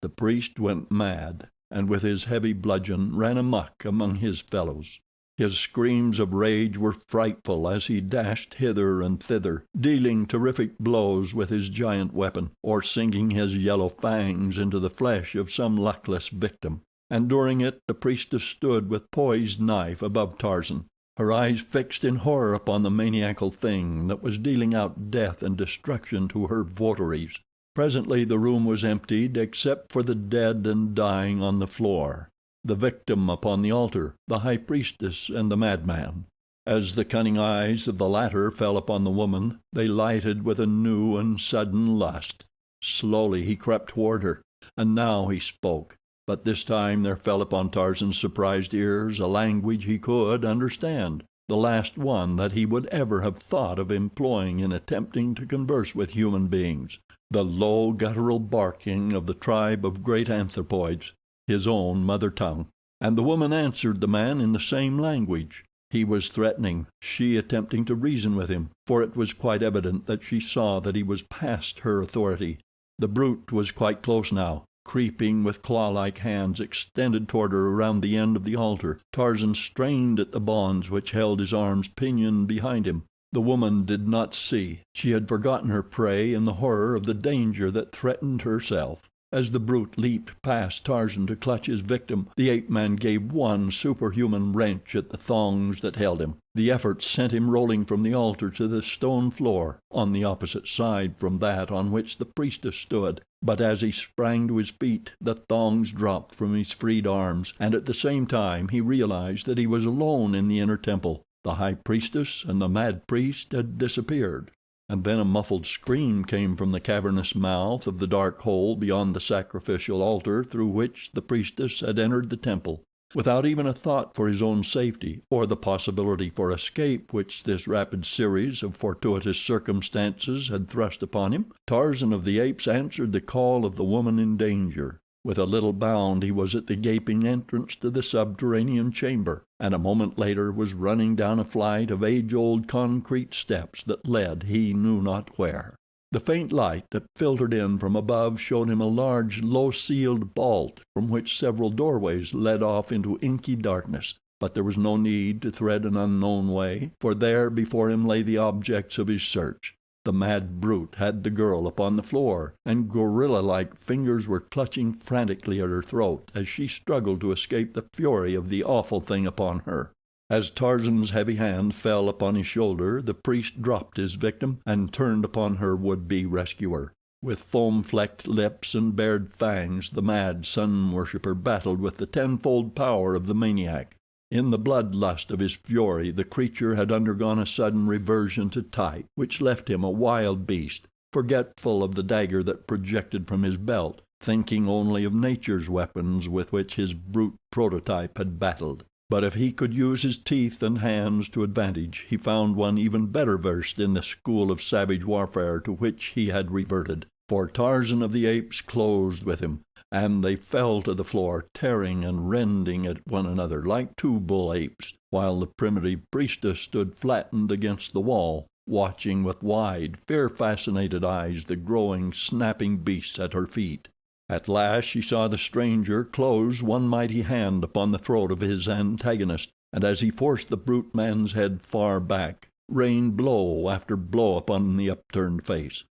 The priest went mad, and with his heavy bludgeon ran amuck among his fellows. His screams of rage were frightful as he dashed hither and thither, dealing terrific blows with his giant weapon, or sinking his yellow fangs into the flesh of some luckless victim. And during it the priestess stood with poised knife above Tarzan, her eyes fixed in horror upon the maniacal thing that was dealing out death and destruction to her votaries. Presently the room was emptied except for the dead and dying on the floor, the victim upon the altar, the high priestess, and the madman. As the cunning eyes of the latter fell upon the woman, they lighted with a new and sudden lust. Slowly he crept toward her, and now he spoke. But this time there fell upon Tarzan's surprised ears a language he could understand, the last one that he would ever have thought of employing in attempting to converse with human beings, the low guttural barking of the tribe of great anthropoids, his own mother tongue. And the woman answered the man in the same language. He was threatening, she attempting to reason with him, for it was quite evident that she saw that he was past her authority. The brute was quite close now, creeping with claw-like hands extended toward her around the end of the altar. Tarzan strained at the bonds which held his arms pinioned behind him. The woman did not see. She had forgotten her prey in the horror of the danger that threatened herself. As the brute leaped past Tarzan to clutch his victim, the ape-man gave one superhuman wrench at the thongs that held him. The effort sent him rolling from the altar to the stone floor, on the opposite side from that on which the priestess stood. But as he sprang to his feet, the thongs dropped from his freed arms, and at the same time he realized that he was alone in the inner temple. The high priestess and the mad priest had disappeared. And then a muffled scream came from the cavernous mouth of the dark hole beyond the sacrificial altar through which the priestess had entered the temple. Without even a thought for his own safety, or the possibility for escape which this rapid series of fortuitous circumstances had thrust upon him, Tarzan of the Apes answered the call of the woman in danger. With a little bound he was at the gaping entrance to the subterranean chamber, and a moment later was running down a flight of age-old concrete steps that led he knew not where. The faint light that filtered in from above showed him a large, low-ceiled vault from which several doorways led off into inky darkness, but there was no need to thread an unknown way, for there before him lay the objects of his search. The mad brute had the girl upon the floor, and gorilla-like fingers were clutching frantically at her throat as she struggled to escape the fury of the awful thing upon her. As Tarzan's heavy hand fell upon his shoulder, the priest dropped his victim and turned upon her would-be rescuer. With foam-flecked lips and bared fangs, the mad sun worshipper battled with the tenfold power of the maniac. In the bloodlust of his fury the creature had undergone a sudden reversion to type, which left him a wild beast, forgetful of the dagger that projected from his belt, thinking only of nature's weapons with which his brute prototype had battled. But if he could use his teeth and hands to advantage, he found one even better versed in the school of savage warfare to which he had reverted. For Tarzan of the Apes closed with him, and they fell to the floor, tearing and rending at one another like two bull apes, while the primitive priestess stood flattened against the wall, watching with wide, fear-fascinated eyes the growing, snapping beasts at her feet. At last she saw the stranger close one mighty hand upon the throat of his antagonist, and as he forced the brute man's head far back, rained blow after blow upon the upturned face.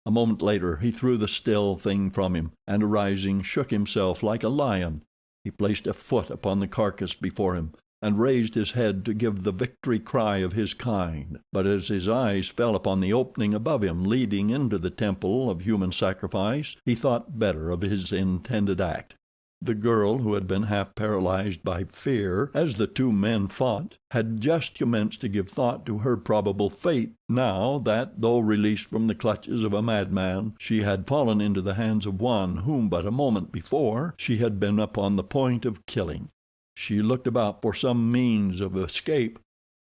A moment later he threw the still thing from him, and arising shook himself like a lion. He placed a foot upon the carcass before him, and raised his head to give the victory cry of his kind. But as his eyes fell upon the opening above him leading into the temple of human sacrifice, he thought better of his intended act. The girl, who had been half paralyzed by fear as the two men fought, had just commenced to give thought to her probable fate now that, though released from the clutches of a madman, she had fallen into the hands of one whom but a moment before she had been upon the point of killing. She looked about for some means of escape.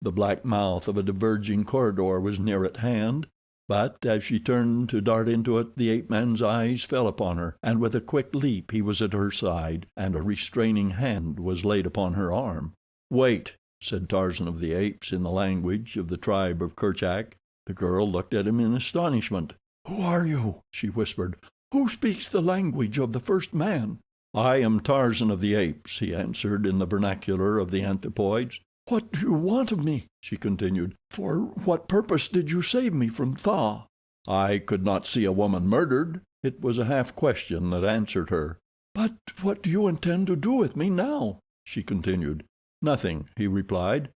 The black mouth of a diverging corridor was near at hand, but as she turned to dart into it the ape-man's eyes fell upon her, and with a quick leap he was at her side, and a restraining hand was laid upon her arm. "Wait," said Tarzan of the Apes in the language of the tribe of Kerchak. The girl looked at him in astonishment. "Who are you?" she whispered. "Who speaks the language of the first man?" "I am Tarzan of the Apes," he answered in the vernacular of the anthropoids. "What do you want of me?" she continued. "For what purpose did you save me from Tha?" "I could not see a woman murdered." It was a half question that answered her. "But what do you intend to do with me now?" she continued. "Nothing," he replied.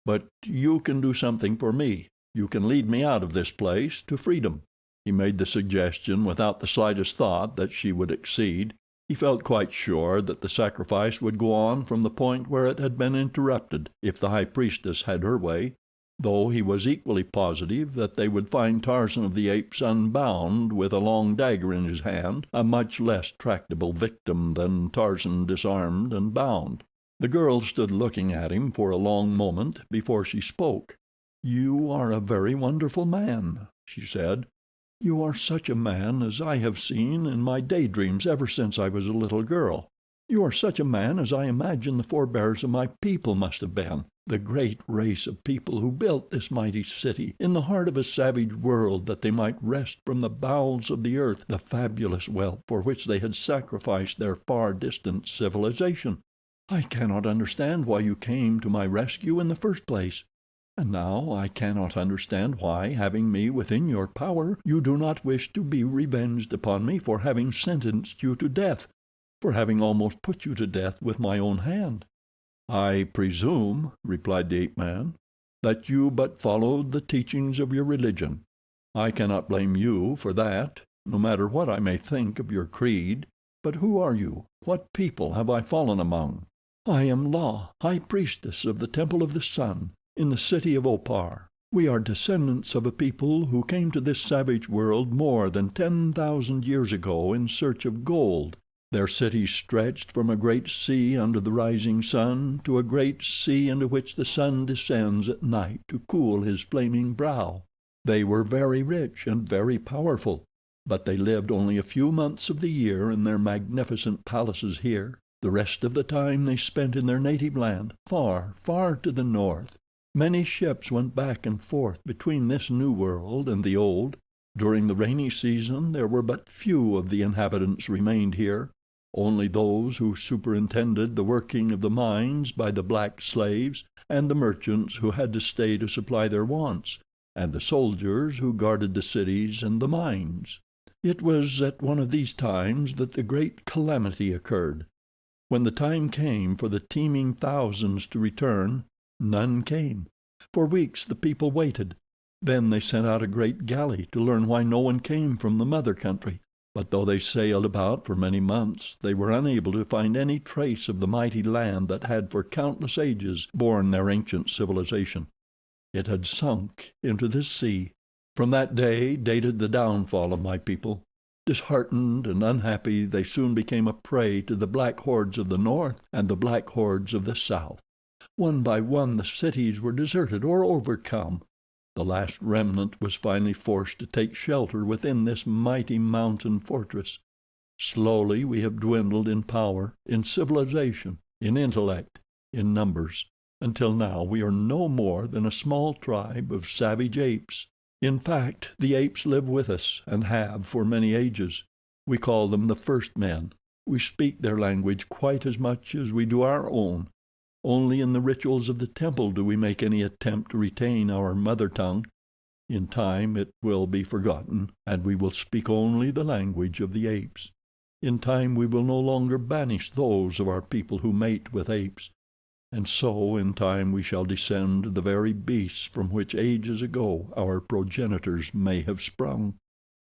"But you can do something for me. You can lead me out of this place to freedom." He made the suggestion without the slightest thought that she would accede. He felt quite sure that the sacrifice would go on from the point where it had been interrupted if the high priestess had her way, though he was equally positive that they would find Tarzan of the Apes unbound with a long dagger in his hand a much less tractable victim than Tarzan disarmed and bound. The girl stood looking at him for a long moment before she spoke. "You are a very wonderful man," she said. "You are such a man as I have seen in my daydreams ever since I was a little girl. You are such a man as I imagine the forebears of my people must have been, the great race of people who built this mighty city in the heart of a savage world that they might wrest from the bowels of the earth the fabulous wealth for which they had sacrificed their far distant civilization. I cannot understand why you came to my rescue in the first place. And now I cannot understand why, having me within your power, you do not wish to be revenged upon me for having sentenced you to death, for having almost put you to death with my own hand." "I presume," replied the ape-man, "that you but followed the teachings of your religion. I cannot blame you for that, no matter what I may think of your creed. But who are you? What people have I fallen among?" "I am La, high priestess of the Temple of the Sun, in the city of Opar. We are descendants of a people who came to this savage world more than 10,000 years ago in search of gold. Their cities stretched from a great sea under the rising sun to a great sea into which the sun descends at night to cool his flaming brow. They were very rich and very powerful, but they lived only a few months of the year in their magnificent palaces here. The rest of the time they spent in their native land, far, far to the north. Many ships went back and forth between this new world and the old. During the rainy season there were but few of the inhabitants remained here, only those who superintended the working of the mines by the black slaves, and the merchants who had to stay to supply their wants, and the soldiers who guarded the cities and the mines. It was at one of these times that the great calamity occurred. When the time came for the teeming thousands to return, none came. For weeks the people waited. Then they sent out a great galley to learn why no one came from the mother country, But though they sailed about for many months, they were unable to find any trace of the mighty land that had for countless ages borne their ancient civilization. It had sunk into the sea. From that day dated the downfall of my people. Disheartened and unhappy, they soon became a prey to the black hordes of the north and the black hordes of the south. One by one the cities were deserted or overcome. The last remnant was finally forced to take shelter within this mighty mountain fortress. Slowly we have dwindled in power, in civilization, in intellect, in numbers, until now we are no more than a small tribe of savage apes. In fact, the apes live with us, and have for many ages. We call them the first men. We speak their language quite as much as we do our own. Only in the rituals of the temple do we make any attempt to retain our mother tongue. In time it will be forgotten, and we will speak only the language of the apes. In time we will no longer banish those of our people who mate with apes. And so in time we shall descend to the very beasts from which ages ago our progenitors may have sprung.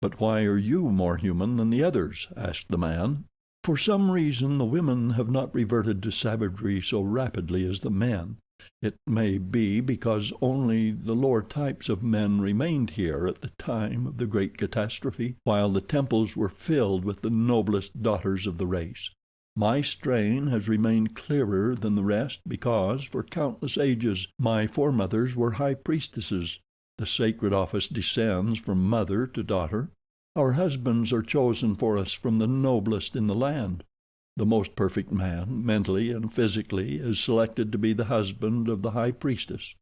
"But why are you more human than the others?" asked the man. "For some reason the women have not reverted to savagery so rapidly as the men. It may be because only the lower types of men remained here at the time of the great catastrophe, while the temples were filled with the noblest daughters of the race. My strain has remained clearer than the rest because, for countless ages, my foremothers were high priestesses. The sacred office descends from mother to daughter. Our husbands are chosen for us from the noblest in the land. The most perfect man, mentally and physically, is selected to be the husband of the high priestess."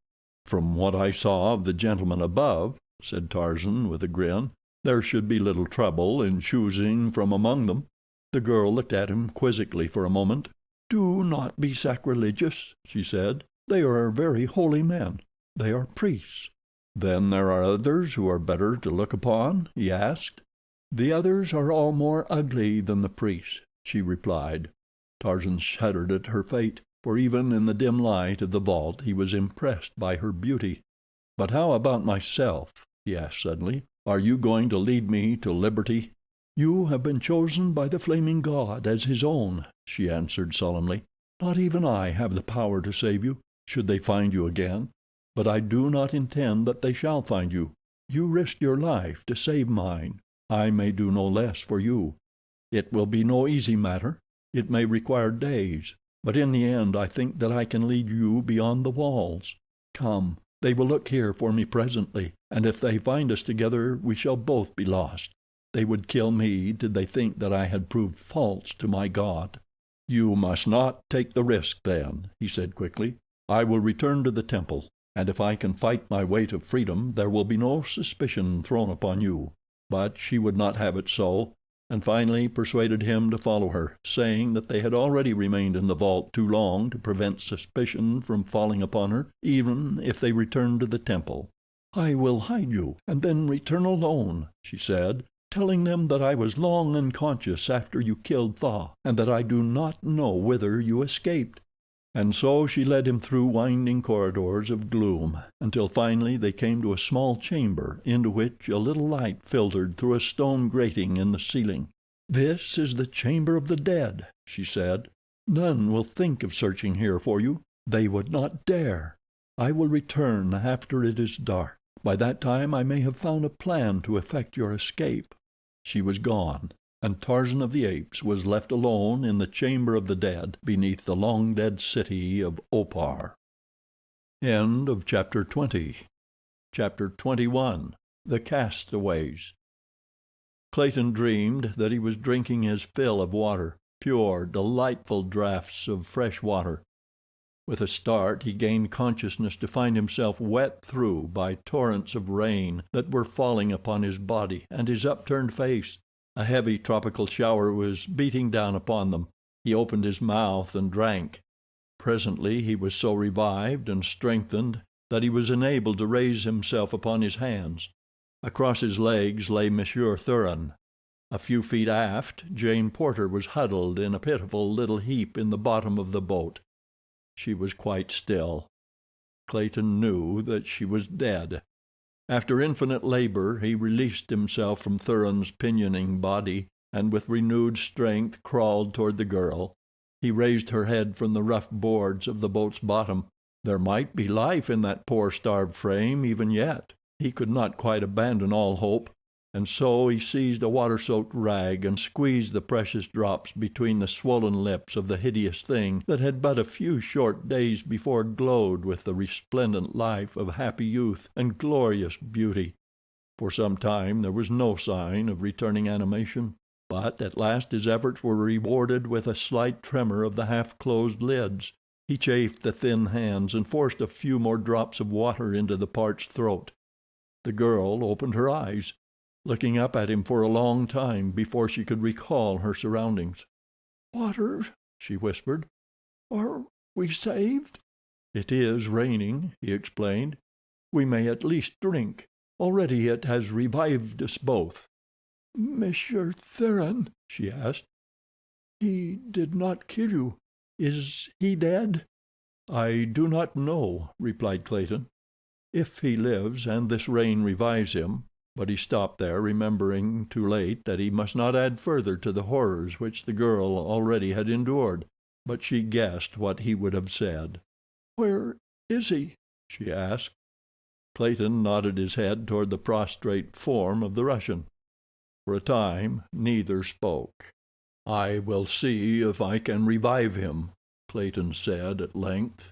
"From what I saw of the gentlemen above," said Tarzan with a grin, "there should be little trouble in choosing from among them." The girl looked at him quizzically for a moment. "Do not be sacrilegious," she said. "They are very holy men. They are priests." "Then there are others who are better to look upon?" he asked. "The others are all more ugly than the priests," she replied. Tarzan shuddered at her fate, for even in the dim light of the vault he was impressed by her beauty. "But how about myself?" he asked suddenly. "Are you going to lead me to liberty?" "You have been chosen by the Flaming God as his own," she answered solemnly. "Not even I have the power to save you, should they find you again. But I do not intend that they shall find you. You risked your life to save mine. I may do no less for you. It will be no easy matter. It may require days. But in the end I think that I can lead you beyond the walls. Come, they will look here for me presently, and if they find us together we shall both be lost. They would kill me did they think that I had proved false to my God." "You must not take the risk, then," he said quickly. "I will return to the temple, and if I can fight my way to freedom there will be no suspicion thrown upon you." But she would not have it so, and finally persuaded him to follow her, saying that they had already remained in the vault too long to prevent suspicion from falling upon her, even if they returned to the temple. "I will hide you, and then return alone," she said, "telling them that I was long unconscious after you killed Tha, and that I do not know whither you escaped." And so she led him through winding corridors of gloom, until finally they came to a small chamber into which a little light filtered through a stone grating in the ceiling. "This is the chamber of the dead," she said. "None will think of searching here for you. They would not dare. I will return after it is dark. By that time I may have found a plan to effect your escape." She was gone, and Tarzan of the Apes was left alone in the chamber of the dead beneath the long dead city of Opar. End of Chapter 20. Chapter 21. The Castaways. Clayton dreamed that he was drinking his fill of water, pure, delightful draughts of fresh water. With a start he gained consciousness to find himself wet through by torrents of rain that were falling upon his body and his upturned face. A heavy tropical shower was beating down upon them. He opened his mouth and drank. Presently he was so revived and strengthened that he was enabled to raise himself upon his hands. Across his legs lay Monsieur Thuran. A few feet aft, Jane Porter was huddled in a pitiful little heap in the bottom of the boat. She was quite still. Clayton knew that she was dead. After infinite labor he released himself from Thuran's pinioning body and with renewed strength crawled toward the girl. He raised her head from the rough boards of the boat's bottom. There might be life in that poor starved frame even yet. He could not quite abandon all hope, and so he seized a water-soaked rag and squeezed the precious drops between the swollen lips of the hideous thing that had but a few short days before glowed with the resplendent life of happy youth and glorious beauty. For some time there was no sign of returning animation, but at last his efforts were rewarded with a slight tremor of the half-closed lids. He chafed the thin hands and forced a few more drops of water into the parched throat. The girl opened her eyes, looking up at him for a long time before she could recall her surroundings. "Water," she whispered. "Are we saved?" "It is raining," he explained. "We may at least drink. Already it has revived us both." "Monsieur Thuran," she asked, "he did not kill you. Is he dead?" "I do not know," replied Clayton. "If he lives and this rain revives him—" But he stopped there, remembering too late that he must not add further to the horrors which the girl already had endured. But she guessed what he would have said. "Where is he?" she asked. Clayton nodded his head toward the prostrate form of the Russian. For a time neither spoke. "I will see if I can revive him," Clayton said at length.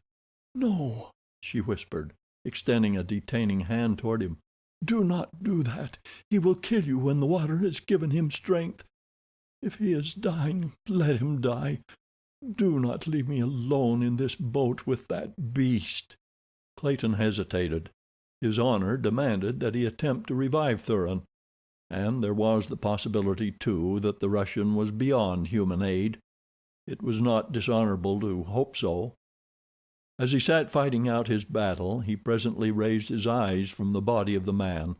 "No," she whispered, extending a detaining hand toward him. "Do not do that. He will kill you when the water has given him strength. If he is dying, let him die. Do not leave me alone in this boat with that beast." Clayton hesitated. His honor demanded that he attempt to revive Thuran, and there was the possibility, too, that the Russian was beyond human aid. It was not dishonorable to hope so. As he sat fighting out his battle, he presently raised his eyes from the body of the man,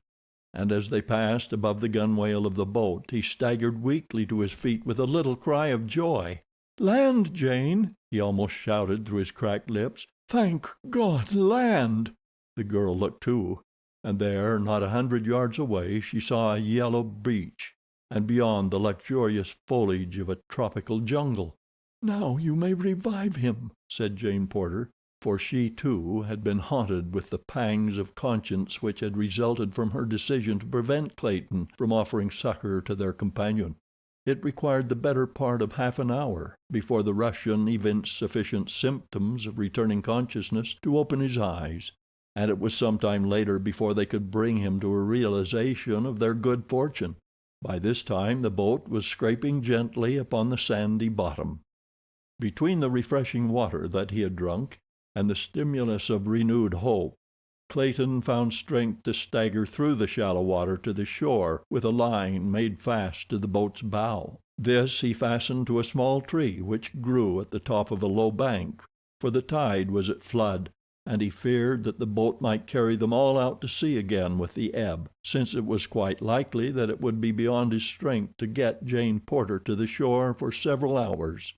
and as they passed above the gunwale of the boat he staggered weakly to his feet with a little cry of joy. "Land, Jane!" he almost shouted through his cracked lips. "Thank God, land!" The girl looked too, and there, not 100 yards away, she saw a yellow beach, and beyond the luxurious foliage of a tropical jungle. "Now you may revive him," said Jane Porter, for she, too, had been haunted with the pangs of conscience which had resulted from her decision to prevent Clayton from offering succor to their companion. It required the better part of half an hour before the Russian evinced sufficient symptoms of returning consciousness to open his eyes, and it was some time later before they could bring him to a realization of their good fortune. By this time the boat was scraping gently upon the sandy bottom. Between the refreshing water that he had drunk and the stimulus of renewed hope, Clayton found strength to stagger through the shallow water to the shore with a line made fast to the boat's bow. This he fastened to a small tree which grew at the top of a low bank, for the tide was at flood, and he feared that the boat might carry them all out to sea again with the ebb, since it was quite likely that it would be beyond his strength to get Jane Porter to the shore for several hours.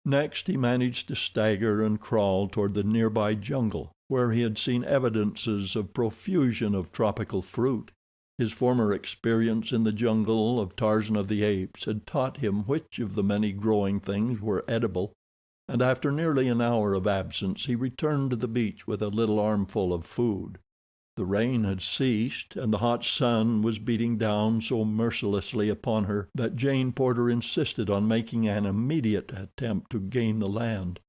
Next he managed to stagger and crawl toward the nearby jungle, where he had seen evidences of profusion of tropical fruit. His former experience in the jungle of Tarzan of the Apes had taught him which of the many growing things were edible, and after nearly an hour of absence he returned to the beach with a little armful of food. The rain had ceased, and the hot sun was beating down so mercilessly upon her that Jane Porter insisted on making an immediate attempt to gain the land.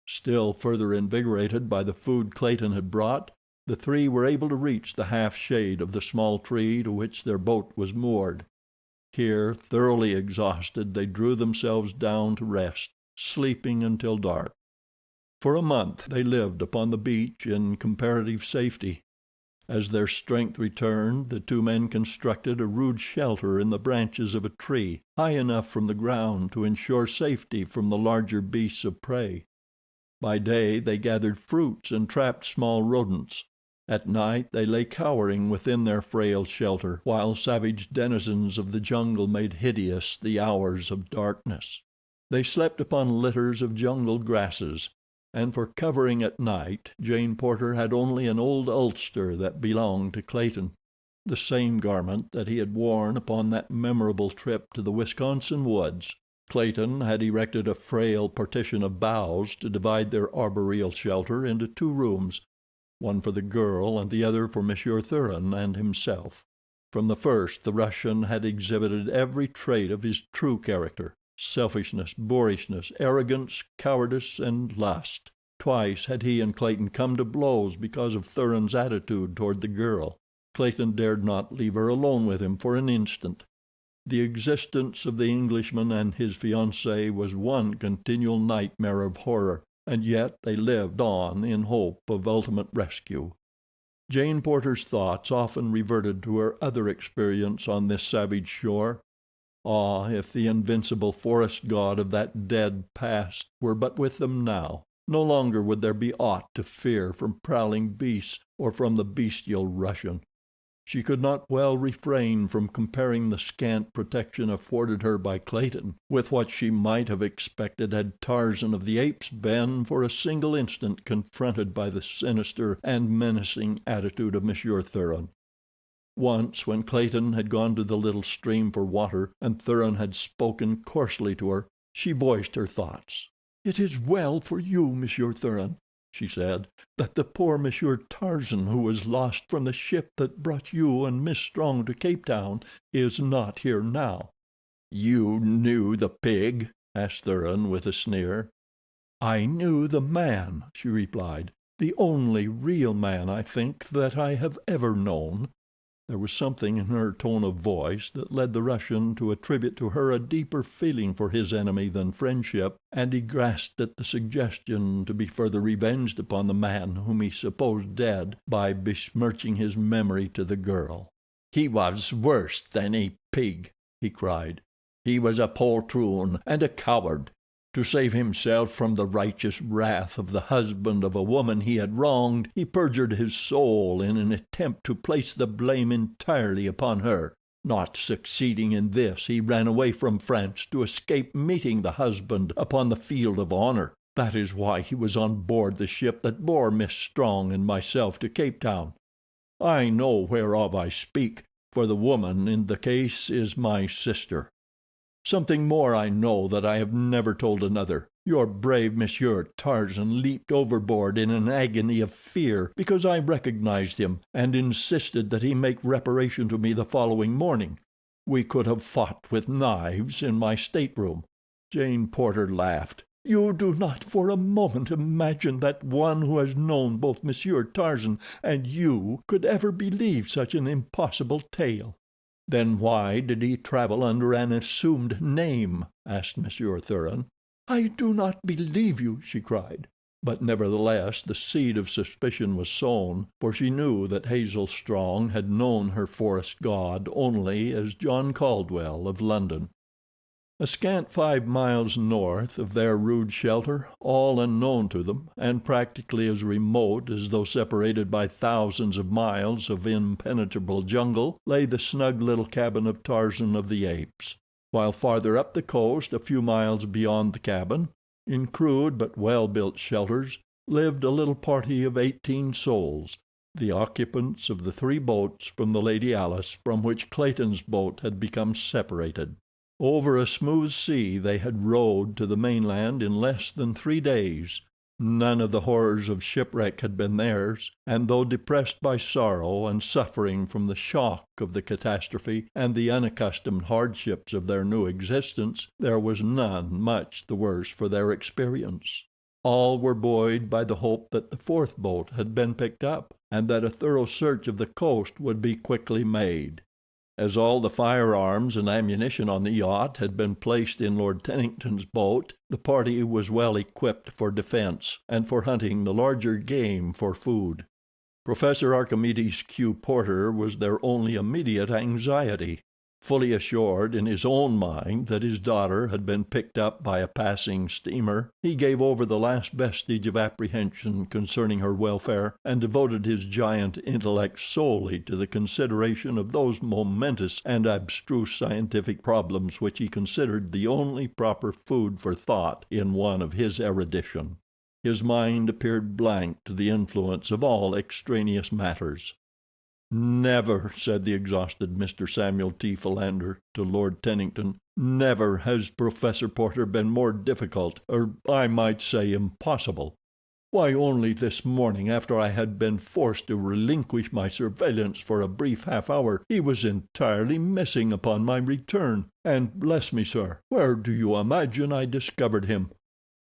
Still further invigorated by the food Clayton had brought, the three were able to reach the half shade of the small tree to which their boat was moored. Here, thoroughly exhausted, they drew themselves down to rest, sleeping until dark. For a month they lived upon the beach in comparative safety. As their strength returned, the two men constructed a rude shelter in the branches of a tree, high enough from the ground to ensure safety from the larger beasts of prey. By day they gathered fruits and trapped small rodents. At night they lay cowering within their frail shelter, while savage denizens of the jungle made hideous the hours of darkness. They slept upon litters of jungle grasses, and for covering at night Jane Porter had only an old ulster that belonged to Clayton. the same garment that he had worn upon that memorable trip to the Wisconsin woods. Clayton had erected a frail partition of boughs to divide their arboreal shelter into two rooms, one for the girl and the other for Monsieur Thuran and himself. From the first the Russian had exhibited every trait of his true character—selfishness, boorishness, arrogance, cowardice, and lust. Twice had he and Clayton come to blows because of Thuran's attitude toward the girl. Clayton dared not leave her alone with him for an instant. The existence of the Englishman and his fiancée was one continual nightmare of horror, and yet they lived on in hope of ultimate rescue. Jane Porter's thoughts often reverted to her other experience on this savage shore. Ah, if the invincible forest god of that dead past were but with them now! No longer would there be aught to fear from prowling beasts or from the bestial Russian. She could not well refrain from comparing the scant protection afforded her by Clayton with what she might have expected had Tarzan of the Apes been for a single instant confronted by the sinister and menacing attitude of Monsieur Thuran. Once, when Clayton had gone to the little stream for water, and Thuran had spoken coarsely to her, she voiced her thoughts. "It is well for you, Monsieur Thuran," she said, "that the poor Monsieur Tarzan, who was lost from the ship that brought you and Miss Strong to Cape Town, is not here now." "You knew the pig?" asked Thuran with a sneer. "I knew the man," she replied, "the only real man, I think, that I have ever known." There was something in her tone of voice that led the Russian to attribute to her a deeper feeling for his enemy than friendship, and he grasped at the suggestion to be further revenged upon the man whom he supposed dead by besmirching his memory to the girl. "He was worse than a pig," he cried. "He was a poltroon and a coward. To save himself from the righteous wrath of the husband of a woman he had wronged, he perjured his soul in an attempt to place the blame entirely upon her. Not succeeding in this, he ran away from France to escape meeting the husband upon the field of honor. That is why he was on board the ship that bore Miss Strong and myself to Cape Town. I know whereof I speak, for the woman in the case is my sister. Something more I know that I have never told another. Your brave Monsieur Tarzan leaped overboard in an agony of fear because I recognized him, and insisted that he make reparation to me the following morning. We could have fought with knives in my stateroom." Jane Porter laughed. "You do not for a moment imagine that one who has known both Monsieur Tarzan and you could ever believe such an impossible tale." "Then why did he travel under an assumed name?" asked Monsieur Thuran. "I do not believe you," she cried. But nevertheless the seed of suspicion was sown, for she knew that Hazel Strong had known her forest god only as John Caldwell of London. A scant 5 miles north of their rude shelter, all unknown to them, and practically as remote as though separated by thousands of miles of impenetrable jungle, lay the snug little cabin of Tarzan of the Apes. While farther up the coast, a few miles beyond the cabin, in crude but well-built shelters, lived a little party of 18 souls, the occupants of the 3 boats from the Lady Alice from which Clayton's boat had become separated. Over a smooth sea they had rowed to the mainland in less than 3 days. None of the horrors of shipwreck had been theirs, and though depressed by sorrow and suffering from the shock of the catastrophe and the unaccustomed hardships of their new existence, there was none much the worse for their experience. All were buoyed by the hope that the 4th boat had been picked up, and that a thorough search of the coast would be quickly made. As all the firearms and ammunition on the yacht had been placed in Lord Tennington's boat, the party was well equipped for defense, and for hunting the larger game for food. Professor Archimedes Q. Porter was their only immediate anxiety. Fully assured in his own mind that his daughter had been picked up by a passing steamer, he gave over the last vestige of apprehension concerning her welfare, and devoted his giant intellect solely to the consideration of those momentous and abstruse scientific problems which he considered the only proper food for thought in one of his erudition. His mind appeared blank to the influence of all extraneous matters. "Never," said the exhausted Mr. Samuel T. Philander to Lord Tennington, "never has Professor Porter been more difficult, or I might say impossible. Why, only this morning, after I had been forced to relinquish my surveillance for a brief half hour, he was entirely missing upon my return, and, bless me, sir, where do you imagine I discovered him?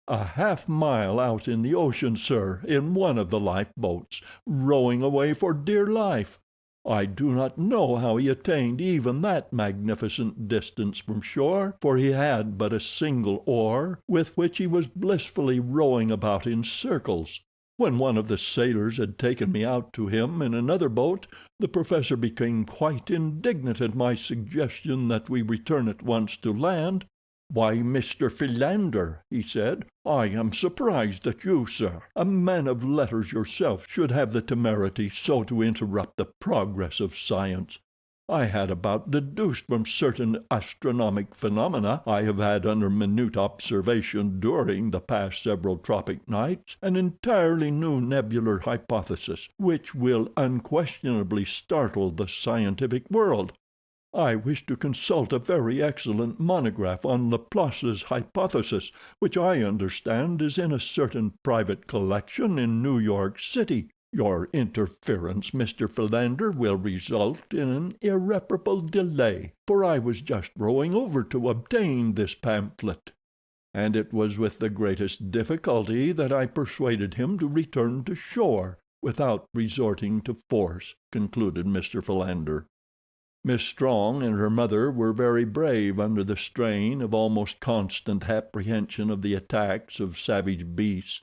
A half-mile out in the ocean, sir, in one of the lifeboats, rowing away for dear life. I do not know how he attained even that magnificent distance from shore, for he had but a single oar, with which he was blissfully rowing about in circles. When one of the sailors had taken me out to him in another boat, the professor became quite indignant at my suggestion that we return at once to land. 'Why, Mr. Philander,' he said, 'I am surprised that you, sir, a man of letters yourself, should have the temerity so to interrupt the progress of science. I had about deduced from certain astronomic phenomena I have had under minute observation during the past several tropic nights, an entirely new nebular hypothesis, which will unquestionably startle the scientific world. I wish to consult a very excellent monograph on Laplace's hypothesis, which I understand is in a certain private collection in New York City. Your interference, Mr. Philander, will result in an irreparable delay, for I was just rowing over to obtain this pamphlet.' And it was with the greatest difficulty that I persuaded him to return to shore, without resorting to force," concluded Mr. Philander. Miss Strong and her mother were very brave under the strain of almost constant apprehension of the attacks of savage beasts,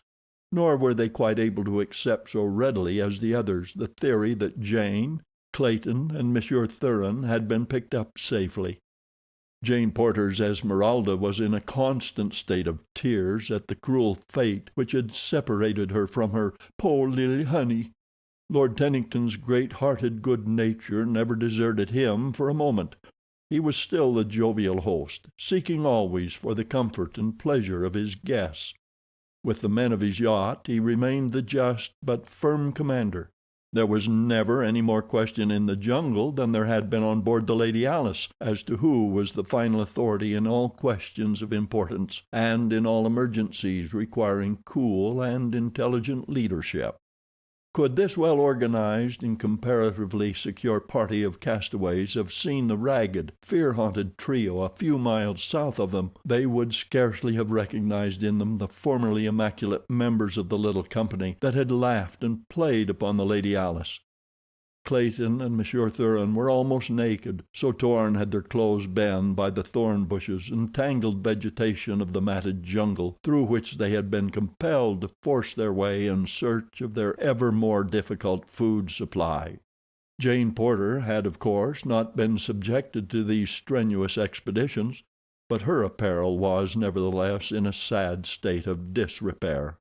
nor were they quite able to accept so readily as the others the theory that Jane, Clayton, and Monsieur Thuran had been picked up safely. Jane Porter's Esmeralda was in a constant state of tears at the cruel fate which had separated her from her "po' lil' honey." Lord Tennington's great-hearted good nature never deserted him for a moment. He was still the jovial host, seeking always for the comfort and pleasure of his guests. With the men of his yacht he remained the just but firm commander. There was never any more question in the jungle than there had been on board the Lady Alice as to who was the final authority in all questions of importance, and in all emergencies requiring cool and intelligent leadership. Could this well-organized and comparatively secure party of castaways have seen the ragged, fear-haunted trio a few miles south of them, they would scarcely have recognized in them the formerly immaculate members of the little company that had laughed and played upon the Lady Alice. Clayton and Monsieur Thuran were almost naked, so torn had their clothes been by the thorn bushes and tangled vegetation of the matted jungle through which they had been compelled to force their way in search of their ever more difficult food supply. Jane Porter had, of course, not been subjected to these strenuous expeditions, but her apparel was, nevertheless, in a sad state of disrepair.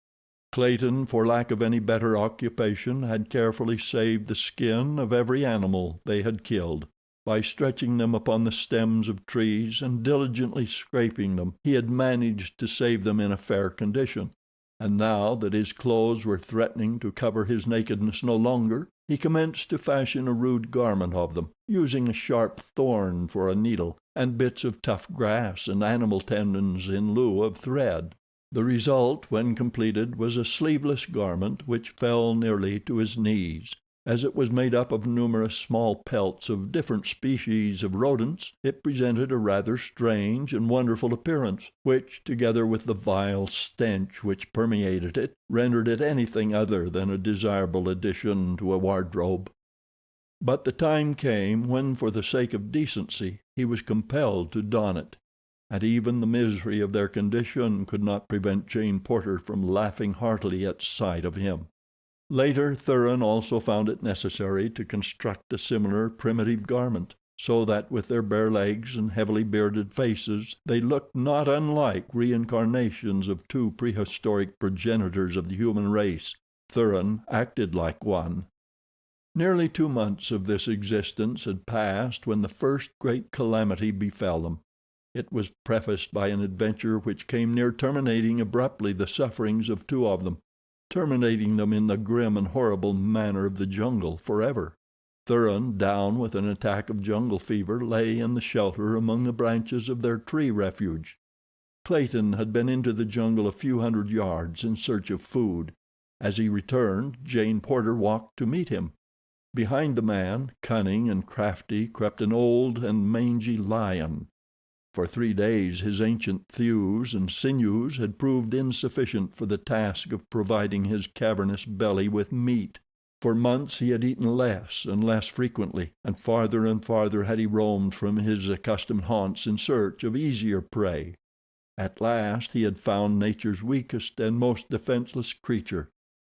Clayton, for lack of any better occupation, had carefully saved the skin of every animal they had killed. By stretching them upon the stems of trees and diligently scraping them, he had managed to save them in a fair condition, and now that his clothes were threatening to cover his nakedness no longer, he commenced to fashion a rude garment of them, using a sharp thorn for a needle, and bits of tough grass and animal tendons in lieu of thread. The result, when completed, was a sleeveless garment which fell nearly to his knees. As it was made up of numerous small pelts of different species of rodents, it presented a rather strange and wonderful appearance, which, together with the vile stench which permeated it, rendered it anything other than a desirable addition to a wardrobe. But the time came when, for the sake of decency, he was compelled to don it. And even the misery of their condition could not prevent Jane Porter from laughing heartily at sight of him. Later, Thuran also found it necessary to construct a similar primitive garment, so that with their bare legs and heavily bearded faces they looked not unlike reincarnations of two prehistoric progenitors of the human race. Thuran acted like one. Nearly 2 months of this existence had passed when the first great calamity befell them. It was prefaced by an adventure which came near terminating abruptly the sufferings of 2 of them, terminating them in the grim and horrible manner of the jungle forever. Thuran, down with an attack of jungle fever, lay in the shelter among the branches of their tree refuge. Clayton had been into the jungle a few hundred yards in search of food. As he returned, Jane Porter walked to meet him. Behind the man, cunning and crafty, crept an old and mangy lion. For 3 days his ancient thews and sinews had proved insufficient for the task of providing his cavernous belly with meat. For months he had eaten less and less frequently, and farther had he roamed from his accustomed haunts in search of easier prey. At last he had found nature's weakest and most defenseless creature.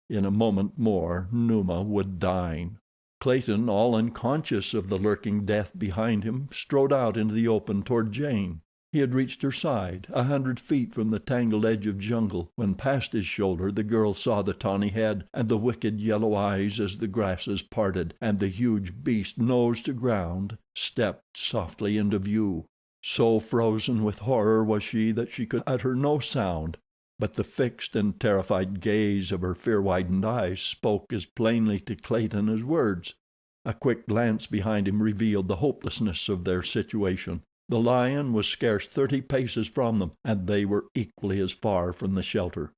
In a moment more Numa would dine. Clayton, all unconscious of the lurking death behind him, strode out into the open toward Jane. He had reached her side, 100 feet from the tangled edge of jungle, when past his shoulder the girl saw the tawny head and the wicked yellow eyes as the grasses parted, and the huge beast, nose to ground, stepped softly into view. So frozen with horror was she that she could utter no sound, but the fixed and terrified gaze of her fear-widened eyes spoke as plainly to Clayton as words. A quick glance behind him revealed the hopelessness of their situation. The lion was scarce 30 paces from them, and they were equally as far from the shelter.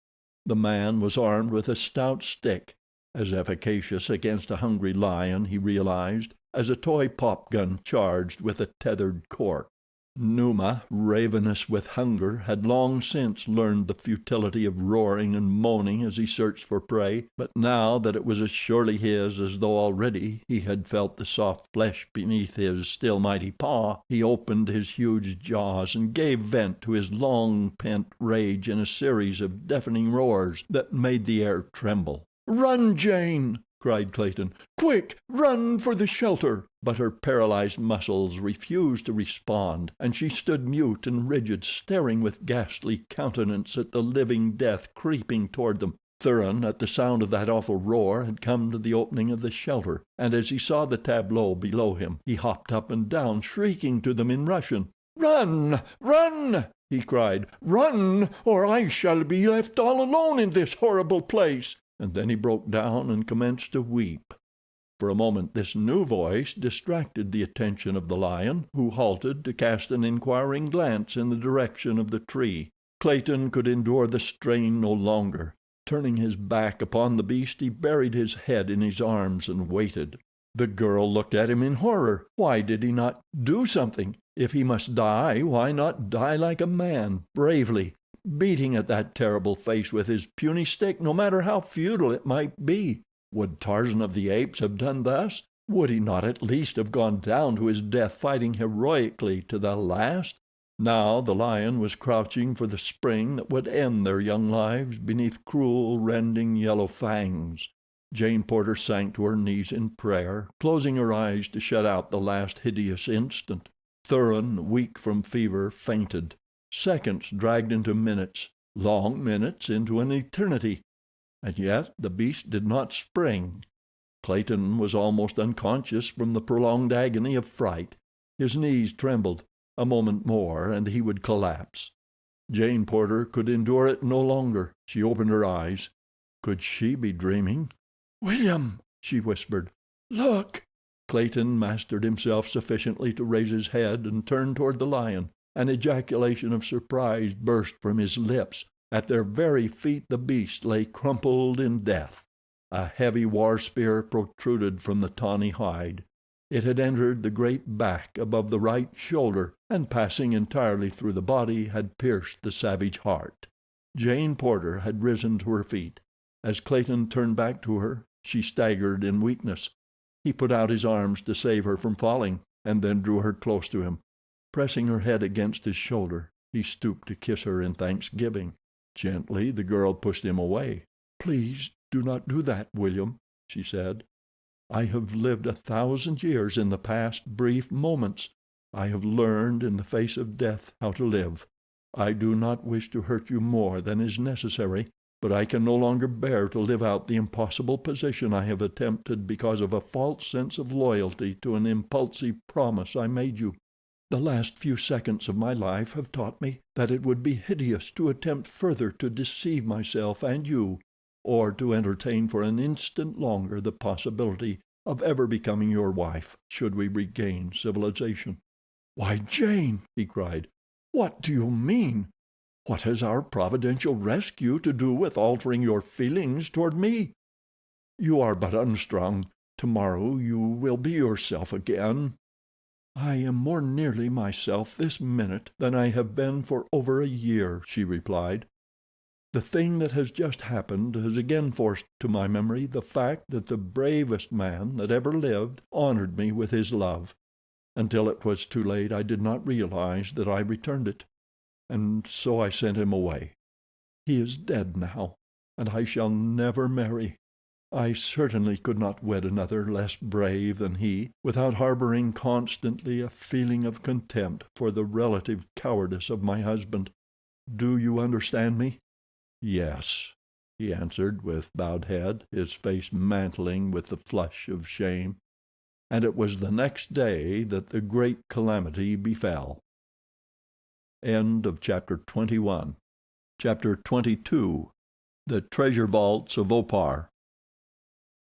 The man was armed with a stout stick, as efficacious against a hungry lion, he realized, as a toy pop-gun charged with a tethered cork. Numa, ravenous with hunger, had long since learned the futility of roaring and moaning as he searched for prey, but now that it was as surely his as though already he had felt the soft flesh beneath his still mighty paw, he opened his huge jaws and gave vent to his long-pent rage in a series of deafening roars that made the air tremble. "Run, Jane!" cried Clayton. "Quick, run for the shelter!" But her paralyzed muscles refused to respond, and she stood mute and rigid, staring with ghastly countenance at the living death creeping toward them. Thuran, at the sound of that awful roar, had come to the opening of the shelter, and as he saw the tableau below him, he hopped up and down, shrieking to them in Russian. "Run! Run!" he cried. "Run, or I shall be left all alone in this horrible place." And then he broke down and commenced to weep. For a moment this new voice distracted the attention of the lion, who halted to cast an inquiring glance in the direction of the tree. Clayton could endure the strain no longer. Turning his back upon the beast, he buried his head in his arms and waited. The girl looked at him in horror. Why did he not do something? If he must die, why not die like a man, bravely, beating at that terrible face with his puny stick, no matter how futile it might be? Would Tarzan of the Apes have done thus? Would he not at least have gone down to his death fighting heroically to the last? Now the lion was crouching for the spring that would end their young lives beneath cruel, rending yellow fangs. Jane Porter sank to her knees in prayer, closing her eyes to shut out the last hideous instant. Thuran, weak from fever, fainted. Seconds dragged into minutes, long minutes into an eternity, and yet the beast did not spring. Clayton was almost unconscious from the prolonged agony of fright. His knees trembled. A moment more and he would collapse. Jane Porter could endure it no longer. She opened her eyes. Could she be dreaming? "William," she whispered, "look." Clayton mastered himself sufficiently to raise his head and turn toward the lion. An ejaculation of surprise burst from his lips. At their very feet the beast lay crumpled in death. A heavy war spear protruded from the tawny hide. It had entered the great back above the right shoulder, and passing entirely through the body had pierced the savage heart. Jane Porter had risen to her feet. As Clayton turned back to her, she staggered in weakness. He put out his arms to save her from falling, and then drew her close to him. Pressing her head against his shoulder, he stooped to kiss her in thanksgiving. Gently the girl pushed him away. "Please do not do that, William," she said. "I have lived 1,000 years in the past brief moments. I have learned in the face of death how to live. I do not wish to hurt you more than is necessary, but I can no longer bear to live out the impossible position I have attempted because of a false sense of loyalty to an impulsive promise I made you. The last few seconds of my life have taught me that it would be hideous to attempt further to deceive myself and you, or to entertain for an instant longer the possibility of ever becoming your wife, should we regain civilization." "Why, Jane," he cried, "what do you mean? What has our providential rescue to do with altering your feelings toward me? You are but unstrung. Tomorrow you will be yourself again." "I am more nearly myself this minute than I have been for over a year," she replied. "The thing that has just happened has again forced to my memory the fact that the bravest man that ever lived honored me with his love. Until it was too late I did not realize that I returned it, and so I sent him away. He is dead now, and I shall never marry. I certainly could not wed another less brave than he, without harboring constantly a feeling of contempt for the relative cowardice of my husband. Do you understand me?" "Yes," he answered, with bowed head, his face mantling with the flush of shame. And it was the next day that the great calamity befell. Chapter 21. Chapter 22. The Treasure Vaults of Opar.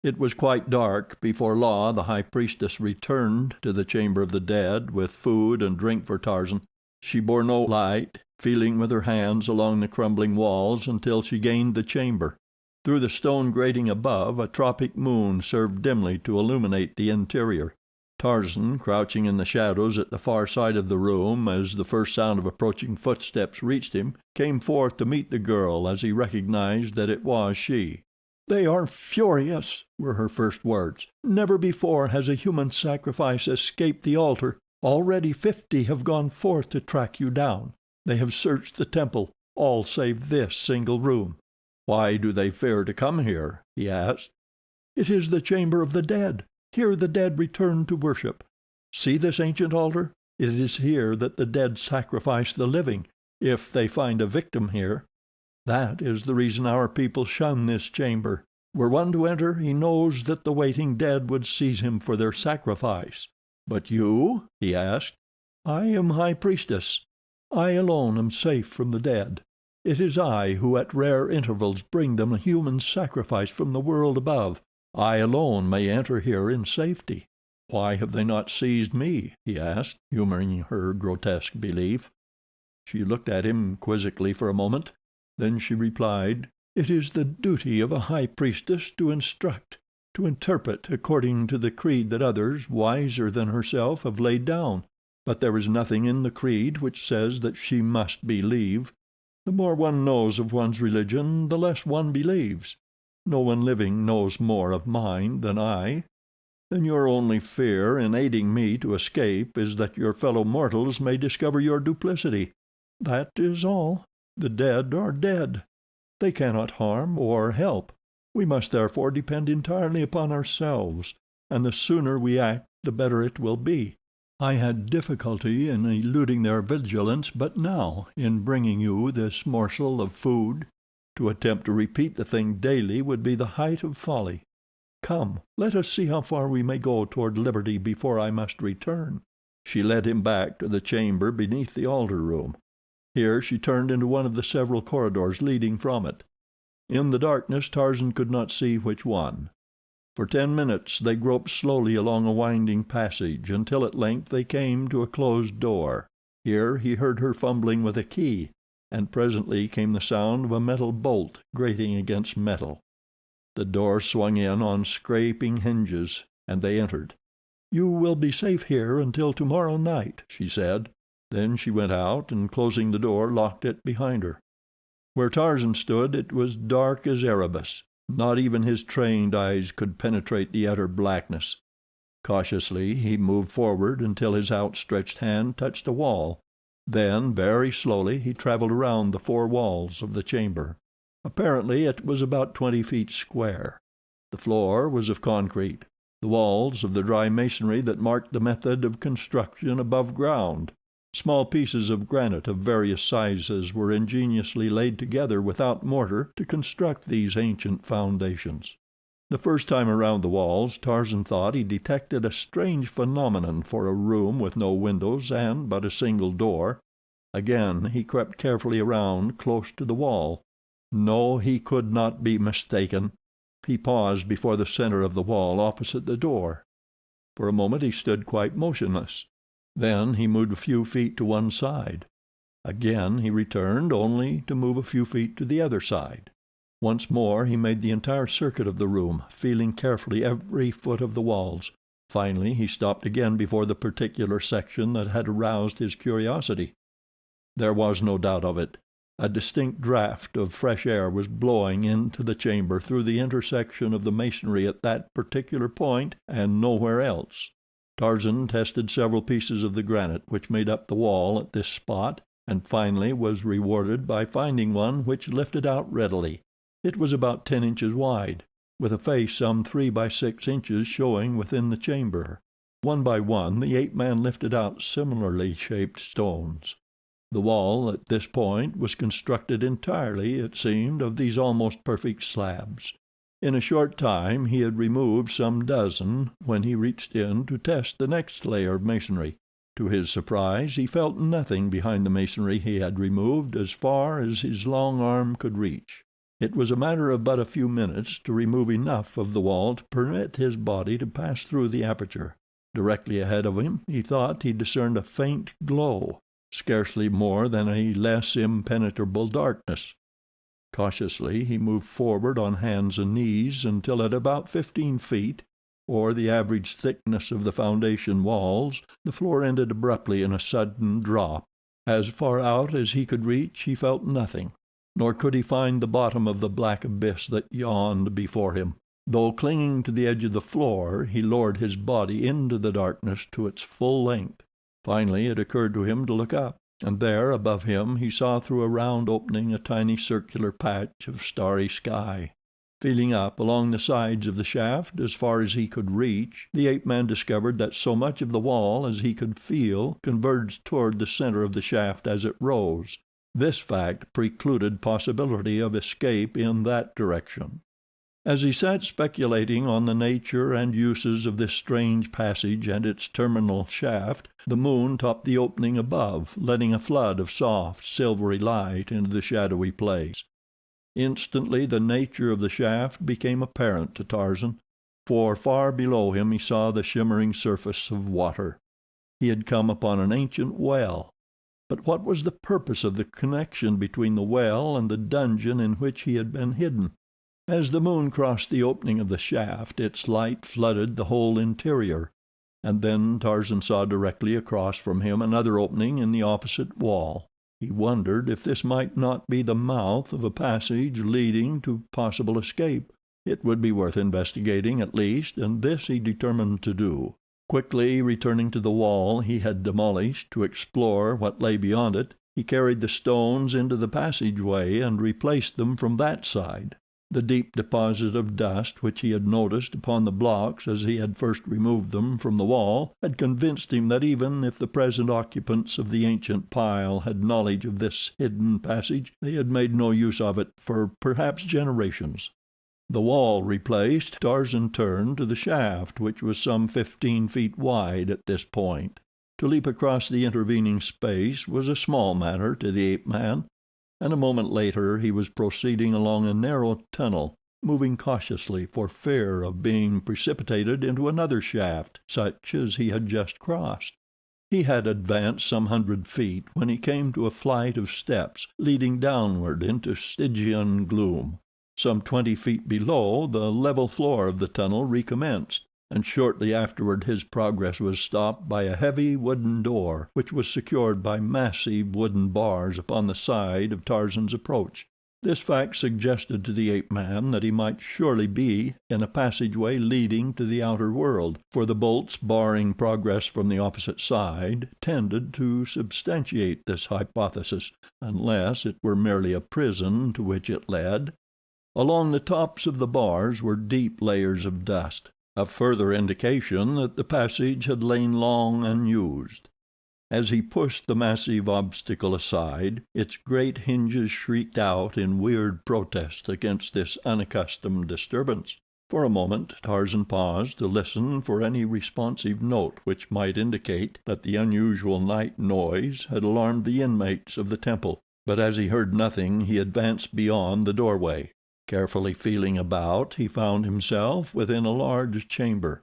It was quite dark before La, the high priestess, returned to the chamber of the dead with food and drink for Tarzan. She bore no light, feeling with her hands along the crumbling walls until she gained the chamber. Through the stone grating above, a tropic moon served dimly to illuminate the interior. Tarzan, crouching in the shadows at the far side of the room as the first sound of approaching footsteps reached him, came forth to meet the girl as he recognized that it was she. "They are furious," were her first words. "Never before has a human sacrifice escaped the altar. Already 50 have gone forth to track you down. They have searched the temple, all save this single room." "Why do they fear to come here?" he asked. "It is the chamber of the dead. Here the dead return to worship. See this ancient altar? It is here that the dead sacrifice the living, if they find a victim here. That is the reason our people shun this chamber. Were one to enter, he knows that the waiting dead would seize him for their sacrifice." "But you?" he asked. "I am high priestess. I alone am safe from the dead. It is I who at rare intervals bring them a human sacrifice from the world above. I alone may enter here in safety." "Why have they not seized me?" he asked, humoring her grotesque belief. She looked at him quizzically for a moment. Then she replied, "It is the duty of a high priestess to instruct, to interpret according to the creed that others, wiser than herself, have laid down. But there is nothing in the creed which says that she must believe. The more one knows of one's religion, the less one believes. No one living knows more of mine than I. Then your only fear in aiding me to escape is that your fellow mortals may discover your duplicity. That is all. The dead are dead. They cannot harm or help. We must therefore depend entirely upon ourselves, and the sooner we act the better it will be. I had difficulty in eluding their vigilance, but now, in bringing you this morsel of food, to attempt to repeat the thing daily would be the height of folly. Come, let us see how far we may go toward liberty before I must return." She led him back to the chamber beneath the altar room. Here she turned into one of the several corridors leading from it. In the darkness Tarzan could not see which one. For 10 minutes they groped slowly along a winding passage until at length they came to a closed door. Here he heard her fumbling with a key, and presently came the sound of a metal bolt grating against metal. The door swung in on scraping hinges, and they entered. "You will be safe here until tomorrow night," she said. Then she went out, and closing the door, locked it behind her. Where Tarzan stood it was dark as Erebus. Not even his trained eyes could penetrate the utter blackness. Cautiously he moved forward until his outstretched hand touched a wall. Then, very slowly, he traveled around the 4 walls of the chamber. Apparently it was about 20 feet square. The floor was of concrete, the walls of the dry masonry that marked the method of construction above ground. Small pieces of granite of various sizes were ingeniously laid together without mortar to construct these ancient foundations. The first time around the walls Tarzan thought he detected a strange phenomenon for a room with no windows and but a single door. Again he crept carefully around close to the wall. No, he could not be mistaken. he paused before the center of the wall opposite the door. For a moment he stood quite motionless. Then he moved a few feet to one side. Again he returned, only to move a few feet to the other side. Once more he made the entire circuit of the room, feeling carefully every foot of the walls. Finally he stopped again before the particular section that had aroused his curiosity. There was no doubt of it. A distinct draught of fresh air was blowing into the chamber through the intersection of the masonry at that particular point and nowhere else. Tarzan tested several pieces of the granite which made up the wall at this spot, and finally was rewarded by finding one which lifted out readily. It was about 10 inches wide, with a face some 3 by 6 inches showing within the chamber. One by one the ape-man lifted out similarly shaped stones. The wall at this point was constructed entirely, it seemed, of these almost perfect slabs. In a short time he had removed some dozen when he reached in to test the next layer of masonry. To his surprise he felt nothing behind the masonry he had removed as far as his long arm could reach. It was a matter of but a few minutes to remove enough of the wall to permit his body to pass through the aperture. Directly ahead of him he thought he discerned a faint glow, scarcely more than a less impenetrable darkness. Cautiously he moved forward on hands and knees until at about 15 feet, or the average thickness of the foundation walls, the floor ended abruptly in a sudden drop. As far out as he could reach he felt nothing, nor could he find the bottom of the black abyss that yawned before him. Though clinging to the edge of the floor, he lowered his body into the darkness to its full length. Finally it occurred to him to look up, and there above him he saw through a round opening a tiny circular patch of starry sky. Feeling up along the sides of the shaft as far as he could reach, the ape-man discovered that so much of the wall as he could feel converged toward the center of the shaft as it rose. This fact precluded possibility of escape in that direction. As he sat speculating on the nature and uses of this strange passage and its terminal shaft, the moon topped the opening above, letting a flood of soft, silvery light into the shadowy place. Instantly the nature of the shaft became apparent to Tarzan, for far below him he saw the shimmering surface of water. He had come upon an ancient well. But what was the purpose of the connection between the well and the dungeon in which he had been hidden? As the moon crossed the opening of the shaft, its light flooded the whole interior, and then Tarzan saw directly across from him another opening in the opposite wall. He wondered if this might not be the mouth of a passage leading to possible escape. It would be worth investigating at least, and this he determined to do. Quickly returning to the wall he had demolished to explore what lay beyond it, he carried the stones into the passageway and replaced them from that side. The deep deposit of dust which he had noticed upon the blocks as he had first removed them from the wall had convinced him that even if the present occupants of the ancient pile had knowledge of this hidden passage, they had made no use of it for perhaps generations. The wall replaced, Tarzan turned to the shaft, which was some 15 feet wide at this point. To leap across the intervening space was a small matter to the ape-man, and a moment later he was proceeding along a narrow tunnel, moving cautiously for fear of being precipitated into another shaft such as he had just crossed. He had advanced some 100 feet when he came to a flight of steps leading downward into Stygian gloom. Some 20 feet below, the level floor of the tunnel recommenced, and shortly afterward his progress was stopped by a heavy wooden door which was secured by massive wooden bars upon the side of Tarzan's approach. This fact suggested to the ape-man that he might surely be in a passageway leading to the outer world, for the bolts barring progress from the opposite side tended to substantiate this hypothesis, unless it were merely a prison to which it led. Along the tops of the bars were deep layers of dust, a further indication that the passage had lain long unused. As he pushed the massive obstacle aside, its great hinges shrieked out in weird protest against this unaccustomed disturbance. For a moment Tarzan paused to listen for any responsive note which might indicate that the unusual night noise had alarmed the inmates of the temple, but as he heard nothing he advanced beyond the doorway. Carefully feeling about, he found himself within a large chamber,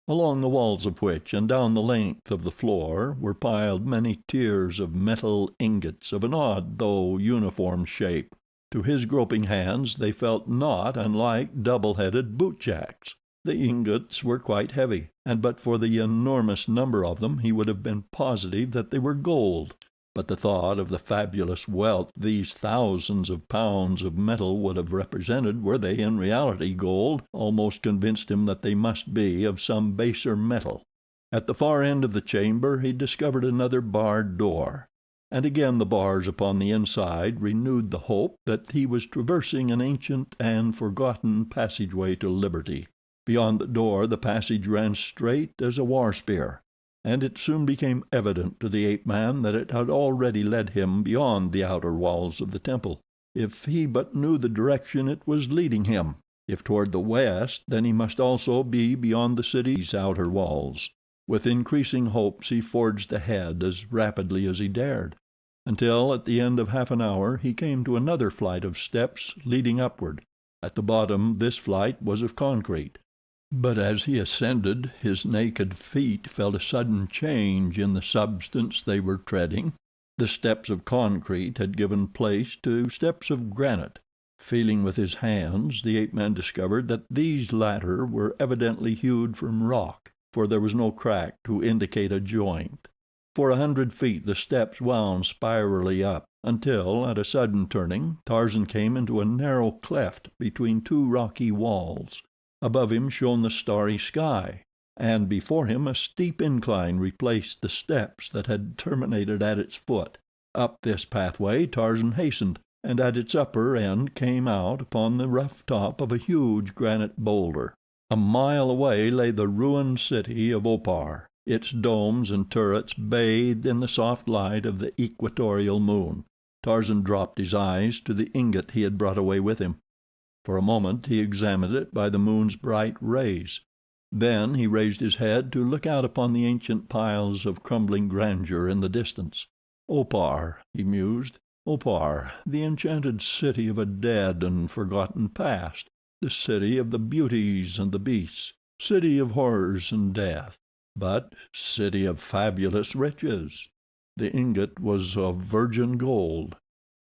along the walls of which and down the length of the floor were piled many tiers of metal ingots of an odd though uniform shape. To his groping hands they felt not unlike double-headed bootjacks. The ingots were quite heavy, and but for the enormous number of them he would have been positive that they were gold. But the thought of the fabulous wealth these thousands of pounds of metal would have represented, were they in reality gold, almost convinced him that they must be of some baser metal. At the far end of the chamber he discovered another barred door, and again the bars upon the inside renewed the hope that he was traversing an ancient and forgotten passageway to liberty. Beyond the door the passage ran straight as a war spear, and it soon became evident to the ape-man that it had already led him beyond the outer walls of the temple. If he but knew the direction it was leading him. If toward the west, then he must also be beyond the city's outer walls. With increasing hopes he forged ahead as rapidly as he dared, until at the end of half an hour he came to another flight of steps leading upward. At the bottom this flight was of concrete, but as he ascended his naked feet felt a sudden change in the substance they were treading. The steps of concrete had given place to steps of granite. Feeling with his hands, the ape-man discovered that these latter were evidently hewed from rock, for there was no crack to indicate a joint. For 100 feet the steps wound spirally up, until, at a sudden turning, Tarzan came into a narrow cleft between two rocky walls. Above him shone the starry sky, and before him a steep incline replaced the steps that had terminated at its foot. Up this pathway Tarzan hastened, and at its upper end came out upon the rough top of a huge granite boulder. A mile away lay the ruined city of Opar, its domes and turrets bathed in the soft light of the equatorial moon. Tarzan dropped his eyes to the ingot he had brought away with him. For a moment he examined it by the moon's bright rays. Then he raised his head to look out upon the ancient piles of crumbling grandeur in the distance. Opar, he mused. Opar, the enchanted city of a dead and forgotten past, the city of the beauties and the beasts, city of horrors and death, but city of fabulous riches. The ingot was of virgin gold.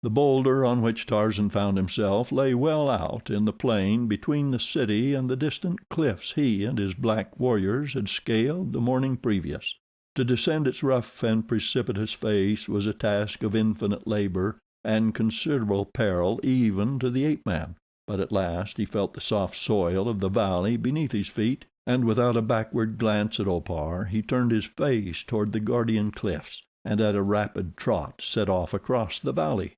The boulder on which Tarzan found himself lay well out in the plain between the city and the distant cliffs he and his black warriors had scaled the morning previous. To descend its rough and precipitous face was a task of infinite labor and considerable peril even to the ape-man, but at last he felt the soft soil of the valley beneath his feet, and without a backward glance at Opar he turned his face toward the guardian cliffs, and at a rapid trot set off across the valley.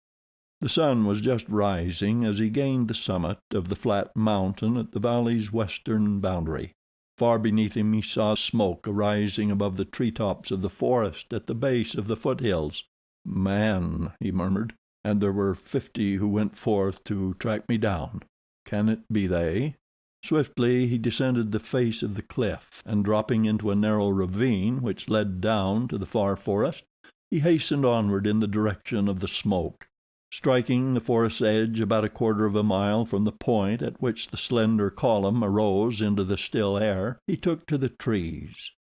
The sun was just rising as he gained the summit of the flat mountain at the valley's western boundary. Far beneath him he saw smoke arising above the treetops of the forest at the base of the foothills. "Man," he murmured, "and there were 50 who went forth to track me down. Can it be they?" Swiftly he descended the face of the cliff, and dropping into a narrow ravine which led down to the far forest, he hastened onward in the direction of the smoke. Striking the forest's edge about a quarter of a mile from the point at which the slender column arose into the still air, he took to the trees.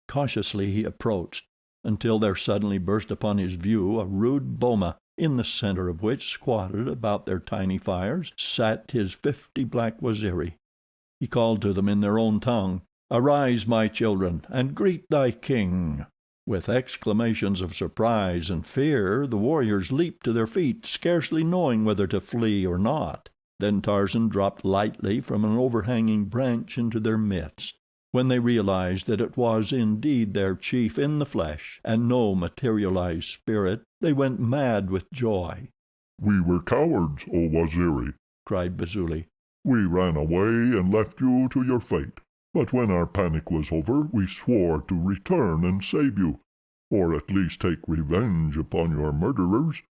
Cautiously he approached, until there suddenly burst upon his view a rude boma, in the center of which, squatted about their tiny fires, sat his 50 black Waziri. He called to them in their own tongue, "Arise, my children, and greet thy king." With exclamations of surprise and fear the warriors leaped to their feet, scarcely knowing whether to flee or not. Then Tarzan dropped lightly from an overhanging branch into their midst. When they realized that it was indeed their chief in the flesh, and no materialized spirit, they went mad with joy. "We were cowards, O Waziri," cried Busuli. "We ran away and left you to your fate. But when our panic was over, we swore to return and save you, or at least take revenge upon your murderers.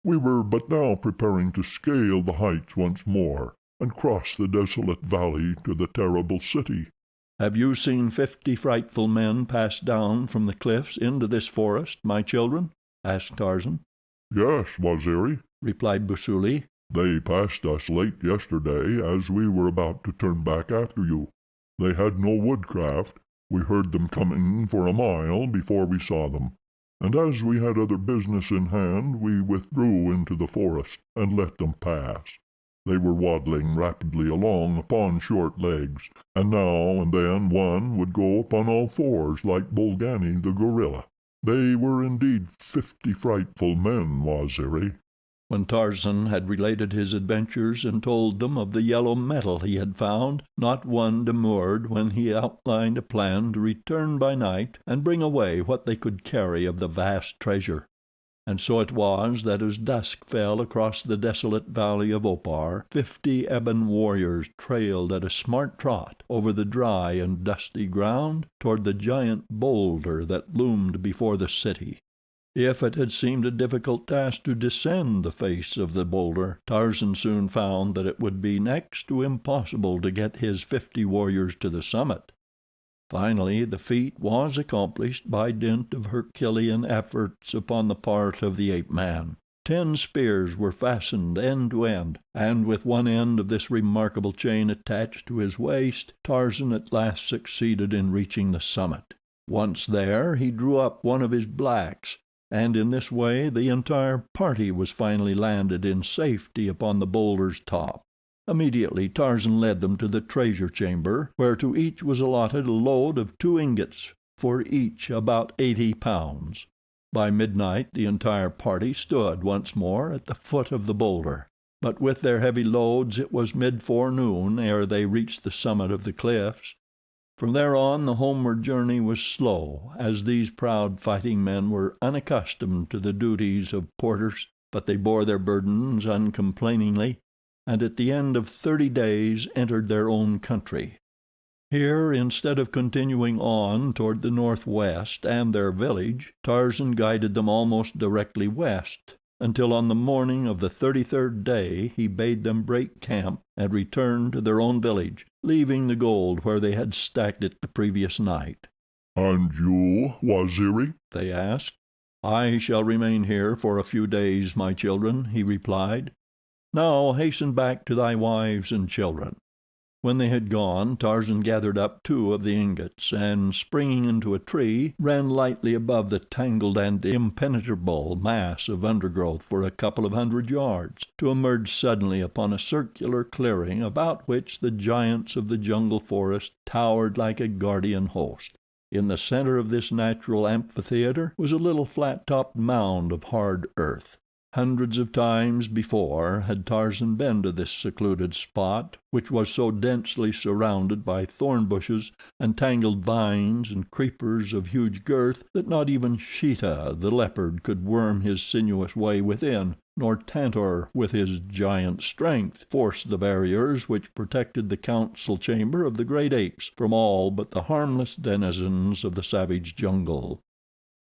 We were but now preparing to scale the heights once more, and cross the desolate valley to the terrible city." "Have you seen 50 frightful men pass down from the cliffs into this forest, my children?" asked Tarzan. "Yes, Waziri," replied Busuli. They passed us late yesterday as we were about to turn back after you. They had no woodcraft. We heard them coming for a mile before we saw them, and as we had other business in hand we withdrew into the forest and let them pass. They were waddling rapidly along upon short legs, and now and then one would go upon all fours like Bolgani the gorilla. They were indeed 50 frightful men, Waziri." When Tarzan had related his adventures and told them of the yellow metal he had found, not one demurred when he outlined a plan to return by night and bring away what they could carry of the vast treasure. And so it was that as dusk fell across the desolate valley of Opar, 50 ebon warriors trailed at a smart trot over the dry and dusty ground toward the giant boulder that loomed before the city. If it had seemed a difficult task to descend the face of the boulder, Tarzan soon found that it would be next to impossible to get his 50 warriors to the summit. Finally, the feat was accomplished by dint of Herculean efforts upon the part of the ape-man. 10 spears were fastened end to end, and with one end of this remarkable chain attached to his waist, Tarzan at last succeeded in reaching the summit. Once there, he drew up one of his blacks, and in this way the entire party was finally landed in safety upon the boulder's top. Immediately Tarzan led them to the treasure chamber, where to each was allotted a load of 2 ingots, for each about 80 pounds. By midnight the entire party stood once more at the foot of the boulder, but with their heavy loads it was mid-forenoon ere they reached the summit of the cliffs. From there on the homeward journey was slow, as these proud fighting men were unaccustomed to the duties of porters, but they bore their burdens uncomplainingly, and at the end of 30 days entered their own country. Here, instead of continuing on toward the northwest and their village, Tarzan guided them almost directly west, until on the morning of the 33rd day he bade them break camp and return to their own village, leaving the gold where they had stacked it the previous night. "And you, Waziri?" they asked. "I shall remain here for a few days, my children," he replied. "Now hasten back to thy wives and children." When they had gone, Tarzan gathered up 2 of the ingots, and springing into a tree, ran lightly above the tangled and impenetrable mass of undergrowth for a couple of 100 yards, to emerge suddenly upon a circular clearing about which the giants of the jungle forest towered like a guardian host. In the center of this natural amphitheater was a little flat-topped mound of hard earth. Hundreds of times before had Tarzan been to this secluded spot, which was so densely surrounded by thorn bushes and tangled vines and creepers of huge girth that not even Sheeta, the leopard, could worm his sinuous way within, nor Tantor, with his giant strength, force the barriers which protected the council chamber of the great apes from all but the harmless denizens of the savage jungle.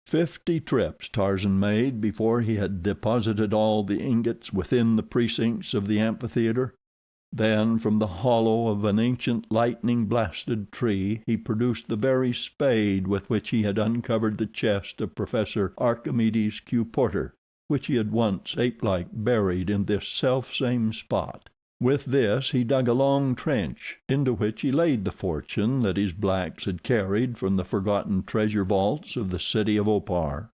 50 trips Tarzan made before he had deposited all the ingots within the precincts of the amphitheater. Then from the hollow of an ancient lightning-blasted tree he produced the very spade with which he had uncovered the chest of Professor Archimedes Q. Porter, which he had once, ape-like, buried in this self-same spot. With this he dug a long trench, into which he laid the fortune that his blacks had carried from the forgotten treasure vaults of the city of Opar.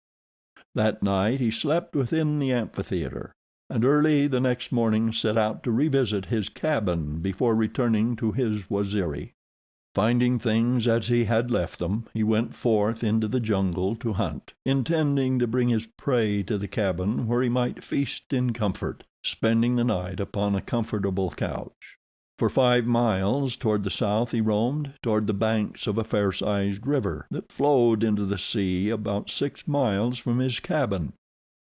That night he slept within the amphitheater, and early the next morning set out to revisit his cabin before returning to his Waziri. Finding things as he had left them, he went forth into the jungle to hunt, intending to bring his prey to the cabin where he might feast in comfort, spending the night upon a comfortable couch. For 5 miles toward the south he roamed, toward the banks of a fair-sized river that flowed into the sea about 6 miles from his cabin.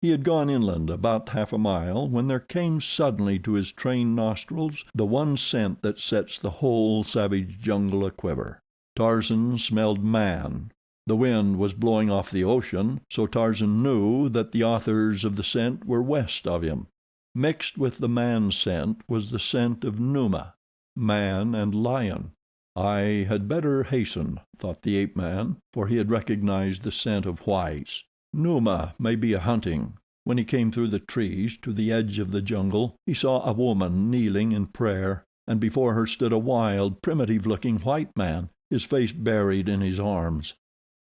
He had gone inland about half a mile when there came suddenly to his trained nostrils the one scent that sets the whole savage jungle a-quiver. Tarzan smelled man. The wind was blowing off the ocean, so Tarzan knew that the authors of the scent were west of him. Mixed with the man scent was the scent of Numa, man and lion. I had better hasten, thought the ape-man, for he had recognized the scent of whites. Numa may be a hunting. When he came through the trees to the edge of the jungle, he saw a woman kneeling in prayer, and before her stood a wild, primitive-looking white man, his face buried in his arms.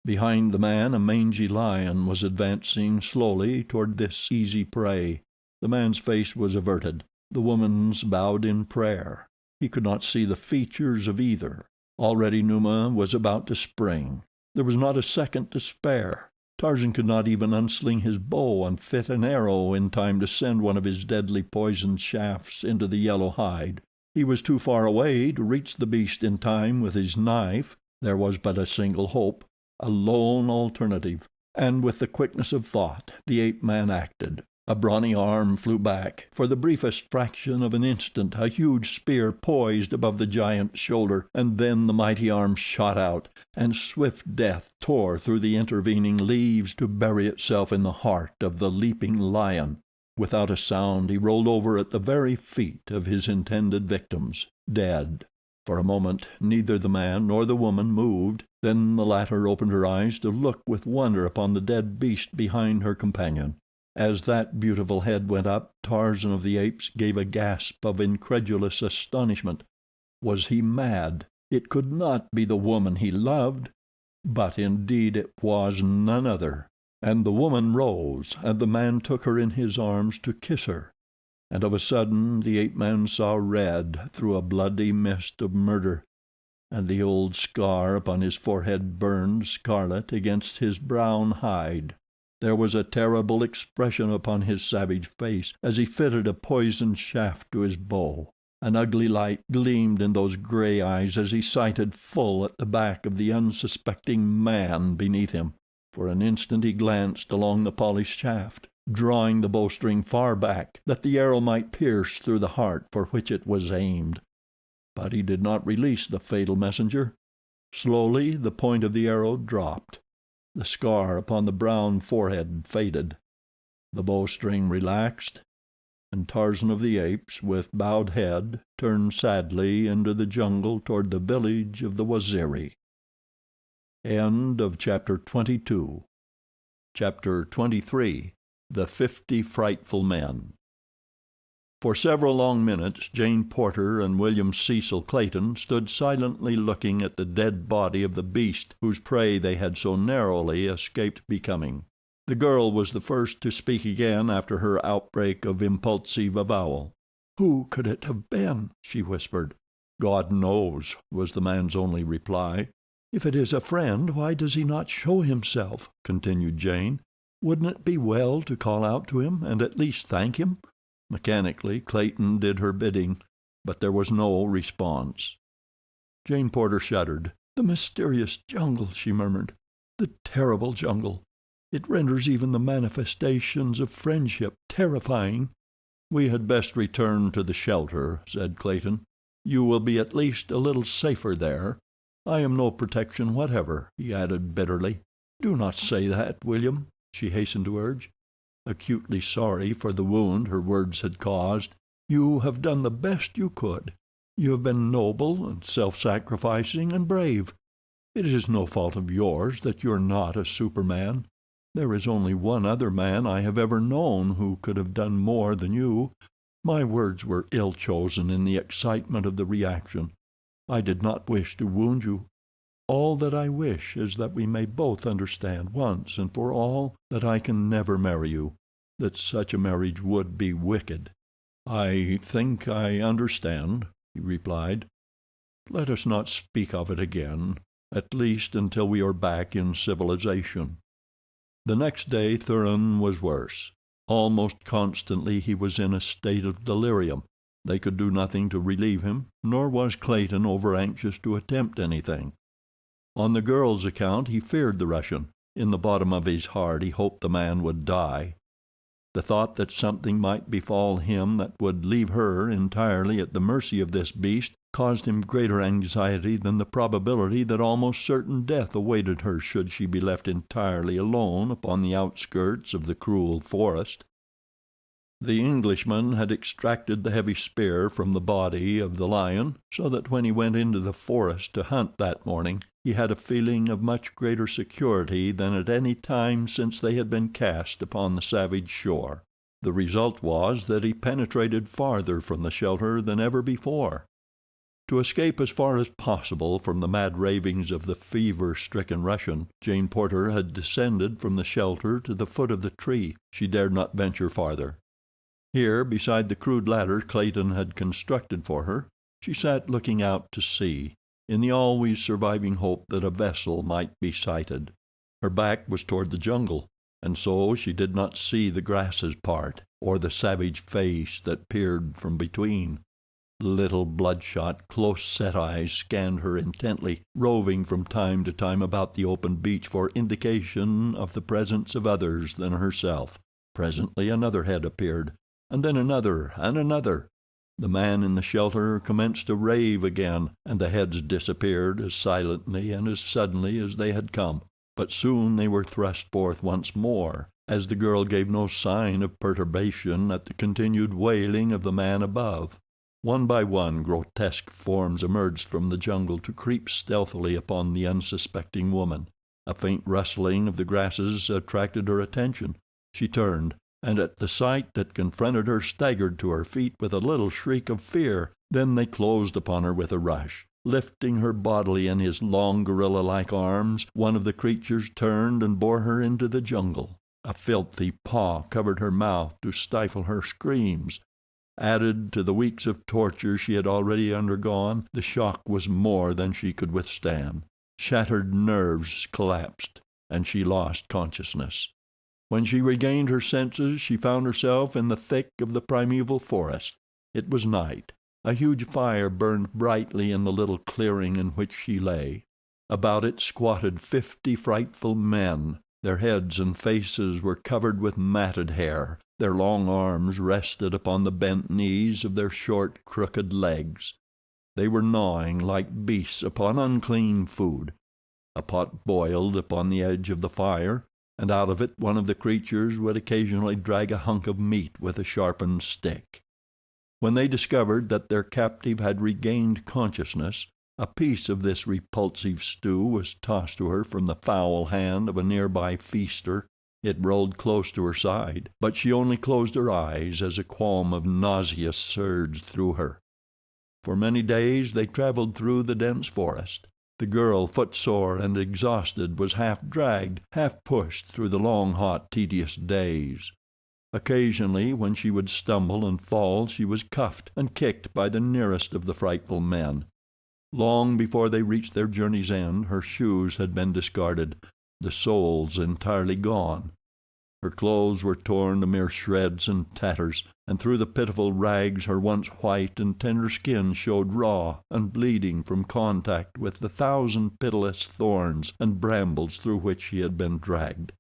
Behind the man a mangy lion was advancing slowly toward this easy prey. The man's face was averted, the woman's bowed in prayer. He could not see the features of either. Already Numa was about to spring. There was not a second to spare. Tarzan could not even unsling his bow and fit an arrow in time to send one of his deadly poisoned shafts into the yellow hide. He was too far away to reach the beast in time with his knife. There was but a single hope, a lone alternative, and with the quickness of thought the ape-man acted. A brawny arm flew back. For the briefest fraction of an instant a huge spear poised above the giant's shoulder, and then the mighty arm shot out, and swift death tore through the intervening leaves to bury itself in the heart of the leaping lion. Without a sound he rolled over at the very feet of his intended victims, dead. For a moment neither the man nor the woman moved. Then the latter opened her eyes to look with wonder upon the dead beast behind her companion. As that beautiful head went up, Tarzan of the Apes gave a gasp of incredulous astonishment. Was he mad? It could not be the woman he loved. But indeed it was none other. And the woman rose, and the man took her in his arms to kiss her. And of a sudden the ape-man saw red through a bloody mist of murder, and the old scar upon his forehead burned scarlet against his brown hide. There was a terrible expression upon his savage face as he fitted a poisoned shaft to his bow. An ugly light gleamed in those gray eyes as he sighted full at the back of the unsuspecting man beneath him. For an instant he glanced along the polished shaft, drawing the bowstring far back, that the arrow might pierce through the heart for which it was aimed. But he did not release the fatal messenger. Slowly the point of the arrow dropped. The scar upon the brown forehead faded. The bowstring relaxed, and Tarzan of the Apes, with bowed head, turned sadly into the jungle toward the village of the Waziri. Chapter 22. Chapter 23. The 50 Frightful Men. For several long minutes Jane Porter and William Cecil Clayton stood silently looking at the dead body of the beast whose prey they had so narrowly escaped becoming. The girl was the first to speak again after her outbreak of impulsive avowal. "Who could it have been?" she whispered. "God knows," was the man's only reply. "If it is a friend, why does he not show himself?" continued Jane. "Wouldn't it be well to call out to him and at least thank him?" Mechanically Clayton did her bidding, but there was no response. Jane Porter shuddered. "The mysterious jungle," she murmured. "The terrible jungle. It renders even the manifestations of friendship terrifying." "We had best return to the shelter," said Clayton. "You will be at least a little safer there. I am no protection whatever," he added bitterly. "Do not say that, William," she hastened to urge, acutely sorry for the wound her words had caused. "You have done the best you could. You have been noble and self-sacrificing and brave. It is no fault of yours that you are not a superman. There is only one other man I have ever known who could have done more than you. My words were ill chosen in the excitement of the reaction. I did not wish to wound you. All that I wish is that we may both understand once and for all that I can never marry you, that such a marriage would be wicked." "I think I understand," he replied. "Let us not speak of it again, at least until we are back in civilization." The next day Thuran was worse. Almost constantly he was in a state of delirium. They could do nothing to relieve him, nor was Clayton over anxious to attempt anything. On the girl's account he feared the Russian. In the bottom of his heart he hoped the man would die. The thought that something might befall him that would leave her entirely at the mercy of this beast caused him greater anxiety than the probability that almost certain death awaited her should she be left entirely alone upon the outskirts of the cruel forest. The Englishman had extracted the heavy spear from the body of the lion, so that when he went into the forest to hunt that morning he had a feeling of much greater security than at any time since they had been cast upon the savage shore. The result was that he penetrated farther from the shelter than ever before. To escape as far as possible from the mad ravings of the fever-stricken Russian, Jane Porter had descended from the shelter to the foot of the tree. She dared not venture farther. Here, beside the crude ladder Clayton had constructed for her, she sat looking out to sea, in the always surviving hope that a vessel might be sighted. Her back was toward the jungle, and so she did not see the grasses part, or the savage face that peered from between. Little bloodshot, close-set eyes scanned her intently, roving from time to time about the open beach for indication of the presence of others than herself. Presently another head appeared, and then another and another. The man in the shelter commenced to rave again, and the heads disappeared as silently and as suddenly as they had come. But soon they were thrust forth once more, as the girl gave no sign of perturbation at the continued wailing of the man above. One by one grotesque forms emerged from the jungle to creep stealthily upon the unsuspecting woman. A faint rustling of the grasses attracted her attention. She turned, and at the sight that confronted her staggered to her feet with a little shriek of fear. Then they closed upon her with a rush. Lifting her bodily in his long gorilla-like arms, one of the creatures turned and bore her into the jungle. A filthy paw covered her mouth to stifle her screams. Added to the weeks of torture she had already undergone, the shock was more than she could withstand. Shattered nerves collapsed, and she lost consciousness. When she regained her senses, she found herself in the thick of the primeval forest. It was night. A huge fire burned brightly in the little clearing in which she lay. About it squatted 50 frightful men. Their heads and faces were covered with matted hair. Their long arms rested upon the bent knees of their short, crooked legs. They were gnawing like beasts upon unclean food. A pot boiled upon the edge of the fire, and out of it one of the creatures would occasionally drag a hunk of meat with a sharpened stick. When they discovered that their captive had regained consciousness, a piece of this repulsive stew was tossed to her from the foul hand of a nearby feaster. It rolled close to her side, but she only closed her eyes as a qualm of nausea surged through her. For many days they traveled through the dense forest. The girl, footsore and exhausted, was half dragged, half pushed through the long, hot, tedious days. Occasionally, when she would stumble and fall, she was cuffed and kicked by the nearest of the frightful men. Long before they reached their journey's end, her shoes had been discarded, the soles entirely gone. Her clothes were torn to mere shreds and tatters, and through the pitiful rags her once white and tender skin showed raw and bleeding from contact with the thousand pitiless thorns and brambles through which she had been dragged.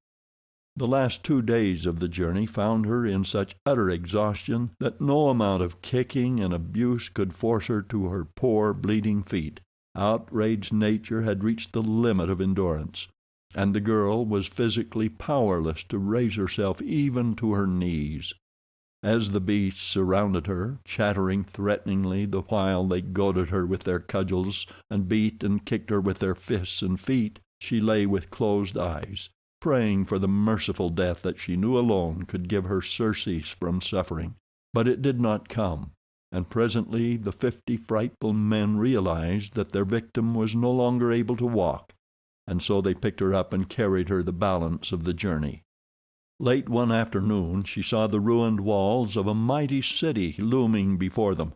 The last 2 days of the journey found her in such utter exhaustion that no amount of kicking and abuse could force her to her poor, bleeding feet. Outraged nature had reached the limit of endurance, and the girl was physically powerless to raise herself even to her knees. As the beasts surrounded her, chattering threateningly the while they goaded her with their cudgels and beat and kicked her with their fists and feet, she lay with closed eyes, praying for the merciful death that she knew alone could give her surcease from suffering. But it did not come, and presently the 50 frightful men realized that their victim was no longer able to walk, and so they picked her up and carried her the balance of the journey. Late one afternoon she saw the ruined walls of a mighty city looming before them,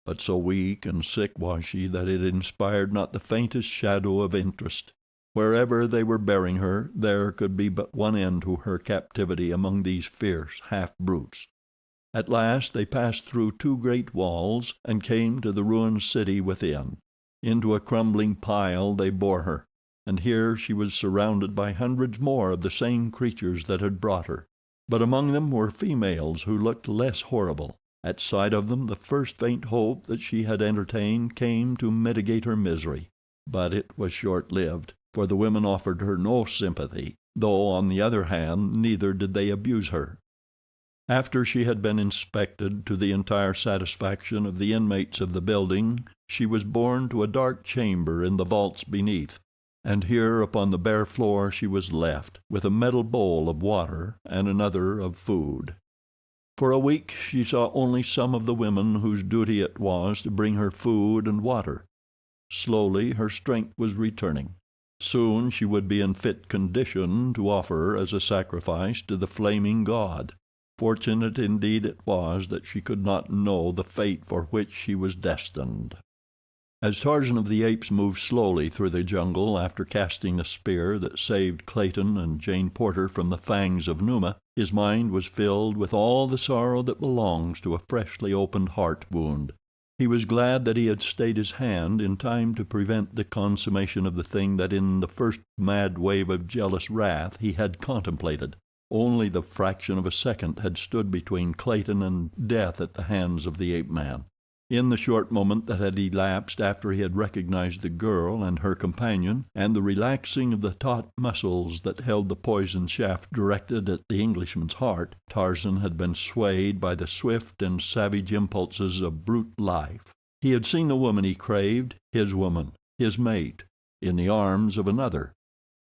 but so weak and sick was she that it inspired not the faintest shadow of interest. Wherever they were bearing her, there could be but one end to her captivity among these fierce half-brutes. At last they passed through 2 great walls and came to the ruined city within. Into a crumbling pile they bore her, and here she was surrounded by hundreds more of the same creatures that had brought her. But among them were females who looked less horrible. At sight of them the first faint hope that she had entertained came to mitigate her misery. But it was short-lived, for the women offered her no sympathy, though on the other hand neither did they abuse her. After she had been inspected to the entire satisfaction of the inmates of the building, she was borne to a dark chamber in the vaults beneath. and here upon the bare floor she was left, with a metal bowl of water and another of food. For a week she saw only some of the women whose duty it was to bring her food and water. Slowly her strength was returning. Soon she would be in fit condition to offer as a sacrifice to the flaming god. Fortunate indeed it was that she could not know the fate for which she was destined. As Tarzan of the Apes moved slowly through the jungle after casting the spear that saved Clayton and Jane Porter from the fangs of Numa, his mind was filled with all the sorrow that belongs to a freshly opened heart wound. He was glad that he had stayed his hand in time to prevent the consummation of the thing that in the first mad wave of jealous wrath he had contemplated. Only the fraction of a second had stood between Clayton and death at the hands of the ape-man. In the short moment that had elapsed after he had recognized the girl and her companion, and the relaxing of the taut muscles that held the poisoned shaft directed at the Englishman's heart, Tarzan had been swayed by the swift and savage impulses of brute life. He had seen the woman he craved, his woman, his mate, in the arms of another.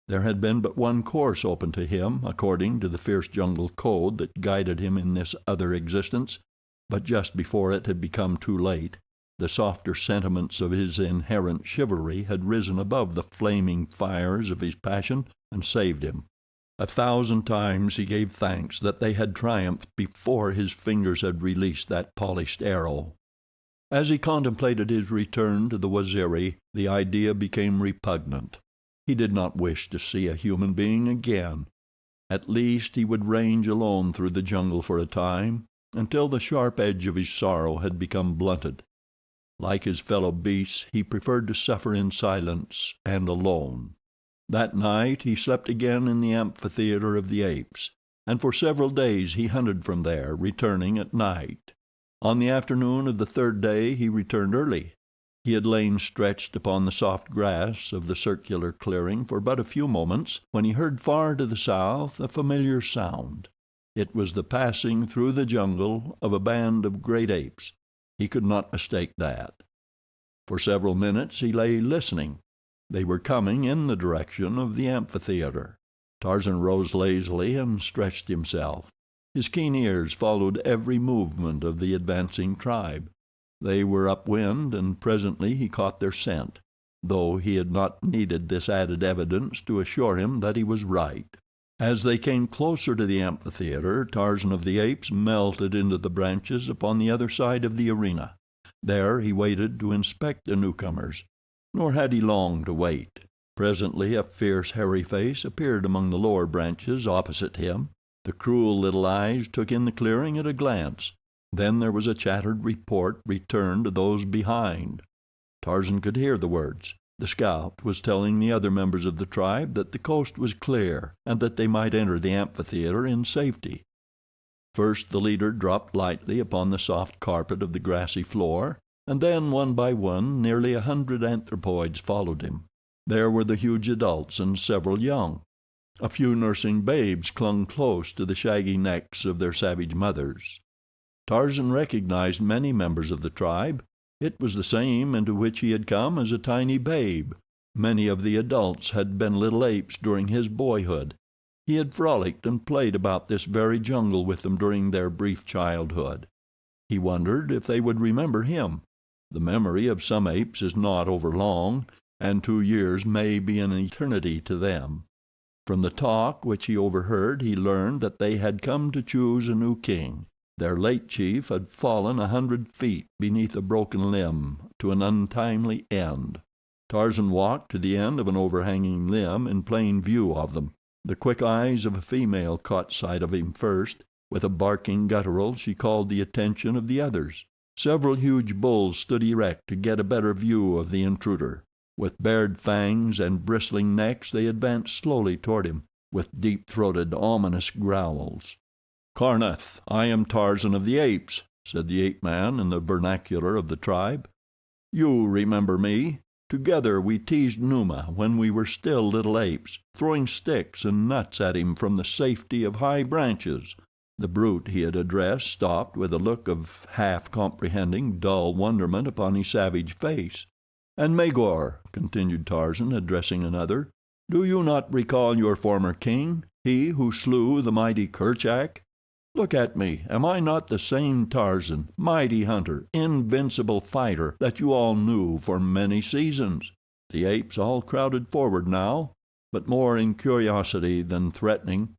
There had been but one course open to him, according to the fierce jungle code that guided him in this other existence. But just before it had become too late, the softer sentiments of his inherent chivalry had risen above the flaming fires of his passion and saved him. 1,000 times he gave thanks that they had triumphed before his fingers had released that polished arrow. As he contemplated his return to the Waziri, the idea became repugnant. He did not wish to see a human being again. At least he would range alone through the jungle for a time, until the sharp edge of his sorrow had become blunted. Like his fellow beasts, he preferred to suffer in silence and alone. That night he slept again in the amphitheater of the apes, and for several days he hunted from there, returning at night. On the afternoon of the third day he returned early. He had lain stretched upon the soft grass of the circular clearing for but a few moments when he heard far to the south a familiar sound. It was the passing through the jungle of a band of great apes. He could not mistake that. For several minutes he lay listening. They were coming in the direction of the amphitheater. Tarzan rose lazily and stretched himself. His keen ears followed every movement of the advancing tribe. They were upwind, and presently he caught their scent, though he had not needed this added evidence to assure him that he was right. As they came closer to the amphitheater, Tarzan of the Apes melted into the branches upon the other side of the arena. There he waited to inspect the newcomers. Nor had he long to wait. Presently a fierce, hairy face appeared among the lower branches opposite him. The cruel little eyes took in the clearing at a glance. Then there was a chattered report returned to those behind. Tarzan could hear the words. The scout was telling the other members of the tribe that the coast was clear, and that they might enter the amphitheater in safety. First the leader dropped lightly upon the soft carpet of the grassy floor, and then one by one nearly 100 anthropoids followed him. There were the huge adults and several young. A few nursing babes clung close to the shaggy necks of their savage mothers. Tarzan recognized many members of the tribe. It was the same into which he had come as a tiny babe. Many of the adults had been little apes during his boyhood. He had frolicked and played about this very jungle with them during their brief childhood. He wondered if they would remember him. The memory of some apes is not overlong, and 2 years may be an eternity to them. From the talk which he overheard he learned that they had come to choose a new king. Their late chief had fallen 100 feet beneath a broken limb to an untimely end. Tarzan walked to the end of an overhanging limb in plain view of them. The quick eyes of a female caught sight of him first. With a barking guttural she called the attention of the others. Several huge bulls stood erect to get a better view of the intruder. With bared fangs and bristling necks they advanced slowly toward him, with deep-throated, ominous growls. "Karnath, I am Tarzan of the Apes," said the ape-man in the vernacular of the tribe. "You remember me. Together we teased Numa when we were still little apes, throwing sticks and nuts at him from the safety of high branches." The brute he had addressed stopped with a look of half-comprehending, dull wonderment upon his savage face. "And Magor," continued Tarzan, addressing another, Do you not recall your former king, he who slew the mighty Kerchak? Look at me. Am I not the same Tarzan, mighty hunter, invincible fighter, that you all knew for many seasons?" The apes all crowded forward now, but more in curiosity than threatening.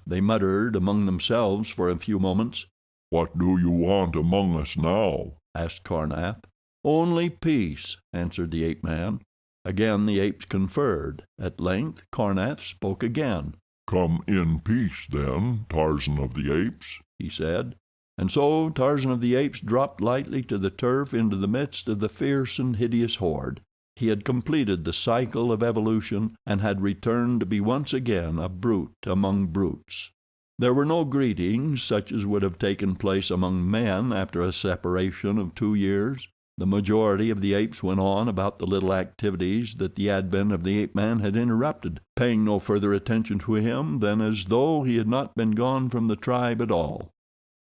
They muttered among themselves for a few moments. "What do you want among us now?" asked Karnath. "Only peace," answered the ape-man. Again the apes conferred. At length Karnath spoke again. "Come in peace, then, Tarzan of the Apes," he said. And so Tarzan of the Apes dropped lightly to the turf into the midst of the fierce and hideous horde. He had completed the cycle of evolution and had returned to be once again a brute among brutes. There were no greetings such as would have taken place among men after a separation of 2 years. The majority of the apes went on about the little activities that the advent of the ape-man had interrupted, paying no further attention to him than as though he had not been gone from the tribe at all.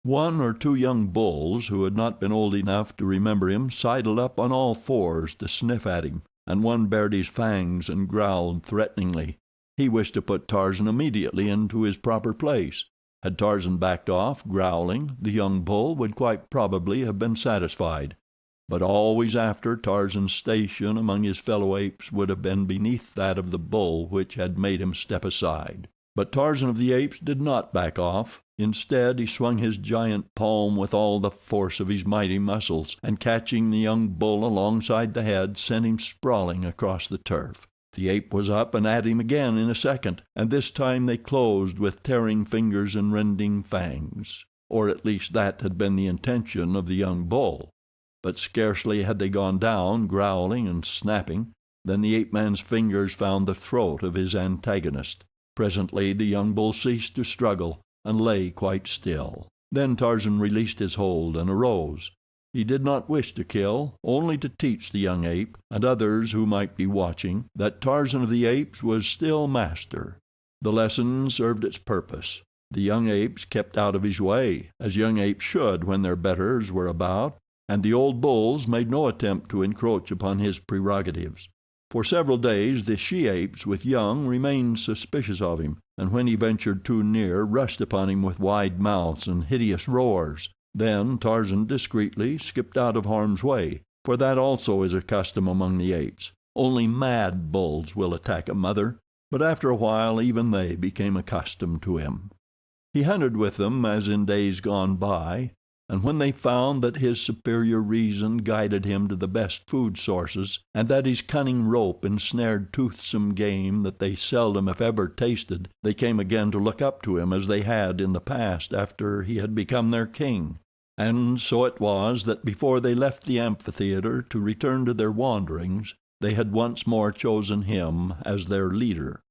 1 or 2 young bulls who had not been old enough to remember him sidled up on all fours to sniff at him, and one bared his fangs and growled threateningly. He wished to put Tarzan immediately into his proper place. Had Tarzan backed off, growling, the young bull would quite probably have been satisfied. But always after, Tarzan's station among his fellow apes would have been beneath that of the bull which had made him step aside. But Tarzan of the Apes did not back off. Instead, he swung his giant palm with all the force of his mighty muscles, and catching the young bull alongside the head, sent him sprawling across the turf. The ape was up and at him again in a second, and this time they closed with tearing fingers and rending fangs. Or at least that had been the intention of the young bull. But scarcely had they gone down, growling and snapping, than the ape-man's fingers found the throat of his antagonist. Presently the young bull ceased to struggle and lay quite still. Then Tarzan released his hold and arose. He did not wish to kill, only to teach the young ape, and others who might be watching, that Tarzan of the Apes was still master. The lesson served its purpose. The young apes kept out of his way, as young apes should when their betters were about, and the old bulls made no attempt to encroach upon his prerogatives. For several days the she-apes with young remained suspicious of him, and when he ventured too near rushed upon him with wide mouths and hideous roars. Then Tarzan discreetly skipped out of harm's way, for that also is a custom among the apes. Only mad bulls will attack a mother, but after a while even they became accustomed to him. He hunted with them as in days gone by, and when they found that his superior reason guided him to the best food sources, and that his cunning rope ensnared toothsome game that they seldom if ever tasted, they came again to look up to him as they had in the past after he had become their king. And so it was that before they left the amphitheater to return to their wanderings, they had once more chosen him as their leader.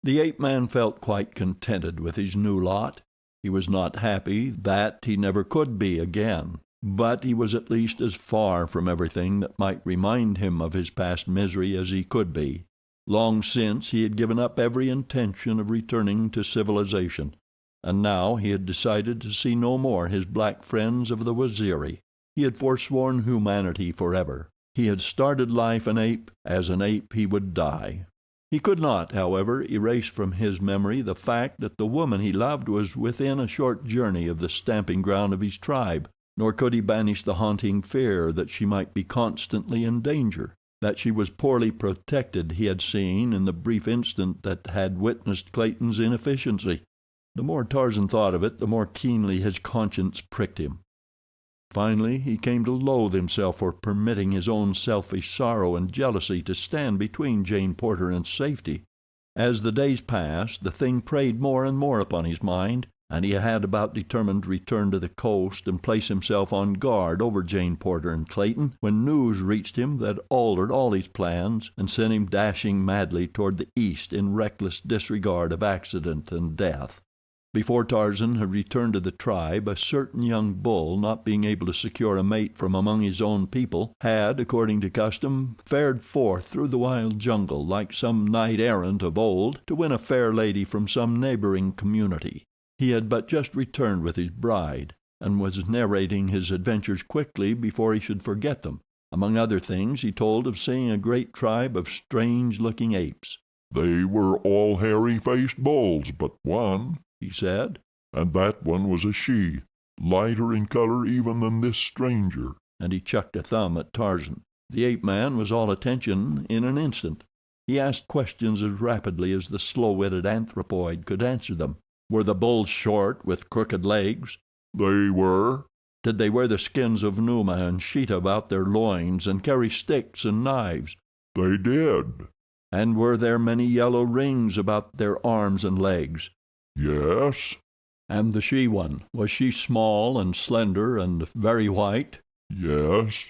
The ape-man felt quite contented with his new lot. He was not happy, that he never could be again, but he was at least as far from everything that might remind him of his past misery as he could be. Long since he had given up every intention of returning to civilization, and now he had decided to see no more his black friends of the Waziri. He had forsworn humanity forever. He had started life an ape, as an ape he would die. He could not, however, erase from his memory the fact that the woman he loved was within a short journey of the stamping ground of his tribe, nor could he banish the haunting fear that she might be constantly in danger. That she was poorly protected he had seen in the brief instant that had witnessed Clayton's inefficiency. The more Tarzan thought of it, the more keenly his conscience pricked him. Finally he came to loathe himself for permitting his own selfish sorrow and jealousy to stand between Jane Porter and safety. As the days passed, the thing preyed more and more upon his mind, and he had about determined to return to the coast and place himself on guard over Jane Porter and Clayton, when news reached him that altered all his plans and sent him dashing madly toward the east in reckless disregard of accident and death. Before Tarzan had returned to the tribe, a certain young bull, not being able to secure a mate from among his own people, had, according to custom, fared forth through the wild jungle like some knight-errant of old to win a fair lady from some neighboring community. He had but just returned with his bride, and was narrating his adventures quickly before he should forget them. Among other things he told of seeing a great tribe of strange-looking apes. They were all hairy-faced bulls but one, he said, and that one was a she, lighter in color even than this stranger. And he chucked a thumb at Tarzan. The ape-man was all attention in an instant. He asked questions as rapidly as the slow-witted anthropoid could answer them. Were the bulls short, with crooked legs? They were. Did they wear the skins of Numa and Sheeta about their loins and carry sticks and knives? They did. And were there many yellow rings about their arms and legs? Yes. And the she-one, was she small and slender and very white? Yes.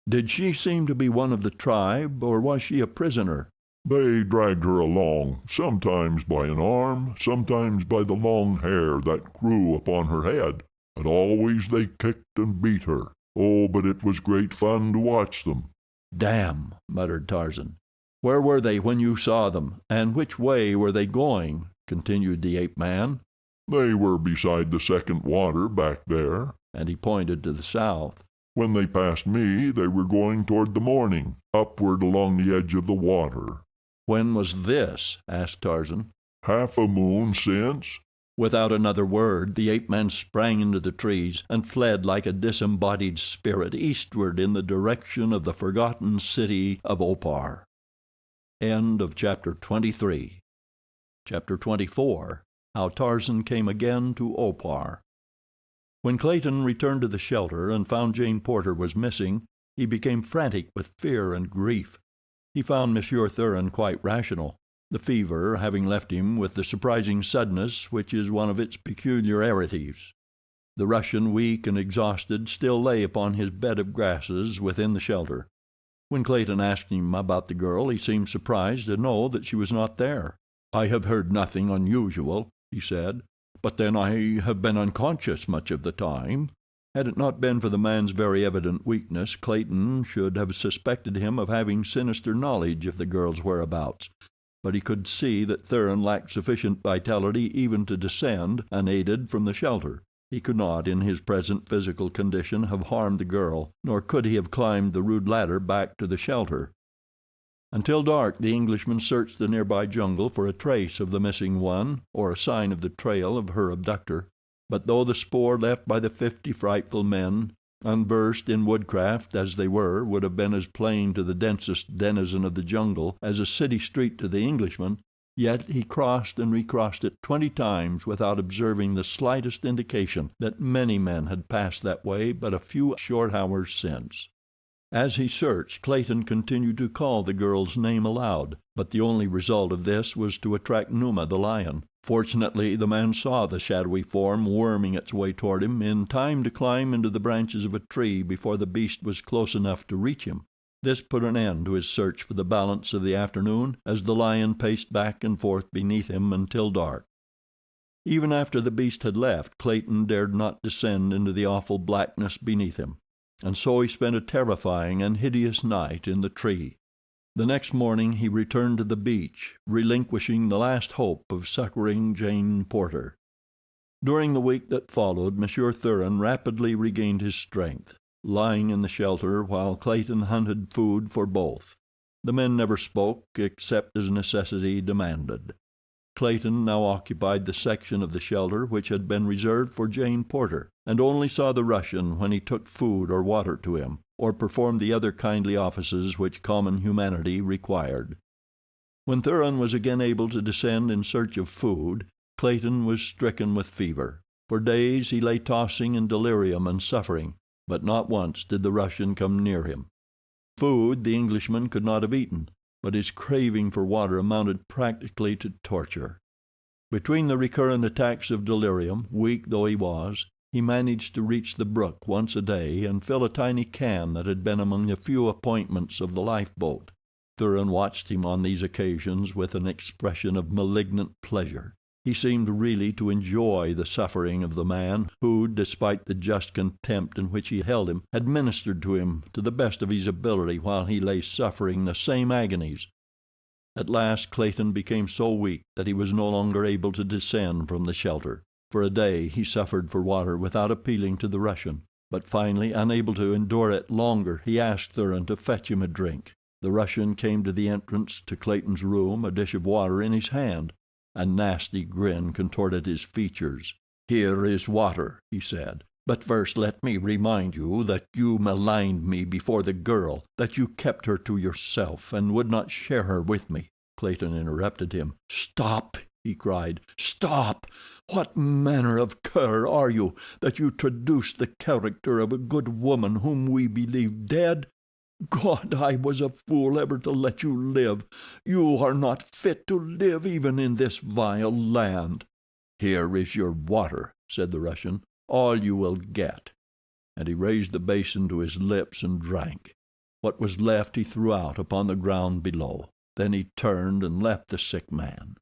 Did she seem to be one of the tribe, or was she a prisoner? They dragged her along, sometimes by an arm, sometimes by the long hair that grew upon her head, but always they kicked and beat her. Oh, but it was great fun to watch them. Damn, muttered Tarzan. Where were they when you saw them, and which way were they going? Continued the ape-man. They were beside the second water back there, and he pointed to the south. When they passed me, they were going toward the morning, upward along the edge of the water. When was this? Asked Tarzan. Half a moon since. Without another word, the ape-man sprang into the trees and fled like a disembodied spirit eastward in the direction of the forgotten city of Opar. End of chapter 23. Chapter 24. How Tarzan Came Again to Opar. When Clayton returned to the shelter and found Jane Porter was missing, he became frantic with fear and grief. He found Monsieur Thuran quite rational, the fever having left him with the surprising suddenness which is one of its peculiarities. The Russian, weak and exhausted, still lay upon his bed of grasses within the shelter. When Clayton asked him about the girl, he seemed surprised to know that she was not there. "I have heard nothing unusual," he said, "but then I have been unconscious much of the time." Had it not been for the man's very evident weakness, Clayton should have suspected him of having sinister knowledge of the girl's whereabouts, but he could see that Thuran lacked sufficient vitality even to descend, unaided, from the shelter. He could not, in his present physical condition, have harmed the girl, nor could he have climbed the rude ladder back to the shelter. Until dark, the Englishman searched the nearby jungle for a trace of the missing one, or a sign of the trail of her abductor. But though the spoor left by the 50 frightful men, unversed in woodcraft as they were, would have been as plain to the densest denizen of the jungle as a city street to the Englishman, yet he crossed and recrossed it 20 times without observing the slightest indication that many men had passed that way but a few short hours since. As he searched, Clayton continued to call the girl's name aloud, but the only result of this was to attract Numa the lion. Fortunately, the man saw the shadowy form worming its way toward him in time to climb into the branches of a tree before the beast was close enough to reach him. This put an end to his search for the balance of the afternoon, as the lion paced back and forth beneath him until dark. Even after the beast had left, Clayton dared not descend into the awful blackness beneath him, and so he spent a terrifying and hideous night in the tree. The next morning he returned to the beach, relinquishing the last hope of succoring Jane Porter. During the week that followed, Monsieur Thuran rapidly regained his strength, lying in the shelter while Clayton hunted food for both. The men never spoke except as necessity demanded. Clayton now occupied the section of the shelter which had been reserved for Jane Porter, and only saw the Russian when he took food or water to him, or performed the other kindly offices which common humanity required. When Thuran was again able to descend in search of food, Clayton was stricken with fever. For days he lay tossing in delirium and suffering, but not once did the Russian come near him. Food the Englishman could not have eaten, but his craving for water amounted practically to torture. Between the recurrent attacks of delirium, weak though he was, he managed to reach the brook once a day and fill a tiny can that had been among the few appointments of the lifeboat. Thuran watched him on these occasions with an expression of malignant pleasure. He seemed really to enjoy the suffering of the man who, despite the just contempt in which he held him, had ministered to him to the best of his ability while he lay suffering the same agonies. At last Clayton became so weak that he was no longer able to descend from the shelter. For a day he suffered for water without appealing to the Russian, but finally, unable to endure it longer, he asked Thuran to fetch him a drink. The Russian came to the entrance to Clayton's room, a dish of water in his hand. A nasty grin contorted his features. "Here is water," he said. "But first let me remind you that you maligned me before the girl, that you kept her to yourself and would not share her with me." Clayton interrupted him. "Stop!" he cried. "Stop! What manner of cur are you, that you traduce the character of a good woman whom we believe dead? God, I was a fool ever to let you live. You are not fit to live even in this vile land." "Here is your water," said the Russian. "All you will get." And he raised the basin to his lips and drank. What was left he threw out upon the ground below. Then he turned and left the sick man.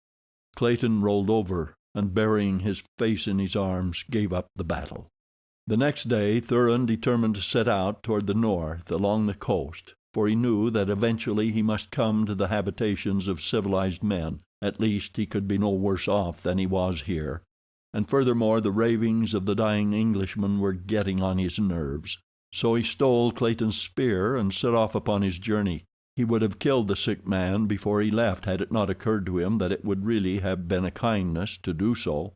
Clayton rolled over, and burying his face in his arms, gave up the battle. The next day Thuran determined to set out toward the north along the coast, for he knew that eventually he must come to the habitations of civilized men. At least he could be no worse off than he was here. And furthermore, the ravings of the dying Englishman were getting on his nerves. So he stole Clayton's spear and set off upon his journey. He would have killed the sick man before he left had it not occurred to him that it would really have been a kindness to do so.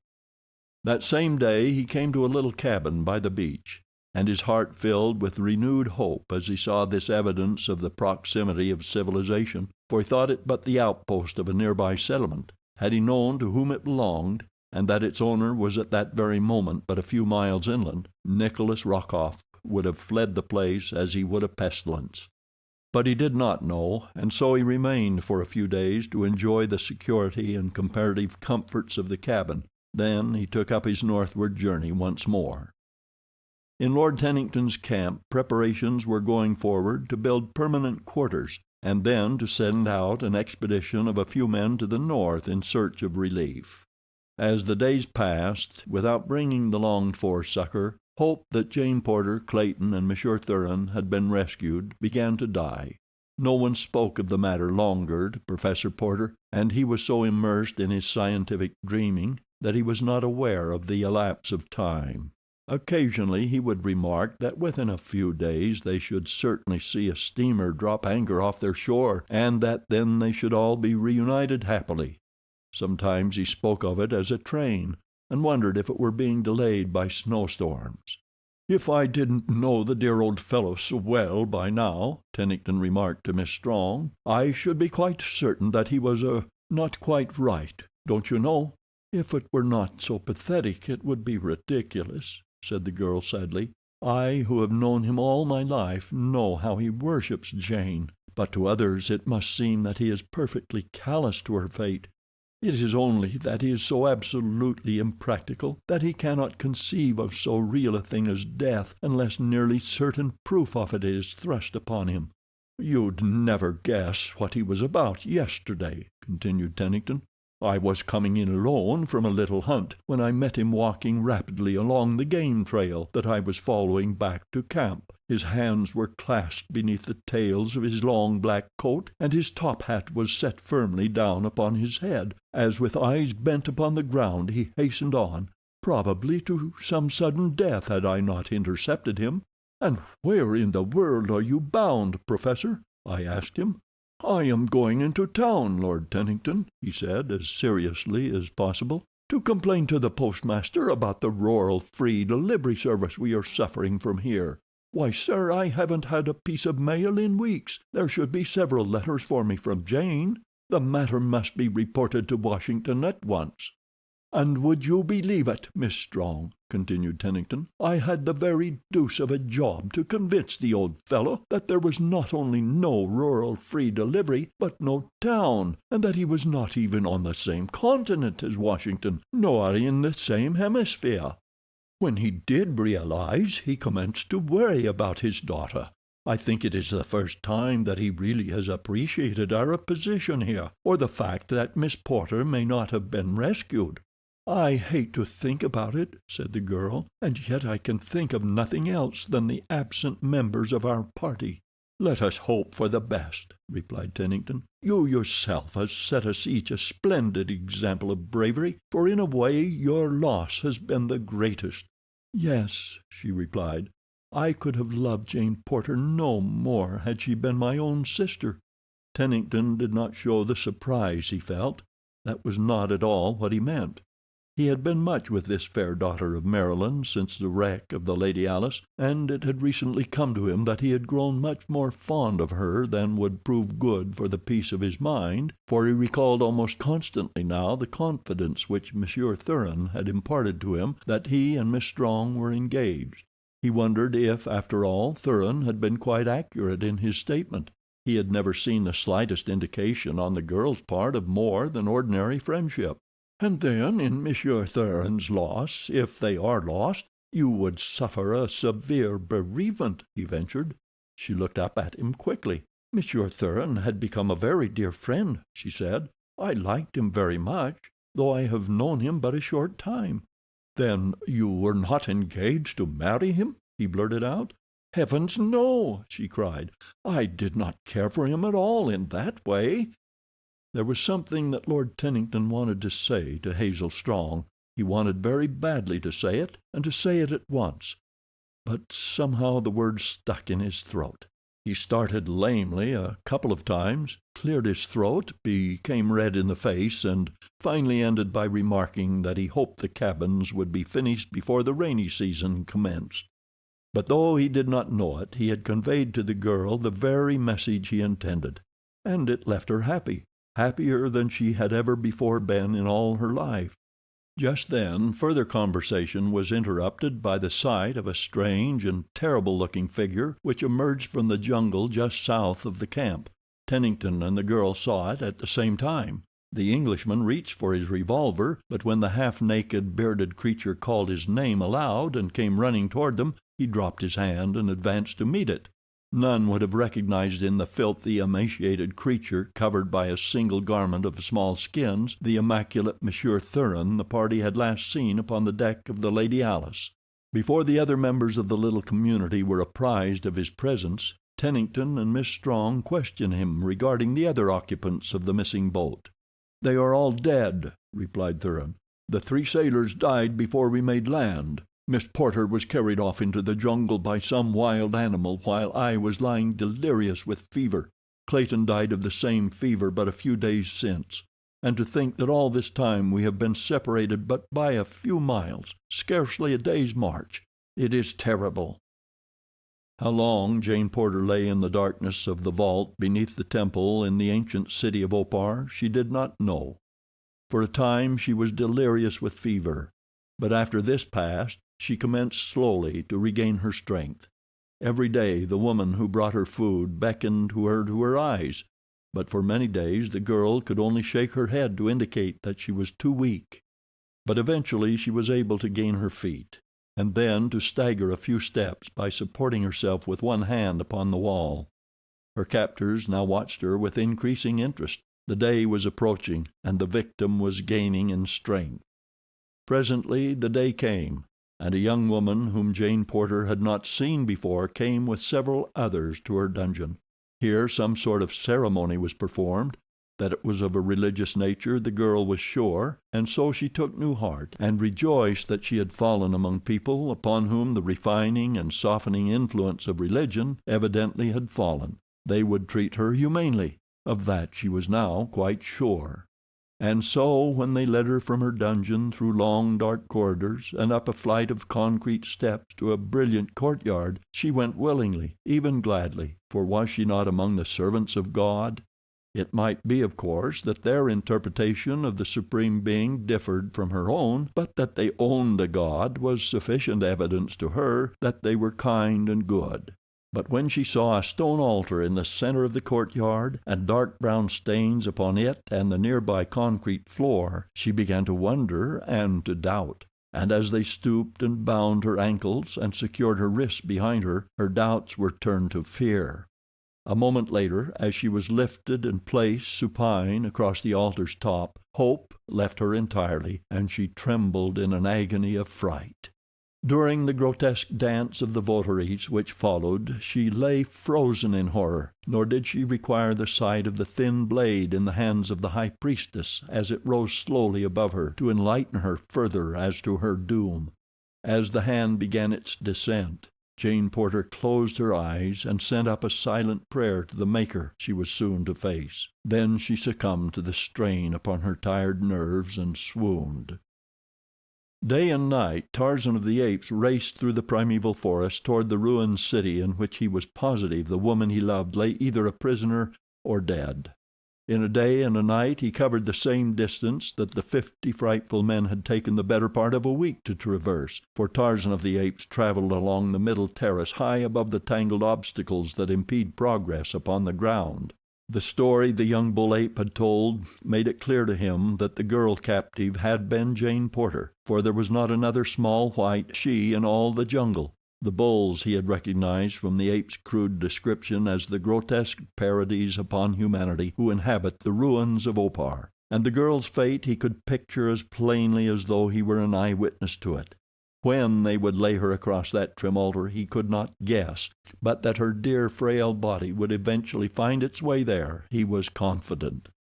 That same day he came to a little cabin by the beach, and his heart filled with renewed hope as he saw this evidence of the proximity of civilization, for he thought it but the outpost of a nearby settlement. Had he known to whom it belonged, and that its owner was at that very moment but a few miles inland, Nikolas Rokoff would have fled the place as he would a pestilence. But he did not know, and so he remained for a few days to enjoy the security and comparative comforts of the cabin. Then he took up his northward journey once more. In Lord Tennington's camp preparations were going forward to build permanent quarters, and then to send out an expedition of a few men to the north in search of relief. As the days passed without bringing the longed-for succor, hope that Jane Porter, Clayton, and Monsieur Thuran had been rescued began to die. No one spoke of the matter longer to Professor Porter, and he was so immersed in his scientific dreaming that he was not aware of the elapse of time. Occasionally he would remark that within a few days they should certainly see a steamer drop anchor off their shore, and that then they should all be reunited happily. Sometimes he spoke of it as a train, and wondered if it were being delayed by snowstorms. "If I didn't know the dear old fellow so well by now," Tennington remarked to Miss Strong, "I should be quite certain that he was, not quite right, don't you know?" "If it were not so pathetic it would be ridiculous," said the girl sadly. "I, who have known him all my life, know how he worships Jane, but to others it must seem that he is perfectly callous to her fate. It is only that he is so absolutely impractical that he cannot conceive of so real a thing as death unless nearly certain proof of it is thrust upon him." "You'd never guess what he was about yesterday," continued Tennington. "I was coming in alone from a little hunt when I met him walking rapidly along the game trail that I was following back to camp. His hands were clasped beneath the tails of his long black coat, and his top hat was set firmly down upon his head, as with eyes bent upon the ground he hastened on, probably to some sudden death had I not intercepted him. 'And where in the world are you bound, Professor?' I asked him. 'I am going into town, Lord Tennington,' he said, as seriously as possible, 'to complain to the postmaster about the rural free delivery service we are suffering from here. Why, sir, I haven't had a piece of mail in weeks. There should be several letters for me from Jane. The matter must be reported to Washington at once.' And would you believe it, Miss Strong," continued Tennington, "I had the very deuce of a job to convince the old fellow that there was not only no rural free delivery, but no town, and that he was not even on the same continent as Washington, nor in the same hemisphere. When he did realize, he commenced to worry about his daughter. I think it is the first time that he really has appreciated our position here, or the fact that Miss Porter may not have been rescued." "I hate to think about it," said the girl, "and yet I can think of nothing else than the absent members of our party." "Let us hope for the best," replied Tennington. "You yourself have set us each a splendid example of bravery, for in a way your loss has been the greatest." "Yes," she replied, "I could have loved Jane Porter no more had she been my own sister. Tennington did not show the surprise he felt. That was not at all what he meant. He had been much with this fair daughter of Maryland since the wreck of the Lady Alice, and it had recently come to him that he had grown much more fond of her than would prove good for the peace of his mind, for he recalled almost constantly now the confidence which Monsieur Thuran had imparted to him that he and Miss Strong were engaged. He wondered if, after all, Thuran had been quite accurate in his statement. He had never seen the slightest indication on the girl's part of more than ordinary friendship. "And then, in Monsieur Thuran's loss, if they are lost, you would suffer a severe bereavement," he ventured. She looked up at him quickly. "Monsieur Thuran had become a very dear friend," she said. "I liked him very much, though I have known him but a short time." "Then you were not engaged to marry him?" he blurted out. "Heavens, no!" she cried. "I did not care for him at all in that way." There was something that Lord Tennington wanted to say to Hazel Strong. He wanted very badly to say it, and to say it at once. But somehow the words stuck in his throat. He started lamely a couple of times, cleared his throat, became red in the face, and finally ended by remarking that he hoped the cabins would be finished before the rainy season commenced. But though he did not know it, he had conveyed to the girl the very message he intended, and it left her happy. Happier than she had ever before been in all her life. Just then further conversation was interrupted by the sight of a strange and terrible-looking figure which emerged from the jungle just south of the camp. Tennington and the girl saw it at the same time. The Englishman reached for his revolver, but when the half-naked, bearded creature called his name aloud and came running toward them, he dropped his hand and advanced to meet it. None would have recognized in the filthy, emaciated creature covered by a single garment of small skins the immaculate Monsieur Thuran the party had last seen upon the deck of the Lady Alice. Before the other members of the little community were apprised of his presence, Tennington and Miss Strong questioned him regarding the other occupants of the missing boat. "They are all dead," replied Thuran. "The 3 sailors died before we made land. Miss Porter was carried off into the jungle by some wild animal while I was lying delirious with fever. Clayton died of the same fever but a few days since. And to think that all this time we have been separated but by a few miles, scarcely a day's march. It is terrible." How long Jane Porter lay in the darkness of the vault beneath the temple in the ancient city of Opar she did not know. For a time she was delirious with fever, but after this passed she commenced slowly to regain her strength. Every day the woman who brought her food beckoned to her eyes, but for many days the girl could only shake her head to indicate that she was too weak. But eventually she was able to gain her feet, and then to stagger a few steps by supporting herself with one hand upon the wall. Her captors now watched her with increasing interest. The day was approaching, and the victim was gaining in strength. Presently the day came, and a young woman whom Jane Porter had not seen before came with several others to her dungeon. Here some sort of ceremony was performed. That it was of a religious nature the girl was sure, and so she took new heart, and rejoiced that she had fallen among people upon whom the refining and softening influence of religion evidently had fallen. They would treat her humanely. Of that she was now quite sure. And so, when they led her from her dungeon through long, dark corridors and up a flight of concrete steps to a brilliant courtyard, she went willingly, even gladly, for was she not among the servants of God? It might be, of course, that their interpretation of the Supreme Being differed from her own, but that they owned a God was sufficient evidence to her that they were kind and good. But when she saw a stone altar in the center of the courtyard, and dark brown stains upon it and the nearby concrete floor, she began to wonder and to doubt. And as they stooped and bound her ankles and secured her wrists behind her, her doubts were turned to fear. A moment later, as she was lifted and placed supine across the altar's top, hope left her entirely, and she trembled in an agony of fright. During the grotesque dance of the votaries which followed, she lay frozen in horror, nor did she require the sight of the thin blade in the hands of the high priestess as it rose slowly above her to enlighten her further as to her doom. As the hand began its descent, Jane Porter closed her eyes and sent up a silent prayer to the Maker she was soon to face. Then she succumbed to the strain upon her tired nerves and swooned. Day and night Tarzan of the Apes raced through the primeval forest toward the ruined city in which he was positive the woman he loved lay either a prisoner or dead. In a day and a night he covered the same distance that the 50 frightful men had taken the better part of a week to traverse, for Tarzan of the Apes traveled along the middle terrace high above the tangled obstacles that impede progress upon the ground. The story the young bull ape had told made it clear to him that the girl captive had been Jane Porter, for there was not another small white she in all the jungle. The bulls he had recognized from the ape's crude description as the grotesque parodies upon humanity who inhabit the ruins of Opar, and the girl's fate he could picture as plainly as though he were an eyewitness to it. When they would lay her across that trim altar he could not guess, but that her dear frail body would eventually find its way there he was confident.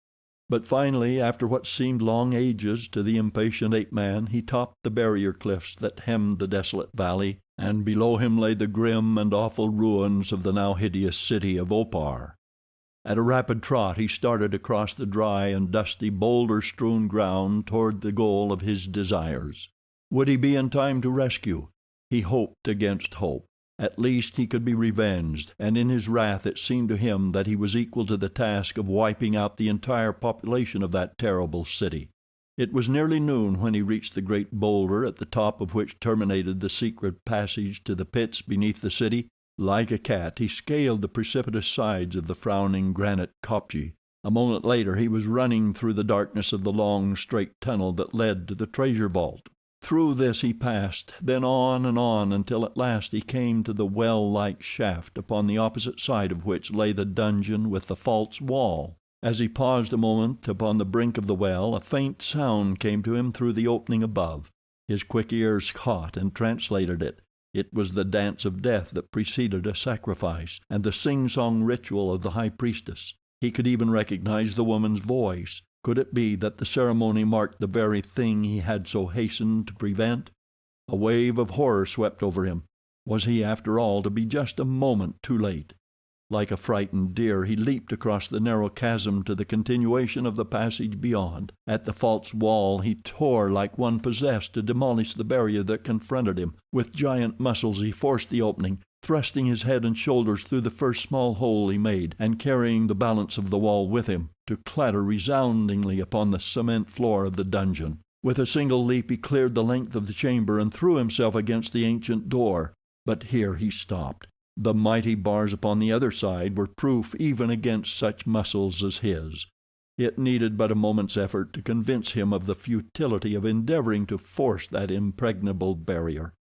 But finally, after what seemed long ages to the impatient ape-man, he topped the barrier cliffs that hemmed the desolate valley, and below him lay the grim and awful ruins of the now hideous city of Opar. At a rapid trot he started across the dry and dusty, boulder-strewn ground toward the goal of his desires. Would he be in time to rescue? He hoped against hope. At least he could be revenged, and in his wrath it seemed to him that he was equal to the task of wiping out the entire population of that terrible city. It was nearly noon when he reached the great boulder at the top of which terminated the secret passage to the pits beneath the city. Like a cat he scaled the precipitous sides of the frowning granite kopje. A moment later he was running through the darkness of the long, straight tunnel that led to the treasure vault. Through this he passed, then on and on until at last he came to the well-like shaft upon the opposite side of which lay the dungeon with the false wall. As he paused a moment upon the brink of the well, a faint sound came to him through the opening above. His quick ears caught and translated it. It was the dance of death that preceded a sacrifice, and the sing-song ritual of the high priestess. He could even recognize the woman's voice. Could it be that the ceremony marked the very thing he had so hastened to prevent? A wave of horror swept over him. Was he, after all, to be just a moment too late? Like a frightened deer he leaped across the narrow chasm to the continuation of the passage beyond. At the false wall he tore like one possessed to demolish the barrier that confronted him. With giant muscles he forced the opening, thrusting his head and shoulders through the first small hole he made, and carrying the balance of the wall with him, to clatter resoundingly upon the cement floor of the dungeon. With a single leap he cleared the length of the chamber and threw himself against the ancient door. But here he stopped. The mighty bars upon the other side were proof even against such muscles as his. It needed but a moment's effort to convince him of the futility of endeavoring to force that impregnable barrier.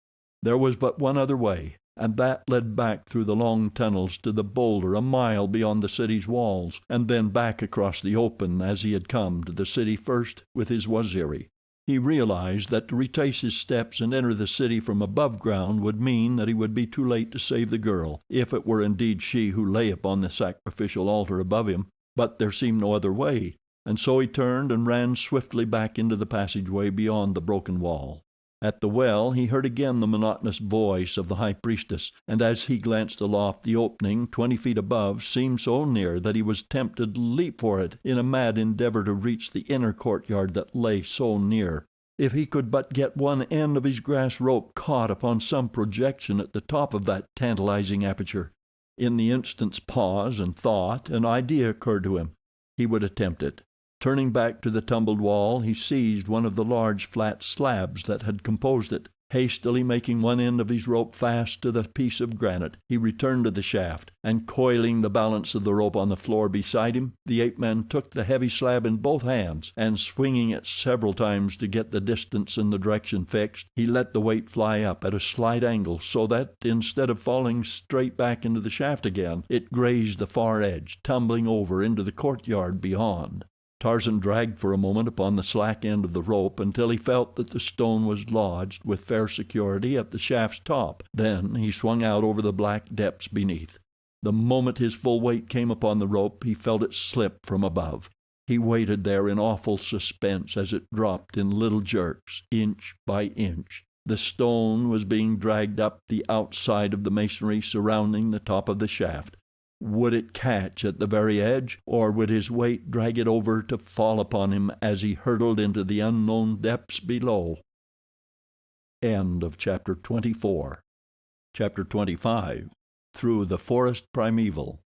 There was but one other way, and that led back through the long tunnels to the boulder a mile beyond the city's walls, and then back across the open as he had come to the city first with his Waziri. He realized that to retrace his steps and enter the city from above ground would mean that he would be too late to save the girl, if it were indeed she who lay upon the sacrificial altar above him. But there seemed no other way, and so he turned and ran swiftly back into the passageway beyond the broken wall. At the well he heard again the monotonous voice of the high priestess, and as he glanced aloft the opening 20 feet above seemed so near that he was tempted to leap for it in a mad endeavor to reach the inner courtyard that lay so near. If he could but get one end of his grass rope caught upon some projection at the top of that tantalizing aperture. In the instant's pause and thought an idea occurred to him. He would attempt it. Turning back to the tumbled wall, he seized one of the large flat slabs that had composed it. Hastily making one end of his rope fast to the piece of granite, he returned to the shaft, and coiling the balance of the rope on the floor beside him, the ape-man took the heavy slab in both hands, and swinging it several times to get the distance and the direction fixed, he let the weight fly up at a slight angle so that, instead of falling straight back into the shaft again, it grazed the far edge, tumbling over into the courtyard beyond. Tarzan dragged for a moment upon the slack end of the rope until he felt that the stone was lodged with fair security at the shaft's top. Then he swung out over the black depths beneath. The moment his full weight came upon the rope he felt it slip from above. He waited there in awful suspense as it dropped in little jerks, inch by inch. The stone was being dragged up the outside of the masonry surrounding the top of the shaft. Would it catch at the very edge, or would his weight drag it over to fall upon him as he hurtled into the unknown depths below? Chapter 25. Through the Forest Primeval.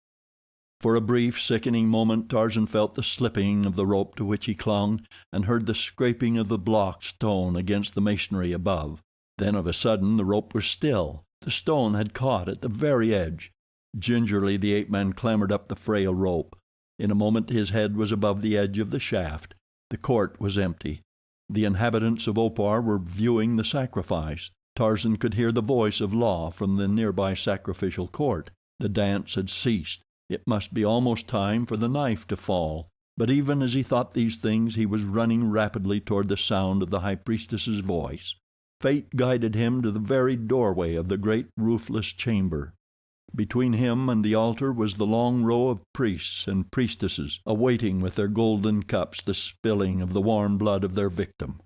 For a brief, sickening moment Tarzan felt the slipping of the rope to which he clung, and heard the scraping of the block stone against the masonry above. Then of a sudden the rope was still. The stone had caught at the very edge. Gingerly the ape-man clambered up the frail rope. In a moment his head was above the edge of the shaft. The court was empty. The inhabitants of Opar were viewing the sacrifice. Tarzan could hear the voice of law from the nearby sacrificial court. The dance had ceased. It must be almost time for the knife to fall. But even as he thought these things he was running rapidly toward the sound of the high priestess's voice. Fate guided him to the very doorway of the great roofless chamber. Between him and the altar was the long row of priests and priestesses, awaiting with their golden cups the spilling of the warm blood of their victim.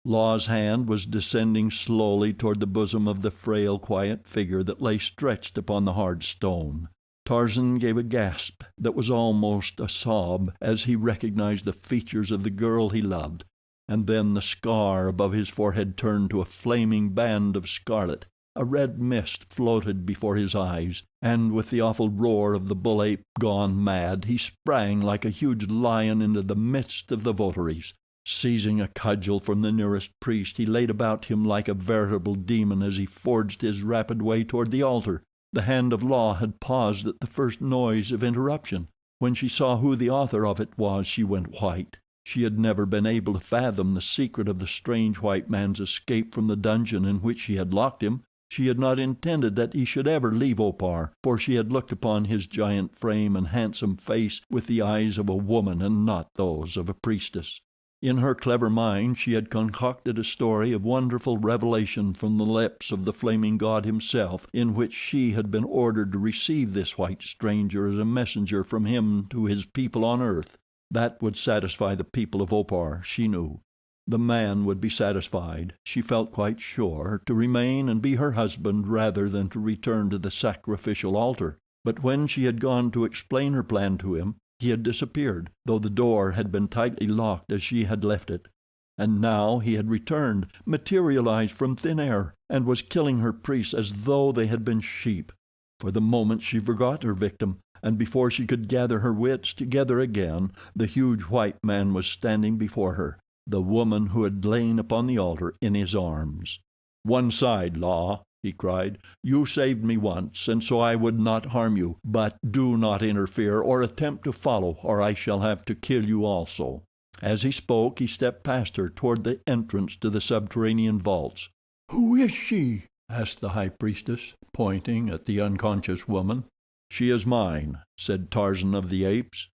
Law's hand was descending slowly toward the bosom of the frail, quiet figure that lay stretched upon the hard stone. Tarzan gave a gasp that was almost a sob as he recognized the features of the girl he loved, and then the scar above his forehead turned to a flaming band of scarlet. A red mist floated before his eyes, and with the awful roar of the bull ape gone mad, he sprang like a huge lion into the midst of the votaries. Seizing a cudgel from the nearest priest, he laid about him like a veritable demon as he forged his rapid way toward the altar. The hand of law had paused at the first noise of interruption. When she saw who the author of it was, she went white. She had never been able to fathom the secret of the strange white man's escape from the dungeon in which she had locked him. She had not intended that he should ever leave Opar, for she had looked upon his giant frame and handsome face with the eyes of a woman and not those of a priestess. In her clever mind she had concocted a story of wonderful revelation from the lips of the flaming god himself, in which she had been ordered to receive this white stranger as a messenger from him to his people on earth. That would satisfy the people of Opar, she knew. The man would be satisfied, she felt quite sure, to remain and be her husband rather than to return to the sacrificial altar. But when she had gone to explain her plan to him, he had disappeared, though the door had been tightly locked as she had left it. And now he had returned, materialized from thin air, and was killing her priests as though they had been sheep. For the moment she forgot her victim, and before she could gather her wits together again, the huge white man was standing before her, the woman who had lain upon the altar in his arms. "One side, Law," he cried. "You saved me once, and so I would not harm you, but do not interfere or attempt to follow, or I shall have to kill you also." As he spoke he stepped past her toward the entrance to the subterranean vaults. "Who is she?" asked the high priestess, pointing at the unconscious woman. "She is mine," said Tarzan of the Apes.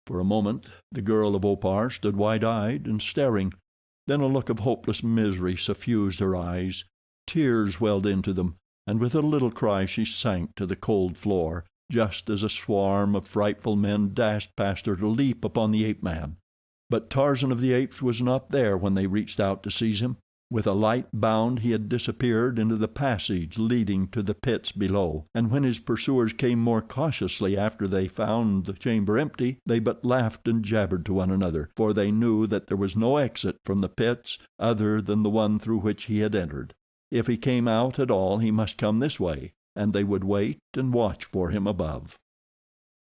For a moment the girl of Opar stood wide-eyed and staring. Then a look of hopeless misery suffused her eyes. Tears welled into them, and with a little cry she sank to the cold floor, just as a swarm of frightful men dashed past her to leap upon the ape-man. But Tarzan of the Apes was not there when they reached out to seize him. With a light bound he had disappeared into the passage leading to the pits below, and when his pursuers came more cautiously after they found the chamber empty, they but laughed and jabbered to one another, for they knew that there was no exit from the pits other than the one through which he had entered. If he came out at all he must come this way, and they would wait and watch for him above.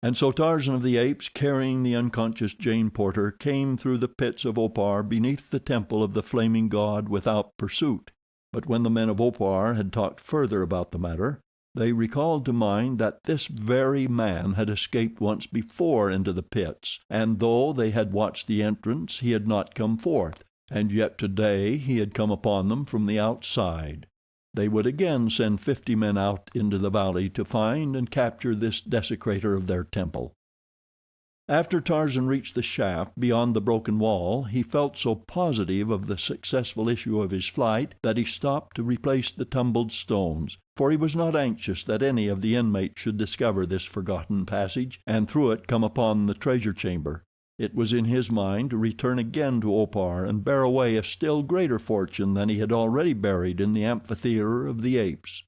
And so Tarzan of the Apes, carrying the unconscious Jane Porter, came through the pits of Opar beneath the temple of the flaming god without pursuit. But when the men of Opar had talked further about the matter, they recalled to mind that this very man had escaped once before into the pits, and though they had watched the entrance he had not come forth, and yet today he had come upon them from the outside. They would again send 50 men out into the valley to find and capture this desecrator of their temple. After Tarzan reached the shaft beyond the broken wall, he felt so positive of the successful issue of his flight that he stopped to replace the tumbled stones, for he was not anxious that any of the inmates should discover this forgotten passage, and through it come upon the treasure chamber. It was in his mind to return again to Opar and bear away a still greater fortune than he had already buried in the amphitheater of the apes.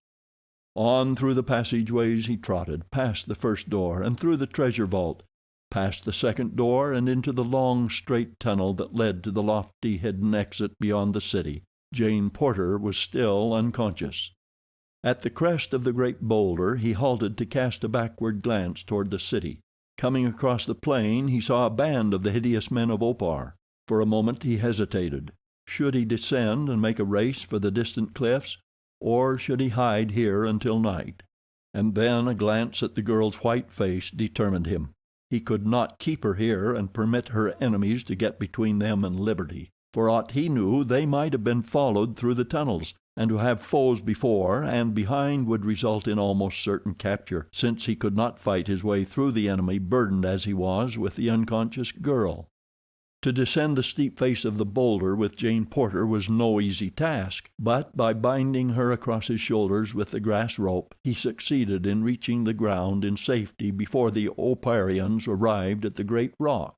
On through the passageways he trotted, past the first door and through the treasure vault, past the second door and into the long, straight tunnel that led to the lofty hidden exit beyond the city. Jane Porter was still unconscious. At the crest of the great boulder he halted to cast a backward glance toward the city. Coming across the plain he saw a band of the hideous men of Opar. For a moment he hesitated. Should he descend and make a race for the distant cliffs, or should he hide here until night? And then a glance at the girl's white face determined him. He could not keep her here and permit her enemies to get between them and liberty. For aught he knew, they might have been followed through the tunnels, and to have foes before and behind would result in almost certain capture, since he could not fight his way through the enemy, burdened as he was with the unconscious girl. To descend the steep face of the boulder with Jane Porter was no easy task, but by binding her across his shoulders with the grass rope he succeeded in reaching the ground in safety before the Oparians arrived at the great rock.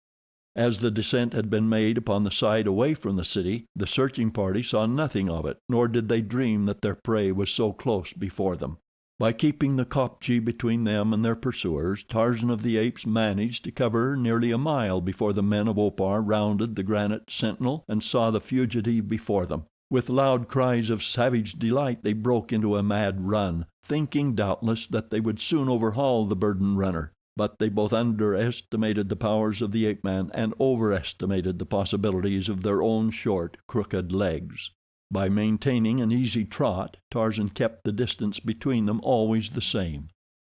As the descent had been made upon the side away from the city, the searching party saw nothing of it, nor did they dream that their prey was so close before them. By keeping the kopje between them and their pursuers, Tarzan of the Apes managed to cover nearly a mile before the men of Opar rounded the granite sentinel and saw the fugitive before them. With loud cries of savage delight they broke into a mad run, thinking doubtless that they would soon overhaul the burdened runner. But they both underestimated the powers of the ape-man and overestimated the possibilities of their own short, crooked legs. By maintaining an easy trot, Tarzan kept the distance between them always the same.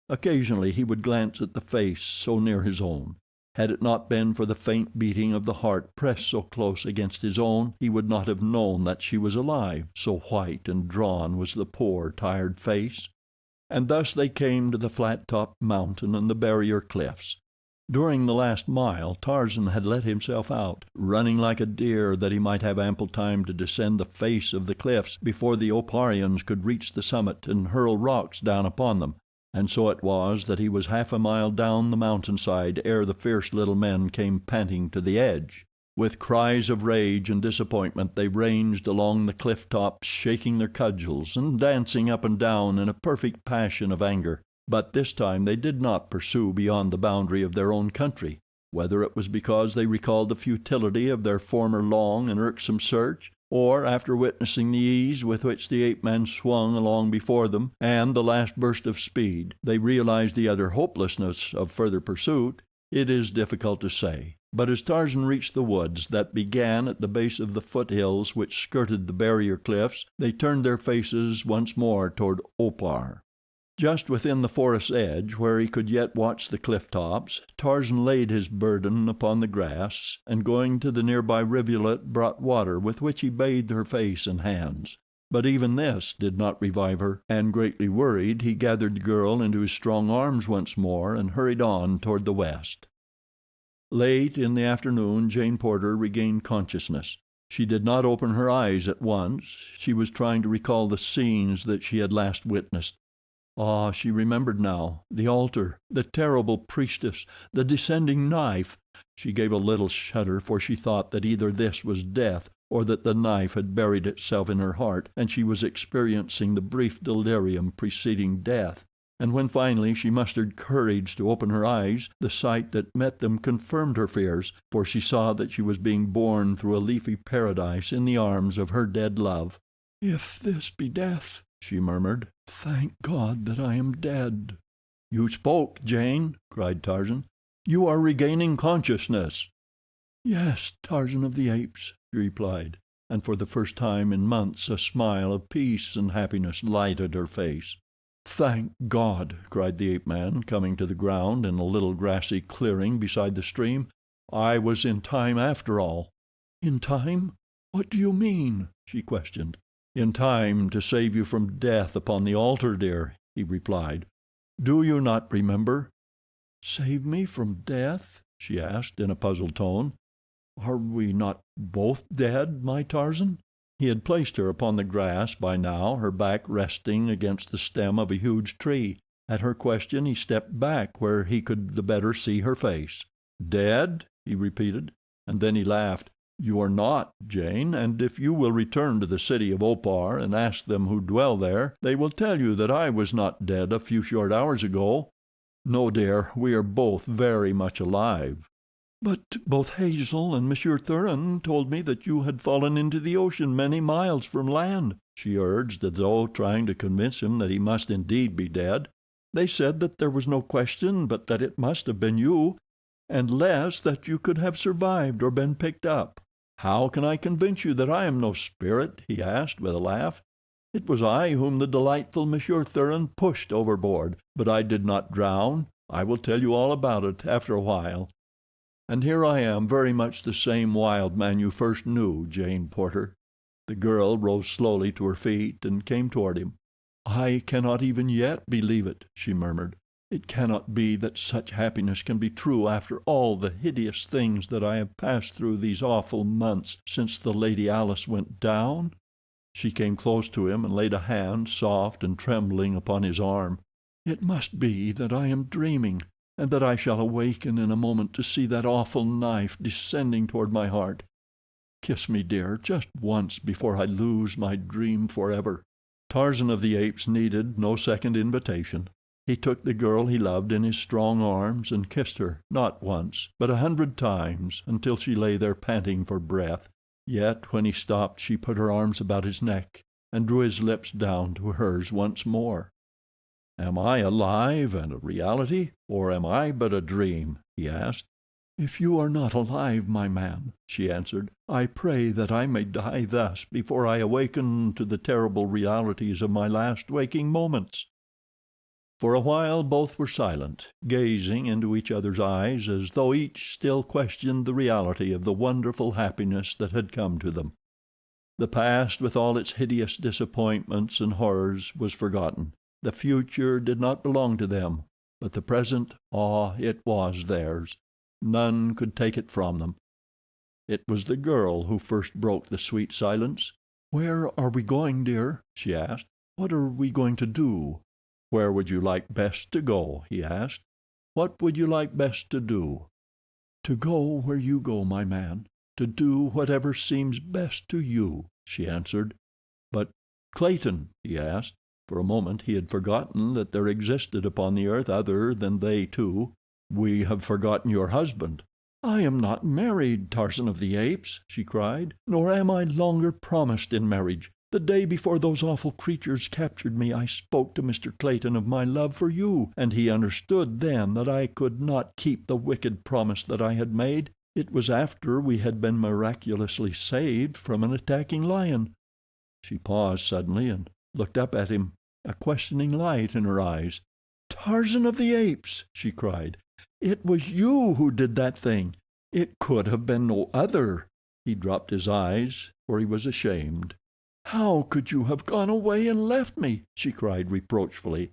Occasionally he would glance at the face so near his own. Had it not been for the faint beating of the heart pressed so close against his own, he would not have known that she was alive, so white and drawn was the poor, tired face. And thus they came to the flat-topped mountain and the barrier cliffs. During the last mile Tarzan had let himself out, running like a deer that he might have ample time to descend the face of the cliffs before the Oparians could reach the summit and hurl rocks down upon them, and so it was that he was half a mile down the mountainside ere the fierce little men came panting to the edge. With cries of rage and disappointment they ranged along the cliff tops, shaking their cudgels and dancing up and down in a perfect passion of anger. But this time they did not pursue beyond the boundary of their own country. Whether it was because they recalled the futility of their former long and irksome search, or after witnessing the ease with which the ape-man swung along before them and the last burst of speed, they realized the utter hopelessness of further pursuit, it is difficult to say. But as Tarzan reached the woods that began at the base of the foothills which skirted the barrier cliffs, they turned their faces once more toward Opar. Just within the forest's edge, where he could yet watch the cliff tops, Tarzan laid his burden upon the grass, and going to the nearby rivulet brought water with which he bathed her face and hands. But even this did not revive her, and greatly worried he gathered the girl into his strong arms once more and hurried on toward the west. Late in the afternoon Jane Porter regained consciousness. She did not open her eyes at once. She was trying to recall the scenes that she had last witnessed. Ah, she remembered now. The altar, the terrible priestess, the descending knife. She gave a little shudder, for she thought that either this was death or that the knife had buried itself in her heart and she was experiencing the brief delirium preceding death. And when finally she mustered courage to open her eyes, the sight that met them confirmed her fears, for she saw that she was being borne through a leafy paradise in the arms of her dead love. "If this be death," she murmured, "thank God that I am dead." "You spoke, Jane," cried Tarzan. "You are regaining consciousness." "Yes, Tarzan of the Apes," she replied, and for the first time in months a smile of peace and happiness lighted her face. "Thank God!" cried the ape-man, coming to the ground in a little grassy clearing beside the stream. "I was in time after all." "In time? What do you mean?" she questioned. "In time to save you from death upon the altar, dear," he replied. "Do you not remember?" "Save me from death?" she asked in a puzzled tone. "Are we not both dead, my Tarzan?" He had placed her upon the grass by now, her back resting against the stem of a huge tree. At her question he stepped back where he could the better see her face. "Dead?" he repeated, and then he laughed. "You are not, Jane, and if you will return to the city of Opar and ask them who dwell there, they will tell you that I was not dead a few short hours ago. No, dear, we are both very much alive." "But both Hazel and Monsieur Thuran told me that you had fallen into the ocean many miles from land," she urged, as though trying to convince him that he must indeed be dead. "They said that there was no question but that it must have been you, and less that you could have survived or been picked up." "How can I convince you that I am no spirit?" he asked, with a laugh. "It was I whom the delightful Monsieur Thuran pushed overboard, but I did not drown. I will tell you all about it after a while. And here I am, very much the same wild man you first knew, Jane Porter." The girl rose slowly to her feet and came toward him. "I cannot even yet believe it," she murmured. "It cannot be that such happiness can be true after all the hideous things that I have passed through these awful months since the Lady Alice went down." She came close to him and laid a hand, soft and trembling, upon his arm. "It must be that I am dreaming, and that I shall awaken in a moment to see that awful knife descending toward my heart. Kiss me, dear, just once before I lose my dream forever." Tarzan of the Apes needed no second invitation. He took the girl he loved in his strong arms and kissed her, not once, but 100 times, until she lay there panting for breath. Yet when he stopped she put her arms about his neck and drew his lips down to hers once more. "Am I alive and a reality, or am I but a dream?" he asked. "If you are not alive, my man," she answered, "I pray that I may die thus before I awaken to the terrible realities of my last waking moments." For a while both were silent, gazing into each other's eyes as though each still questioned the reality of the wonderful happiness that had come to them. The past, with all its hideous disappointments and horrors, was forgotten. The future did not belong to them, but the present, it was theirs. None could take it from them. It was the girl who first broke the sweet silence. "Where are we going, dear?" she asked. "What are we going to do?" "Where would you like best to go?" he asked. "What would you like best to do?" "To go where you go, my man. To do whatever seems best to you," she answered. "But Clayton?" he asked. For a moment he had forgotten that there existed upon the earth other than they two. "We have forgotten your husband." "I am not married, Tarzan of the Apes," she cried, "nor am I longer promised in marriage. The day before those awful creatures captured me I spoke to Mr. Clayton of my love for you, and he understood then that I could not keep the wicked promise that I had made. It was after we had been miraculously saved from an attacking lion." She paused suddenly and looked up at him, a questioning light in her eyes. "Tarzan of the Apes!" she cried. "It was you who did that thing. It could have been no other." He dropped his eyes, for he was ashamed. "How could you have gone away and left me?" she cried reproachfully.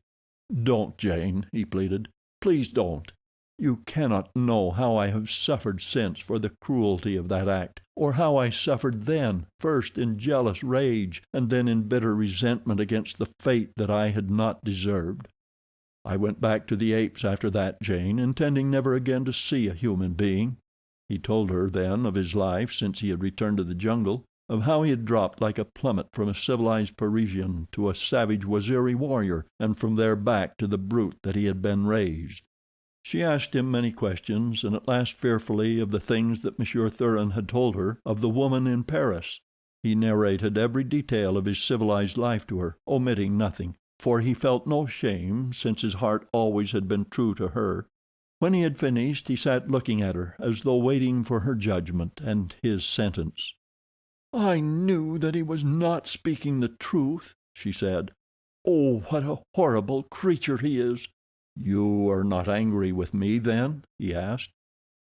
"Don't, Jane," he pleaded. "Please don't. You cannot know how I have suffered since for the cruelty of that act, or how I suffered then, first in jealous rage and then in bitter resentment against the fate that I had not deserved. I went back to the apes after that, Jane, intending never again to see a human being." He told her then of his life since he had returned to the jungle, of how he had dropped like a plummet from a civilized Parisian to a savage Waziri warrior, and from there back to the brute that he had been raised. She asked him many questions, and at last fearfully of the things that Monsieur Thuran had told her of the woman in Paris. He narrated every detail of his civilized life to her, omitting nothing, for he felt no shame, since his heart always had been true to her. When he had finished he sat looking at her, as though waiting for her judgment and his sentence. "I knew that he was not speaking the truth," she said. "Oh, what a horrible creature he is!" "You are not angry with me, then?" he asked,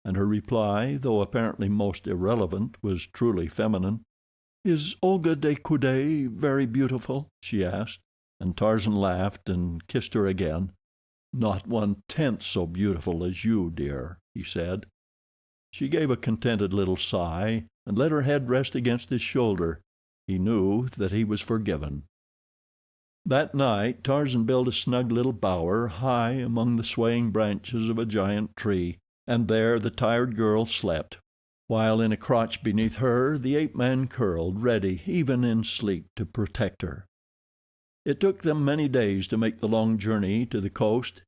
and her reply, though apparently most irrelevant, was truly feminine. "Is Olga de Coude very beautiful?" she asked, and Tarzan laughed and kissed her again. "Not 1/10 so beautiful as you, dear," he said. She gave a contented little sigh and let her head rest against his shoulder. He knew that he was forgiven. That night Tarzan built a snug little bower high among the swaying branches of a giant tree. and there the tired girl slept, while in a crotch beneath her the ape-man curled, ready even in sleep to protect her. It took them many days to make the long journey to the coast.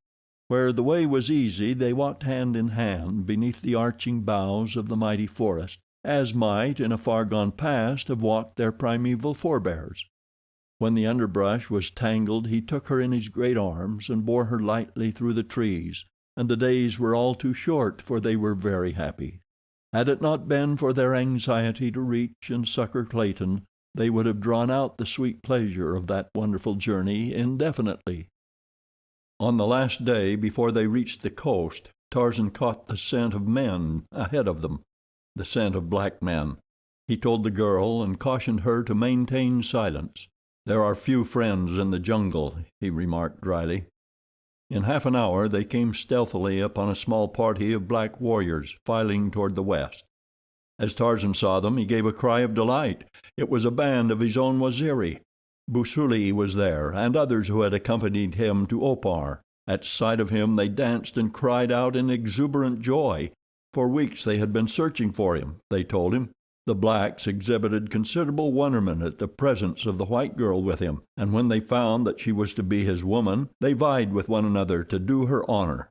Where the way was easy they walked hand in hand beneath the arching boughs of the mighty forest, as might in a far gone past have walked their primeval forebears. When the underbrush was tangled he took her in his great arms and bore her lightly through the trees, and the days were all too short, for they were very happy. Had it not been for their anxiety to reach and succor Clayton, they would have drawn out the sweet pleasure of that wonderful journey indefinitely. On the last day before they reached the coast, Tarzan caught the scent of men ahead of them, the scent of black men. He told the girl and cautioned her to maintain silence. "There are few friends in the jungle," he remarked dryly. In half an hour they came stealthily upon a small party of black warriors filing toward the west. As Tarzan saw them he gave a cry of delight. It was a band of his own Waziri. Busuli was there, and others who had accompanied him to Opar. At sight of him they danced and cried out in exuberant joy. For weeks they had been searching for him, they told him. The blacks exhibited considerable wonderment at the presence of the white girl with him, and when they found that she was to be his woman, they vied with one another to do her honor.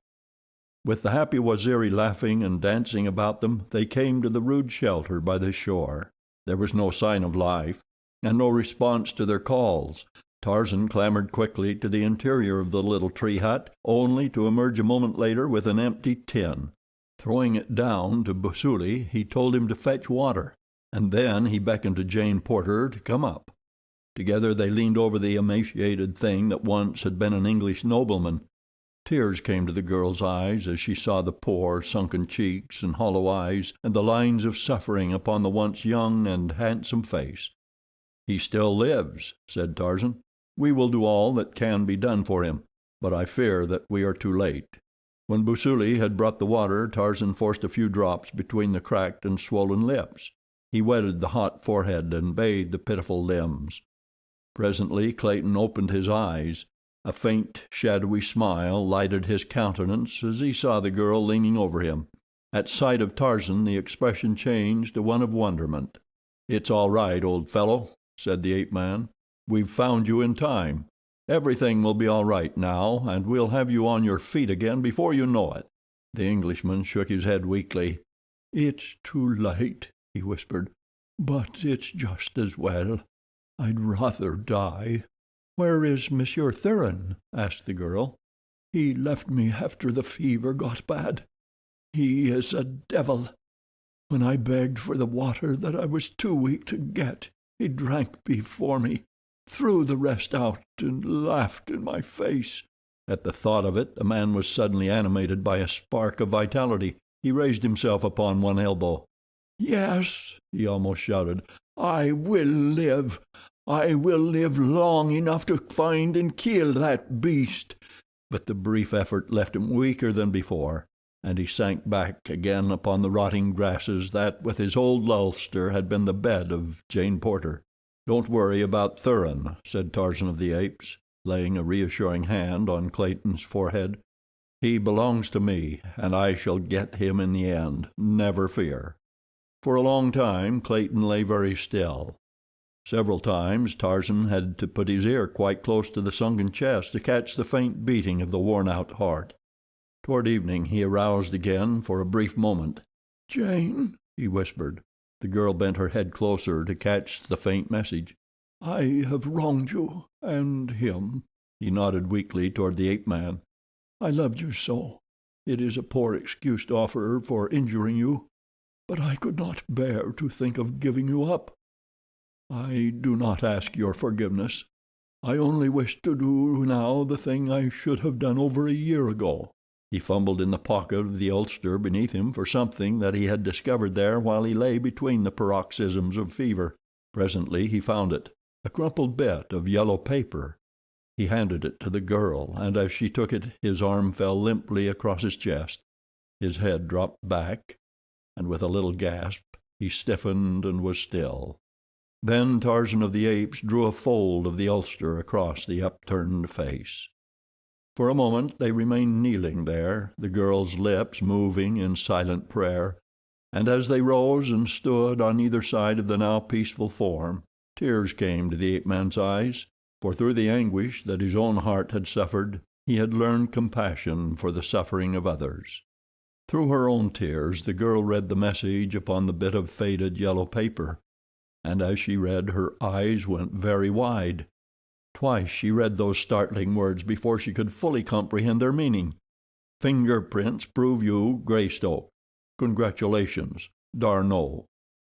With the happy Waziri laughing and dancing about them, they came to the rude shelter by the shore. There was no sign of life, and no response to their calls. Tarzan clambered quickly to the interior of the little tree hut, only to emerge a moment later with an empty tin. Throwing it down to Busuli, he told him to fetch water, and then he beckoned to Jane Porter to come up. Together they leaned over the emaciated thing that once had been an English nobleman. Tears came to the girl's eyes as she saw the poor, sunken cheeks and hollow eyes and the lines of suffering upon the once young and handsome face. "He still lives," said Tarzan. "We will do all that can be done for him, but I fear that we are too late." When Busuli had brought the water, Tarzan forced a few drops between the cracked and swollen lips. He wetted the hot forehead and bathed the pitiful limbs. Presently Clayton opened his eyes. A faint, shadowy smile lighted his countenance as he saw the girl leaning over him. At sight of Tarzan the expression changed to one of wonderment. "It's all right, old fellow," said the ape-man. "We've found you in time. Everything will be all right now, and we'll have you on your feet again before you know it." The Englishman shook his head weakly. "It's too late," he whispered, "but it's just as well. I'd rather die." "Where is Monsieur Thuran?" asked the girl. "He left me after the fever got bad. He is a devil. When I begged for the water that I was too weak to get, he drank before me, threw the rest out, and laughed in my face." At the thought of it the man was suddenly animated by a spark of vitality. He raised himself upon one elbow. "Yes," he almost shouted, "I will live. I will live long enough to find and kill that beast." But the brief effort left him weaker than before, and he sank back again upon the rotting grasses that, with his old ulster, had been the bed of Jane Porter. "Don't worry about Thuran," said Tarzan of the Apes, laying a reassuring hand on Clayton's forehead. "He belongs to me, and I shall get him in the end, never fear." For a long time Clayton lay very still. Several times Tarzan had to put his ear quite close to the sunken chest to catch the faint beating of the worn-out heart. Toward evening he aroused again for a brief moment. "Jane," he whispered. The girl bent her head closer to catch the faint message. "I have wronged you, and him." He nodded weakly toward the ape-man. "I loved you so. It is a poor excuse to offer for injuring you, but I could not bear to think of giving you up. I do not ask your forgiveness. I only wish to do now the thing I should have done over a year ago." He fumbled in the pocket of the ulster beneath him for something that he had discovered there while he lay between the paroxysms of fever. Presently he found it, a crumpled bit of yellow paper. He handed it to the girl, and as she took it his arm fell limply across his chest. His head dropped back, and with a little gasp he stiffened and was still. Then Tarzan of the Apes drew a fold of the ulster across the upturned face. For a moment they remained kneeling there, the girl's lips moving in silent prayer, and as they rose and stood on either side of the now peaceful form, tears came to the ape-man's eyes, for through the anguish that his own heart had suffered, he had learned compassion for the suffering of others. Through her own tears the girl read the message upon the bit of faded yellow paper, and as she read her eyes went very wide. Twice she read those startling words before she could fully comprehend their meaning. "Fingerprints prove you Greystoke. Congratulations, D'Arnot."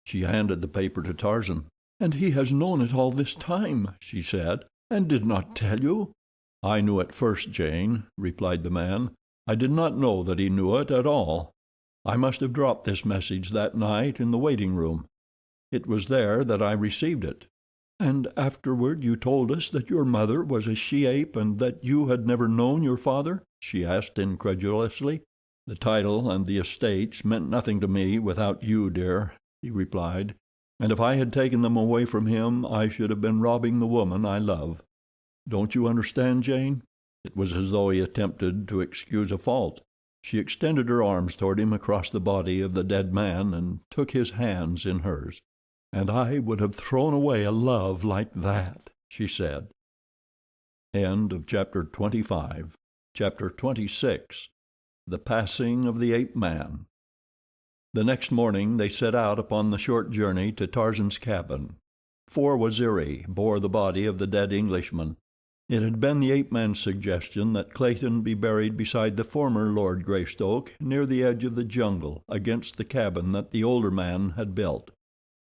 She handed the paper to Tarzan. "And he has known it all this time," she said, "and did not tell you?" "I knew it first, Jane," replied the man. "I did not know that he knew it at all. I must have dropped this message that night in the waiting room. It was there that I received it." "And afterward you told us that your mother was a she-ape and that you had never known your father?" she asked incredulously. "The title and the estates meant nothing to me without you, dear," he replied, "and if I had taken them away from him I should have been robbing the woman I love. Don't you understand, Jane?" It was as though he attempted to excuse a fault. She extended her arms toward him across the body of the dead man and took his hands in hers. "And I would have thrown away a love like that," she said. Chapter 25. Chapter 26. The Passing of the Ape-man. The next morning they set out upon the short journey to Tarzan's cabin. 4 Waziri bore the body of the dead Englishman. It had been the ape-man's suggestion that Clayton be buried beside the former Lord Greystoke, near the edge of the jungle, against the cabin that the older man had built.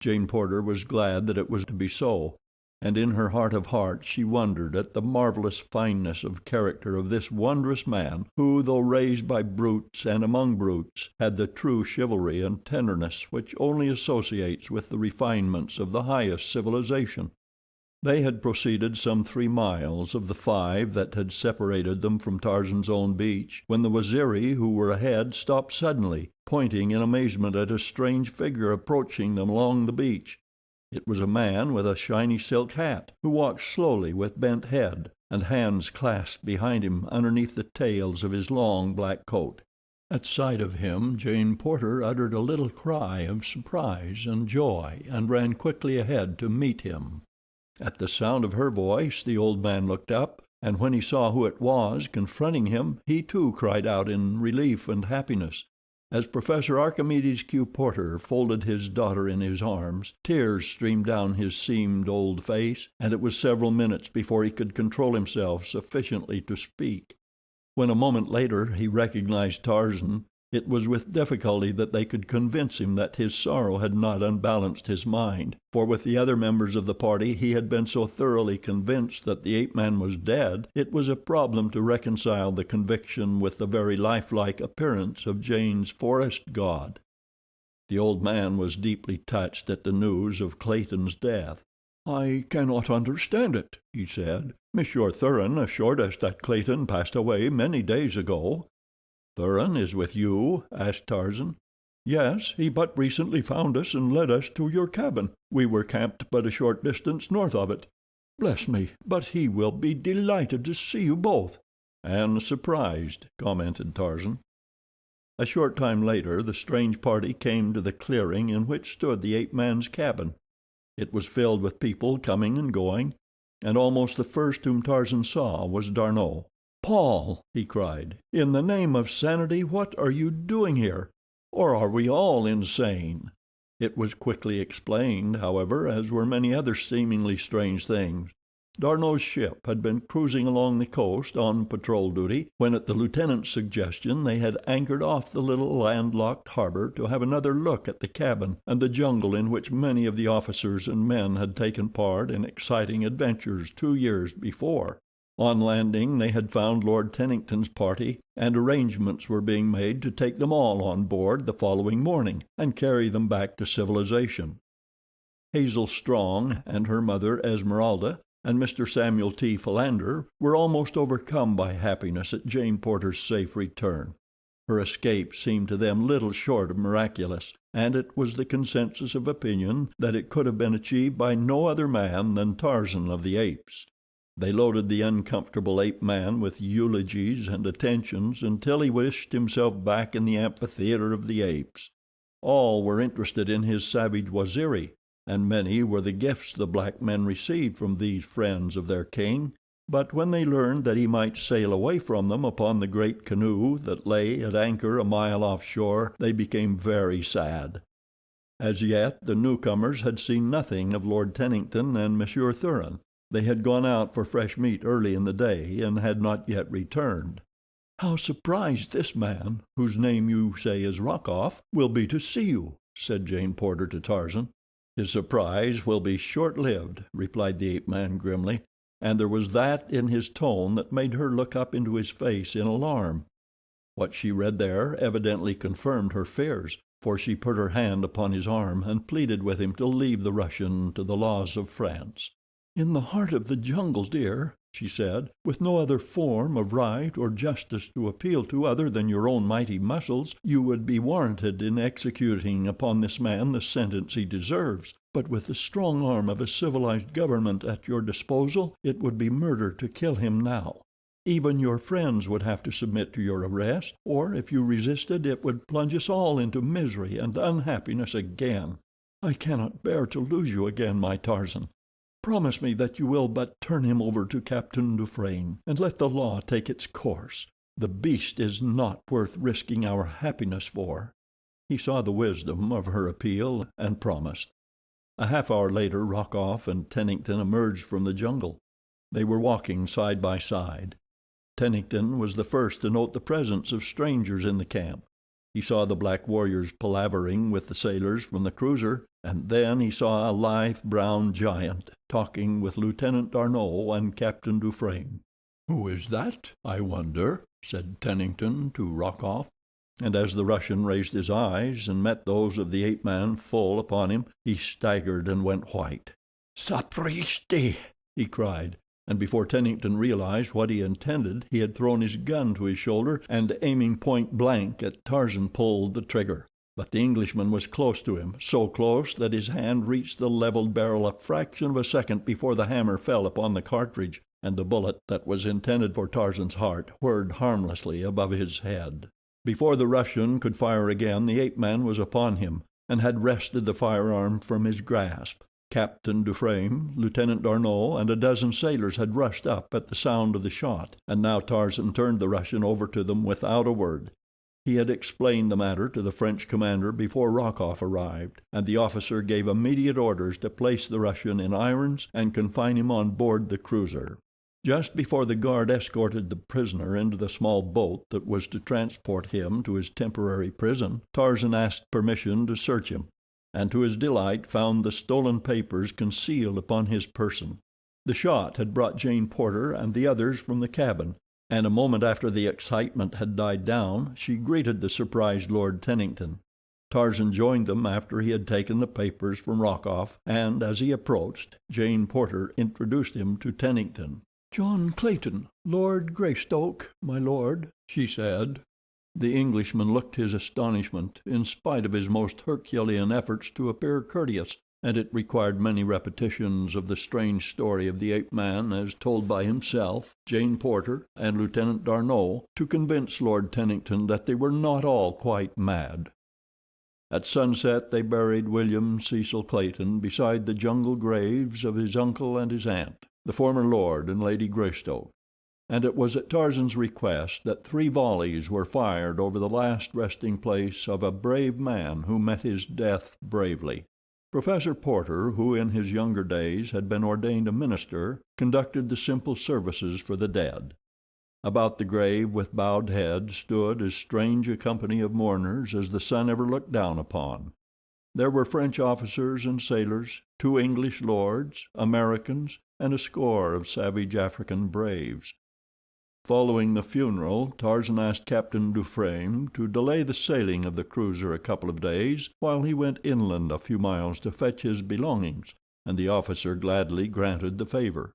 Jane Porter was glad that it was to be so, and in her heart of hearts she wondered at the marvelous fineness of character of this wondrous man who, though raised by brutes and among brutes, had the true chivalry and tenderness which only associates with the refinements of the highest civilization. They had proceeded some 3 miles of the 5 that had separated them from Tarzan's own beach, when the Waziri who were ahead stopped suddenly, pointing in amazement at a strange figure approaching them along the beach. It was a man with a shiny silk hat, who walked slowly with bent head, and hands clasped behind him underneath the tails of his long black coat. At sight of him Jane Porter uttered a little cry of surprise and joy, and ran quickly ahead to meet him. At the sound of her voice the old man looked up, and when he saw who it was confronting him, he too cried out in relief and happiness. As Professor Archimedes Q. Porter folded his daughter in his arms, tears streamed down his seamed old face, and it was several minutes before he could control himself sufficiently to speak. When a moment later he recognized Tarzan, it was with difficulty that they could convince him that his sorrow had not unbalanced his mind, for with the other members of the party he had been so thoroughly convinced that the ape-man was dead, it was a problem to reconcile the conviction with the very lifelike appearance of Jane's forest god. The old man was deeply touched at the news of Clayton's death. "I cannot understand it," he said. "Monsieur Thuran assured us that Clayton passed away many days ago." "Thuran is with you?" asked Tarzan. "Yes, he but recently found us and led us to your cabin. We were camped but a short distance north of it. Bless me, but he will be delighted to see you both." "And surprised," commented Tarzan. A short time later the strange party came to the clearing in which stood the ape-man's cabin. It was filled with people coming and going, and almost the first whom Tarzan saw was D'Arnot. "Paul," he cried, "in the name of sanity, what are you doing here? Or are we all insane?" It was quickly explained, however, as were many other seemingly strange things. D'Arnot's ship had been cruising along the coast on patrol duty when, at the lieutenant's suggestion, they had anchored off the little landlocked harbor to have another look at the cabin and the jungle in which many of the officers and men had taken part in exciting adventures 2 years before. On landing they had found Lord Tennington's party, and arrangements were being made to take them all on board the following morning and carry them back to civilization. Hazel Strong and her mother Esmeralda and Mr. Samuel T. Philander were almost overcome by happiness at Jane Porter's safe return. Her escape seemed to them little short of miraculous, and it was the consensus of opinion that it could have been achieved by no other man than Tarzan of the Apes. They loaded the uncomfortable ape-man with eulogies and attentions until he wished himself back in the amphitheater of the apes. All were interested in his savage Waziri, and many were the gifts the black men received from these friends of their king. But when they learned that he might sail away from them upon the great canoe that lay at anchor a mile offshore, they became very sad. As yet the newcomers had seen nothing of Lord Tennington and Monsieur Thuran. They had gone out for fresh meat early in the day, and had not yet returned. "How surprised this man, whose name you say is Rokoff, will be to see you," said Jane Porter to Tarzan. "His surprise will be short-lived," replied the ape-man grimly, and there was that in his tone that made her look up into his face in alarm. What she read there evidently confirmed her fears, for she put her hand upon his arm and pleaded with him to leave the Russian to the laws of France. "In the heart of the jungle, dear," she said, "with no other form of right or justice to appeal to other than your own mighty muscles, you would be warranted in executing upon this man the sentence he deserves. But with the strong arm of a civilized government at your disposal, it would be murder to kill him now. Even your friends would have to submit to your arrest, or if you resisted, it would plunge us all into misery and unhappiness again. I cannot bear to lose you again, my Tarzan. Promise me that you will but turn him over to Captain Dufresne, and let the law take its course. The beast is not worth risking our happiness for." He saw the wisdom of her appeal, and promised. A half-hour later Rokoff and Tennington emerged from the jungle. They were walking side by side. Tennington was the first to note the presence of strangers in the camp. He saw the black warriors palavering with the sailors from the cruiser, and then he saw a lithe brown giant talking with Lieutenant D'Arnot and Captain Dufresne. "Who is that, I wonder?" said Tennington to Rokoff, and as the Russian raised his eyes and met those of the ape-man full upon him, he staggered and went white. "Sapristi!" he cried, and before Tennington realized what he intended, he had thrown his gun to his shoulder, and aiming point blank at Tarzan, pulled the trigger. But the Englishman was close to him, so close that his hand reached the leveled barrel a fraction of a second before the hammer fell upon the cartridge, and the bullet that was intended for Tarzan's heart whirred harmlessly above his head. Before the Russian could fire again, the ape-man was upon him, and had wrested the firearm from his grasp. Captain Dufresne, Lieutenant D'Arnot, and a dozen sailors had rushed up at the sound of the shot, and now Tarzan turned the Russian over to them without a word. He had explained the matter to the French commander before Rokoff arrived, and the officer gave immediate orders to place the Russian in irons and confine him on board the cruiser. Just before the guard escorted the prisoner into the small boat that was to transport him to his temporary prison, Tarzan asked permission to search him, and to his delight found the stolen papers concealed upon his person. The shot had brought Jane Porter and the others from the cabin, and a moment after the excitement had died down, she greeted the surprised Lord Tennington. Tarzan joined them after he had taken the papers from Rokoff, and as he approached, Jane Porter introduced him to Tennington. "John Clayton, Lord Greystoke, my lord," she said. The Englishman looked his astonishment, in spite of his most Herculean efforts to appear courteous, and it required many repetitions of the strange story of the ape-man as told by himself, Jane Porter, and Lieutenant D'Arnot, to convince Lord Tennington that they were not all quite mad. At sunset they buried William Cecil Clayton beside the jungle graves of his uncle and his aunt, the former Lord and Lady Greystoke, and it was at Tarzan's request that 3 volleys were fired over the last resting place of a brave man who met his death bravely. Professor Porter, who in his younger days had been ordained a minister, conducted the simple services for the dead. About the grave, with bowed heads, stood as strange a company of mourners as the sun ever looked down upon. There were French officers and sailors, 2 English lords, Americans, and a score of savage African braves. Following the funeral, Tarzan asked Captain Dufresne to delay the sailing of the cruiser a couple of days while he went inland a few miles to fetch his belongings, and the officer gladly granted the favor.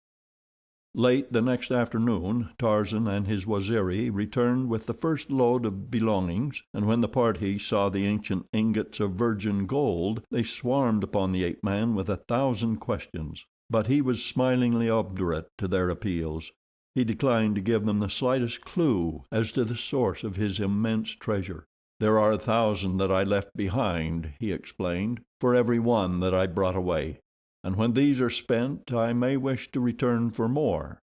Late the next afternoon, Tarzan and his Waziri returned with the first load of belongings, and when the party saw the ancient ingots of virgin gold, they swarmed upon the ape-man with 1,000 questions. but he was smilingly obdurate to their appeals. He declined to give them the slightest clue as to the source of his immense treasure. "There are 1,000 that I left behind," he explained, "for every one that I brought away, and when these are spent I may wish to return for more."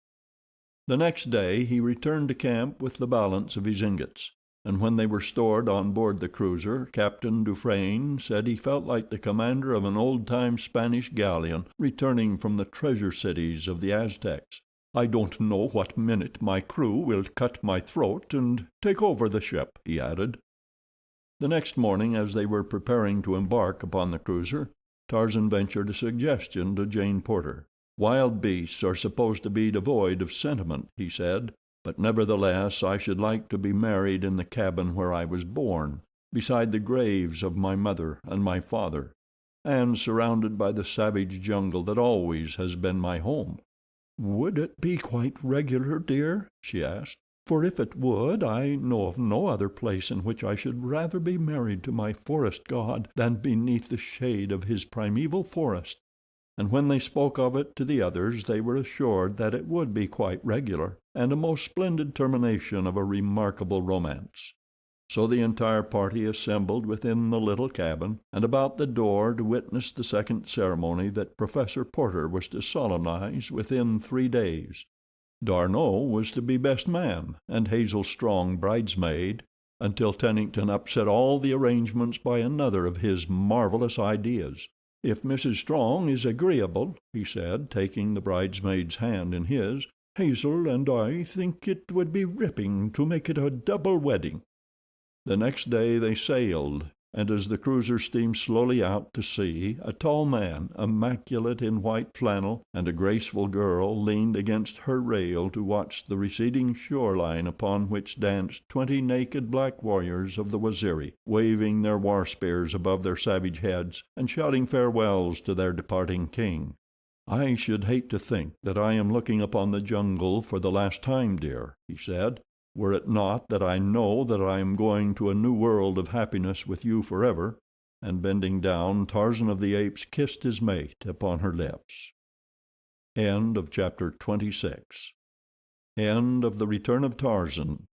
The next day he returned to camp with the balance of his ingots, and when they were stored on board the cruiser, Captain Dufresne said he felt like the commander of an old-time Spanish galleon returning from the treasure cities of the Aztecs. "I don't know what minute my crew will cut my throat and take over the ship," he added. The next morning, as they were preparing to embark upon the cruiser, Tarzan ventured a suggestion to Jane Porter. "Wild beasts are supposed to be devoid of sentiment," he said, "but nevertheless I should like to be married in the cabin where I was born, beside the graves of my mother and my father, and surrounded by the savage jungle that always has been my home." "Would it be quite regular, dear?" she asked. "For if it would, I know of no other place in which I should rather be married to my forest god than beneath the shade of his primeval forest." And when they spoke of it to the others they were assured that it would be quite regular, and a most splendid termination of a remarkable romance. So the entire party assembled within the little cabin, and about the door to witness the second ceremony that Professor Porter was to solemnize within 3 days. D'Arnot was to be best man, and Hazel Strong bridesmaid, until Tennington upset all the arrangements by another of his marvelous ideas. "If Mrs. Strong is agreeable," he said, taking the bridesmaid's hand in his, "Hazel and I think it would be ripping to make it a double wedding." The next day they sailed, and as the cruiser steamed slowly out to sea, a tall man, immaculate in white flannel, and a graceful girl leaned against her rail to watch the receding shoreline upon which danced 20 naked black warriors of the Waziri, waving their war spears above their savage heads and shouting farewells to their departing king. "I should hate to think that I am looking upon the jungle for the last time, dear," he said, "were it not that I know that I am going to a new world of happiness with you forever." And bending down, Tarzan of the Apes kissed his mate upon her lips. End of chapter 26. End of the Return of Tarzan,